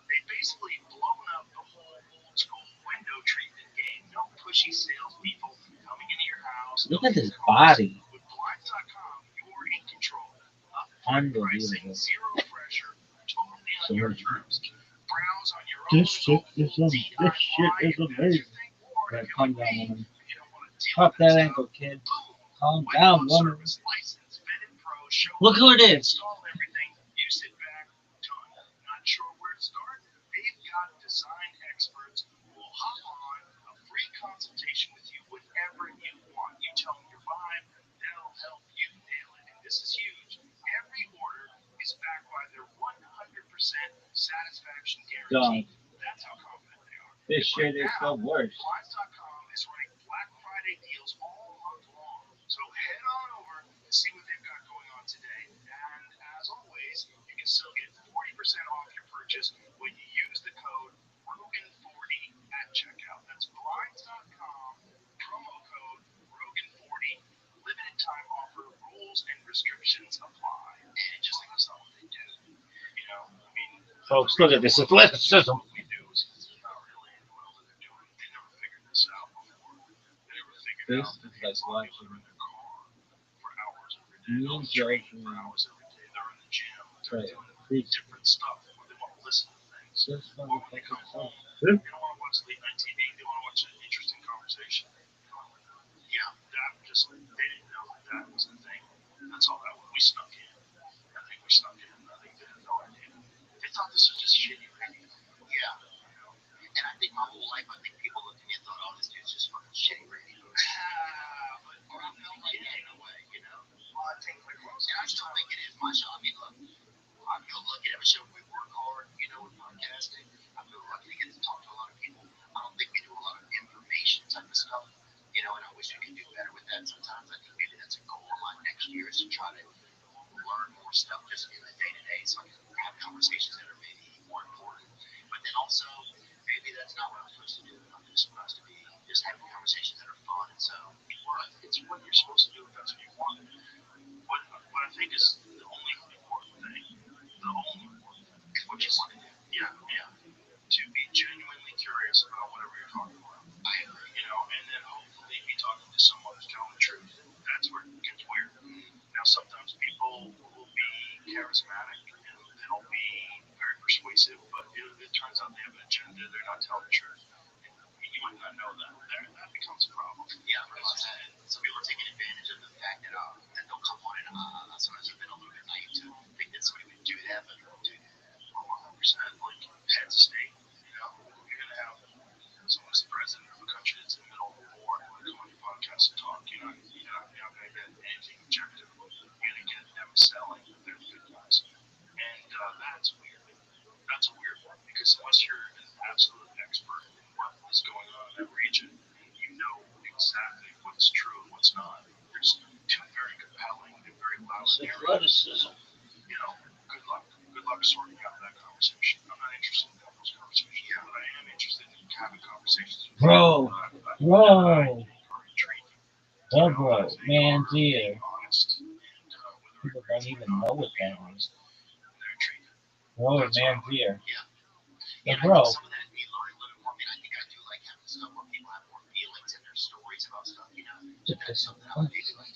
They've basically blown up the whole old school window treatment game. No pushy salespeople coming into your house.
Look at this body.
With Blinds.com, you're in control. Upfront pricing,
Unbelievable.
zero pressure, totally on your terms. Browse on your own.
This shit is amazing. Right, calm down, woman. Pop that ankle, kid. Calm down, woman. Look who it is.
You sit back, done. Not sure where to start? They've got design experts who will hop on a free consultation with you whenever you want. You tell them your vibe, they'll help you nail it. And this is huge. Every order is backed by their 100% satisfaction guarantee. That's how confident they are.
This shit is the worst.
Blinds.com is running Black Friday deals all month long. So head on over and see what they've got going on today. And as always, you can still get 40% off your purchase when you use the code Rogan40 at checkout. That's Blinds.com, promo code Rogan40. Limited time offer, rules and restrictions apply. And just think that's not what they do. You know, I mean,
Folks, look at this athleticism.
what we do is not really what else they're doing. They never figured this out before. They never figured
This
out that
is
these
like
people are in their car for hours every day.
Me
They're
and
training
Joe.
for hours every day. They're in the gym. They're
Right.
doing different stuff where they want to listen to things.
This
Or when they come
motherfucker.
home, they don't want to watch late night TV. They want to watch an interesting conversation. Yeah, that just, they didn't know that that was the thing. That's all that was. We snuck in. I think we snuck in. I think they had no idea. They thought this was just shitty radio.
Yeah. And I think my whole life, I think people looked at me and thought, oh, this dude's just fucking shitty radio. Or I felt like that in a way, you know? And I still think it is my show. I mean, look, I feel lucky to have a show where we work hard, you know, with podcasting. I feel lucky to get to talk to a lot of people. I don't think we do a lot of information type of stuff, you know, and I wish we could do better with that sometimes. I think maybe that's a goal of mine next year is to try to learn more stuff just in the day to day so I can have conversations that are maybe more important. But then also, maybe that's not what I'm supposed to do. I'm just supposed to be just having conversations that are fun. And so,
It's what you're supposed to do if that's what you want. What I think is the only important thing, the only important thing
it's what you want to do.
yeah, to be
they're not telling the truth. You might not know that. That becomes a problem.
Yeah, some people are taking advantage of the fact that that they'll come on and sometimes have been a little bit naive to think that somebody would do that, but they won't do that.
100%, like heads of state. You're gonna have someone's the president of a country that's in the middle of a war, and they come on your podcast and talk. You're not gonna get anything objective. You're gonna get them selling that they're the good guys, and that's weird. That's a weird one because unless you're an absolute expert in what is going on in that region, and you know exactly what's true and what's not, there's two very compelling and very loud narratives.
Athleticism.
Good luck. Good luck sorting out that conversation. I'm not interested in having those conversations, but I am interested in having conversations with
Bro,
people that are intriguing.
bro, man's ear.
Honest and
People don't even know what that is.
they're intriguing.
Bro, man's ear.
Yeah,
But bro,
some of that we learn a little more. I mean, I think I do like having stuff where people have more feelings in their stories about stuff. That's something I would maybe like